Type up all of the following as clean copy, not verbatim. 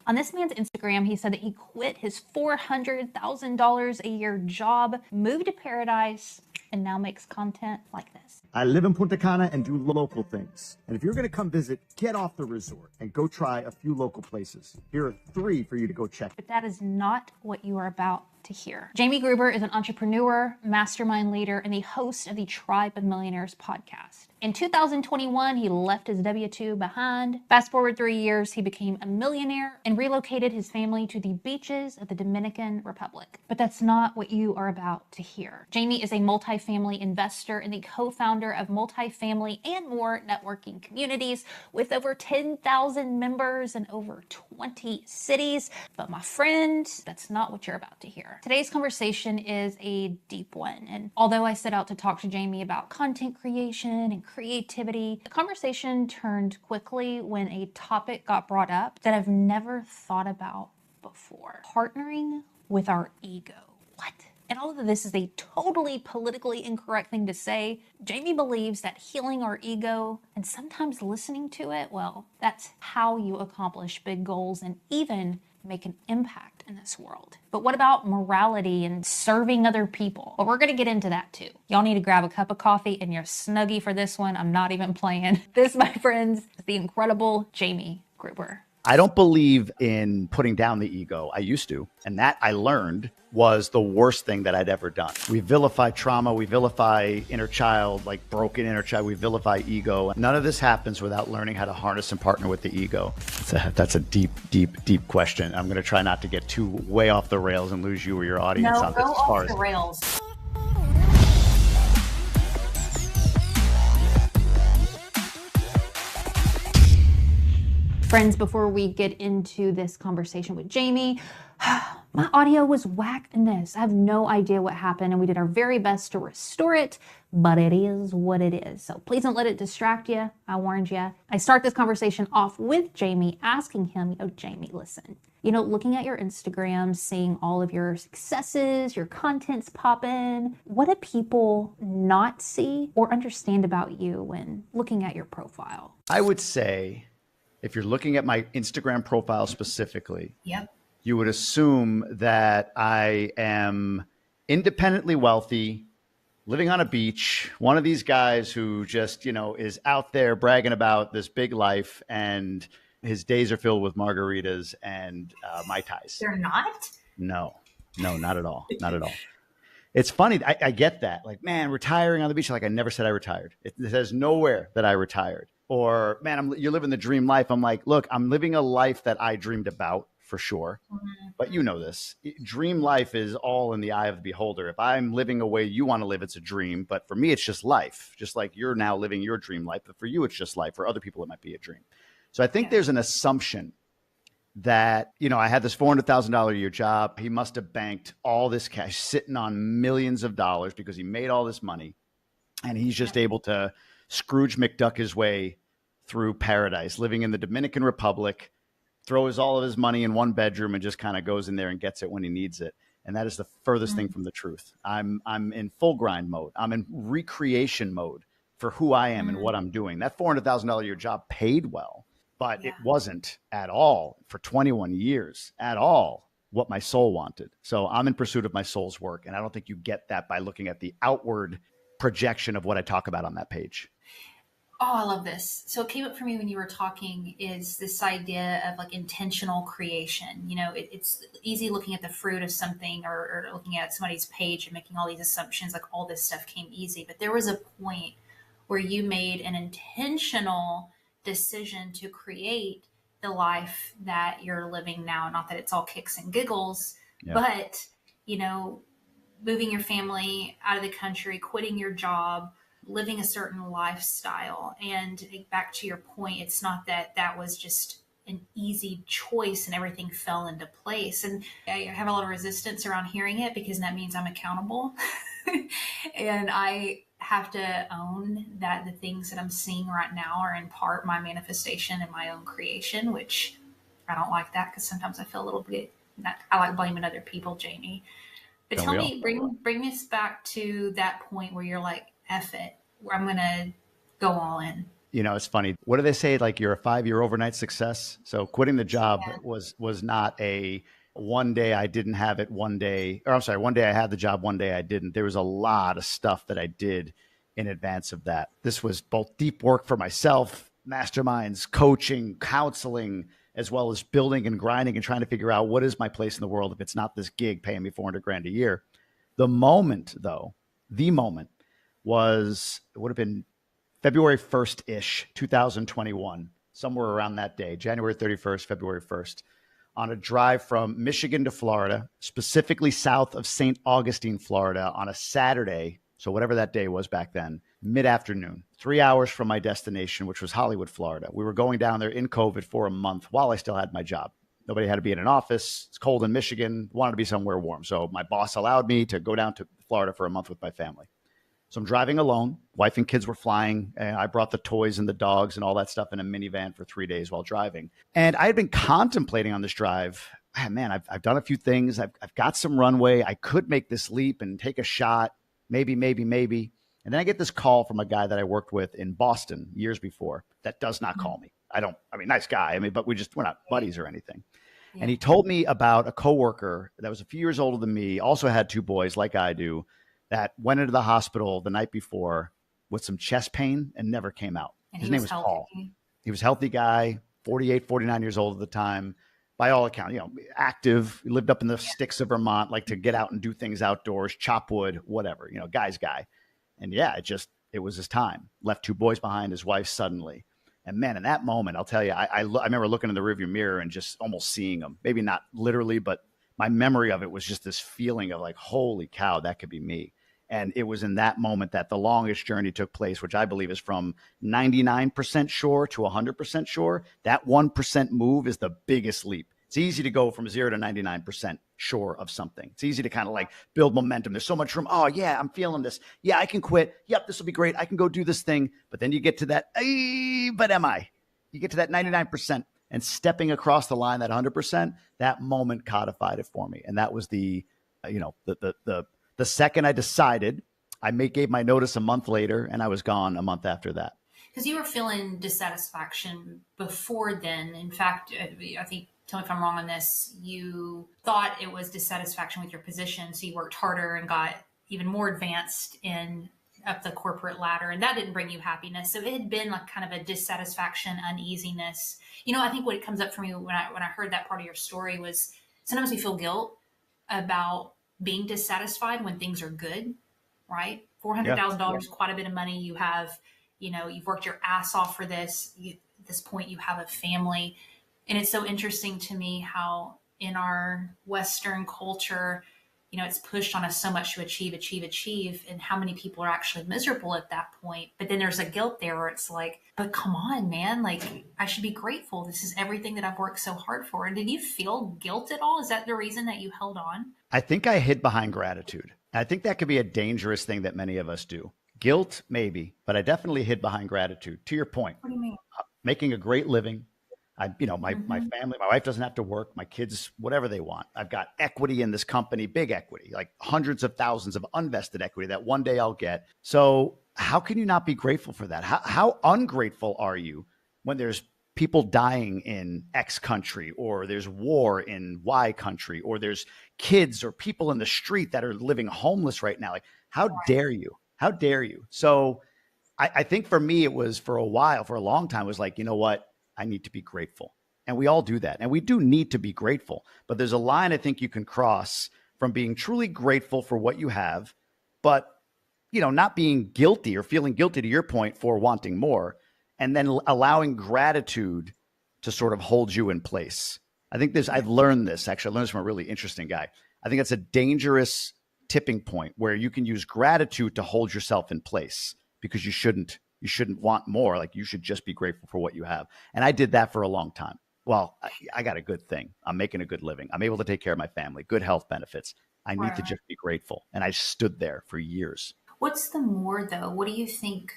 On this man's Instagram, he said that he quit his $400,000 a year job, moved to paradise, and now makes content like this. I live in Punta Cana and do local things. And if you're going to come visit, get off the resort and go try a few local places. Here are 3 for you to go check. But that is not what you are about to hear. Jamie Gruber is an entrepreneur, mastermind leader, and the host of the Tribe of Millionaires podcast. In 2021, he left his W-2 behind. Fast forward 3 years, he became a millionaire and relocated his family to the beaches of the Dominican Republic. But that's not what you are about to hear. Jamie is a multifamily investor and the co-founder of Multifamily and More networking communities with over 10,000 members in over 20 cities. But my friend, that's not what you're about to hear. Today's conversation is a deep one. And although I set out to talk to Jamie about content creation and creativity, the conversation turned quickly when a topic got brought up that I've never thought about before. Partnering with our ego. What? And although this is a totally politically incorrect thing to say, Jamie believes that healing our ego and sometimes listening to it, well, that's how you accomplish big goals and even make an impact in this world. But what about morality and serving other people? Well, we're gonna get into that too. Y'all need to grab a cup of coffee and your Snuggie for this one. I'm not even playing. This, my friends, is the incredible Jamie Gruber. I don't believe in putting down the ego. I used to. And that I learned was the worst thing that I'd ever done. We vilify trauma. We vilify inner child, like broken inner child. We vilify ego. None of this happens without learning how to harness and partner with the ego. That's a deep, deep, deep question. I'm going to try not to get too way off the rails and lose you or your audience on this. No, go off the rails. Friends, before we get into this conversation with Jamie, my audio was whack in this. I have no idea what happened, and we did our very best to restore it, but it is what it is. So please don't let it distract you. I warned you. I start this conversation off with Jamie, asking him, Jamie, listen, looking at your Instagram, seeing all of your successes, your contents pop in, what do people not see or understand about you when looking at your profile? I would say, if you're looking at my Instagram profile specifically, you would assume that I am independently wealthy, living on a beach, one of these guys who just, is out there bragging about this big life, and his days are filled with margaritas and Mai Tais. They're not? No, not at all. Not at all. It's funny. I get that. Like, man, retiring on the beach. Like, I never said I retired. It says nowhere that I retired. Or, man, you're living the dream life. I'm like, look, I'm living a life that I dreamed about for sure. Mm-hmm. But you know this. Dream life is all in the eye of the beholder. If I'm living a way you want to live, it's a dream. But for me, it's just life. Just like you're now living your dream life. But for you, it's just life. For other people, it might be a dream. So I think there's an assumption that, I had this $400,000 a year job. He must have banked all this cash, sitting on millions of dollars because he made all this money. And he's just able to Scrooge McDuck his way through paradise, living in the Dominican Republic, throws all of his money in one bedroom and just kind of goes in there and gets it when he needs it. And that is the furthest thing from the truth. I'm in full grind mode. I'm in recreation mode for who I am and what I'm doing. That $400,000 a year job paid well, but it wasn't at all for 21 years at all what my soul wanted. So I'm in pursuit of my soul's work. And I don't think you get that by looking at the outward projection of what I talk about on that page. Oh, I love this. So it came up for me when you were talking is this idea of like intentional creation. It's easy looking at the fruit of something or looking at somebody's page and making all these assumptions, like all this stuff came easy. But there was a point where you made an intentional decision to create the life that you're living now. Not that it's all kicks and giggles, but, moving your family out of the country, quitting your job, living a certain lifestyle. And back to your point, it's not that was just an easy choice and everything fell into place. And I have a lot of resistance around hearing it because that means I'm accountable. And I have to own that the things that I'm seeing right now are in part my manifestation and my own creation, which I don't like that because sometimes I feel a little bit, I like blaming other people, Jamie. But tell me, bring us back to that point where you're like, F it, where I'm going to go all in. It's funny. What do they say? Like you're a 5-year overnight success. So quitting the job was not a one day I didn't have it, one day, or I'm sorry, one day I had the job, one day I didn't. There was a lot of stuff that I did in advance of that. This was both deep work for myself, masterminds, coaching, counseling, as well as building and grinding and trying to figure out what is my place in the world if it's not this gig paying me 400 grand a year. The moment was, it would have been February 1st-ish, 2021, somewhere around that day, January 31st, February 1st, on a drive from Michigan to Florida, specifically south of St. Augustine, Florida, on a Saturday. So whatever that day was back then, mid-afternoon, 3 hours from my destination, which was Hollywood, Florida. We were going down there in COVID for a month while I still had my job. Nobody had to be in an office. It's cold in Michigan, wanted to be somewhere warm. So my boss allowed me to go down to Florida for a month with my family. So I'm driving alone. Wife and kids were flying. And I brought the toys and the dogs and all that stuff in a minivan for 3 days while driving. And I had been contemplating on this drive, man, I've done a few things. I've got some runway. I could make this leap and take a shot. Maybe. And then I get this call from a guy that I worked with in Boston years before that does not call me. Nice guy. But we're not buddies or anything. Yeah. And he told me about a coworker that was a few years older than me, also had 2 boys like I do, that went into the hospital the night before with some chest pain and never came out. His name was Paul. He was a healthy guy, 48, 49 years old at the time. By all accounts, active, lived up in the sticks of Vermont, like to get out and do things outdoors, chop wood, whatever, guy's guy. And yeah, it was his time. Left 2 boys behind, his wife suddenly. And man, in that moment, I'll tell you, I remember looking in the rearview mirror and just almost seeing him. Maybe not literally, but my memory of it was just this feeling of like, holy cow, that could be me. And it was in that moment that the longest journey took place, which I believe is from 99% sure to 100% sure. That 1% move is the biggest leap. It's easy to go from 0 to 99% sure of something. It's easy to kind of like build momentum. There's so much room. Oh yeah, I'm feeling this. Yeah, I can quit. Yep, this will be great. I can go do this thing. But then you get to that, but am I? You get to that 99% and stepping across the line, that 100%, that moment codified it for me. And that was the second I decided, gave my notice a month later, and I was gone a month after that. Because you were feeling dissatisfaction before then. In fact, I think, tell me if I'm wrong on this, you thought it was dissatisfaction with your position, so you worked harder and got even more advanced up the corporate ladder, and that didn't bring you happiness. So it had been like kind of a dissatisfaction, uneasiness. I think what comes up for me when I heard that part of your story was sometimes we feel guilt about being dissatisfied when things are good, right? $400,000, quite a bit of money. You have, you've worked your ass off for this. At this point, you have a family. And it's so interesting to me how in our Western culture, it's pushed on us so much to achieve, and how many people are actually miserable at that point. But then there's a guilt there where it's like, but come on, man, like I should be grateful. This is everything that I've worked so hard for. And did you feel guilt at all? Is that the reason that you held on? I think I hid behind gratitude. I think that could be a dangerous thing that many of us do. Guilt, maybe, but I definitely hid behind gratitude. To your point, what do you mean? Making a great living. My family, my wife doesn't have to work, my kids, whatever they want. I've got equity in this company, big equity, like hundreds of thousands of unvested equity that one day I'll get. So how can you not be grateful for that? How ungrateful are you when there's people dying in X country, or there's war in Y country, or there's kids or people in the street that are living homeless right now? Like, how dare you? How dare you? So I think for me, it was for a long time, it was like, you know what? I need to be grateful. And we all do that. And we do need to be grateful. But there's a line I think you can cross from being truly grateful for what you have, but not being guilty or feeling guilty, to your point, for wanting more, and then allowing gratitude to sort of hold you in place. I've learned this from a really interesting guy. I think it's a dangerous tipping point where you can use gratitude to hold yourself in place, because you shouldn't want more. Like, you should just be grateful for what you have. And I did that for a long time. Well, I got a good thing. I'm making a good living. I'm able to take care of my family, good health benefits. I need to just be grateful. And I stood there for years. What's the more though? What do you think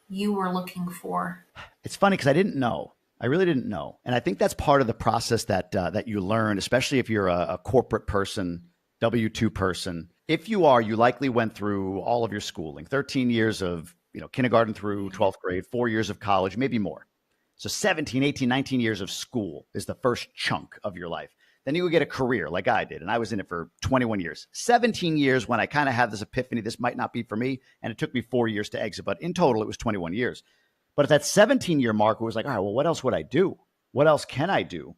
you were looking for? It's funny because I didn't know. I really didn't know. And I think that's part of the process that you learn, especially if you're a corporate person, W-2 person. If you are, you likely went through all of your schooling, 13 years of kindergarten through 12th grade, 4 years of college, maybe more. So 17, 18, 19 years of school is the first chunk of your life. Then you would get a career like I did. And I was in it for 21 years, 17 years when I kind of had this epiphany, this might not be for me. And it took me 4 years to exit, but in total, it was 21 years. But at that 17-year mark, it was like, all right, well, what else would I do? What else can I do?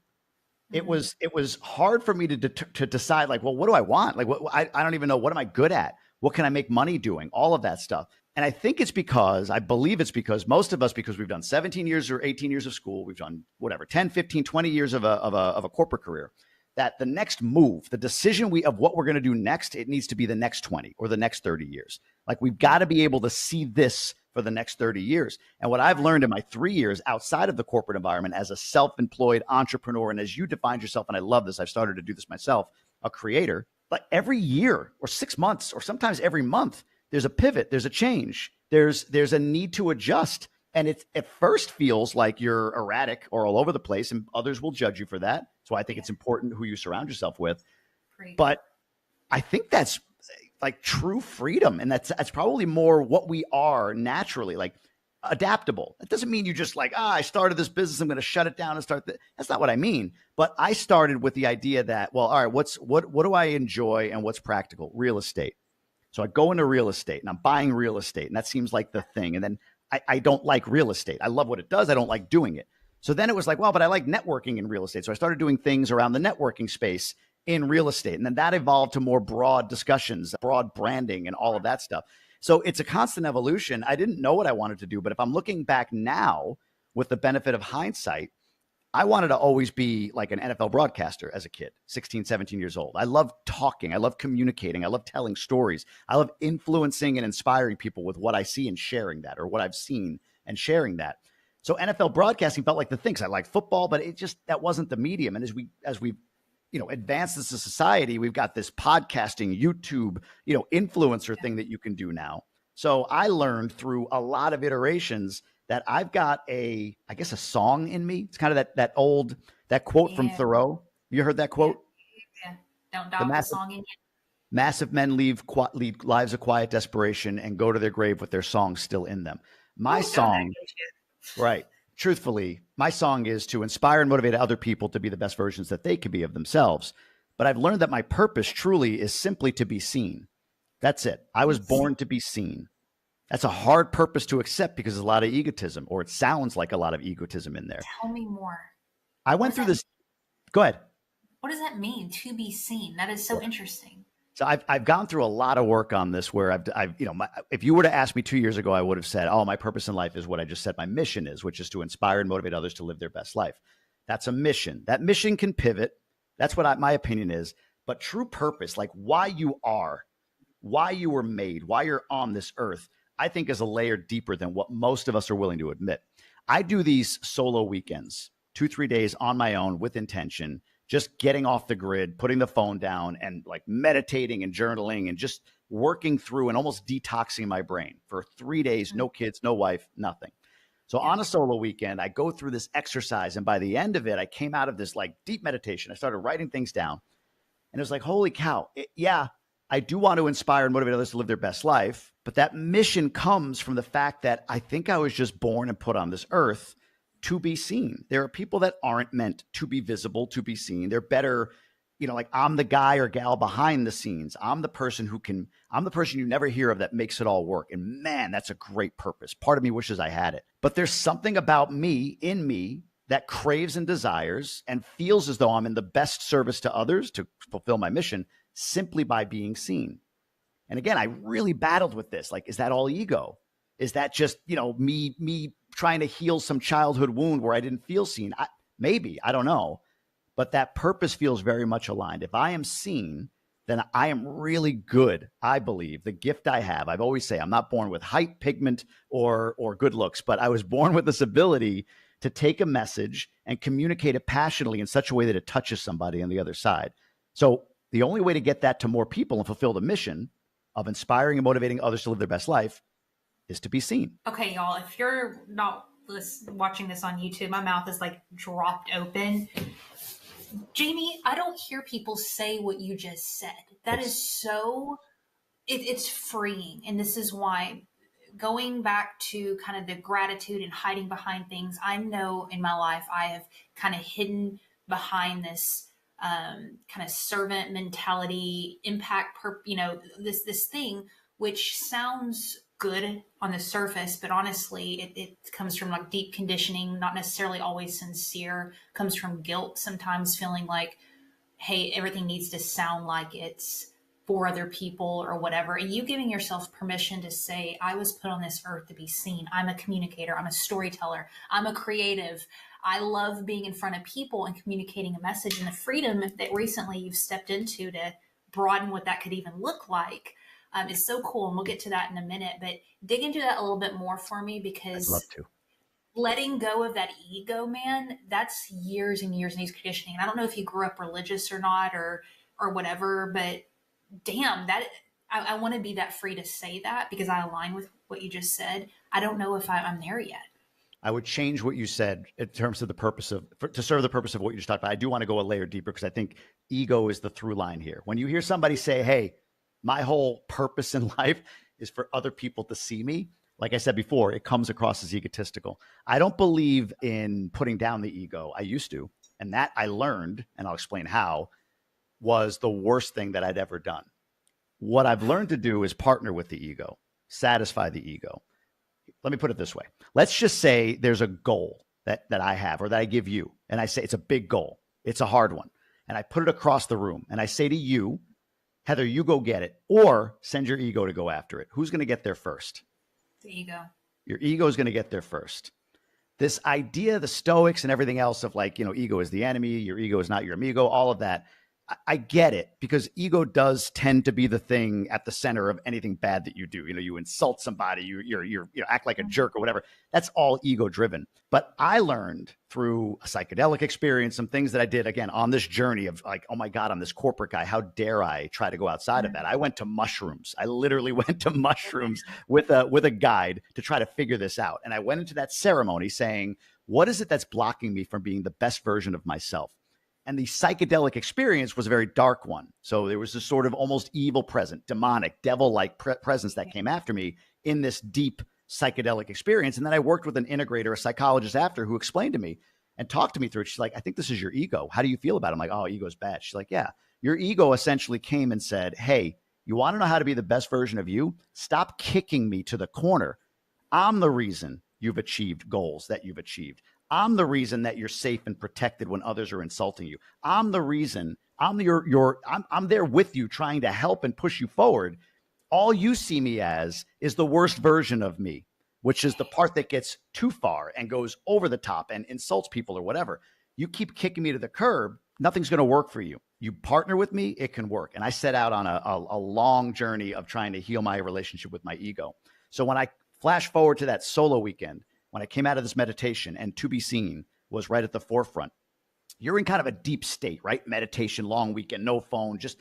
It was hard for me to decide, like, well, what do I want? Like, I don't even know. What am I good at? What can I make money doing? All of that stuff. And I think I believe it's because most of us, because we've done 17 years or 18 years of school, we've done whatever, 10, 15, 20 years of a corporate career, that the next move, the decision of what we're going to do next, it needs to be the next 20 or the next 30 years. Like, we've got to be able to see this for the next 30 years. And what I've learned in my 3 years outside of the corporate environment as a self-employed entrepreneur, and as you defined yourself, and I love this, I've started to do this myself, a creator, like every year or 6 months or sometimes every month, there's a pivot, there's a change, there's a need to adjust. And it at first feels like you're erratic or all over the place, and others will judge you for that. So I think it's important who you surround yourself with. Great. But I think that's like true freedom. And that's probably more what we are naturally, like adaptable. That doesn't mean you just like, I started this business, I'm going to shut it down and start that. That's not what I mean. But I started with the idea that, well, all right, what do I enjoy and what's practical? Real estate. So I go into real estate and I'm buying real estate, and that seems like the thing. And then I don't like real estate. I love what it does. I don't like doing it. So then it was like, well, but I like networking in real estate. So I started doing things around the networking space in real estate. And then that evolved to more broad discussions, broad branding, and all of that stuff. So it's a constant evolution. I didn't know what I wanted to do, but if I'm looking back now with the benefit of hindsight, I wanted to always be like an NFL broadcaster as a kid, 16, 17 years old. I love talking. I love communicating. I love telling stories. I love influencing and inspiring people with what I see and sharing that, or what I've seen and sharing that. So NFL broadcasting felt like the thing. 'Cause I like football, but that wasn't the medium. And as we advanced as a society, we've got this podcasting, YouTube, influencer thing that you can do now. So I learned through a lot of iterations that I've got a song in me. It's kind of that quote from Thoreau. You heard that quote? Yeah. Don't doubt the song in you. Massive men lead lives of quiet desperation and go to their grave with their song still in them. My song, right? Truthfully, my song is to inspire and motivate other people to be the best versions that they can be of themselves. But I've learned that my purpose truly is simply to be seen. That's it. I was born to be seen. That's a hard purpose to accept because there's a lot of egotism, or it sounds like a lot of egotism in there. Tell me more. I went through this. Go ahead. What does that mean, to be seen? That is so interesting. So I've gone through a lot of work on this where if you were to ask me 2 years ago, I would have said, oh, my purpose in life is what I just said my mission is, which is to inspire and motivate others to live their best life. That's a mission. That mission can pivot. That's what my opinion is. But true purpose, like why you are, why you were made, why you're on this earth, I think is a layer deeper than what most of us are willing to admit. I do these solo weekends, 2-3 days on my own with intention, just getting off the grid, putting the phone down, and like meditating and journaling and just working through and almost detoxing my brain for 3 days, no kids, no wife, nothing. So on a solo weekend, I go through this exercise. And by the end of it, I came out of this like deep meditation. I started writing things down, and it was like, holy cow. I do want to inspire and motivate others to live their best life. But that mission comes from the fact that I think I was just born and put on this earth to be seen. There are people that aren't meant to be visible, to be seen. They're better, like I'm the guy or gal behind the scenes. I'm the person you never hear of that makes it all work. And man, that's a great purpose. Part of me wishes I had it. But there's something about me, in me, that craves and desires and feels as though I'm in the best service to others to fulfill my mission simply by being seen. And again, I really battled with this. Like, is that all ego? Is that just, me trying to heal some childhood wound where I didn't feel seen? Maybe, I don't know. But that purpose feels very much aligned. If I am seen, then I am really good, I believe. The gift I have, I've always say, I'm not born with height, pigment, or good looks, but I was born with this ability to take a message and communicate it passionately in such a way that it touches somebody on the other side. So the only way to get that to more people and fulfill the mission of inspiring and motivating others to live their best life is to be seen. Okay, y'all, if you're not watching this on YouTube, my mouth is like dropped open. Jamie, I don't hear people say what you just said. That is so, it's freeing. And this is why going back to kind of the gratitude and hiding behind things, I know in my life I have kind of hidden behind this kind of servant mentality, this thing, which sounds good on the surface, but honestly, it comes from like deep conditioning, not necessarily always sincere, comes from guilt, sometimes feeling like, hey, everything needs to sound like it's for other people or whatever. And you giving yourself permission to say, I was put on this earth to be seen. I'm a communicator. I'm a storyteller. I'm a creative. I love being in front of people and communicating a message, and the freedom that recently you've stepped into to broaden what that could even look like is so cool. And we'll get to that in a minute, but dig into that a little bit more for me, I'd because love to. letting go of that ego, man, that's years and years and years of conditioning. And I don't know if you grew up religious or not, or whatever, but damn, that I want to be that free to say that, because I align with what you just said. I don't know if I'm there yet. I would change what you said in terms of the purpose of, to serve the purpose of what you just talked about. I do want to go a layer deeper, because I think ego is the through line here. When you hear somebody say, hey, my whole purpose in life is for other people to see me, like I said before, it comes across as egotistical. I don't believe in putting down the ego. I used to. And that I learned, and I'll explain how, was the worst thing that I'd ever done. What I've learned to do is partner with the ego, satisfy the ego. Let me put it this way. Let's just say there's a goal that I have, or that I give you, and I say it's a big goal. It's a hard one. And I put it across the room, and I say to you, Heather, you go get it, or send your ego to go after it. Who's going to get there first? The ego. Your ego is going to get there first. This idea, the Stoics and everything else of like, ego is the enemy, your ego is not your amigo, all of that. I get it, because ego does tend to be the thing at the center of anything bad that you do. You insult somebody, you act like a jerk or whatever. That's all ego driven. But I learned through a psychedelic experience, some things that I did again on this journey of like, oh my God, I'm this corporate guy. How dare I try to go outside of that? I went to mushrooms. I literally went to mushrooms with a guide to try to figure this out. And I went into that ceremony saying, what is it that's blocking me from being the best version of myself? And the psychedelic experience was a very dark one. So there was this sort of almost evil presence, demonic, devil-like presence that came after me in this deep psychedelic experience. And then I worked with an integrator, a psychologist after, who explained to me and talked to me through it. She's like, I think this is your ego. How do you feel about it? I'm like, oh, ego's bad. She's like, yeah, your ego essentially came and said, hey, you want to know how to be the best version of you? Stop kicking me to the corner. I'm the reason you've achieved goals that you've achieved. I'm the reason that you're safe and protected when others are insulting you. I'm the reason. I'm there with you, trying to help and push you forward. All you see me as is the worst version of me, which is the part that gets too far and goes over the top and insults people or whatever. You keep kicking me to the curb, nothing's going to work for you. You partner with me, it can work. And I set out on a long journey of trying to heal my relationship with my ego. So when I flash forward to that solo weekend, when I came out of this meditation, and To Be Seen was right at the forefront, you're in kind of a deep state, right? Meditation, long weekend, no phone, just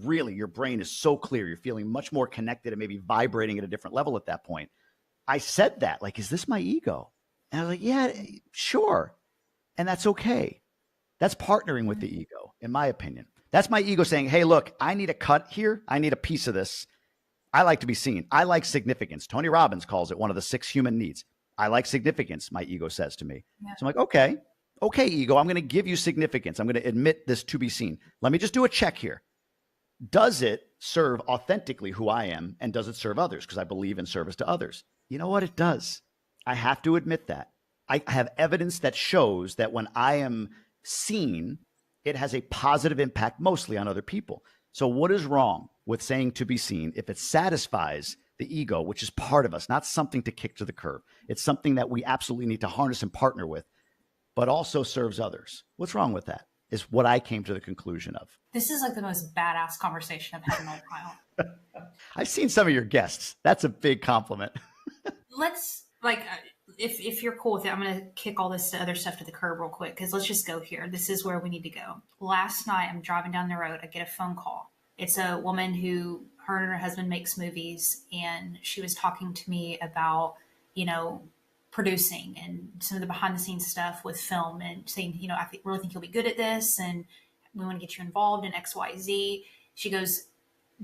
really your brain is so clear. You're feeling much more connected and maybe vibrating at a different level at that point. I said that, like, is this my ego? And I was like, yeah, sure. And that's okay. That's partnering with the ego, in my opinion. That's my ego saying, hey, look, I need a cut here. I need a piece of this. I like to be seen. I like significance. Tony Robbins calls it one of the 6 human needs. I like significance, my ego says to me. Yeah. So I'm like, okay, ego, I'm going to give you significance. I'm going to admit this to be seen. Let me just do a check here. Does it serve authentically who I am, and does it serve others? Because I believe in service to others. You know what? It does. I have to admit that. I have evidence that shows that when I am seen, it has a positive impact mostly on other people. So what is wrong with saying to be seen if it satisfies the ego, which is part of us, not something to kick to the curb? It's something that we absolutely need to harness and partner with, but also serves others. What's wrong with that is what I came to the conclusion of. This is like the most badass conversation I've had in a while. I've seen some of your guests. That's a big compliment. Let's, like, if you're cool with it, I'm going to kick all this other stuff to the curb real quick, because let's just go here. This is where we need to go. Last night, I'm driving down the road. I get a phone call. It's a woman who, her and her husband makes movies, and she was talking to me about, producing and some of the behind the scenes stuff with film, and saying, I really think you'll be good at this, and we want to get you involved in X, Y, Z. She goes,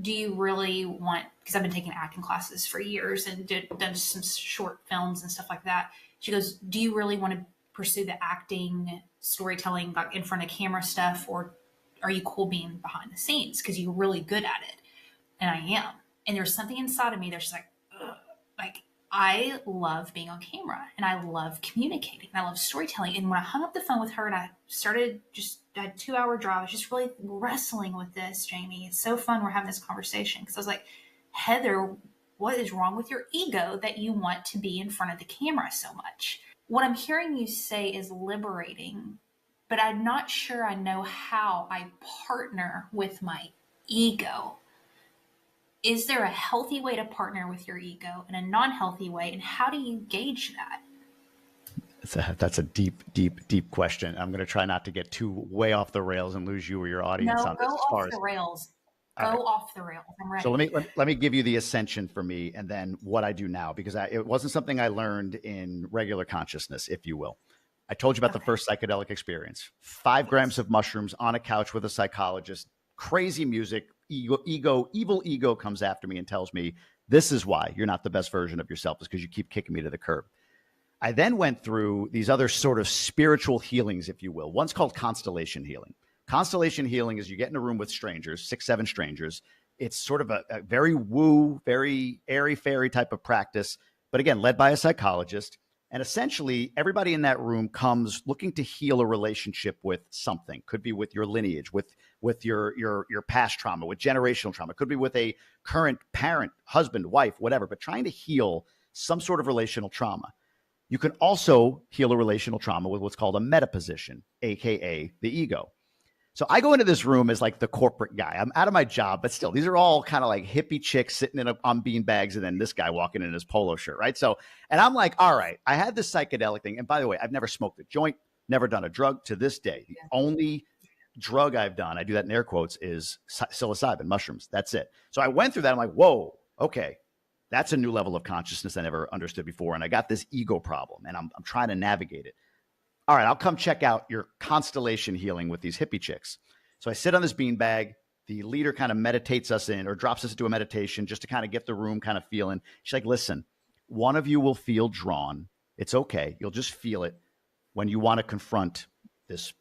do you really want, because I've been taking acting classes for years and done some short films and stuff like that. She goes, do you really want to pursue the acting, storytelling, like in front of camera stuff, or are you cool being behind the scenes because you're really good at it? And I am. And there's something inside of me that's just like, ugh. Like, I love being on camera and I love communicating and I love storytelling. And when I hung up the phone with her and I started I had a 2-hour drive, I was just really wrestling with this, Jamie. It's so fun we're having this conversation because I was like, Heather, what is wrong with your ego that you want to be in front of the camera so much? What I'm hearing you say is liberating, but I'm not sure I know how I partner with my ego. Is there a healthy way to partner with your ego and a non-healthy way? And how do you gauge that? That's a deep question. I'm going to try not to get too way off the rails and lose you or your audience No, on go this. off the rails. Go off the rails. I'm ready. So let me give you the ascension for me and then what I do now, because it wasn't something I learned in regular consciousness, if you will. I told you about the first psychedelic experience. 5 grams of mushrooms on a couch with a psychologist, crazy music, evil ego comes after me and tells me, this is why you're not the best version of yourself, is because you keep kicking me to the curb. I then went through these other sort of spiritual healings, if you will. One's called constellation healing. Constellation healing is you get in a room with strangers, 6, 7 strangers. It's sort of a very woo, very airy-fairy type of practice, but again, led by a psychologist. And essentially, everybody in that room comes looking to heal a relationship with something. Could be with your lineage, with your past trauma, with generational trauma. Could be with a current parent, husband, wife, whatever, but trying to heal some sort of relational trauma. You can also heal a relational trauma with what's called a meta position, AKA the ego. So I go into this room as like the corporate guy. I'm out of my job, but still, these are all kind of like hippie chicks sitting on bean bags, and then this guy walking in his polo shirt, right? So, and I'm like, all right, I had this psychedelic thing. And by the way, I've never smoked a joint, never done a drug to this day. The only drug I've done, I do that in air quotes, is psilocybin, mushrooms. That's it. So I went through that. I'm like, whoa, okay. That's a new level of consciousness I never understood before. And I got this ego problem and I'm trying to navigate it. All right, I'll come check out your constellation healing with these hippie chicks. So I sit on this beanbag. The leader kind of meditates us in or drops us into a meditation just to kind of get the room kind of feeling. She's like, listen, one of you will feel drawn. It's okay. You'll just feel it when you want to confront this,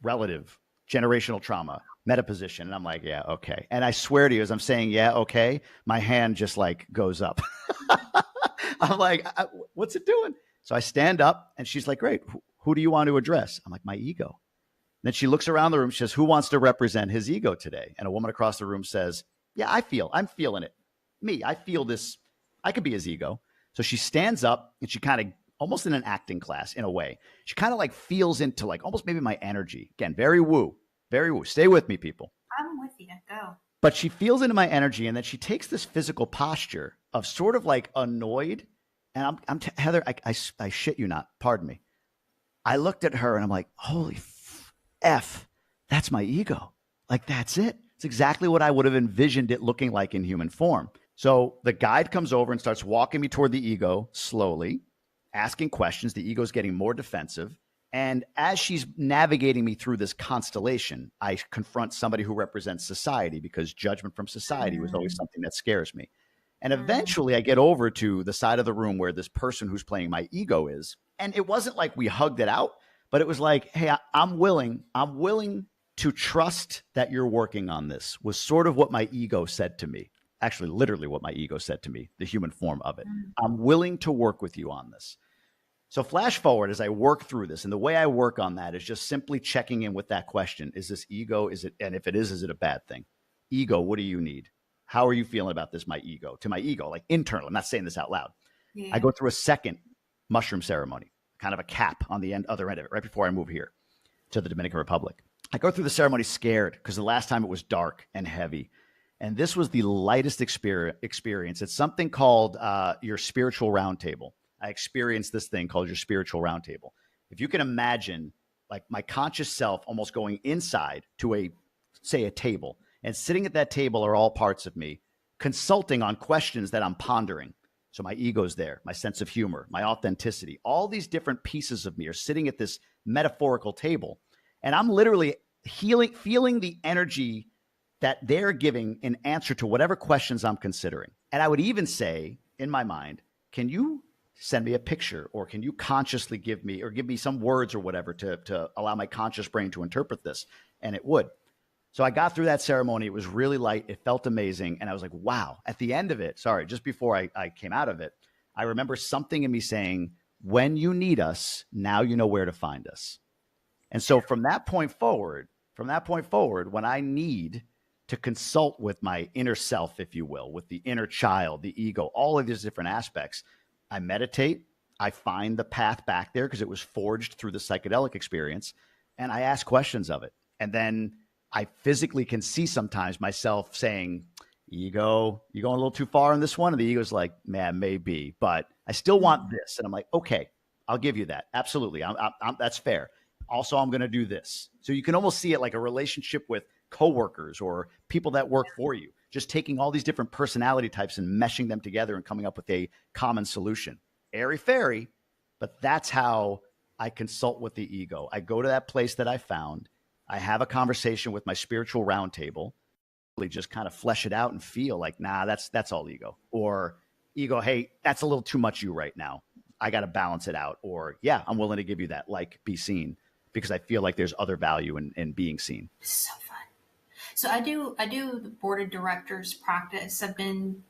relative generational trauma, meta position. And I'm like, yeah, okay. And I swear to you, as I'm saying, yeah, okay, my hand just like goes up. I'm like, what's it doing? So I stand up and she's like, great. Who do you want to address? I'm like, my ego. Then she looks around the room. She says, who wants to represent his ego today? And a woman across the room says, yeah, I'm feeling it. Me, I feel this. I could be his ego. So she stands up and she kind of, almost in an acting class in a way, she kind of like feels into like almost maybe my energy. Again, very woo, very woo. Stay with me, people. I'm with you. Go. But she feels into my energy, and then she takes this physical posture of sort of like annoyed. And Heather, I shit you not. Pardon me. I looked at her and I'm like, holy F, that's my ego. Like, that's it. It's exactly what I would have envisioned it looking like in human form. So the guide comes over and starts walking me toward the ego slowly, asking questions. The ego's getting more defensive. And as she's navigating me through this constellation, I confront somebody who represents society, because judgment from society was always something that scares me. And eventually I get over to the side of the room where this person who's playing my ego is. And it wasn't like we hugged it out, but it was like, hey, I'm willing to trust that you're working on this, was sort of what my ego said to me. Actually, literally what my ego said to me, the human form of it. I'm willing to work with you on this. So flash forward as I work through this. And the way I work on that is just simply checking in with that question. Is this ego? And if it is it a bad thing? Ego, what do you need? How are you feeling about this, my ego? To my ego, like internal. I'm not saying this out loud. Yeah. I go through a second mushroom ceremony, kind of a cap on the other end of it, right before I move here to the Dominican Republic. I go through the ceremony scared because the last time it was dark and heavy. And this was the lightest experience. It's something called your spiritual roundtable. I experienced this thing called your spiritual roundtable. If you can imagine like my conscious self almost going inside to a table, and sitting at that table are all parts of me, consulting on questions that I'm pondering. So my ego's there, my sense of humor, my authenticity, all these different pieces of me are sitting at this metaphorical table. And I'm literally feeling the energy that they're giving an answer to whatever questions I'm considering. And I would even say in my mind, can you send me a picture, or can you consciously give me some words or whatever to allow my conscious brain to interpret this? And it would. So I got through that ceremony. It was really light. It felt amazing. And I was like, wow. At the end of it, just before I came out of it, I remember something in me saying, when you need us, now you know where to find us. And so from that point forward, when I need to consult with my inner self, if you will, with the inner child, the ego, all of these different aspects, I meditate. I find the path back there because it was forged through the psychedelic experience. And I ask questions of it. And then I physically can see sometimes myself saying, ego, you going a little too far on this one? And the ego's like, man, maybe, but I still want this. And I'm like, okay, I'll give you that. Absolutely. That's fair. Also, I'm going to do this. So you can almost see it like a relationship with coworkers or people that work for you, just taking all these different personality types and meshing them together and coming up with a common solution. Airy fairy, but that's how I consult with the ego. I go to that place that I found. I have a conversation with my spiritual roundtable, really just kind of flesh it out and feel like, nah, that's all ego. Or ego, hey, that's a little too much you right now. I got to balance it out. Or yeah, I'm willing to give you that, like, be seen, because I feel like there's other value in being seen. So fun. So I do the board of directors practice. I've been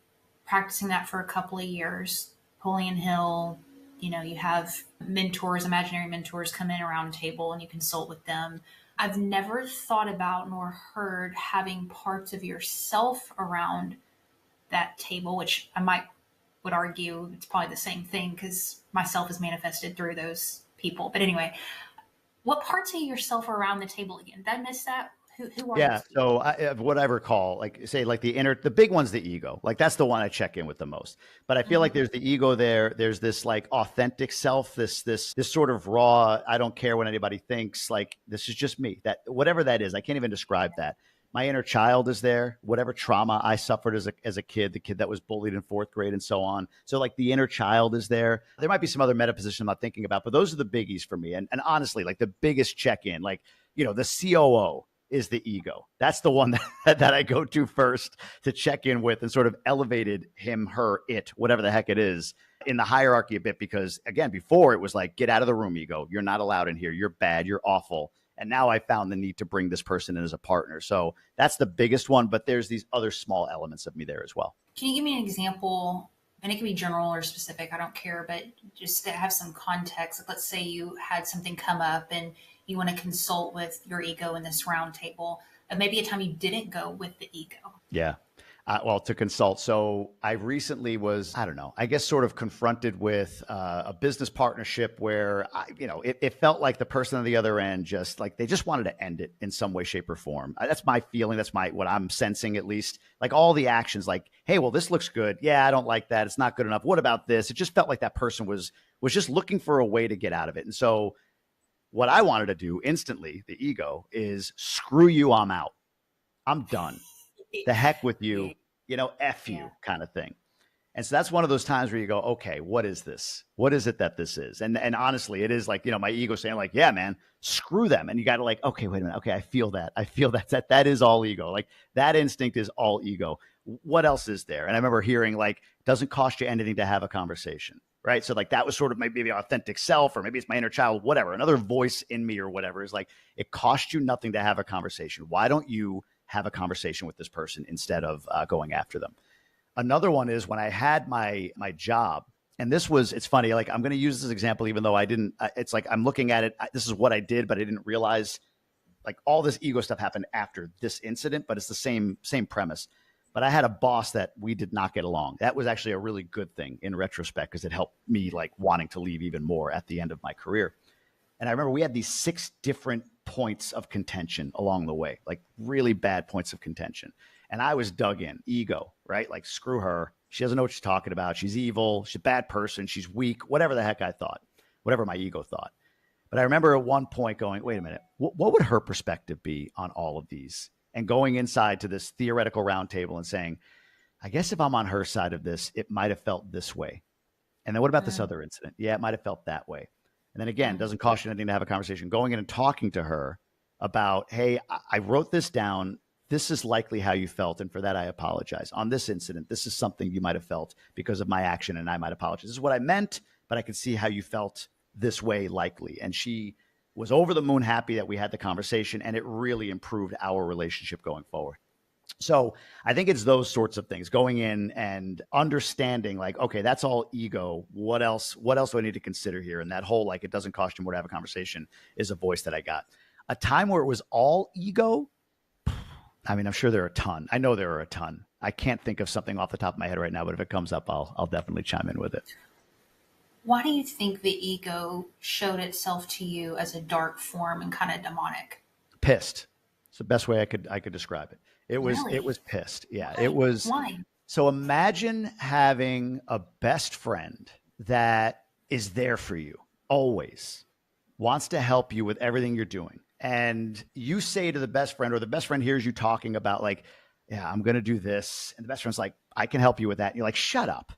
practicing that for a couple of years. Napoleon Hill, you have mentors, imaginary mentors come in around a table and you consult with them. I've never thought about nor heard having parts of yourself around that table, which would argue it's probably the same thing because myself is manifested through those people. But anyway, what parts of yourself are around the table again? Did I miss that? Who are Yeah. those? So what I recall, like say, like the big one's the ego. Like that's the one I check in with the most. But I feel like there's the ego there. There's this like authentic self, this sort of raw, I don't care what anybody thinks. Like, this is just me. That whatever that is, I can't even describe that. My inner child is there, whatever trauma I suffered as a kid, the kid that was bullied in 4th grade and so on. So like the inner child is there. There might be some other meta position I'm not thinking about, but those are the biggies for me. And honestly, like the biggest check-in, like, the COO is the ego. That's the one that I go to first to check in with and sort of elevated him, her, it, whatever the heck it is in the hierarchy a bit. Because again, before it was like, get out of the room, ego. You're not allowed in here. You're bad. You're awful. And now I found the need to bring this person in as a partner. So that's the biggest one, but there's these other small elements of me there as well. Can you give me an example? And it can be general or specific, I don't care, but just to have some context. Like, let's say you had something come up and you want to consult with your ego in this round table. Maybe a time you didn't go with the ego. Yeah. Well, to consult. So I recently was, I don't know, I guess sort of confronted with a business partnership where, it felt like the person on the other end just like, they just wanted to end it in some way, shape or form. That's my feeling. That's what I'm sensing, at least. Like all the actions like, hey, well, this looks good. Yeah, I don't like that. It's not good enough. What about this? It just felt like that person was just looking for a way to get out of it. And so what I wanted to do instantly, the ego, is screw you, I'm out. I'm done. The heck with you, F you kind of thing. And so that's one of those times where you go, okay, what is this? What is it that this is? And honestly, it is like, my ego saying like, yeah, man, screw them. And you got to like, okay, wait a minute. Okay, I feel that. That is all ego. Like that instinct is all ego. What else is there? And I remember hearing like, doesn't cost you anything to have a conversation. Right. So like that was sort of maybe the authentic self, or maybe it's my inner child, whatever. Another voice in me or whatever is like, it costs you nothing to have a conversation. Why don't you have a conversation with this person instead of going after them? Another one is when I had my job, and it's funny, like I'm going to use this example, even though I didn't, it's like, I'm looking at it. This is what I did, but I didn't realize like all this ego stuff happened after this incident, but it's the same premise. But I had a boss that we did not get along. That was actually a really good thing in retrospect, because it helped me like wanting to leave even more at the end of my career. And I remember we had these 6 different points of contention along the way, like really bad points of contention. And I was dug in, ego, right? Like, screw her. She doesn't know what she's talking about. She's evil. She's a bad person. She's weak, whatever the heck I thought, whatever my ego thought. But I remember at one point going, wait a minute, what would her perspective be on all of these? And going inside to this theoretical roundtable and saying, I guess if I'm on her side of this, it might have felt this way. And then what about this other incident? Yeah, it might have felt that way. And then again, it doesn't cost you anything to have a conversation. Going in and talking to her about, hey, I wrote this down this is likely how you felt. And for that, I apologize. On this incident, this is something you might have felt because of my action, and I might apologize. This is what I meant, but I could see how you felt this way likely. And she was over the moon happy that we had the conversation, and it really improved our relationship going forward. So I think it's those sorts of things, going in and understanding like, okay, that's all ego. What else do I need to consider here? And that whole, like, it doesn't cost you more to have a conversation is a voice that I got. A time where it was all ego. I mean, I'm sure there are a ton. I know there are a ton. I can't think of something off the top of my head right now, but if it comes up, I'll definitely chime in with it. Why do you think the ego showed itself to you as a dark form and kind of demonic? Pissed. It's the best way I could describe it. It Really? was pissed. Yeah, Why? it was. Why? So imagine having a best friend that is there for you always, wants to help you with everything you're doing. And you say to the best friend, or the best friend hears you talking about like, yeah, I'm going to do this. And the best friend's like, I can help you with that. And you're like, shut up,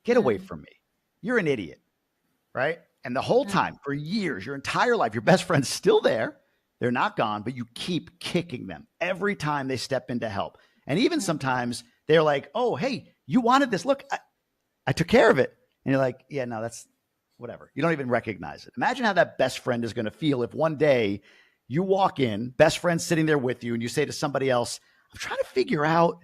get away from me. You're an idiot. Right. And the whole time for years, your entire life, your best friend's still there. They're not gone, but you keep kicking them every time they step in to help. And even sometimes they're like, oh, hey, you wanted this. Look, I took care of it. And you're like, yeah, no, that's whatever. You don't even recognize it. Imagine how that best friend is going to feel if one day you walk in, best friend sitting there with you, and you say to somebody else, I'm trying to figure out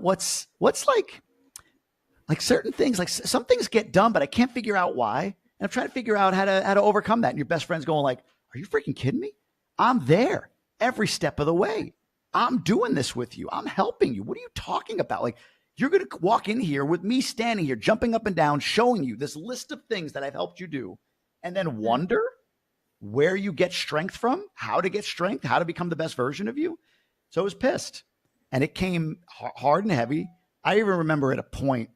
what's like certain things, like some things get done, but I can't figure out why. And I'm trying to figure out how to overcome that. And your best friend's going like, are you freaking kidding me? I'm there every step of the way. I'm doing this with you. I'm helping you. What are you talking about? Like, you're going to walk in here with me standing here, jumping up and down, showing you this list of things that I've helped you do, and then wonder where you get strength from, how to get strength, how to become the best version of you. So I was pissed, and it came hard and heavy. I even remember at a point,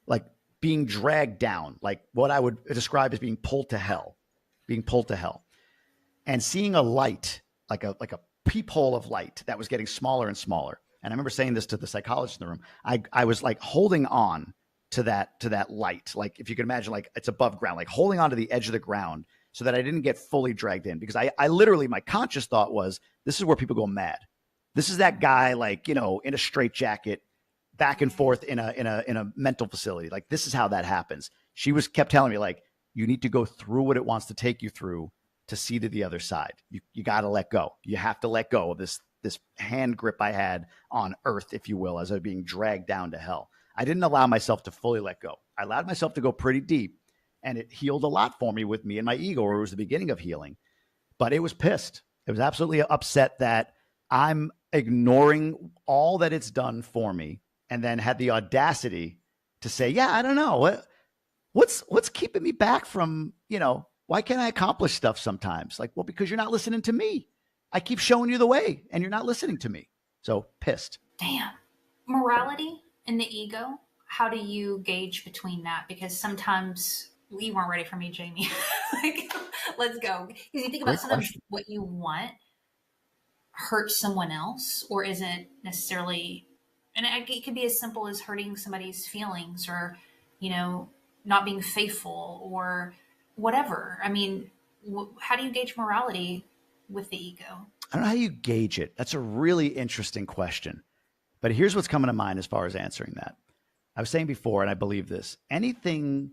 like being dragged down, like what I would describe as being pulled to hell, and seeing a light, like a peephole of light that was getting smaller and smaller. And I remember saying this to the psychologist in the room. I was like holding on to that light. Like, if you can imagine, like it's above ground, like holding on to the edge of the ground so that I didn't get fully dragged in, because I literally, my conscious thought was, this is where people go mad. This is that guy, like, you know, in a straitjacket, back and forth in a mental facility. Like, this is how that happens. She kept telling me, like, you need to go through what it wants to take you through to see to the other side. You got to let go. You have to let go of this hand grip I had on earth, if you will, as I was being dragged down to hell. I didn't allow myself to fully let go. I allowed myself to go pretty deep, and it healed a lot for me with me and my ego, or it was the beginning of healing. But it was pissed. It was absolutely upset that I'm ignoring all that it's done for me, and then had the audacity to say, yeah, I don't know. What's keeping me back from, you know, why can't I accomplish stuff sometimes? Like, well, because you're not listening to me. I keep showing you the way and you're not listening to me. So pissed. Damn. Morality and the ego, how do you gauge between that? Because sometimes you weren't ready for me, Jamie. Like, let's go. Because you think about sometimes what you want hurts someone else, or isn't necessarily, and it could be as simple as hurting somebody's feelings, or, you know, not being faithful, or whatever. I mean, how do you gauge morality with the ego? I don't know how you gauge it. That's a really interesting question. But here's what's coming to mind as far as answering that. I was saying before, and I believe this, anything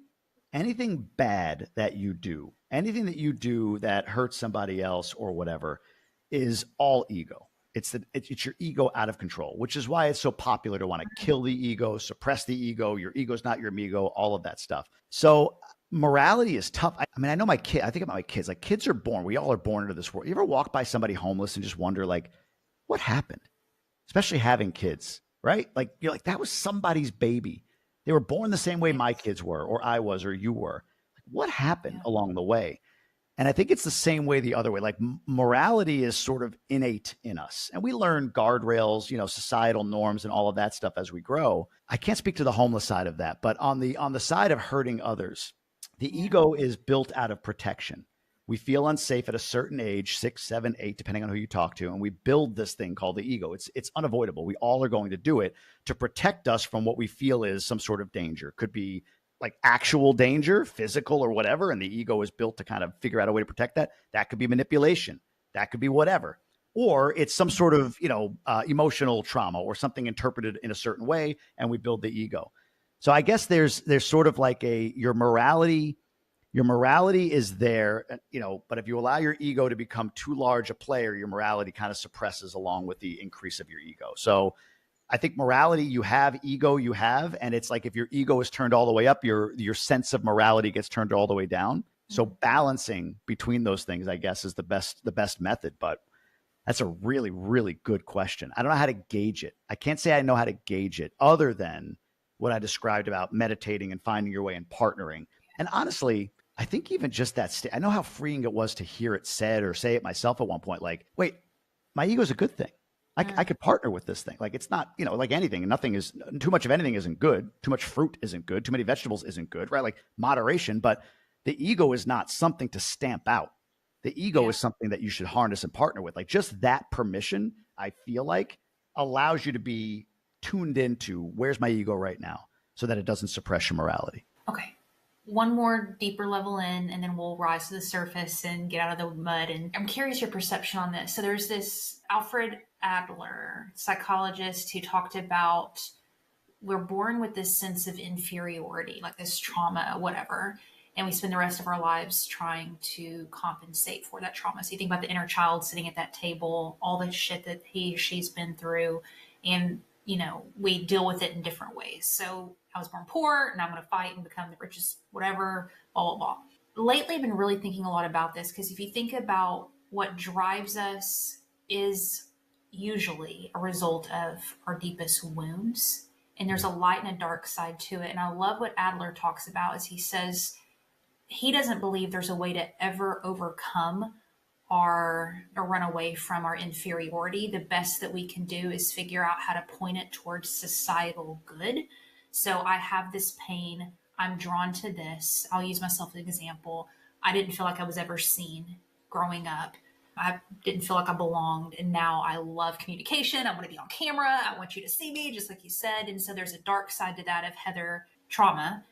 bad that you do, anything that you do that hurts somebody else or whatever, is all ego. It's your ego out of control, which is why it's so popular to want to kill the ego, suppress the ego. Your ego's not your amigo, all of that stuff. So morality is tough. I mean, I know my kid, I think about my kids, like, kids are born, we all are born into this world. You ever walk by somebody homeless and just wonder, like, what happened? Especially having kids, right? Like, you're like, that was somebody's baby. They were born the same way my kids were, or I was, or you were. Like, what happened along the way? And I think it's the same way the other way. Like, morality is sort of innate in us. And we learn guardrails, you know, societal norms and all of that stuff as we grow. I can't speak to the homeless side of that, but on the side of hurting others, the ego is built out of protection. We feel unsafe at a certain age, 6, 7, 8, depending on who you talk to. And we build this thing called the ego. It's unavoidable. We all are going to do it to protect us from what we feel is some sort of danger. Could be like actual danger, physical or whatever. And the ego is built to kind of figure out a way to protect that. That could be manipulation. That could be whatever. or it's some sort of, emotional trauma or something interpreted in a certain way, and we build the ego. So I guess there's sort of like your morality is there, but if you allow your ego to become too large a player, your morality kind of suppresses along with the increase of your ego. So I think morality, you have, ego, you have, and it's like if your ego is turned all the way up, your sense of morality gets turned all the way down. So balancing between those things, I guess, is the best method. But that's a really, really good question. I don't know how to gauge it. I can't say I know how to gauge it other than what I described about meditating and finding your way and partnering. And honestly, I think even just that, I know how freeing it was to hear it said or say it myself at one point, like, wait, my ego is a good thing. I could partner with this thing. Like, it's not, like anything, nothing is, too much of anything isn't good. Too much fruit isn't good. Too many vegetables isn't good, right? Like moderation, but the ego is not something to stamp out. The ego is something that you should harness and partner with. Like, just that permission, I feel like, allows you to be tuned into where's my ego right now so that it doesn't suppress your morality. Okay. One more deeper level in, and then we'll rise to the surface and get out of the mud. And I'm curious your perception on this. So there's this Alfred Adler, psychologist, who talked about we're born with this sense of inferiority, like this trauma, whatever. And we spend the rest of our lives trying to compensate for that trauma. So you think about the inner child sitting at that table, all the shit that he or she's been through, and we deal with it in different ways. So I was born poor and I'm going to fight and become the richest, whatever, blah, blah, blah. Lately, I've been really thinking a lot about this because if you think about what drives us is usually a result of our deepest wounds. And there's a light and a dark side to it. And I love what Adler talks about as he says he doesn't believe there's a way to ever overcome or run away from our inferiority. The best that we can do is figure out how to point it towards societal good. So I have this pain. I'm drawn to this. I'll use myself as an example. I didn't feel like I was ever seen growing up. I didn't feel like I belonged. And now I love communication. I want to be on camera. I want you to see me, just like you said. And so there's a dark side to that of Heather trauma.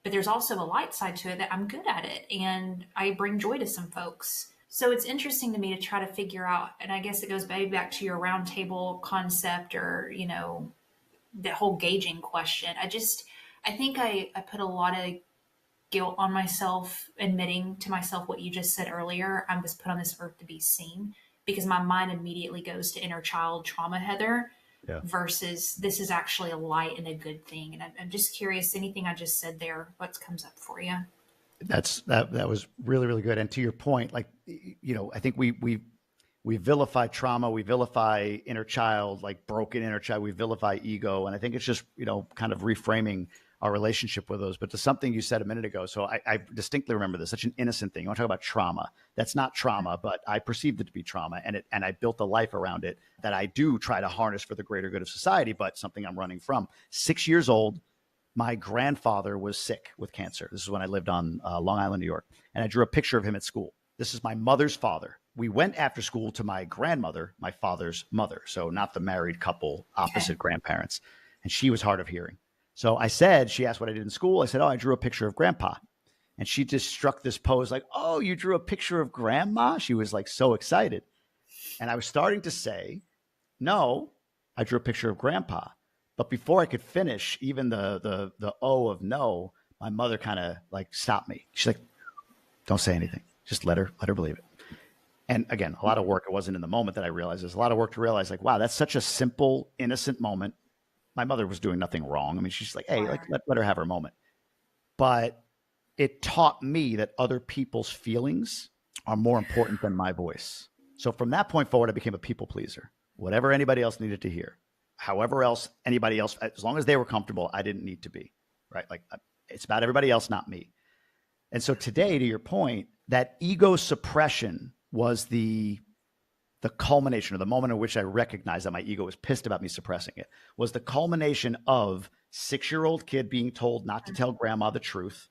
But there's also a light side to it that I'm good at it. And I bring joy to some folks. So it's interesting to me to try to figure out, and I guess it goes maybe back to your round table concept or, the whole gauging question. I think I put a lot of guilt on myself, admitting to myself what you just said earlier. I was put on this earth to be seen because my mind immediately goes to inner child trauma, Heather, versus this is actually a light and a good thing. And I'm just curious, anything I just said there, what comes up for you? That was really, really good. And to your point, like, I think we vilify trauma, we vilify inner child, like broken inner child, we vilify ego. And I think it's just, kind of reframing our relationship with those. But to something you said a minute ago, so I distinctly remember this, such an innocent thing. You want to talk about trauma. That's not trauma, but I perceived it to be trauma. And I built a life around it that I do try to harness for the greater good of society, but something I'm running from. 6 years old, my grandfather was sick with cancer. This is when I lived on Long Island, New York. And I drew a picture of him at school. This is my mother's father. We went after school to my grandmother, my father's mother. So not the married couple, opposite grandparents. And she was hard of hearing. So she asked what I did in school. I said, I drew a picture of grandpa. And she just struck this pose like, oh, you drew a picture of grandma? She was like so excited. And I was starting to say, no, I drew a picture of grandpa. But before I could finish, even the O of no, my mother kind of like stopped me. She's like, don't say anything. Just let her believe it. And again, a lot of work. It wasn't in the moment that I realized. There's a lot of work to realize like, wow, that's such a simple, innocent moment. My mother was doing nothing wrong. I mean, she's like, hey, like let her have her moment. But it taught me that other people's feelings are more important than my voice. So from that point forward, I became a people pleaser. Whatever anybody else needed to hear. However else anybody else, as long as they were comfortable, I didn't need to be, right? Like it's about everybody else, not me. And so today, to your point, that ego suppression was the culmination, or the moment in which I recognized that my ego was pissed about me suppressing it, was the culmination of 6-year-old kid being told not to tell grandma the truth,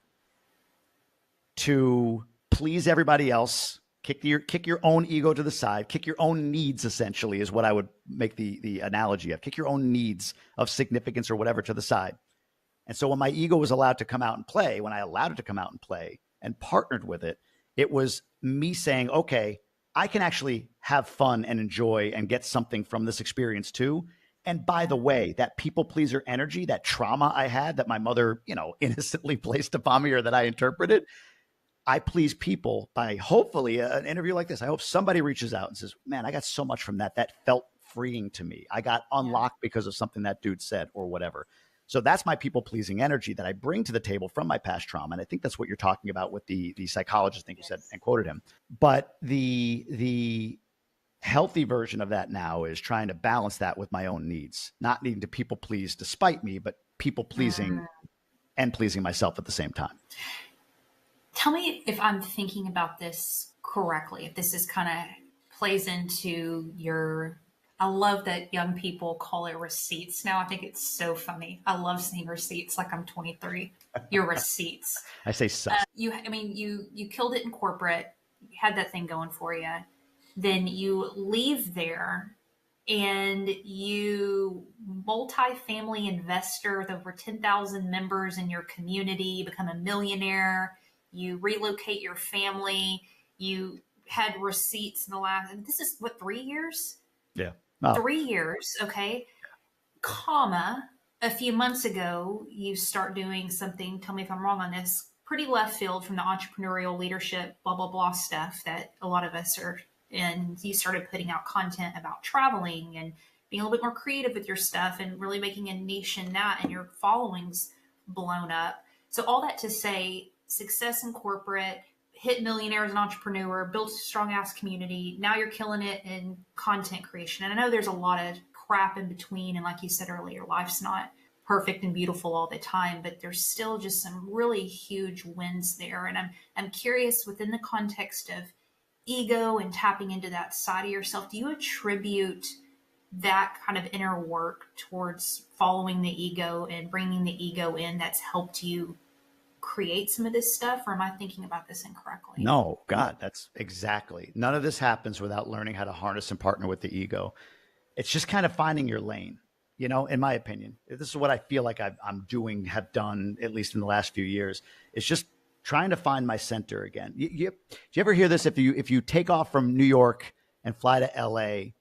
to please everybody else, kick your own ego to the side, kick your own needs, essentially, is what I would make the analogy of. Kick your own needs of significance or whatever to the side. And so when my ego was allowed to come out and play, when I allowed it to come out and play and partnered with it, it was me saying, okay, I can actually have fun and enjoy and get something from this experience too. And by the way, that people pleaser energy, that trauma I had that my mother, innocently placed upon me or that I interpreted, I please people by hopefully an interview like this. I hope somebody reaches out and says, man, I got so much from that. That felt freeing to me. I got unlocked because of something that dude said or whatever. So that's my people pleasing energy that I bring to the table from my past trauma. And I think that's what you're talking about with the psychologist, I think you said, and quoted him. But the healthy version of that now is trying to balance that with my own needs, not needing to people please despite me, but people pleasing and pleasing myself at the same time. Tell me if I'm thinking about this correctly, if this is kind of plays into your, I love that young people call it receipts now. I think it's so funny. I love seeing receipts like I'm 23. Your receipts. I say sus. You killed it in corporate, you had that thing going for you. Then you leave there and you multi-family investor with over 10,000 members in your community, become a millionaire. You relocate your family. You had receipts in the last, this is what, 3 years? Yeah. 3 years. Okay. Comma. A few months ago, you start doing something, tell me if I'm wrong on this, pretty left field from the entrepreneurial leadership, blah, blah, blah stuff that a lot of us are in. You started putting out content about traveling and being a little bit more creative with your stuff and really making a niche in that, and your following's blown up. So all that to say, success in corporate, hit millionaire as an entrepreneur, built a strong ass community. Now you're killing it in content creation. And I know there's a lot of crap in between. And like you said earlier, life's not perfect and beautiful all the time, but there's still just some really huge wins there. And I'm curious, within the context of ego and tapping into that side of yourself, do you attribute that kind of inner work towards following the ego and bringing the ego in that's helped you create some of this stuff? Or am I thinking about this incorrectly? No, God, that's exactly. None of this happens without learning how to harness and partner with the ego. It's just kind of finding your lane, in my opinion. This is what I feel like I'm doing, have done, at least in the last few years. It's just trying to find my center again. Do you ever hear this? If you take off from New York and fly to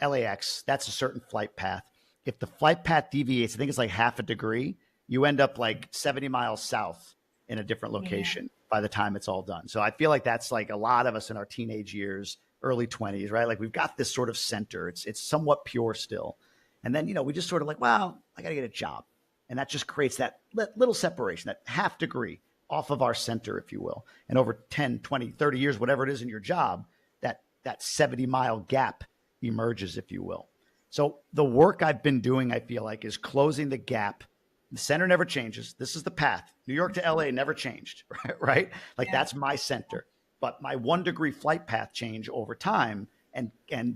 LAX, that's a certain flight path. If the flight path deviates, I think it's like half a degree, you end up like 70 miles south in a different location by the time it's all done. So I feel like that's like a lot of us in our teenage years, early 20s, right? Like we've got this sort of center. It's somewhat pure still. And then, we just sort of like, well, I got to get a job. And that just creates that little separation, that half degree off of our center, if you will. And over 10, 20, 30 years, whatever it is in your job, that 70-mile gap emerges, if you will. So the work I've been doing, I feel like, is closing the gap. The center never changes. This is the path. New York to LA never changed, right? Like that's my center. But my 1 degree flight path change over time and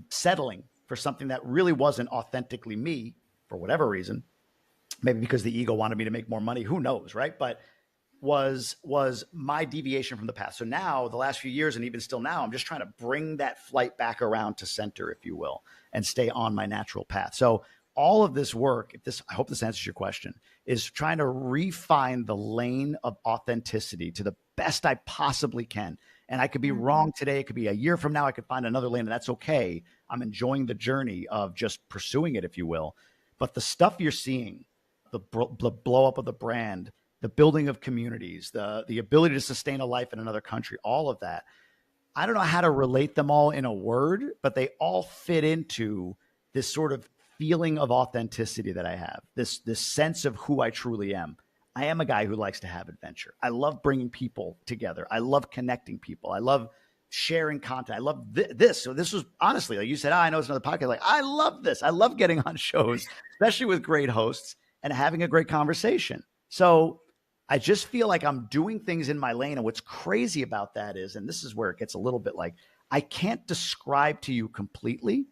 settling for something that really wasn't authentically me for whatever reason, maybe because the ego wanted me to make more money, who knows, right? But was my deviation from the path. So now the last few years, and even still now, I'm just trying to bring that flight back around to center, if you will, and stay on my natural path. So all of this work, I hope this answers your question, is trying to refine the lane of authenticity to the best I possibly can. And I could be wrong today. It could be a year from now. I could find another lane, and that's okay. I'm enjoying the journey of just pursuing it, if you will. But the stuff you're seeing, the blow up of the brand, the building of communities, the ability to sustain a life in another country, all of that, I don't know how to relate them all in a word, but they all fit into this sort of feeling of authenticity that I have, this sense of who I truly am. I am a guy who likes to have adventure. I love bringing people together. I love connecting people. I love sharing content. I love this. So this was honestly, like you said, I know it's another podcast. Like, I love this. I love getting on shows, especially with great hosts and having a great conversation. So I just feel like I'm doing things in my lane. And what's crazy about that is, and this is where it gets a little bit like, I can't describe to you completely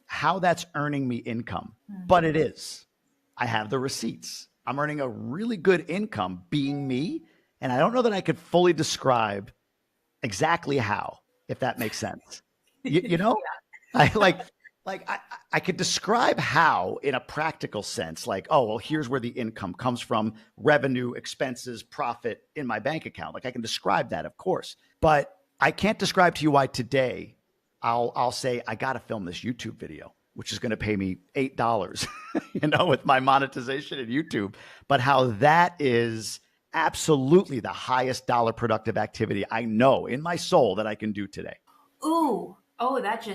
how that's earning me income, but it is. I have the receipts. I'm earning a really good income being me. And I don't know that I could fully describe exactly how, if that makes sense. You know, I could describe how in a practical sense, like, oh, well, here's where the income comes from: revenue, expenses, profit in my bank account. Like I can describe that, of course, but I can't describe to you why today I'll say, I got to film this YouTube video, which is going to pay me $8, with my monetization in YouTube. But how that is absolutely the highest dollar productive activity I know in my soul that I can do today. Ooh, oh, that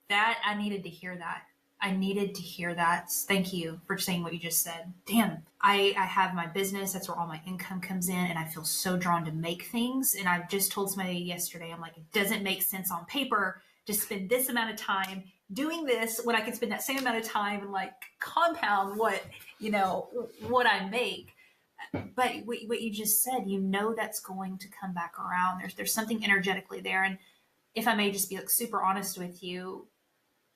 I needed to hear that. I needed to hear that. Thank you for saying what you just said. Damn, I have my business. That's where all my income comes in. And I feel so drawn to make things. And I've just told somebody yesterday, I'm like, it doesn't make sense on paper to spend this amount of time doing this when I can spend that same amount of time and like compound what I make. But what you just said, that's going to come back around. There's something energetically there. And if I may just be like super honest with you,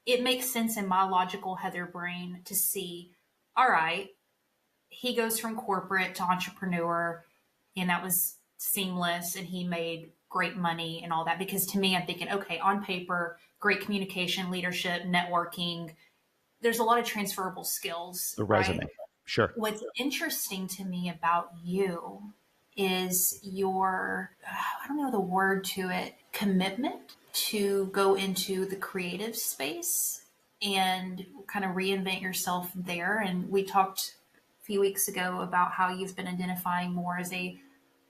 it makes sense in my logical Heather brain to see, all right, he goes from corporate to entrepreneur, and that was seamless, and he made great money and all that. Because to me, I'm thinking, okay, on paper, great communication, leadership, networking, there's a lot of transferable skills. The resume. Right? Sure. What's interesting to me about you is your, I don't know the word to it, commitment to go into the creative space and kind of reinvent yourself there. And we talked a few weeks ago about how you've been identifying more as a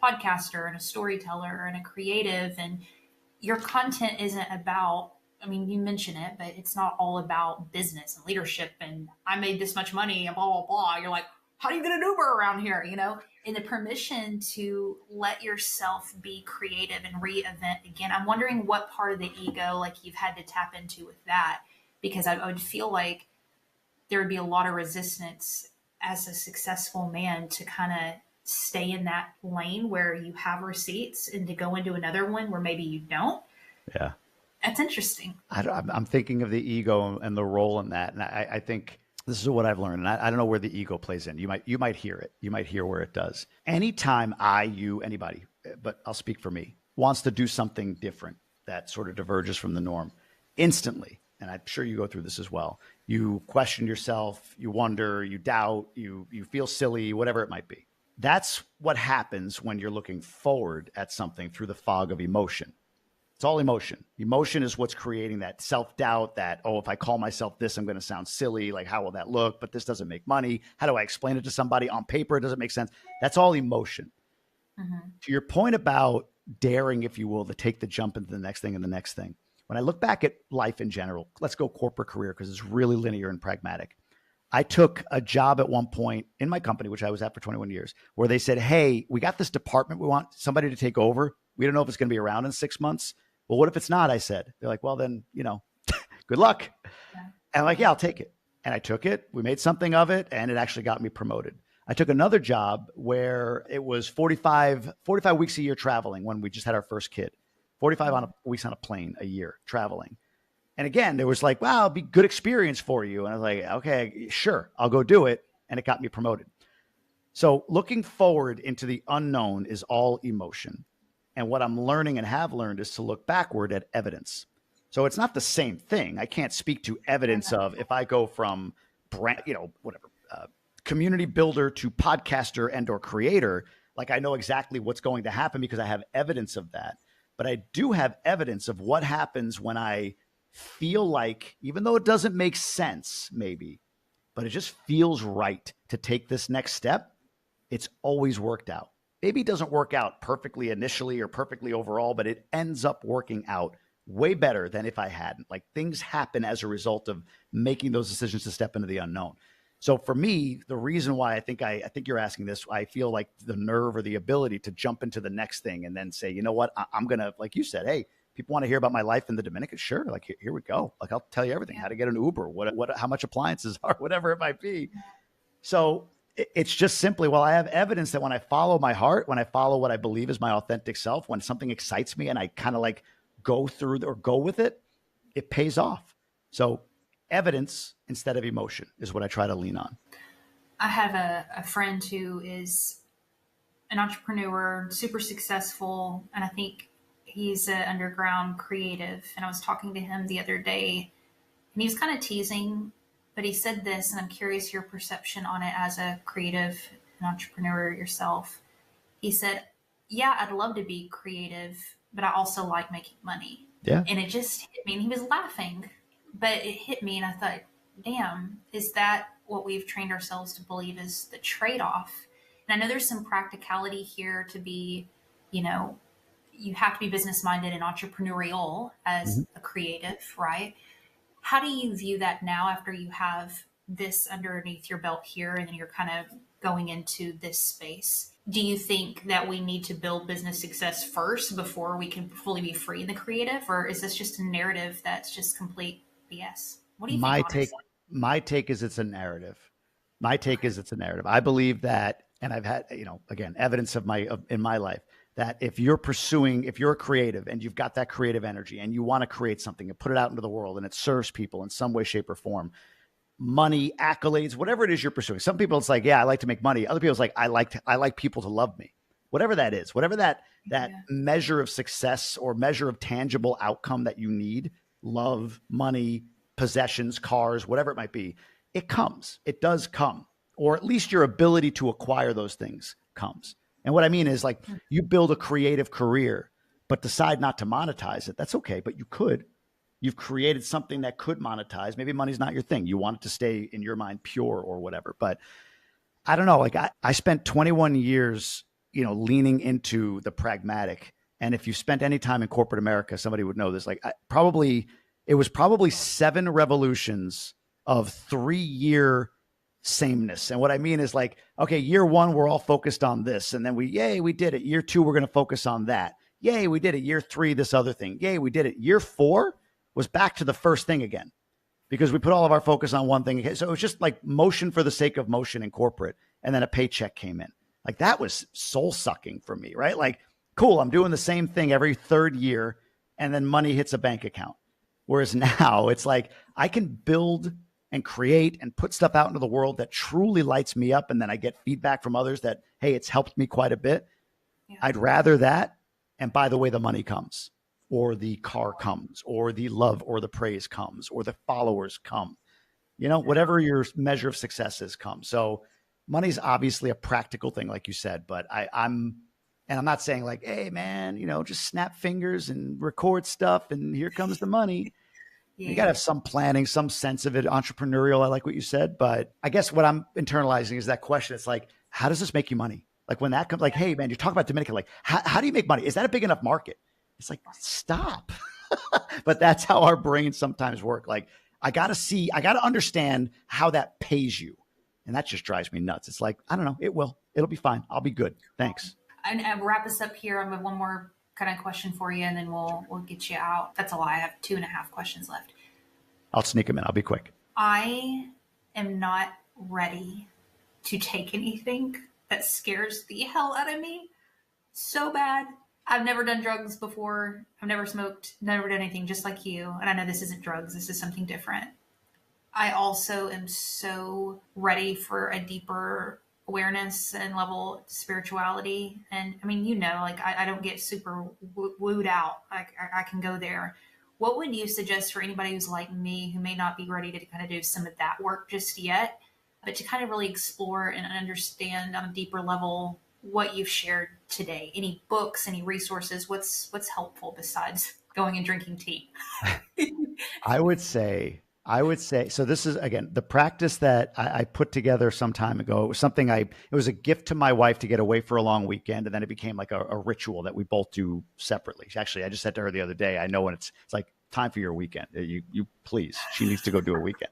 podcaster and a storyteller and a creative, and your content isn't about, I mean, you mention it, but it's not all about business and leadership and I made this much money and blah, blah, blah. You're like, how do you get an Uber around here? And the permission to let yourself be creative and reinvent again. I'm wondering what part of the ego, like you've had to tap into with that, because I would feel like there would be a lot of resistance as a successful man to kind of stay in that lane where you have receipts and to go into another one where maybe you don't. Yeah. That's interesting. I'm thinking of the ego and the role in that. And I think this is what I've learned. And I don't know where the ego plays in. You might hear it. You might hear where it does. Anytime anybody, but I'll speak for me, wants to do something different that sort of diverges from the norm, instantly, and I'm sure you go through this as well, you question yourself, you wonder, you doubt, you feel silly, whatever it might be. That's what happens when you're looking forward at something through the fog of emotion. It's all emotion. Emotion is what's creating that self-doubt that, oh, if I call myself this, I'm going to sound silly. Like, how will that look? But this doesn't make money. How do I explain it to somebody on paper? It doesn't make sense. That's all emotion. Mm-hmm. To your point about daring, if you will, to take the jump into the next thing and the next thing. When I look back at life in general, let's go corporate career because it's really linear and pragmatic. I took a job at one point in my company, which I was at for 21 years, where they said, hey, we got this department. We want somebody to take over. We don't know if it's going to be around in 6 months. Well, what if it's not? I said. They're like, well, then, good luck. Yeah. And I'm like, yeah, I'll take it. And I took it. We made something of it, and it actually got me promoted. I took another job where it was 45 weeks a year traveling when we just had our first kid, 45 weeks on a plane a year traveling. And again, there was like, wow, it'll be good experience for you. And I was like, okay, sure, I'll go do it. And it got me promoted. So looking forward into the unknown is all emotion. And what I'm learning and have learned is to look backward at evidence. So it's not the same thing. I can't speak to evidence of if I go from community builder to podcaster and or creator, like I know exactly what's going to happen because I have evidence of that. But I do have evidence of what happens when I feel like, even though it doesn't make sense, maybe, but it just feels right to take this next step, it's always worked out. Maybe it doesn't work out perfectly initially or perfectly overall, but it ends up working out way better than if I hadn't. Like things happen as a result of making those decisions to step into the unknown. So for me, the reason why I think you're asking this, I feel like the nerve or the ability to jump into the next thing and then say, you know what, I'm going to, like you said, hey, people want to hear about my life in the Dominican. Sure. Like, here we go. Like, I'll tell you everything, how to get an Uber, how much appliances are, whatever it might be. So it's just simply, well, I have evidence that when I follow my heart, when I follow what I believe is my authentic self, when something excites me and I kind of like go through or go with it, it pays off. So evidence instead of emotion is what I try to lean on. I have a friend who is an entrepreneur, super successful, and I think he's an underground creative. And I was talking to him the other day, and he was kind of teasing, but he said this, and I'm curious your perception on it as a creative and entrepreneur yourself. He said, yeah, I'd love to be creative, but I also like making money. Yeah. And it just hit me. And he was laughing, but it hit me. And I thought, damn, is that what we've trained ourselves to believe is the trade off? And I know there's some practicality here to be, you know, you have to be business minded and entrepreneurial as a creative, right? How do you view that now after you have this underneath your belt here and then you're kind of going into this space? Do you think that we need to build business success first before we can fully be free in the creative? Or is this just a narrative that's just complete BS? What do you My think, take, honestly? my take is it's a narrative. My take is it's a narrative. I believe that, and I've had, again, evidence in my life that if you're a creative and you've got that creative energy and you want to create something and put it out into the world and it serves people in some way, shape, or form, money, accolades, whatever it is you're pursuing. Some people it's like, yeah, I like to make money. Other people it's like, I like people to love me. Whatever that is, whatever that measure of success or measure of tangible outcome that you need, love, money, possessions, cars, whatever it might be, it comes. It does come. Or at least your ability to acquire those things comes. And what I mean is, like, you build a creative career, but decide not to monetize it. That's okay, but you could. You've created something that could monetize. Maybe money's not your thing. You want it to stay in your mind pure or whatever. But I don't know. Like I spent 21 years, leaning into the pragmatic. And if you spent any time in corporate America, somebody would know this. Like it was probably 7 revolutions of 3-year sameness. And what I mean is, like, okay, year 1, we're all focused on this. And then we did it. Year 2, we're going to focus on that. Yay, we did it. Year 3, this other thing. Yay, we did it. Year 4 was back to the first thing again, because we put all of our focus on one thing. So it was just like motion for the sake of motion in corporate. And then a paycheck came in. Like, that was soul sucking for me, right? Like, cool, I'm doing the same thing every 3rd year, and then money hits a bank account. Whereas now it's like I can build and create and put stuff out into the world that truly lights me up. And then I get feedback from others that, hey, it's helped me quite a bit. Yeah. I'd rather that. And by the way, the money comes, or the car comes, or the love or the praise comes, or the followers come, whatever your measure of success is comes. So money's obviously a practical thing, like you said, but I'm not saying like, hey man, just snap fingers and record stuff and here comes the money. Yeah. You got to have some planning, some sense of it, entrepreneurial. I like what you said, but I guess what I'm internalizing is that question. It's like, how does this make you money? Like, when that comes, like, hey man, you're talking about Dominican, like, how do you make money? Is that a big enough market? It's like, stop. But that's how our brains sometimes work. Like, I got to understand how that pays you. And that just drives me nuts. It's like, I don't know. It'll be fine. I'll be good. Thanks. And I'll wrap us up here. I have one more kind of question for you, and then we'll get you out. That's a lie. I have 2.5 questions left. I'll sneak them in. I'll be quick. I am not ready to take anything that scares the hell out of me so bad. I've never done drugs before. I've never smoked, never done anything, just like you. And I know this isn't drugs. This is something different. I also am so ready for a deeper awareness and level of spirituality. And I mean, like, I don't get super wooed out. I can go there. What would you suggest for anybody who's like me, who may not be ready to kind of do some of that work just yet, but to kind of really explore and understand on a deeper level what you've shared today? Any books, any resources? What's helpful besides going and drinking tea? I would say, so this is, again, the practice that I put together some time ago. It was something it was a gift to my wife to get away for a long weekend. And then it became like a ritual that we both do separately. Actually, I just said to her the other day, I know when it's like time for your weekend, you please, she needs to go do a weekend.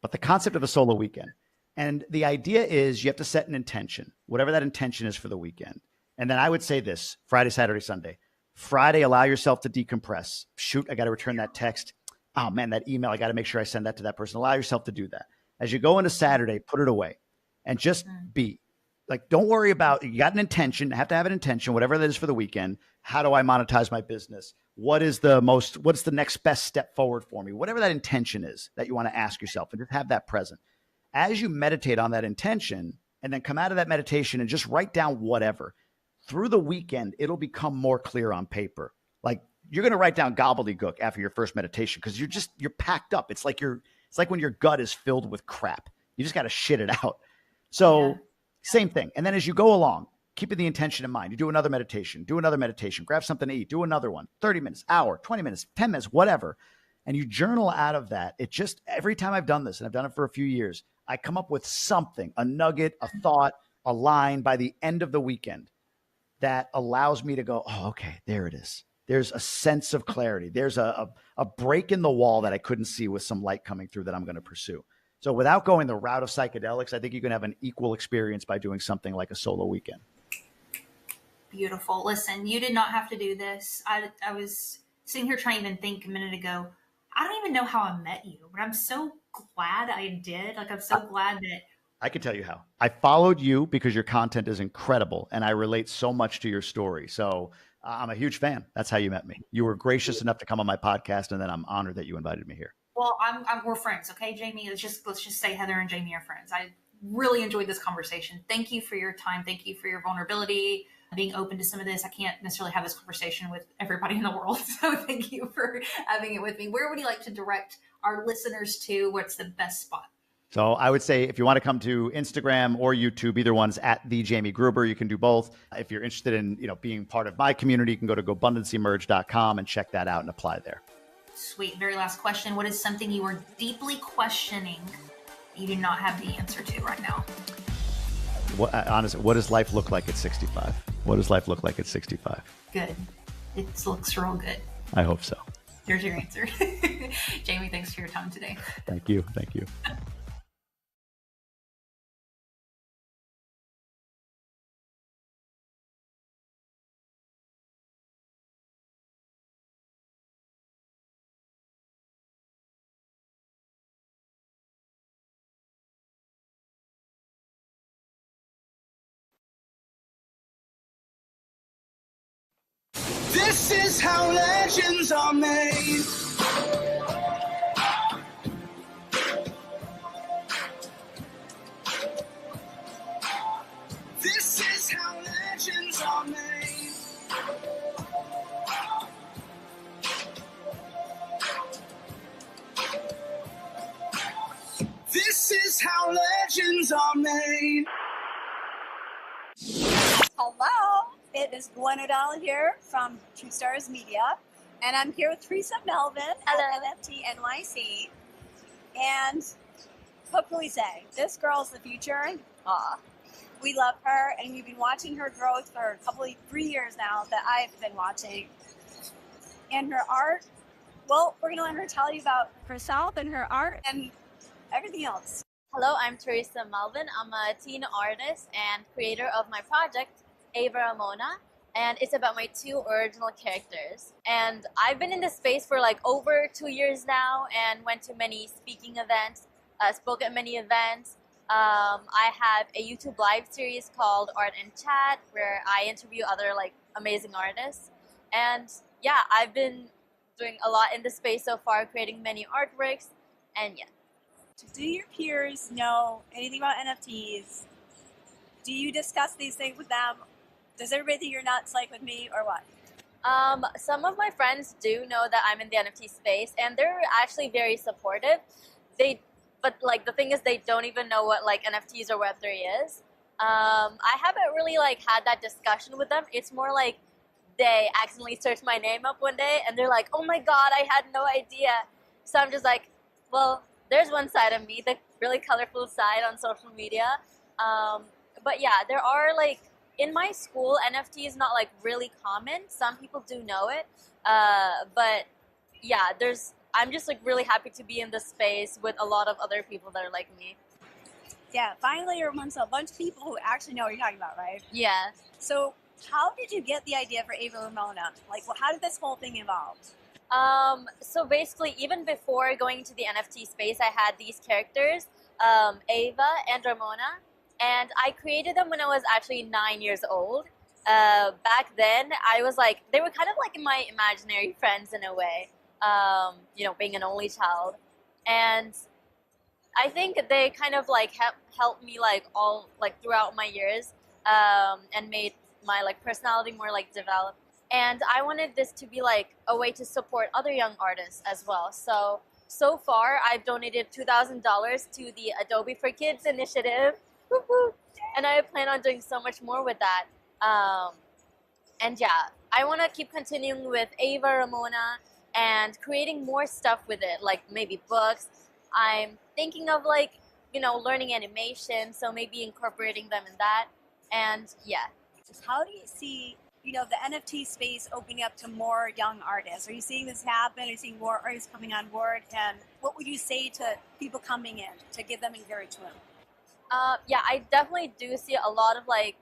But the concept of a solo weekend, and the idea is you have to set an intention, whatever that intention is for the weekend. And then I would say this: Friday, Saturday, Sunday. Friday, allow yourself to decompress. Shoot, I got to return that text. Oh man, that email, I got to make sure I send that to that person. Allow yourself to do that. As you go into Saturday, put it away and just be. Like, don't worry about, you got an intention, have to have an intention, whatever that is for the weekend. How do I monetize my business? What's the next best step forward for me? Whatever that intention is that you want to ask yourself, and just have that present. As you meditate on that intention and then come out of that meditation and just write down whatever, through the weekend, it'll become more clear on paper. Like, you're going to write down gobbledygook after your first meditation because you're packed up. It's like when your gut is filled with crap. You just got to shit it out. So same thing. And then as you go along, keeping the intention in mind. You do another meditation, grab something to eat, do another one, 30 minutes, hour, 20 minutes, 10 minutes, whatever. And you journal out of that. It just, every time I've done this, and I've done it for a few years, I come up with something, a nugget, a thought, a line by the end of the weekend that allows me to go, oh, okay, there it is. There's a sense of clarity. There's a break in the wall that I couldn't see with some light coming through that I'm going to pursue. So without going the route of psychedelics, I think you can have an equal experience by doing something like a solo weekend. Beautiful. Listen, you did not have to do this. I was sitting here trying to even think a minute ago. I don't even know how I met you, but I'm so glad I did. Like, I'm so glad that. I can tell you how. I followed you because your content is incredible and I relate so much to your story. So I'm a huge fan. That's how you met me. You were gracious enough to come on my podcast, and then I'm honored that you invited me here. Well, we're friends, okay, Jamie? Let's just say Heather and Jamie are friends. I really enjoyed this conversation. Thank you for your time. Thank you for your vulnerability, being open to some of this. I can't necessarily have this conversation with everybody in the world, so thank you for having it with me. Where would you like to direct our listeners to? What's the best spot? So I would say if you want to come to Instagram or YouTube, either one's at the Jamie Gruber. You can do both. If you're interested in being part of my community, you can go to GoBundancyMerge.com and check that out and apply there. Sweet. Very last question. What is something you are deeply questioning you do not have the answer to right now? Honestly, what does life look like at 65? What does life look like at 65? Good. It looks real good. I hope so. There's your answer. Jamie, thanks for your time today. Thank you. Thank you. This is how legends are made. This is how legends are made. This is how legends are made. Hello, it is Gwen O'Donnell here from True Stars Media, and I'm here with Teresa Melvin at NFT NYC. And what can we say? This girl's the future. We love her, and we've been watching her growth for 3 years now that I've been watching. And her art, well, we're going to let her tell you about herself and her art and everything else. Hello, I'm Teresa Melvin. I'm a teen artist and creator of my project, Ava Ramona, and it's about my 2 original characters. And I've been in this space for like over 2 years now and went to many speaking events, spoke at many events. I have a YouTube live series called Art and Chat where I interview other like amazing artists. And yeah, I've been doing a lot in this space so far, creating many artworks, and yeah. Do your peers know anything about NFTs? Do you discuss these things with them? Does everybody think you're nuts like with me, or what? Some of my friends do know that I'm in the NFT space, and they're actually very supportive. But like the thing is, they don't even know what like NFTs or Web3 is. I haven't really like had that discussion with them. It's more like they accidentally searched my name up one day, and they're like, "Oh my God, I had no idea." So I'm just like, well, there's one side of me, the really colorful side on social media. But yeah, there are like, in my school, NFT is not like really common. Some people do know it. But yeah, I'm just like really happy to be in this space with a lot of other people that are like me. Yeah, finally you're amongst a bunch of people who actually know what you're talking about, right? Yeah. So how did you get the idea for Ava Ramona? Like, well, how did this whole thing evolve? So basically, even before going into the NFT space, I had these characters, Ava and Ramona, and I created them when I was actually 9 years old. Back then, I was like, they were kind of like my imaginary friends in a way, being an only child. And I think they kind of like helped me like all like throughout my years, and made my like personality more like developed. And I wanted this to be like a way to support other young artists as well. So far, I've donated $2,000 to the Adobe for Kids initiative. And I plan on doing so much more with that. And yeah, I want to keep continuing with Ava Ramona and creating more stuff with it, like maybe books. I'm thinking of like, learning animation, so maybe incorporating them in that. And yeah. How do you see, the NFT space opening up to more young artists? Are you seeing this happen? Are you seeing more artists coming on board? And what would you say to people coming in to give them encouragement? Yeah, I definitely do see a lot of like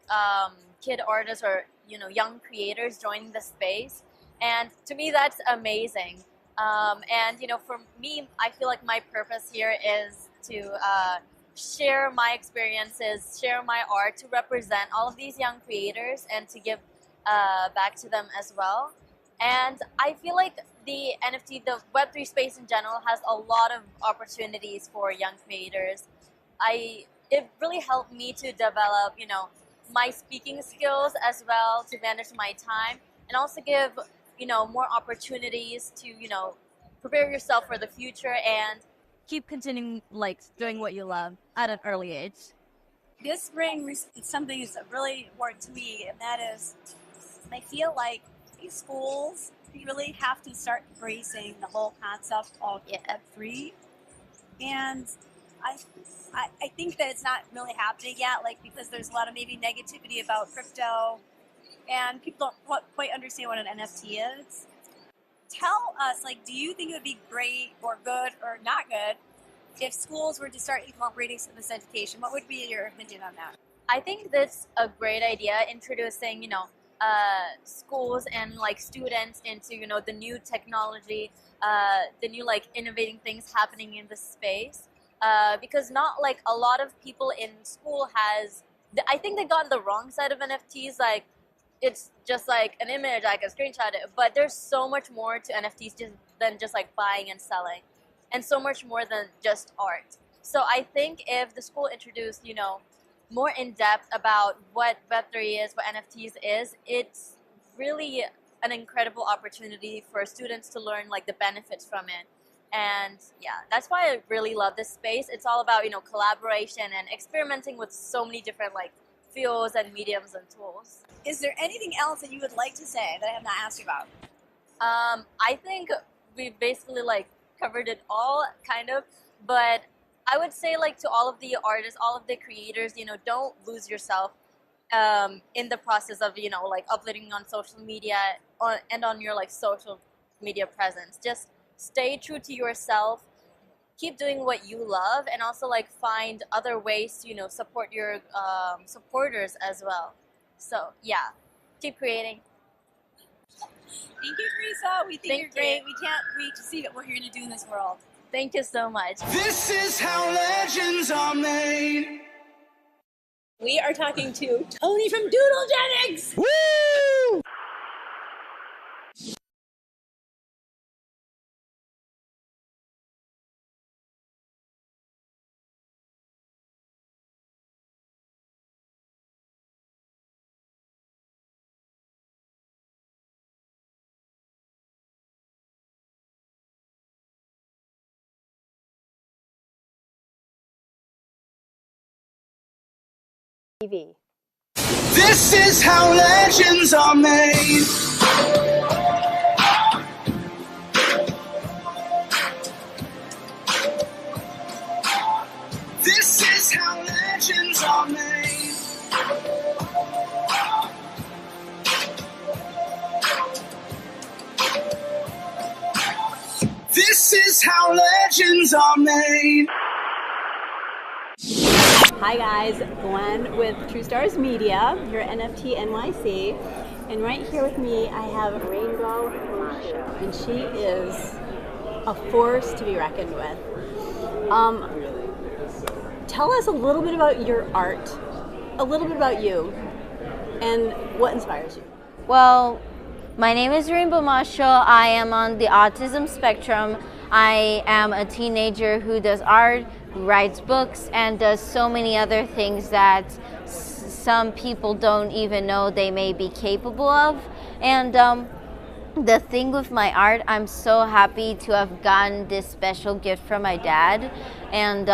kid artists or young creators joining the space, and to me that's amazing. And for me, I feel like my purpose here is to share my experiences, share my art, to represent all of these young creators and to give back to them as well. And I feel like the NFT, the Web3 space in general, has a lot of opportunities for young creators. It really helped me to develop, my speaking skills as well, to manage my time, and also give, more opportunities to, prepare yourself for the future and keep continuing like doing what you love at an early age. This brings something that's really important to me, and that is, I feel like these schools really have to start embracing the whole concept of Web3. And I think that it's not really happening yet, like, because there's a lot of maybe negativity about crypto, and people don't quite understand what an NFT is. Tell us, like, do you think it would be great or good or not good if schools were to start incorporating some of this education? What would be your opinion on that? I think that's a great idea, introducing, schools and like students into, the new technology, the new like innovating things happening in the space. Because not like a lot of people in school I think they got on the wrong side of NFTs. Like, it's just like an image, I can screenshot it, but there's so much more to NFTs than just like buying and selling, and so much more than just art. So I think if the school introduced, more in depth about what Web3 is, what NFTs is, it's really an incredible opportunity for students to learn like the benefits from it. And yeah, that's why I really love this space. It's all about, collaboration and experimenting with so many different like fields and mediums and tools. Is there anything else that you would like to say that I have not asked you about? I think we basically like covered it all, kind of, but I would say like to all of the artists, all of the creators, don't lose yourself in the process of, like uploading on social media and on your like social media presence. Just stay true to yourself, keep doing what you love, and also like find other ways to, support your supporters as well. So yeah, keep creating. Thank you, Teresa. We think you're great. We can't wait to see what you're going to do in this world. Thank you so much. This is how legends are made. We are talking to Tony from Doodlegenics. Woo! This is how legends are made. This is how legends are made. This is how legends are made. Hi guys, Gwen with True Stars Media, here at NFT NYC, and right here with me I have Rainbow, and she is a force to be reckoned with. Tell us a little bit about your art, a little bit about you, and what inspires you. Well, my name is Rainbow Marshall. I am on the autism spectrum. I am a teenager who does art, who writes books, and does so many other things that some people don't even know they may be capable of. And the thing with my art, I'm so happy to have gotten this special gift from my dad, and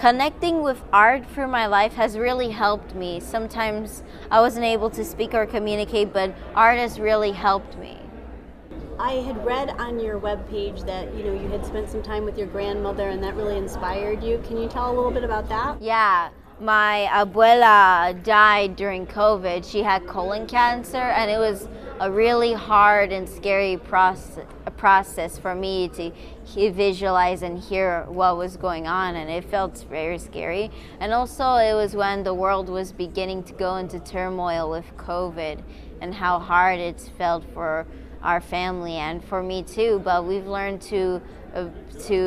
connecting with art through my life has really helped me. Sometimes I wasn't able to speak or communicate, but art has really helped me. I had read on your webpage that you had spent some time with your grandmother and that really inspired you. Can you tell a little bit about that? Yeah, my abuela died during COVID. She had colon cancer, and it was a really hard and scary process for me to visualize and hear what was going on, and it felt very scary. And also it was when the world was beginning to go into turmoil with COVID and how hard it's felt for our family and for me too, but we've learned to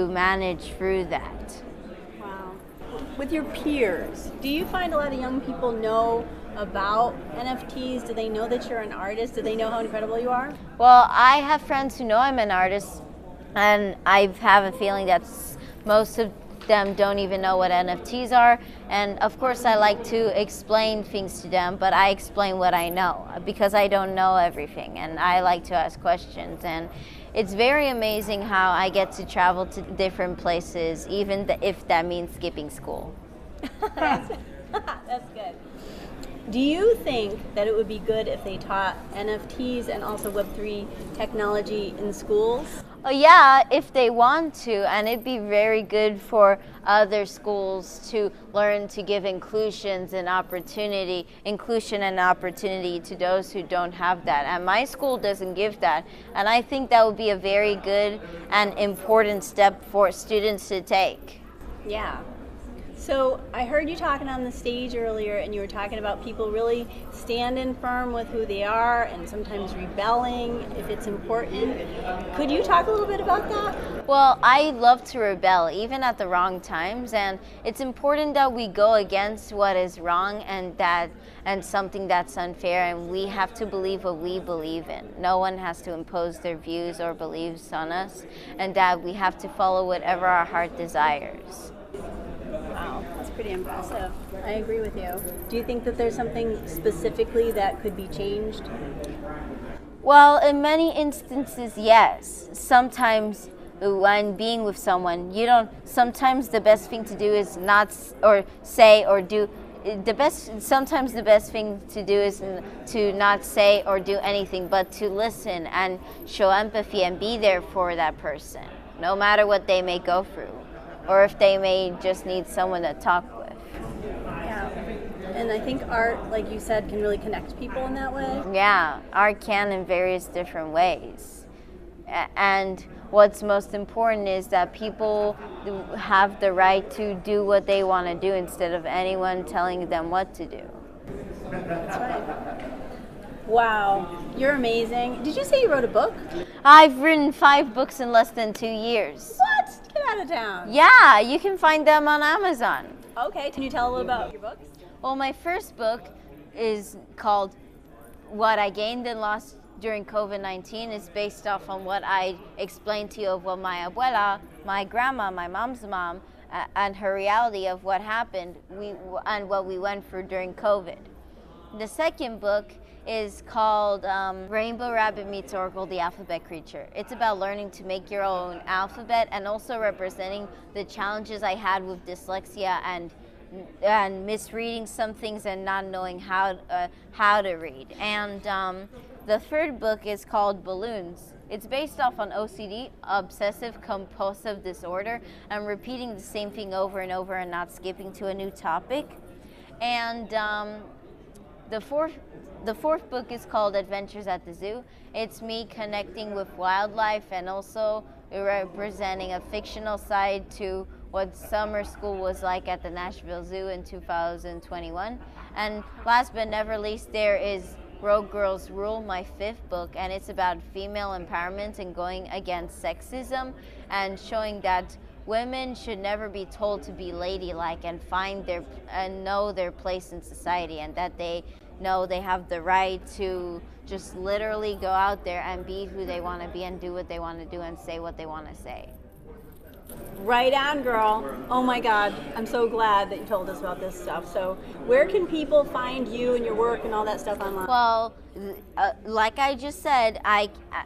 manage through that. Wow. With your peers, do you find a lot of young people know about NFTs? Do they know that you're an artist? Do they know how incredible you are? Well, I have friends who know I'm an artist, and I have a feeling that most of them don't even know what NFTs are. And of course I like to explain things to them, but I explain what I know because I don't know everything, and I like to ask questions. And it's very amazing how I get to travel to different places, even if that means skipping school. That's good. Do you think that it would be good if they taught NFTs and also Web3 technology in schools? Oh, yeah, if they want to, and it'd be very good for other schools to learn to give inclusion and opportunity to those who don't have that. And my school doesn't give that, and I think that would be a very good and important step for students to take. Yeah. So I heard you talking on the stage earlier, and you were talking about people really standing firm with who they are and sometimes rebelling if it's important. Could you talk a little bit about that? Well, I love to rebel, even at the wrong times, and it's important that we go against what is wrong and something that's unfair, and we have to believe what we believe in. No one has to impose their views or beliefs on us, and that we have to follow whatever our heart desires. Wow, that's pretty impressive. I agree with you. Do you think that there's something specifically that could be changed? Well, in many instances, yes. Sometimes when being with someone, sometimes the best thing to do is not or say or do sometimes the best thing to do is to not say or do anything, but to listen and show empathy and be there for that person, no matter what they may go through, or if they may just need someone to talk with. Yeah, and I think art, like you said, can really connect people in that way. Yeah, art can in various different ways. And what's most important is that people have the right to do what they want to do instead of anyone telling them what to do. That's right. Wow, you're amazing. Did you say you wrote a book? I've written 5 books in less than 2 years. What? Get out of town. Yeah, you can find them on Amazon. Okay, can you tell a little about your books? Well, my first book is called What I Gained and Lost During COVID-19. It's based off on what I explained to you of what my abuela, my grandma, my mom's mom, and her reality of what happened and what we went through during COVID. The second book is called Rainbow Rabbit Meets Oracle, the Alphabet Creature. It's about learning to make your own alphabet and also representing the challenges I had with dyslexia and misreading some things and not knowing how to read. And the third book is called Balloons. It's based off on OCD, obsessive compulsive disorder, and repeating the same thing over and over and not skipping to a new topic. And the fourth book is called Adventures at the Zoo. It's me connecting with wildlife and also representing a fictional side to what summer school was like at the Nashville Zoo in 2021. And last but never least, there is Rogue Girls Rule, my 5th book, and it's about female empowerment and going against sexism and showing that women should never be told to be ladylike and know their place in society, and that they know they have the right to just literally go out there and be who they want to be and do what they want to do and say what they want to say. Right on, girl. Oh my God, I'm so glad that you told us about this stuff. So where can people find you and your work and all that stuff online? Well, like I just said,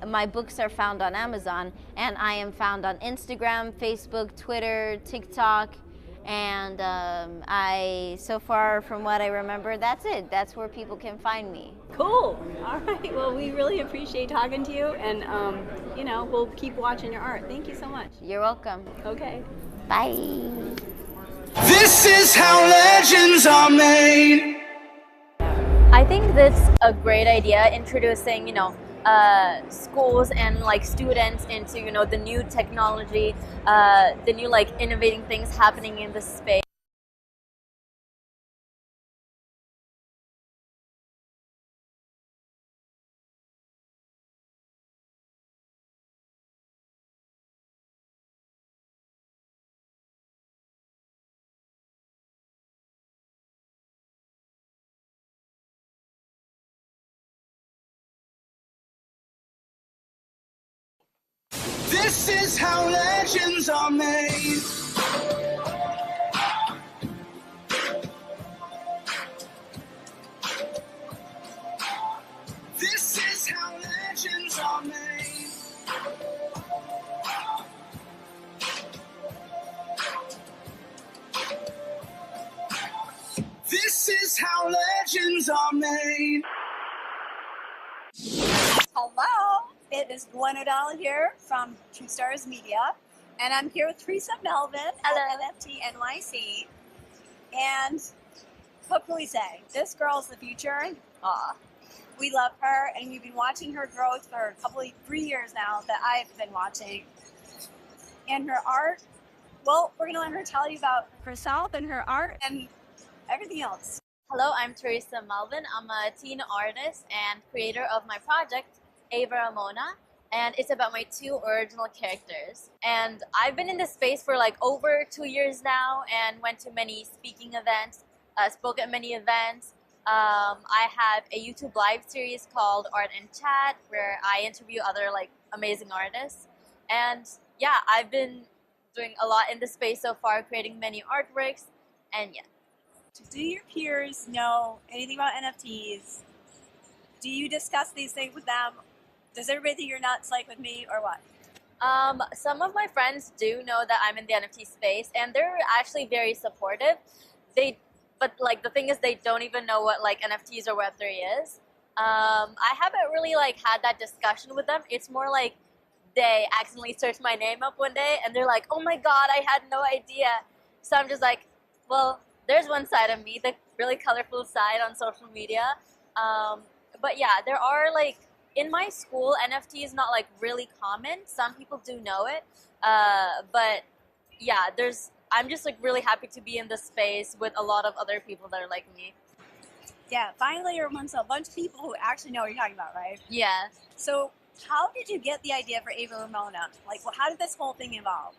my books are found on Amazon, and I am found on Instagram, Facebook, Twitter, TikTok, And so far from what I remember, that's it. That's where people can find me. Cool. All right. Well, we really appreciate talking to you, and we'll keep watching your art. Thank you so much. You're welcome. Okay. Bye. This is how legends are made. I think that's a great idea, introducing, schools and like students into, the new technology, the new like innovating things happening in the space. This is how legends are made. This is how legends are made. This is how legends are made. Hello, it is Gwen O'Donnell here from True Stars Media, and I'm here with Teresa Melvin at NFT NYC. And what can we say? This girl's the future. We love her, and we've been watching her growth for 3 years now that I've been watching. And her art, well, we're going to let her tell you about herself and her art and everything else. Hello, I'm Teresa Melvin. I'm a teen artist and creator of my project, Ava Ramona, and it's about my 2 original characters. And I've been in this space for like over 2 years now and went to many speaking events, spoke at many events. I have a YouTube live series called Art and Chat where I interview other like amazing artists. And yeah, I've been doing a lot in this space so far, creating many artworks, and yeah. Do your peers know anything about NFTs? Do you discuss these things with them? Does everybody think you're nuts like with me, or what? Some of my friends do know that I'm in the NFT space, and they're actually very supportive. But like the thing is, they don't even know what like NFTs or Web3 is. I haven't really like had that discussion with them. It's more like they accidentally searched my name up one day, and they're like, "Oh my God, I had no idea." So I'm just like, well, there's one side of me, the really colorful side on social media. But yeah, there are like, in my school, NFT is not like really common. Some people do know it. But yeah, I'm just like really happy to be in this space with a lot of other people that are like me. Yeah, finally you're amongst a bunch of people who actually know what you're talking about, right? Yeah. So how did you get the idea for Ava Ramona? Like, well, how did this whole thing evolve?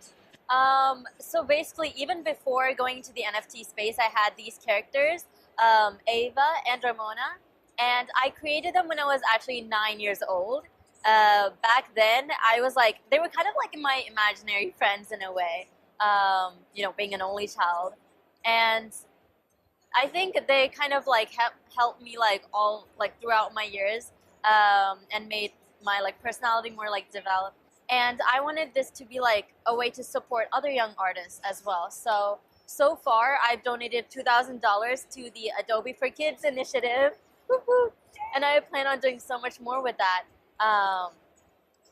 So basically, even before going into the NFT space, I had these characters, Ava and Ramona, and I created them when I was actually 9 years old. Back then, I was like, they were kind of like my imaginary friends in a way, being an only child. And I think they kind of like helped me like all like throughout my years, and made my like personality more like developed. And I wanted this to be like a way to support other young artists as well. So far, I've donated $2,000 to the Adobe for Kids initiative. And I plan on doing so much more with that.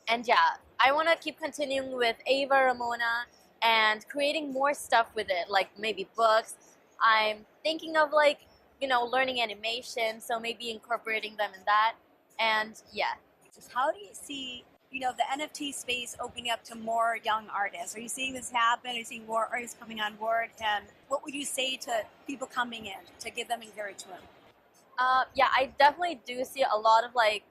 And yeah, I want to keep continuing with Ava Ramona and creating more stuff with it, like maybe books. I'm thinking of like, learning animation, so maybe incorporating them in that. And yeah. How do you see, the NFT space opening up to more young artists? Are you seeing this happen? Are you seeing more artists coming on board? And what would you say to people coming in to give them encouragement? Yeah, I definitely do see a lot of like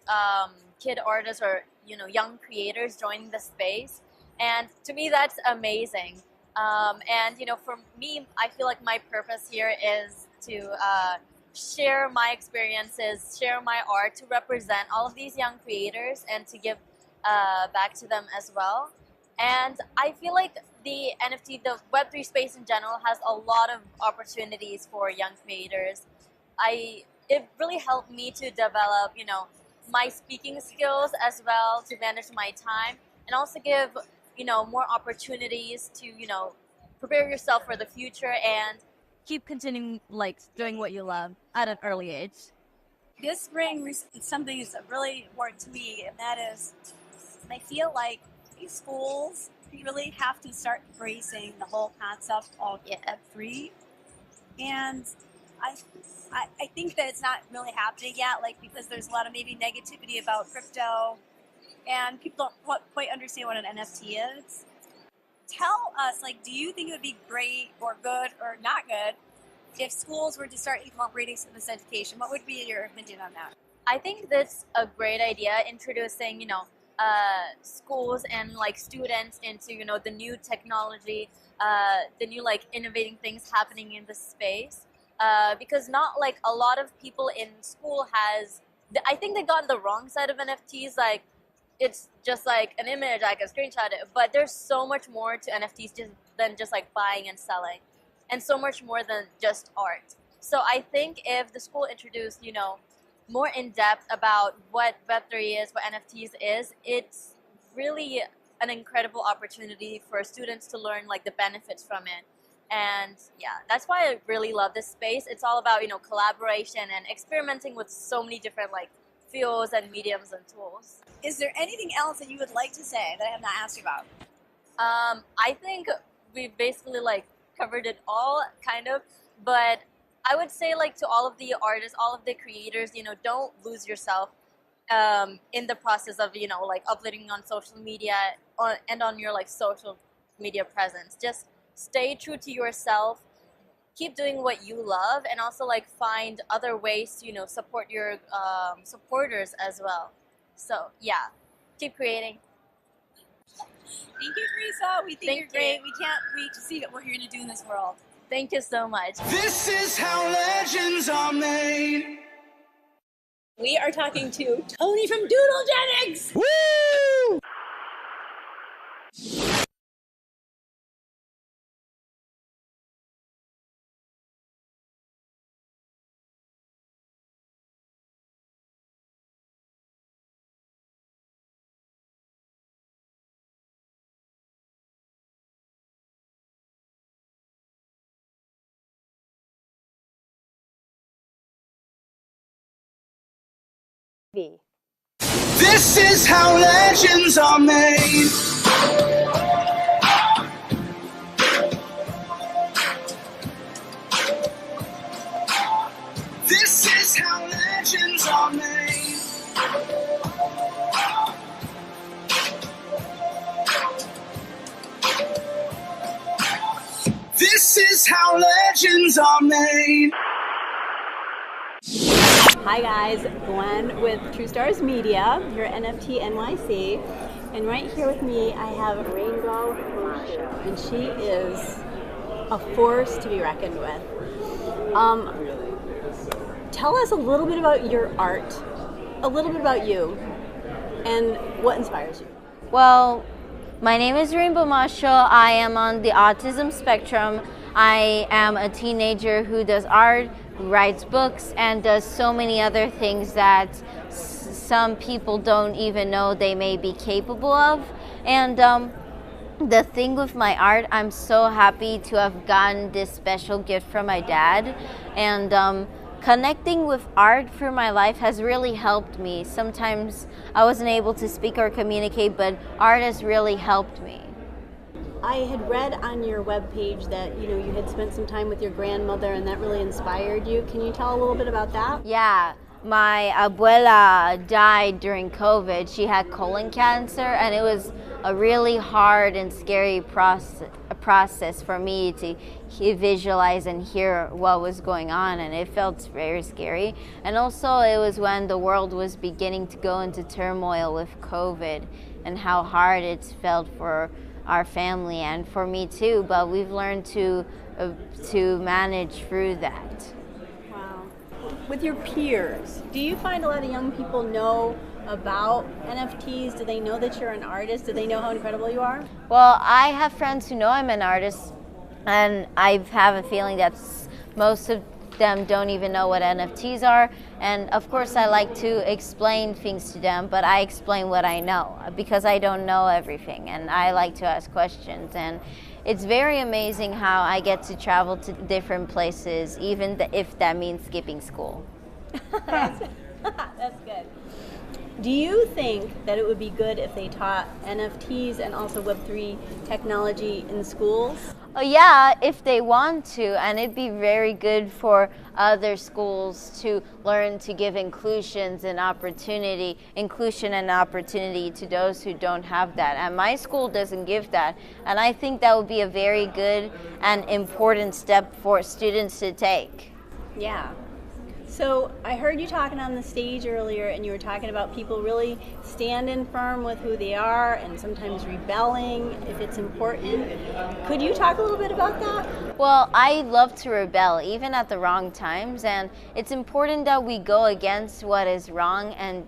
kid artists or young creators joining the space, and to me that's amazing. And for me, I feel like my purpose here is to share my experiences, share my art, to represent all of these young creators and to give back to them as well. And I feel like the NFT, the Web3 space in general, has a lot of opportunities for young creators. It really helped me to develop, my speaking skills as well, to manage my time, and also give, more opportunities to, prepare yourself for the future and keep continuing like doing what you love at an early age. This brings something that's really important to me, and that is, I feel like these schools really have to start embracing the whole concept of Web3. And I think that it's not really happening yet, like because there's a lot of maybe negativity about crypto, and people don't quite understand what an NFT is. Tell us, like, do you think it would be great or good or not good if schools were to start incorporating some of this education? What would be your opinion on that? I think that's a great idea, introducing, schools and like students into, the new technology, the new like innovating things happening in the space. Because not like a lot of people in school I think they got on the wrong side of NFTs. Like, it's just like an image, I can screenshot it, but there's so much more to NFTs than just like buying and selling, and so much more than just art. So I think if the school introduced, more in depth about what Web3 is, what NFTs is, it's really an incredible opportunity for students to learn like the benefits from it. And yeah, that's why I really love this space. It's all about, collaboration and experimenting with so many different like fields and mediums and tools. Is there anything else that you would like to say that I have not asked you about? I think we basically like covered it all, kind of, but I would say like to all of the artists, all of the creators, don't lose yourself in the process of, like uploading on social media and on your like social media presence. Just stay true to yourself, keep doing what you love, and also like find other ways to, support your supporters as well. So yeah, keep creating. Thank you, Teresa. We think you're great. We can't wait to see what we're going to do in this world. Thank you so much. This is how legends are made. We are talking to Tony from Doodlegenics. Woo! This is how legends are made. This is how legends are made. This is how legends are made. Hi guys, Gwen with True Stars Media, here at NFT NYC, and right here with me I have Rainbow, and she is a force to be reckoned with. Tell us a little bit about your art, a little bit about you, and what inspires you. Well, my name is Rainbow Marshall. I am on the autism spectrum. I am a teenager who does art, writes books, and does so many other things that some people don't even know they may be capable of. And the thing with my art, I'm so happy to have gotten this special gift from my dad. And connecting with art through my life has really helped me. Sometimes I wasn't able to speak or communicate, but art has really helped me. I had read on your webpage that you had spent some time with your grandmother and that really inspired you. Can you tell a little bit about that? Yeah, my abuela died during COVID. She had colon cancer, and it was a really hard and scary process for me to visualize and hear what was going on, and it felt very scary. And also it was when the world was beginning to go into turmoil with COVID and how hard it's felt for our family and for me too, but we've learned to manage through that. Wow. With your peers, do you find a lot of young people know about NFTs? Do they know that you're an artist? Do they know how incredible you are? Well, I have friends who know I'm an artist, and I have a feeling that most of them don't even know what NFTs are. And of course I like to explain things to them, but I explain what I know because I don't know everything, and I like to ask questions. And it's very amazing how I get to travel to different places, even if that means skipping school. That's good. Do you think that it would be good if they taught NFTs and also Web3 technology in schools? Oh yeah, if they want to, and it'd be very good for other schools to learn to give inclusion and opportunity to those who don't have that. And my school doesn't give that, and I think that would be a very good and important step for students to take. Yeah. So I heard you talking on the stage earlier, and you were talking about people really standing firm with who they are and sometimes rebelling if it's important. Could you talk a little bit about that? Well, I love to rebel, even at the wrong times, and it's important that we go against what is wrong and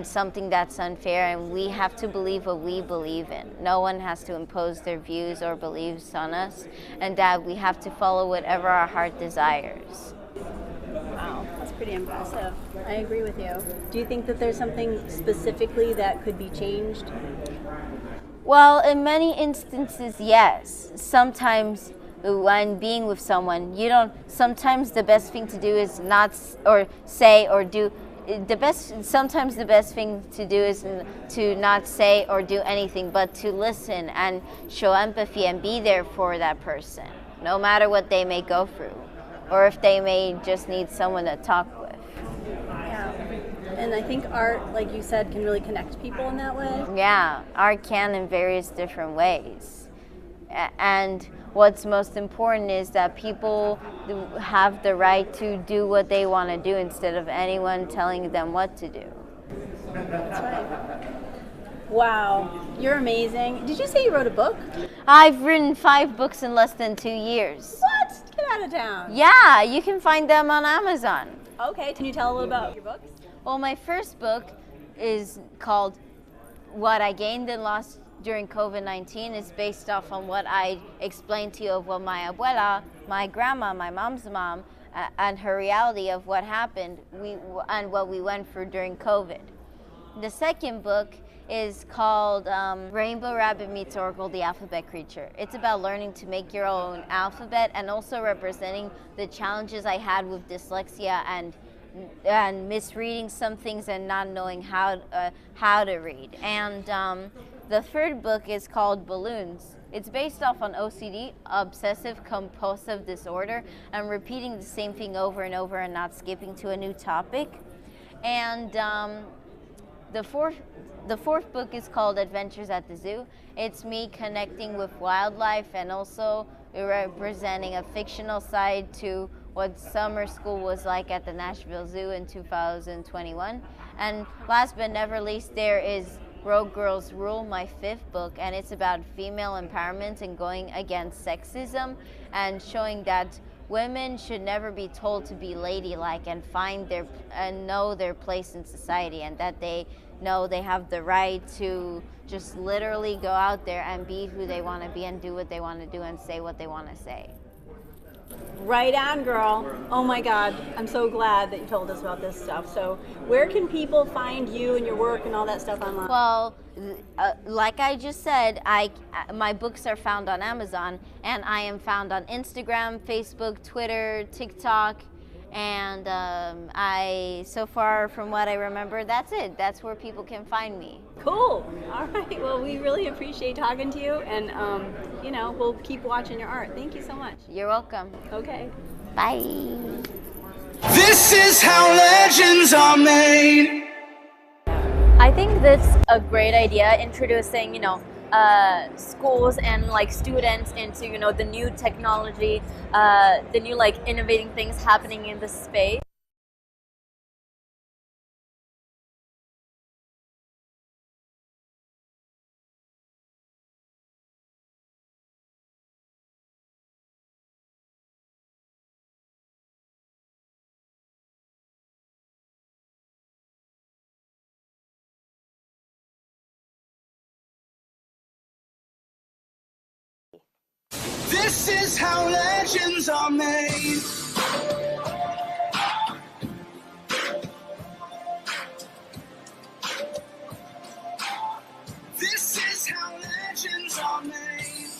something that's unfair, and we have to believe what we believe in. No one has to impose their views or beliefs on us, and that we have to follow whatever our heart desires. Wow, that's pretty impressive. I agree with you. Do you think that there's something specifically that could be changed? Well, in many instances, yes. Sometimes when being with someone, sometimes the best thing to do is not, or say or do, sometimes the best thing to do is to not say or do anything, but to listen and show empathy and be there for that person, no matter what they may go through, or if they may just need someone to talk with. Yeah. And I think art, like you said, can really connect people in that way. Yeah, art can in various different ways. And what's most important is that people have the right to do what they want to do instead of anyone telling them what to do. That's right. Wow, you're amazing. Did you say you wrote a book? I've written 5 books in less than 2 years. What? Get out of town. Yeah, you can find them on Amazon. Okay, can you tell a little about your books? Well, my first book is called What I Gained and Lost During COVID-19. It's based off on what I explained to you of what my abuela, my grandma, my mom's mom, and her reality of what happened and what we went through during COVID. The second book is called Rainbow Rabbit Meets Oracle, the Alphabet Creature. It's about learning to make your own alphabet and also representing the challenges I had with dyslexia and misreading some things and not knowing how to read. And the third book is called Balloons. It's based off on OCD, obsessive compulsive disorder, and repeating the same thing over and over and not skipping to a new topic. And the fourth book is called Adventures at the Zoo. It's me connecting with wildlife and also representing a fictional side to what summer school was like at the Nashville Zoo in 2021. And last but never least, there is Rogue Girls Rule, my 5th book, and it's about female empowerment and going against sexism and showing that women should never be told to be ladylike and know their place in society, and that they know they have the right to just literally go out there and be who they want to be and do what they want to do and say what they want to say. Right on, girl. Oh my God, I'm so glad that you told us about this stuff. So where can people find you and your work and all that stuff online? Well, like I just said, my books are found on Amazon, and I am found on Instagram, Facebook, Twitter, TikTok, and so far from what I remember, that's it. That's where people can find me. Cool. All right. Well, we really appreciate talking to you, and we'll keep watching your art. Thank you so much. You're welcome. Okay. Bye. This is how legends are made. I think that's a great idea, introducing, schools and students into, the new technology, the new innovating things happening in the space. This is how legends are made. This is how legends are made.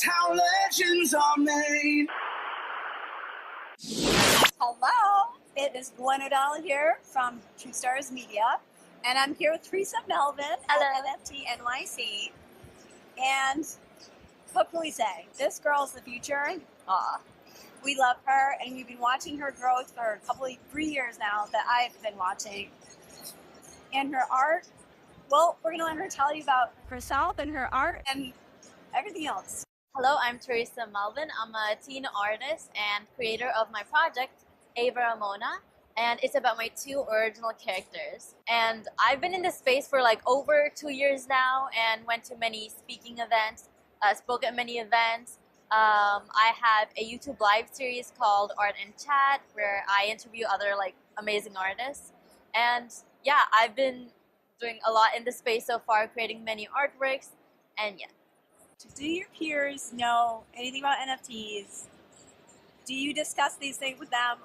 how legends are made. Hello, it is Gwen O'Donnell here from True Stars Media, and I'm here with Teresa Melvin at NFT NYC. And what can we say? This girl's the future. We love her, and we've been watching her growth for 3 years now that I've been watching. And her art, well, we're gonna let her tell you about herself and her art and everything else. Hello, I'm Teresa Melvin. I'm a teen artist and creator of my project, Ava Ramona, and it's about my 2 original characters. And I've been in this space for like over 2 years now and went to many speaking events, spoke at many events. I have a YouTube live series called Art and Chat where I interview other like amazing artists. And yeah, I've been doing a lot in this space so far, creating many artworks, and yeah. Do your peers know anything about NFTs? Do you discuss these things with them?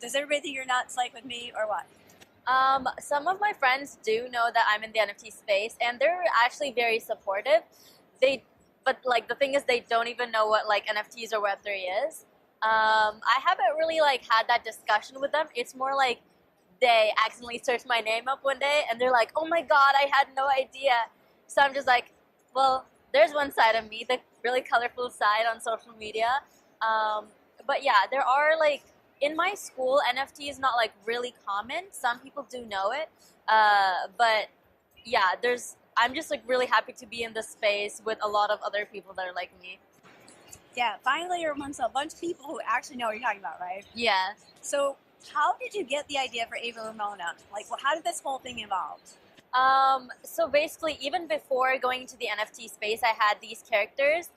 Does everybody think you're nuts like with me or what? Some of my friends do know that I'm in the NFT space, and they're actually very supportive. But like the thing is, they don't even know what like NFTs or Web3 is. I haven't really like had that discussion with them. It's more like they accidentally searched my name up one day, and they're like, "Oh my God, I had no idea." So I'm just like, well, there's one side of me, the really colorful side on social media. But yeah, there are like, in my school, NFT is not like really common. Some people do know it. But yeah, I'm just like really happy to be in this space with a lot of other people that are like me. Yeah, finally you're amongst a bunch of people who actually know what you're talking about, right? Yeah. So how did you get the idea for Ava Ramona? Like, well, how did this whole thing evolve? So basically, even before going to the NFT space, I had these characters,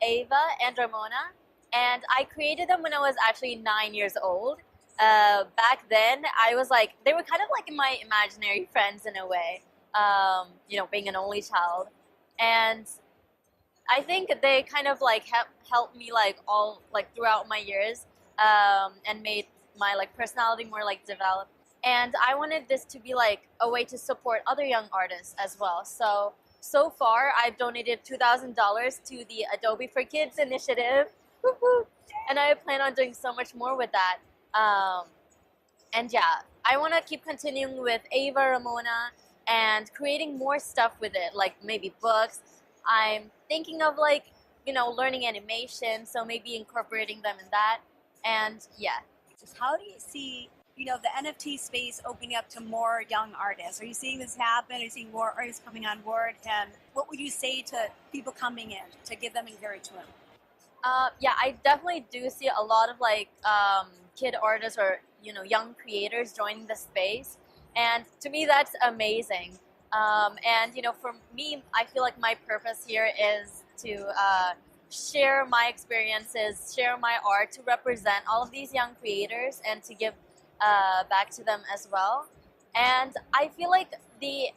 Ava and Ramona, and I created them when I was actually 9 years old. Back then, I was like, they were kind of like my imaginary friends in a way, being an only child. And I think they kind of like helped me like all like throughout my years, and made my like personality more like developed. And I wanted this to be like a way to support other young artists as well. So far, I've donated $2,000 to the Adobe for Kids initiative. And I plan on doing so much more with that. And yeah, I want to keep continuing with Ava Ramona and creating more stuff with it, like maybe books. I'm thinking of like, learning animation, so maybe incorporating them in that. And yeah. How do you see, the NFT space opening up to more young artists? Are you seeing this happen? Are you seeing more artists coming on board? And what would you say to people coming in to give them encouragement? Yeah, I definitely do see a lot of like kid artists or young creators joining the space, and to me that's amazing. And for me, I feel like my purpose here is to share my experiences, share my art, to represent all of these young creators and to give back to them as well. And I feel like the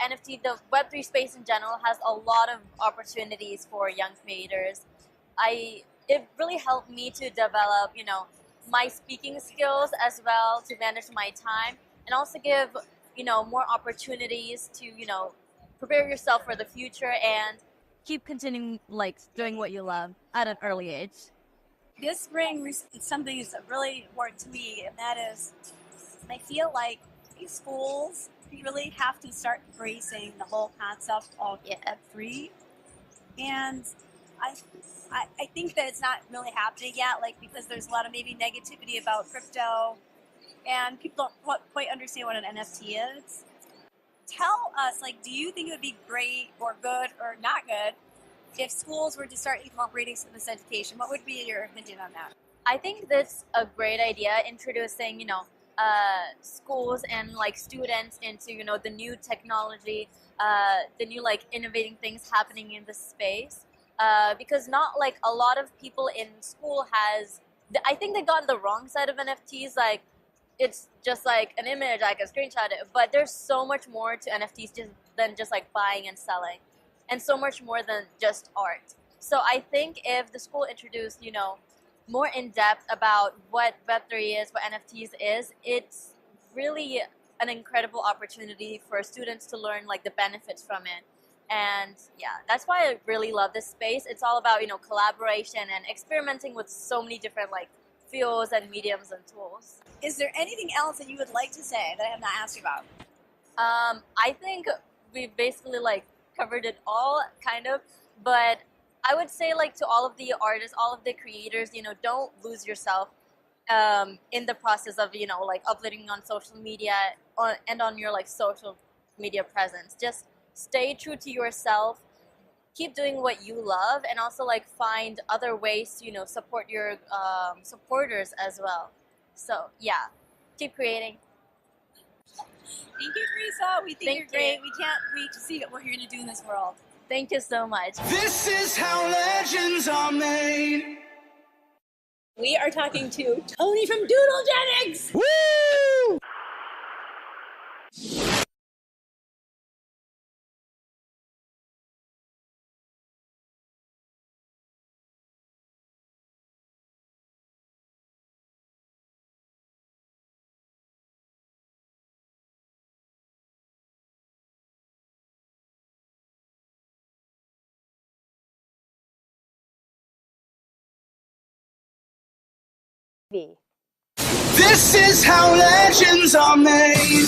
Web3 space in general has a lot of opportunities for young creators. It really helped me to develop, my speaking skills as well, to manage my time, and also give, more opportunities to, prepare yourself for the future and keep continuing like doing what you love at an early age. This brings something that's really important to me, and that is, I feel like these schools really have to start embracing the whole concept of Web3. And I think that it's not really happening yet, like, because there's a lot of maybe negativity about crypto, and people don't quite understand what an NFT is. Tell us, like, do you think it would be great or good or not good if schools were to start incorporating some of this education? What would be your opinion on that? I think that's a great idea, introducing, schools and like students into, the new technology, the new like innovating things happening in the space. Because not like a lot of people in school I think they got on the wrong side of NFTs. Like, it's just like an image, I can screenshot it, but there's so much more to NFTs than just like buying and selling, and so much more than just art. So I think if the school introduced, more in depth about what Web3 is, what NFTs is, it's really an incredible opportunity for students to learn like the benefits from it. And yeah, that's why I really love this space. It's all about, you know, collaboration and experimenting with so many different like fields and mediums and tools. Is there anything else that you would like to say that I have not asked you about? I think we basically like covered it all kind of, but I would say like to all of the artists, all of the creators, you know, don't lose yourself in the process of, you know, like uploading on social media and on your like social media presence. Just stay true to yourself, keep doing what you love, and also like find other ways to, you know, support your supporters as well. So yeah, keep creating. Thank you, Teresa. We think you're great. We can't wait to see what you're going to do in this world. Thank you so much. This is how legends are made. We are talking to Tony from Doodlegenics. Woo! This is how legends are made.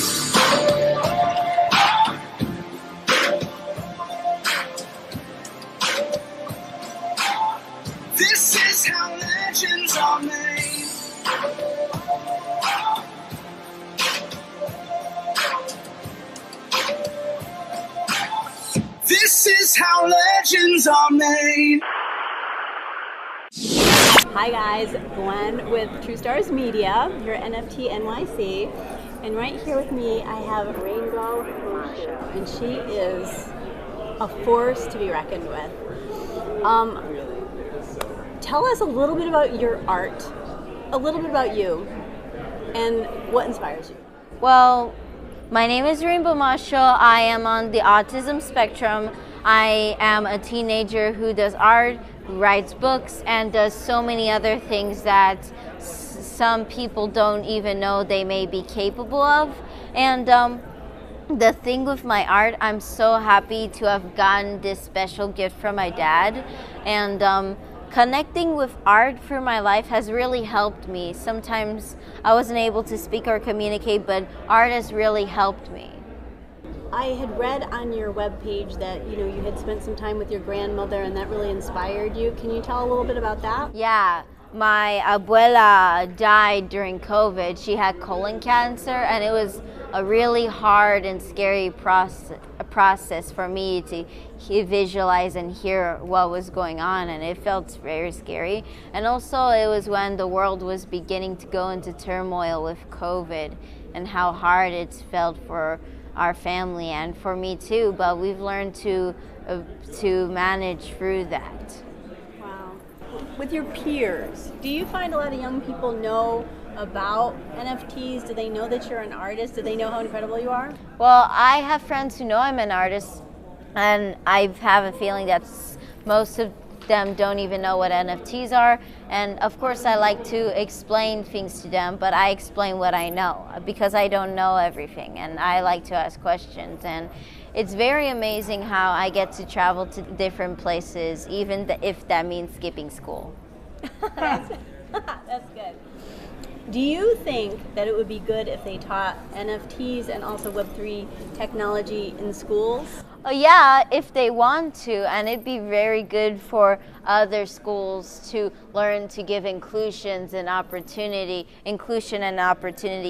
This is how legends are made. This is how legends are made. Hi guys, Gwen with True Stars Media, your NFT NYC, and right here with me I have Rainbow, and she is a force to be reckoned with. Tell us a little bit about your art, a little bit about you, and what inspires you. Well, my name is Rainbow Masho. I am on the autism spectrum. I am a teenager who does art, writes books, and does so many other things that some people don't even know they may be capable of. And the thing with my art, I'm so happy to have gotten this special gift from my dad. And connecting with art for my life has really helped me. Sometimes I wasn't able to speak or communicate, but art has really helped me. I had read on your webpage that you had spent some time with your grandmother and that really inspired you. Can you tell a little bit about that? Yeah, my abuela died during COVID. She had colon cancer, and it was a really hard and scary process for me to visualize and hear what was going on, and it felt very scary. And also it was when the world was beginning to go into turmoil with COVID and how hard it's felt for our family and for me too, but we've learned to manage through that. Wow. With your peers, do you find a lot of young people know about NFTs? Do they know that you're an artist? Do they know how incredible you are? Well, I have friends who know I'm an artist, and I have a feeling that most of them don't even know what NFTs are. And of course I like to explain things to them, but I explain what I know because I don't know everything, and I like to ask questions. And it's very amazing how I get to travel to different places, even if that means skipping school. That's good. Do you think that it would be good if they taught NFTs and also Web3 technology in schools? Yeah, if they want to, and it'd be very good for other schools to learn to give inclusion and opportunity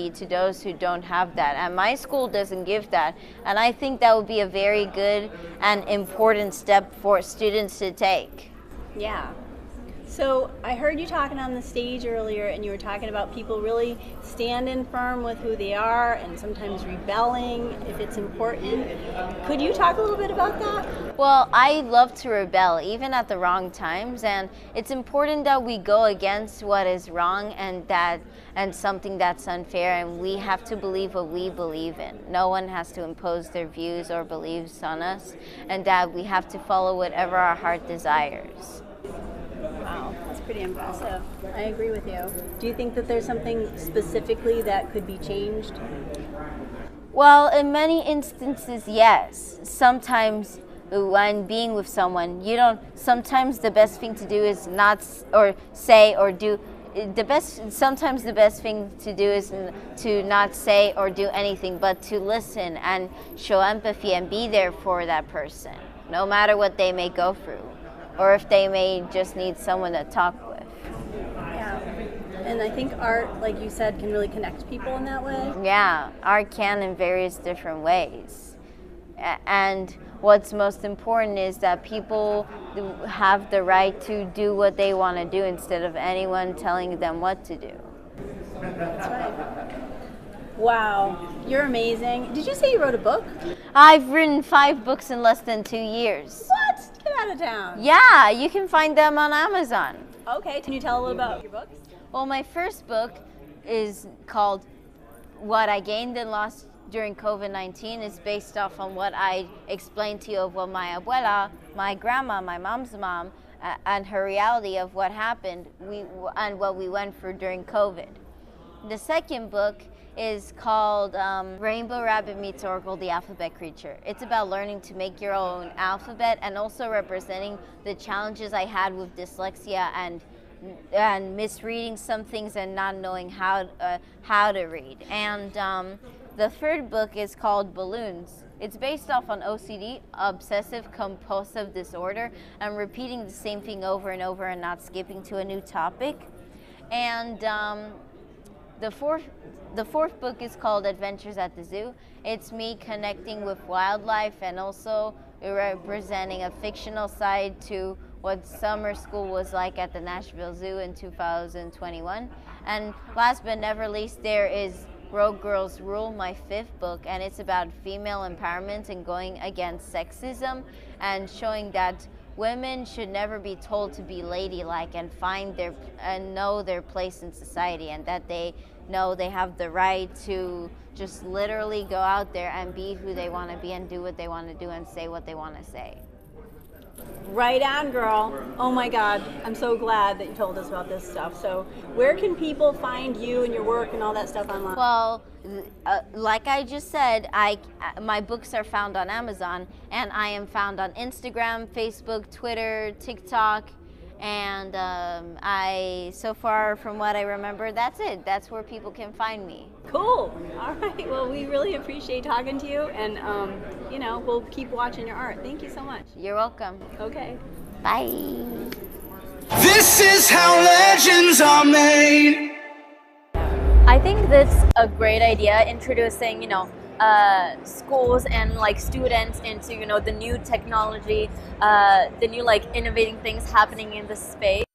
to those who don't have that. And my school doesn't give that, and I think that would be a very good and important step for students to take. Yeah. So I heard you talking on the stage earlier, and you were talking about people really standing firm with who they are and sometimes rebelling if it's important. Could you talk a little bit about that? Well, I love to rebel, even at the wrong times, and it's important that we go against what is wrong and something that's unfair, and we have to believe what we believe in. No one has to impose their views or beliefs on us, and that we have to follow whatever our heart desires. Wow, that's pretty impressive. I agree with you. Do you think that there's something specifically that could be changed? Well, in many instances, yes. Sometimes when being with someone. You don't, sometimes the best thing to do is not or say or do sometimes the best thing to do is to not say or do anything, but to listen and show empathy and be there for that person, no matter what they may go through, or if they may just need someone to talk with. Yeah. And I think art, like you said, can really connect people in that way. Yeah, art can in various different ways. And what's most important is that people have the right to do what they want to do instead of anyone telling them what to do. That's right. Wow, you're amazing. Did you say you wrote a book? I've written 5 books in less than 2 years. What? Get out of town. Yeah, you can find them on Amazon. Okay, can you tell a little about your books? Well, my first book is called What I Gained and Lost During COVID-19. It's based off on what I explained to you of what my abuela, my grandma, my mom's mom, and her reality of what happened and what we went through during COVID. The second book is called Rainbow Rabbit Meets Oracle, the Alphabet Creature. It's about learning to make your own alphabet and also representing the challenges I had with dyslexia and misreading some things and not knowing how to read. And the third book is called Balloons. It's based off on OCD, obsessive compulsive disorder, and repeating the same thing over and over and not skipping to a new topic. And the fourth book is called Adventures at the Zoo. It's me connecting with wildlife and also representing a fictional side to what summer school was like at the Nashville Zoo in 2021. And last but never least, there is Rogue Girls Rule, my 5th book, and it's about female empowerment and going against sexism and showing that women should never be told to be ladylike and know their place in society, and that they know they have the right to just literally go out there and be who they want to be and do what they want to do and say what they want to say. Right on, girl. Oh my God, I'm so glad that you told us about this stuff. So where can people find you and your work and all that stuff online? Well, like I just said, my books are found on Amazon, and I am found on Instagram, Facebook, Twitter, TikTok, and so far from what I remember, that's it. That's where people can find me. Cool. All right. Well, we really appreciate talking to you, and we'll keep watching your art. Thank you so much. You're welcome. Okay. Bye. This is how legends are made. I think that's a great idea, introducing, schools and like students into, the new technology, the new like innovating things happening in the space.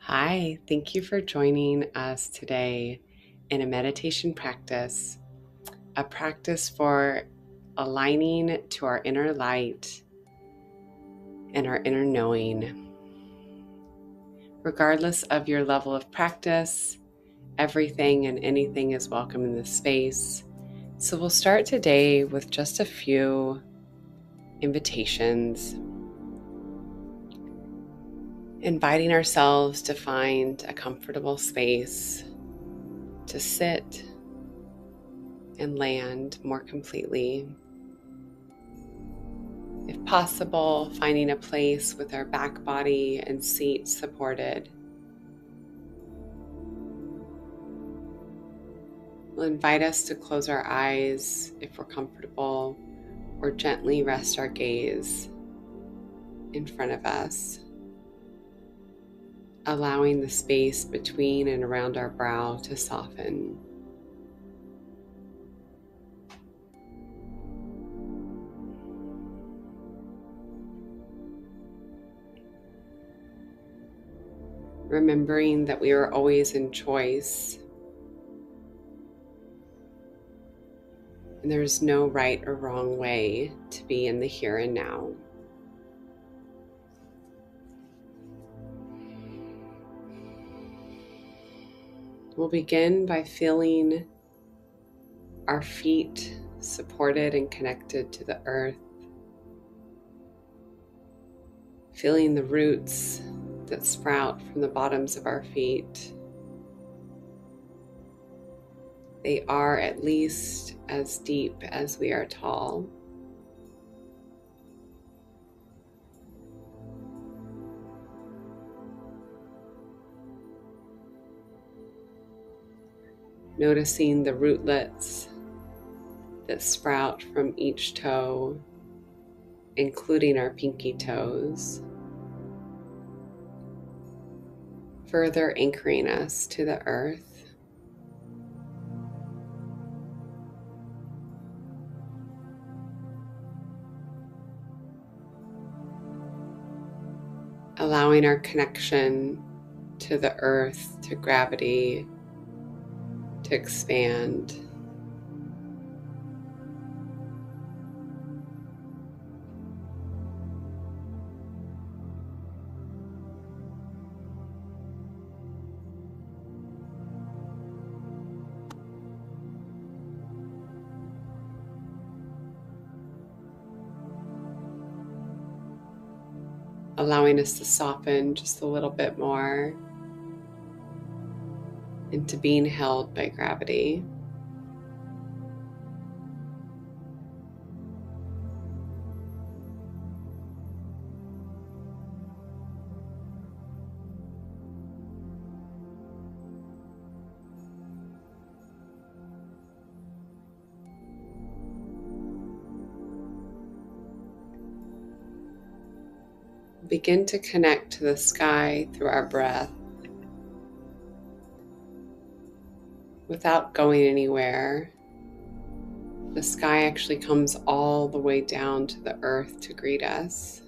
Hi, thank you for joining us today in a meditation practice, a practice for aligning to our inner light and our inner knowing. Regardless of your level of practice, everything and anything is welcome in this space. So we'll start today with just a few invitations, inviting ourselves to find a comfortable space to sit and land more completely. If possible, finding a place with our back body and seat supported. We'll invite us to close our eyes if we're comfortable, or gently rest our gaze in front of us, allowing the space between and around our brow to soften. Remembering that we are always in choice, and And there's no right or wrong way to be in the here and now. We'll begin by feeling our feet supported and connected to the earth. Feeling the roots that sprout from the bottoms of our feet. They are at least as deep as we are tall. Noticing the rootlets that sprout from each toe, including our pinky toes, further anchoring us to the earth. Allowing our connection to the earth, to gravity, to expand. Allowing us to soften just a little bit more into being held by gravity. Begin to connect to the sky through our breath without going anywhere. The sky actually comes all the way down to the earth to greet us.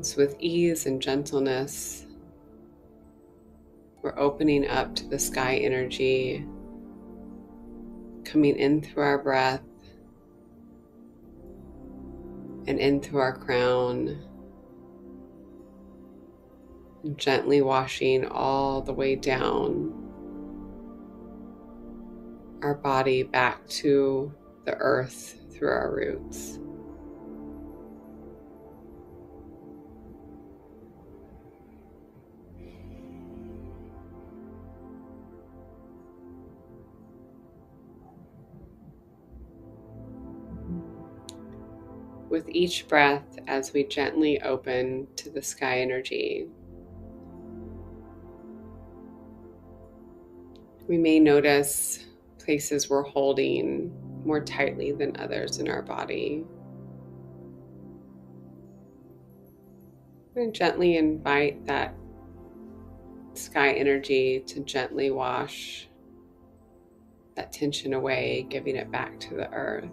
So with ease and gentleness, we're opening up to the sky energy, coming in through our breath and in through our crown, and gently washing all the way down our body back to the earth through our roots. With each breath, as we gently open to the sky energy, we may notice places we're holding more tightly than others in our body. And gently invite that sky energy to gently wash that tension away, giving it back to the earth.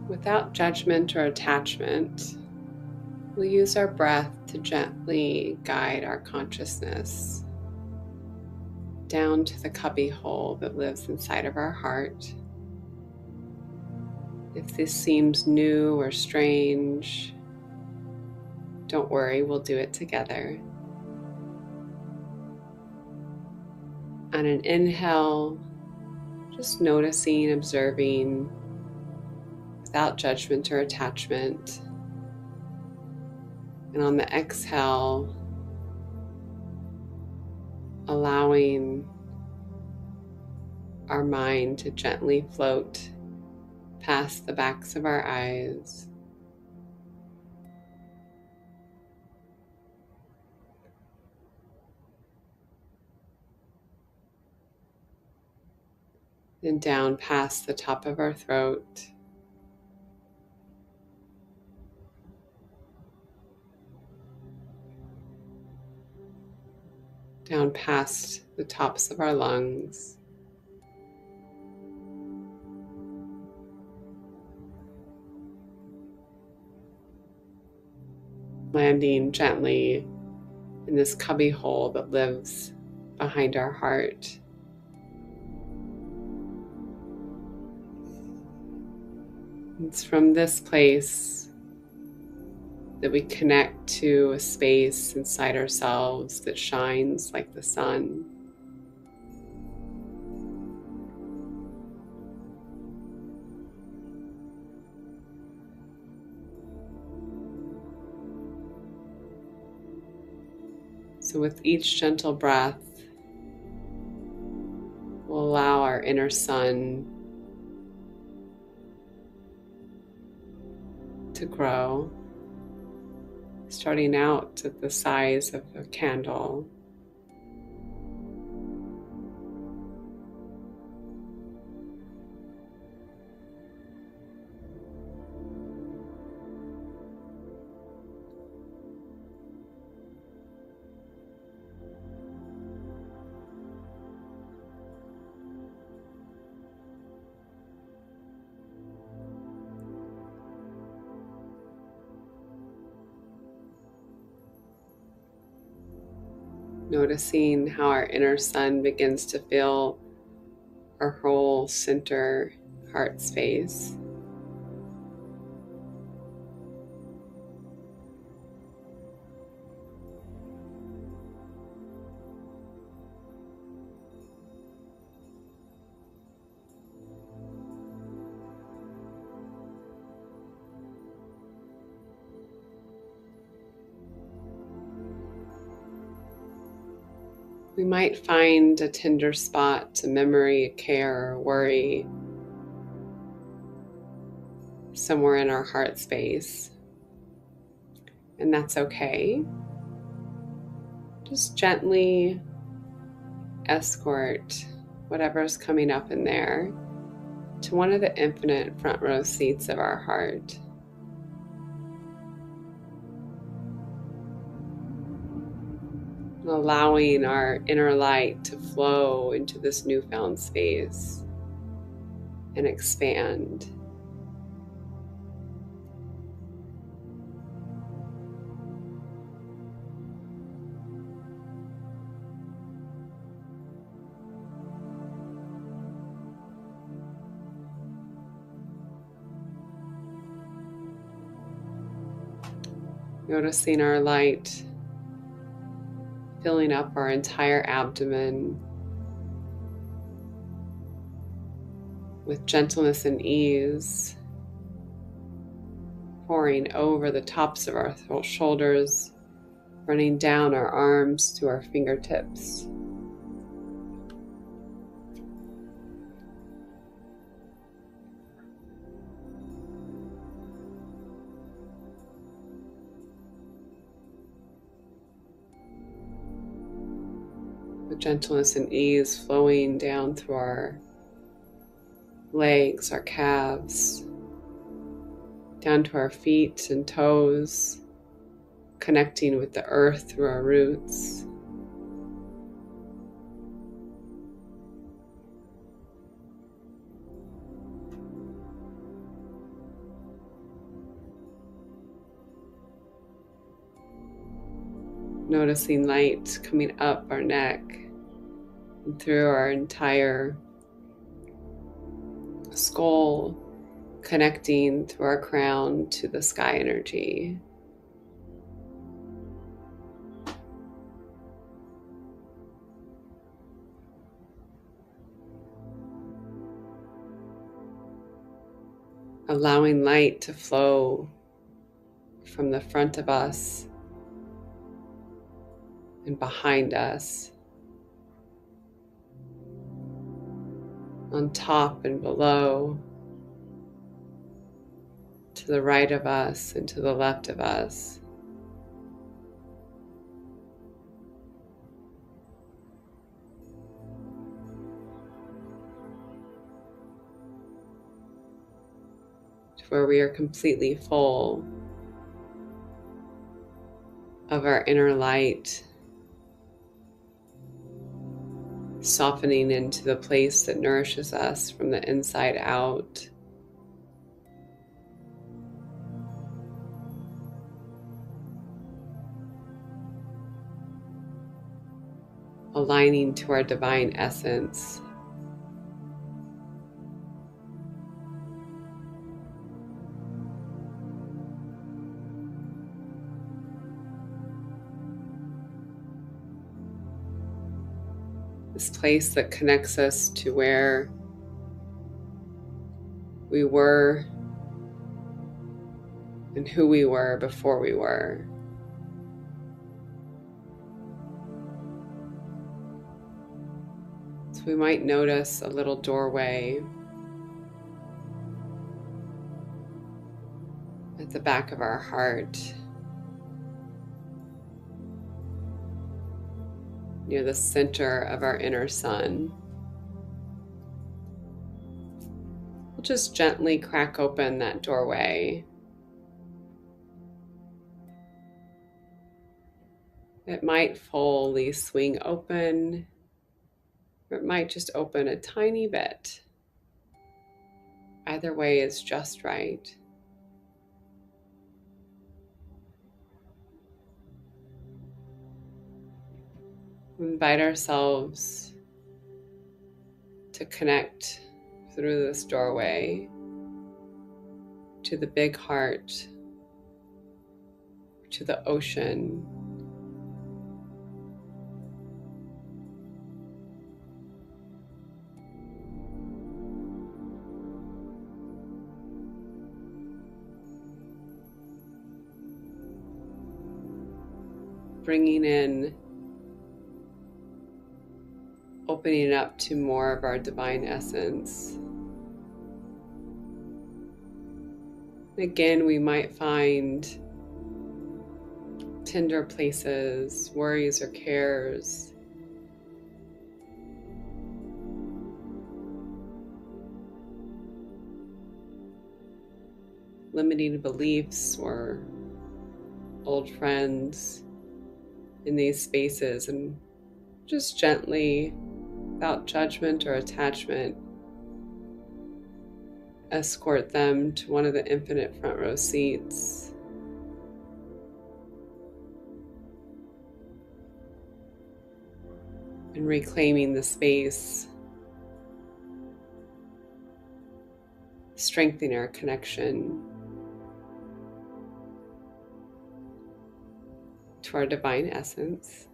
Without judgment or attachment, we'll use our breath to gently guide our consciousness down to the cubby hole that lives inside of our heart. If this seems new or strange, don't worry, we'll do it together. On an inhale, just noticing, observing, without judgment or attachment. And on the exhale, allowing our mind to gently float past the backs of our eyes. then down past the top of our throat, down past the tops of our lungs, landing gently in this cubby hole that lives behind our heart. It's from this place that we connect to a space inside ourselves that shines like the sun. So with each gentle breath, we'll allow our inner sun to grow, starting out at the size of a candle. Noticing how our inner sun begins to fill our whole center heart space. We might find a tender spot, a memory, a care, or worry somewhere in our heart space. And that's okay. Just gently escort whatever's coming up in there to one of the infinite front row seats of our heart. Allowing our inner light to flow into this newfound space and expand. Noticing our light filling up our entire abdomen with gentleness and ease, pouring over the tops of our shoulders, running down our arms to our fingertips. With gentleness and ease flowing down through our legs, our calves, down to our feet and toes, connecting with the earth through our roots. Noticing light coming up our neck and through our entire skull, connecting through our crown to the sky energy. Allowing light to flow from the front of us and behind us, on top and below, to the right of us and to the left of us. to where we are completely full of our inner light, softening into the place that nourishes us from the inside out. Aligning to our divine essence. This place that connects us to where we were and who we were before we were. So we might notice a little doorway at the back of our heart, near the center of our inner sun. We'll just gently crack open that doorway. It might fully swing open, or it might just open a tiny bit. Either way is just right. We invite ourselves to connect through this doorway to the big heart, to the ocean. Bringing in, opening up to more of our divine essence. Again, we might find tender places, worries or cares, limiting beliefs or old friends in these spaces, and just gently, without judgment or attachment, escort them to one of the infinite front row seats. And reclaiming the space, strengthening our connection to our divine essence.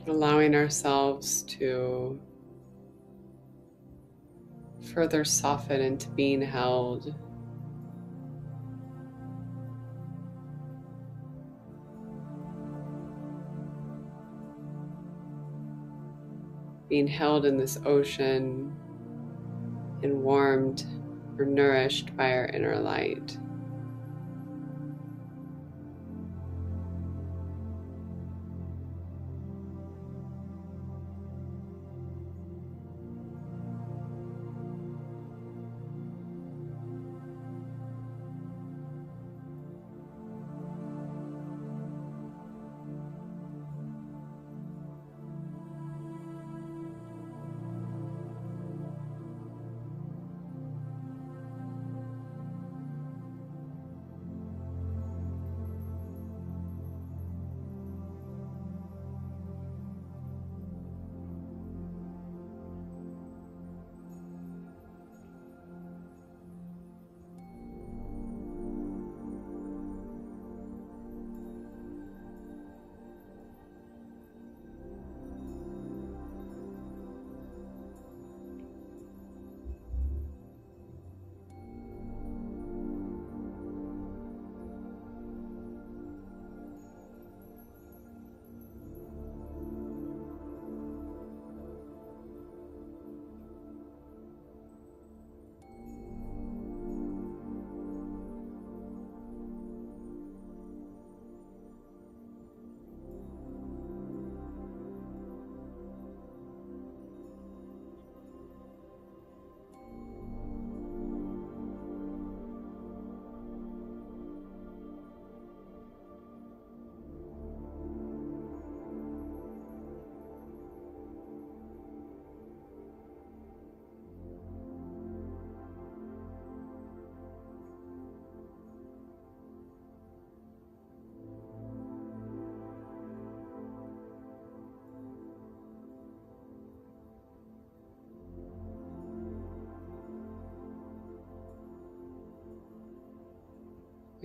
Allowing ourselves to further soften into being held. Being held in this ocean and warmed or nourished by our inner light.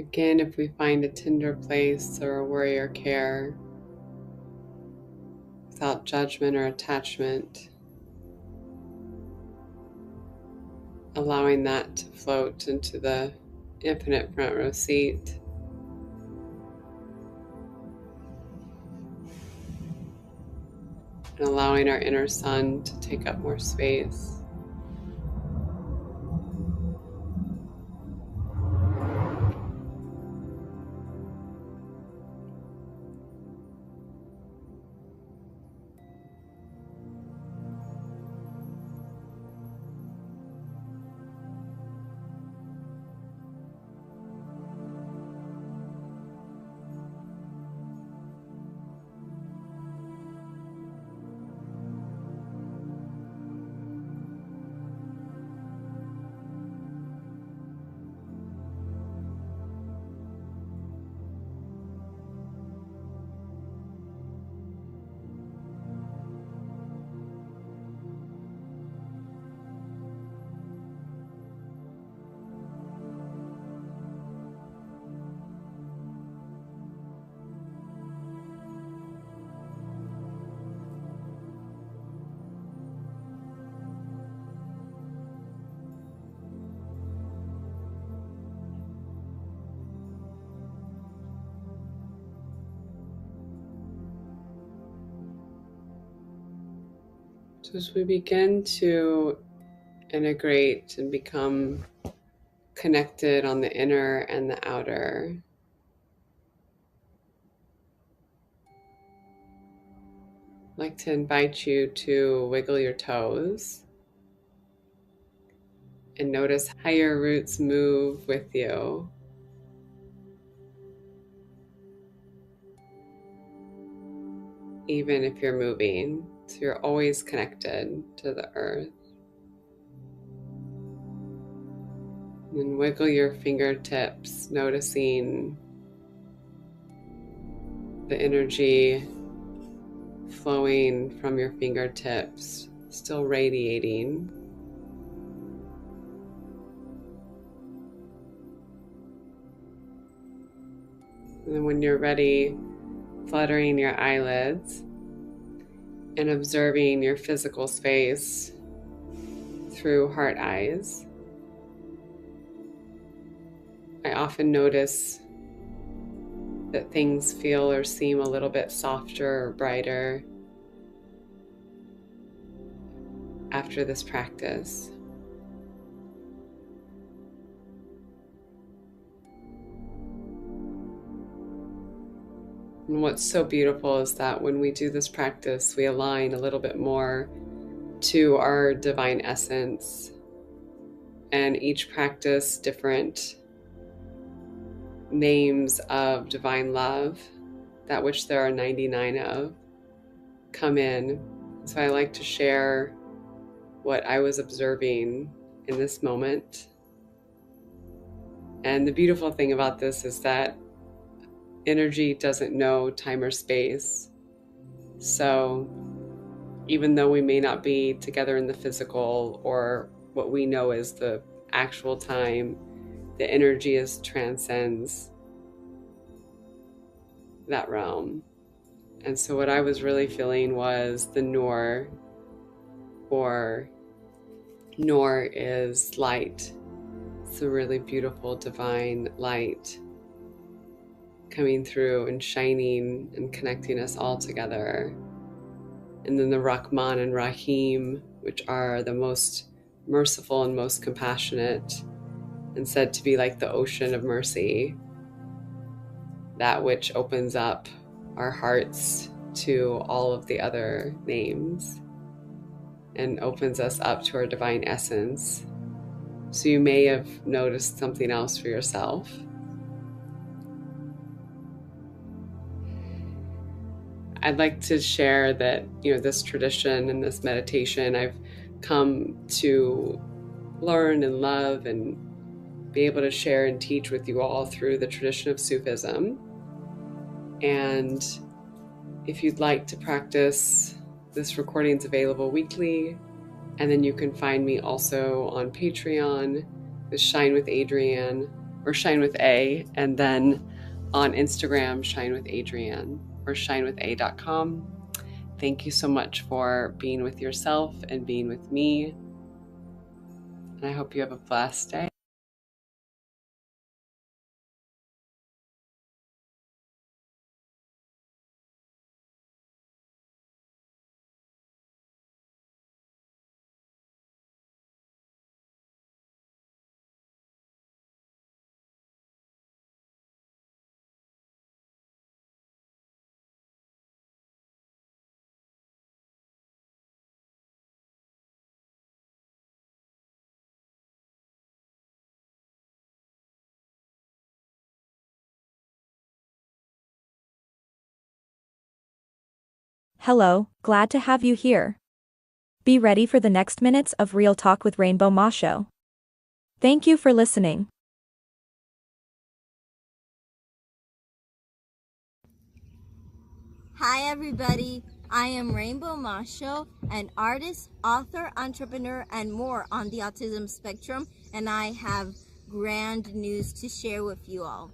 Again, if we find a tender place or a warrior care, without judgment or attachment, allowing that to float into the infinite front row seat. And allowing our inner sun to take up more space. So as we begin to integrate and become connected on the inner and the outer, I'd like to invite you to wiggle your toes and notice how your roots move with you. Even if you're moving, so you're always connected to the earth. And then wiggle your fingertips, noticing the energy flowing from your fingertips, still radiating. And then when you're ready, fluttering your eyelids and observing your physical space through heart eyes. I often notice that things feel or seem a little bit softer or brighter after this practice. And what's so beautiful is that when we do this practice, we align a little bit more to our divine essence, and each practice different names of divine love, that which there are 99 of, come in. So I like to share what I was observing in this moment. And the beautiful thing about this is that energy doesn't know time or space. So even though we may not be together in the physical or what we know is the actual time, the energy transcends that realm. And so what I was really feeling was the Noor, or Noor is light. It's a really beautiful divine light coming through and shining and connecting us all together. And then the Rahman and Rahim, which are the most merciful and most compassionate, and said to be like the ocean of mercy, that which opens up our hearts to all of the other names and opens us up to our divine essence. So you may have noticed something else for yourself. I'd like to share that, this tradition and this meditation I've come to learn and love and be able to share and teach with you all through the tradition of Sufism. And if you'd like to practice, this recording's available weekly. And then you can find me also on Patreon with Shine with Adrienne. or Shine with A, and then on Instagram, Shine with Adrienne or shinewitha.com. Thank you so much for being with yourself and being with me. And I hope you have a blessed day. Hello, glad to have you here. Be ready for the next minutes of Real Talk with Rainbow Masho. Thank you for listening. Hi everybody, I am Rainbow Masho, an artist, author, entrepreneur, and more on the autism spectrum, and I have grand news to share with you all.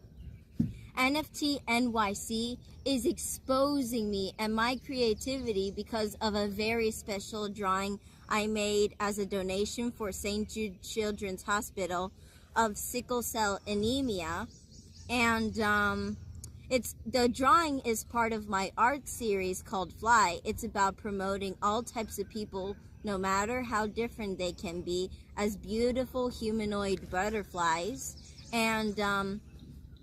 NFT NYC is exposing me and my creativity because of a very special drawing I made as a donation for St. Jude Children's Hospital of sickle cell anemia. And the drawing is part of my art series called Fly. It's about promoting all types of people, no matter how different they can be, as beautiful humanoid butterflies. And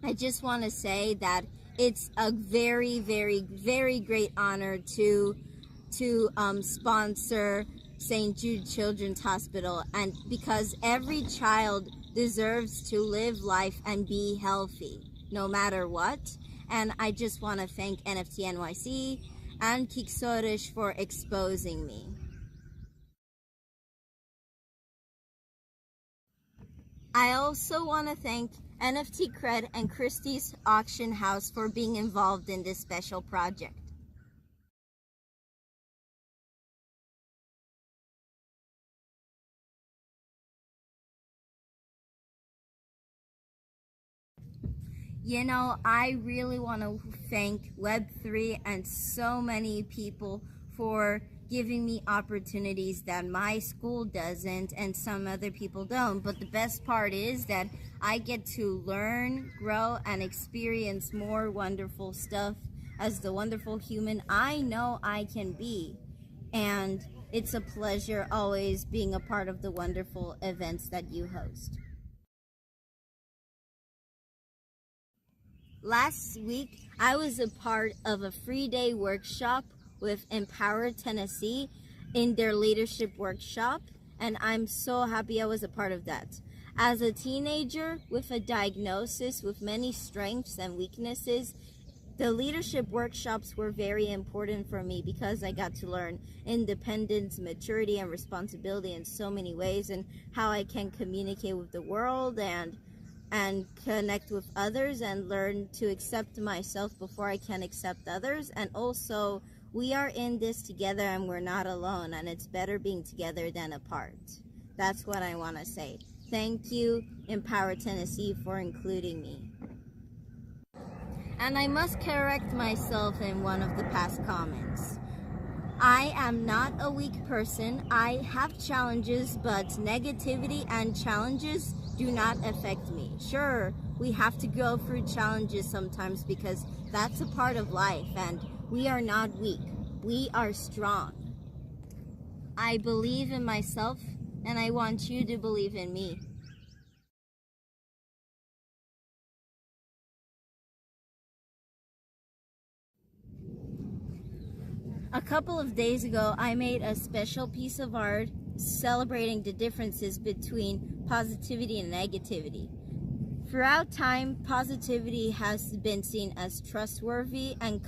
I just want to say that it's a very, very, very great honor to sponsor St. Jude Children's Hospital, and because every child deserves to live life and be healthy, no matter what. And I just want to thank NFT NYC and Kiksorish for exposing me. I also want to thank NFT Cred and Christie's Auction House for being involved in this special project. You know, I really want to thank Web3 and so many people for giving me opportunities that my school doesn't and some other people don't. But the best part is that I get to learn, grow, and experience more wonderful stuff as the wonderful human I know I can be. And it's a pleasure always being a part of the wonderful events that you host. Last week, I was a part of a free day workshop with Empower Tennessee in their leadership workshop, and I'm so happy I was a part of that. As a teenager with a diagnosis with many strengths and weaknesses, the leadership workshops were very important for me because I got to learn independence, maturity, and responsibility in so many ways, and how I can communicate with the world and connect with others and learn to accept myself before I can accept others. And also, we are in this together and we're not alone, and it's better being together than apart. That's what I want to say. Thank you, Empower Tennessee, for including me. And I must correct myself in one of the past comments. I am not a weak person. I have challenges, but negativity and challenges do not affect me. Sure, we have to go through challenges sometimes because that's a part of life, and we are not weak. We are strong. I believe in myself, and I want you to believe in me. A couple of days ago, I made a special piece of art celebrating the differences between positivity and negativity. Throughout time, positivity has been seen as trustworthy and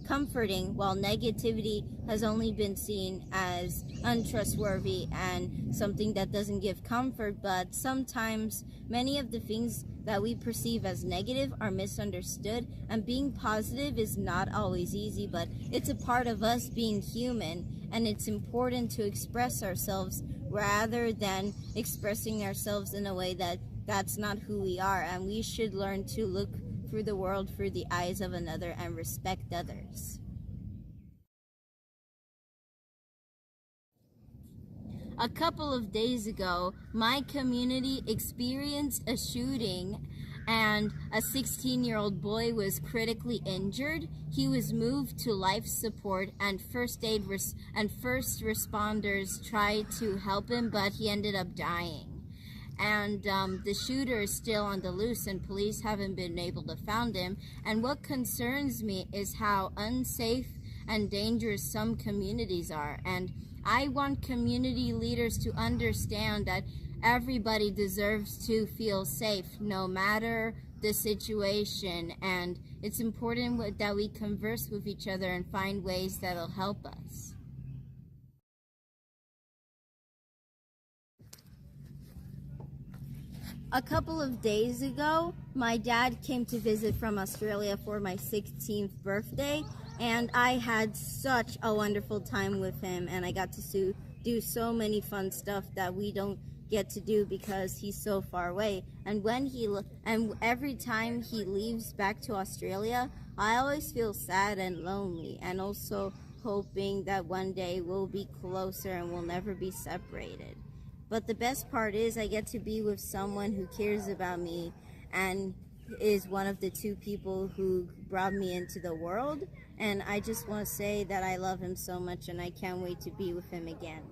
comforting, while negativity has only been seen as untrustworthy and something that doesn't give comfort. But sometimes many of the things that we perceive as negative are misunderstood, and being positive is not always easy, but it's a part of us being human, and it's important to express ourselves rather than expressing ourselves in a way that that's not who we are, and we should learn to look through the world through the eyes of another and respect others. A couple of days ago, my community experienced a shooting and a 16-year-old boy was critically injured. He was moved to life support and first responders tried to help him, but he ended up dying. And the shooter is still on the loose and police haven't been able to find him. And what concerns me is how unsafe and dangerous some communities are. And I want community leaders to understand that everybody deserves to feel safe no matter the situation, and it's important that we converse with each other and find ways that'll help us. A couple of days ago, my dad came to visit from Australia for my 16th birthday, and I had such a wonderful time with him, and I got to do so many fun stuff that we don't get to do because he's so far away. And every time he leaves back to Australia, I always feel sad and lonely, and also hoping that one day we'll be closer and we'll never be separated. But the best part is I get to be with someone who cares about me and is one of the two people who brought me into the world. And I just want to say that I love him so much and I can't wait to be with him again.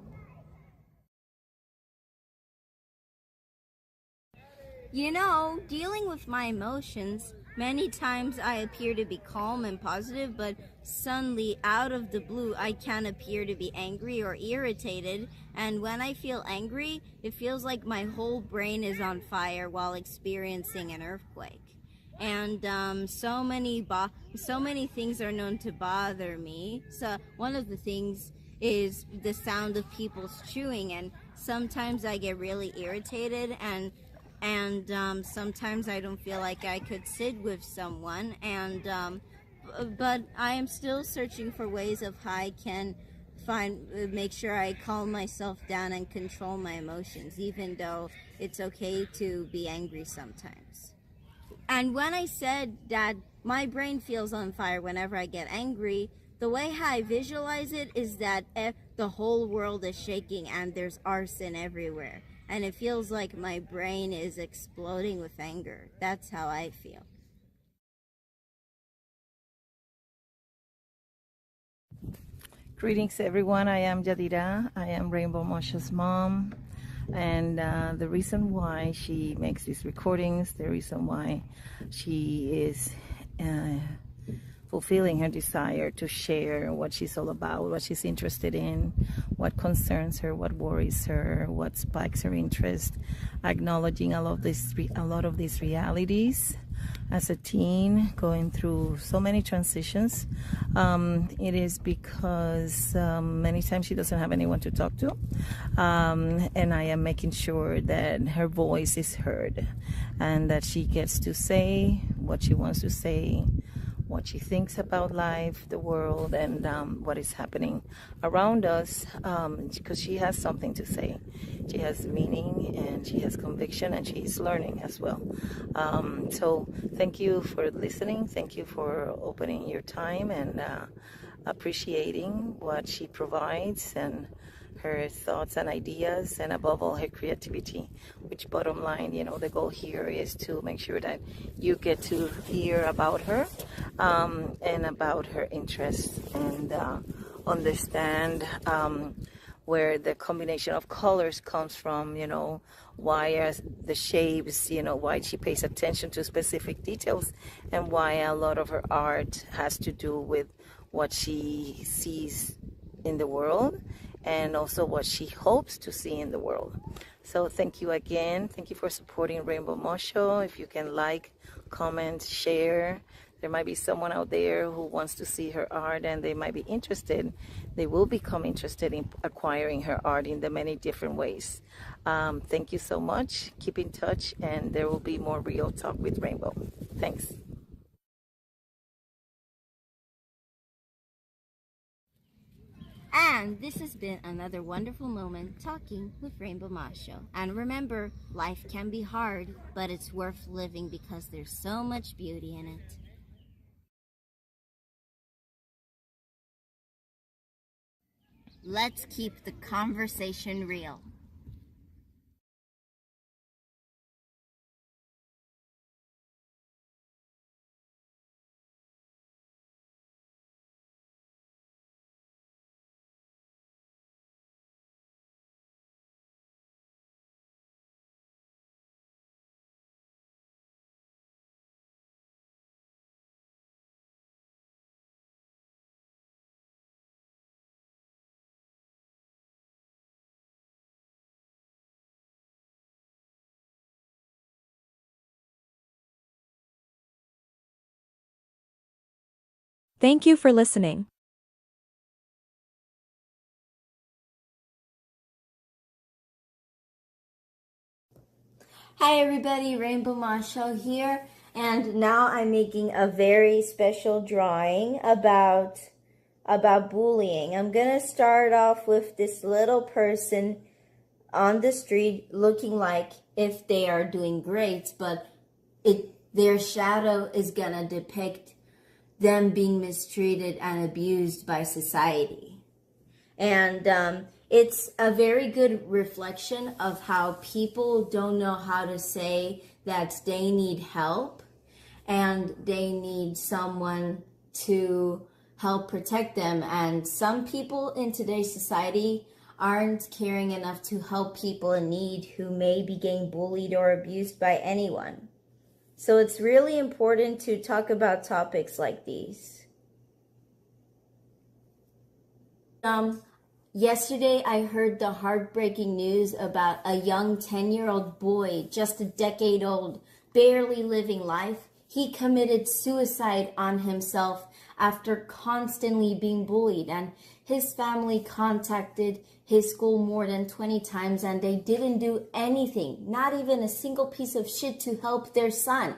You know, dealing with my emotions, many times I appear to be calm and positive, but suddenly, out of the blue, I can appear to be angry or irritated. And when I feel angry, it feels like my whole brain is on fire while experiencing an earthquake. And so many things are known to bother me. So one of the things is the sound of people chewing, and sometimes I get really irritated, and sometimes I don't feel like I could sit with someone, but I am still searching for ways of how I can make sure I calm myself down and control my emotions, even though it's okay to be angry sometimes. And when I said that my brain feels on fire whenever I get angry, the way how I visualize it is that the whole world is shaking and there's arson everywhere. And it feels like my brain is exploding with anger. That's how I feel. Greetings, everyone. I am Yadira. I am Rainbow Mosha's mom. And the reason why she makes these recordings, the reason why she is fulfilling her desire to share what she's all about, what she's interested in, what concerns her, what worries her, what spikes her interest, acknowledging a lot of these realities as a teen, going through so many transitions. It is because many times she doesn't have anyone to talk to, and I am making sure that her voice is heard and that she gets to say what she wants to say, what she thinks about life, the world, and what is happening around us, because she has something to say. She has meaning and she has conviction and she is learning as well. So thank you for listening. Thank you for opening your time and appreciating what she provides and her thoughts and ideas, and above all her creativity, which bottom line, the goal here is to make sure that you get to hear about her and about her interests, and understand where the combination of colors comes from, why the shapes, why she pays attention to specific details, and why a lot of her art has to do with what she sees in the world and also what she hopes to see in the world. So thank you again. Thank you for supporting Rainbow Mosho. If you can like, comment, share. There might be someone out there who wants to see her art and they might be interested. They will become interested in acquiring her art in the many different ways. Thank you so much. Keep in touch and there will be more Real Talk with Rainbow. Thanks. And this has been another wonderful moment talking with Rainbow Macho. And remember, life can be hard, but it's worth living because there's so much beauty in it. Let's keep the conversation real. Thank you for listening. Hi everybody, Rainbow Macho here, and now I'm making a very special drawing about bullying. I'm gonna start off with this little person on the street looking like if they are doing great, but their shadow is gonna depict them being mistreated and abused by society. And it's a very good reflection of how people don't know how to say that they need help and they need someone to help protect them. And some people in today's society aren't caring enough to help people in need who may be getting bullied or abused by anyone. So it's really important to talk about topics like these. Yesterday, I heard the heartbreaking news about a young 10-year-old boy, just a decade old, barely living life. He committed suicide on himself after constantly being bullied, and his family contacted his school more than 20 times, and they didn't do anything, not even a single piece of shit to help their son.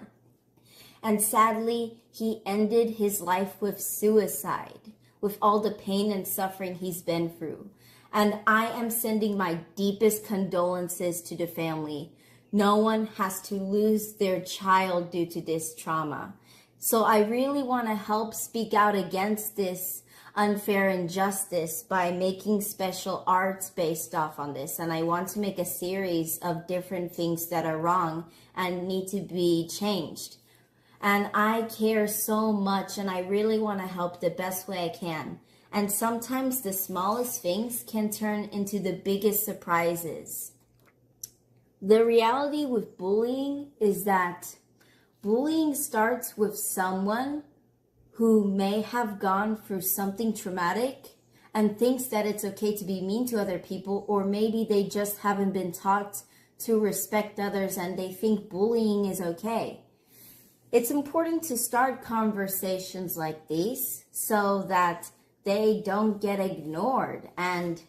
And sadly, he ended his life with suicide, with all the pain and suffering he's been through. And I am sending my deepest condolences to the family. No one has to lose their child due to this trauma. So I really want to help speak out against this unfair injustice by making special arts based off on this. And I want to make a series of different things that are wrong and need to be changed. And I care so much, and I really want to help the best way I can. And sometimes the smallest things can turn into the biggest surprises. The reality with bullying is that bullying starts with someone who may have gone through something traumatic and thinks that it's okay to be mean to other people, or maybe they just haven't been taught to respect others and they think bullying is okay. It's important to start conversations like these so that they don't get ignored and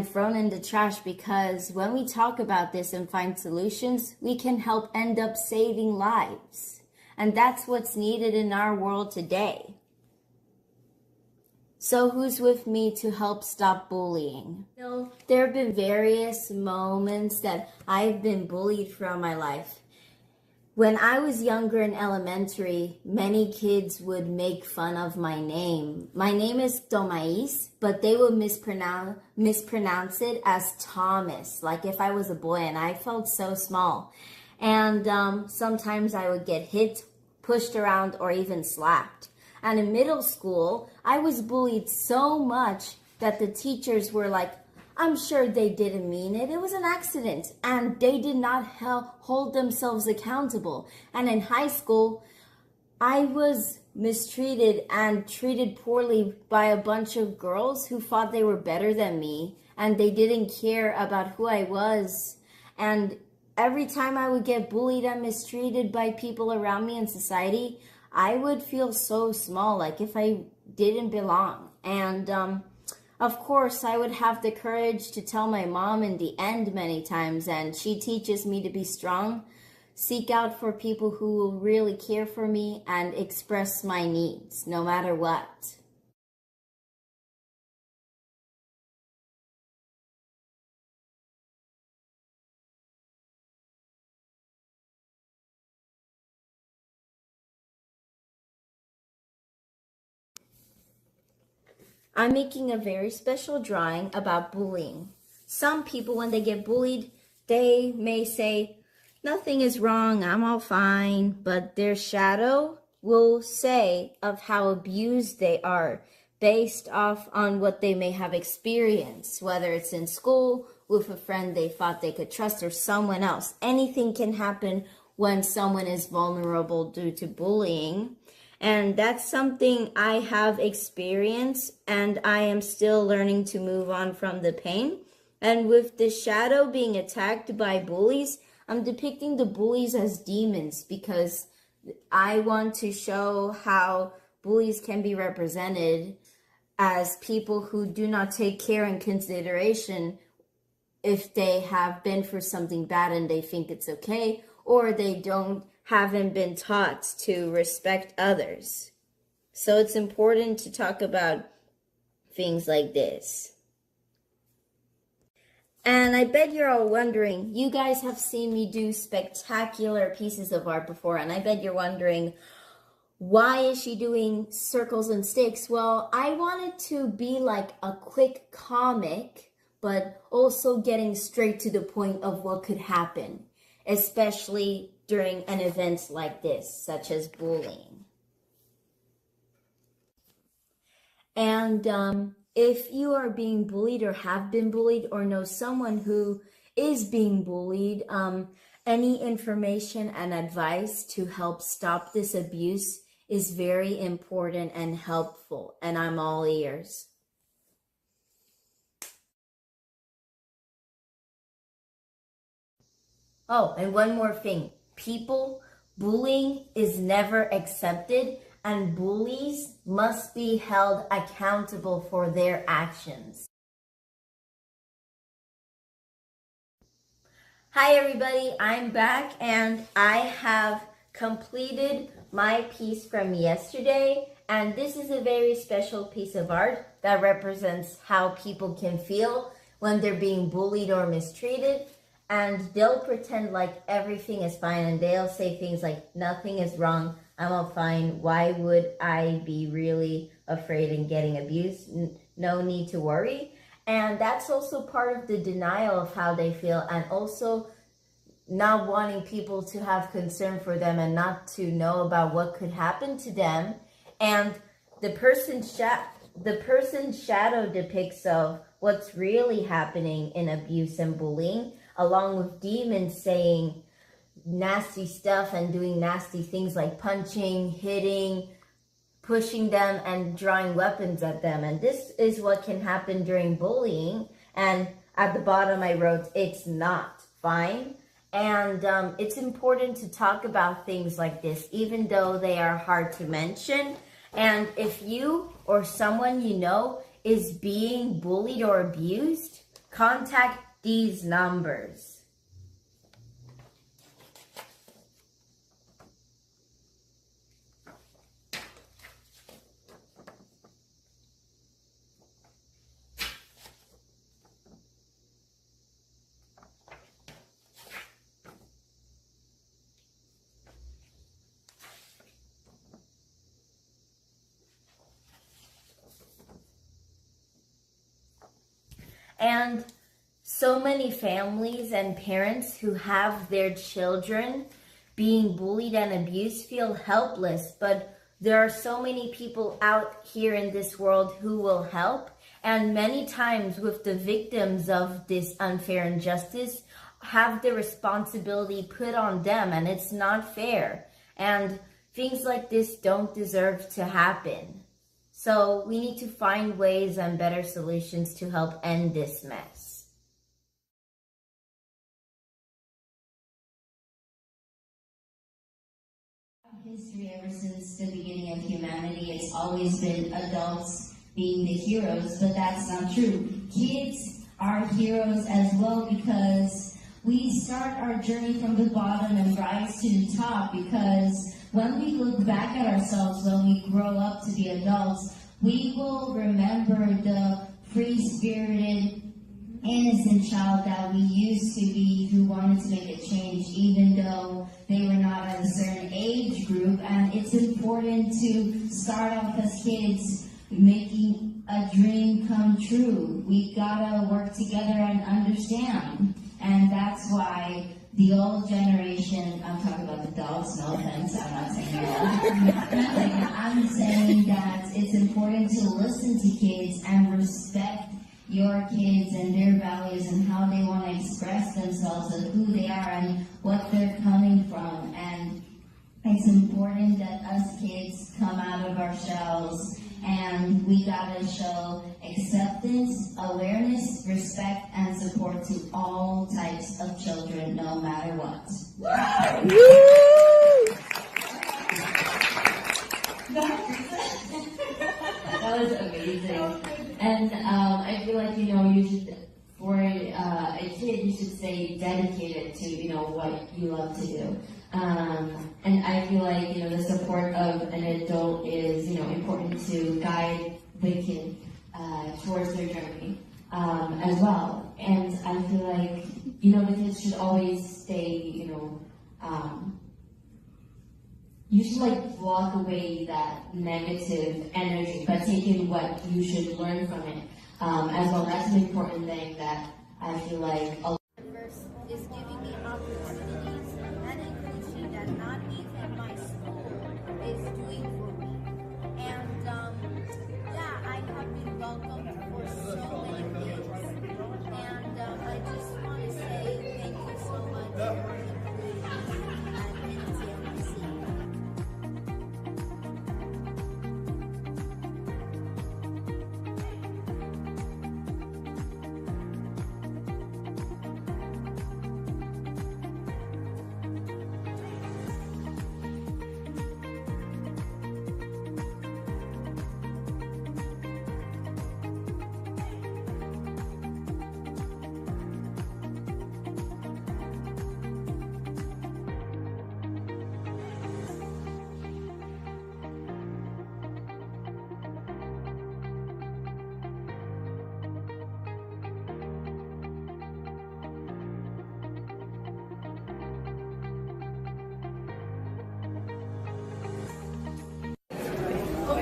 thrown in the trash, because when we talk about this and find solutions, we can help end up saving lives. And that's what's needed in our world today. So who's with me to help stop bullying? There have been various moments that I've been bullied throughout my life. When I was younger in elementary, many kids would make fun of my name. My name is Tomais, but they would mispronounce it as Thomas, like if I was a boy, and I felt so small. And sometimes I would get hit, pushed around, or even slapped. And in middle school, I was bullied so much that the teachers were like, I'm sure they didn't mean it. It was an accident. And they did not hold themselves accountable. And in high school, I was mistreated and treated poorly by a bunch of girls who thought they were better than me. And they didn't care about who I was. And every time I would get bullied and mistreated by people around me in society, I would feel so small, like if I didn't belong. And of course, I would have the courage to tell my mom in the end many times, and she teaches me to be strong, seek out for people who will really care for me, and express my needs, no matter what. I'm making a very special drawing about bullying. Some people, when they get bullied, they may say, nothing is wrong, I'm all fine, but their shadow will say of how abused they are based off on what they may have experienced, whether it's in school, with a friend they thought they could trust, or someone else. Anything can happen when someone is vulnerable due to bullying. And that's something I have experienced, and I am still learning to move on from the pain. And with the shadow being attacked by bullies, I'm depicting the bullies as demons because I want to show how bullies can be represented as people who do not take care and consideration if they have been through something bad and they think it's okay, or they haven't been taught to respect others. So it's important to talk about things like this. And I bet you're all wondering, you guys have seen me do spectacular pieces of art before, and I bet you're wondering, why is she doing circles and sticks? Well, I wanted to be like a quick comic, but also getting straight to the point of what could happen, especially during an event like this, such as bullying. And if you are being bullied or have been bullied or know someone who is being bullied, any information and advice to help stop this abuse is very important and helpful, and I'm all ears. Oh, and one more thing. Bullying is never accepted, and bullies must be held accountable for their actions. Hi everybody, I'm back and I have completed my piece from yesterday, and this is a very special piece of art that represents how people can feel when they're being bullied or mistreated. And they'll pretend like everything is fine, and they'll say things like, nothing is wrong, I'm all fine, why would I be really afraid and getting abused? No need to worry. And that's also part of the denial of how they feel, and also not wanting people to have concern for them and not to know about what could happen to them. And the person's shadow depicts of what's really happening in abuse and bullying, along with demons saying nasty stuff and doing nasty things like punching, hitting, pushing them, and drawing weapons at them. And this is what can happen during bullying. And at the bottom I wrote, it's not fine. And it's important to talk about things like this, even though they are hard to mention. And if you or someone you know is being bullied or abused, contact these numbers. And so many families and parents who have their children being bullied and abused feel helpless, but there are so many people out here in this world who will help. And many times with the victims of this unfair injustice have the responsibility put on them, and it's not fair. And things like this don't deserve to happen. So we need to find ways and better solutions to help end this mess. History ever since the beginning of humanity, it's always been adults being the heroes, but that's not true. Kids are heroes as well, because we start our journey from the bottom and rise to the top, because when we look back at ourselves, when we grow up to be adults, we will remember the free-spirited, innocent child that we used to be, who wanted to make a change even though they were not at a certain age group. And it's important to start off as kids making a dream come true. We gotta work together and understand. And that's why the old generation, I'm talking about the adults, no offense, I'm not saying that. I'm saying that it's important to listen to kids and respect your kids and their values and how they want to express themselves and who they are and what they're coming from. And it's important that us kids come out of our shells, and we gotta show acceptance, awareness, respect, and support to all types of children, no matter what. That was amazing. And I feel like, you should, for a kid, you should stay dedicated to, what you love to do. And I feel like, the support of an adult is, important to guide the kid towards their journey as well. And I feel like, the kids should always stay, you should block away that negative energy, but take in what you should learn from it as well. That's an important thing that I feel like is giving me opportunities and encouragement that not even my school is doing for me. And yeah, I have been welcomed for so many things. And I just want to say thank you so much for including me at NTMC.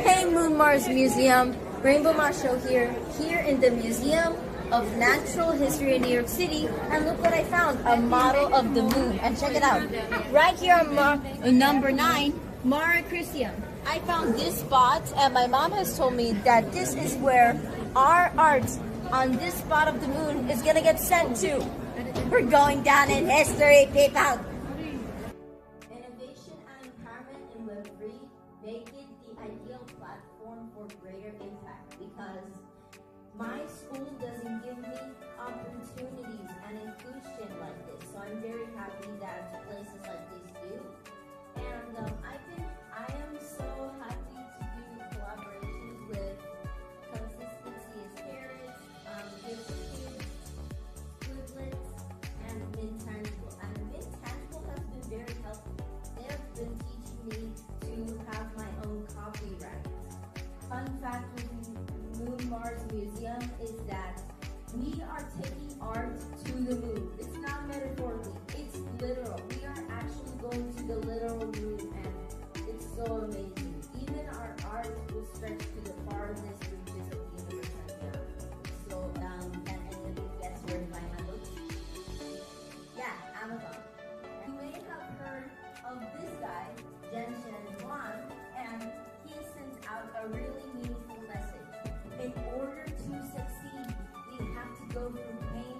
Hey Moon Mars Museum, Rainbow Mars Show here in the Museum of Natural History in New York City, and look what I found, a model of the moon, and check it out, right here on number 9, Mare Crisium. I found this spot, and my mom has told me that this is where our art on this spot of the moon is gonna get sent to. We're going down in history, people! Innovation and empowerment in Web3 make it the ideal platform for greater impact, because my school doesn't give me opportunities and inclusion like this. So I'm very happy that places like this do. And I am so happy to do collaborations with Consistency is Carrots, Gift Kids, Foodlets, and Mint Tangible. And Mint Tangible has been very helpful. They have been teaching me to have my own copyright. Fun fact with Moon Mars Museum is that we are taking art to the moon. It's not metaphorically, it's literal. We are actually going to the literal moon, and it's so amazing. Even our art will stretch to the farthest reaches of the universe and beyond. So, can anybody guess where to buy my books? Yeah, Amazon. You may have heard of this guy, Genshin Wan, and he sends out a really meaningful message. In order to succeed, we have to go through pain,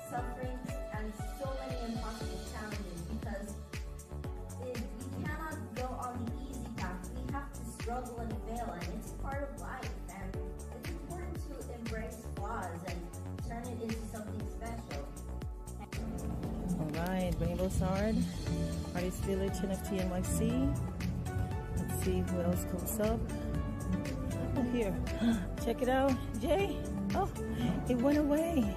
suffering, and so many impossible challenges, because we cannot go on the easy path. We have to struggle and fail, and it's part of life. And it's important to embrace flaws and turn it into something special. All right, Rainbow Sword, Artist Village, NFT NYC. Let's see what else comes up. Oh, here. Check it out, Jay. Oh, it went away.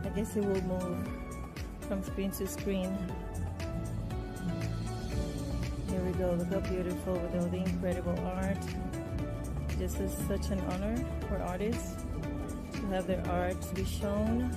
I guess it will move from screen to screen. Here we go. Look how beautiful with all the incredible art. This is such an honor for artists to have their art be shown.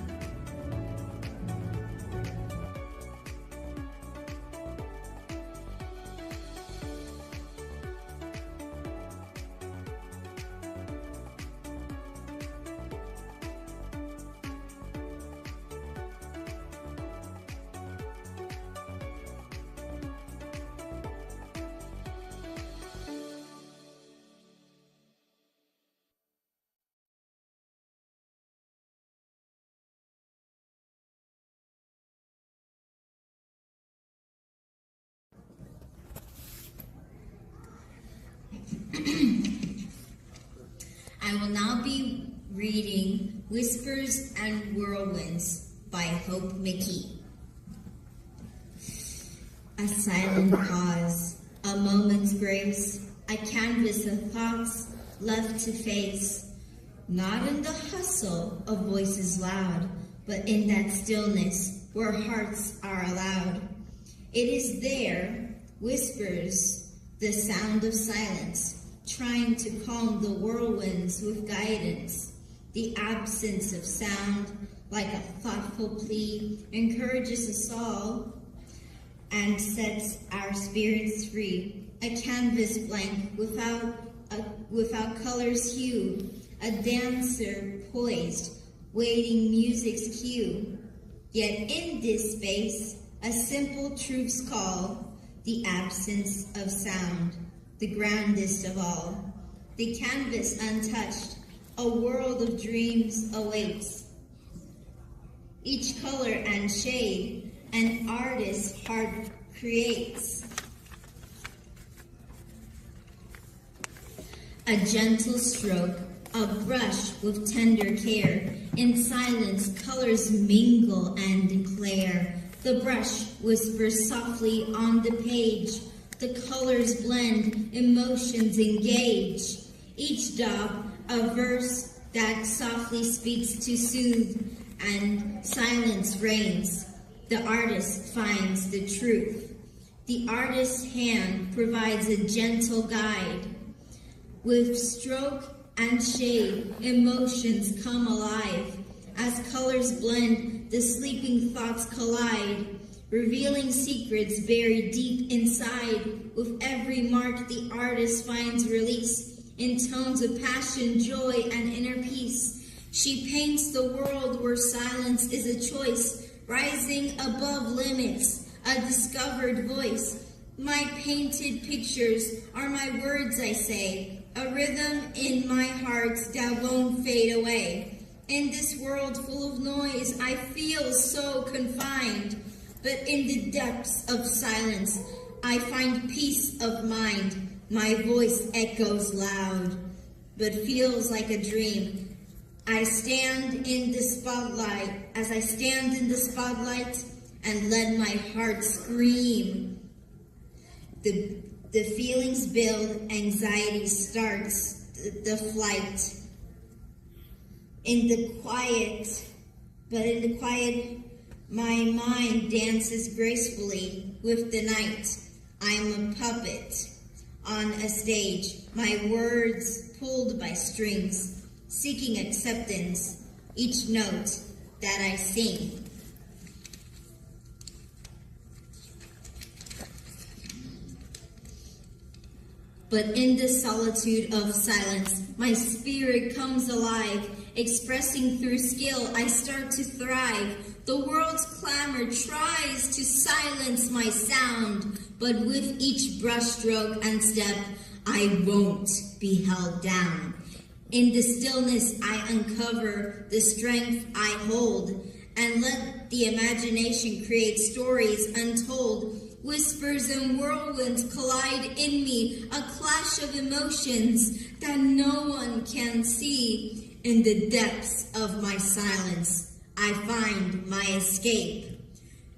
I will now be reading Whispers and Whirlwinds by Hope McKee. A silent pause, a moment's grace, a canvas of thoughts left to face, not in the hustle of voices loud, but in that stillness where hearts are allowed. It is there, whispers, the sound of silence, trying to calm the whirlwinds with guidance. The absence of sound, like a thoughtful plea, encourages us all and sets our spirits free. A canvas blank without color's hue, a dancer poised, waiting music's cue. Yet in this space, a simple truth's call, the absence of sound, the grandest of all. The canvas untouched, a world of dreams awaits. Each color and shade, an artist's heart creates. A gentle stroke, a brush with tender care. In silence, colors mingle and declare. The brush whispers softly on the page. The colors blend, emotions engage. Each dot, a verse that softly speaks to soothe, and silence reigns. The artist finds the truth. The artist's hand provides a gentle guide. With stroke and shade, emotions come alive. As colors blend, the sleeping thoughts collide, revealing secrets buried deep inside. With every mark, the artist finds release in tones of passion, joy, and inner peace. She paints the world where silence is a choice, rising above limits, a discovered voice. My painted pictures are my words, I say, a rhythm in my heart that won't fade away. In this world full of noise, I feel so confined, but in the depths of silence, I find peace of mind. My voice echoes loud, but feels like a dream. I stand in the spotlight, as I stand in the spotlight and let my heart scream. The feelings build, anxiety starts the flight. In the quiet, my mind dances gracefully with the night. I'm a puppet on a stage, my words pulled by strings, seeking acceptance, each note that I sing. But in the solitude of silence, my spirit comes alive. Expressing through skill, I start to thrive. The world's clamor tries to silence my sound, but with each brushstroke and step, I won't be held down. In the stillness, I uncover the strength I hold, and let the imagination create stories untold. Whispers and whirlwinds collide in me, a clash of emotions that no one can see. In the depths of my silence, I find my escape.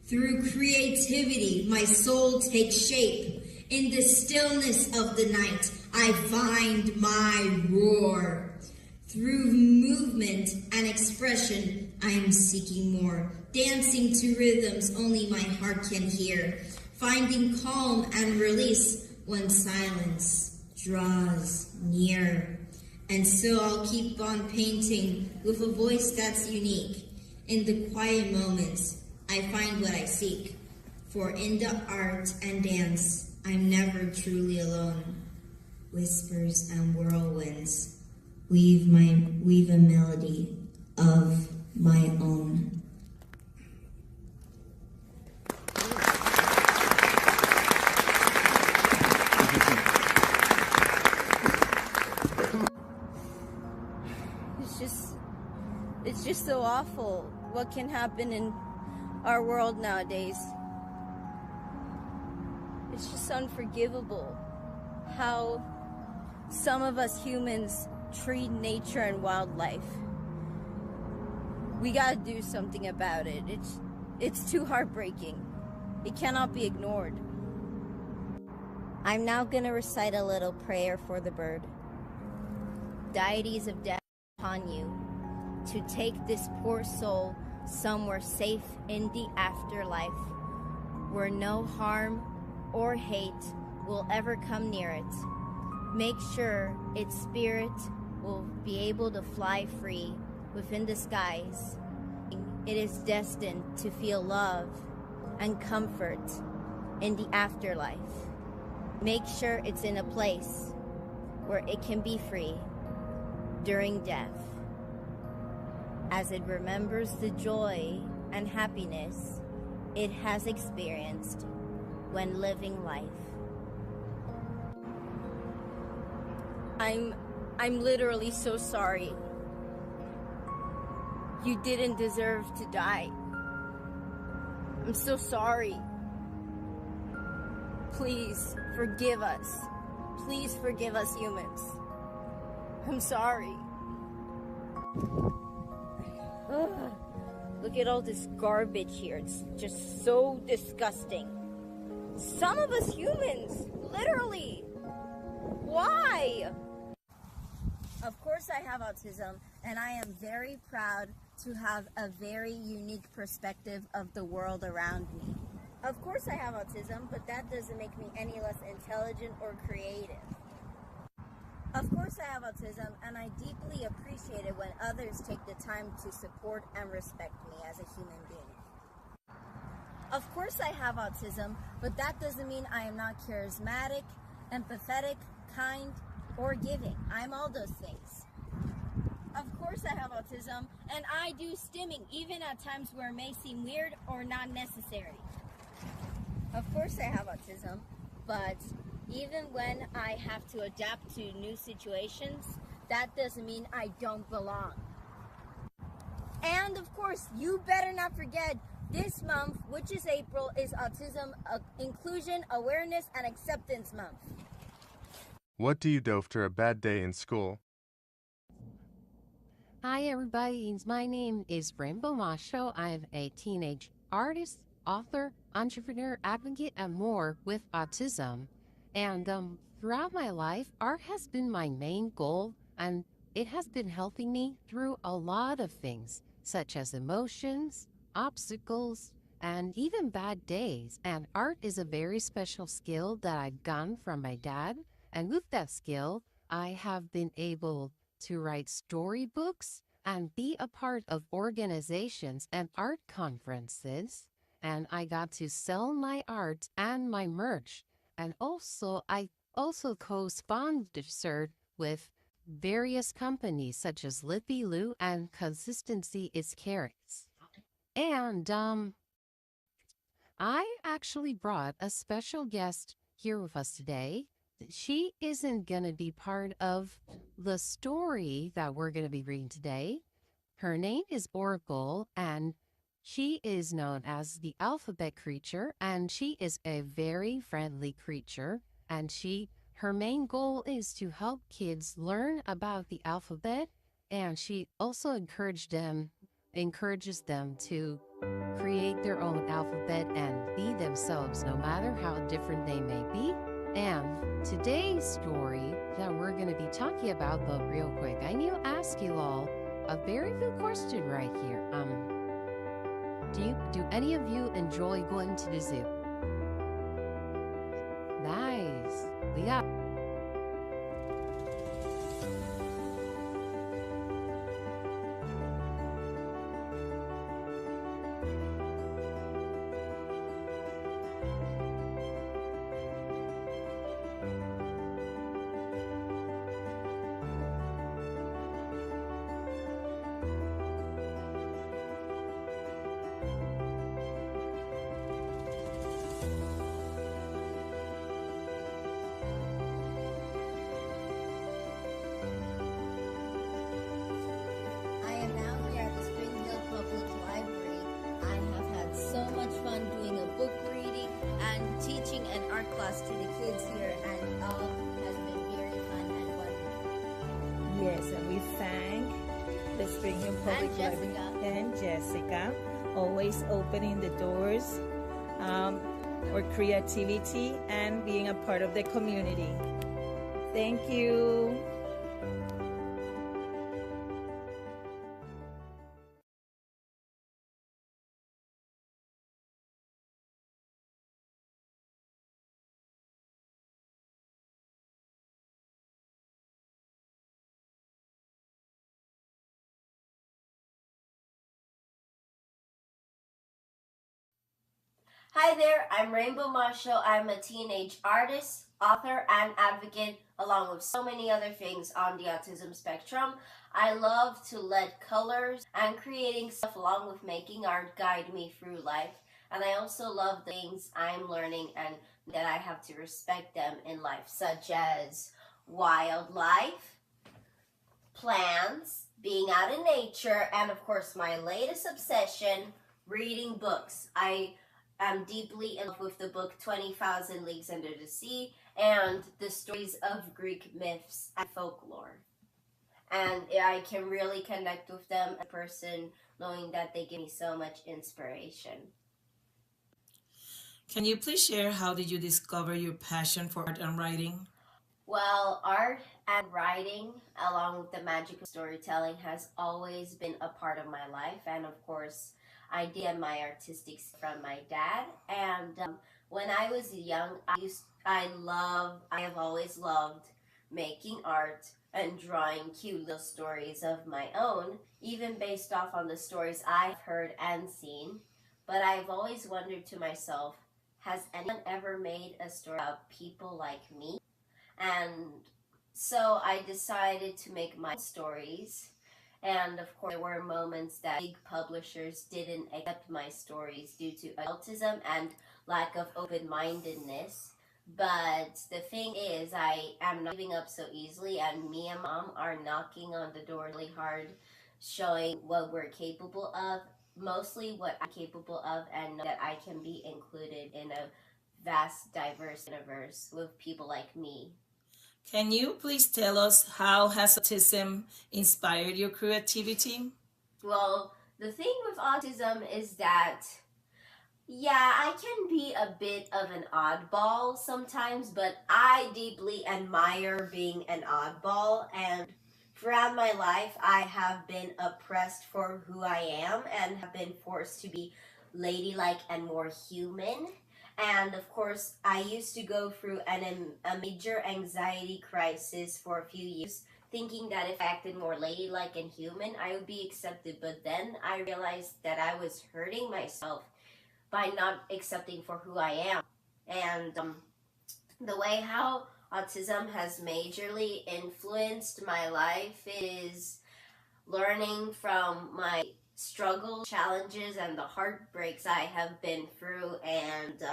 Through creativity, my soul takes shape. In the stillness of the night, I find my roar. Through movement and expression, I am seeking more. Dancing to rhythms only my heart can hear. Finding calm and release when silence draws near. And so I'll keep on painting with a voice that's unique. In the quiet moments, I find what I seek. For in the art and dance, I'm never truly alone. Whispers and whirlwinds weave a melody of my own. It's just so awful what can happen in our world nowadays. It's just unforgivable how some of us humans treat nature and wildlife. We gotta do something about it. It's too heartbreaking. It cannot be ignored. I'm now gonna recite a little prayer for the bird. Deities of death upon you, to take this poor soul somewhere safe in the afterlife, where no harm or hate will ever come near it. Make sure its spirit will be able to fly free within the skies. It is destined to feel love and comfort in the afterlife. Make sure it's in a place where it can be free during death, as it remembers the joy and happiness it has experienced when living life. I'm literally so sorry. You didn't deserve to die. I'm so sorry. Please forgive us. Please forgive us, humans. I'm sorry. Ugh. Look at all this garbage here. It's just so disgusting. Some of us humans, literally. Why? Of course I have autism, and I am very proud to have a very unique perspective of the world around me. Of course I have autism, but that doesn't make me any less intelligent or creative. Of course I have autism, and I deeply appreciate it when others take the time to support and respect me as a human being. Of course I have autism, but that doesn't mean I am not charismatic, empathetic, kind, or giving. I'm all those things. Of course I have autism, and I do stimming, even at times where it may seem weird or not necessary. Of course I have autism, but even when I have to adapt to new situations, that doesn't mean I don't belong. And of course, you better not forget, this month, which is April, is Autism Inclusion, Awareness, and Acceptance Month. What do you do after a bad day in school? Hi everybody, my name is Rainbow Masho. I'm a teenage artist, author, entrepreneur, advocate, and more with autism. And throughout my life, art has been my main goal, and it has been helping me through a lot of things, such as emotions, obstacles, and even bad days. And art is a very special skill that I've gotten from my dad. And with that skill, I have been able to write storybooks and be a part of organizations and art conferences. And I got to sell my art and my merch. And also, I also co-sponsored with various companies such as Lippy Lou and Consistency is Carrots. And I actually brought a special guest here with us today. She isn't going to be part of the story that we're going to be reading today. Her name is Oracle, and she is known as the alphabet creature, and she is a very friendly creature. And her main goal is to help kids learn about the alphabet, and she also encourages them to create their own alphabet and be themselves, no matter how different they may be. And today's story that we're going to be talking about, though, real quick, I need to ask you all a very good question right here. Do any of you enjoy going to the zoo? Nice. We got Yes, and we thank the Spring Hill Public Library and Jessica, always opening the doors for creativity and being a part of the community. Thank you. Hi there, I'm Rainbow Marshall. I'm a teenage artist, author, and advocate, along with so many other things on the autism spectrum. I love to let colors and creating stuff along with making art guide me through life. And I also love the things I'm learning and that I have to respect them in life, such as wildlife, plants, being out in nature, and of course my latest obsession, reading books. I'm deeply in love with the book 20,000 Leagues Under the Sea and the stories of Greek myths and folklore. And I can really connect with them as a person, knowing that they give me so much inspiration. Can you please share how did you discover your passion for art and writing? Well, art and writing, along with the magic of storytelling, has always been a part of my life. And of course, I did my artistic from my dad. And when I was young, I have always loved making art and drawing cute little stories of my own, even based off on the stories I've heard and seen. But I've always wondered to myself, has anyone ever made a story about people like me? And so I decided to make my stories. And of course, there were moments that big publishers didn't accept my stories due to autism and lack of open-mindedness. But the thing is, I am not giving up so easily, and me and Mom are knocking on the door really hard, showing what we're capable of, mostly what I'm capable of, and know that I can be included in a vast, diverse universe with people like me. Can you please tell us how has autism inspired your creativity? Well, the thing with autism is that, yeah, I can be a bit of an oddball sometimes, but I deeply admire being an oddball. And throughout my life, I have been oppressed for who I am and have been forced to be ladylike and more human. And of course, I used to go through a major anxiety crisis for a few years, thinking that if I acted more ladylike and human, I would be accepted. But then I realized that I was hurting myself by not accepting for who I am. And the way how autism has majorly influenced my life is learning from my struggles, challenges, and the heartbreaks I have been through, and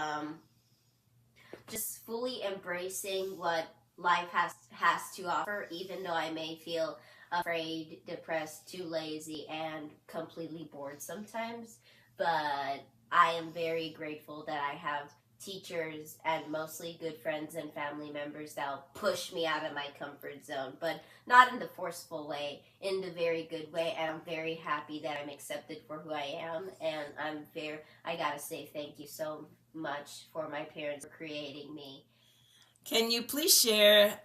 just fully embracing what life has to offer, even though I may feel afraid, depressed, too lazy, and completely bored sometimes. But I am very grateful that I have teachers and mostly good friends and family members that'll push me out of my comfort zone, but not in the forceful way, in the very good way. And I'm very happy that I'm accepted for who I am. And I gotta say thank you so much for my parents for creating me. Can you please share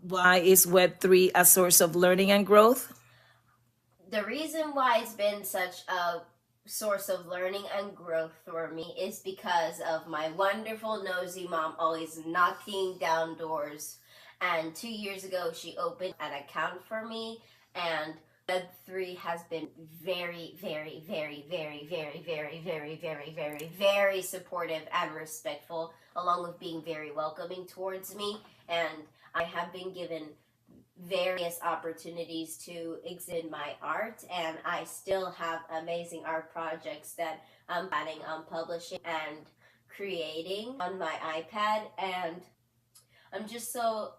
why is Web3 a source of learning and growth? The reason why it's been such a source of learning and growth for me is because of my wonderful nosy mom always knocking down doors. And 2 years ago, she opened an account for me, and Web3 has been very, very, very, very, very, very, very, very, very, very supportive and respectful, along with being very welcoming towards me. And I have been given various opportunities to exhibit my art, and I still have amazing art projects that I'm planning on publishing and creating on my iPad. And I'm just so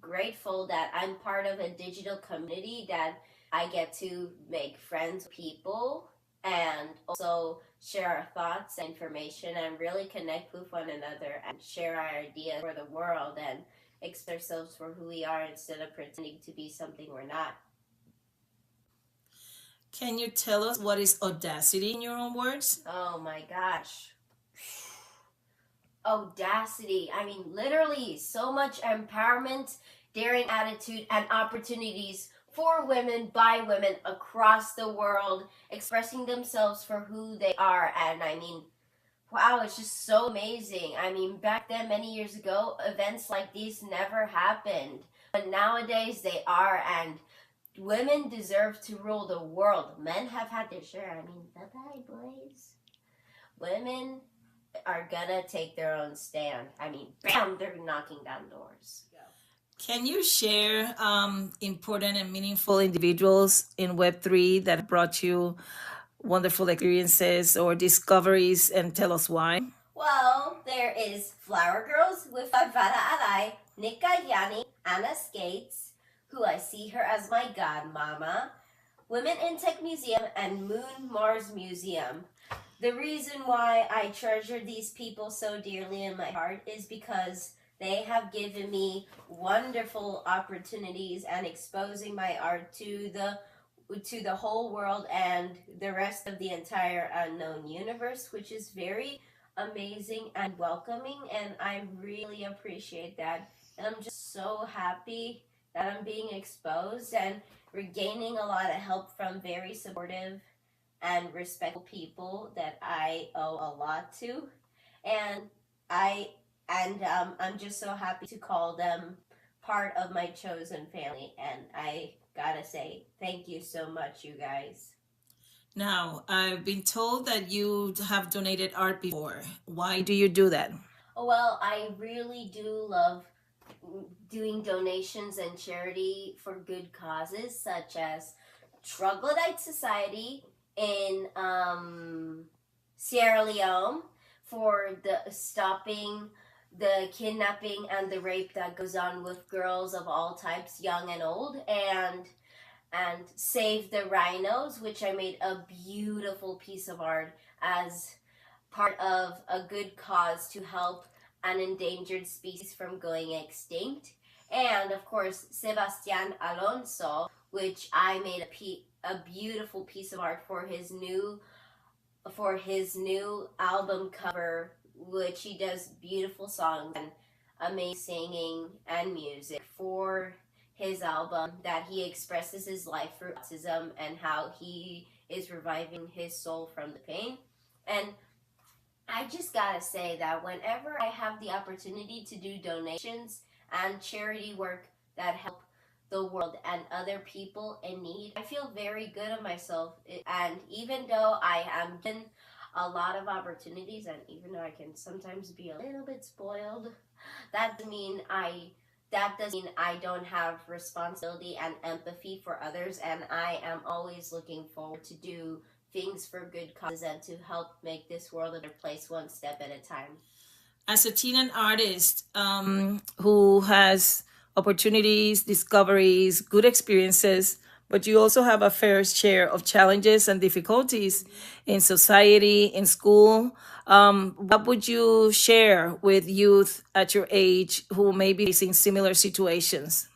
grateful that I'm part of a digital community, that I get to make friends with people and also share our thoughts and information and really connect with one another and share our ideas for the world. And express ourselves for who we are instead of pretending to be something we're not. Can you tell us what is audacity in your own words? Oh my gosh. Audacity. I mean, literally, so much empowerment, daring attitude, and opportunities for women by women across the world, expressing themselves for who they are. And I mean, wow, it's just so amazing. I mean, back then, many years ago, events like these never happened. But nowadays, they are, and women deserve to rule the world. Men have had their share. I mean, bye-bye, boys. Women are gonna take their own stand. I mean, bam, they're knocking down doors. Can you share important and meaningful individuals in Web3 that brought you wonderful experiences or discoveries and tell us why? Well, there is Flower Girls with Varvara Arai, Nika Yani, Anna Skates, who I see her as my godmama, Women in Tech Museum, and Moon Mars Museum. The reason why I treasure these people so dearly in my heart is because they have given me wonderful opportunities and exposing my art to the whole world and the rest of the entire unknown universe, which is very amazing and welcoming, and I really appreciate that. And I'm just so happy that I'm being exposed and regaining a lot of help from very supportive and respectful people that I owe a lot to. And I'm just so happy to call them part of my chosen family. And I gotta say, thank you so much, you guys. Now, I've been told that you have donated art before. Why do you do that? Well, I really do love doing donations and charity for good causes, such as Troglodyte Society in Sierra Leone for the stopping the kidnapping and the rape that goes on with girls of all types, young and old, and Save the Rhinos, which I made a beautiful piece of art as part of a good cause to help an endangered species from going extinct. And of course, Sebastian Alonso, which I made a beautiful piece of art for his new album cover, which he does beautiful songs and amazing singing and music for his album, that he expresses his life through autism and how he is reviving his soul from the pain. And I just gotta say that whenever I have the opportunity to do donations and charity work that help the world and other people in need, I feel very good of myself. And even though I am given a lot of opportunities, and even though I can sometimes be a little bit spoiled, that doesn't mean I don't have responsibility and empathy for others, and I am always looking forward to do things for good causes and to help make this world a better place one step at a time. As a teen and artist who has opportunities, discoveries, good experiences, but you also have a fair share of challenges and difficulties in society, in school. What would you share with youth at your age who may be facing similar situations?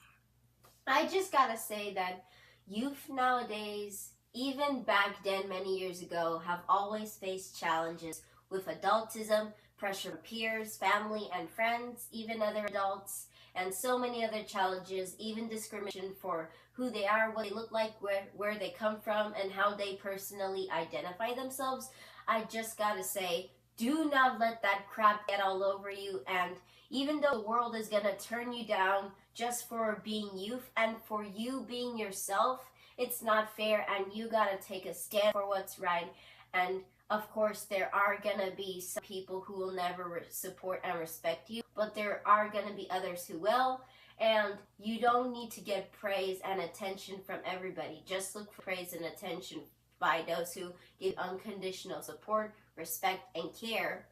I just gotta say that youth nowadays, even back then many years ago, have always faced challenges with adultism, pressure from peers, family and friends, even other adults, and so many other challenges, even discrimination for who they are, what they look like, where they come from, and how they personally identify themselves. I just gotta say, do not let that crap get all over you. And even though the world is gonna turn you down just for being youth and for you being yourself, it's not fair, and you gotta take a stand for what's right. And of course, there are gonna be some people who will never support and respect you, but there are gonna be others who will. And you don't need to get praise and attention from everybody. Just look for praise and attention by those who give unconditional support, respect, and care.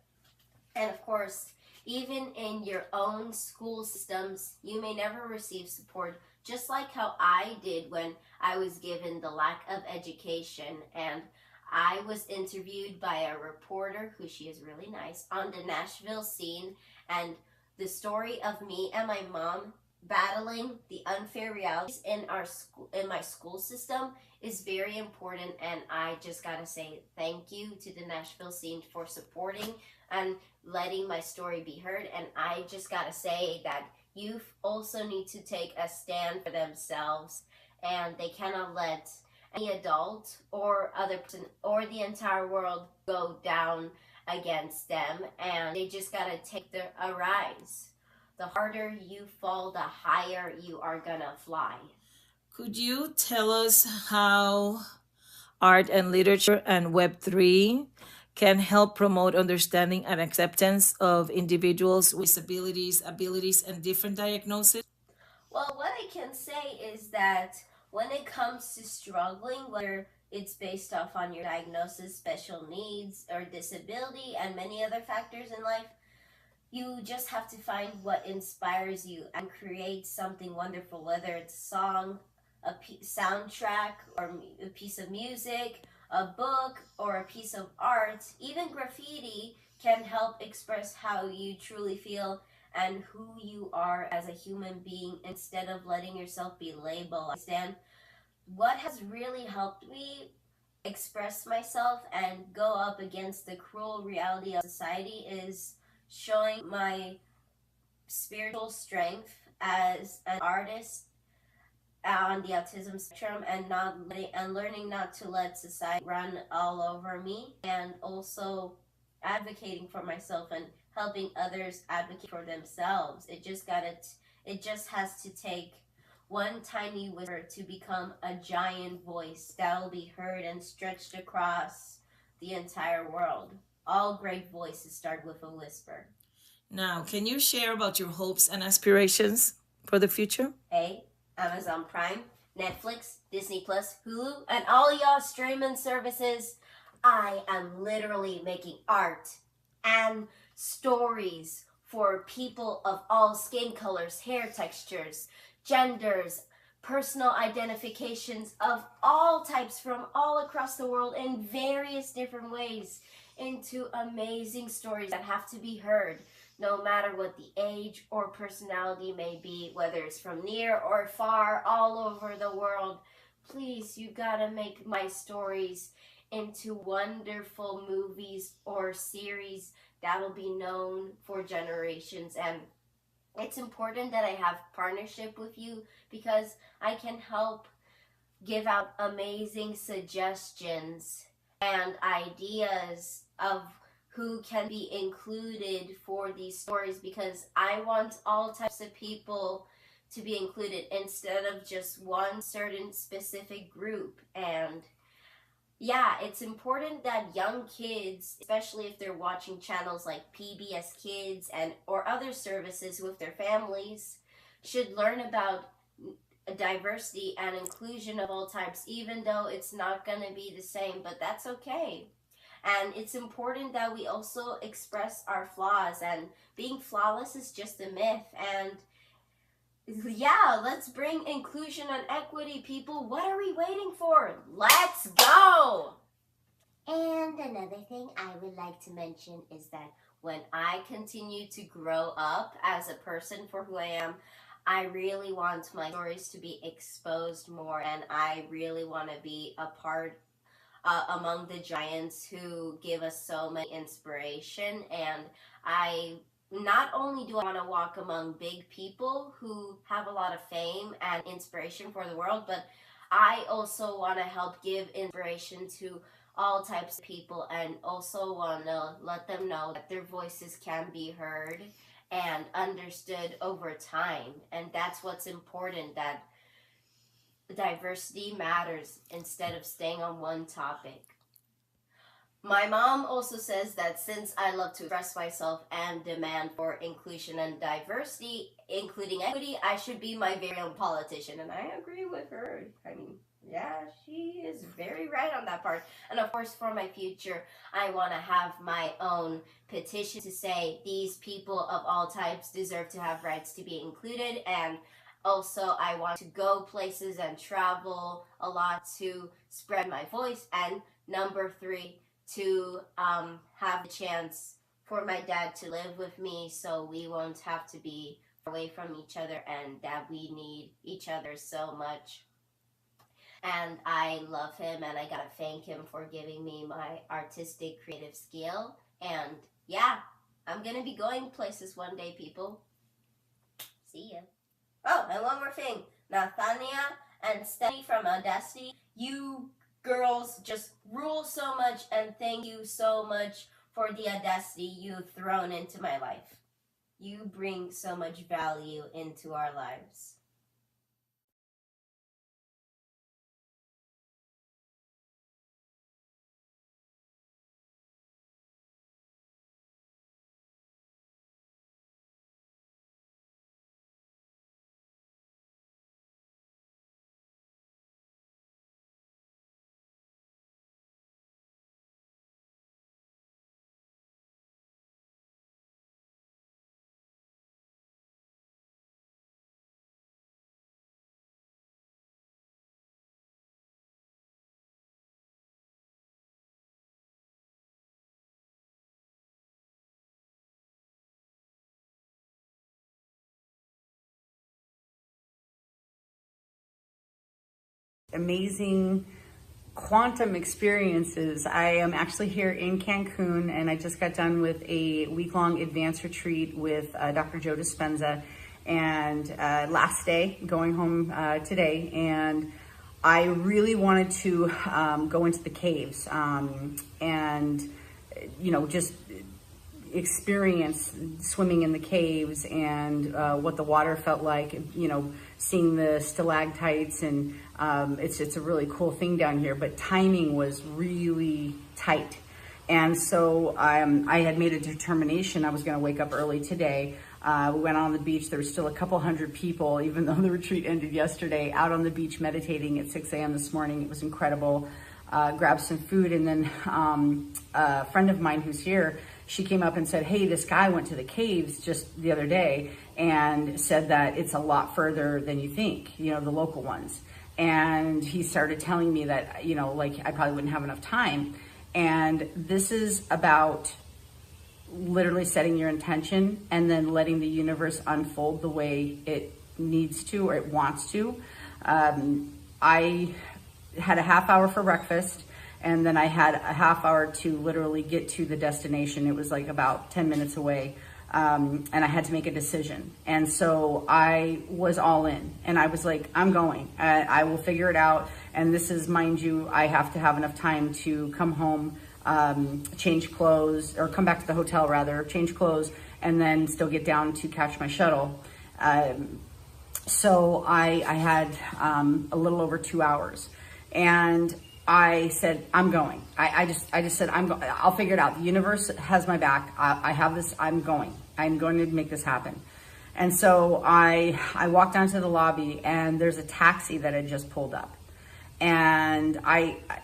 And of course, even in your own school systems, you may never receive support, just like how I did when I was given the lack of education. And I was interviewed by a reporter, who she is really nice, on the Nashville scene, and The story of me and my mom battling the unfair realities in my school system is very important, and I just gotta say thank you to the Nashville scene for supporting and letting my story be heard. And I just gotta say that youth also need to take a stand for themselves, and they cannot let any adult or other person or the entire world go down against them, and they just gotta take a rise. The harder you fall, the higher you are gonna fly. Could you tell us how art and literature and Web3 can help promote understanding and acceptance of individuals with disabilities, abilities, and different diagnoses? Well, what I can say is that when it comes to struggling, whether it's based off on your diagnosis, special needs, or disability, and many other factors in life, you just have to find what inspires you and create something wonderful, whether it's a song, soundtrack, or a piece of music, a book, or a piece of art. Even graffiti can help express how you truly feel and who you are as a human being instead of letting yourself be labeled. Understand? What has really helped me express myself and go up against the cruel reality of society is showing my spiritual strength as an artist on the autism spectrum, and learning not to let society run all over me, and also advocating for myself and helping others advocate for themselves. It just has to take one tiny whisper to become a giant voice that will be heard and stretched across the entire world. All great voices start with a whisper. Now, can you share about your hopes and aspirations for the future? Amazon Prime, Netflix, Disney Plus, Hulu, and all y'all streaming services. I am literally making art and stories for people of all skin colors, hair textures, genders, personal identifications of all types from all across the world in various different ways, into amazing stories that have to be heard no matter what the age or personality may be, whether it's from near or far, all over the world. Please, you gotta make my stories into wonderful movies or series that'll be known for generations. And it's important that I have partnership with you, because I can help give out amazing suggestions and ideas of who can be included for these stories, because I want all types of people to be included instead of just one certain specific group. And yeah, it's important that young kids, especially if they're watching channels like PBS Kids and or other services with their families, should learn about diversity and inclusion of all types, even though it's not going to be the same, but that's okay. And it's important that we also express our flaws, and being flawless is just a myth. And yeah, let's bring inclusion and equity, people. What are we waiting for? Let's go! And another thing I would like to mention is that when I continue to grow up as a person for who I am, I really want my stories to be exposed more, and I really want to be a part among the giants who give us so much inspiration. And I not only do I want to walk among big people who have a lot of fame and inspiration for the world, but I also want to help give inspiration to all types of people, and also want to let them know that their voices can be heard and understood over time. And that's what's important, that diversity matters instead of staying on one topic. My mom also says that since I love to express myself and demand for inclusion and diversity, including equity, I should be my very own politician. And I agree with her. I mean, yeah, she is very right on that part. And of course, for my future, I want to have my own petition to say these people of all types deserve to have rights to be included. And also, I want to go places and travel a lot to spread my voice. And number 3, to have the chance for my dad to live with me so we won't have to be away from each other, and that we need each other so much. And I love him, and I gotta thank him for giving me my artistic creative skill. And yeah, I'm gonna be going places one day, people. See ya. Oh, and one more thing. Nathania and Stephanie from AWEDACITY, you girls just rule so much, and thank you so much for the audacity you've thrown into my life. You bring so much value into our lives. Amazing quantum experiences. I am actually here in Cancun, and I just got done with a week-long advanced retreat with Dr. Joe Dispenza, and last day, going home today, and I really wanted to go into the caves and, you know, just experience swimming in the caves and what the water felt like, you know, seeing the stalactites, and it's a really cool thing down here, but timing was really tight. And so I had made a determination I was going to wake up early today. We went on the beach. There was still a couple hundred people, even though the retreat ended yesterday, out on the beach meditating at 6 a.m. this morning. It was incredible. Grabbed some food, and then a friend of mine who's here, she came up and said, hey, this guy went to the caves just the other day and said that it's a lot further than you think, you know, the local ones. And he started telling me that, you know, like I probably wouldn't have enough time. And this is about literally setting your intention and then letting the universe unfold the way it needs to or it wants to. I had a half hour for breakfast, and then I had a half hour to literally get to the destination. It was like about 10 minutes away. And I had to make a decision. And so I was all in, and I was like, I'm going, I will figure it out. And this is, mind you, I have to have enough time to come home, change clothes, or come back to the hotel rather, change clothes, and then still get down to catch my shuttle. So I had a little over 2 hours, and I said, I'm going. I just said, I'll figure it out. The universe has my back. I have this, I'm going to make this happen. And so I walked down to the lobby, and there's a taxi that had just pulled up, and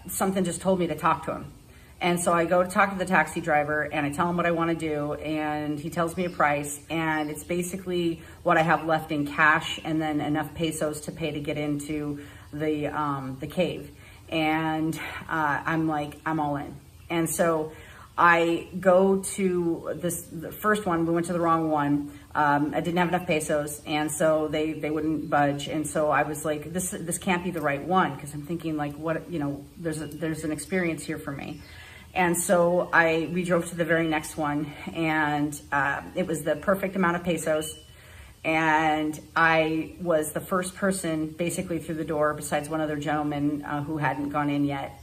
something just told me to talk to him. And so I go to talk to the taxi driver, and I tell him what I want to do, and he tells me a price, and it's basically what I have left in cash and then enough pesos to pay to get into the cave. And I'm like, I'm all in. And so I go to the first one. We went to the wrong one. I didn't have enough pesos, and so they wouldn't budge. And so I was like, this can't be the right one, because I'm thinking like, what, you know, there's an experience here for me. And so we drove to the very next one, and it was the perfect amount of pesos. And I was the first person basically through the door, besides one other gentleman who hadn't gone in yet.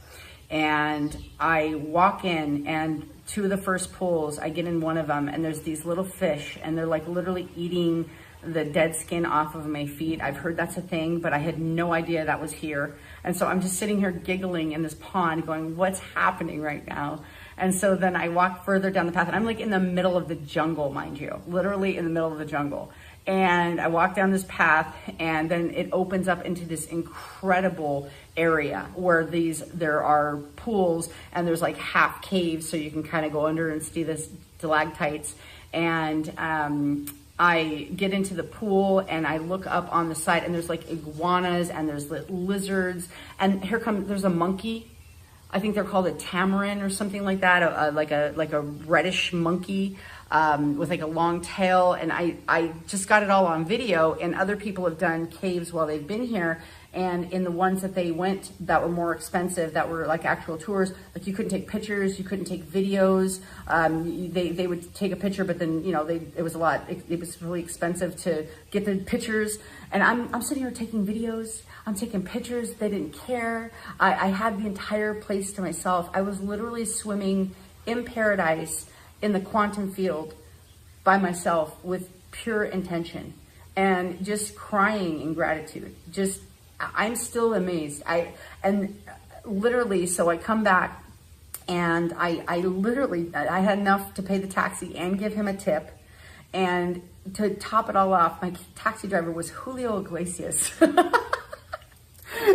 And I walk in, and two of the first pools, I get in one of them, and there's these little fish, and they're like literally eating the dead skin off of my feet. I've heard that's a thing, but I had no idea that was here. And so I'm just sitting here giggling in this pond going, what's happening right now? And so then I walk further down the path, and I'm like in the middle of the jungle, mind you, literally in the middle of the jungle. And I walk down this path, and then it opens up into this incredible area where there are pools, and there's like half caves, so you can kind of go under and see the stalactites. And I get into the pool, and I look up on the side, and there's like iguanas, and there's lizards, and there's a monkey I think they're called a tamarin or something like that, like a reddish monkey with like a long tail. And I just got it all on video, and other people have done caves while they've been here. And in the ones that they went that were more expensive, that were like actual tours, like you couldn't take pictures, you couldn't take videos. They would take a picture, but then, you know, it was a lot. It was really expensive to get the pictures. And I'm sitting here taking videos. I'm taking pictures. They didn't care. I had the entire place to myself. I was literally swimming in paradise in the quantum field by myself with pure intention and just crying in gratitude. I'm still amazed. And literally, so I come back and I literally, I had enough to pay the taxi and give him a tip. And to top it all off, my taxi driver was Julio Iglesias.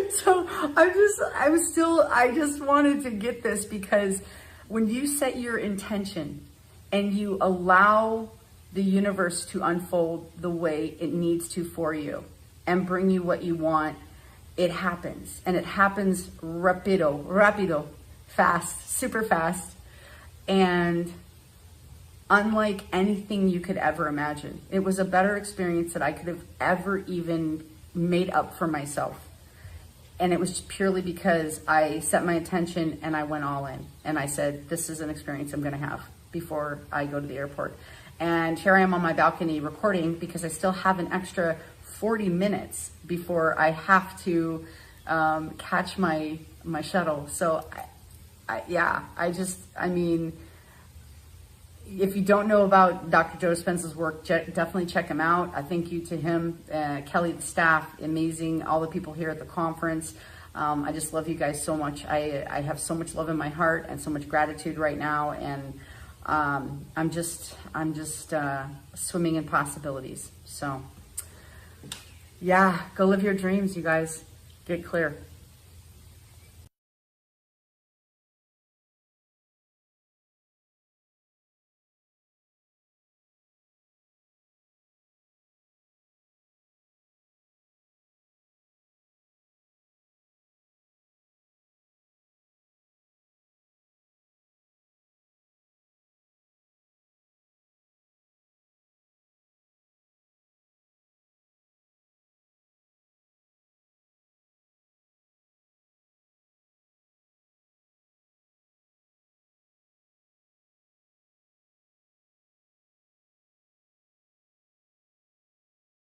So I just wanted to get this, because when you set your intention and you allow the universe to unfold the way it needs to for you and bring you what you want, it happens. And it happens rapido, fast, super fast. And unlike anything you could ever imagine. It was a better experience that I could have ever even made up for myself. And it was purely because I set my intention and I went all in. And I said, this is an experience I'm gonna have before I go to the airport. And here I am on my balcony recording, because I still have an extra 40 minutes before I have to catch my shuttle. So I mean, if you don't know about Dr. Joe Dispenza's work, definitely check him out. I thank you to him, Kelly, the staff, amazing, all the people here at the conference. I just love you guys so much. I have so much love in my heart and so much gratitude right now. And I'm just swimming in possibilities. So yeah, go live your dreams, you guys. Get clear.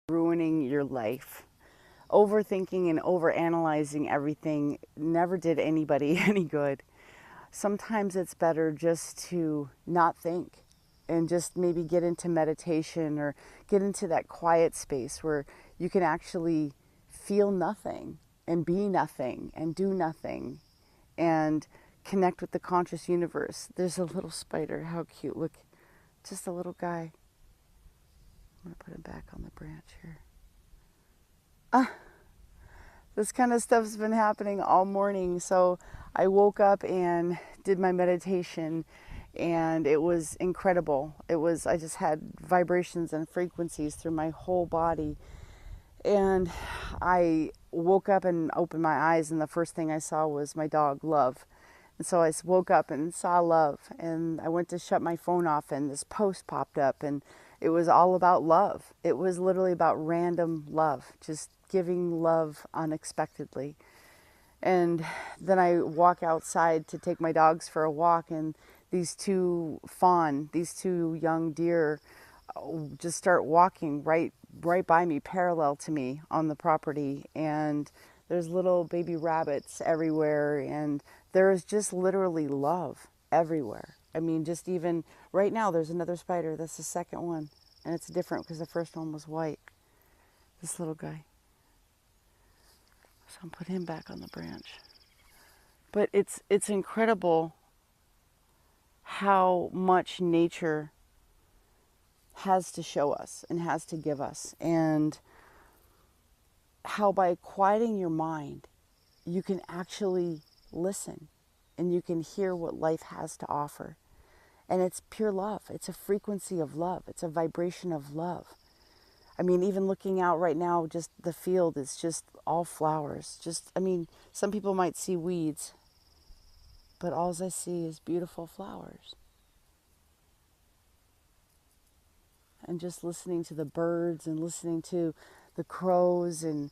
Ruining your life. Overthinking and overanalyzing everything never did anybody any good. Sometimes it's better just to not think and just maybe get into meditation or get into that quiet space where you can actually feel nothing and be nothing and do nothing and connect with the conscious universe. There's a little spider. How cute. Look, just a little guy. I'm going to put him back on the branch here. This kind of stuff's been happening all morning. So I woke up and did my meditation, and it was incredible. I just had vibrations and frequencies through my whole body. And I woke up and opened my eyes, and the first thing I saw was my dog, Love. And so I woke up and saw Love, and I went to shut my phone off, and this post popped up, and it was all about love. It was literally about random love, just giving love unexpectedly. And then I walk outside to take my dogs for a walk, and these two young deer just start walking right by me, parallel to me on the property. And there's little baby rabbits everywhere, and there is just literally love everywhere. I mean, just even right now, there's another spider. That's the second one. And it's different because the first one was white. This little guy. So I'll put him back on the branch. But it's incredible how much nature has to show us and has to give us. And how by quieting your mind, you can actually listen and you can hear what life has to offer. And it's pure love. It's a frequency of love. It's a vibration of love. I mean, even looking out right now, just the field is just all flowers. Some people might see weeds. but all I see is beautiful flowers. And just listening to the birds and listening to the crows and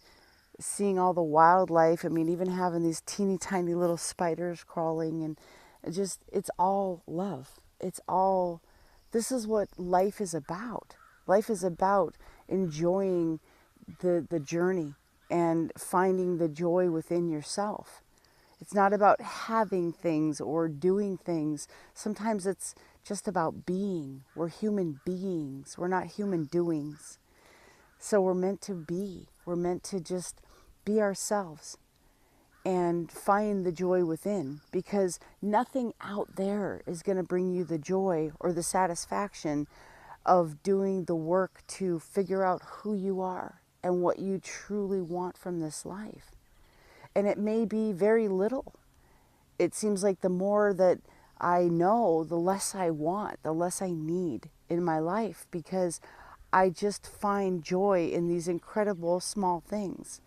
seeing all the wildlife. I mean, even having these teeny tiny little spiders crawling, and it's all love. It's all, this is what life is about. Life is about enjoying the journey and finding the joy within yourself. It's not about having things or doing things. Sometimes it's just about being. We're human beings. We're not human doings. So we're meant to be. We're meant to just be ourselves and find the joy within, because nothing out there is going to bring you the joy or the satisfaction of doing the work to figure out who you are and what you truly want from this life. And it may be very little. It seems like the more that I know, the less I want, the less I need in my life, because I just find joy in these incredible small things.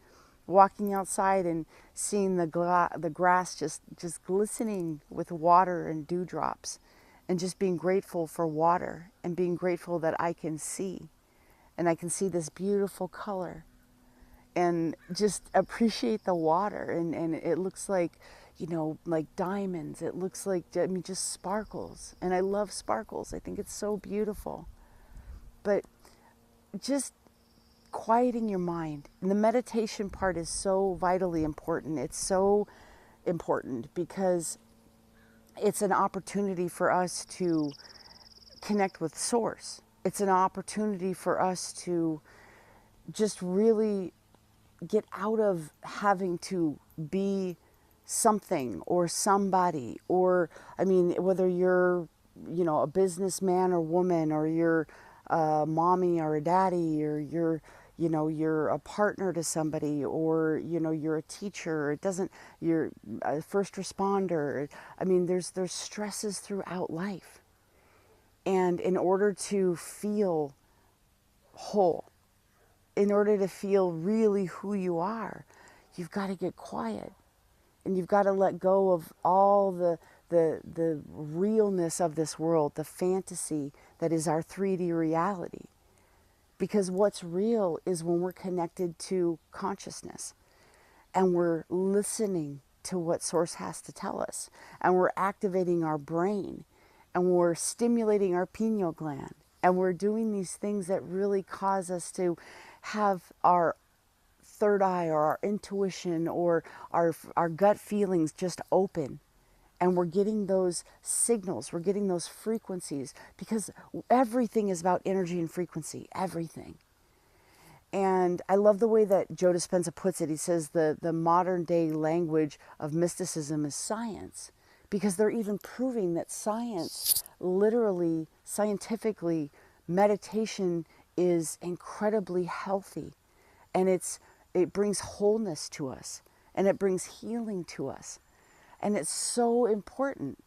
Walking outside and seeing the grass just glistening with water and dewdrops, and just being grateful for water and being grateful that I can see, and I can see this beautiful color, and just appreciate the water. And it looks like, you know, like diamonds. It looks like, I mean, just sparkles. And I love sparkles. I think it's so beautiful. But just quieting your mind. And the meditation part is so vitally important. It's so important because it's an opportunity for us to connect with Source. It's an opportunity for us to just really get out of having to be something or somebody, or, I mean, whether you're, you know, a businessman or woman, or you're a mommy or a daddy, or you're, you know, you're a partner to somebody, or, you know, you're a teacher. It doesn't, you're a first responder. I mean, there's stresses throughout life. And in order to feel whole, in order to feel really who you are, you've got to get quiet, and you've got to let go of all the realness of this world, the fantasy that is our 3D reality. Because what's real is when we're connected to consciousness and we're listening to what Source has to tell us, and we're activating our brain, and we're stimulating our pineal gland, and we're doing these things that really cause us to have our third eye or our intuition or our gut feelings just open. And we're getting those signals, we're getting those frequencies, because everything is about energy and frequency, everything. And I love the way that Joe Dispenza puts it. He says the modern day language of mysticism is science, because they're even proving that science, literally, scientifically, meditation is incredibly healthy, and it brings wholeness to us, and it brings healing to us, and it's so important.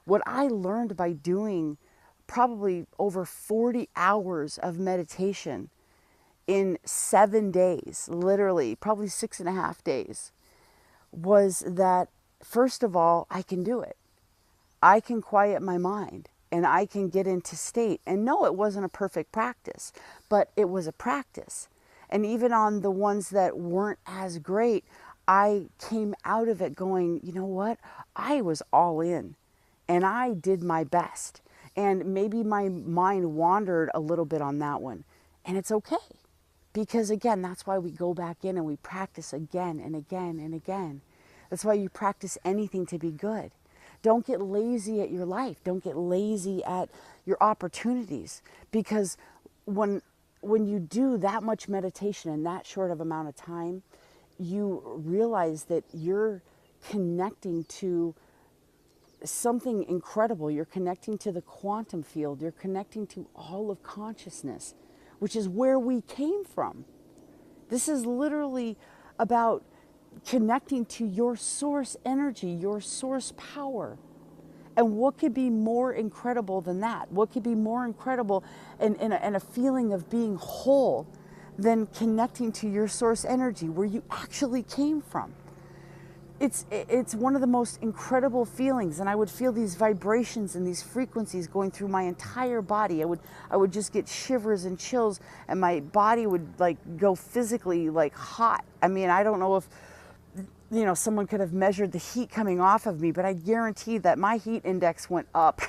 What I learned by doing probably over 40 hours of meditation in 7 days, literally, probably 6.5 days, was that, first of all, I can do it. I can quiet my mind, and I can get into state. And no, it wasn't a perfect practice, but it was a practice. And even on the ones that weren't as great, I came out of it going, you know what? I was all in, and I did my best. And maybe my mind wandered a little bit on that one, and it's okay. Because again, that's why we go back in and we practice again and again and again. That's why you practice anything to be good. Don't get lazy at your life. Don't get lazy at your opportunities. Because when you do that much meditation in that short of amount of time, you realize that you're connecting to something incredible. You're connecting to the quantum field. You're connecting to all of consciousness, which is where we came from. This is literally about connecting to your source energy, your source power. And what could be more incredible than that? What could be more incredible and a feeling of being whole than connecting to your source energy, where you actually came from? it's one of the most incredible feelings, and I would feel these vibrations and these frequencies going through my entire body. I would just get shivers and chills, and my body would like go physically like hot. I mean, I don't know if someone could have measured the heat coming off of me, but I guarantee that my heat index went up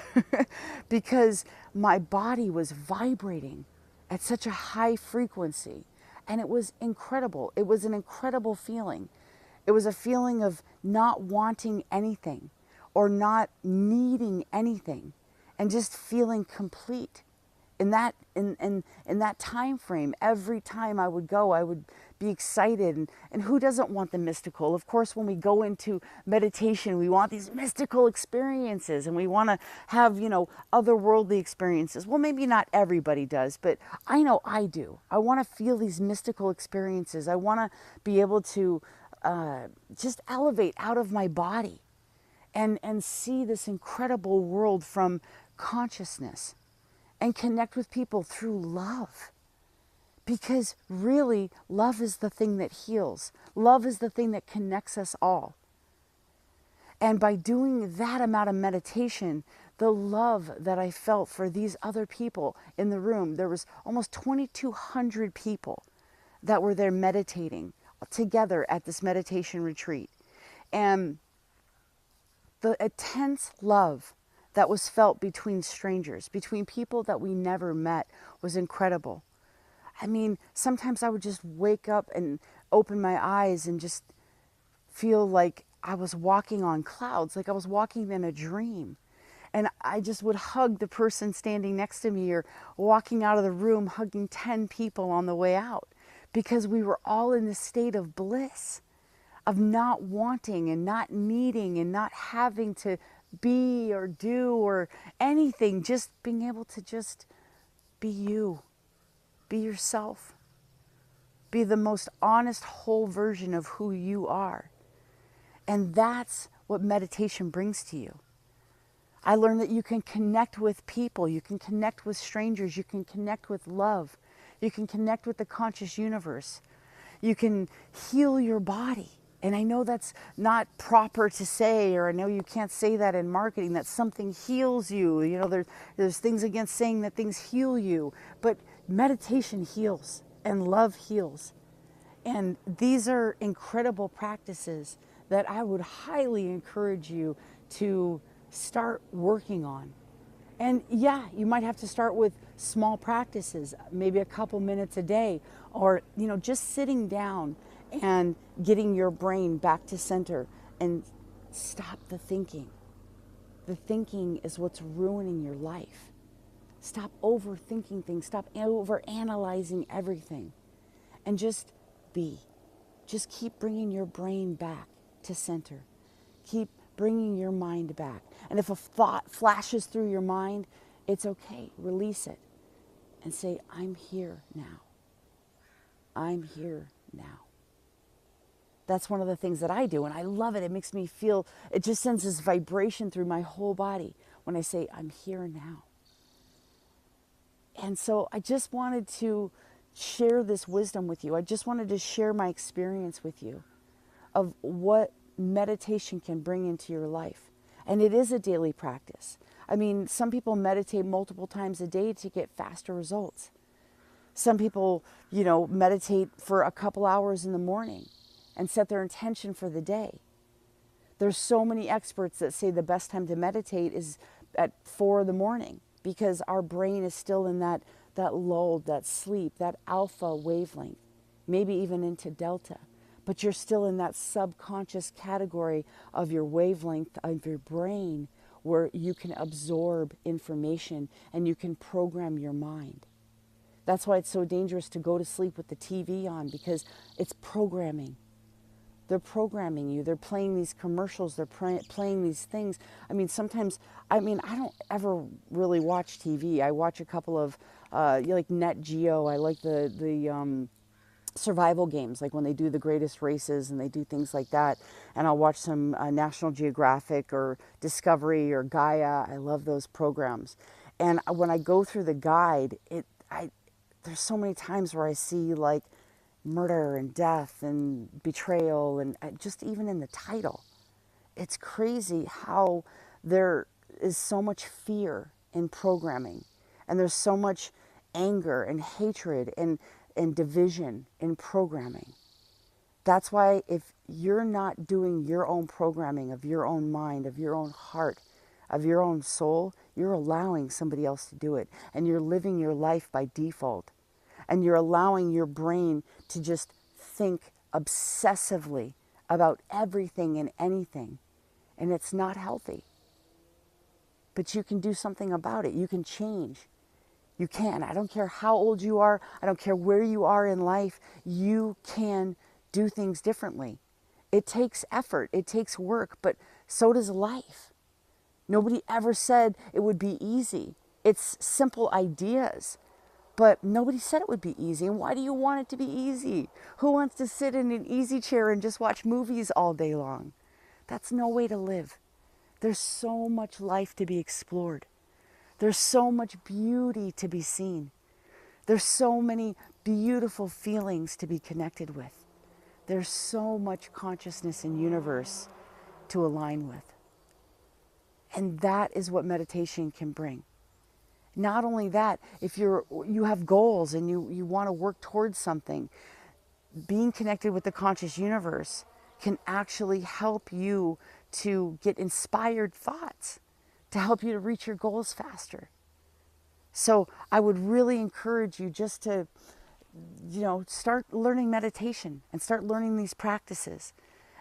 because my body was vibrating at such a high frequency, and it was incredible. It was an incredible feeling. It was a feeling of not wanting anything or not needing anything and just feeling complete. In that time frame, every time I would go, I would be excited. And who doesn't want the mystical? Of course, when we go into meditation, we want these mystical experiences, and we want to have, otherworldly experiences. Well, maybe not everybody does, but I know I do. I want to feel these mystical experiences. I want to be able to just elevate out of my body and see this incredible world from consciousness and connect with people through love. Because really, love is the thing that heals. Love is the thing that connects us all. And by doing that amount of meditation, the love that I felt for these other people in the room, there was almost 2,200 people that were there meditating together at this meditation retreat. And the intense love that was felt between strangers, between people that we never met, was incredible. I mean, sometimes I would just wake up and open my eyes and just feel like I was walking on clouds, like I was walking in a dream. And I just would hug the person standing next to me, or walking out of the room hugging 10 people on the way out, because we were all in this state of bliss, of not wanting and not needing and not having to be or do or anything, just being able to just be you, be yourself, be the most honest, whole version of who you are. And that's what meditation brings to you. I learned that you can connect with people, you can connect with strangers, you can connect with love, you can connect with the conscious universe, you can heal your body. And I know that's not proper to say, or I know you can't say that in marketing, that something heals you. There's things against saying that things heal you, but meditation heals and love heals. And these are incredible practices that I would highly encourage you to start working on. And yeah, you might have to start with small practices, maybe a couple minutes a day, or just sitting down and getting your brain back to center and stop the thinking. The thinking is what's ruining your life. Stop overthinking things, stop overanalyzing everything, and just be. Just keep bringing your brain back to center. Keep bringing your mind back. And if a thought flashes through your mind, it's okay. Release it and say, I'm here now. I'm here now. That's one of the things that I do, and I love it. It makes me feel, it just sends this vibration through my whole body when I say, I'm here now. And so I just wanted to share this wisdom with you. I just wanted to share my experience with you of what meditation can bring into your life. And it is a daily practice. I mean, some people meditate multiple times a day to get faster results. Some people, meditate for a couple hours in the morning and set their intention for the day. There's so many experts that say the best time to meditate is at 4 a.m, because our brain is still in that lull, that sleep, that alpha wavelength, maybe even into delta. But you're still in that subconscious category of your wavelength of your brain, where you can absorb information and you can program your mind. That's why it's so dangerous to go to sleep with the TV on, because it's programming. They're programming you. They're playing these commercials. They're playing these things. I mean, sometimes, I don't ever really watch TV. I watch a couple of, like Net Geo. I like the survival games, like when they do the greatest races and they do things like that. And I'll watch some National Geographic or Discovery or Gaia. I love those programs. And when I go through the guide, there's so many times where I see like murder and death and betrayal, and just even in the title. It's crazy how there is so much fear in programming, and there's so much anger and hatred and division in programming. That's why if you're not doing your own programming of your own mind, of your own heart, of your own soul, you're allowing somebody else to do it. And you're living your life by default. And you're allowing your brain to just think obsessively about everything and anything. And it's not healthy. But you can do something about it. You can change. You can. I don't care how old you are. I don't care where you are in life. You can do things differently. It takes effort. It takes work. But so does life. Nobody ever said it would be easy. It's simple ideas. But nobody said it would be easy. And why do you want it to be easy? Who wants to sit in an easy chair and just watch movies all day long? That's no way to live. There's so much life to be explored. There's so much beauty to be seen. There's so many beautiful feelings to be connected with. There's so much consciousness and universe to align with. And that is what meditation can bring. Not only that, if you have goals and you want to work towards something, being connected with the conscious universe can actually help you to get inspired thoughts, to help you to reach your goals faster. So I would really encourage you just to, start learning meditation and start learning these practices.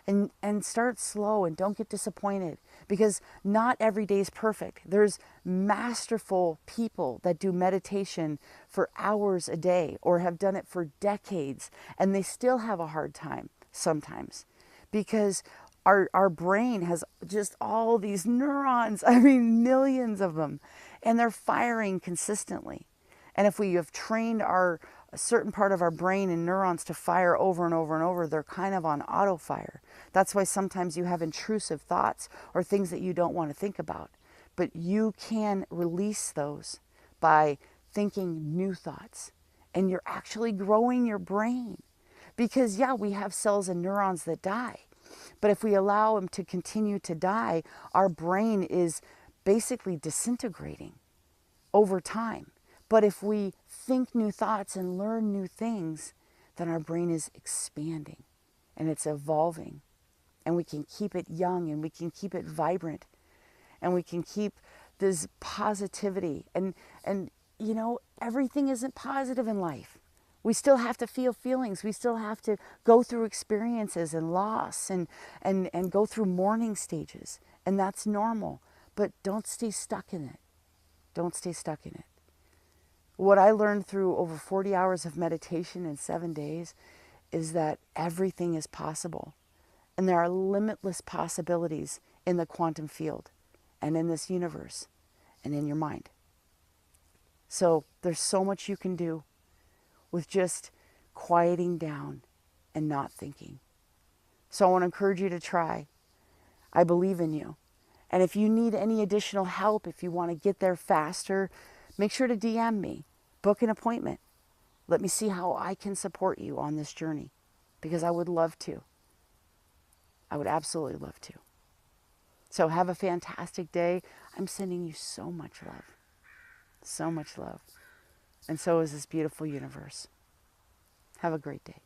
And start slow and don't get disappointed, because not every day is perfect. There's masterful people that do meditation for hours a day or have done it for decades, and they still have a hard time sometimes, because our brain has just all these neurons, I mean millions of them, and they're firing consistently. And if we have trained a certain part of our brain and neurons to fire over and over and over, they're kind of on auto fire. That's why sometimes you have intrusive thoughts or things that you don't want to think about. But you can release those by thinking new thoughts. And you're actually growing your brain. Because yeah, we have cells and neurons that die. But if we allow them to continue to die, our brain is basically disintegrating over time. But if we think new thoughts and learn new things, then our brain is expanding and it's evolving. And we can keep it young and we can keep it vibrant. And we can keep this positivity. And everything isn't positive in life. We still have to feel feelings. We still have to go through experiences and loss and go through mourning stages. And that's normal. But don't stay stuck in it. Don't stay stuck in it. What I learned through over 40 hours of meditation in 7 days is that everything is possible. And there are limitless possibilities in the quantum field and in this universe and in your mind. So there's so much you can do with just quieting down and not thinking. So I want to encourage you to try. I believe in you. And if you need any additional help, if you want to get there faster, make sure to DM me, book an appointment. Let me see how I can support you on this journey, because I would love to. I would absolutely love to. So have a fantastic day. I'm sending you so much love. So much love. And so is this beautiful universe. Have a great day.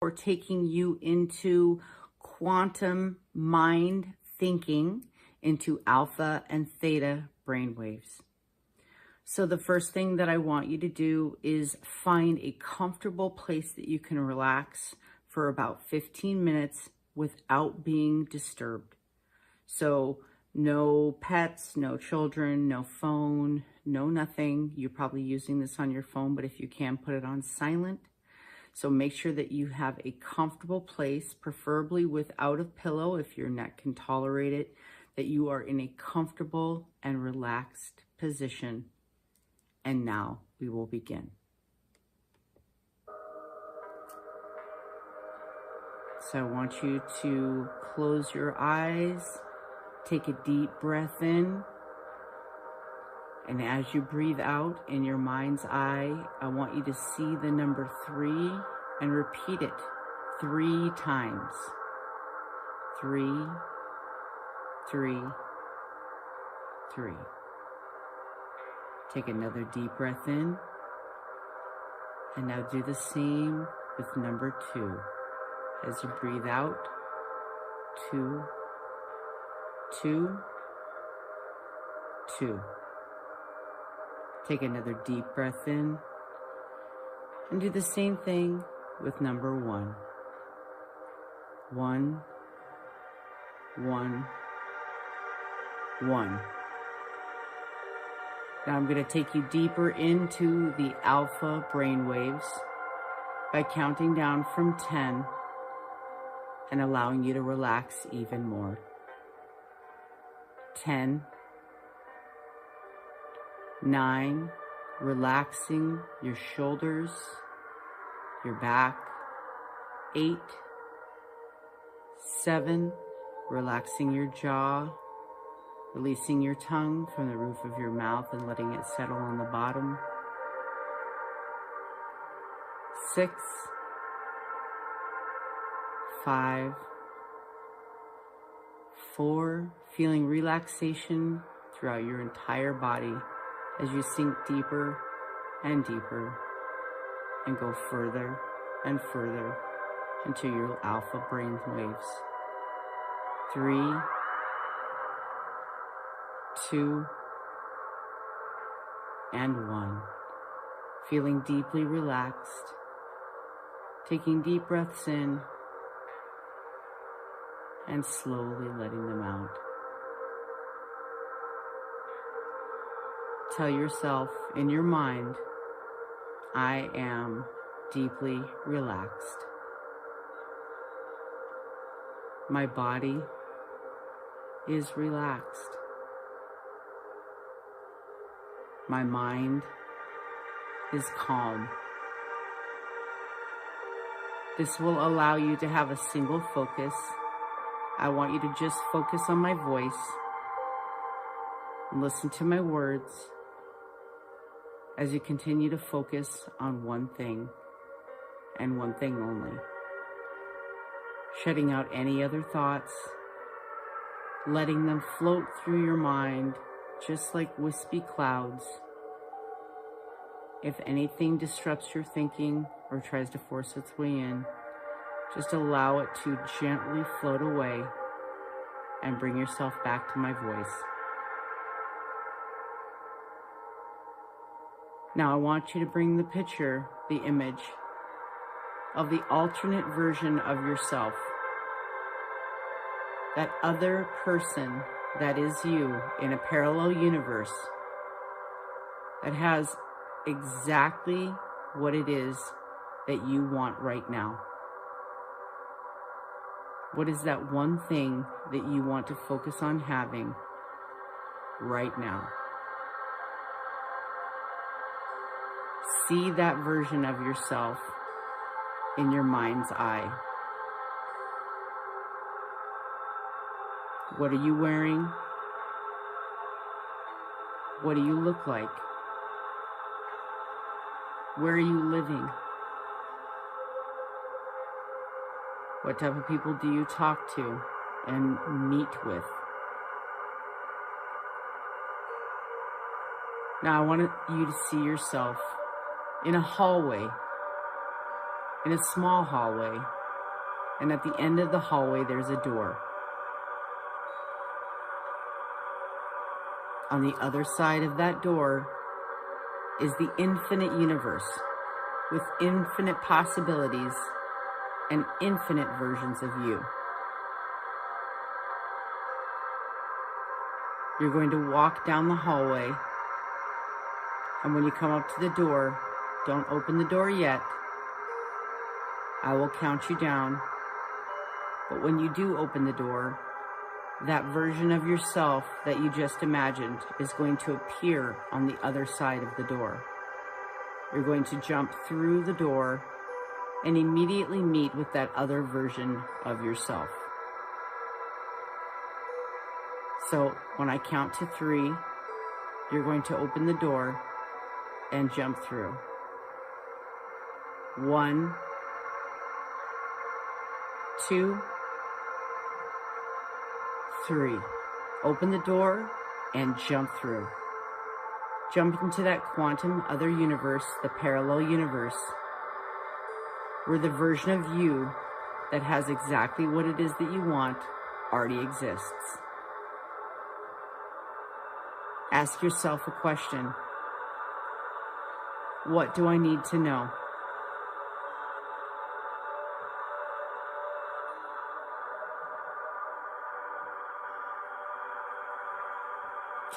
Or taking you into quantum mind thinking, into alpha and theta brainwaves. So the first thing that I want you to do is find a comfortable place that you can relax for about 15 minutes without being disturbed. So no pets, no children, no phone, no nothing. You're probably using this on your phone, but if you can, put it on silent. So make sure that you have a comfortable place, preferably without a pillow if your neck can tolerate it, that you are in a comfortable and relaxed position. And now we will begin. So I want you to close your eyes, take a deep breath in, and as you breathe out in your mind's eye, I want you to see the number 3 and repeat it 3 times. 3, 3, 3. Take another deep breath in, and now do the same with number 2. As you breathe out, 2, 2, 2. Take another deep breath in and do the same thing with number 1. 1, 1, 1. Now I'm going to take you deeper into the alpha brainwaves by counting down from 10 and allowing you to relax even more. 10, 9, relaxing your shoulders, your back. 8, 7, relaxing your jaw, releasing your tongue from the roof of your mouth and letting it settle on the bottom. 6, 5, 4, feeling relaxation throughout your entire body as you sink deeper and deeper and go further and further into your alpha brain waves. 3, 2, and 1. Feeling deeply relaxed, taking deep breaths in and slowly letting them out. Tell yourself in your mind, I am deeply relaxed. My body is relaxed. My mind is calm. This will allow you to have a single focus. I want you to just focus on my voice and listen to my words as you continue to focus on one thing and one thing only. Shutting out any other thoughts, letting them float through your mind just like wispy clouds. If anything disrupts your thinking or tries to force its way in, just allow it to gently float away and bring yourself back to my voice. Now I want you to bring the picture, the image of the alternate version of yourself. That other person that is you in a parallel universe that has exactly what it is that you want right now. What is that one thing that you want to focus on having right now? See that version of yourself in your mind's eye. What are you wearing? What do you look like? Where are you living? What type of people do you talk to and meet with? Now I want you to see yourself in a hallway, in a small hallway, and at the end of the hallway there's a door. On the other side of that door is the infinite universe with infinite possibilities and infinite versions of you. You're going to walk down the hallway, and when you come up to the door, don't open the door yet. I will count you down. But when you do open the door, that version of yourself that you just imagined is going to appear on the other side of the door. You're going to jump through the door and immediately meet with that other version of yourself. So when I count to 3, you're going to open the door and jump through. 1, 2, 3. Open the door and jump through. Jump into that quantum other universe, the parallel universe, where the version of you that has exactly what it is that you want already exists. Ask yourself a question. What do I need to know?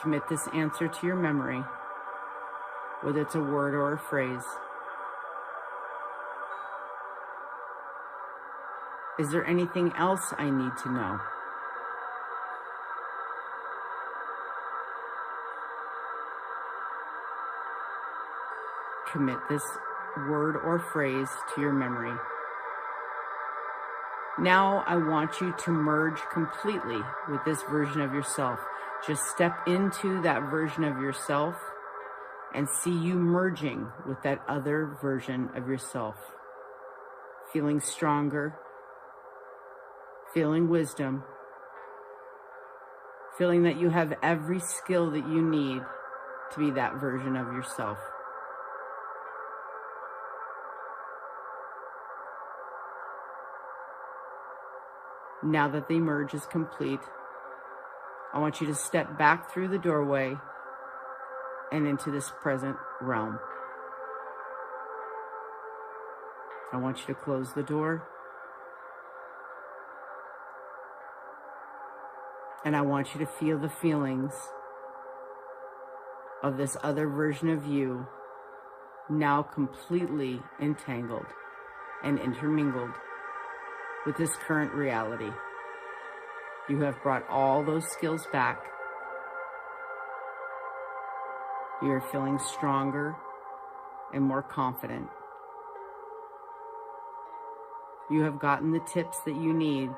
Commit this answer to your memory, whether it's a word or a phrase. Is there anything else I need to know? Commit this word or phrase to your memory. Now I want you to merge completely with this version of yourself. Just step into that version of yourself and see you merging with that other version of yourself. Feeling stronger, feeling wisdom, feeling that you have every skill that you need to be that version of yourself. Now that the merge is complete, I want you to step back through the doorway and into this present realm. I want you to close the door. And I want you to feel the feelings of this other version of you now completely entangled and intermingled with this current reality. You have brought all those skills back. You're feeling stronger and more confident. You have gotten the tips that you need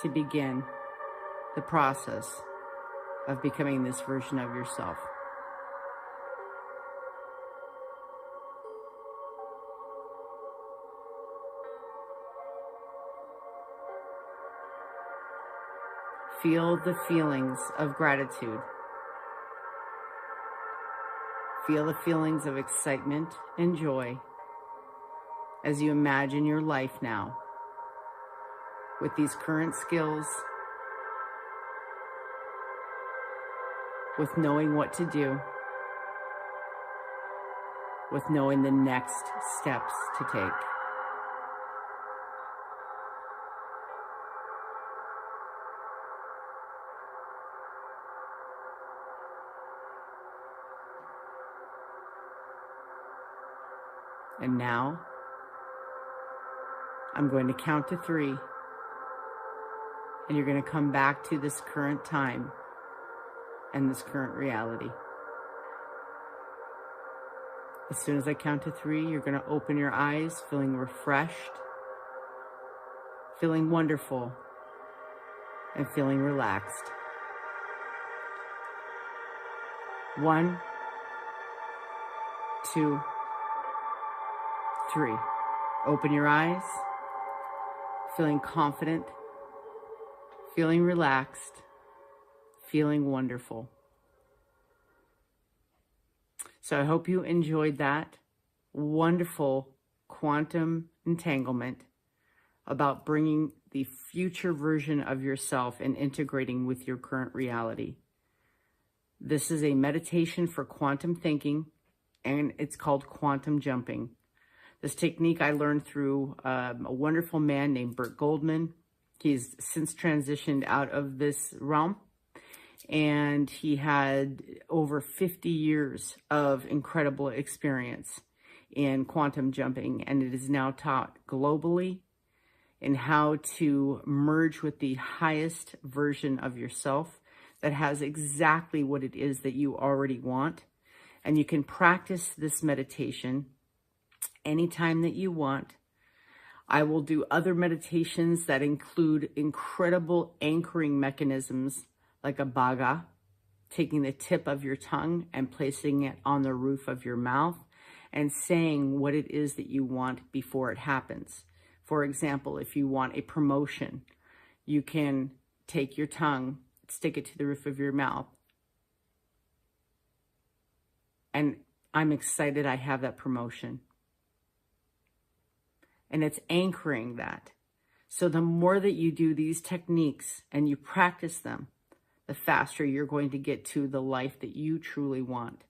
to begin the process of becoming this version of yourself. Feel the feelings of gratitude. Feel the feelings of excitement and joy as you imagine your life now with these current skills, with knowing what to do, with knowing the next steps to take. And now, I'm going to count to 3, and you're going to come back to this current time and this current reality. As soon as I count to 3, you're going to open your eyes, feeling refreshed, feeling wonderful, and feeling relaxed. 1, 2, 3. Open your eyes, feeling confident, feeling relaxed, feeling wonderful. So I hope you enjoyed that wonderful quantum entanglement about bringing the future version of yourself and integrating with your current reality. This is a meditation for quantum thinking, and it's called quantum jumping. This technique I learned through a wonderful man named Burt Goldman. He's since transitioned out of this realm. and he had over 50 years of incredible experience in quantum jumping, and it is now taught globally in how to merge with the highest version of yourself that has exactly what it is that you already want. And you can practice this meditation anytime that you want. I will do other meditations that include incredible anchoring mechanisms like a bhaga, taking the tip of your tongue and placing it on the roof of your mouth and saying what it is that you want before it happens. For example, if you want a promotion, you can take your tongue, stick it to the roof of your mouth, and I'm excited I have that promotion. And it's anchoring that. So the more that you do these techniques and you practice them, the faster you're going to get to the life that you truly want.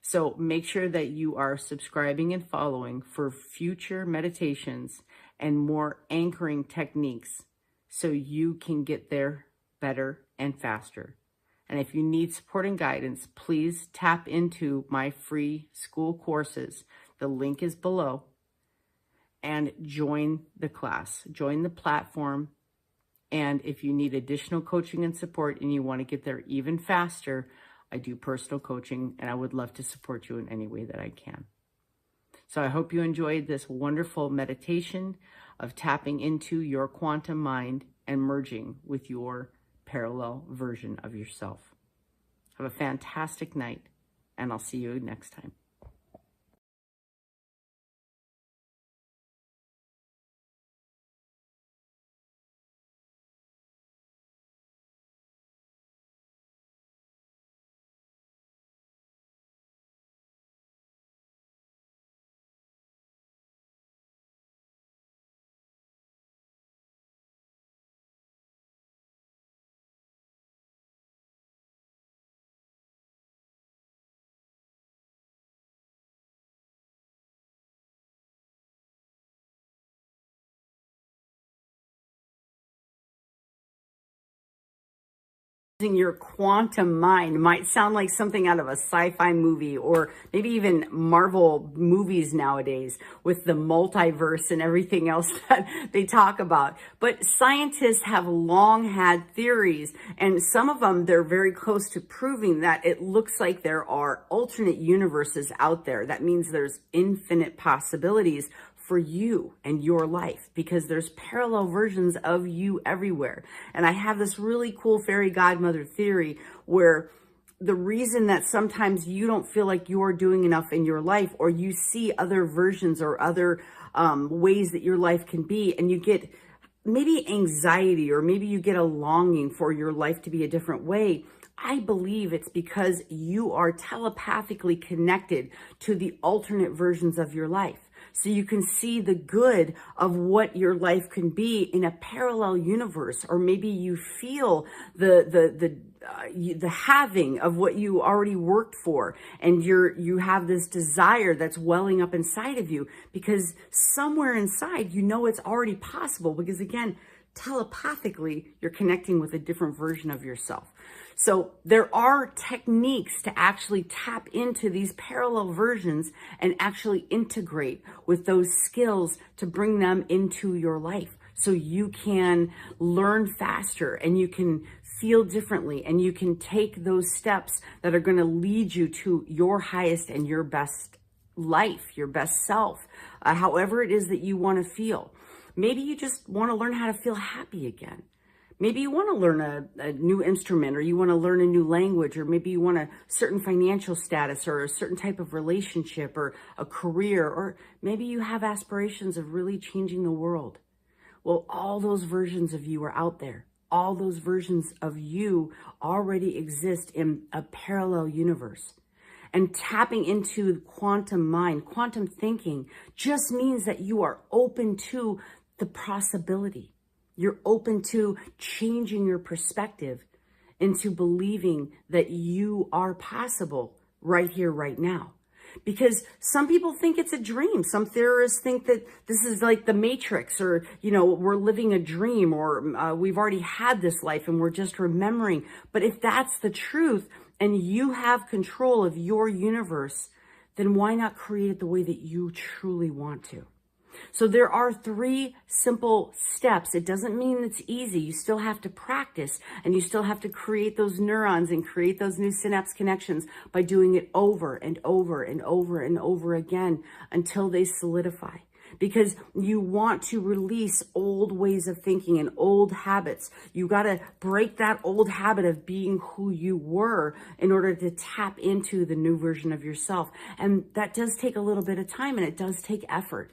So make sure that you are subscribing and following for future meditations and more anchoring techniques so you can get there better and faster. And if you need support and guidance, please tap into my free school courses. The link is below. And join the class, join the platform. And if you need additional coaching and support and you want to get there even faster, I do personal coaching, and I would love to support you in any way that I can. So I hope you enjoyed this wonderful meditation of tapping into your quantum mind and merging with your parallel version of yourself. Have a fantastic night, and I'll see you next time. Your quantum mind might sound like something out of a sci-fi movie, or maybe even Marvel movies nowadays with the multiverse and everything else that they talk about. But scientists have long had theories, and some of them, they're very close to proving that it looks like there are alternate universes out there. That means there's infinite possibilities for you and your life, because there's parallel versions of you everywhere. And I have this really cool fairy godmother theory where the reason that sometimes you don't feel like you're doing enough in your life, or you see other versions or other ways that your life can be, and you get maybe anxiety, or maybe you get a longing for your life to be a different way, I believe it's because you are telepathically connected to the alternate versions of your life. So you can see the good of what your life can be in a parallel universe, or maybe you feel the having of what you already worked for, and you have this desire that's welling up inside of you, because somewhere inside you know it's already possible, because again, telepathically you're connecting with a different version of yourself. So there are techniques to actually tap into these parallel versions and actually integrate with those skills to bring them into your life, so you can learn faster and you can feel differently, and you can take those steps that are going to lead you to your highest and your best life, your best self, however it is that you want to feel. Maybe you just want to learn how to feel happy again. Maybe you want to learn a new instrument, or you want to learn a new language, or maybe you want a certain financial status, or a certain type of relationship, or a career, or maybe you have aspirations of really changing the world. Well, all those versions of you are out there. All those versions of you already exist in a parallel universe. And tapping into quantum mind, quantum thinking, just means that you are open to the possibility. You're open to changing your perspective into believing that you are possible right here, right now. Because some people think it's a dream. Some theorists think that this is like the Matrix, or, you know, we're living a dream, or we've already had this life and we're just remembering. But if that's the truth and you have control of your universe, then why not create it the way that you truly want to? So there are 3 simple steps. It doesn't mean it's easy. You still have to practice, and you still have to create those neurons and create those new synapse connections by doing it over and over and over and over again until they solidify. Because you want to release old ways of thinking and old habits. You got to break that old habit of being who you were in order to tap into the new version of yourself. And that does take a little bit of time, and it does take effort.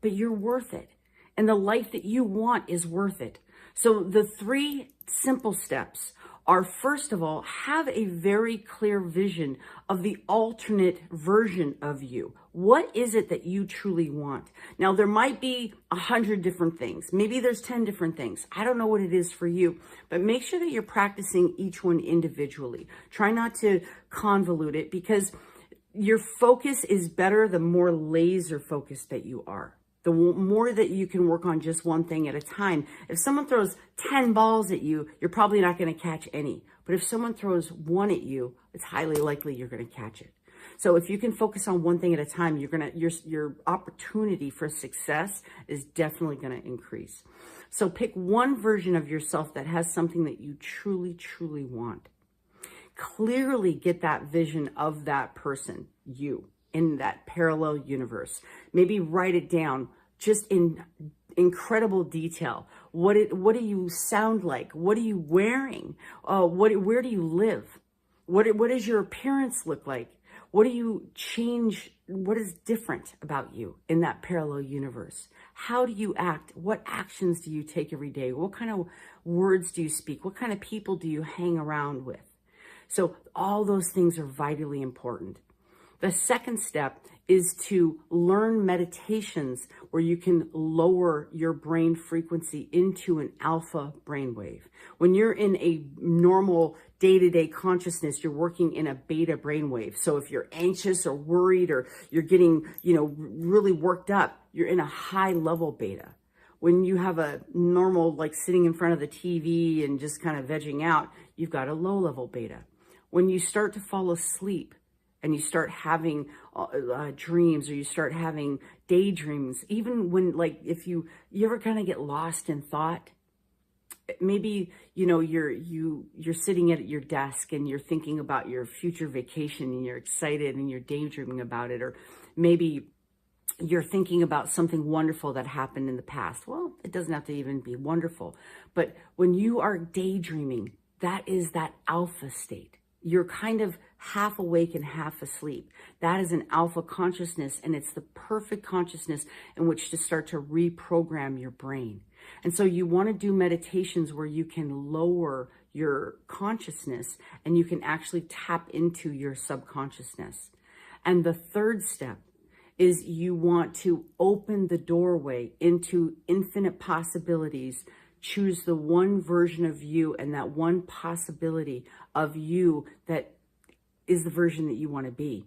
But you're worth it. And the life that you want is worth it. So the 3 simple steps are, first of all, have a very clear vision of the alternate version of you. What is it that you truly want? Now, there might be 100 different things. Maybe there's 10 different things. I don't know what it is for you, but make sure that you're practicing each one individually. Try not to convolute it, because your focus is better the more laser focused that you are. The more that you can work on just one thing at a time. If someone throws 10 balls at you, you're probably not going to catch any. But if someone throws 1 at you, it's highly likely you're going to catch it. So if you can focus on one thing at a time, your opportunity for success is definitely going to increase. So pick one version of yourself that has something that you truly, truly want. Clearly get that vision of that person, you, in that parallel universe. Maybe write it down just in incredible detail. What do you sound like? What are you wearing? Where do you live? What does your appearance look like? What do you change? What is different about you in that parallel universe? How do you act? What actions do you take every day? What kind of words do you speak? What kind of people do you hang around with? So all those things are vitally important. The second step is to learn meditations where you can lower your brain frequency into an alpha brainwave. When you're in a normal day-to-day consciousness, you're working in a beta brainwave. So if you're anxious or worried, or you're getting, really worked up, you're in a high level beta. When you have a normal, like sitting in front of the TV and just kind of vegging out, you've got a low level beta. When you start to fall asleep, and you start having dreams, or you start having daydreams, even when, like, if you ever kind of get lost in thought, maybe, you're sitting at your desk and you're thinking about your future vacation and you're excited and you're daydreaming about it. Or maybe you're thinking about something wonderful that happened in the past. Well, it doesn't have to even be wonderful. But when you are daydreaming, that is that alpha state. You're kind of half awake and half asleep. That is an alpha consciousness, and it's the perfect consciousness in which to start to reprogram your brain. And so you want to do meditations where you can lower your consciousness and you can actually tap into your subconsciousness. And the third step is you want to open the doorway into infinite possibilities. Choose the one version of you and that one possibility of you that is the version that you want to be.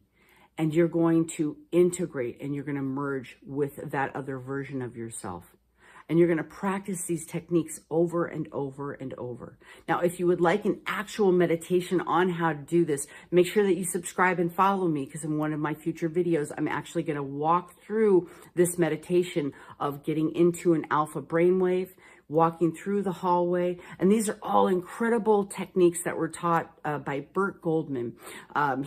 And you're going to integrate and you're going to merge with that other version of yourself. And you're going to practice these techniques over and over and over. Now, if you would like an actual meditation on how to do this, make sure that you subscribe and follow me, because in one of my future videos, I'm actually going to walk through this meditation of getting into an alpha brainwave, walking through the hallway. And these are all incredible techniques that were taught by Burt Goldman.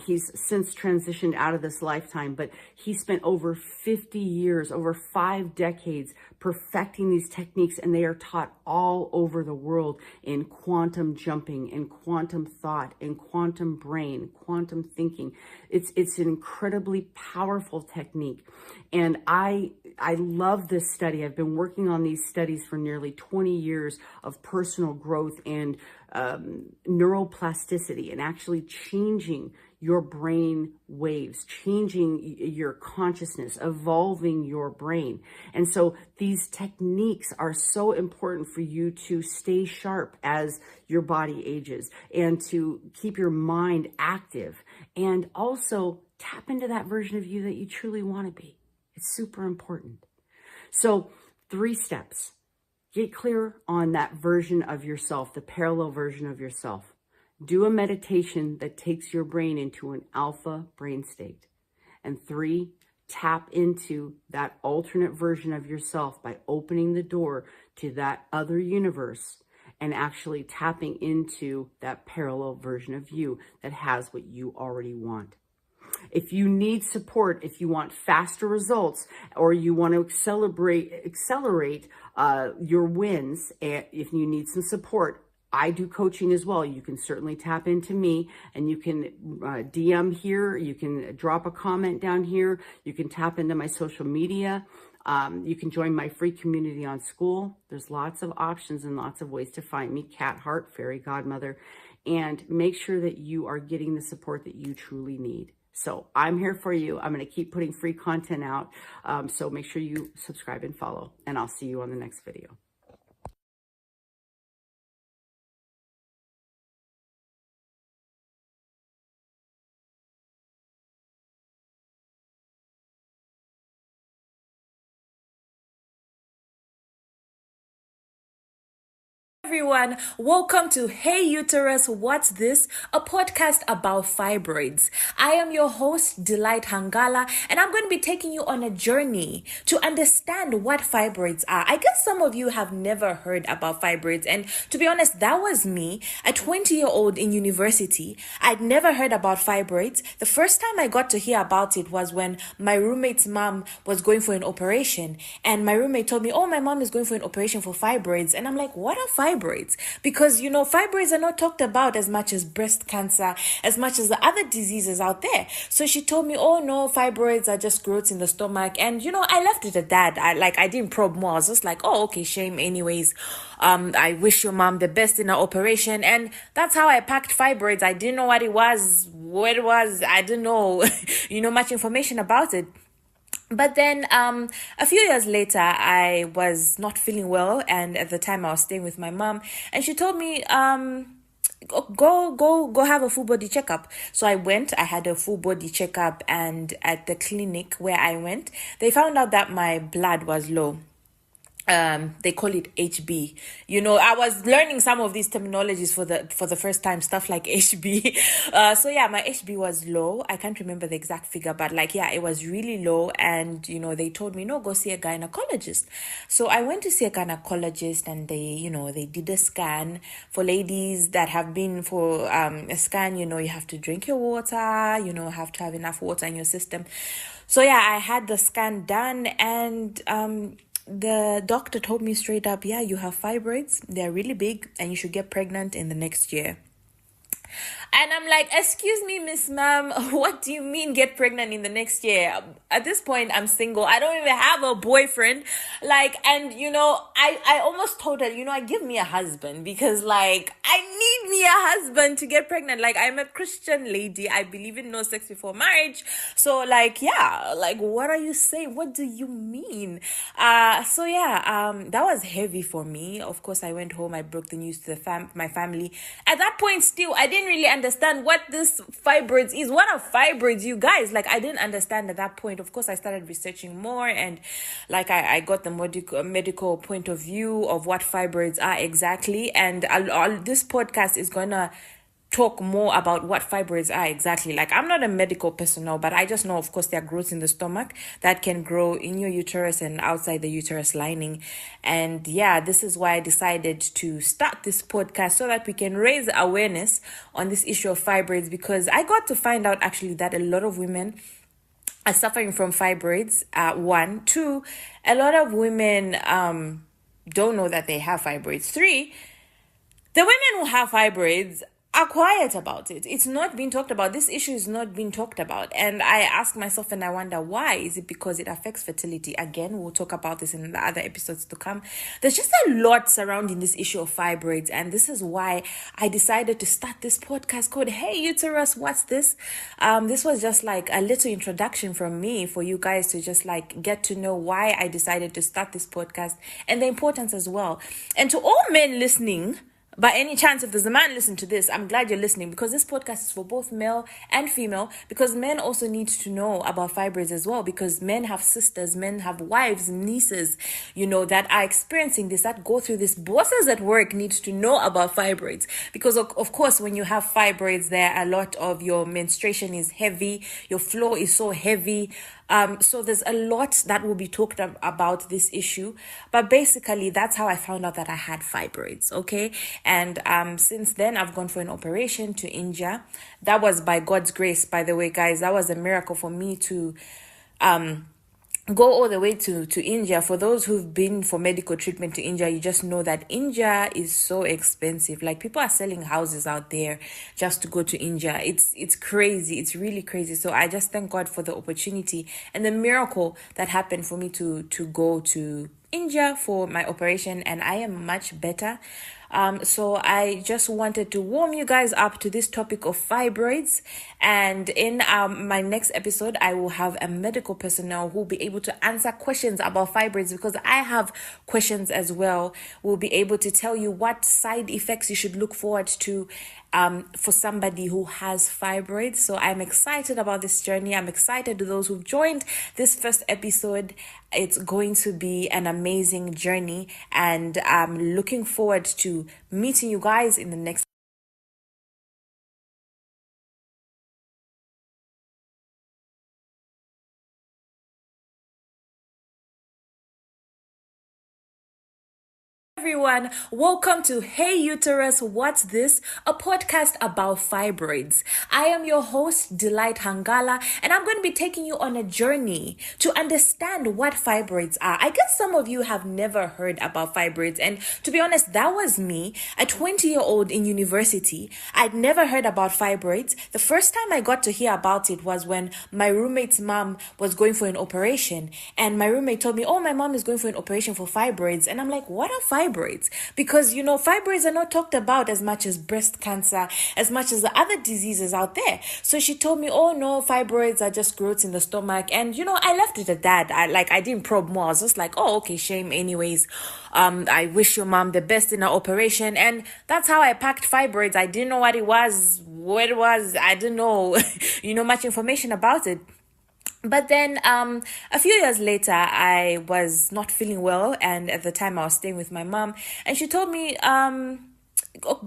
He's since transitioned out of this lifetime, but he spent over 50 years, over 5 decades, perfecting these techniques, and they are taught all over the world in quantum jumping, in quantum thought, in quantum brain, quantum thinking. It's an incredibly powerful technique. And I love this study. I've been working on these studies for nearly 20 years of personal growth and neuroplasticity, and actually changing your brain waves, changing your consciousness, evolving your brain. And so these techniques are so important for you to stay sharp as your body ages and to keep your mind active and also tap into that version of you that you truly want to be. It's super important. So 3 steps. Get clear on that version of yourself, the parallel version of yourself. Do a meditation that takes your brain into an alpha brain state. And 3, tap into that alternate version of yourself by opening the door to that other universe and actually tapping into that parallel version of you that has what you already want. If you need support, if you want faster results, or you want to accelerate your wins, if you need some support, I do coaching as well. You can certainly tap into me, and you can DM here. You can drop a comment down here. You can tap into my social media. You can join my free community on School. There's lots of options and lots of ways to find me. Cat Heart, Fairy Godmother, and make sure that you are getting the support that you truly need. So I'm here for you. I'm going to keep putting free content out. So make sure you subscribe and follow, and I'll see you on the next video. Everyone, welcome to Hey Uterus, What's This? A podcast about fibroids. I am your host, Delight Hangala, and I'm going to be taking you on a journey to understand what fibroids are. I guess some of you have never heard about fibroids, and to be honest, that was me, a 20-year-old in university. I'd never heard about fibroids. The first time I got to hear about it was when my roommate's mom was going for an operation, and my roommate told me, oh, my mom is going for an operation for fibroids, and I'm like, what are fibroids? Because, fibroids are not talked about as much as breast cancer, as much as the other diseases out there. So she told me, oh no, fibroids are just growths in the stomach. And, I left it at that. I didn't probe more. I was just like, oh, okay, shame anyways. I wish your mom the best in her operation. And that's how I packed fibroids. I didn't know what it was, I didn't know, much information about it. But then a few years later, I was not feeling well, and at the time I was staying with my mom, and she told me, go have a full body checkup. So I went, I had a full body checkup, and at the clinic where I went, they found out that my blood was low. They call it HB. I was learning some of these terminologies for the first time, stuff like HB. So yeah, my HB was low. I can't remember the exact figure, but it was really low. And, they told me, no, go see a gynecologist. So I went to see a gynecologist, and they did a scan. For ladies that have been for a scan, you have to drink your water, have to have enough water in your system. So yeah, I had the scan done, and the doctor told me straight up, yeah, you have fibroids. They're really big, and you should get pregnant in the next year. And I'm like, excuse me, Miss Ma'am, what do you mean get pregnant in the next year? At this point, I'm single. I don't even have a boyfriend. I almost told her, give me a husband, because I need me a husband to get pregnant. I'm a Christian lady. I believe in no sex before marriage. So what are you saying? What do you mean? That was heavy for me. Of course, I went home. I broke the news to my family. At that point, still, I didn't really understand what this fibroids is. What are fibroids, you guys? I didn't understand at that point. Of course, I started researching more, and I got the medical point of view of what fibroids are exactly. And this podcast is gonna talk more about what fibroids are exactly. I'm not a medical personnel, but I just know, of course, there are growths in the stomach that can grow in your uterus and outside the uterus lining. And yeah, this is why I decided to start this podcast, so that we can raise awareness on this issue of fibroids, because I got to find out actually that a lot of women are suffering from fibroids. 1, 2, a lot of women don't know that they have fibroids. 3, the women who have fibroids are quiet about it. It's not being talked about. This issue is not being talked about. And I ask myself and I wonder why. Is it because it affects fertility? Again, we'll talk about this in the other episodes to come. There's just a lot surrounding this issue of fibroids. And this is why I decided to start this podcast called Hey Uterus, What's This? This was just like a little introduction from me for you guys to just like get to know why I decided to start this podcast and the importance as well. And to all men listening, by any chance, if there's a man listening to this, I'm glad you're listening, because this podcast is for both male and female, because men also need to know about fibroids as well, because men have sisters, men have wives, nieces, that are experiencing this, that go through this. Bosses at work need to know about fibroids, because of course, when you have fibroids, there a lot of your menstruation is heavy, your flow is so heavy. So there's a lot that will be talked about this issue, but basically that's how I found out that I had fibroids. Okay. And since then I've gone for an operation to India. That was by God's grace, by the way, guys. That was a miracle for me to go all the way to India. For those who've been for medical treatment to India, you just know that India is so expensive. Like, people are selling houses out there just to go to India. It's crazy. It's really crazy. So I just thank God for the opportunity and the miracle that happened for me to go to India for my operation, and I am much better. So I just wanted to warm you guys up to this topic of fibroids. And in my next episode, I will have a medical personnel who will be able to answer questions about fibroids, because I have questions as well. We'll be able to tell you what side effects you should look forward to for somebody who has fibroids. So I'm excited about this journey. I'm excited to those who've joined this first episode. It's going to be an amazing journey, and I'm looking forward to meeting you guys in the next everyone, welcome to Hey Uterus, What's This? A podcast about fibroids. I am your host, Delight Hangala, and I'm going to be taking you on a journey to understand what fibroids are. I guess some of you have never heard about fibroids, and to be honest, that was me, a 20-year-old in university. I'd never heard about fibroids. The first time I got to hear about it was when my roommate's mom was going for an operation, and my roommate told me, oh, my mom is going for an operation for fibroids. And I'm like, what are fibroids? Because fibroids are not talked about as much as breast cancer, as much as the other diseases out there. So she told me, oh no, fibroids are just growths in the stomach. And I left it at that. I didn't probe more. I was just like, oh, okay, shame anyways. I wish your mom the best in her operation. And that's how I packed fibroids. I didn't know what it was, I didn't know much information about it. But then a few years later, I was not feeling well, and at the time I was staying with my mom, and she told me,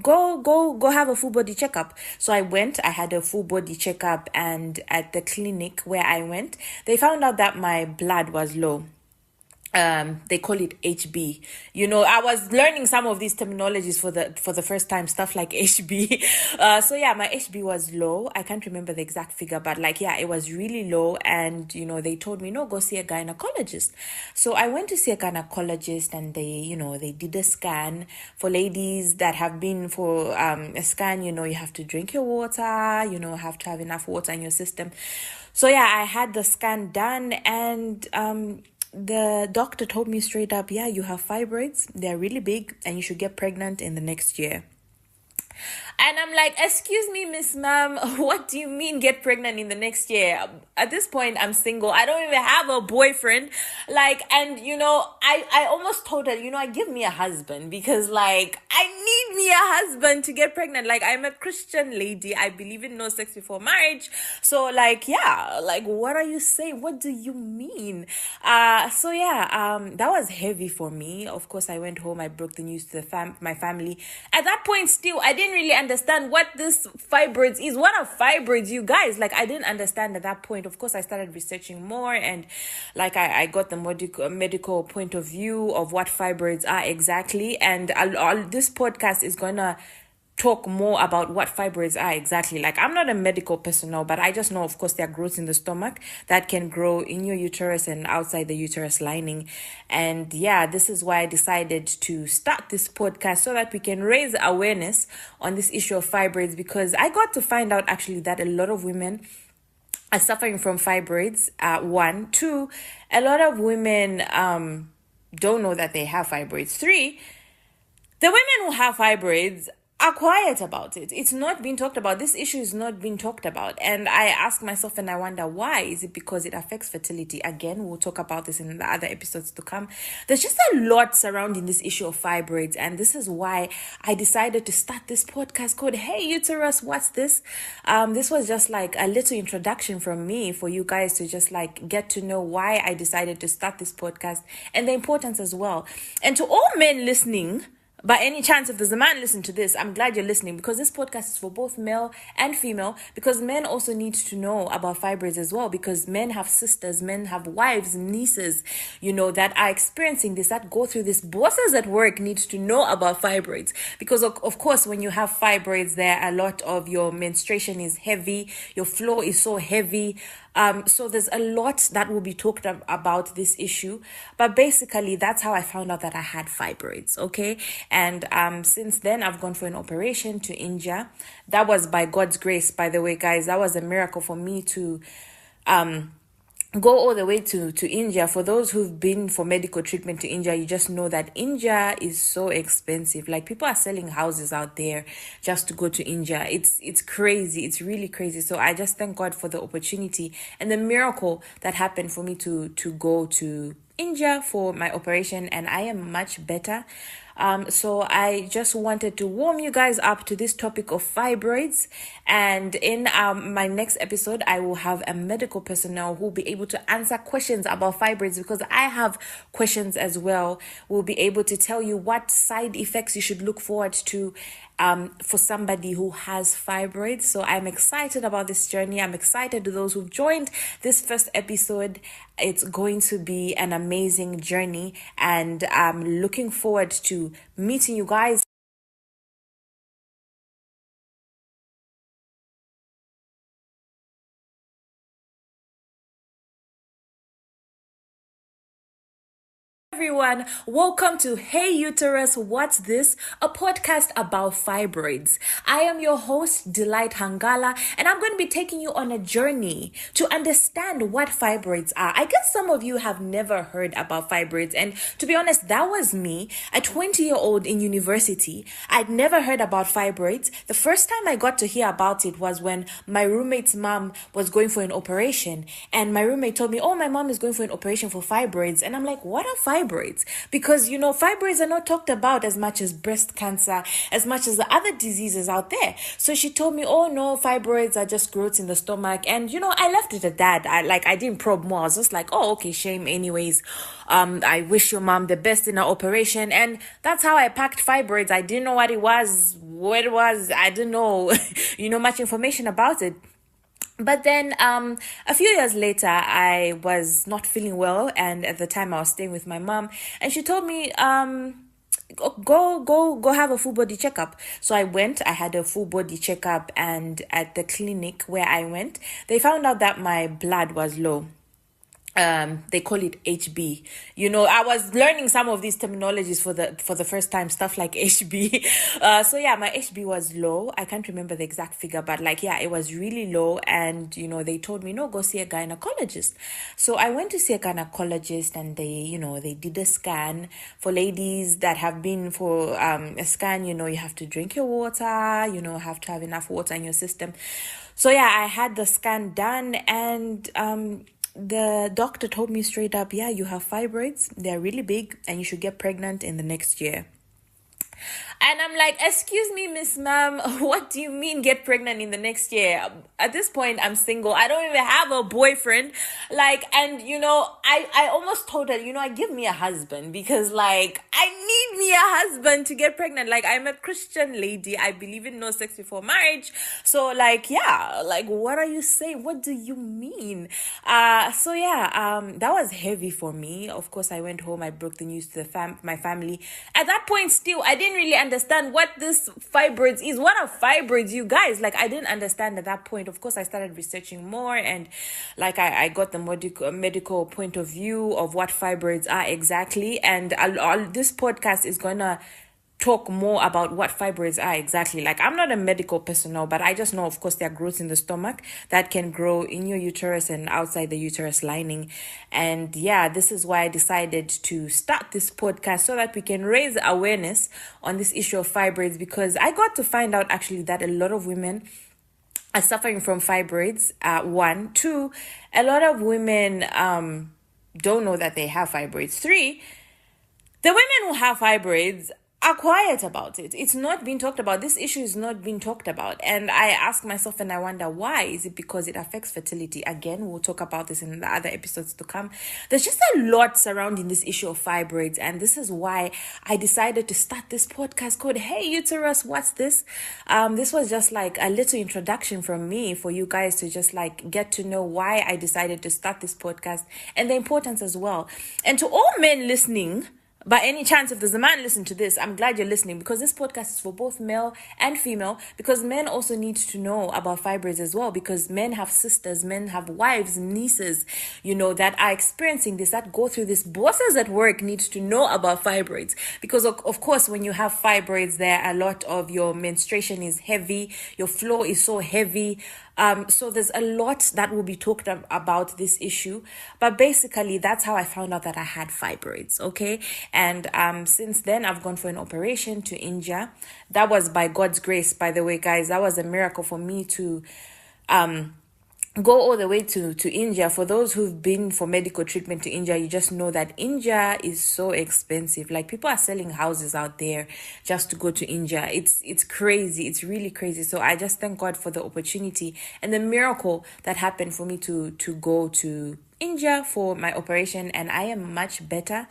go have a full body checkup. So I went. I had a full body checkup, and at the clinic where I went, they found out that my blood was low. They call it HB. I was learning some of these terminologies for the first time, stuff like HB. So yeah, my HB was low. I can't remember the exact figure, but it was really low. And, they told me, no, go see a gynecologist. So I went to see a gynecologist, and they did a scan. For ladies that have been for a scan, you have to drink your water, have to have enough water in your system. So yeah, I had the scan done, and the doctor told me straight up, yeah, you have fibroids. They're really big, and you should get pregnant in the next year. And I'm like, excuse me, Miss Ma'am, what do you mean get pregnant in the next year? At this point, I'm single. I don't even have a boyfriend. I almost told her, give me a husband, because I need me a husband to get pregnant. I'm a Christian lady. I believe in no sex before marriage. So what are you saying? What do you mean? That was heavy for me. Of course, I went home. I broke the news to my family. At that point, still, I didn't really understand what this fibroids is. What are fibroids, you guys? I didn't understand at that point. Of course, I started researching more, and I got the medical point of view of what fibroids are exactly. And this podcast is gonna talk more about what fibroids are exactly. Like, I'm not a medical personnel, but I just know, of course, there are growths in the stomach that can grow in your uterus and outside the uterus lining. And yeah, this is why I decided to start this podcast, so that we can raise awareness on this issue of fibroids, because I got to find out actually that a lot of women are suffering from fibroids. One, two, a lot of women don't know that they have fibroids. Three, the women who have fibroids are quiet about it. It's not being talked about. This issue is not being talked about. And I ask myself and I wonder why. Is it because it affects fertility? Again, we'll talk about this in the other episodes to come. There's just a lot surrounding this issue of fibroids. And this is why I decided to start this podcast called Hey Uterus, What's This? This was just like a little introduction from me for you guys to just like get to know why I decided to start this podcast and the importance as well. And to all men listening, by any chance, if there's a man listening to this, I'm glad you're listening, because this podcast is for both male and female, because men also need to know about fibroids as well, because men have sisters, men have wives, nieces, that are experiencing this, that go through this. Bosses at work need to know about fibroids, because of course, when you have fibroids, there a lot of your menstruation is heavy, your flow is so heavy. So there's a lot that will be talked about this issue, but basically that's how I found out that I had fibroids. Okay. And since then I've gone for an operation to India. That was by God's grace, by the way, guys. That was a miracle for me to go all the way to India. For those who've been for medical treatment to India, you just know that India is so expensive. Like, people are selling houses out there just to go to India. It's crazy. It's really crazy. So I just thank God for the opportunity and the miracle that happened for me to go to India for my operation, and I am much better. So I just wanted to warm you guys up to this topic of fibroids, and in my next episode I will have a medical personnel who will be able to answer questions about fibroids, because I have questions as well. We'll be able to tell you what side effects you should look forward to for somebody who has fibroids. So I'm excited about this journey. I'm excited to those who've joined this first episode. It's going to be an amazing journey, and I'm looking forward to meeting you guys. Everyone, welcome to Hey Uterus, What's This? A podcast about fibroids. I am your host, Delight Hangala, and I'm going to be taking you on a journey to understand what fibroids are. I guess some of you have never heard about fibroids, and to be honest, that was me, a 20-year-old in university. I'd never heard about fibroids. The first time I got to hear about it was when my roommate's mom was going for an operation, and my roommate told me, oh, my mom is going for an operation for fibroids. And I'm like, what are fibroids? Because fibroids are not talked about as much as breast cancer, as much as the other diseases out there. So she told me, oh no, fibroids are just growths in the stomach. And I left it at that. I didn't probe more. I was just like, oh, okay, shame anyways. I wish your mom the best in her operation. And that's how I packed fibroids. I didn't know what it was. I didn't know much information about it. But then a few years later, I was not feeling well, and at the time I was staying with my mom, and she told me, go have a full body checkup. So I went. I had a full body checkup, and at the clinic where I went, they found out that my blood was low. They call it HB. I was learning some of these terminologies for the first time, stuff like HB. So yeah, my HB was low. I can't remember the exact figure, but it was really low. And they told me, no, go see a gynecologist. So I went to see a gynecologist, and they did a scan. For ladies that have been for a scan, you have to drink your water, have to have enough water in your system. So yeah, I had the scan done, and the doctor told me straight up, yeah, you have fibroids. They're really big, and you should get pregnant in the next year. And I'm like, excuse me, Miss Ma'am, what do you mean get pregnant in the next year? At this point, I'm single. I don't even have a boyfriend. I almost told her, give me a husband, because I need me a husband to get pregnant. I'm a Christian lady. I believe in no sex before marriage. So what are you saying? What do you mean? That was heavy for me. Of course, I went home. I broke the news to my family. At that point, still, I didn't really understand understand what this fibroids is. What are fibroids, you guys? Like, I didn't understand at that point. Of course, I started researching more, and like I got the medical point of view of what fibroids are exactly. And this podcast is gonna talk more about what fibroids are exactly. Like, I'm not a medical personnel, but I just know, of course, there are growths in the stomach that can grow in your uterus and outside the uterus lining. And yeah, this is why I decided to start this podcast, so that we can raise awareness on this issue of fibroids, because I got to find out actually that a lot of women are suffering from fibroids. One, two, a lot of women don't know that they have fibroids. Three, the women who have fibroids are quiet about it. It's not being talked about. This issue is not being talked about. And I ask myself and I wonder, why? Is it because it affects fertility? Again, we'll talk about this in the other episodes to come. There's just a lot surrounding this issue of fibroids. And this is why I decided to start this podcast called Hey Uterus, What's This? This was just like a little introduction from me for you guys to just like get to know why I decided to start this podcast and the importance as well. And to all men listening, by any chance, if there's a man listening to this, I'm glad you're listening, because this podcast is for both male and female, because men also need to know about fibroids as well, because men have sisters, men have wives, nieces, that are experiencing this, that go through this. Bosses at work need to know about fibroids, because of course, when you have fibroids, there a lot of your menstruation is heavy, your flow is so heavy. So there's a lot that will be talked about this issue, but basically that's how I found out that I had fibroids. Okay. And since then I've gone for an operation to India. That was by God's grace, by the way, guys. That was a miracle for me to go all the way to India. For those who've been for medical treatment to India, you just know that India is so expensive. Like, people are selling houses out there just to go to India. It's crazy. It's really crazy. So I just thank God for the opportunity and the miracle that happened for me to go to India for my operation, and I am much better.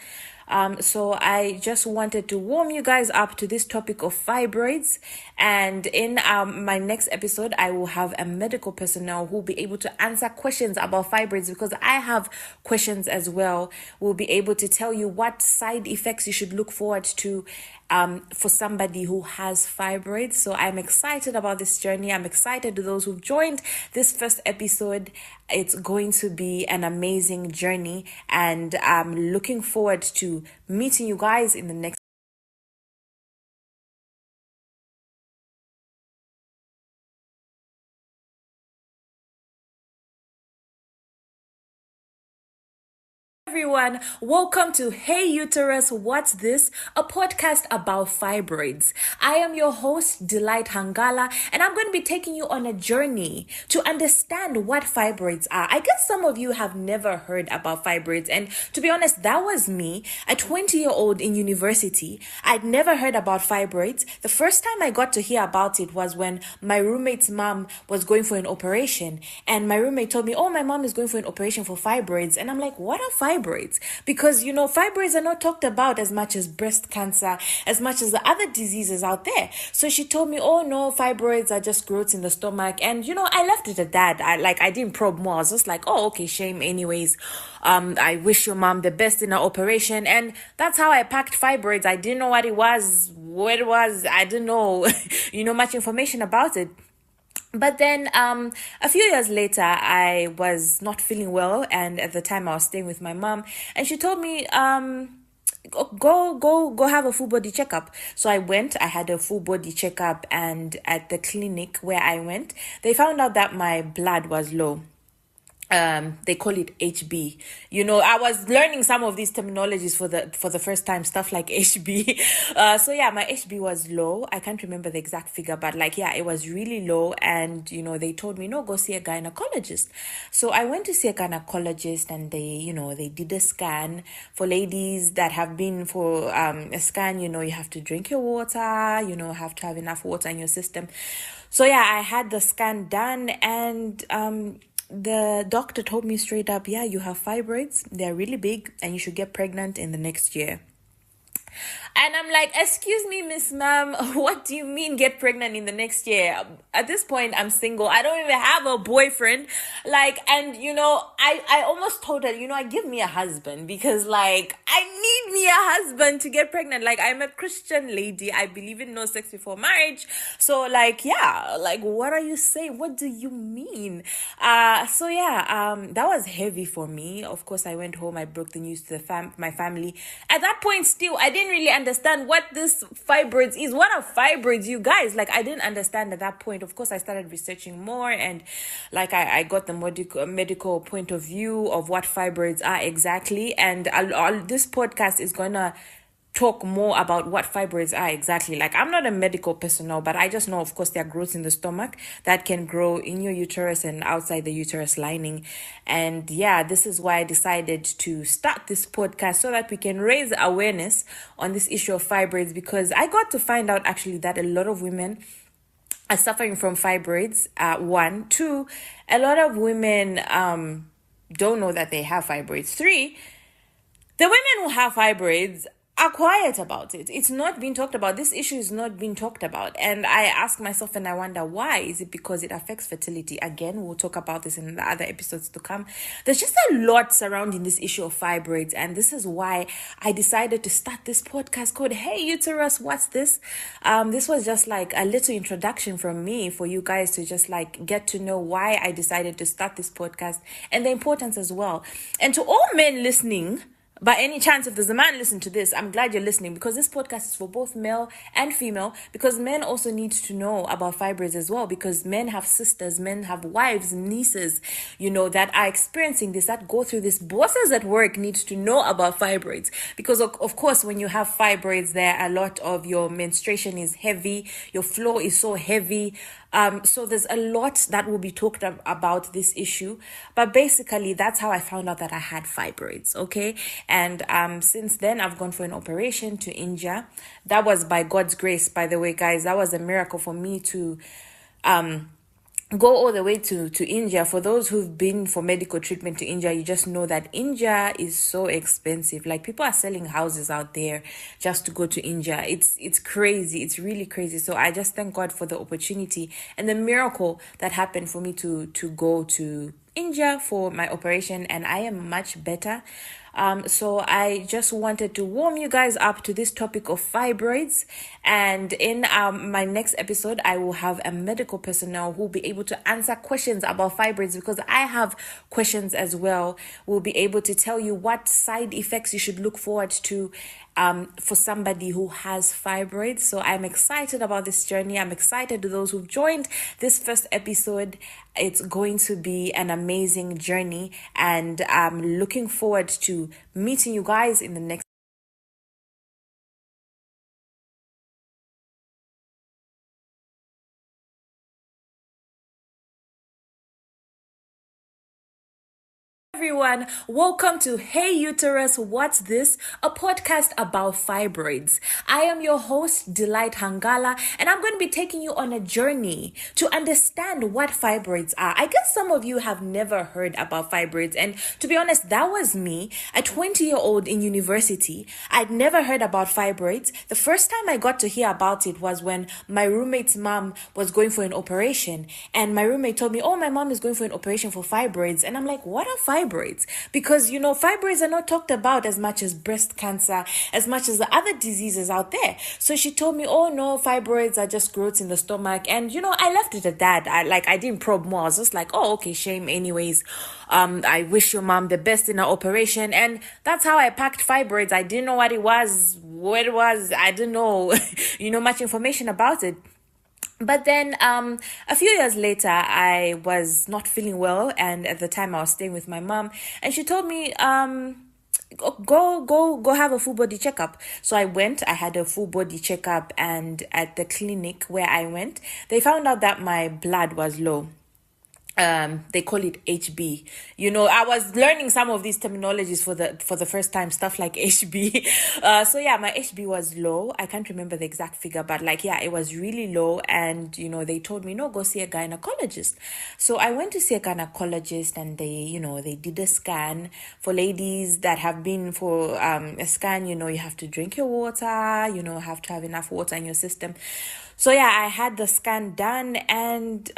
So I just wanted to warm you guys up to this topic of fibroids. And in my next episode, I will have a medical personnel who will be able to answer questions about fibroids, because I have questions as well. We'll be able to tell you what side effects you should look forward to for somebody who has fibroids. So I'm excited about this journey. I'm excited to those who've joined this first episode. It's going to be an amazing journey, and I'm looking forward to meeting you guys in the next. Everyone, welcome to Hey Uterus, What's This? A podcast about fibroids. I am your host, Delight Hangala, and I'm going to be taking you on a journey to understand what fibroids are. I guess some of you have never heard about fibroids, and to be honest, that was me, a 20-year-old in university. I'd never heard about fibroids. The first time I got to hear about it was when my roommate's mom was going for an operation, and my roommate told me, oh, my mom is going for an operation for fibroids. And I'm like, what are fibroids? Because fibroids are not talked about as much as breast cancer, as much as the other diseases out there. So she told me, oh no, fibroids are just growths in the stomach. And I left it at that. I didn't probe more. I was just like, oh, okay, shame anyways. I wish your mom the best in her operation. And that's how I packed fibroids. I didn't know what it was, I didn't know much information about it. But then a few years later, I was not feeling well, and at the time I was staying with my mom, and she told me, go have a full body checkup. So I went. I had a full body checkup, and at the clinic where I went, they found out that my blood was low. They call it HB. I was learning some of these terminologies for the first time, stuff like HB. So yeah, my HB was low. I can't remember the exact figure, but it was really low. And, they told me, no, go see a gynecologist. So I went to see a gynecologist, and they did a scan. For ladies that have been for a scan, you have to drink your water, have to have enough water in your system. So yeah, I had the scan done, and the doctor told me straight up, yeah, you have fibroids. They're really big, and you should get pregnant in the next year. And I'm like, excuse me, Miss Ma'am, what do you mean get pregnant in the next year? At this point, I'm single. I don't even have a boyfriend. Like, and I almost told her, give me a husband because like, I need me a husband to get pregnant. Like, I'm a Christian lady. I believe in no sex before marriage. So like, yeah, like, what are you saying? What do you mean? That was heavy for me. Of course, I went home. I broke the news to my family. At that point, still, I didn't really understand what this fibroids is. What are fibroids, you guys? Like, I didn't understand at that point. Of course, I started researching more, and like I got the medical point of view of what fibroids are exactly. And this podcast is gonna talk more about what fibroids are exactly. Like, I'm not a medical personnel, but I just know, of course, there are growths in the stomach that can grow in your uterus and outside the uterus lining. And yeah, this is why I decided to start this podcast so that we can raise awareness on this issue of fibroids, because I got to find out actually that a lot of women are suffering from fibroids. One, two, a lot of women don't know that they have fibroids. Three, the women who have fibroids are quiet about it. It's not being talked about. This issue is not being talked about. And I ask myself and I wonder why. Is it because it affects fertility? Again, we'll talk about this in the other episodes to come. There's just a lot surrounding this issue of fibroids. And this is why I decided to start this podcast called Hey Uterus, What's This? This was just like a little introduction from me for you guys to just like get to know why I decided to start this podcast and the importance as well. And to all men listening, by any chance, if there's a man listening to this, I'm glad you're listening, because this podcast is for both male and female, because men also need to know about fibroids as well, because men have sisters, men have wives, nieces, that are experiencing this, that go through this. Bosses at work need to know about fibroids, because of course, when you have fibroids, there a lot of your menstruation is heavy, your flow is so heavy. So there's a lot that will be talked about this issue, but basically that's how I found out that I had fibroids. Okay. And since then I've gone for an operation to India. That was by God's grace, by the way, guys. That was a miracle for me to go all the way to India. For those who've been for medical treatment to India, you just know that India is so expensive. Like, people are selling houses out there just to go to India. It's crazy. It's really crazy. So I just thank God for the opportunity and the miracle that happened for me to go to India for my operation, and I am much better. So I just wanted to warm you guys up to this topic of fibroids. And in my next episode, I will have a medical personnel who will be able to answer questions about fibroids, because I have questions as well. We'll be able to tell you what side effects you should look forward to for somebody who has fibroids. So I'm excited about this journey. I'm excited to those who've joined this first episode. It's going to be an amazing journey, and I'm looking forward to meeting you guys in the next. Everyone, welcome to Hey Uterus, What's This? A podcast about fibroids. I am your host, Delight Hangala, and I'm going to be taking you on a journey to understand what fibroids are. I guess some of you have never heard about fibroids, and to be honest, that was me, a 20-year-old in university. I'd never heard about fibroids. The first time I got to hear about it was when my roommate's mom was going for an operation, and my roommate told me, oh, my mom is going for an operation for fibroids. And I'm like, what are fibroids? Because fibroids are not talked about as much as breast cancer, as much as the other diseases out there. So she told me, oh no, fibroids are just growths in the stomach. And I left it at that. I didn't probe more. I was just like, oh, okay, shame anyways. I wish your mom the best in her operation. And that's how I packed fibroids. I didn't know what it was, I didn't know much information about it. But then a few years later, I was not feeling well, and at the time I was staying with my mom, and she told me, go have a full body checkup. So I went. I had a full body checkup, and at the clinic where I went, they found out that my blood was low. they call it HB. I was learning some of these terminologies for the first time, stuff like HB. So yeah, my HB was low. I can't remember the exact figure, but it was really low. And they told me, no, go see a gynecologist. So I went to see a gynecologist, and they did a scan. For ladies that have been for a scan, you have to drink your water, have to have enough water in your system. So yeah, I had the scan done, and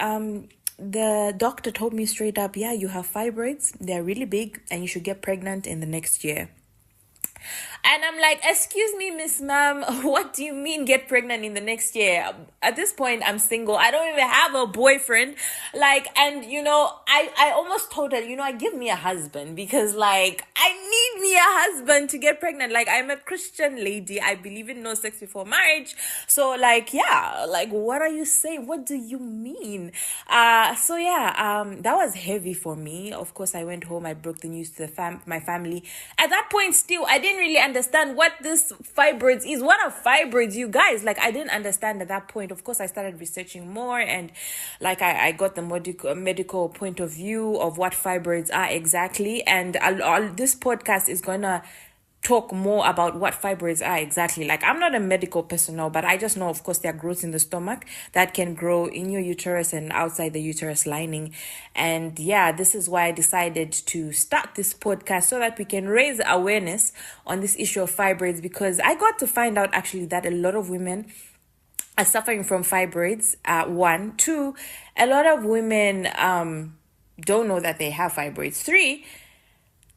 the doctor told me straight up, yeah, you have fibroids. They're really big, and you should get pregnant in the next year. And I'm like, excuse me, Miss Ma'am, what do you mean get pregnant in the next year? At this point, I'm single. I don't even have a boyfriend. I almost told her, give me a husband, because I need me a husband to get pregnant. I'm a Christian lady. I believe in no sex before marriage. So what are you saying? What do you mean? That was heavy for me. Of course, I went home. I broke the news to my family. At that point, still, I didn't really understand what this fibroids is. What are fibroids, you guys? I didn't understand at that point. Of course, I started researching more, and I got the medical point of view of what fibroids are exactly. And this podcast is gonna talk more about what fibroids are exactly. I'm not a medical personnel, but I just know, of course, there are growths in the stomach that can grow in your uterus and outside the uterus lining. And yeah, this is why I decided to start this podcast, so that we can raise awareness on this issue of fibroids, because I got to find out actually that a lot of women are suffering from fibroids. 1, 2, a lot of women don't know that they have fibroids. 3,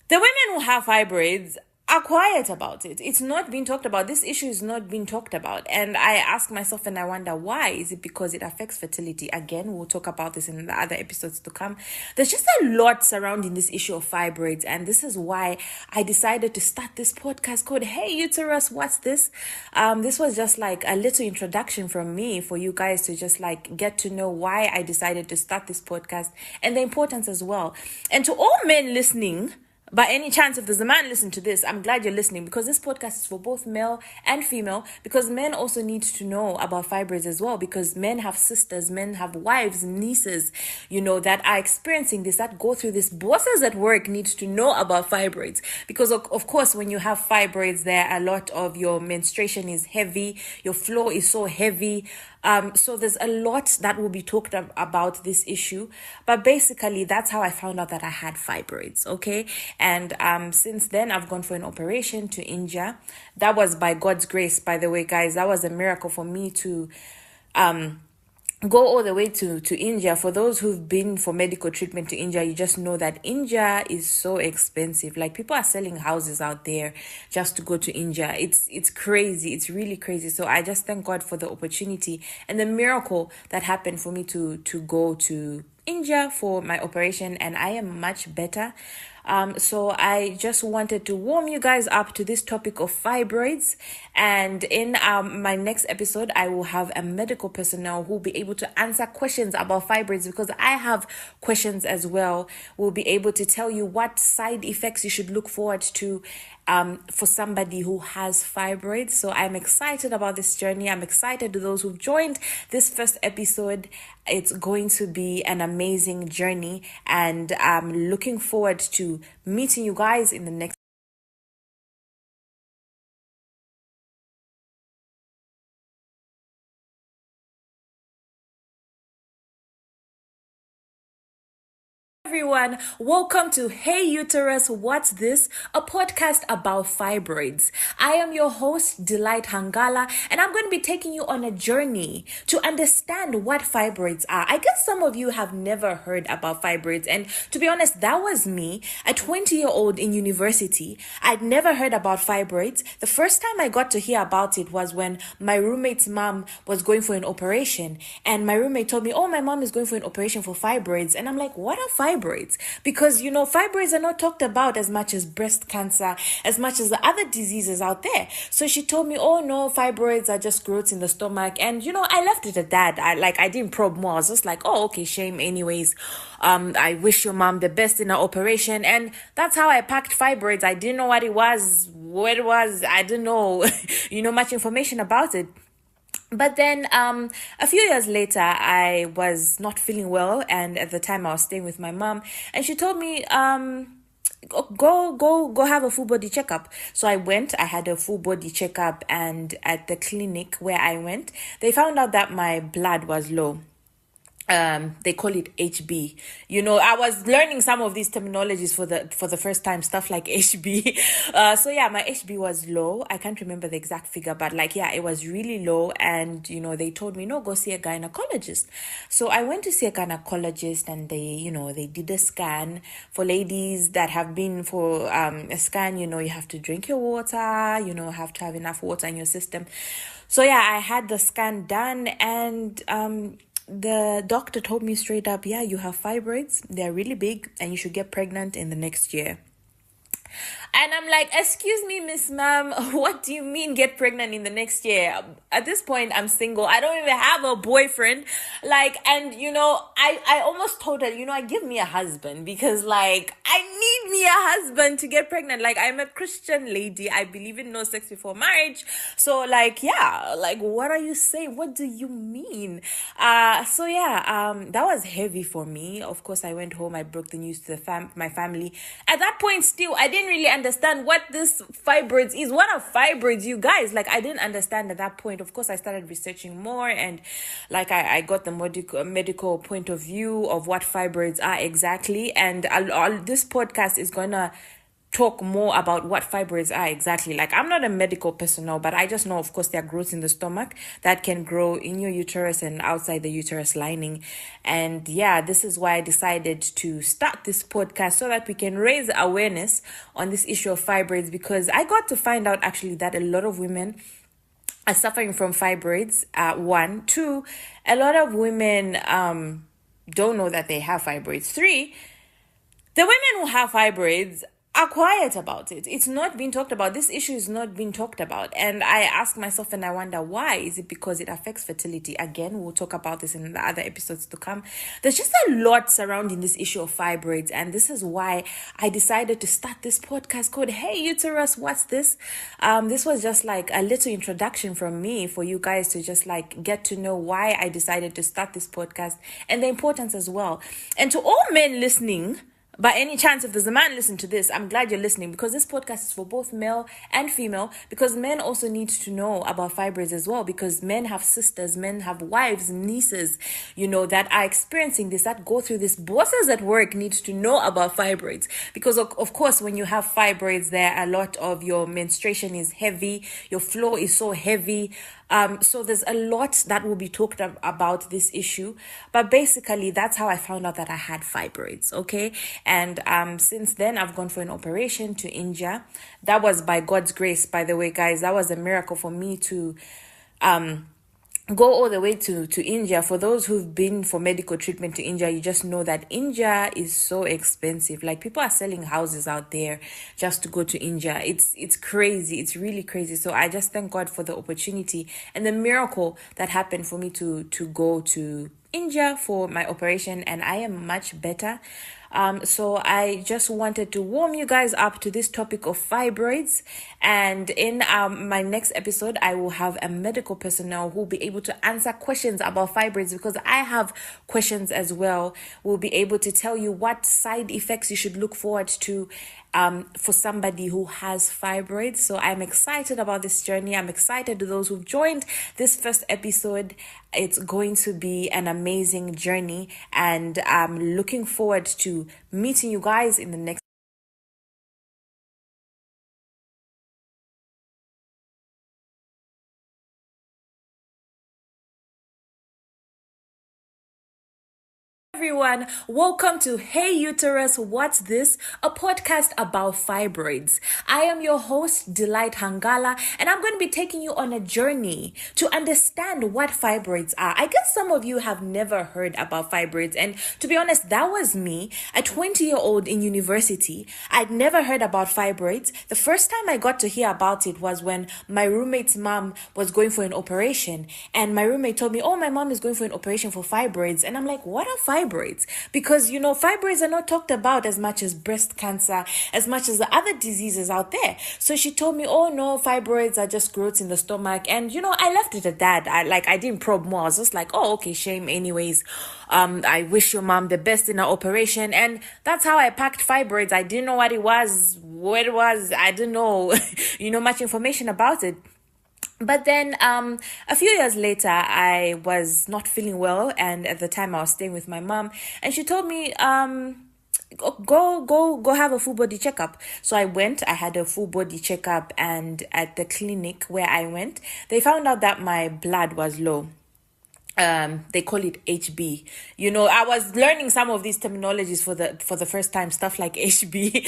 the women who have fibroids are quiet about it. It's not being talked about. This issue is not being talked about. And I ask myself, and I wonder, why? Is it because it affects fertility? Again, we'll talk about this in the other episodes to come. There's just a lot surrounding this issue of fibroids. And this is why I decided to start this podcast called Hey Uterus, What's This? This was just a little introduction from me for you guys to just get to know why I decided to start this podcast, and the importance as well. And to all men listening, by any chance, if there's a man listening to this, I'm glad you're listening, because this podcast is for both male and female, because men also need to know about fibroids as well, because men have sisters, men have wives, nieces, that are experiencing this, that go through this. Bosses at work need to know about fibroids, because of course, when you have fibroids, there a lot of your menstruation is heavy, your flow is so heavy. So there's a lot that will be talked about this issue. But basically, that's how I found out that I had fibroids, okay? And since then, I've gone for an operation to India. That was by God's grace, by the way, guys. That was a miracle for me to go all the way to India. For those who've been for medical treatment to India, you just know that India is so expensive. People are selling houses out there just to go to India. It's crazy. It's really crazy. So I just thank God for the opportunity and the miracle that happened for me to go to India for my operation, and I am much better. So I just wanted to warm you guys up to this topic of fibroids. And in my next episode, I will have a medical personnel who will be able to answer questions about fibroids, because I have questions as well. We'll be able to tell you what side effects you should look forward to for somebody who has fibroids. So I'm excited about this journey. I'm excited to those who've joined this first episode. It's going to be an amazing journey, and I'm looking forward to meeting you guys in the next. Everyone, welcome to Hey Uterus, What's This? A podcast about fibroids. I am your host, Delight Hangala, and I'm going to be taking you on a journey to understand what fibroids are. I guess some of you have never heard about fibroids, and to be honest, that was me, a 20-year-old in university. I'd never heard about fibroids. The first time I got to hear about it was when my roommate's mom was going for an operation, and my roommate told me, oh, my mom is going for an operation for fibroids, and I'm like, what are fibroids? Because fibroids are not talked about as much as breast cancer, as much as the other diseases out there. So she told me, oh no, fibroids are just growths in the stomach. And I left it at that. I didn't probe more. I was just like, oh, okay, shame anyways. I wish your mom the best in her operation. And that's how I packed fibroids. I didn't know what it was, I didn't know much information about it. But then a few years later, I was not feeling well, and at the time I was staying with my mom, and she told me go have a full body checkup. So I went. I had a full body checkup, and at the clinic where I went, they found out that my blood was low. They call it HB. You know, I was learning some of these terminologies for the first time, stuff like HB. So yeah, my HB was low. I can't remember the exact figure, but like, yeah, it was really low. And, you know, they told me, no, go see a gynecologist. So I went to see a gynecologist, and they did a scan. For ladies that have been for a scan, you know, you have to drink your water, you know, have to have enough water in your system. So yeah, I had the scan done, and the doctor told me straight up, yeah, you have fibroids. They're really big, and you should get pregnant in the next year. And I'm like, excuse me, Miss Ma'am, what do you mean get pregnant in the next year? At this point, I'm single. I don't even have a boyfriend. Like, and, you know, I almost told her, you know, give me a husband, because, like, I need me a husband to get pregnant. Like, I'm a Christian lady. I believe in no sex before marriage. So, like, yeah, like, what are you saying? What do you mean? So, yeah, that was heavy for me. Of course, I went home. I broke the news to my family. At that point, still, I didn't really understand what this fibroids is. What are fibroids, you guys? Like, I didn't understand at that point. Of course, I started researching more, and like I got the medical point of view of what fibroids are exactly. And this podcast is gonna talk more about what fibroids are exactly. Like, I'm not a medical personnel, but I just know, of course, there are growths in the stomach that can grow in your uterus and outside the uterus lining. And yeah, this is why I decided to start this podcast, so that we can raise awareness on this issue of fibroids, because I got to find out actually that a lot of women are suffering from fibroids. One, two, a lot of women don't know that they have fibroids. Three, the women who have fibroids are quiet about it. It's not being talked about. This issue is not being talked about. And I ask myself, and I wonder, why? Is it because it affects fertility? Again, we'll talk about this in the other episodes to come. There's just a lot surrounding this issue of fibroids. And this is why I decided to start this podcast called Hey Uterus, What's This? This was just like a little introduction from me for you guys to just like get to know why I decided to start this podcast and the importance as well. And to all men listening, by any chance, if there's a man listening to this, I'm glad you're listening, because this podcast is for both male and female, because men also need to know about fibroids as well, because men have sisters, men have wives, nieces, you know, that are experiencing this, that go through this. Bosses at work need to know about fibroids, because of course, when you have fibroids, there a lot of your menstruation is heavy, your flow is so heavy. So there's a lot that will be talked about this issue, but basically that's how I found out that I had fibroids. Okay. And since then I've gone for an operation to India. That was by God's grace, by the way, guys. That was a miracle for me to go all the way to India. For those who've been for medical treatment to India, you just know that India is so expensive. Like, people are selling houses out there just to go to India. It's crazy. It's really crazy. So I just thank God for the opportunity and the miracle that happened for me to go to India for my operation, and I am much better. So I just wanted to warm you guys up to this topic of fibroids, and in my next episode I will have a medical personnel who will be able to answer questions about fibroids, because I have questions as well. We'll be able to tell you what side effects you should look forward to for somebody who has fibroids. So I'm excited about this journey. I'm excited to those who've joined this first episode. It's going to be an amazing journey, and I'm looking forward to meeting you guys in the next. Everyone, welcome to Hey Uterus, What's This? A podcast about fibroids. I am your host, Delight Hangala, and I'm going to be taking you on a journey to understand what fibroids are. I guess some of you have never heard about fibroids, and to be honest, that was me, a 20-year-old in university. I'd never heard about fibroids. The first time I got to hear about it was when my roommate's mom was going for an operation, and my roommate told me, oh, my mom is going for an operation for fibroids, and I'm like, what are fibroids? fibroids, because fibroids are not talked about as much as breast cancer, as much as the other diseases out there. So she told me, oh no, fibroids are just growths in the stomach. And I left it at that. I didn't probe more. I was just like, oh, okay, shame anyways. I wish your mom the best in her operation. And that's how I packed fibroids. I didn't know what it was, I didn't know much information about it. But then a few years later, I was not feeling well, and at the time I was staying with my mom, and she told me go have a full body checkup. So I went. I had a full body checkup, and at the clinic where I went, they found out that my blood was low. They call it HB. I was learning some of these terminologies for the first time, stuff like HB.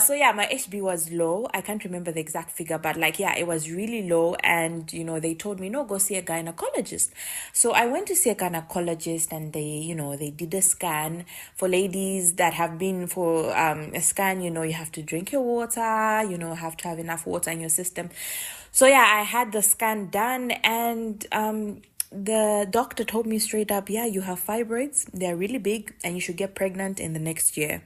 So yeah, my HB was low. I can't remember the exact figure, but it was really low. And they told me, no, go see a gynecologist. So I went to see a gynecologist, and they did a scan. For ladies that have been for a scan, you have to drink your water, have to have enough water in your system. So yeah, I had the scan done, and the doctor told me straight up, yeah, you have fibroids. They're really big, and you should get pregnant in the next year.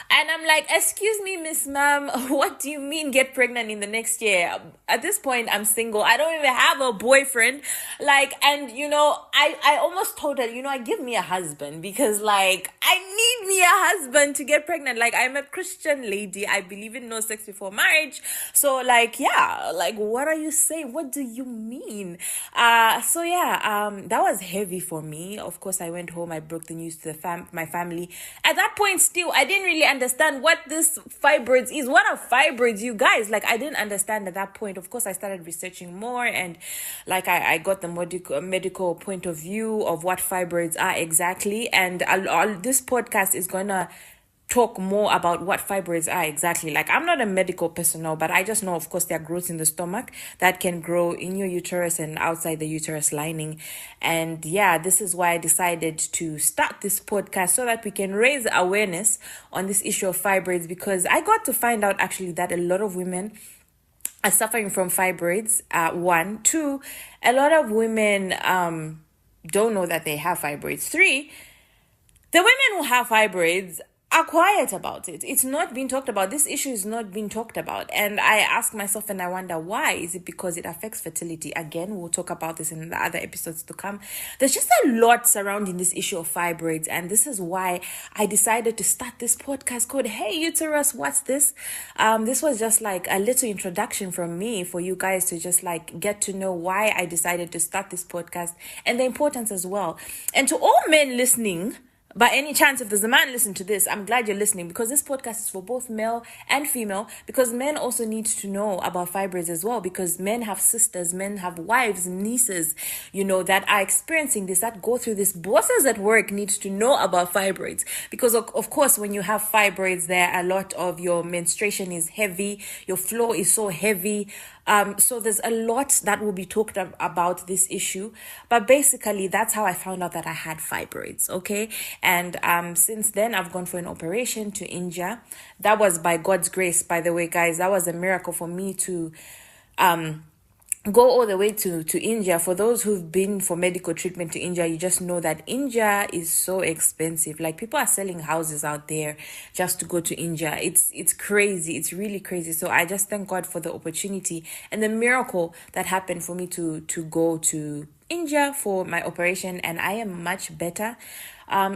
And I'm like, excuse me, Miss Ma'am, what do you mean get pregnant in the next year? At this point, I'm single. I don't even have a boyfriend. I almost told her, give me a husband, because I need me a husband to get pregnant. I'm a Christian lady. I believe in no sex before marriage. So what are you saying? What do you mean? That was heavy for me. Of course, I went home. I broke the news to my family. At that point, still, I didn't really understand what this fibroids is. What are fibroids, you guys? I didn't understand at that point. Of course, I started researching more, and I got the medical point of view of what fibroids are exactly. And this podcast is gonna talk more about what fibroids are exactly. I'm not a medical personnel, but I just know, of course, there are growths in the stomach that can grow in your uterus and outside the uterus lining. And yeah, this is why I decided to start this podcast, so that we can raise awareness on this issue of fibroids, because I got to find out actually that a lot of women are suffering from fibroids. One, two, a lot of women don't know that they have fibroids. Three, the women who have fibroids are quiet about it. It's not being talked about. This issue is not being talked about. And I ask myself, and I wonder why. Is it because it affects fertility? Again, we'll talk about this in the other episodes to come. There's just a lot surrounding this issue of fibroids. And this is why I decided to start this podcast called Hey Uterus, What's This? This was just a little introduction from me for you guys to just get to know why I decided to start this podcast and the importance as well. And to all men listening, by any chance, if there's a man listening to this, I'm glad you're listening, because this podcast is for both male and female, because men also need to know about fibroids as well, because men have sisters, men have wives, nieces, that are experiencing this, that go through this. Bosses at work need to know about fibroids, because of course, when you have fibroids, there a lot of your menstruation is heavy, your flow is so heavy. So there's a lot that will be talked about this issue, but basically that's how I found out that I had fibroids. Okay. And since then I've gone for an operation to India. That was by God's grace, by the way, guys. That was a miracle for me to go all the way to India. For those who've been for medical treatment to India, you just know that India is so expensive. People are selling houses out there just to go to India. It's crazy. It's really crazy. So I just thank God for the opportunity and the miracle that happened for me to go to India for my operation, and I am much better.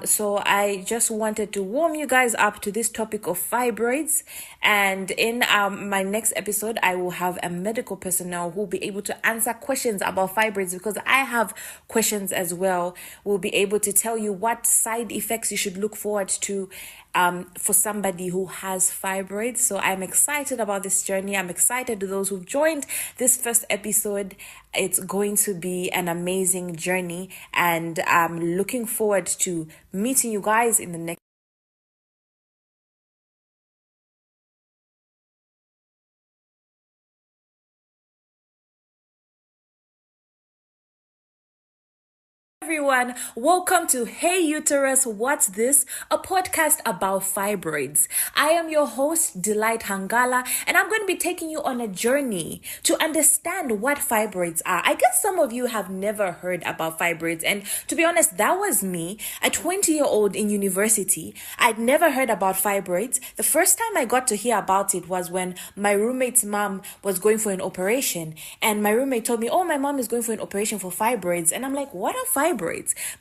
So I just wanted to warm you guys up to this topic of fibroids, and in my next episode I will have a medical personnel who will be able to answer questions about fibroids, because I have questions as well. We'll be able to tell you what side effects you should look forward to for somebody who has fibroids. So I'm excited about this journey. I'm excited to those who've joined this first episode. It's going to be an amazing journey, and I'm looking forward to meeting you guys in the next everyone. Welcome to Hey Uterus, What's This? A podcast about fibroids. I am your host, Delight Hangala, and I'm going to be taking you on a journey to understand what fibroids are. I guess some of you have never heard about fibroids, and to be honest, that was me, a 20-year-old in university. I'd never heard about fibroids. The first time I got to hear about it was when my roommate's mom was going for an operation, and my roommate told me, oh, my mom is going for an operation for fibroids. And I'm like, what are fibroids?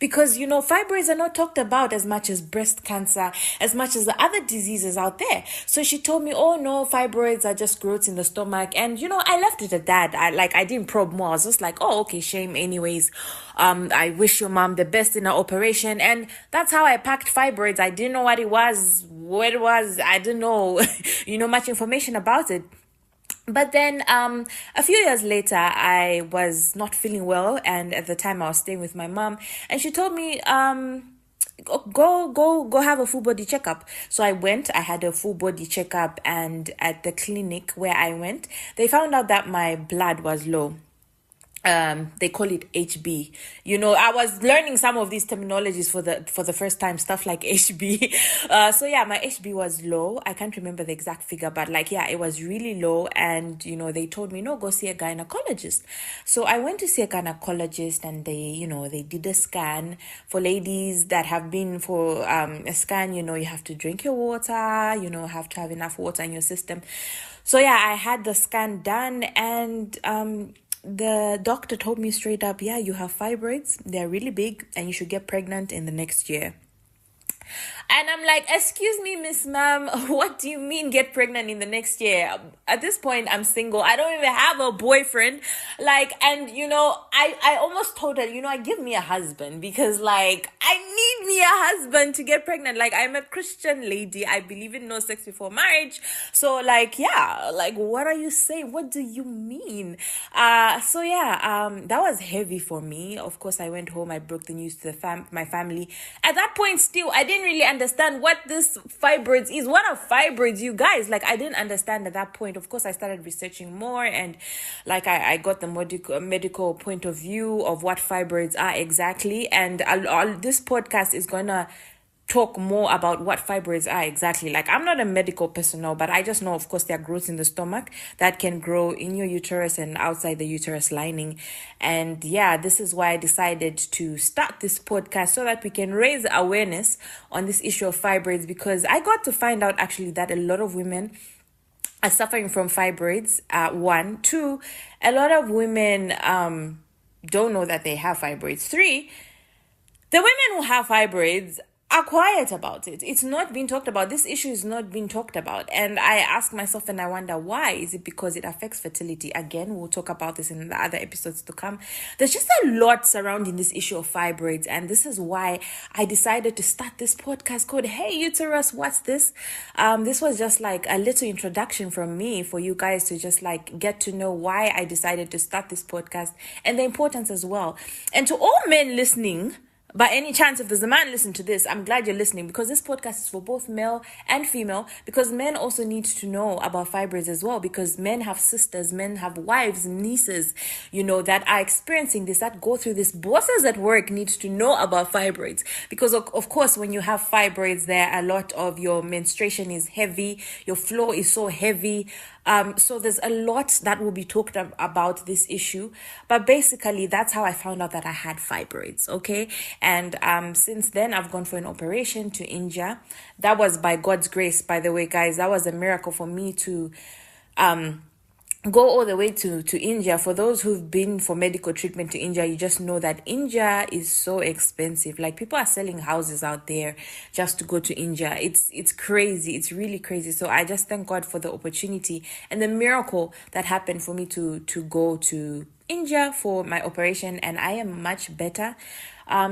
Because, fibroids are not talked about as much as breast cancer, as much as the other diseases out there. So she told me, oh no, fibroids are just growths in the stomach. And, I left it at that. I didn't probe more. I was just like, oh, okay, shame anyways. I wish your mom the best in her operation. And that's how I packed fibroids. I didn't know what it was, what it was. I didn't know, much information about it. But then a few years later, I was not feeling well, and at the time I was staying with my mom, and she told me, go have a full body checkup. So I went, I had a full body checkup, and at the clinic where I went, they found out that my blood was low. They call it HB. I was learning some of these terminologies for the first time, stuff like HB. So yeah, my HB was low. I can't remember the exact figure, but it was really low. And, they told me, no, go see a gynecologist. So I went to see a gynecologist, and they did a scan. For ladies that have been for a scan, you have to drink your water, have to have enough water in your system. So yeah, I had the scan done, and the doctor told me straight up, yeah, you have fibroids. They're really big, and you should get pregnant in the next year. And I'm like, excuse me, Miss Ma'am, what do you mean get pregnant in the next year? At this point, I'm single. I don't even have a boyfriend. I almost told her, give me a husband, because I need me a husband to get pregnant. I'm a Christian lady. I believe in no sex before marriage. So what are you saying? What do you mean? That was heavy for me. Of course, I went home. I broke the news to my family. At that point, still, I didn't really understand what this fibroids is. What are fibroids, you guys? I didn't understand at that point. Of course, I started researching more, and I got the medical point of view of what fibroids are exactly. And this podcast is gonna talk more about what fibroids are exactly. I'm not a medical personnel, but I just know, of course, there are growths in the stomach that can grow in your uterus and outside the uterus lining. And yeah, this is why I decided to start this podcast, so that we can raise awareness on this issue of fibroids, because I got to find out actually that a lot of women are suffering from fibroids. 1, 2, a lot of women don't know that they have fibroids. 3, the women who have fibroids are quiet about it. It's not being talked about. This issue is not being talked about. And I ask myself, and I wonder, why? Is it because it affects fertility? Again, we'll talk about this in the other episodes to come. There's just a lot surrounding this issue of fibroids. And this is why I decided to start this podcast called Hey Uterus, What's This? This was just a little introduction from me for you guys to just get to know why I decided to start this podcast, and the importance as well. And to all men listening, by any chance, if there's a man listening to this, I'm glad you're listening, because this podcast is for both male and female, because men also need to know about fibroids as well, because men have sisters, men have wives, nieces, that are experiencing this, that go through this. Bosses at work need to know about fibroids, because of course, when you have fibroids, there a lot of your menstruation is heavy, your flow is so heavy. So there's a lot that will be talked about this issue. But basically, that's how I found out that I had fibroids, okay? And since then, I've gone for an operation to India. That was by God's grace, by the way, guys. That was a miracle for me to go all the way to India. For those who've been for medical treatment to India, you just know that India is so expensive. People are selling houses out there just to go to India. It's crazy. It's really crazy. So I just thank God for the opportunity and the miracle that happened for me to go to India for my operation, and I am much better.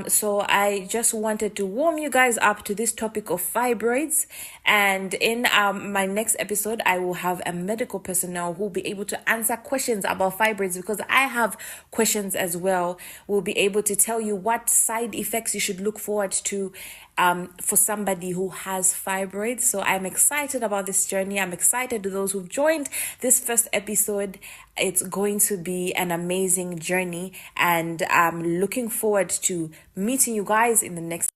So I just wanted to warm you guys up to this topic of fibroids. And in my next episode, I will have a medical personnel who will be able to answer questions about fibroids, because I have questions as well. We'll be able to tell you what side effects you should look forward to. for somebody who has fibroids. So I'm excited about this journey. I'm excited to those who've joined this first episode. It's going to be an amazing journey, and I'm looking forward to meeting you guys in the next.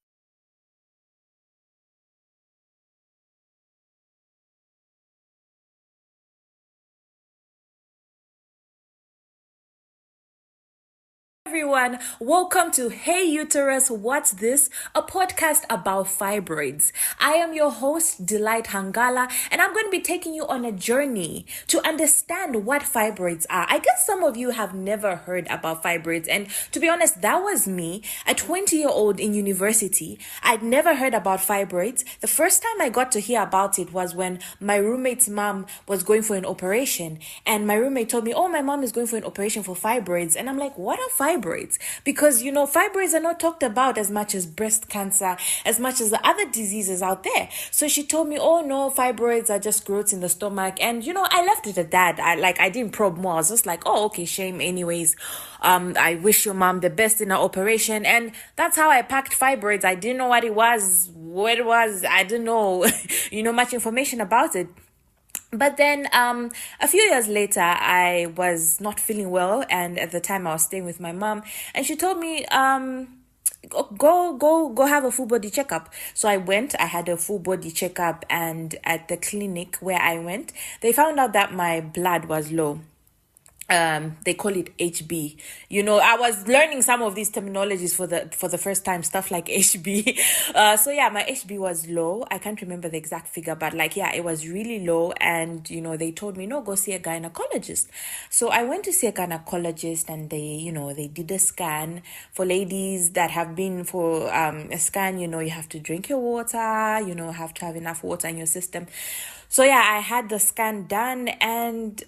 Everyone, welcome to Hey Uterus, What's This? A podcast about fibroids. I am your host, Delight Hangala, and I'm going to be taking you on a journey to understand what fibroids are. I guess some of you have never heard about fibroids, and to be honest, that was me, a 20-year-old in university. I'd never heard about fibroids. The first time I got to hear about it was when my roommate's mom was going for an operation, and my roommate told me, oh, my mom is going for an operation for fibroids, and I'm like, what are fibroids? Because fibroids are not talked about as much as breast cancer, as much as the other diseases out there. So she told me, oh no, fibroids are just growths in the stomach. And I left it at that. I didn't probe more. I was just like, oh, okay, shame anyways. I wish your mom the best in her operation. And that's how I packed fibroids. I didn't know what it was. I didn't know much information about it. But then a few years later, I was not feeling well, and at the time I was staying with my mom, and she told me, go have a full body checkup. So I went. I had a full body checkup, and at the clinic where I went, they found out that my blood was low. They call it HB. I was learning some of these terminologies for the first time, stuff like HB. So yeah, my HB was low. I can't remember the exact figure, but it was really low. And, they told me, no, go see a gynecologist. So I went to see a gynecologist, and they did a scan. For ladies that have been for a scan, you have to drink your water, have to have enough water in your system. So yeah, I had the scan done, and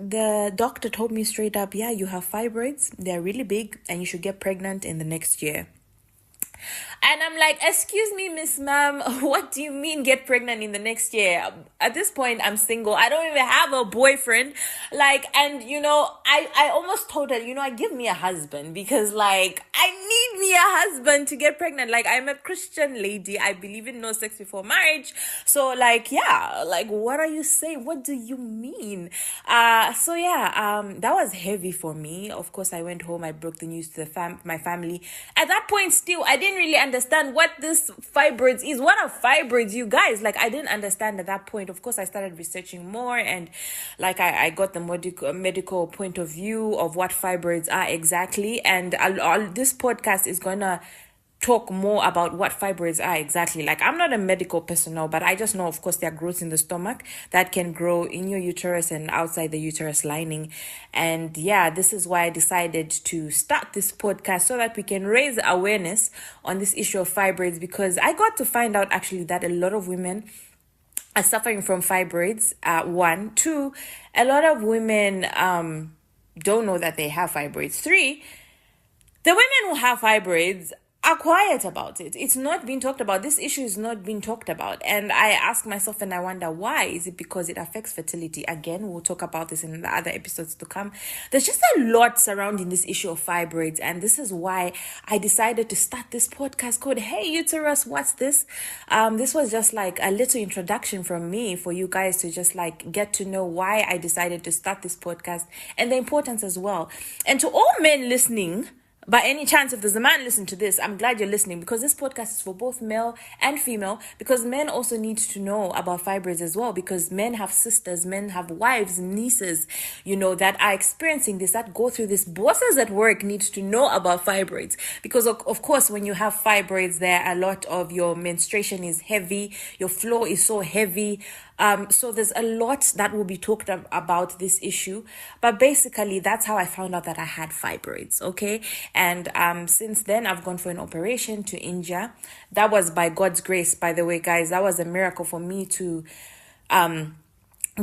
the doctor told me straight up, yeah, you have fibroids. They're really big, and you should get pregnant in the next year. And I'm like, excuse me, Miss Ma'am, what do you mean get pregnant in the next year? At this point, I'm single. I don't even have a boyfriend. I almost told her, give me a husband, because I need me a husband to get pregnant. I'm a Christian lady. I believe in no sex before marriage. So what are you saying? What do you mean? That was heavy for me. Of course, I went home. I broke the news to my family. At that point, still, I didn't really understand what this fibroids is. What are fibroids, you guys? I didn't understand at that point. Of course, I started researching more, and I got the medical point of view of what fibroids are exactly. And this podcast is gonna talk more about what fibroids are exactly. I'm not a medical personnel, but I just know, of course, there are growths in the stomach that can grow in your uterus and outside the uterus lining. And yeah, this is why I decided to start this podcast, so that we can raise awareness on this issue of fibroids, because I got to find out actually that a lot of women are suffering from fibroids. 1, 2, a lot of women don't know that they have fibroids. 3, the women who have fibroids are quiet about it. It's not being talked about. This issue is not being talked about. And I ask myself, and I wonder why. Is it because it affects fertility? Again, we'll talk about this in the other episodes to come. There's just a lot surrounding this issue of fibroids. And this is why I decided to start this podcast called Hey Uterus, What's This? This was just a little introduction from me for you guys to just get to know why I decided to start this podcast and the importance as well. And to all men listening, by any chance, if there's a man listening to this, I'm glad you're listening, because this podcast is for both male and female, because men also need to know about fibroids as well, because men have sisters, men have wives, nieces, that are experiencing this, that go through this. Bosses at work need to know about fibroids, because of course, when you have fibroids, there a lot of your menstruation is heavy, your flow is so heavy. So there's a lot that will be talked about this issue, but basically that's how I found out that I had fibroids. Okay. And since then I've gone for an operation to India. That was by God's grace, by the way, guys. That was a miracle for me to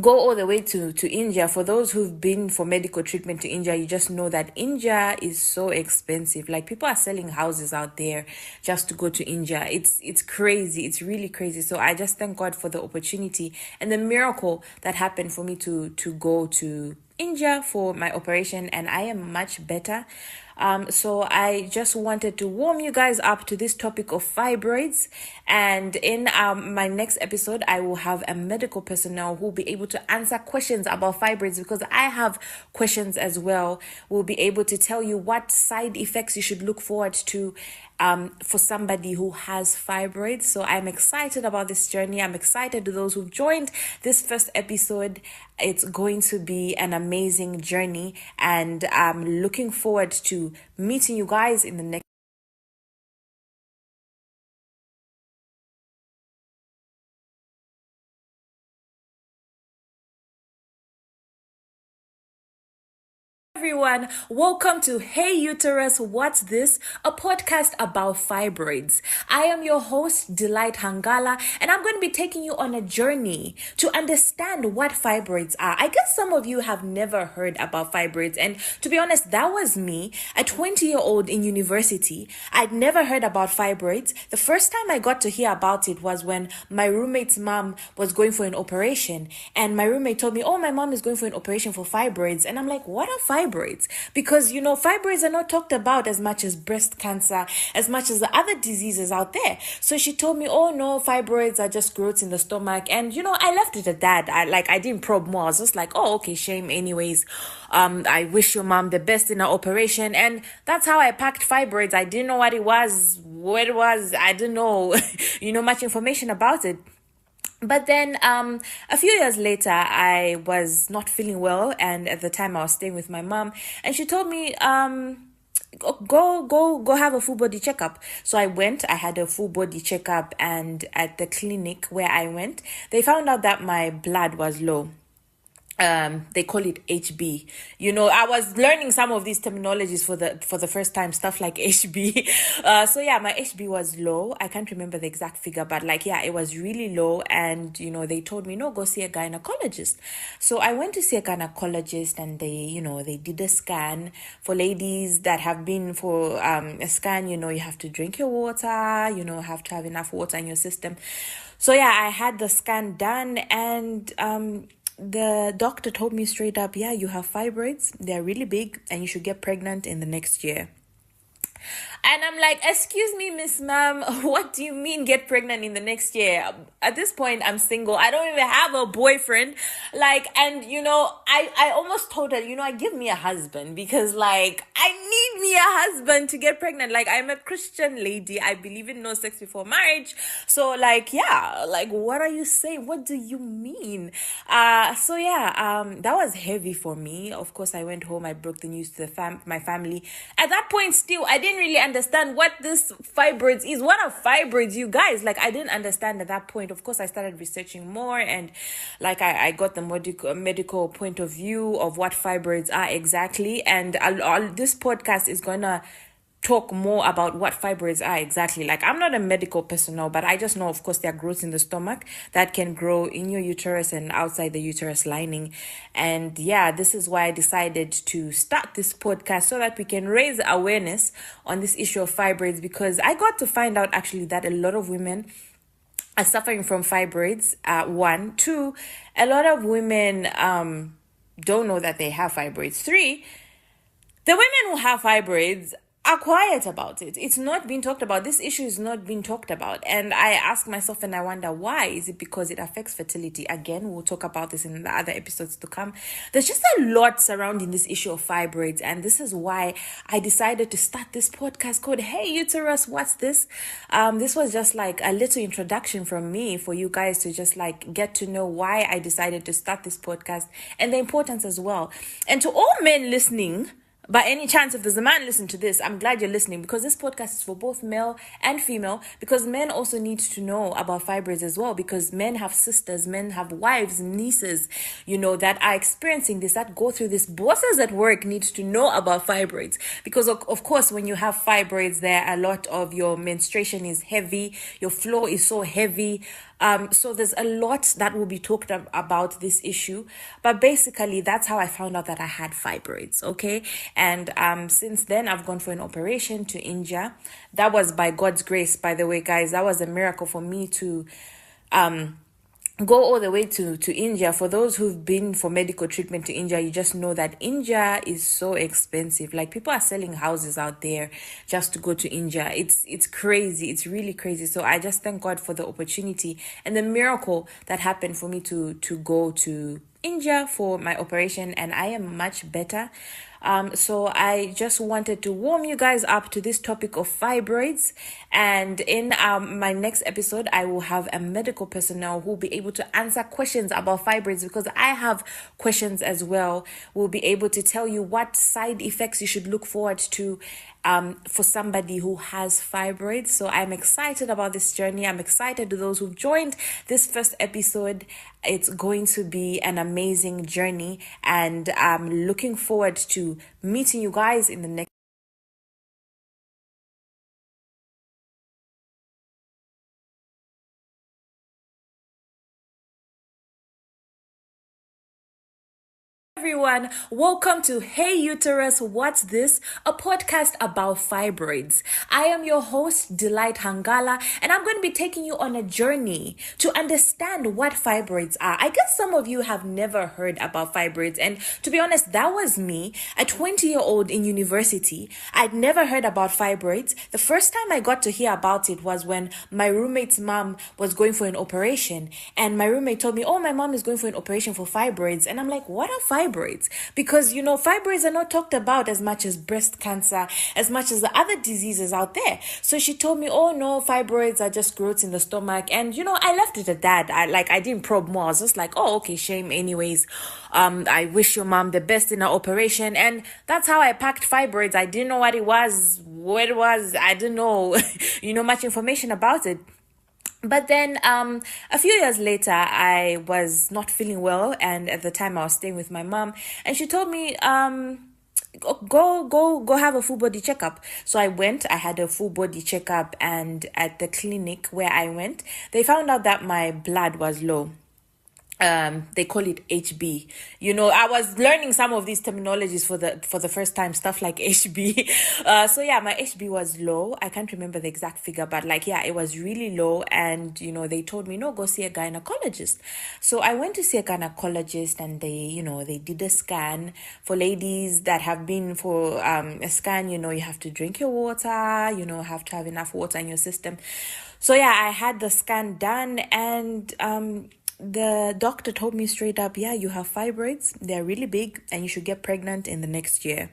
go all the way to India. For those who've been for medical treatment to India, you just know that India is so expensive. People are selling houses out there just to go to India. It's crazy. It's really crazy. So I just thank God for the opportunity and the miracle that happened for me to go to India for my operation, and I am much better. So I just wanted to warm you guys up to this topic of fibroids. And in my next episode, I will have a medical personnel who will be able to answer questions about fibroids, because I have questions as well. We'll be able to tell you what side effects you should look forward to for somebody who has fibroids. So I'm excited about this journey. I'm excited to those who've joined this first episode. It's going to be an amazing journey, and I'm looking forward to meeting you guys in the next. Everyone, welcome to Hey Uterus, What's This? A podcast about fibroids. I am your host, Delight Hangala, and I'm going to be taking you on a journey to understand what fibroids are. I guess some of you have never heard about fibroids, and to be honest, that was me, a 20-year-old in university. I'd never heard about fibroids. The first time I got to hear about it was when my roommate's mom was going for an operation, and my roommate told me, oh, my mom is going for an operation for fibroids, and I'm like, what are fibroids? Because, you know, fibroids are not talked about as much as breast cancer, as much as the other diseases out there. So she told me, oh no, fibroids are just growths in the stomach. And, you know, I left it at that. I didn't probe more. I was just like, oh, okay, shame anyways. I wish your mom the best in her operation. And that's how I packed fibroids. I didn't know what it was, what it was. I didn't know, much information about it. But then a few years later, I was not feeling well, and at the time I was staying with my mom, and she told me, go have a full body checkup. So I went. I had a full body checkup, and at the clinic where I went, they found out that my blood was low. They call it HB. I was learning some of these terminologies for the first time, stuff like HB. So yeah, my HB was low. I can't remember the exact figure, but it was really low. And they told me, no, go see a gynecologist. So I went to see a gynecologist, and they did a scan. For ladies that have been for a scan, you have to drink your water, have to have enough water in your system. So yeah, I had the scan done, and the doctor told me straight up, yeah, you have fibroids. They're really big, and you should get pregnant in the next year. And I'm like, excuse me, Miss Ma'am, what do you mean get pregnant in the next year? At this point, I'm single. I don't even have a boyfriend. I almost told her, give me a husband, because I need me a husband to get pregnant. I'm a Christian lady. I believe in no sex before marriage. So what are you saying? What do you mean? That was heavy for me. Of course, I went home. I broke the news to my family. At that point, still, I didn't really understand what this fibroids is. What are fibroids, you guys? I didn't understand at that point. Of course, I started researching more, and I got the medical point of view of what fibroids are exactly. And this podcast is gonna talk more about what fibroids are exactly. I'm not a medical personnel, but I just know, of course, there are growths in the stomach that can grow in your uterus and outside the uterus lining. And yeah, this is why I decided to start this podcast, so that we can raise awareness on this issue of fibroids, because I got to find out actually that a lot of women are suffering from fibroids. 1, 2, a lot of women don't know that they have fibroids. 3, the women who have fibroids are quiet about it. It's not being talked about. This issue is not being talked about. And I ask myself, and I wonder, why? Is it because it affects fertility? Again, we'll talk about this in the other episodes to come. There's just a lot surrounding this issue of fibroids. And this is why I decided to start this podcast called Hey Uterus, What's This? This was just a little introduction from me for you guys to just get to know why I decided to start this podcast, and the importance as well. And to all men listening, by any chance, if there's a man listening to this, I'm glad you're listening, because this podcast is for both male and female, because men also need to know about fibroids as well, because men have sisters, men have wives, nieces, that are experiencing this, that go through this. Bosses at work need to know about fibroids, because of course, when you have fibroids, there a lot of your menstruation is heavy, your flow is so heavy. So there's a lot that will be talked about this issue, but basically that's how I found out that I had fibroids. Okay. And since then I've gone for an operation to India. That was by God's grace, by the way, guys. That was a miracle for me to go all the way to India. For those who've been for medical treatment to India, you just know that India is so expensive. Like, people are selling houses out there just to go to India. It's crazy. It's really crazy. So I just thank God for the opportunity and the miracle that happened for me to go to India for my operation, and I am much better. So I just wanted to warm you guys up to this topic of fibroids, and in my next episode I will have a medical personnel who will be able to answer questions about fibroids, because I have questions as well. We'll be able to tell you what side effects you should look forward to for somebody who has fibroids. So I'm excited about this journey. I'm excited to those who've joined this first episode. It's going to be an amazing journey, and I'm looking forward to meeting you guys in the next. Everyone, welcome to Hey Uterus, What's This? A podcast about fibroids. I am your host, Delight Hangala, and I'm going to be taking you on a journey to understand what fibroids are. I guess some of you have never heard about fibroids, and to be honest, that was me, a 20-year-old in university. I'd never heard about fibroids. The first time I got to hear about it was when my roommate's mom was going for an operation, and my roommate told me, oh, my mom is going for an operation for fibroids, and I'm like, what are fibroids? Because, you know, fibroids are not talked about as much as breast cancer, as much as the other diseases out there. So she told me, oh no, fibroids are just growths in the stomach. And, you know, I left it at that. I didn't probe more. I was just like, oh, okay, shame anyways. I wish your mom the best in her operation. And that's how I packed fibroids. I didn't know what it was, what it was. I didn't know, much information about it. But then a few years later, I was not feeling well, and at the time I was staying with my mom, and she told me, go have a full body checkup. So I went. I had a full body checkup, and at the clinic where I went, they found out that my blood was low. They call it HB. I was learning some of these terminologies for the first time, stuff like HB. So yeah, my HB was low. I can't remember the exact figure, but it was really low. And they told me, no, go see a gynecologist. So I went to see a gynecologist, and they did a scan. For ladies that have been for a scan, you have to drink your water, have to have enough water in your system. So yeah, I had the scan done, and the doctor told me straight up, yeah, you have fibroids. They're really big, and you should get pregnant in the next year.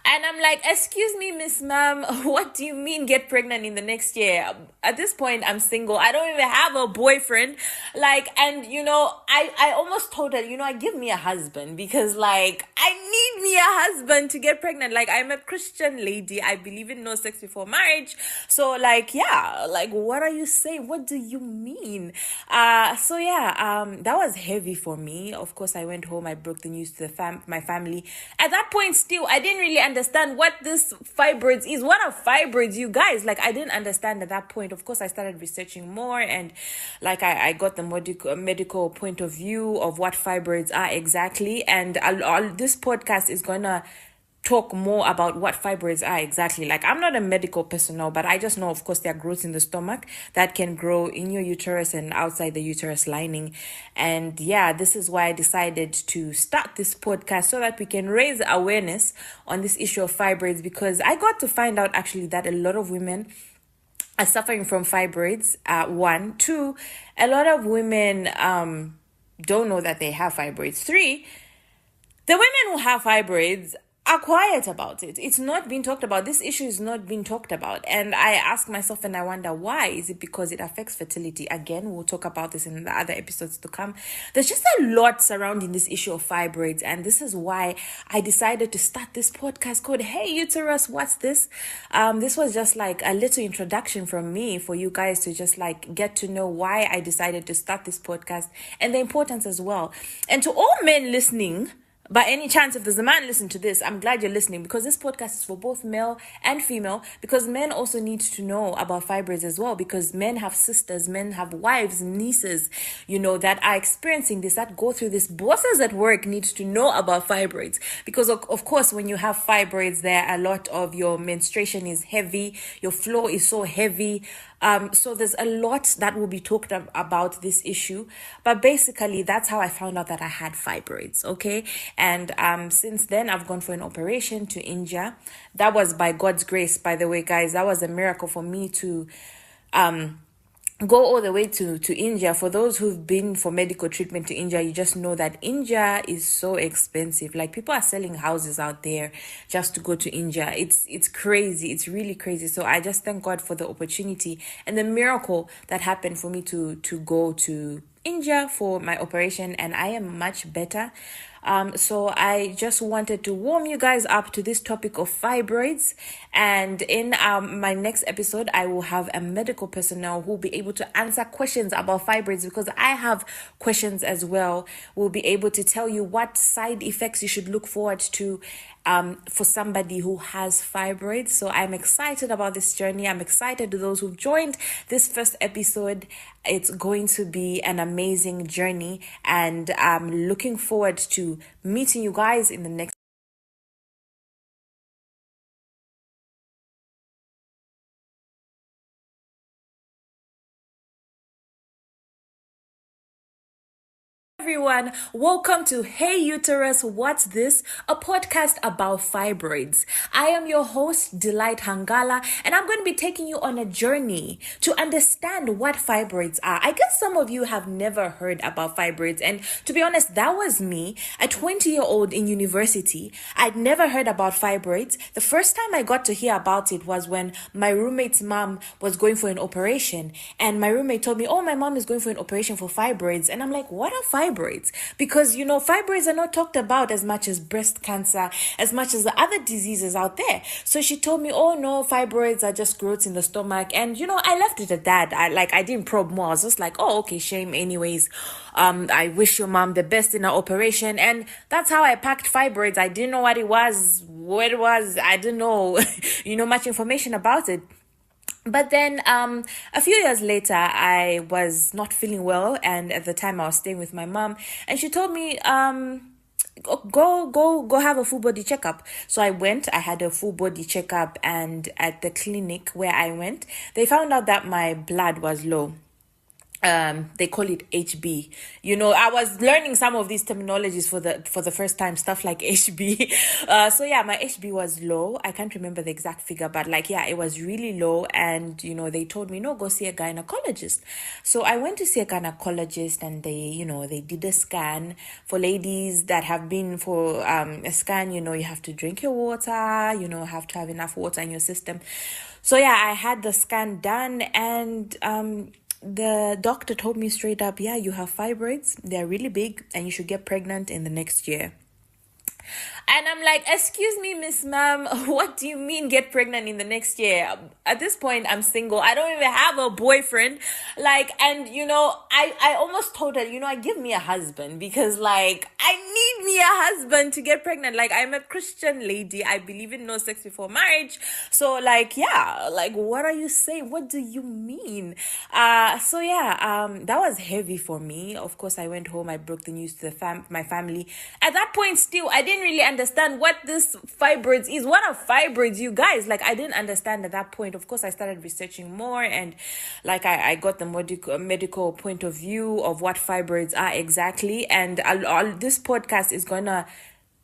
And I'm like, excuse me, Miss Ma'am, what do you mean get pregnant in the next year? At this point, I'm single. I don't even have a boyfriend. I almost told her, give me a husband, because I need me a husband to get pregnant. I'm a Christian lady. I believe in no sex before marriage. So what are you saying? What do you mean? That was heavy for me. Of course, I went home. I broke the news to my family. At that point, still, I didn't really understand what this fibroids is. What are fibroids, you guys? I didn't understand at that point. Of course, I started researching more, and I got the medical point of view of what fibroids are exactly. And this podcast is gonna talk more about what fibroids are exactly. I'm not a medical personnel, but I just know, of course, there are growths in the stomach that can grow in your uterus and outside the uterus lining. And yeah, this is why I decided to start this podcast, so that we can raise awareness on this issue of fibroids, because I got to find out actually that a lot of women are suffering from fibroids. 1, 2, a lot of women don't know that they have fibroids. 3, the women who have fibroids are quiet about it. It's not being talked about. This issue is not being talked about. And I ask myself, and I wonder, why? Is it because it affects fertility? Again, we'll talk about this in the other episodes to come. There's just a lot surrounding this issue of fibroids. And this is why I decided to start this podcast called Hey Uterus, What's This? This was just a little introduction from me for you guys to just get to know why I decided to start this podcast, and the importance as well. And to all men listening, by any chance, if there's a man listening to this, I'm glad you're listening, because this podcast is for both male and female, because men also need to know about fibroids as well, because men have sisters, men have wives, nieces, that are experiencing this, that go through this. Bosses at work need to know about fibroids, because of course, when you have fibroids, there a lot of your menstruation is heavy, your flow is so heavy, So there's a lot that will be talked about this issue, but basically that's how I found out that I had fibroids. Okay, and since then I've gone for an operation to India. That was by God's grace, by the way, guys. That was a miracle for me to go all the way to India. For those who've been for medical treatment to India, you just know that India is so expensive. Like, people are selling houses out there just to go to India. It's crazy. It's really crazy. So I just thank God for the opportunity and the miracle that happened for me to go to India for my operation, and I am much better. So I just wanted to warm you guys up to this topic of fibroids. And in my next episode, I will have a medical personnel who will be able to answer questions about fibroids, because I have questions as well. We'll be able to tell you what side effects you should look forward to for somebody who has fibroids. So I'm excited about this journey. I'm excited to those who've joined this first episode. It's going to be an amazing journey, and I'm looking forward to meeting you guys in the next. Everyone, welcome to Hey Uterus, What's This? A podcast about fibroids. I am your host, Delight Hangala, and I'm going to be taking you on a journey to understand what fibroids are. I guess some of you have never heard about fibroids, and to be honest, that was me, a 20-year-old in university. I'd never heard about fibroids. The first time I got to hear about it was when my roommate's mom was going for an operation, and my roommate told me, oh, my mom is going for an operation for fibroids. And I'm like, what are fibroids? Because, you know, fibroids are not talked about as much as breast cancer, as much as the other diseases out there. So she told me, oh no, fibroids are just growths in the stomach. And, you know, I left it at that. I didn't probe more. I was just like, oh, okay, shame anyways. I wish your mom the best in her operation. And that's how I packed fibroids. I didn't know what it was, I didn't know, much information about it. But then a few years later, I was not feeling well, and at the time I was staying with my mom, and she told me, go have a full body checkup. So I went. I had a full body checkup, and at the clinic where I went, they found out that my blood was low. They call it HB. I was learning some of these terminologies for the first time, stuff like HB. So yeah, my HB was low. I can't remember the exact figure, but it was really low. And, they told me, no, go see a gynecologist. So I went to see a gynecologist, and they did a scan. For ladies that have been for a scan, you have to drink your water, have to have enough water in your system. So yeah, I had the scan done, and the doctor told me straight up, yeah, you have fibroids. They're really big, and you should get pregnant in the next year. And I'm like, excuse me, Miss Ma'am, what do you mean get pregnant in the next year? At this point, I'm single. I don't even have a boyfriend. I almost told her, give me a husband, because I need me a husband to get pregnant. I'm a Christian lady. I believe in no sex before marriage. So what are you saying? What do you mean? That was heavy for me. Of course, I went home. I broke the news to my family. At that point, still, I didn't really understand what this fibroids is. What are fibroids, you guys? I didn't understand at that point. Of course, I started researching more, and I got the medical point of view of what fibroids are exactly. And this podcast is gonna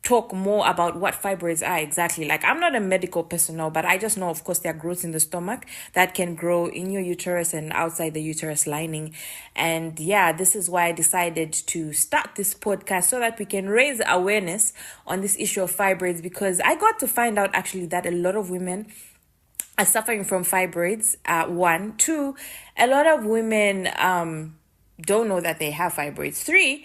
talk more about what fibroids are exactly. I'm not a medical personnel, but I just know, of course, there are growths in the stomach that can grow in your uterus and outside the uterus lining. And yeah, this is why I decided to start this podcast, so that we can raise awareness on this issue of fibroids, because I got to find out actually that a lot of women are suffering from fibroids. 1, 2, a lot of women don't know that they have fibroids. 3,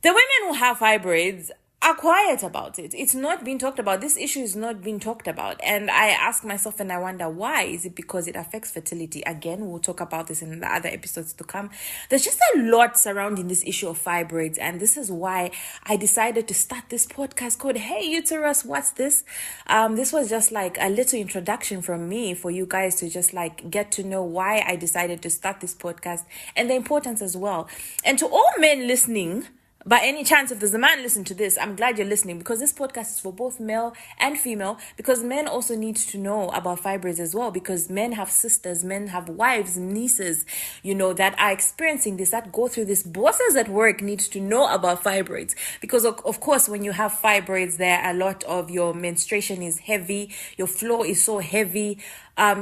the women who have fibroids are quiet about it. It's not being talked about. This issue is not being talked about. And I ask myself, and I wonder, why? Is it because it affects fertility? Again, we'll talk about this in the other episodes to come. There's just a lot surrounding this issue of fibroids. And this is why I decided to start this podcast called Hey Uterus, What's This? This was just a little introduction from me for you guys to just get to know why I decided to start this podcast and the importance as well. And to all men listening, By any chance, if there's a man listening to this, I'm glad you're listening, because this podcast is for both male and female, because men also need to know about fibroids as well, because men have sisters, men have wives, nieces, that are experiencing this, that go through this. Bosses at work need to know about fibroids, because of course, when you have fibroids, there a lot of your menstruation is heavy, your flow is so heavy.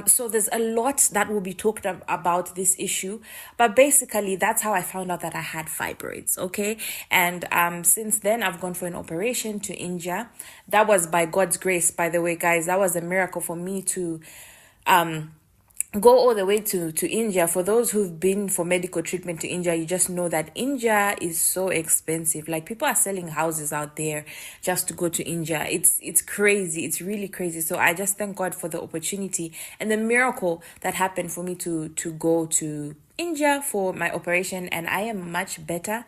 So there's a lot that will be talked about this issue, but basically that's how I found out that I had fibroids. Okay. And since then I've gone for an operation to India. That was by God's grace, by the way, guys. That was a miracle for me to go all the way to India. For those who've been for medical treatment to India, you just know that India is so expensive. Like, people are selling houses out there just to go to India. It's crazy. It's really crazy. So I just thank God for the opportunity and the miracle that happened for me to go to India for my operation, and I am much better.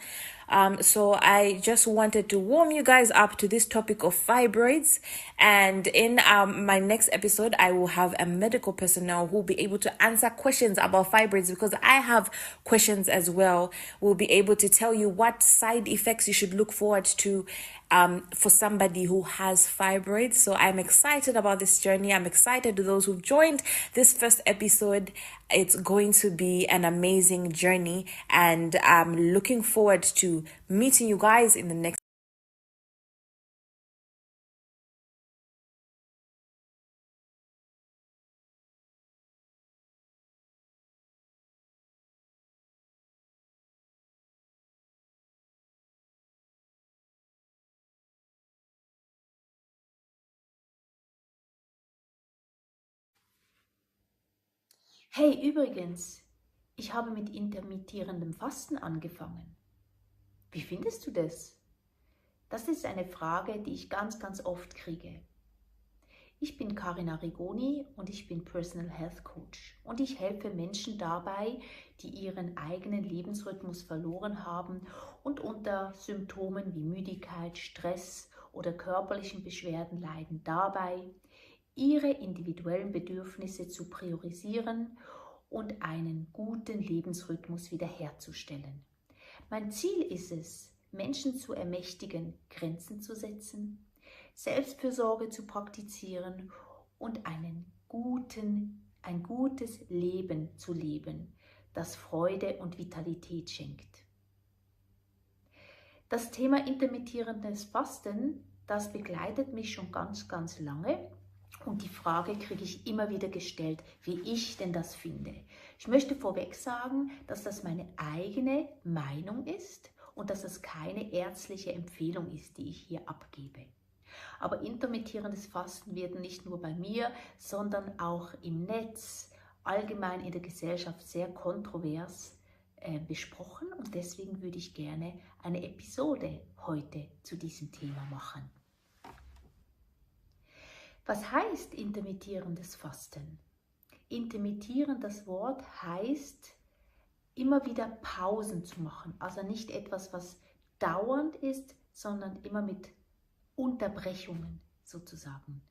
So I just wanted to warm you guys up to this topic of fibroids, and in my next episode I will have a medical personnel who will be able to answer questions about fibroids, because I have questions as well. We'll be able to tell you what side effects you should look forward to for somebody who has fibroids. So I'm excited about this journey. I'm excited to those who've joined this first episode. It's going to be an amazing journey, and I'm looking forward to meeting you guys in the next. Hey, übrigens, ich habe mit intermittierendem Fasten angefangen. Wie findest du das? Das ist eine Frage, die ich ganz, ganz oft kriege. Ich bin Karina Rigoni und ich bin Personal Health Coach, und ich helfe Menschen dabei, die ihren eigenen Lebensrhythmus verloren haben und unter Symptomen wie Müdigkeit, Stress oder körperlichen Beschwerden leiden, dabei, ihre individuellen Bedürfnisse zu priorisieren und einen guten Lebensrhythmus wiederherzustellen. Mein Ziel ist es, Menschen zu ermächtigen, Grenzen zu setzen, Selbstfürsorge zu praktizieren und ein gutes Leben zu leben, das Freude und Vitalität schenkt. Das Thema intermittierendes Fasten, das begleitet mich schon ganz, ganz lange. Und die Frage kriege ich immer wieder gestellt, wie ich denn das finde. Ich möchte vorweg sagen, dass das meine eigene Meinung ist und dass es keine ärztliche Empfehlung ist, die ich hier abgebe. Aber intermittierendes Fasten wird nicht nur bei mir, sondern auch im Netz, allgemein in der Gesellschaft sehr kontrovers besprochen, und deswegen würde ich gerne eine Episode heute zu diesem Thema machen. Was heißt intermittierendes Fasten? Intermittieren, das Wort heißt, immer wieder Pausen zu machen. Also nicht etwas, was dauernd ist, sondern immer mit Unterbrechungen sozusagen.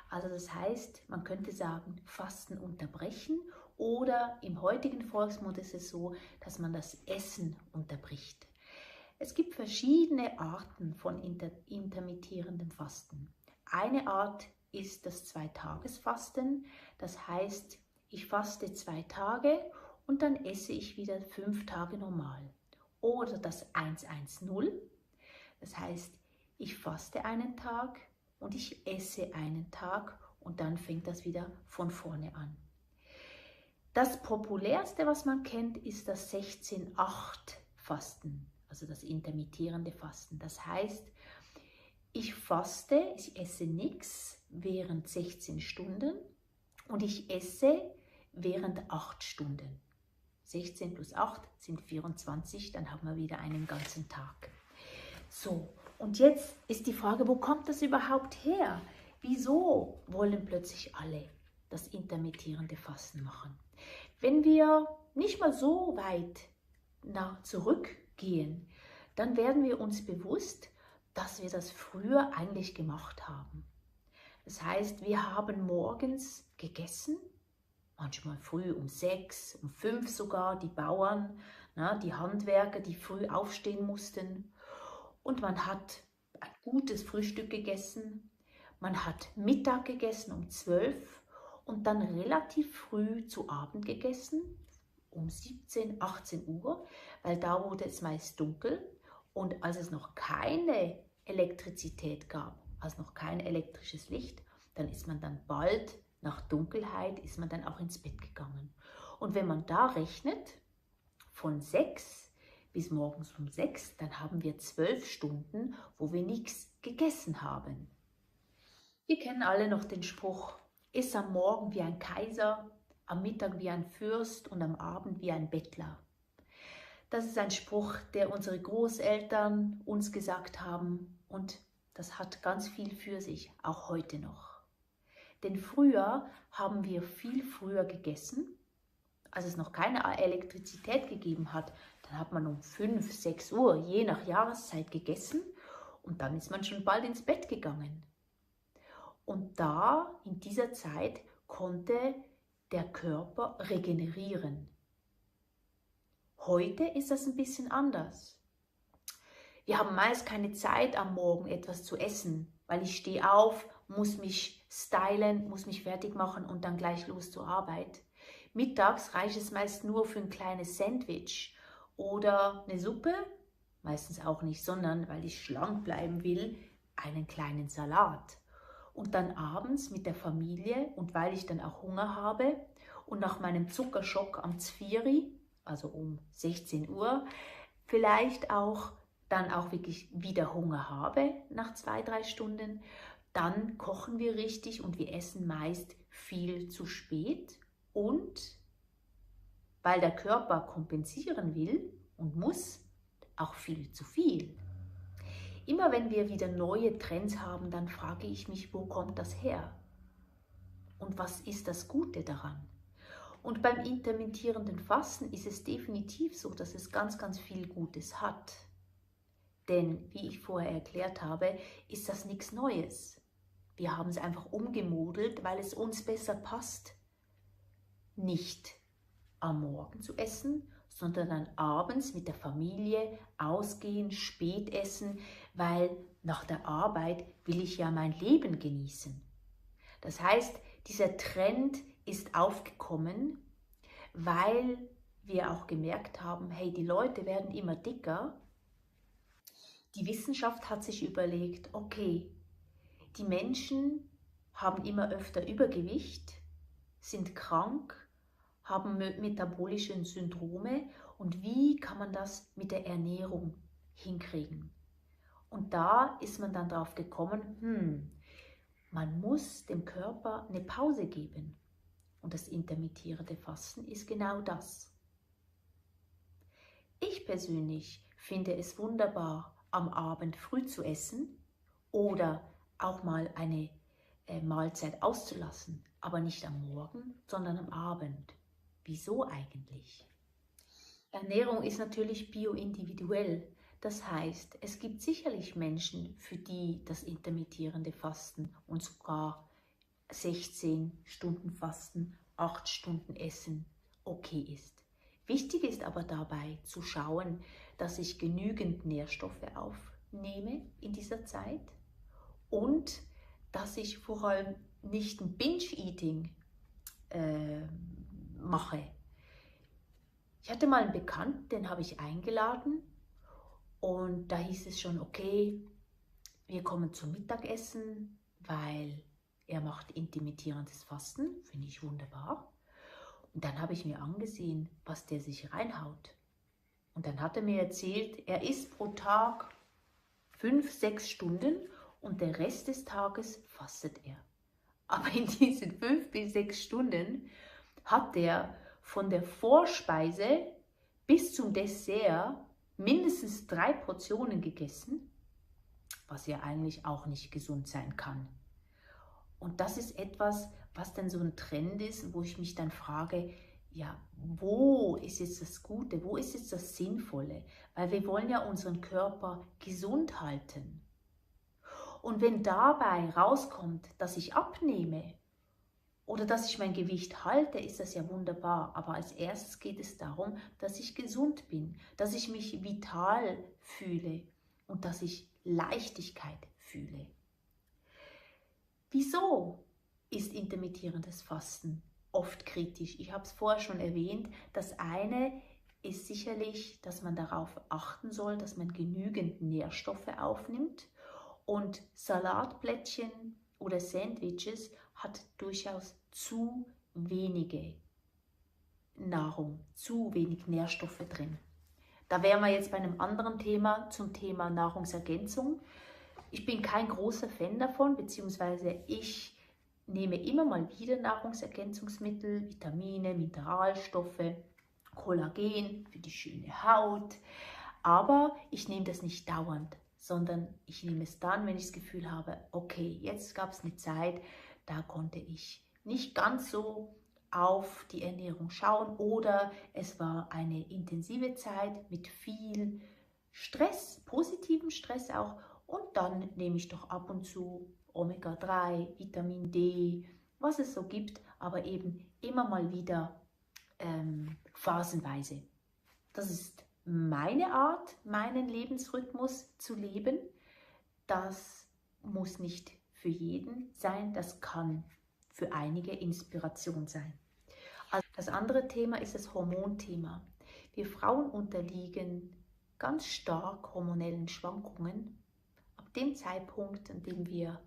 Also das heißt, man könnte sagen, Fasten unterbrechen, oder im heutigen Volksmund ist es so, dass man das Essen unterbricht. Es gibt verschiedene Arten von intermittierendem Fasten. Eine Art ist das 2-Tages-Fasten. Das heißt, ich faste 2 Tage und dann esse ich wieder 5 Tage normal. Oder das 1-1-0. Das heißt, ich faste einen Tag und ich esse einen Tag und dann fängt das wieder von vorne an. Das populärste, was man kennt, ist das 16-8-Fasten, also das intermittierende Fasten. Das heißt, ich faste, ich esse nichts während 16 Stunden und ich esse während 8 Stunden. 16 plus 8 sind 24, dann haben wir wieder einen ganzen Tag. So, und jetzt ist die Frage, wo kommt das überhaupt her? Wieso wollen plötzlich alle das intermittierende Fasten machen? Wenn wir nicht mal so weit zurückgehen, dann werden wir uns bewusst, dass wir das früher eigentlich gemacht haben. Das heißt, wir haben morgens gegessen, manchmal früh um 6, um 5 sogar, die Bauern, die Handwerker, die früh aufstehen mussten. und man hat ein gutes Frühstück gegessen, man hat Mittag gegessen um 12 und dann relativ früh zu Abend gegessen, um 17, 18 Uhr, weil da wurde es meist dunkel und als es noch keine Elektrizität gab, also noch kein elektrisches Licht, dann ist man dann bald nach Dunkelheit, ist man dann auch ins Bett gegangen. Und wenn man da rechnet, von 6 bis morgens um 6, dann haben wir 12 Stunden, wo wir nichts gegessen haben. Wir kennen alle noch den Spruch, iss am Morgen wie ein Kaiser, am Mittag wie ein Fürst und am Abend wie ein Bettler. Das ist ein Spruch, der unsere Großeltern uns gesagt haben und das hat ganz viel für sich, auch heute noch. Denn früher haben wir viel früher gegessen, als es noch keine Elektrizität gegeben hat. Dann hat man um 5, 6 Uhr, je nach Jahreszeit gegessen und dann ist man schon bald ins Bett gegangen. Und da, in dieser Zeit, konnte der Körper regenerieren. Heute ist das ein bisschen anders. Wir haben meist keine Zeit am Morgen etwas zu essen, weil ich stehe auf, muss mich stylen, muss mich fertig machen und dann gleich los zur Arbeit. Mittags reicht es meist nur für ein kleines Sandwich oder eine Suppe, meistens auch nicht, sondern weil ich schlank bleiben will, einen kleinen Salat. Und dann abends mit der Familie und weil ich dann auch Hunger habe und nach meinem Zuckerschock am Zvieri, also um 16 Uhr, vielleicht auch dann auch wirklich wieder Hunger habe nach 2, 3 Stunden, dann kochen wir richtig und wir essen meist viel zu spät und weil der Körper kompensieren will und muss, auch viel zu viel. Immer wenn wir wieder neue Trends haben, dann frage ich mich, wo kommt das her? Und was ist das Gute daran? Und beim intermittierenden Fasten ist es definitiv so, dass es ganz, ganz viel Gutes hat. Denn, wie ich vorher erklärt habe, ist das nichts Neues. Wir haben es einfach umgemodelt, weil es uns besser passt. Nicht am Morgen zu essen, sondern dann abends mit der Familie ausgehen, spät essen, weil nach der Arbeit will ich ja mein Leben genießen. Das heißt, dieser Trend ist aufgekommen, weil wir auch gemerkt haben, hey, die Leute werden immer dicker. Die Wissenschaft hat sich überlegt, okay, die Menschen haben immer öfter Übergewicht, sind krank, haben metabolische Syndrome und wie kann man das mit der Ernährung hinkriegen? Und da ist man dann drauf gekommen, man muss dem Körper eine Pause geben. Und das intermittierende Fasten ist genau das. Ich persönlich finde es wunderbar, am Abend früh zu essen oder auch mal eine Mahlzeit auszulassen, aber nicht am Morgen, sondern am Abend. Wieso eigentlich? Ernährung ist natürlich bioindividuell. Das heißt, es gibt sicherlich Menschen, für die das intermittierende Fasten und sogar 16 Stunden Fasten, 8 Stunden Essen okay ist. Wichtig ist aber dabei zu schauen, dass ich genügend Nährstoffe aufnehme in dieser Zeit und dass ich vor allem nicht ein Binge-Eating mache. Ich hatte mal einen Bekannten, den habe ich eingeladen und da hieß es schon, okay, wir kommen zum Mittagessen, weil er macht intermittierendes Fasten, finde ich wunderbar. Und dann habe ich mir angesehen, was der sich reinhaut. Und dann hat er mir erzählt, er isst pro Tag 5, 6 Stunden und der Rest des Tages fastet er. Aber in diesen 5 bis 6 Stunden hat er von der Vorspeise bis zum Dessert mindestens 3 Portionen gegessen, was ja eigentlich auch nicht gesund sein kann. Und das ist etwas, was dann so ein Trend ist, wo ich mich dann frage, ja, wo ist jetzt das Gute, wo ist jetzt das Sinnvolle? Weil wir wollen ja unseren Körper gesund halten. Und wenn dabei rauskommt, dass ich abnehme oder dass ich mein Gewicht halte, ist das ja wunderbar. Aber als erstes geht es darum, dass ich gesund bin, dass ich mich vital fühle, und dass ich Leichtigkeit fühle. Wieso ist intermittierendes Fasten oft kritisch? Ich habe es vorher schon erwähnt. Das eine ist sicherlich, dass man darauf achten soll, dass man genügend Nährstoffe aufnimmt. Und Salatblättchen oder Sandwiches hat durchaus zu wenige Nahrung, zu wenig Nährstoffe drin. Da wären wir jetzt bei einem anderen Thema, zum Thema Nahrungsergänzung. Ich bin kein großer Fan davon, beziehungsweise ich nehme immer mal wieder Nahrungsergänzungsmittel, Vitamine, Mineralstoffe, Kollagen für die schöne Haut. Aber ich nehme das nicht dauernd, sondern ich nehme es dann, wenn ich das Gefühl habe, okay, jetzt gab es eine Zeit, da konnte ich nicht ganz so auf die Ernährung schauen oder es war eine intensive Zeit mit viel Stress, positivem Stress auch, und dann nehme ich doch ab und zu Omega-3, Vitamin D, was es so gibt, aber eben immer mal wieder phasenweise. Das ist meine Art, meinen Lebensrhythmus zu leben. Das muss nicht für jeden sein, das kann für einige Inspiration sein. Also das andere Thema ist das Hormonthema. Wir Frauen unterliegen ganz stark hormonellen Schwankungen. Ab dem Zeitpunkt, an dem wir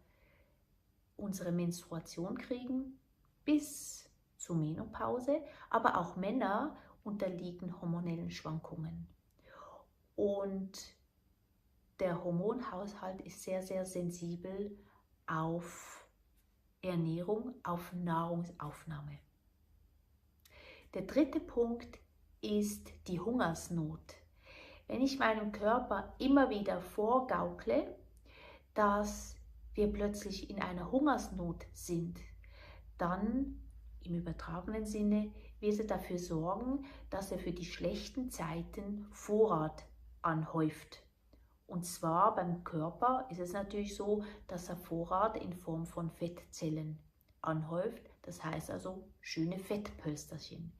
unsere Menstruation kriegen, bis zur Menopause, aber auch Männer unterliegen hormonellen Schwankungen. Und der Hormonhaushalt ist sehr, sehr sensibel auf Ernährung, auf Nahrungsaufnahme. Der dritte Punkt ist die Hungersnot. Wenn ich meinem Körper immer wieder vorgaukle, dass wir plötzlich in einer Hungersnot sind, dann im übertragenen Sinne wird er dafür sorgen, dass er für die schlechten Zeiten Vorrat anhäuft. Und zwar beim Körper ist es natürlich so, dass er Vorrat in Form von Fettzellen anhäuft. Das heißt also schöne Fettpölsterchen.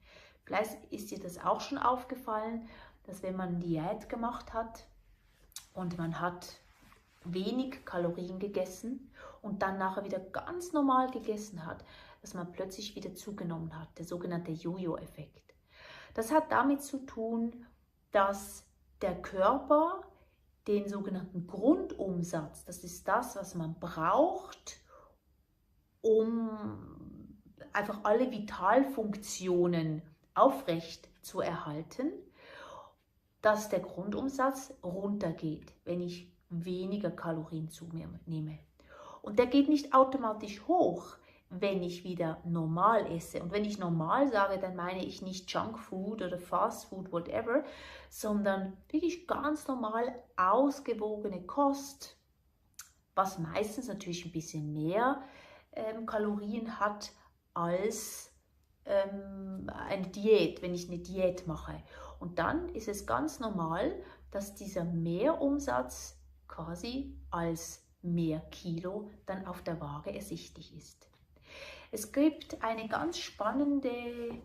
Vielleicht ist dir das auch schon aufgefallen, dass wenn man Diät gemacht hat und man hat wenig Kalorien gegessen und dann nachher wieder ganz normal gegessen hat, dass man plötzlich wieder zugenommen hat, der sogenannte Jojo-Effekt. Das hat damit zu tun, dass der Körper den sogenannten Grundumsatz, das ist das, was man braucht, um einfach alle Vitalfunktionen aufrecht zu erhalten, dass der Grundumsatz runtergeht, wenn ich weniger Kalorien zu mir nehme. Und der geht nicht automatisch hoch, wenn ich wieder normal esse. Und wenn ich normal sage, dann meine ich nicht Junkfood oder Fastfood, whatever, sondern wirklich ganz normal ausgewogene Kost, was meistens natürlich ein bisschen mehr Kalorien hat als eine Diät, wenn ich eine Diät mache. Und dann ist es ganz normal, dass dieser Mehrumsatz quasi als mehr Kilo dann auf der Waage ersichtlich ist. Es gibt eine ganz spannende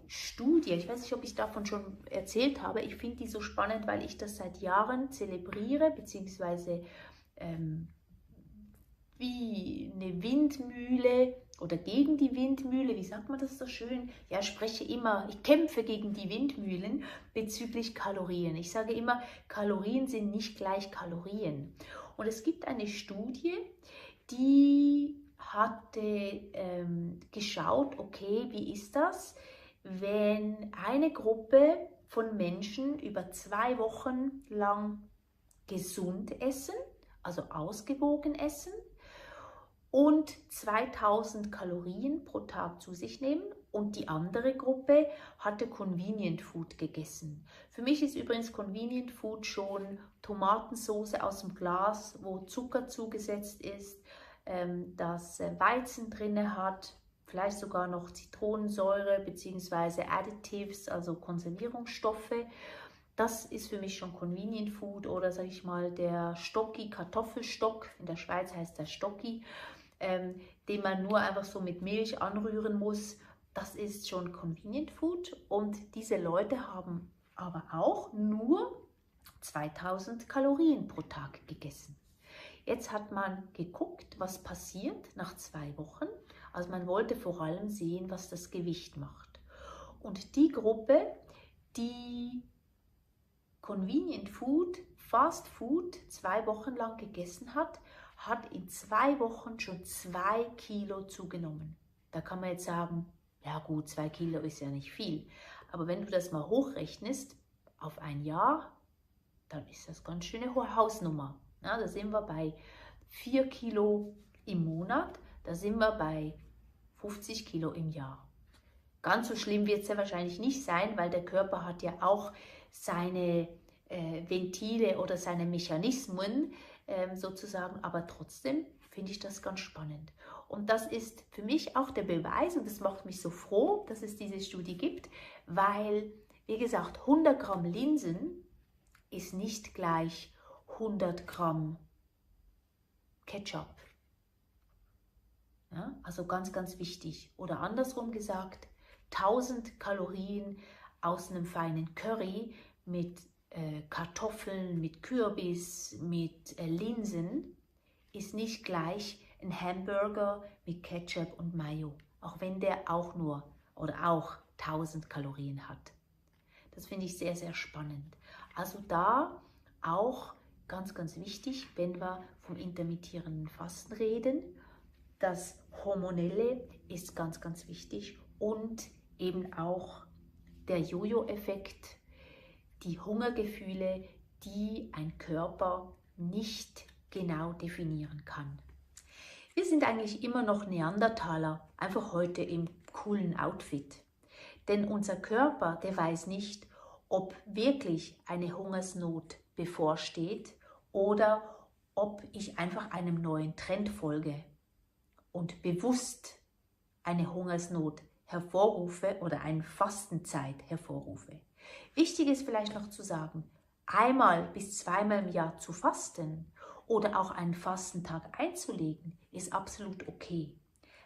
Studie, ich weiß nicht, ob ich davon schon erzählt habe, ich finde die so spannend, weil ich das seit Jahren zelebriere, beziehungsweise wie eine Windmühle oder gegen die Windmühle, wie sagt man das so schön? Ja, ich spreche immer, ich kämpfe gegen die Windmühlen bezüglich Kalorien. Ich sage immer, Kalorien sind nicht gleich Kalorien. Und es gibt eine Studie, die hatte geschaut, okay, wie ist das, wenn eine Gruppe von Menschen über 2 Wochen lang gesund essen, also ausgewogen essen, und 2000 Kalorien pro Tag zu sich nehmen, und die andere Gruppe hatte Convenient Food gegessen. Für mich ist übrigens Convenient Food schon Tomatensauce aus dem Glas, wo Zucker zugesetzt ist, das Weizen drin hat, vielleicht sogar noch Zitronensäure bzw. Additives, also Konservierungsstoffe. Das ist für mich schon Convenient Food, oder sage ich mal der Stocki, Kartoffelstock, in der Schweiz heißt der Stocki, den man nur einfach so mit Milch anrühren muss. Das ist schon Convenient Food, und diese Leute haben aber auch nur 2000 Kalorien pro Tag gegessen. Jetzt hat man geguckt, was passiert nach 2 Wochen. Also man wollte vor allem sehen, was das Gewicht macht. Und die Gruppe, die Convenient Food, Fast Food 2 Wochen lang gegessen hat, hat in 2 Wochen schon 2 Kilo zugenommen. Da kann man jetzt sagen, ja gut, 2 Kilo ist ja nicht viel. Aber wenn du das mal hochrechnest auf ein Jahr, dann ist das ganz schöne hohe Hausnummer. Ja, da sind wir bei 4 Kilo im Monat, da sind wir bei 50 Kilo im Jahr. Ganz so schlimm wird es ja wahrscheinlich nicht sein, weil der Körper hat ja auch seine Ventile oder seine Mechanismen sozusagen, aber trotzdem finde ich das ganz spannend. Und das ist für mich auch der Beweis, und das macht mich so froh, dass es diese Studie gibt, weil, wie gesagt, 100 Gramm Linsen ist nicht gleich 100 Gramm Ketchup. Ja, also ganz, ganz wichtig. Oder andersrum gesagt, 1000 Kalorien aus einem feinen Curry mit Kartoffeln, mit Kürbis, mit Linsen ist nicht gleich ein Hamburger mit Ketchup und Mayo, auch wenn der auch nur oder auch 1000 Kalorien hat. Das finde ich sehr, sehr spannend. Also da auch ganz, ganz wichtig, wenn wir vom intermittierenden Fasten reden, das Hormonelle ist ganz, ganz wichtig und eben auch der Jojo-Effekt, die Hungergefühle, die ein Körper nicht genau definieren kann. Wir sind eigentlich immer noch Neandertaler, einfach heute im coolen Outfit. Denn unser Körper, der weiß nicht, ob wirklich eine Hungersnot bevorsteht oder ob ich einfach einem neuen Trend folge und bewusst eine Hungersnot hervorrufe oder eine Fastenzeit hervorrufe. Wichtig ist vielleicht noch zu sagen, 1- bis 2-mal im Jahr zu fasten oder auch einen Fastentag einzulegen, ist absolut okay.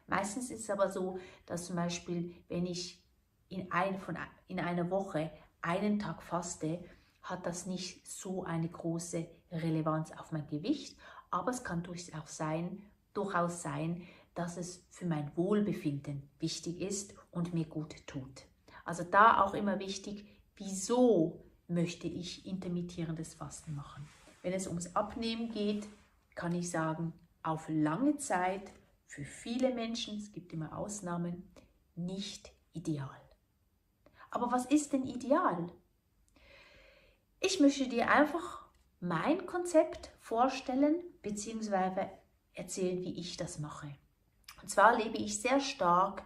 Meistens ist es aber so, dass zum Beispiel, wenn ich in einer Woche einen Tag faste, hat das nicht so eine große Relevanz auf mein Gewicht, aber es kann durchaus sein, dass es für mein Wohlbefinden wichtig ist und mir gut tut. Also da auch immer wichtig, wieso möchte ich intermittierendes Fasten machen? Wenn es ums Abnehmen geht, kann ich sagen, auf lange Zeit für viele Menschen, es gibt immer Ausnahmen, nicht ideal. Aber was ist denn ideal? Ich möchte dir einfach mein Konzept vorstellen bzw. erzählen, wie ich das mache. Und zwar lebe ich sehr stark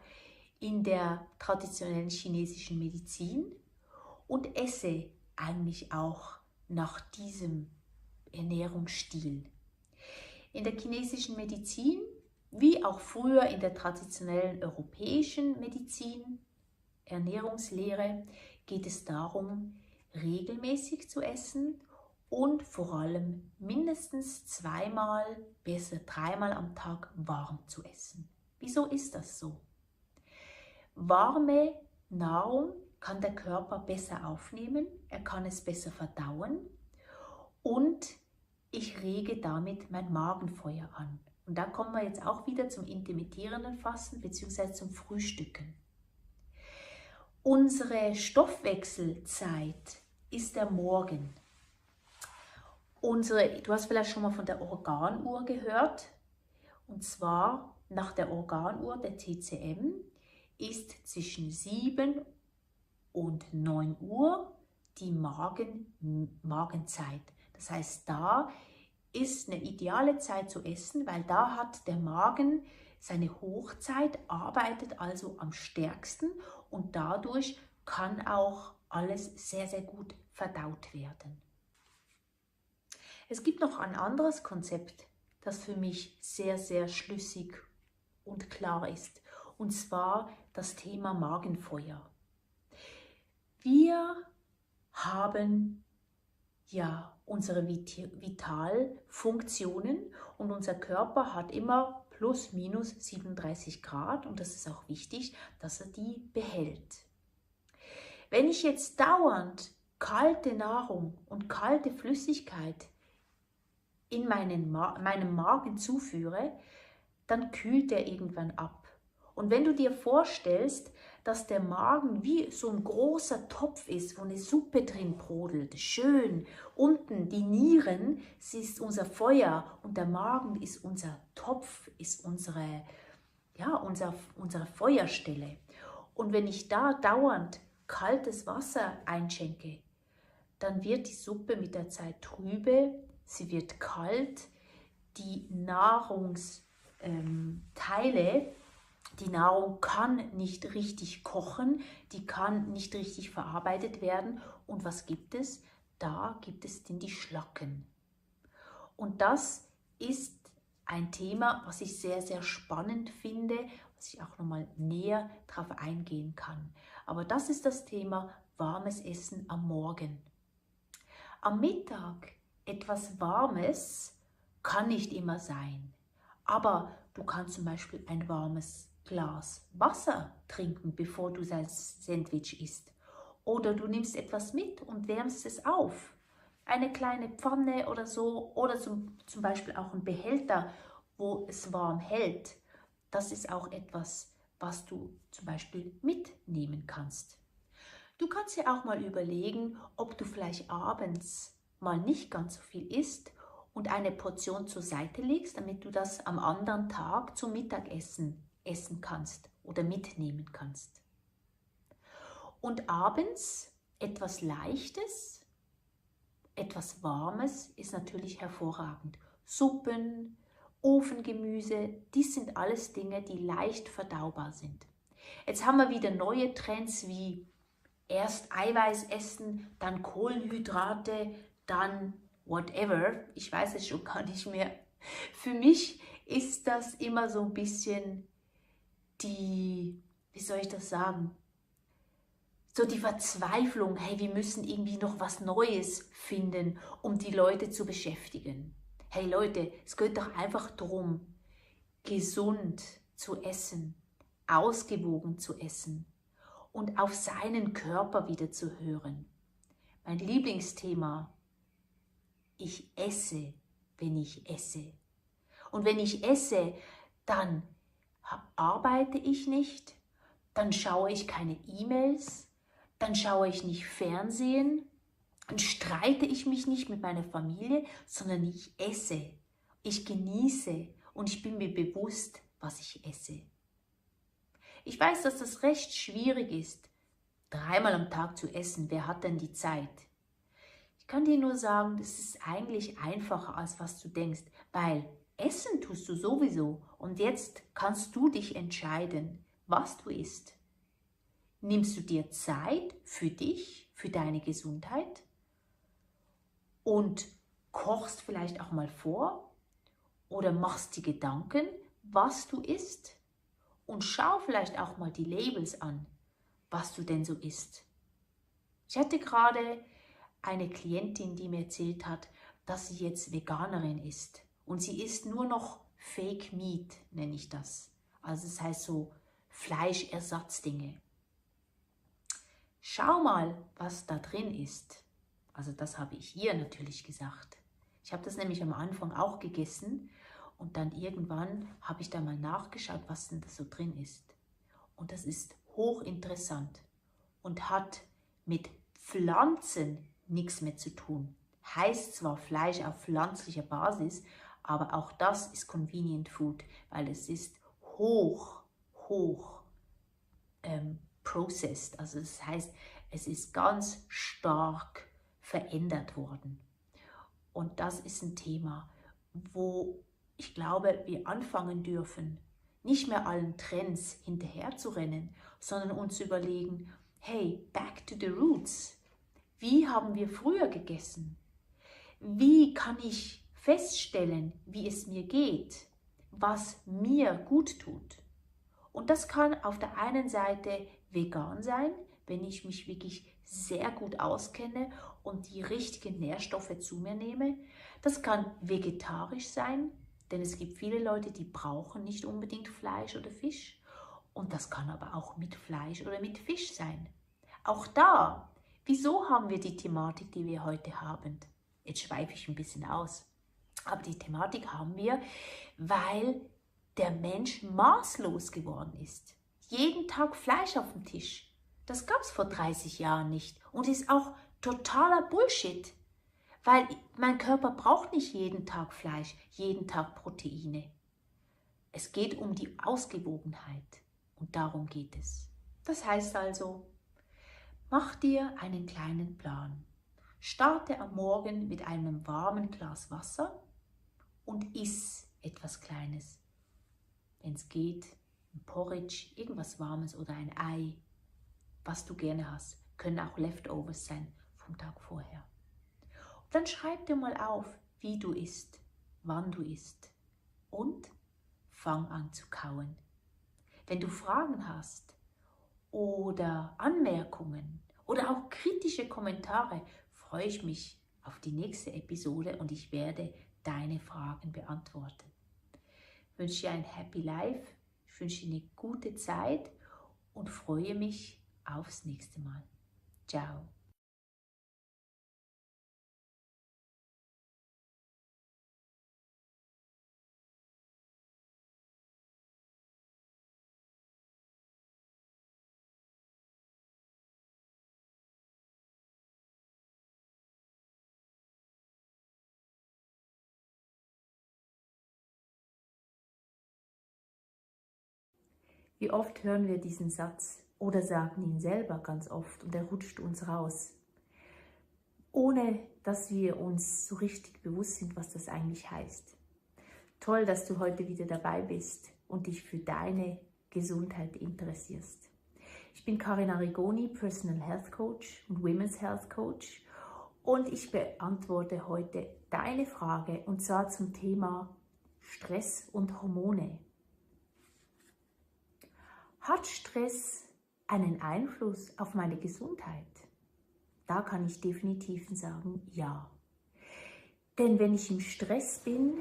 in der traditionellen chinesischen Medizin und esse eigentlich auch nach diesem Ernährungsstil. In der chinesischen Medizin, wie auch früher in der traditionellen europäischen Medizin, Ernährungslehre, geht es darum, regelmäßig zu essen und vor allem mindestens 2-mal, besser 3-mal am Tag warm zu essen. Wieso ist das so? Warme Nahrung kann der Körper besser aufnehmen, er kann es besser verdauen und ich rege damit mein Magenfeuer an. Und da kommen wir jetzt auch wieder zum intermittierenden Fasten bzw. zum Frühstücken. Unsere Stoffwechselzeit ist der Morgen. Du hast vielleicht schon mal von der Organuhr gehört. Und zwar nach der Organuhr, der TCM, ist zwischen 7 und 9 Uhr die Magenzeit. Das heißt, da ist eine ideale Zeit zu essen, weil da hat der Magen seine Hochzeit, arbeitet also am stärksten und dadurch kann auch alles sehr, sehr gut verdaut werden. Es gibt noch ein anderes Konzept, das für mich sehr, sehr schlüssig und klar ist, und zwar das Thema Magenfeuer. Wir haben ja unsere Vitalfunktionen und unser Körper hat immer plus minus 37 Grad und das ist auch wichtig, dass er die behält. Wenn ich jetzt dauernd kalte Nahrung und kalte Flüssigkeit in meinem Magen zuführe, dann kühlt er irgendwann ab. Und wenn du dir vorstellst, dass der Magen wie so ein großer Topf ist, wo eine Suppe drin brodelt, schön, unten die Nieren, sie ist unser Feuer und der Magen ist unser Topf, ist unsere Feuerstelle. Und wenn ich da dauernd kaltes Wasser einschenke, dann wird die Suppe mit der Zeit trübe, sie wird kalt, die Nahrungsteile, die Nahrung kann nicht richtig kochen, die kann nicht richtig verarbeitet werden. Und was gibt es? Da gibt es denn die Schlacken. Und das ist ein Thema, was ich sehr, sehr spannend finde, was ich auch nochmal näher darauf eingehen kann. Aber das ist das Thema warmes Essen am Morgen. Am Mittag etwas Warmes kann nicht immer sein, aber du kannst zum Beispiel ein warmes Glas Wasser trinken, bevor du dein Sandwich isst. Oder du nimmst etwas mit und wärmst es auf. Eine kleine Pfanne oder so, oder zum Beispiel auch ein Behälter, wo es warm hält. Das ist auch etwas, was du zum Beispiel mitnehmen kannst. Du kannst dir auch mal überlegen, ob du vielleicht abends mal nicht ganz so viel isst und eine Portion zur Seite legst, damit du das am anderen Tag zum Mittagessen essen kannst oder mitnehmen kannst. Und abends etwas Leichtes, etwas Warmes ist natürlich hervorragend. Suppen, Ofengemüse, dies sind alles Dinge, die leicht verdaubar sind. Jetzt haben wir wieder neue Trends wie erst Eiweiß essen, dann Kohlenhydrate, dann whatever. Ich weiß es schon gar nicht mehr. Für mich ist das immer so ein bisschen wie soll ich das sagen? So die Verzweiflung, hey, wir müssen irgendwie noch was Neues finden, um die Leute zu beschäftigen. Hey Leute, es geht doch einfach darum, gesund zu essen, ausgewogen zu essen und auf seinen Körper wieder zu hören. Mein Lieblingsthema, ich esse, wenn ich esse. Und wenn ich esse, dann arbeite ich nicht, dann schaue ich keine E-Mails, dann schaue ich nicht Fernsehen, dann streite ich mich nicht mit meiner Familie, sondern ich esse, ich genieße und ich bin mir bewusst, was ich esse. Ich weiß, dass das recht schwierig ist, 3-mal am Tag zu essen. Wer hat denn die Zeit? Ich kann dir nur sagen, das ist eigentlich einfacher, als was du denkst, weil essen tust du sowieso und jetzt kannst du dich entscheiden, was du isst. Nimmst du dir Zeit für dich, für deine Gesundheit und kochst vielleicht auch mal vor oder machst dir Gedanken, was du isst und schau vielleicht auch mal die Labels an, was du denn so isst. Ich hatte gerade eine Klientin, die mir erzählt hat, dass sie jetzt Veganerin ist. Und sie isst nur noch Fake Meat, nenne ich das. Also das heißt so Fleischersatzdinge. Schau mal, was da drin ist. Also das habe ich ihr natürlich gesagt. Ich habe das nämlich am Anfang auch gegessen und dann irgendwann habe ich da mal nachgeschaut, was denn da so drin ist. Und das ist hochinteressant und hat mit Pflanzen nichts mehr zu tun. Heißt zwar Fleisch auf pflanzlicher Basis, aber auch das ist Convenient Food, weil es ist hoch processed. Also das heißt, es ist ganz stark verändert worden. Und das ist ein Thema, wo ich glaube, wir anfangen dürfen, nicht mehr allen Trends hinterher zu rennen, sondern uns zu überlegen, hey, back to the roots. Wie haben wir früher gegessen? Wie kann ich feststellen, wie es mir geht, was mir gut tut? Und das kann auf der einen Seite vegan sein, wenn ich mich wirklich sehr gut auskenne und die richtigen Nährstoffe zu mir nehme. Das kann vegetarisch sein, denn es gibt viele Leute, die brauchen nicht unbedingt Fleisch oder Fisch. Und das kann aber auch mit Fleisch oder mit Fisch sein. Auch da, Wieso haben wir die Thematik, die wir heute haben? Jetzt schweife ich ein bisschen aus. Aber die Thematik haben wir, weil der Mensch maßlos geworden ist. Jeden Tag Fleisch auf dem Tisch. Das gab es vor 30 Jahren nicht und ist auch totaler Bullshit. Weil mein Körper braucht nicht jeden Tag Fleisch, jeden Tag Proteine. Es geht um die Ausgewogenheit und darum geht es. Das heißt also, mach dir einen kleinen Plan. Starte am Morgen mit einem warmen Glas Wasser und iss etwas Kleines. Wenn es geht, ein Porridge, irgendwas Warmes oder ein Ei, was du gerne hast. Können auch Leftovers sein vom Tag vorher. Und dann schreib dir mal auf, wie du isst, wann du isst und fang an zu kauen. Wenn du Fragen hast oder Anmerkungen oder auch kritische Kommentare, freue ich mich auf die nächste Episode und ich werde deine Fragen beantworten. Ich wünsche dir ein Happy Life, ich wünsche dir eine gute Zeit und freue mich aufs nächste Mal. Ciao. Wie oft hören wir diesen Satz oder sagen ihn selber ganz oft und er rutscht uns raus, ohne dass wir uns so richtig bewusst sind, was das eigentlich heißt. Toll, dass du heute wieder dabei bist und dich für deine Gesundheit interessierst. Ich bin Karin Arrigoni, Personal Health Coach und Women's Health Coach und ich beantworte heute deine Frage und zwar zum Thema Stress und Hormone. Hat Stress einen Einfluss auf meine Gesundheit? Da kann ich definitiv sagen, ja. Denn wenn ich im Stress bin,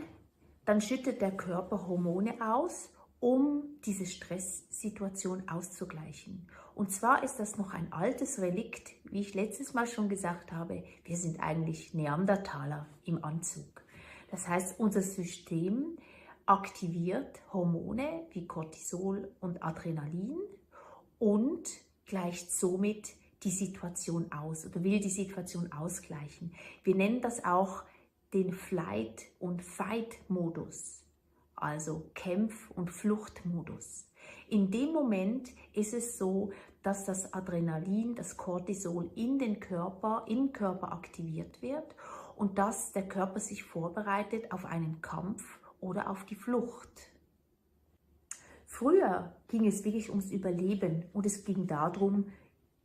dann schüttet der Körper Hormone aus, um diese Stresssituation auszugleichen. Und zwar ist das noch ein altes Relikt, wie ich letztes Mal schon gesagt habe, wir sind eigentlich Neandertaler im Anzug. Das heißt, unser System aktiviert Hormone wie Cortisol und Adrenalin und gleicht somit die Situation aus oder will die Situation ausgleichen. Wir nennen das auch den Flight- und Fight-Modus, also Kämpf- und Fluchtmodus. In dem Moment ist es so, dass das Adrenalin, das Cortisol im Körper aktiviert wird und dass der Körper sich vorbereitet auf einen Kampf oder auf die Flucht. Früher ging es wirklich ums Überleben und es ging darum,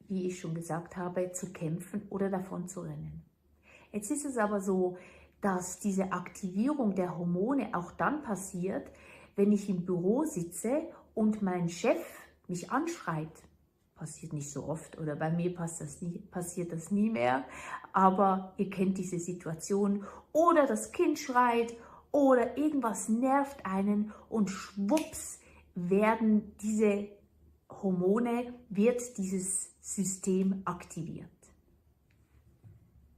wie ich schon gesagt habe, zu kämpfen oder davon zu rennen. Jetzt ist es aber so, dass diese Aktivierung der Hormone auch dann passiert, wenn ich im Büro sitze und mein Chef mich anschreit. Passiert nicht so oft oder bei mir passiert das nie mehr, aber ihr kennt diese Situation. Oder das Kind schreit oder irgendwas nervt einen und schwupps werden diese Hormone, wird dieses System aktiviert.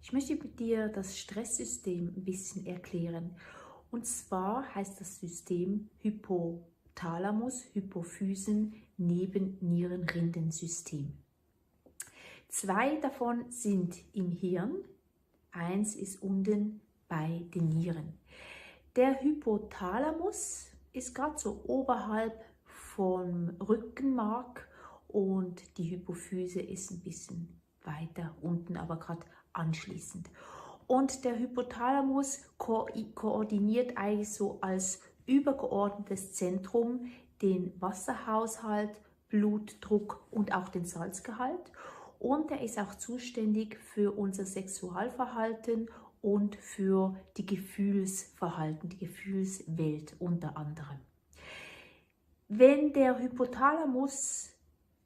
Ich möchte dir das Stresssystem ein bisschen erklären. Und zwar heißt das System Hypothalamus, Hypophysen, Nebennierenrindensystem. 2 davon sind im Hirn, 1 ist unten bei den Nieren. Der Hypothalamus ist gerade so oberhalb vom Rückenmark und die Hypophyse ist ein bisschen weiter unten, aber gerade anschließend. Und der Hypothalamus koordiniert eigentlich so als übergeordnetes Zentrum den Wasserhaushalt, Blutdruck und auch den Salzgehalt. Und er ist auch zuständig für unser Sexualverhalten und für die Gefühlsverhalten, die Gefühlswelt unter anderem. Wenn der Hypothalamus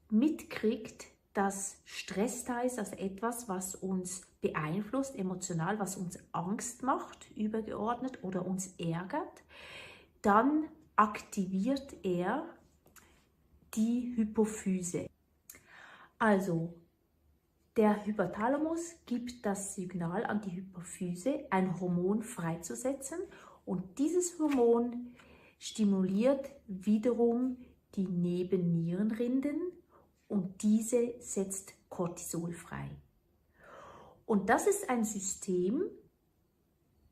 mitkriegt, dass Stress da ist, also etwas, was uns beeinflusst, emotional, was uns Angst macht, übergeordnet oder uns ärgert, dann aktiviert er die Hypophyse. Also Der Hypothalamus gibt das Signal an die Hypophyse, ein Hormon freizusetzen, und dieses Hormon stimuliert wiederum die Nebennierenrinden und diese setzt Cortisol frei. Und das ist ein System,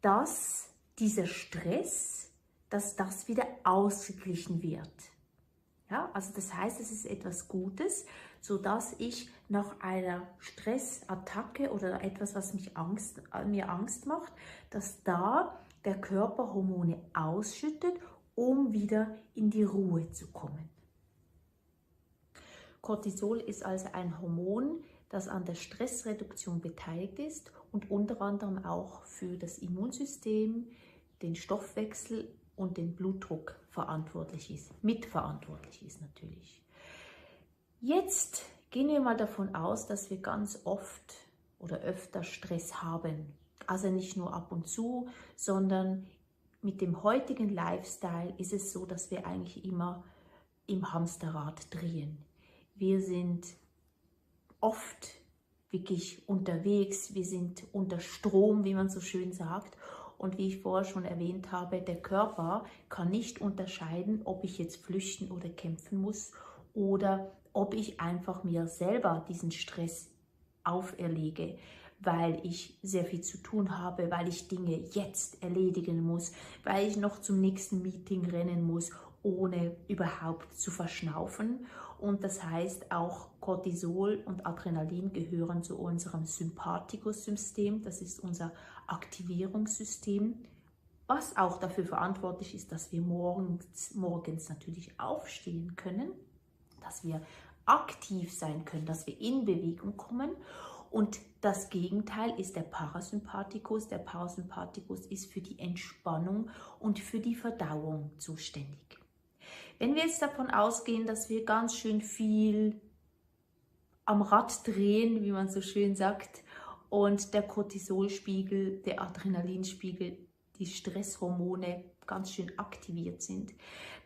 dass dieser Stress, dass das wieder ausgeglichen wird. Ja, also das heißt, es ist etwas Gutes, sodass ich nach einer Stressattacke oder etwas, was mir Angst macht, dass da der Körper Hormone ausschüttet, um wieder in die Ruhe zu kommen. Cortisol ist also ein Hormon, das an der Stressreduktion beteiligt ist und unter anderem auch für das Immunsystem, den Stoffwechsel und den Blutdruck verantwortlich ist, mitverantwortlich ist natürlich. Jetzt gehen wir mal davon aus, dass wir ganz oft oder öfter Stress haben. Also nicht nur ab und zu, sondern mit dem heutigen Lifestyle ist es so, dass wir eigentlich immer im Hamsterrad drehen. Wir sind oft wirklich unterwegs, wir sind unter Strom, wie man so schön sagt. Und wie ich vorher schon erwähnt habe, der Körper kann nicht unterscheiden, ob ich jetzt flüchten oder kämpfen muss oder ob ich einfach mir selber diesen Stress auferlege, weil ich sehr viel zu tun habe, weil ich Dinge jetzt erledigen muss, weil ich noch zum nächsten Meeting rennen muss, ohne überhaupt zu verschnaufen. Und das heißt, auch Cortisol und Adrenalin gehören zu unserem Sympathikussystem, das ist unser Aktivierungssystem, was auch dafür verantwortlich ist, dass wir morgens natürlich aufstehen können, dass wir aktiv sein können, dass wir in Bewegung kommen. Und das Gegenteil ist der Parasympathikus. Der Parasympathikus ist für die Entspannung und für die Verdauung zuständig. Wenn wir jetzt davon ausgehen, dass wir ganz schön viel am Rad drehen, wie man so schön sagt, und der Cortisolspiegel, der Adrenalinspiegel, die Stresshormone ganz schön aktiviert sind,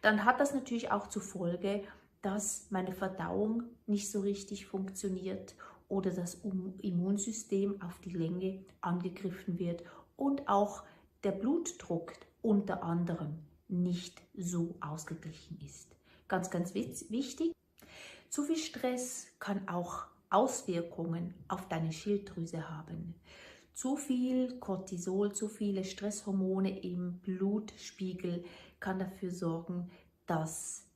dann hat das natürlich auch zur Folge, dass meine Verdauung nicht so richtig funktioniert oder das Immunsystem auf die Länge angegriffen wird und auch der Blutdruck unter anderem nicht so ausgeglichen ist. Ganz, ganz wichtig, zu viel Stress kann auch Auswirkungen auf deine Schilddrüse haben. Zu viel Cortisol, zu viele Stresshormone im Blutspiegel kann dafür sorgen, dass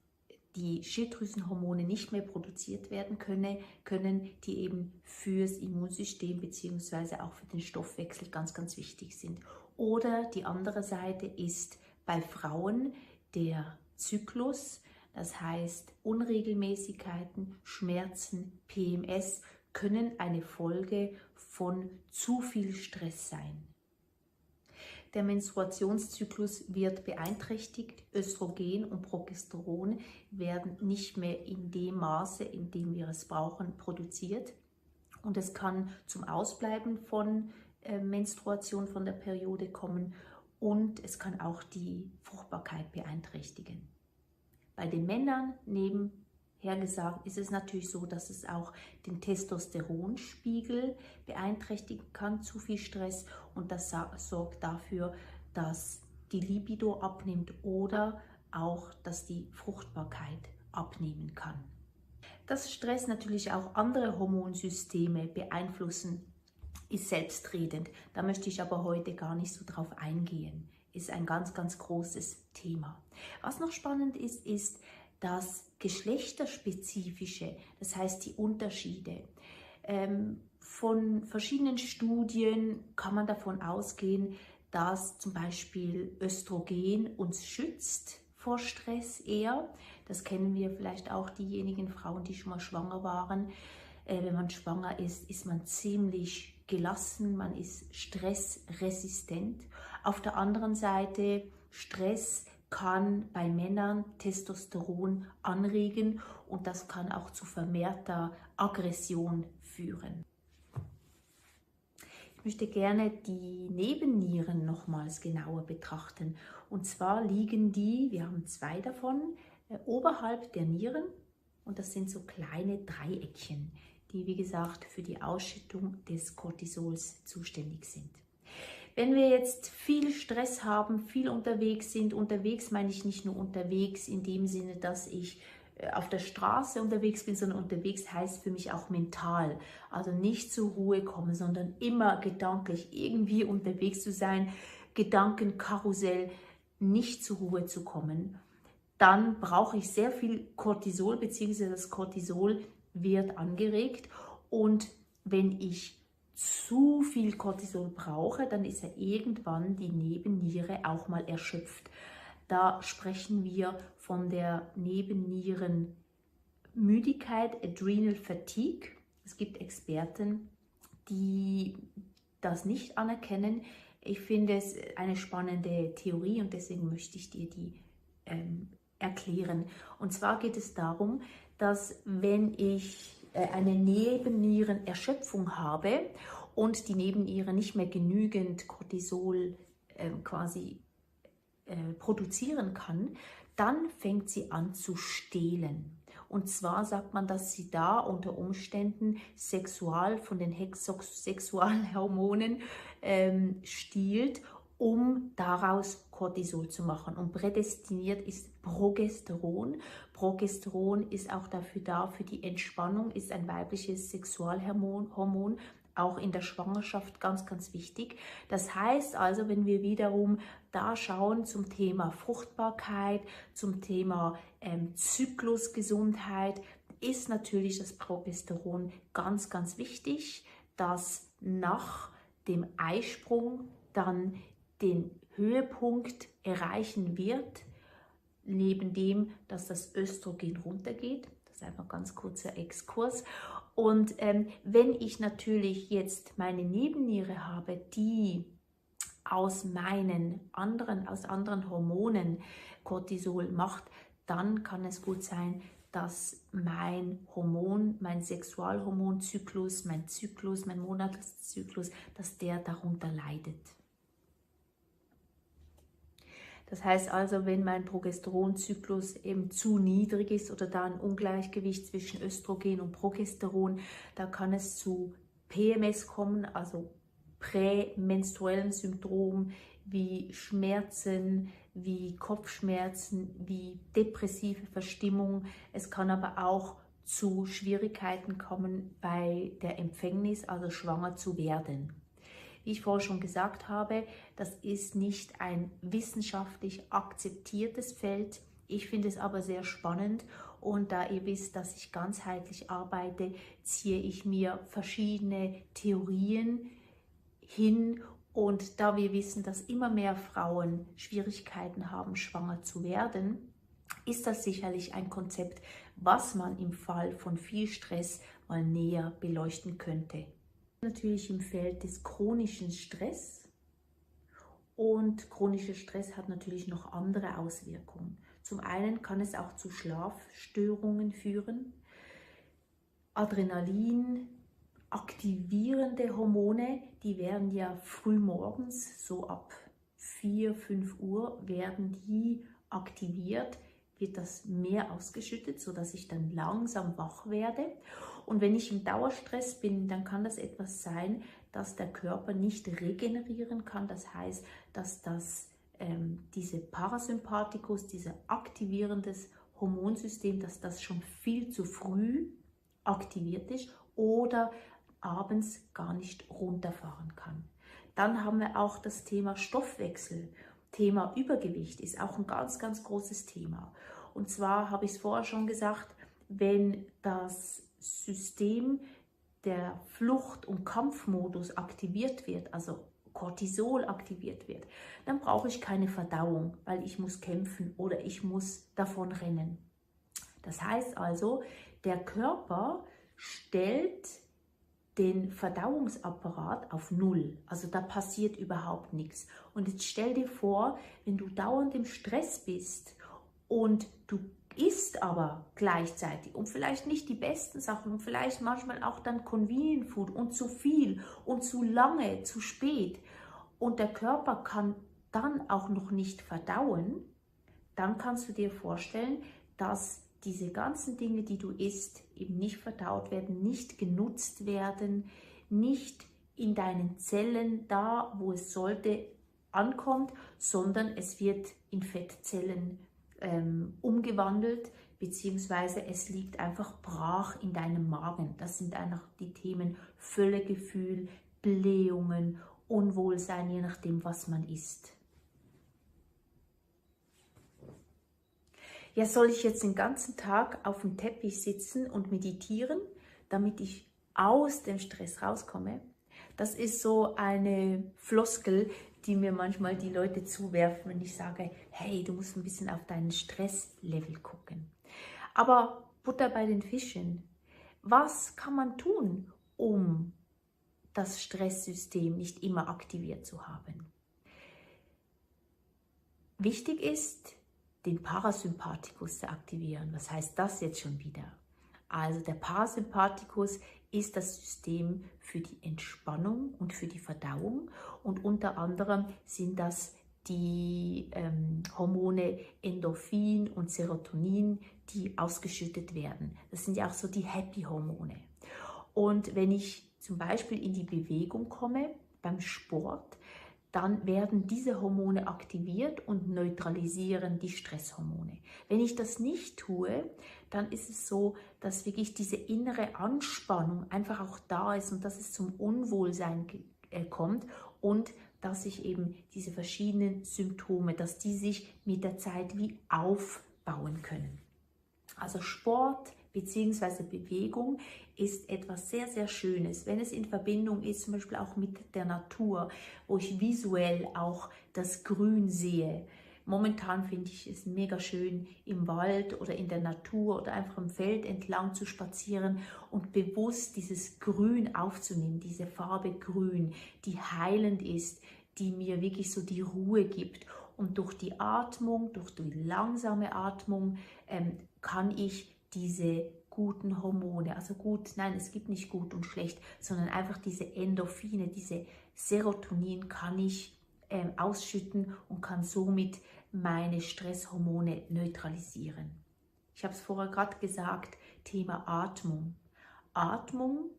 die Schilddrüsenhormone nicht mehr produziert werden können, die eben fürs Immunsystem bzw. auch für den Stoffwechsel ganz, ganz wichtig sind. Oder die andere Seite ist bei Frauen der Zyklus, das heißt Unregelmäßigkeiten, Schmerzen, PMS können eine Folge von zu viel Stress sein. Der Menstruationszyklus wird beeinträchtigt, Östrogen und Progesteron werden nicht mehr in dem Maße, in dem wir es brauchen, produziert. Und es kann zum Ausbleiben von Menstruation, von der Periode kommen und es kann auch die Fruchtbarkeit beeinträchtigen. Bei den Männern nebenher gesagt ist es natürlich so, dass es auch den Testosteronspiegel beeinträchtigen kann, zu viel Stress, und das sorgt dafür, dass die Libido abnimmt oder auch, dass die Fruchtbarkeit abnehmen kann. Dass Stress natürlich auch andere Hormonsysteme beeinflussen, ist selbstredend. Da möchte ich aber heute gar nicht so drauf eingehen. Ist ein ganz, ganz großes Thema. Was noch spannend ist, ist das Geschlechterspezifische, das heißt die Unterschiede. Von verschiedenen Studien kann man davon ausgehen, dass zum Beispiel Östrogen uns schützt vor Stress eher. Das kennen wir vielleicht auch diejenigen Frauen, die schon mal schwanger waren. Wenn man schwanger ist, ist man ziemlich gelassen, man ist stressresistent. Auf der anderen Seite, Stress kann bei Männern Testosteron anregen und das kann auch zu vermehrter Aggression führen. Ich möchte gerne die Nebennieren nochmals genauer betrachten. Und zwar liegen die, wir haben 2 davon, oberhalb der Nieren, und das sind so kleine Dreieckchen. die, wie gesagt, für die Ausschüttung des Cortisols zuständig sind. Wenn wir jetzt viel Stress haben, viel unterwegs sind, unterwegs meine ich nicht nur unterwegs in dem Sinne, dass ich auf der Straße unterwegs bin, sondern unterwegs heißt für mich auch mental. Also nicht zur Ruhe kommen, sondern immer gedanklich irgendwie unterwegs zu sein, Gedankenkarussell, nicht zur Ruhe zu kommen. Dann brauche ich sehr viel Cortisol, beziehungsweise das Cortisol wird angeregt. Und wenn ich zu viel Cortisol brauche, dann ist ja irgendwann die Nebenniere auch mal erschöpft. Da sprechen wir von der Nebennierenmüdigkeit, Adrenal Fatigue. Es gibt Experten, die das nicht anerkennen. Ich finde es eine spannende Theorie und deswegen möchte ich dir die erklären. Und zwar geht es darum, dass wenn ich eine Nebennierenerschöpfung habe und die Nebenniere nicht mehr genügend Cortisol produzieren kann, dann fängt sie an zu stehlen. Und zwar sagt man, dass sie da unter Umständen von den Sexualhormonen stiehlt, um daraus Cortisol zu machen. Und prädestiniert ist Progesteron. Progesteron ist auch dafür da, für die Entspannung, ist ein weibliches Sexualhormon, auch in der Schwangerschaft ganz, ganz wichtig. Das heißt also, wenn wir wiederum da schauen zum Thema Fruchtbarkeit, zum Thema Zyklusgesundheit, ist natürlich das Progesteron ganz, ganz wichtig, dass nach dem Eisprung dann den Höhepunkt erreichen wird, neben dem, dass das Östrogen runtergeht. Das ist einfach ein ganz kurzer Exkurs. Und wenn ich natürlich jetzt meine Nebenniere habe, die aus anderen Hormonen Cortisol macht, dann kann es gut sein, dass mein Sexualhormonzyklus, mein Monatzyklus, dass der darunter leidet. Das heißt also, wenn mein Progesteronzyklus eben zu niedrig ist oder da ein Ungleichgewicht zwischen Östrogen und Progesteron, da kann es zu PMS kommen, also prämenstruellen Symptomen wie Schmerzen, wie Kopfschmerzen, wie depressive Verstimmung. Es kann aber auch zu Schwierigkeiten kommen bei der Empfängnis, also schwanger zu werden. Wie ich vorher schon gesagt habe, das ist nicht ein wissenschaftlich akzeptiertes Feld. Ich finde es aber sehr spannend und da ihr wisst, dass ich ganzheitlich arbeite, ziehe ich mir verschiedene Theorien hin und da wir wissen, dass immer mehr Frauen Schwierigkeiten haben, schwanger zu werden, ist das sicherlich ein Konzept, was man im Fall von viel Stress mal näher beleuchten könnte. Natürlich im Feld des chronischen Stress und chronischer Stress hat natürlich noch andere Auswirkungen. Zum einen kann es auch zu Schlafstörungen führen. Adrenalin, aktivierende Hormone, die werden ja früh morgens, so ab 4, 5 Uhr werden die aktiviert, wird das mehr ausgeschüttet, sodass ich dann langsam wach werde. Und wenn ich im Dauerstress bin, dann kann das etwas sein, dass der Körper nicht regenerieren kann. Das heißt, dass diese Parasympathikus, dieses aktivierendes Hormonsystem, dass das schon viel zu früh aktiviert ist oder abends gar nicht runterfahren kann. Dann haben wir auch das Thema Stoffwechsel. Thema Übergewicht ist auch ein ganz, ganz großes Thema. Und zwar habe ich es vorher schon gesagt, wenn das System der Flucht- und Kampfmodus aktiviert wird, also Cortisol aktiviert wird, dann brauche ich keine Verdauung, weil ich muss kämpfen oder ich muss davon rennen. Das heißt also, der Körper stellt den Verdauungsapparat auf Null. Also da passiert überhaupt nichts. Und jetzt stell dir vor, wenn du dauernd im Stress bist und du isst aber gleichzeitig und vielleicht nicht die besten Sachen und vielleicht manchmal auch dann Convenient Food und zu viel und zu lange, zu spät und der Körper kann dann auch noch nicht verdauen, dann kannst du dir vorstellen, dass diese ganzen Dinge, die du isst, eben nicht verdaut werden, nicht genutzt werden, nicht in deinen Zellen da, wo es sollte, ankommt, sondern es wird in Fettzellen umgewandelt, beziehungsweise es liegt einfach brach in deinem Magen. Das sind einfach die Themen Völlegefühl, Blähungen, Unwohlsein, je nachdem, was man isst. Ja, soll ich jetzt den ganzen Tag auf dem Teppich sitzen und meditieren, damit ich aus dem Stress rauskomme? Das ist so eine Floskel, die mir manchmal die Leute zuwerfen, wenn ich sage, hey, du musst ein bisschen auf deinen Stresslevel gucken. Aber Butter bei den Fischen. Was kann man tun, um das Stresssystem nicht immer aktiviert zu haben? Wichtig ist, den Parasympathikus zu aktivieren. Was heißt das jetzt schon wieder? Also der Parasympathikus ist das System für die Entspannung und für die Verdauung und unter anderem sind das die Hormone Endorphin und Serotonin, die ausgeschüttet werden. Das sind ja auch so die Happy-Hormone. Und wenn ich zum Beispiel in die Bewegung komme, beim Sport, dann werden diese Hormone aktiviert und neutralisieren die Stresshormone. Wenn ich das nicht tue, dann ist es so, dass wirklich diese innere Anspannung einfach auch da ist und dass es zum Unwohlsein kommt und dass sich eben diese verschiedenen Symptome, dass die sich mit der Zeit wie aufbauen können. Also Sport bzw. Bewegung ist etwas sehr, sehr Schönes, wenn es in Verbindung ist, zum Beispiel auch mit der Natur, wo ich visuell auch das Grün sehe. Momentan finde ich es mega schön, im Wald oder in der Natur oder einfach im Feld entlang zu spazieren und bewusst dieses Grün aufzunehmen, diese Farbe Grün, die heilend ist, die mir wirklich so die Ruhe gibt. Und durch die Atmung, durch die langsame Atmung kann ich diese guten Hormone, also gut, nein, es gibt nicht gut und schlecht, sondern einfach diese Endorphine, diese Serotonin kann ich ausschütten und kann somit meine Stresshormone neutralisieren. Ich habe es vorher gerade gesagt, Thema Atmung. Atmung,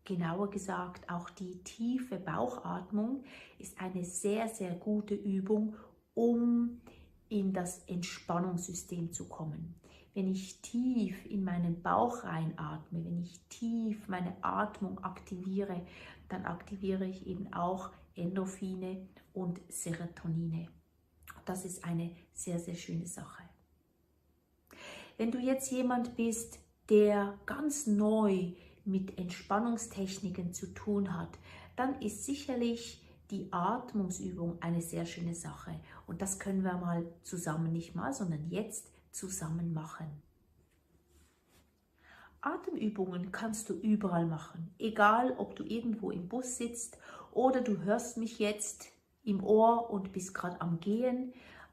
genauer gesagt auch die tiefe Bauchatmung, ist eine sehr, sehr gute Übung, um in das Entspannungssystem zu kommen. Wenn ich tief in meinen Bauch reinatme, wenn ich tief meine Atmung aktiviere, dann aktiviere ich eben auch Endorphine und Serotonine. Das ist eine sehr, sehr schöne Sache. Wenn du jetzt jemand bist, der ganz neu mit Entspannungstechniken zu tun hat, dann ist sicherlich die Atmungsübung eine sehr schöne Sache. Und das können wir mal zusammen, nicht mal, sondern jetzt zusammen machen. Atemübungen kannst du überall machen, egal ob du irgendwo im Bus sitzt oder du hörst mich jetzt im Ohr und bist gerade am Gehen.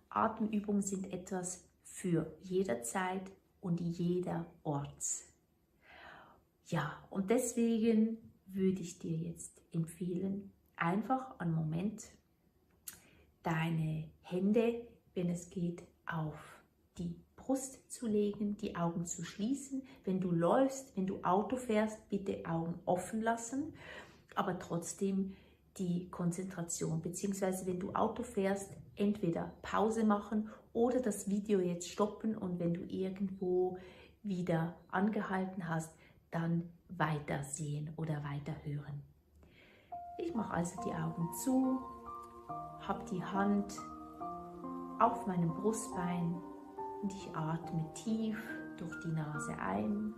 Atemübungen sind etwas für jederzeit und jederorts. Ja, und deswegen würde ich dir jetzt empfehlen, einfach einen Moment deine Hände, wenn es geht, auf die Brust zu legen, die Augen zu schließen. Wenn du läufst, wenn du Auto fährst, bitte Augen offen lassen, aber trotzdem die Konzentration, beziehungsweise wenn du Auto fährst, entweder Pause machen oder das Video jetzt stoppen und wenn du irgendwo wieder angehalten hast, dann weiter sehen oder weiter hören. Ich mache also die Augen zu, habe die Hand auf meinem Brustbein und ich atme tief durch die Nase ein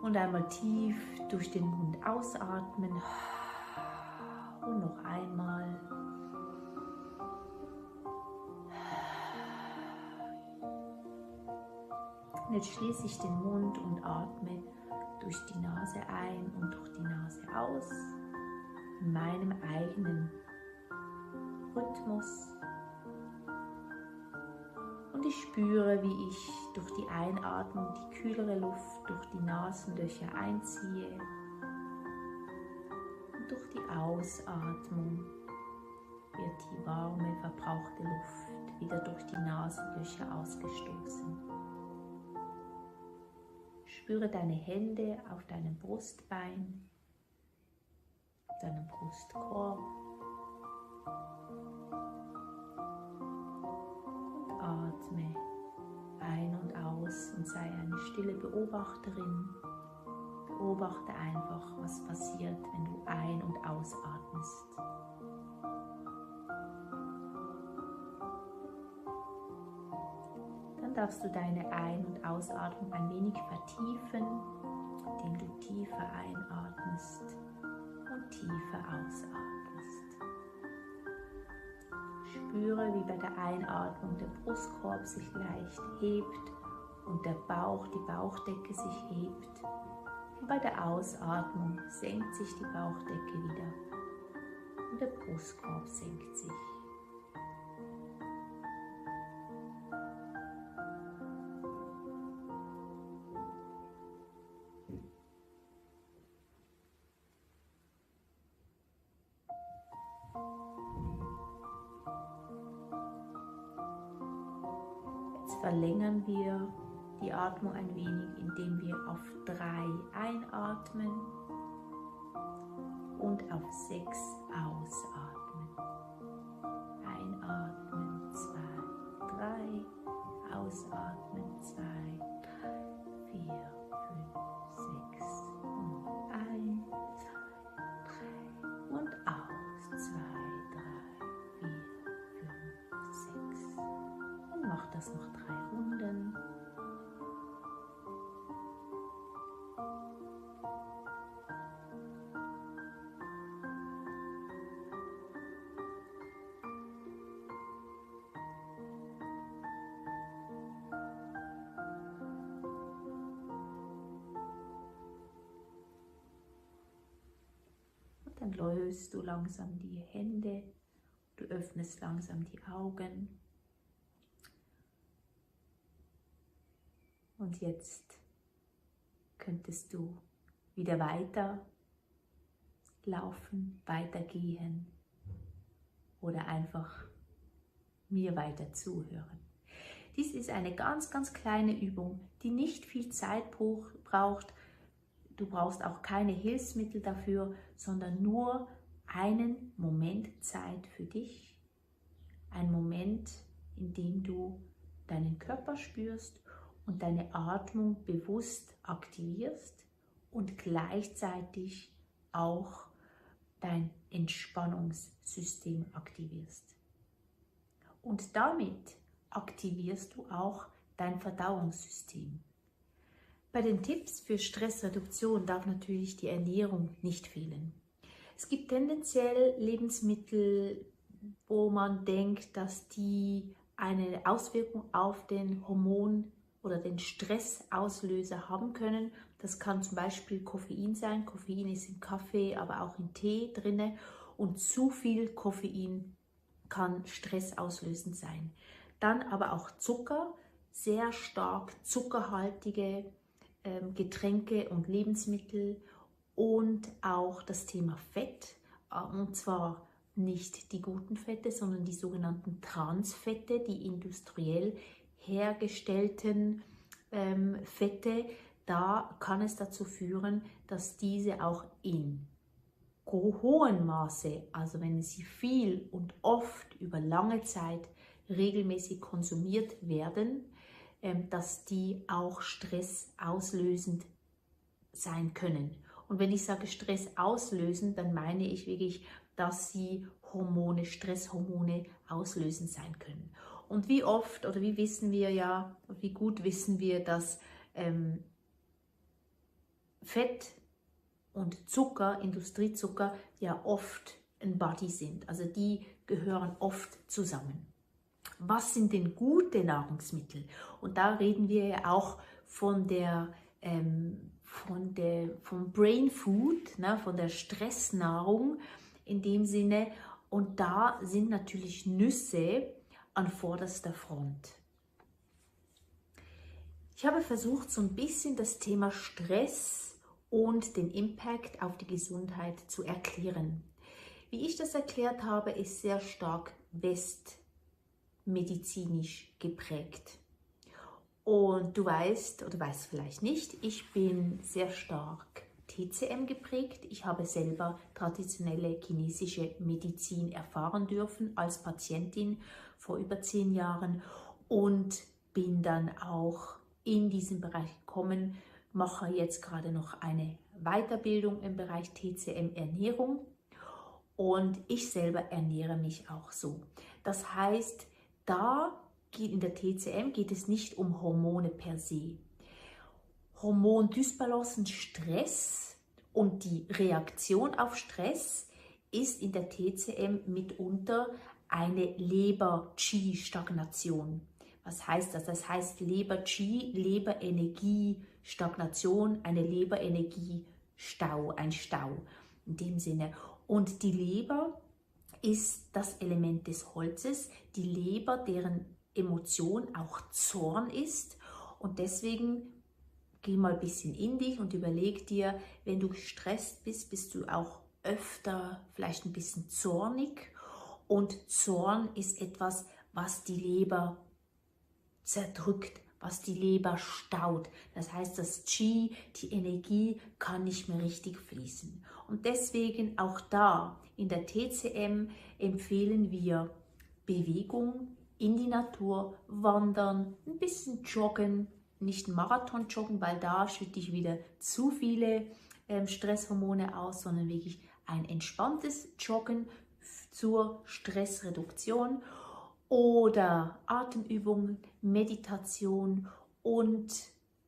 und einmal tief durch den Mund ausatmen und noch einmal. Und jetzt schließe ich den Mund und atme durch die Nase ein und durch die Nase aus, in meinem eigenen Rhythmus. Und ich spüre, wie ich durch die Einatmung die kühlere Luft durch die Nasenlöcher einziehe und durch die Ausatmung wird die warme, verbrauchte Luft wieder durch die Nasenlöcher ausgestoßen. Spüre deine Hände auf deinem Brustbein, auf deinem Brustkorb und atme ein und aus und sei eine stille Beobachterin. Beobachte einfach, was passiert, wenn du ein- und ausatmest. Dann darfst du deine Ein- und Ausatmung ein wenig vertiefen, indem du tiefer einatmest und tiefer ausatmest. Spüre, wie bei der Einatmung der Brustkorb sich leicht hebt und der Bauch, die Bauchdecke sich hebt. Und bei der Ausatmung senkt sich die Bauchdecke wieder und der Brustkorb senkt sich. Jetzt verlängern wir die Atmung ein wenig, indem wir auf 3 einatmen und auf 6 ausatmen. Einatmen, 2, 3, ausatmen, 2, 3, 4, 5, 6 und 1, 2, 3 und aus, 2, 3, 4, 5, 6 und mach das noch 3 Runden. Dann löst du langsam die Hände, du öffnest langsam die Augen. Und jetzt könntest du wieder weiter laufen, weitergehen oder einfach mir weiter zuhören. Dies ist eine ganz, ganz kleine Übung, die nicht viel Zeit braucht. Du brauchst auch keine Hilfsmittel dafür, sondern nur einen Moment Zeit für dich. Ein Moment, in dem du deinen Körper spürst und deine Atmung bewusst aktivierst und gleichzeitig auch dein Entspannungssystem aktivierst. Und damit aktivierst du auch dein Verdauungssystem. Bei den Tipps für Stressreduktion darf natürlich die Ernährung nicht fehlen. Es gibt tendenziell Lebensmittel, wo man denkt, dass die eine Auswirkung auf den Hormon- oder den Stressauslöser haben können. Das kann zum Beispiel Koffein sein. Koffein ist im Kaffee, aber auch im Tee drin. Und zu viel Koffein kann stressauslösend sein. Dann aber auch Zucker, sehr stark zuckerhaltige Getränke und Lebensmittel und auch das Thema Fett, und zwar nicht die guten Fette, sondern die sogenannten Transfette, die industriell hergestellten Fette. Da kann es dazu führen, dass diese auch in hohem Maße, also wenn sie viel und oft über lange Zeit regelmäßig konsumiert werden, dass die auch stressauslösend sein können. Und wenn ich sage stressauslösend, dann meine ich wirklich, dass sie Stresshormone auslösend sein können. Und wie oft oder wie wissen wir ja, wie gut wissen wir, dass Fett und Zucker, Industriezucker, ja oft ein Buddy sind. Also die gehören oft zusammen. Was sind denn gute Nahrungsmittel? Und da reden wir ja auch von vom Brain Food, ne, von der Stressnahrung in dem Sinne. Und da sind natürlich Nüsse an vorderster Front. Ich habe versucht, so ein bisschen das Thema Stress und den Impact auf die Gesundheit zu erklären. Wie ich das erklärt habe, ist sehr stark medizinisch geprägt. Und du weißt oder weißt vielleicht nicht, ich bin sehr stark TCM geprägt. Ich habe selber traditionelle chinesische Medizin erfahren dürfen als Patientin vor über 10 Jahren und bin dann auch in diesen Bereich gekommen, mache jetzt gerade noch eine Weiterbildung im Bereich TCM Ernährung und ich selber ernähre mich auch so. Das heißt, in der TCM geht es nicht um Hormone per se. Hormondysbalancen, Stress und die Reaktion auf Stress ist in der TCM mitunter eine Leber-Qi-Stagnation. Was heißt das? Das heißt Leber-Qi, Leberenergie-Stagnation, eine Leberenergie-Stau, ein Stau in dem Sinne. Und die Leber ist das Element des Holzes, die Leber, deren Emotion auch Zorn ist. Und deswegen geh mal ein bisschen in dich und überleg dir, wenn du gestresst bist, bist du auch öfter vielleicht ein bisschen zornig. Und Zorn ist etwas, was die Leber zerdrückt, was die Leber staut. Das heißt, das Qi, die Energie, kann nicht mehr richtig fließen. Und deswegen auch da in der TCM empfehlen wir Bewegung in die Natur, wandern, ein bisschen joggen, nicht Marathon joggen, weil da schütte ich wieder zu viele Stresshormone aus, sondern wirklich ein entspanntes Joggen zur Stressreduktion oder Atemübungen, Meditation und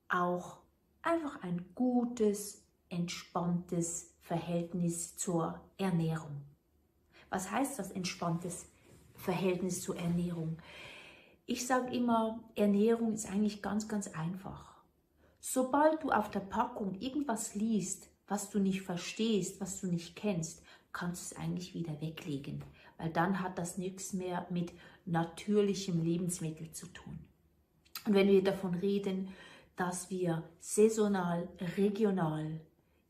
auch einfach ein gutes, entspanntes Verhältnis zur Ernährung. Was heißt das entspanntes Verhältnis zur Ernährung? Ich sage immer, Ernährung ist eigentlich ganz, ganz einfach. Sobald du auf der Packung irgendwas liest, was du nicht verstehst, was du nicht kennst, kannst du es eigentlich wieder weglegen, weil dann hat das nichts mehr mit natürlichem Lebensmittel zu tun. Und wenn wir davon reden, dass wir saisonal, regional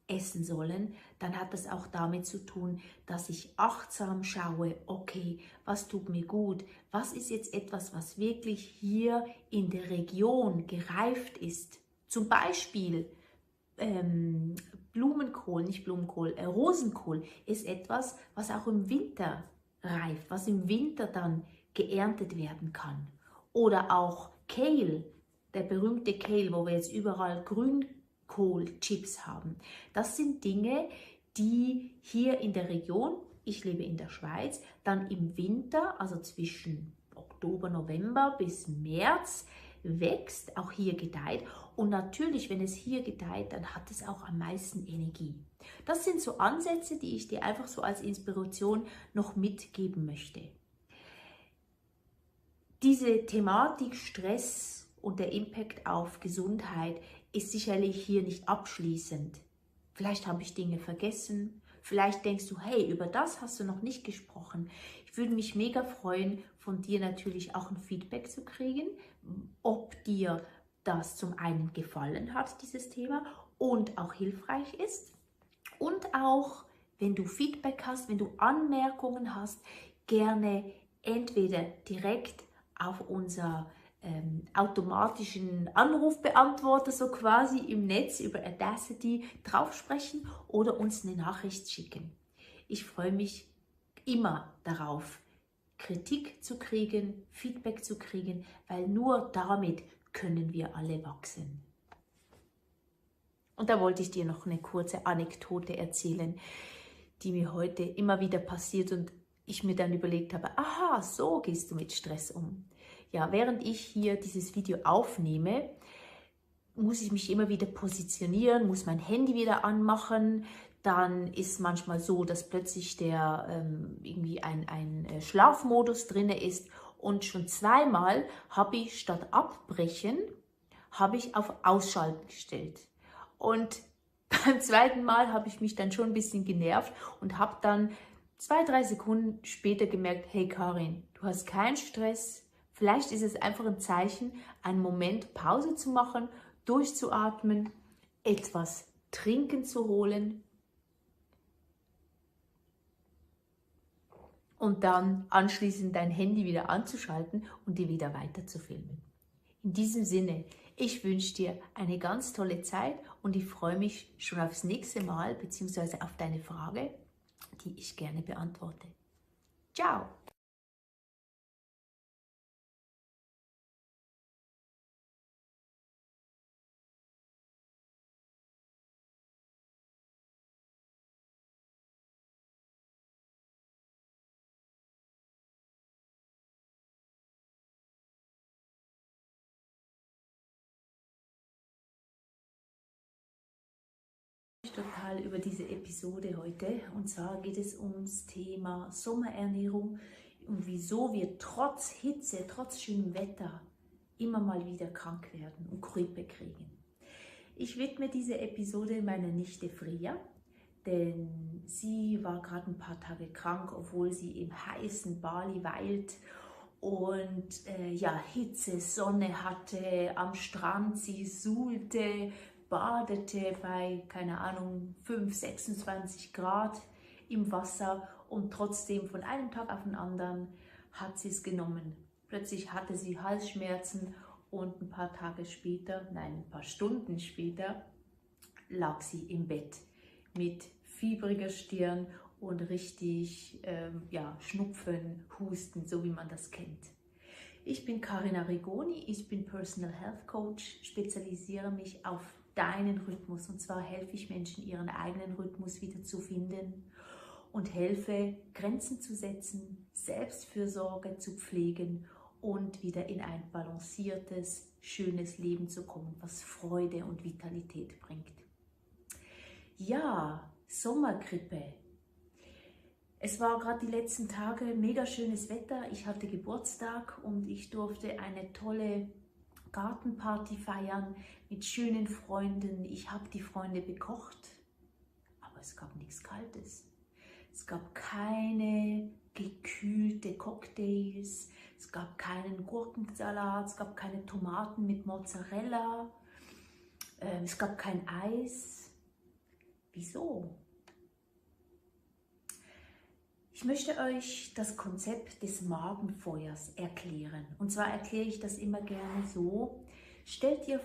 essen sollen, dann hat das auch damit zu tun, dass ich achtsam schaue, okay, was tut mir gut, was ist jetzt etwas, was wirklich hier in der Region gereift ist. Zum Beispiel Rosenkohl ist etwas, was auch im Winter reift, was im Winter dann geerntet werden kann. Oder auch Kale, der berühmte Kale, wo wir jetzt überall Grünkohlchips haben. Das sind Dinge, die hier in der Region, ich lebe in der Schweiz, dann im Winter, also zwischen Oktober, November bis März, wächst, auch hier gedeiht. Und natürlich, wenn es hier gedeiht, dann hat es auch am meisten Energie. Das sind so Ansätze, die ich dir einfach so als Inspiration noch mitgeben möchte. Diese Thematik Stress und der Impact auf Gesundheit ist sicherlich hier nicht abschließend. Vielleicht habe ich Dinge vergessen. Vielleicht denkst du, hey, über das hast du noch nicht gesprochen. Ich würde mich mega freuen, von dir natürlich auch ein Feedback zu kriegen, ob dir das zum einen gefallen hat, dieses Thema, und auch hilfreich ist. Und auch, wenn du Feedback hast, wenn du Anmerkungen hast, gerne entweder direkt auf unser automatischen Anrufbeantworter so quasi im Netz über Audacity drauf sprechen oder uns eine Nachricht schicken. Ich freue mich immer darauf, Kritik zu kriegen, Feedback zu kriegen, weil nur damit können wir alle wachsen. Und da wollte ich dir noch eine kurze Anekdote erzählen, die mir heute immer wieder passiert und ich mir dann überlegt habe, aha, so gehst du mit Stress um. Ja, während ich hier dieses Video aufnehme, muss ich mich immer wieder positionieren, muss mein Handy wieder anmachen. Dann ist manchmal so, dass plötzlich irgendwie ein Schlafmodus drin ist. Und schon zweimal habe ich statt Abbrechen, habe ich auf Ausschalten gestellt. Und beim zweiten Mal habe ich mich dann schon ein bisschen genervt und habe dann 2-3 Sekunden später gemerkt, hey Karin, du hast keinen Stress. Vielleicht ist es einfach ein Zeichen, einen Moment Pause zu machen, durchzuatmen, etwas trinken zu holen und dann anschließend dein Handy wieder anzuschalten und dir wieder weiter zu filmen. In diesem Sinne, ich wünsche dir eine ganz tolle Zeit und ich freue mich schon aufs nächste Mal bzw. auf deine Frage, die ich gerne beantworte. Ciao! Total über diese Episode heute, und zwar geht es ums Thema Sommerernährung und wieso wir trotz Hitze, trotz schönem Wetter immer mal wieder krank werden und Grippe kriegen. Ich widme diese Episode meiner Nichte Freya, denn sie war gerade ein paar Tage krank, obwohl sie im heißen Bali weilt und Hitze, Sonne hatte, am Strand sie suhlte, badete bei, keine Ahnung, 5, 26 Grad im Wasser und trotzdem von einem Tag auf den anderen hat sie es genommen. Plötzlich hatte sie Halsschmerzen und ein paar Stunden später lag sie im Bett mit fiebriger Stirn und richtig Schnupfen, Husten, so wie man das kennt. Ich bin Carina Rigoni, ich bin Personal Health Coach, spezialisiere mich auf deinen Rhythmus, und zwar helfe ich Menschen, ihren eigenen Rhythmus wieder zu finden und helfe, Grenzen zu setzen, Selbstfürsorge zu pflegen und wieder in ein balanciertes, schönes Leben zu kommen, was Freude und Vitalität bringt. Ja, Sommergrippe. Es war gerade die letzten Tage mega schönes Wetter. Ich hatte Geburtstag und ich durfte eine tolle Gartenparty feiern mit schönen Freunden. Ich habe die Freunde bekocht, aber es gab nichts Kaltes. Es gab keine gekühlte Cocktails, es gab keinen Gurkensalat, es gab keine Tomaten mit Mozzarella, es gab kein Eis. Wieso? Ich möchte euch das Konzept des Magenfeuers erklären. Und zwar erkläre ich das immer gerne so. Stellt euch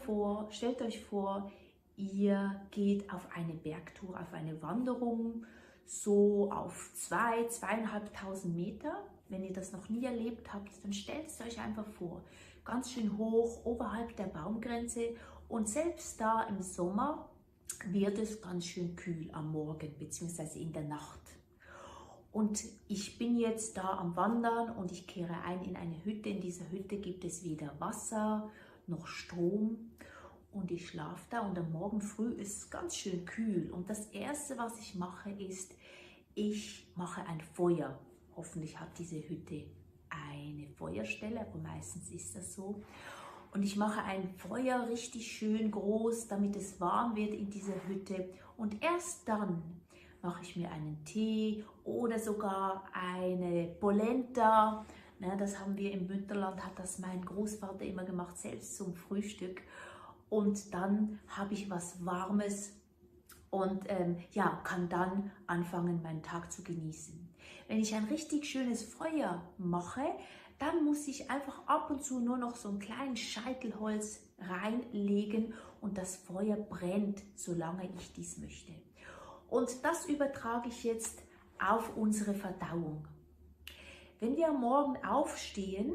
vor, ihr geht auf eine Bergtour, auf eine Wanderung, so auf 2.500 Meter. Wenn ihr das noch nie erlebt habt, dann stellt es euch einfach vor. Ganz schön hoch, oberhalb der Baumgrenze, und selbst da im Sommer wird es ganz schön kühl am Morgen bzw. in der Nacht. Und ich bin jetzt da am Wandern und ich kehre ein in eine Hütte. In dieser Hütte gibt es weder Wasser noch Strom und ich schlafe da, und am Morgen früh ist es ganz schön kühl. Und das Erste, was ich mache, ist, ich mache ein Feuer. Hoffentlich hat diese Hütte eine Feuerstelle, aber meistens ist das so. Und ich mache ein Feuer richtig schön groß, damit es warm wird in dieser Hütte. Und erst dann mache ich mir einen Tee oder sogar eine Polenta. Das haben wir im Bündnerland, hat das mein Großvater immer gemacht, selbst zum Frühstück. Und dann habe ich was Warmes und kann dann anfangen, meinen Tag zu genießen. Wenn ich ein richtig schönes Feuer mache, dann muss ich einfach ab und zu nur noch so einen kleinen Scheitel Holz reinlegen und das Feuer brennt, solange ich dies möchte. Und das übertrage ich jetzt auf unsere Verdauung. Wenn wir am Morgen aufstehen,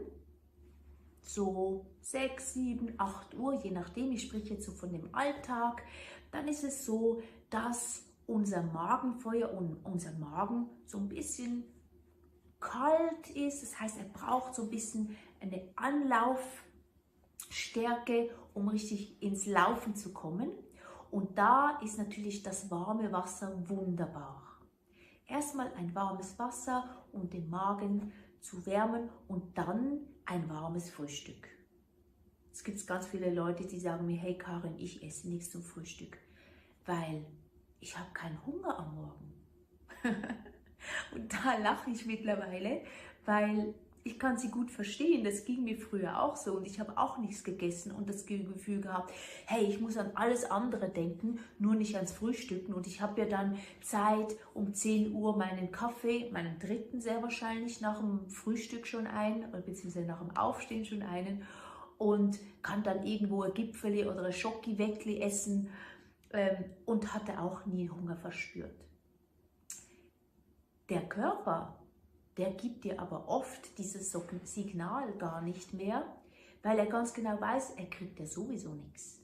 so 6, 7, 8 Uhr, je nachdem, ich spreche jetzt so von dem Alltag, dann ist es so, dass unser Magenfeuer und unser Magen so ein bisschen kalt ist. Das heißt, er braucht so ein bisschen eine Anlaufstärke, um richtig ins Laufen zu kommen. Und da ist natürlich das warme Wasser wunderbar. Erstmal ein warmes Wasser, um den Magen zu wärmen, und dann ein warmes Frühstück. Es gibt ganz viele Leute, die sagen mir, hey Karin, ich esse nichts zum Frühstück, weil ich habe keinen Hunger am Morgen. Und da lache ich mittlerweile, weil ich kann sie gut verstehen, das ging mir früher auch so und ich habe auch nichts gegessen und das Gefühl gehabt, hey, ich muss an alles andere denken, nur nicht ans Frühstücken. Und ich habe ja dann Zeit, um 10 Uhr meinen Kaffee, meinen dritten sehr wahrscheinlich, nach dem Frühstück schon beziehungsweise nach dem Aufstehen schon einen, und kann dann irgendwo ein Gipfeli oder ein Schoki-Weckli essen und hatte auch nie Hunger verspürt. Der Körper, der gibt dir aber oft dieses Signal gar nicht mehr, weil er ganz genau weiß, er kriegt ja sowieso nichts.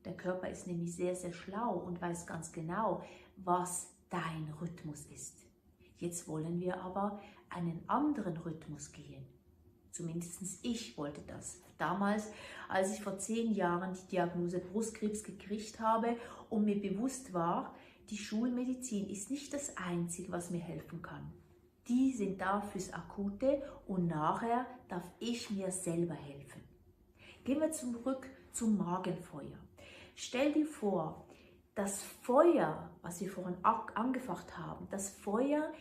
Der Körper ist nämlich sehr, sehr schlau und weiß ganz genau, was dein Rhythmus ist. Jetzt wollen wir aber einen anderen Rhythmus gehen. Zumindest ich wollte das. Damals, als ich vor 10 Jahren die Diagnose Brustkrebs gekriegt habe und mir bewusst war, die Schulmedizin ist nicht das Einzige, was mir helfen kann. Die sind da fürs Akute und nachher darf ich mir selber helfen. Gehen wir zurück zum Magenfeuer. Stell dir vor, das Feuer, was wir vorhin angefacht haben, das Feuer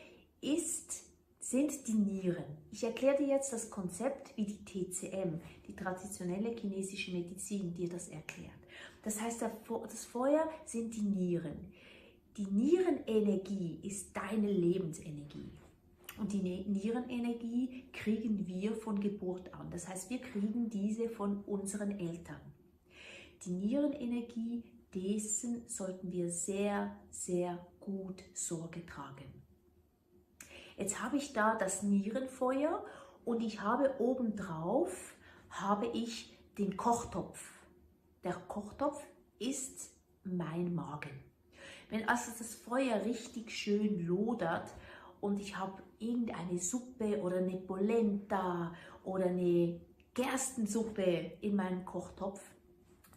sind die Nieren. Ich erkläre dir jetzt das Konzept, wie die TCM, die traditionelle chinesische Medizin, dir das erklärt. Das heißt, das Feuer sind die Nieren. Die Nierenenergie ist deine Lebensenergie. Und die Nierenenergie kriegen wir von Geburt an. Das heißt, wir kriegen diese von unseren Eltern. Die Nierenenergie, dessen sollten wir sehr, sehr gut Sorge tragen. Jetzt habe ich da das Nierenfeuer und ich habe obendrauf den Kochtopf. Der Kochtopf ist mein Magen. Wenn also das Feuer richtig schön lodert und ich habe irgendeine Suppe oder eine Polenta oder eine Gerstensuppe in meinem Kochtopf,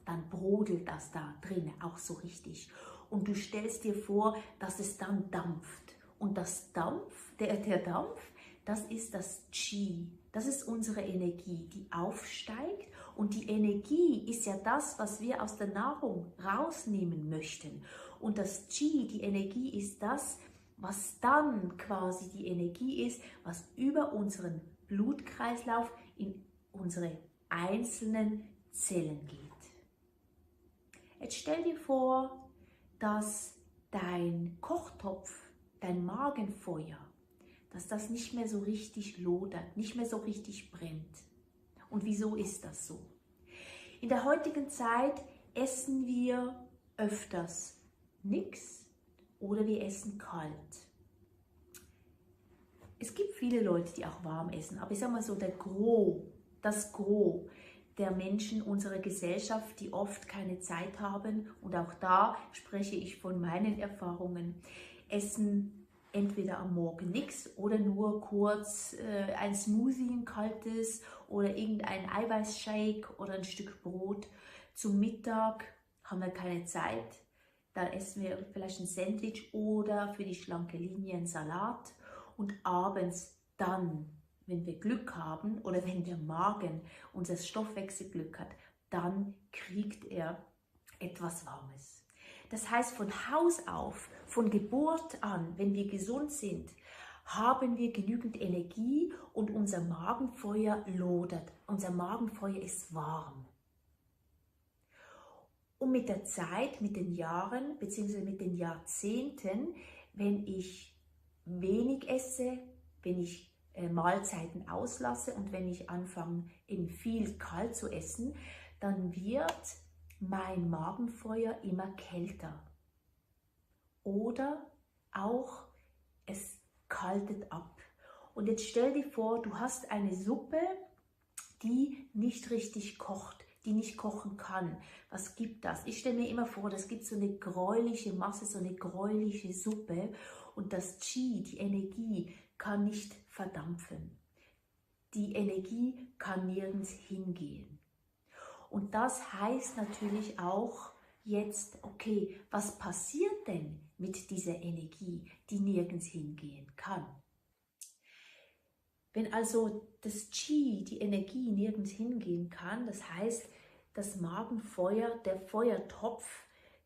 dann brodelt das da drin auch so richtig. Und du stellst dir vor, dass es dann dampft. Und der Dampf, das ist das Qi. Das ist unsere Energie, die aufsteigt. Und die Energie ist ja das, was wir aus der Nahrung rausnehmen möchten. Und das Qi, die Energie, ist das, was dann quasi die Energie ist, was über unseren Blutkreislauf in unsere einzelnen Zellen geht. Jetzt stell dir vor, dass dein Kochtopf, dein Magenfeuer, dass das nicht mehr so richtig lodert, nicht mehr so richtig brennt. Und wieso ist das so? In der heutigen Zeit essen wir öfters nichts oder wir essen kalt. Es gibt viele Leute, die auch warm essen, aber ich sage mal so, das Gros der Menschen unserer Gesellschaft, die oft keine Zeit haben, und auch da spreche ich von meinen Erfahrungen, essen entweder am Morgen nichts oder nur kurz ein Smoothie, ein kaltes, oder irgendein Eiweißshake oder ein Stück Brot. Zum Mittag haben wir keine Zeit, da essen wir vielleicht ein Sandwich oder für die schlanke Linie einen Salat. Und abends dann, wenn wir Glück haben oder wenn der Magen, unser Stoffwechselglück hat, dann kriegt er etwas Warmes. Das heißt, von Haus auf, von Geburt an, wenn wir gesund sind, haben wir genügend Energie und unser Magenfeuer lodert. Unser Magenfeuer ist warm. Und mit der Zeit, mit den Jahren bzw. mit den Jahrzehnten, wenn ich wenig esse, wenn ich Mahlzeiten auslasse und wenn ich anfange, eben viel kalt zu essen, dann wird mein Magenfeuer immer kälter. Oder auch es kaltet ab. Und jetzt stell dir vor, du hast eine Suppe, die nicht richtig kocht, die nicht kochen kann. Was gibt das? Ich stelle mir immer vor, das gibt so eine gräuliche Masse, so eine gräuliche Suppe, und das Qi, die Energie, kann nicht verdampfen. Die Energie kann nirgends hingehen. Und das heißt natürlich auch jetzt, okay, was passiert denn mit dieser Energie, die nirgends hingehen kann? Wenn also das Qi, die Energie, nirgends hingehen kann, das heißt, das Magenfeuer, der Feuertopf,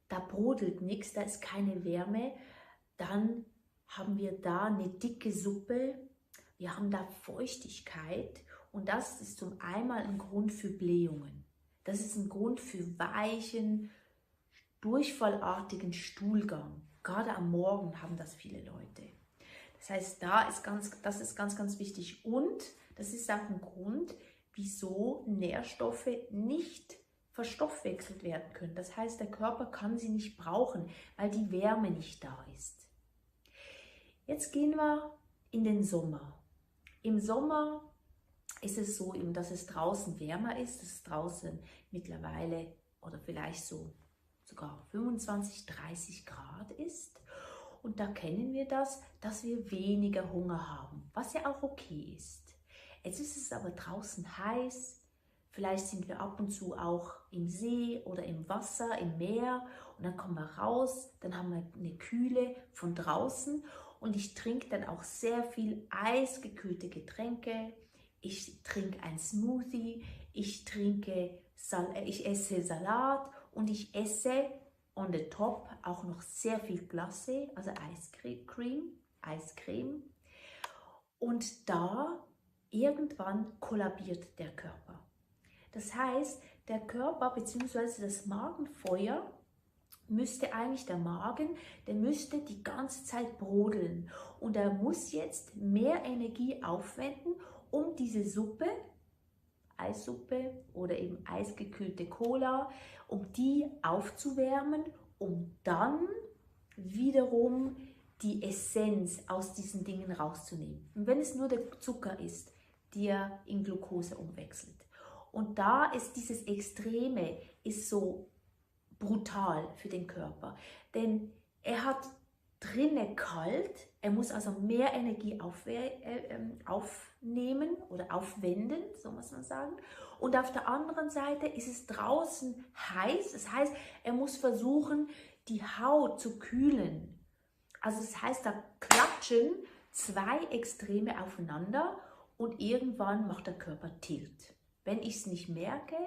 da brodelt nichts, da ist keine Wärme, dann haben wir da eine dicke Suppe, Wir haben da Feuchtigkeit und das ist zum einen ein Grund für Blähungen. Das ist ein Grund für weichen, durchfallartigen Stuhlgang. Gerade am Morgen haben das viele Leute. Das heißt, das ist ganz, ganz wichtig. Und das ist auch ein Grund, wieso Nährstoffe nicht verstoffwechselt werden können. Das heißt, der Körper kann sie nicht brauchen, weil die Wärme nicht da ist. Jetzt gehen wir in den Sommer. Im Sommer ist es so, dass es draußen wärmer ist, dass es draußen mittlerweile oder vielleicht so sogar 25, 30 Grad ist. Und da kennen wir das, dass wir weniger Hunger haben, was ja auch okay ist. Jetzt ist es aber draußen heiß, vielleicht sind wir ab und zu auch im See oder im Wasser, im Meer und dann kommen wir raus, dann haben wir eine Kühle von draußen und ich trinke dann auch sehr viel eisgekühlte Getränke, ich trinke ein Smoothie, ich esse Salat und ich esse on the top auch noch sehr viel Glacé, also Eiscreme. Und da irgendwann kollabiert der Körper. Das heißt, der Körper bzw. das Magenfeuer müsste eigentlich der Magen, der müsste die ganze Zeit brodeln. Und er muss jetzt mehr Energie aufwenden, um diese Suppe, Eissuppe oder eben eisgekühlte Cola, um die aufzuwärmen, um dann wiederum die Essenz aus diesen Dingen rauszunehmen. Und wenn es nur der Zucker ist, der in Glucose umwechselt. Und da ist dieses Extreme ist so brutal für den Körper, denn er hat drinne kalt, er muss also mehr Energie aufnehmen oder aufwenden, so muss man sagen. Und auf der anderen Seite ist es draußen heiß, das heißt, er muss versuchen, die Haut zu kühlen. Also das heißt, da klatschen zwei Extreme aufeinander und irgendwann macht der Körper Tilt. Wenn ich es nicht merke,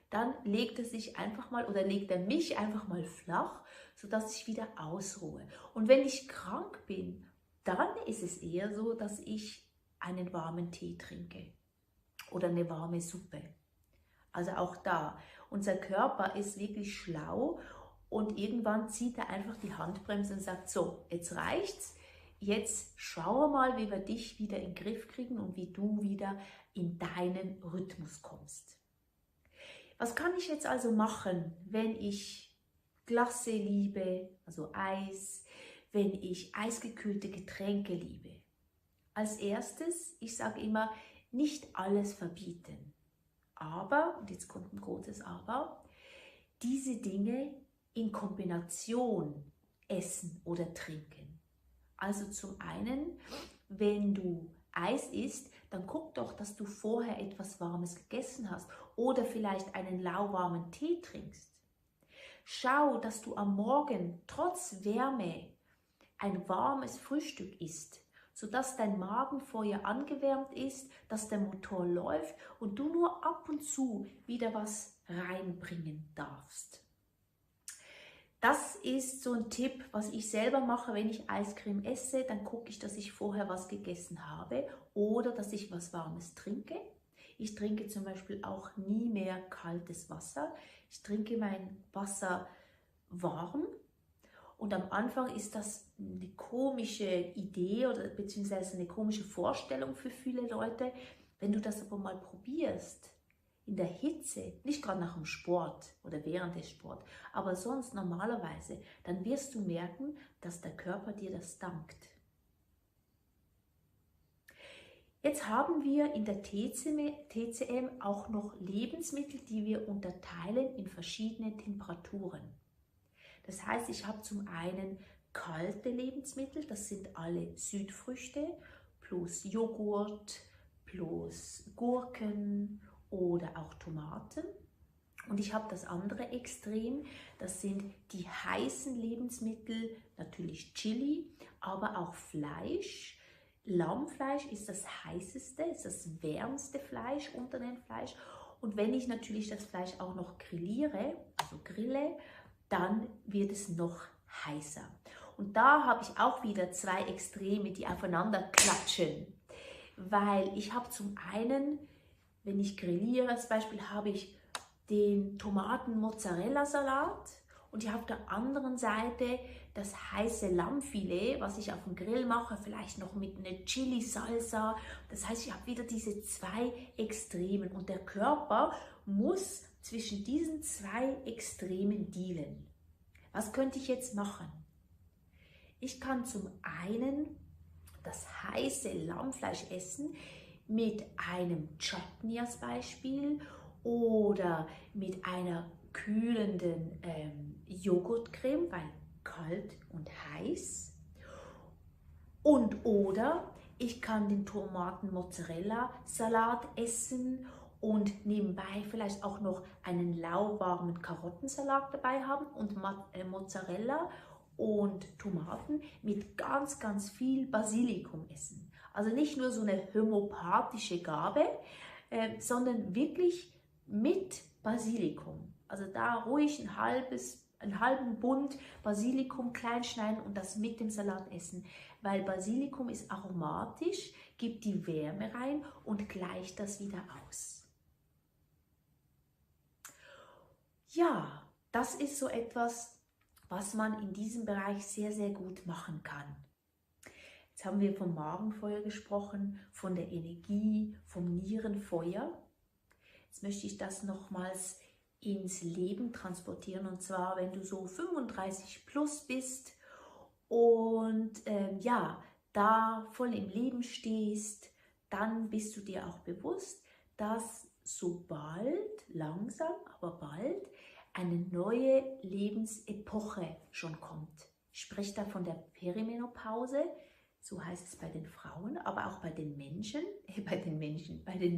dann legt er sich einfach mal oder legt er mich einfach mal flach, sodass ich wieder ausruhe. Und wenn ich krank bin, dann ist es eher so, dass ich einen warmen Tee trinke oder eine warme Suppe. Also auch da, unser Körper ist wirklich schlau und irgendwann zieht er einfach die Handbremse und sagt, so, jetzt reicht's, jetzt schauen wir mal, wie wir dich wieder in den Griff kriegen und wie du wieder in deinen Rhythmus kommst. Was kann ich jetzt also machen, wenn ich Glacé liebe, also Eis, wenn ich eisgekühlte Getränke liebe? Als erstes, ich sage immer, nicht alles verbieten. Aber, und jetzt kommt ein großes Aber, diese Dinge in Kombination essen oder trinken. Also zum einen, wenn du Eis isst, dann guck doch, dass du vorher etwas Warmes gegessen hast oder vielleicht einen lauwarmen Tee trinkst. Schau, dass du am Morgen trotz Wärme ein warmes Frühstück isst, sodass dein Magenfeuer angewärmt ist, dass der Motor läuft und du nur ab und zu wieder was reinbringen darfst. Das ist so ein Tipp, was ich selber mache, wenn ich Eiscreme esse, dann gucke ich, dass ich vorher was gegessen habe oder dass ich was Warmes trinke. Ich trinke zum Beispiel auch nie mehr kaltes Wasser. Ich trinke mein Wasser warm und am Anfang ist das eine komische Idee oder beziehungsweise eine komische Vorstellung für viele Leute. Wenn du das aber mal probierst, in der Hitze, nicht gerade nach dem Sport oder während des Sports, aber sonst normalerweise, dann wirst du merken, dass der Körper dir das dankt. Jetzt haben wir in der TCM auch noch Lebensmittel, die wir unterteilen in verschiedene Temperaturen. Das heißt, ich habe zum einen kalte Lebensmittel, das sind alle Südfrüchte, plus Joghurt, plus Gurken oder auch Tomaten. Und ich habe das andere Extrem, das sind die heißen Lebensmittel, natürlich Chili, aber auch Fleisch. Lammfleisch ist das heißeste, ist das wärmste Fleisch unter dem Fleisch. Und wenn ich natürlich das Fleisch auch noch grilliere, also grille, dann wird es noch heißer. Und da habe ich auch wieder zwei Extreme, die aufeinander klatschen. weil ich habe zum einen, wenn ich grilliere als Beispiel, habe ich den Tomaten-Mozzarella-Salat und ich habe auf der anderen Seite das heiße Lammfilet, was ich auf dem Grill mache, vielleicht noch mit einer Chili-Salsa. Das heißt, ich habe wieder diese zwei Extremen und der Körper muss zwischen diesen zwei Extremen dealen. Was könnte ich jetzt machen? Ich kann zum einen das heiße Lammfleisch essen mit einem Chutney als Beispiel oder mit einer kühlenden Joghurtcreme, weil kalt und heiß. Und oder ich kann den Tomaten-Mozzarella-Salat essen und nebenbei vielleicht auch noch einen lauwarmen Karottensalat dabei haben und Mozzarella und Tomaten mit ganz, ganz viel Basilikum essen. Also nicht nur so eine homöopathische Gabe, sondern wirklich mit Basilikum. Also da ruhig einen halben Bund Basilikum klein schneiden und das mit dem Salat essen, weil Basilikum ist aromatisch, gibt die Wärme rein und gleicht das wieder aus. Ja, das ist so etwas, was man in diesem Bereich sehr, sehr gut machen kann. Jetzt haben wir vom Magenfeuer gesprochen, von der Energie, vom Nierenfeuer. Jetzt möchte ich das nochmals ins Leben transportieren, und zwar, wenn du so 35 plus bist und ja, da voll im Leben stehst, dann bist du dir auch bewusst, dass sobald, langsam, aber bald, eine neue Lebensepoche schon kommt. Ich spreche da von der Perimenopause, so heißt es bei den Frauen, aber auch bei den Menschen, bei den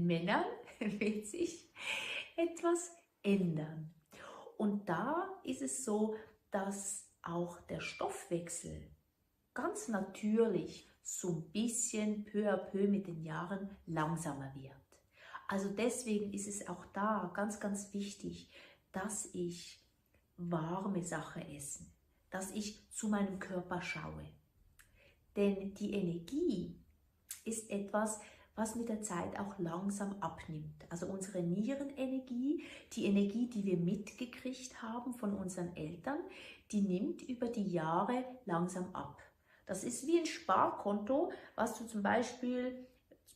Männern wird sich etwas ändern. Und da ist es so, dass auch der Stoffwechsel ganz natürlich so ein bisschen peu à peu mit den Jahren langsamer wird. Also deswegen ist es auch da ganz, ganz wichtig, dass ich warme Sachen esse, dass ich zu meinem Körper schaue. Denn die Energie ist etwas, was mit der Zeit auch langsam abnimmt. Also unsere Nierenenergie, die Energie, die wir mitgekriegt haben von unseren Eltern, die nimmt über die Jahre langsam ab. Das ist wie ein Sparkonto, was du zum Beispiel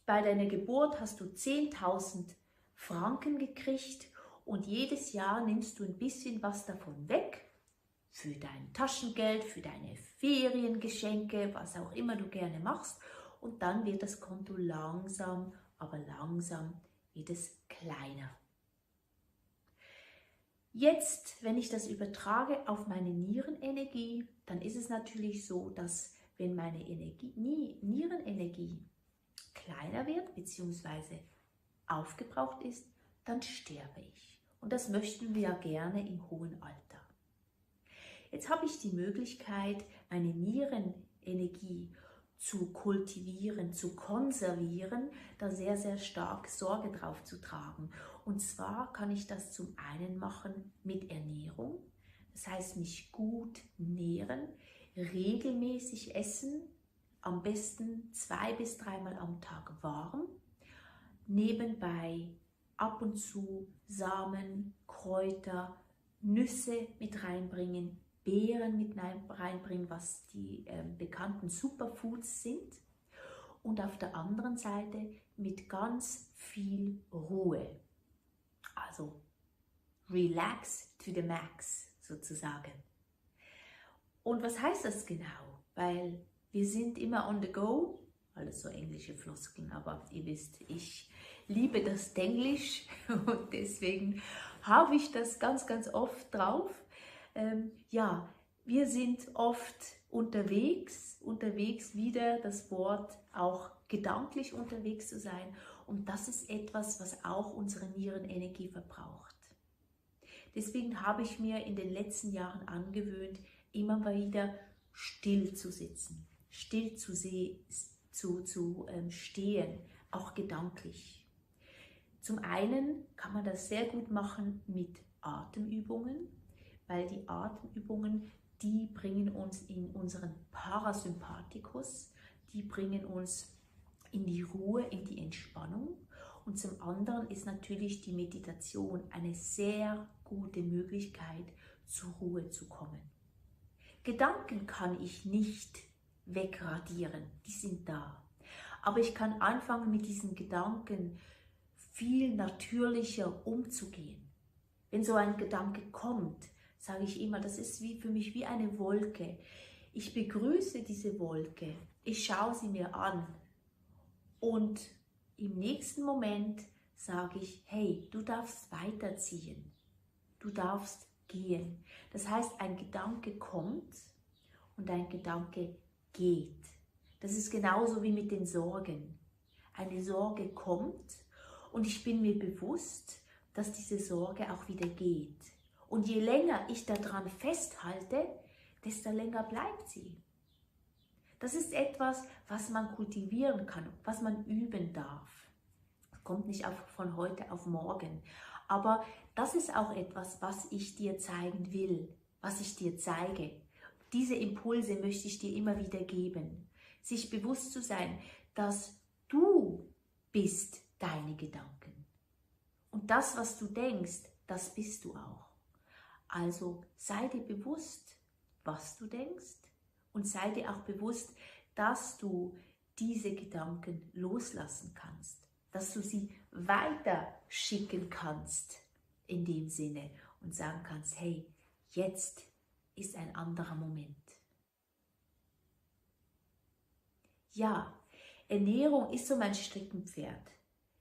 bei deiner Geburt hast du 10.000 Franken gekriegt und jedes Jahr nimmst du ein bisschen was davon weg für dein Taschengeld, für deine Feriengeschenke, was auch immer du gerne machst. Und dann wird das Konto langsam, aber langsam wird es kleiner. Jetzt, wenn ich das übertrage auf meine Nierenenergie, dann ist es natürlich so, dass wenn meine Nierenenergie kleiner wird bzw. aufgebraucht ist, dann sterbe ich. Und das möchten wir ja gerne im hohen Alter. Jetzt habe ich die Möglichkeit, meine Nierenenergie zu kultivieren, zu konservieren, da sehr, sehr stark Sorge drauf zu tragen. Und zwar kann ich das zum einen machen mit Ernährung, das heißt mich gut nähren, regelmäßig essen, am besten 2 bis 3 Mal am Tag warm, nebenbei ab und zu Samen, Kräuter, Nüsse mit reinbringen, Beeren mit reinbringen, was die bekannten Superfoods sind. Und auf der anderen Seite mit ganz viel Ruhe. Also relax to the max sozusagen. Und was heißt das genau? Weil wir sind immer on the go, alles so englische Floskeln, aber ihr wisst, ich liebe das Denglisch und deswegen habe ich das ganz, ganz oft drauf. Ja, wir sind oft unterwegs wieder das Wort auch gedanklich unterwegs zu sein und das ist etwas, was auch unsere Nierenenergie verbraucht. Deswegen habe ich mir in den letzten Jahren angewöhnt, immer mal wieder still zu sitzen, still zu stehen, auch gedanklich. Zum einen kann man das sehr gut machen mit Atemübungen, weil die Atemübungen, die bringen uns in unseren Parasympathikus, die bringen uns in die Ruhe, in die Entspannung. Und zum anderen ist natürlich die Meditation eine sehr gute Möglichkeit, zur Ruhe zu kommen. Gedanken kann ich nicht wegradieren, die sind da. Aber ich kann anfangen, mit diesen Gedanken viel natürlicher umzugehen. Wenn so ein Gedanke kommt, sage ich immer, das ist für mich wie eine Wolke. Ich begrüße diese Wolke, ich schaue sie mir an und im nächsten Moment sage ich, hey, du darfst weiterziehen, du darfst gehen. Das heißt, ein Gedanke kommt und ein Gedanke geht. Das ist genauso wie mit den Sorgen. Eine Sorge kommt und ich bin mir bewusst, dass diese Sorge auch wieder geht. Und je länger ich daran festhalte, desto länger bleibt sie. Das ist etwas, was man kultivieren kann, was man üben darf. Kommt nicht von heute auf morgen. Aber das ist auch etwas, was ich dir zeigen will, was ich dir zeige. Diese Impulse möchte ich dir immer wieder geben. Sich bewusst zu sein, dass du bist deine Gedanken. Und das, was du denkst, das bist du auch. Also sei dir bewusst, was du denkst und sei dir auch bewusst, dass du diese Gedanken loslassen kannst, dass du sie weiter schicken kannst in dem Sinne und sagen kannst, hey, jetzt ist ein anderer Moment. Ja, Ernährung ist so mein Steckenpferd.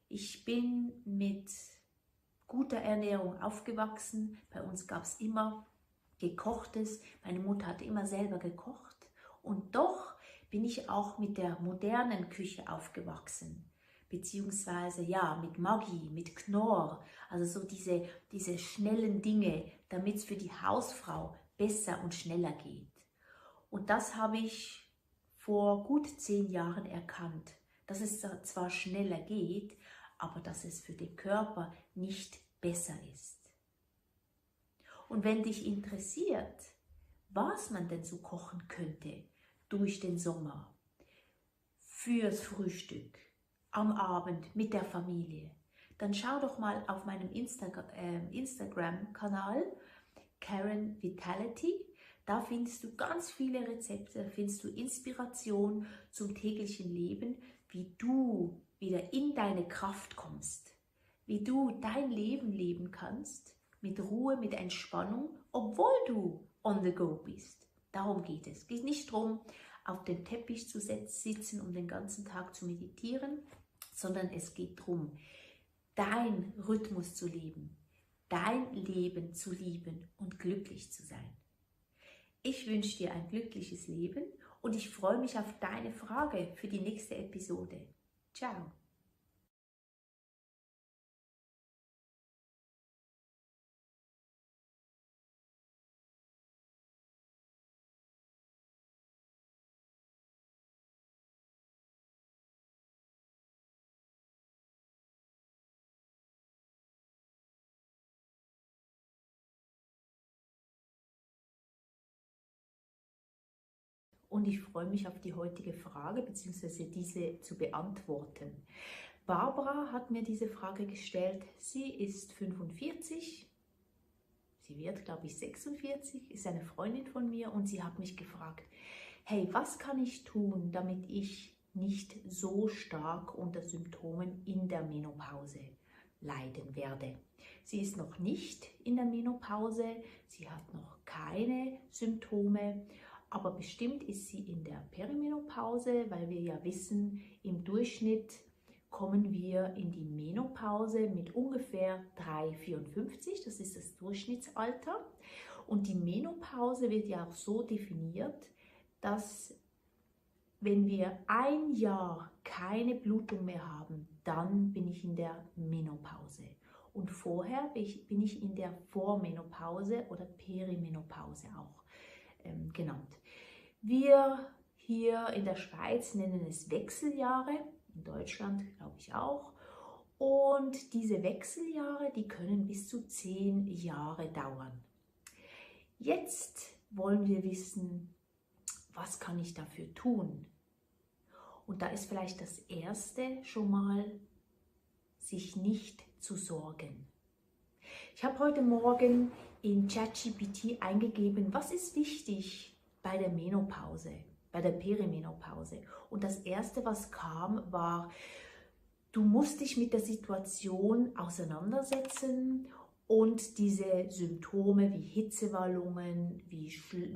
Ich bin mit guter Ernährung aufgewachsen. Bei uns gab es immer Gekochtes. Meine Mutter hat immer selber gekocht. Und doch bin ich auch mit der modernen Küche aufgewachsen. Beziehungsweise ja, mit Maggi, mit Knorr. Also so diese schnellen Dinge, damit es für die Hausfrau besser und schneller geht. Und das habe ich vor gut 10 Jahren erkannt, dass es zwar schneller geht, aber dass es für den Körper nicht besser ist. Und wenn dich interessiert, was man denn so kochen könnte durch den Sommer, fürs Frühstück, am Abend mit der Familie, dann schau doch mal auf meinem Instagram-Kanal Karen Vitality. Da findest du ganz viele Rezepte, findest du Inspiration zum täglichen Leben, wie du wieder in deine Kraft kommst, wie du dein Leben leben kannst, mit Ruhe, mit Entspannung, obwohl du on the go bist. Darum geht es. Es geht nicht darum, auf dem Teppich zu sitzen und den ganzen Tag zu meditieren, sondern es geht darum, dein Rhythmus zu leben, dein Leben zu lieben und glücklich zu sein. Ich wünsche dir ein glückliches Leben und ich freue mich auf deine Frage für die nächste Episode. Ciao! Und ich freue mich auf die heutige Frage bzw. diese zu beantworten. Barbara hat mir diese Frage gestellt. Sie ist 45, sie wird, glaube ich, 46, ist eine Freundin von mir und sie hat mich gefragt, hey, was kann ich tun, damit ich nicht so stark unter Symptomen in der Menopause leiden werde? Sie ist noch nicht in der Menopause, sie hat noch keine Symptome, aber bestimmt ist sie in der Perimenopause, weil wir ja wissen, im Durchschnitt kommen wir in die Menopause mit ungefähr 3,54, das ist das Durchschnittsalter. Und die Menopause wird ja auch so definiert, dass wenn wir 1 Jahr keine Blutung mehr haben, dann bin ich in der Menopause. Und vorher bin ich in der Vormenopause oder Perimenopause auch genannt. Wir hier in der Schweiz nennen es Wechseljahre, in Deutschland glaube ich auch. Und diese Wechseljahre, die können bis zu 10 Jahre dauern. Jetzt wollen wir wissen, was kann ich dafür tun? Und da ist vielleicht das Erste schon mal, sich nicht zu sorgen. Ich habe heute Morgen in ChatGPT eingegeben, was ist wichtig bei der Menopause, bei der Perimenopause. Und das Erste, was kam, war, du musst dich mit der Situation auseinandersetzen und diese Symptome wie Hitzewallungen, wie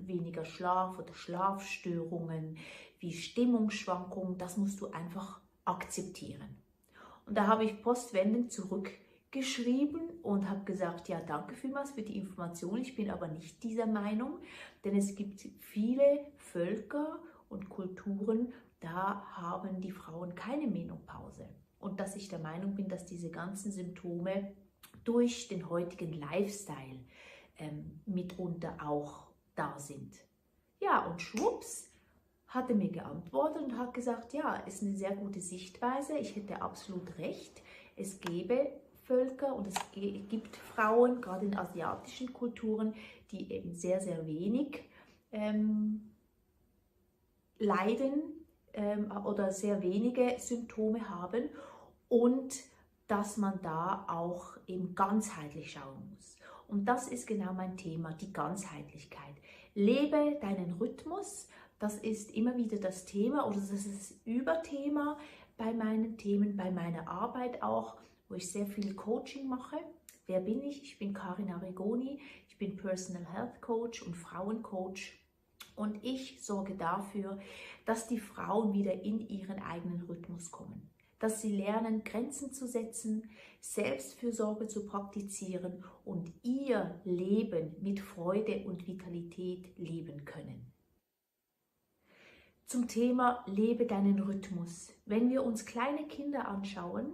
weniger Schlaf oder Schlafstörungen, wie Stimmungsschwankungen, das musst du einfach akzeptieren. Und da habe ich postwendend zurückgeschrieben und habe gesagt, ja, danke vielmals für die Information, ich bin aber nicht dieser Meinung, denn es gibt viele Völker und Kulturen, da haben die Frauen keine Menopause. Und dass ich der Meinung bin, dass diese ganzen Symptome durch den heutigen Lifestyle mitunter auch da sind. Ja, und schwupps, hat er mir geantwortet und hat gesagt, ja, ist eine sehr gute Sichtweise, ich hätte absolut recht, es gäbe Völker und es gibt Frauen, gerade in asiatischen Kulturen, die eben sehr, sehr wenig leiden oder sehr wenige Symptome haben und dass man da auch eben ganzheitlich schauen muss. Und das ist genau mein Thema, die Ganzheitlichkeit. Lebe deinen Rhythmus, das ist immer wieder das Thema oder das ist das Überthema bei meinen Themen, bei meiner Arbeit auch, wo ich sehr viel Coaching mache. Wer bin ich? Ich bin Karin Arrigoni, ich bin Personal Health Coach und Frauencoach und ich sorge dafür, dass die Frauen wieder in ihren eigenen Rhythmus kommen. Dass sie lernen, Grenzen zu setzen, Selbstfürsorge zu praktizieren und ihr Leben mit Freude und Vitalität leben können. Zum Thema Lebe deinen Rhythmus. Wenn wir uns kleine Kinder anschauen,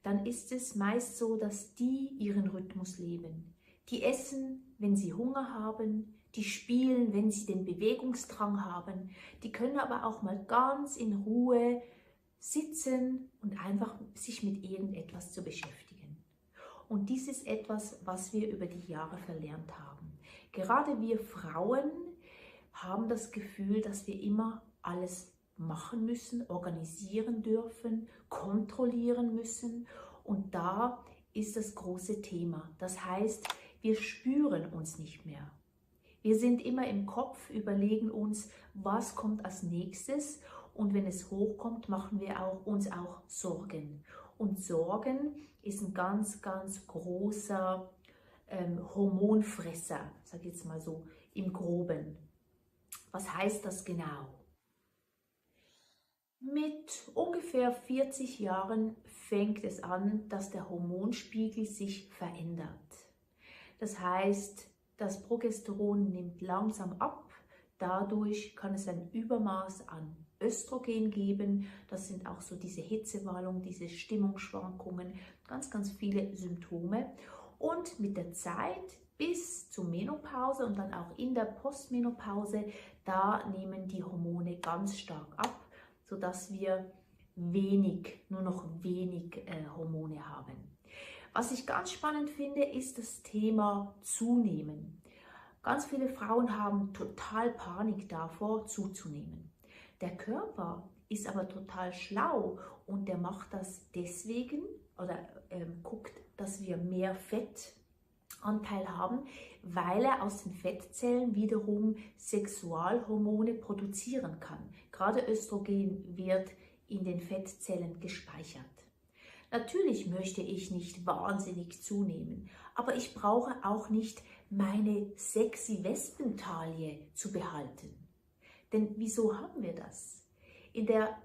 dann ist es meist so, dass die ihren Rhythmus leben. Die essen, wenn sie Hunger haben, die spielen, wenn sie den Bewegungsdrang haben, die können aber auch mal ganz in Ruhe sitzen und einfach sich mit irgendetwas zu beschäftigen. Und dies ist etwas, was wir über die Jahre verlernt haben. Gerade wir Frauen haben das Gefühl, dass wir immer alles machen müssen, organisieren dürfen, kontrollieren müssen. Und da ist das große Thema. Das heißt, wir spüren uns nicht mehr. Wir sind immer im Kopf, überlegen uns, was kommt als nächstes. Und wenn es hochkommt, machen wir uns auch Sorgen. Und Sorgen ist ein ganz, ganz großer Hormonfresser, sage ich jetzt mal so im Groben. Was heißt das genau? Mit ungefähr 40 Jahren fängt es an, dass der Hormonspiegel sich verändert. Das heißt, das Progesteron nimmt langsam ab. Dadurch kann es ein Übermaß an Östrogen geben. Das sind auch so diese Hitzewallungen, diese Stimmungsschwankungen, ganz, ganz viele Symptome. Und mit der Zeit bis zur Menopause und dann auch in der Postmenopause, da nehmen die Hormone ganz stark ab, sodass wir nur noch wenig Hormone haben. Was ich ganz spannend finde, ist das Thema Zunehmen. Ganz viele Frauen haben total Panik davor, zuzunehmen. Der Körper ist aber total schlau und der macht das deswegen oder guckt, dass wir mehr Fettanteil haben, weil er aus den Fettzellen wiederum Sexualhormone produzieren kann. Gerade Östrogen wird in den Fettzellen gespeichert. Natürlich möchte ich nicht wahnsinnig zunehmen, aber ich brauche auch nicht meine sexy Wespentaille zu behalten. Denn wieso haben wir das? In der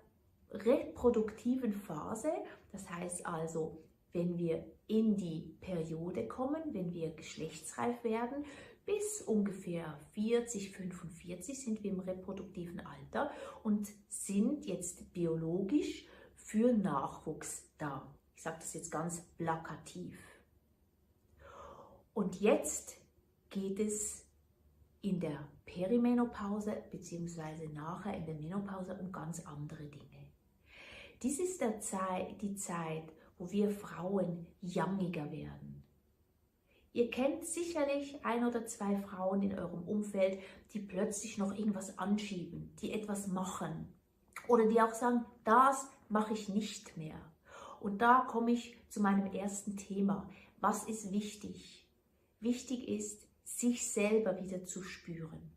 reproduktiven Phase, das heißt also, wenn wir in die Periode kommen, wenn wir geschlechtsreif werden, bis ungefähr 40, 45 sind wir im reproduktiven Alter und sind jetzt biologisch für Nachwuchs da. Ich sage das jetzt ganz plakativ. Und jetzt geht es in der Perimenopause bzw. nachher in der Menopause um ganz andere Dinge. Dies ist die Zeit, wo wir Frauen youngiger werden. Ihr kennt sicherlich ein oder zwei Frauen in eurem Umfeld, die plötzlich noch irgendwas anschieben, die etwas machen. Oder die auch sagen, das mache ich nicht mehr. Und da komme ich zu meinem ersten Thema. Was ist wichtig? Wichtig ist, sich selber wieder zu spüren.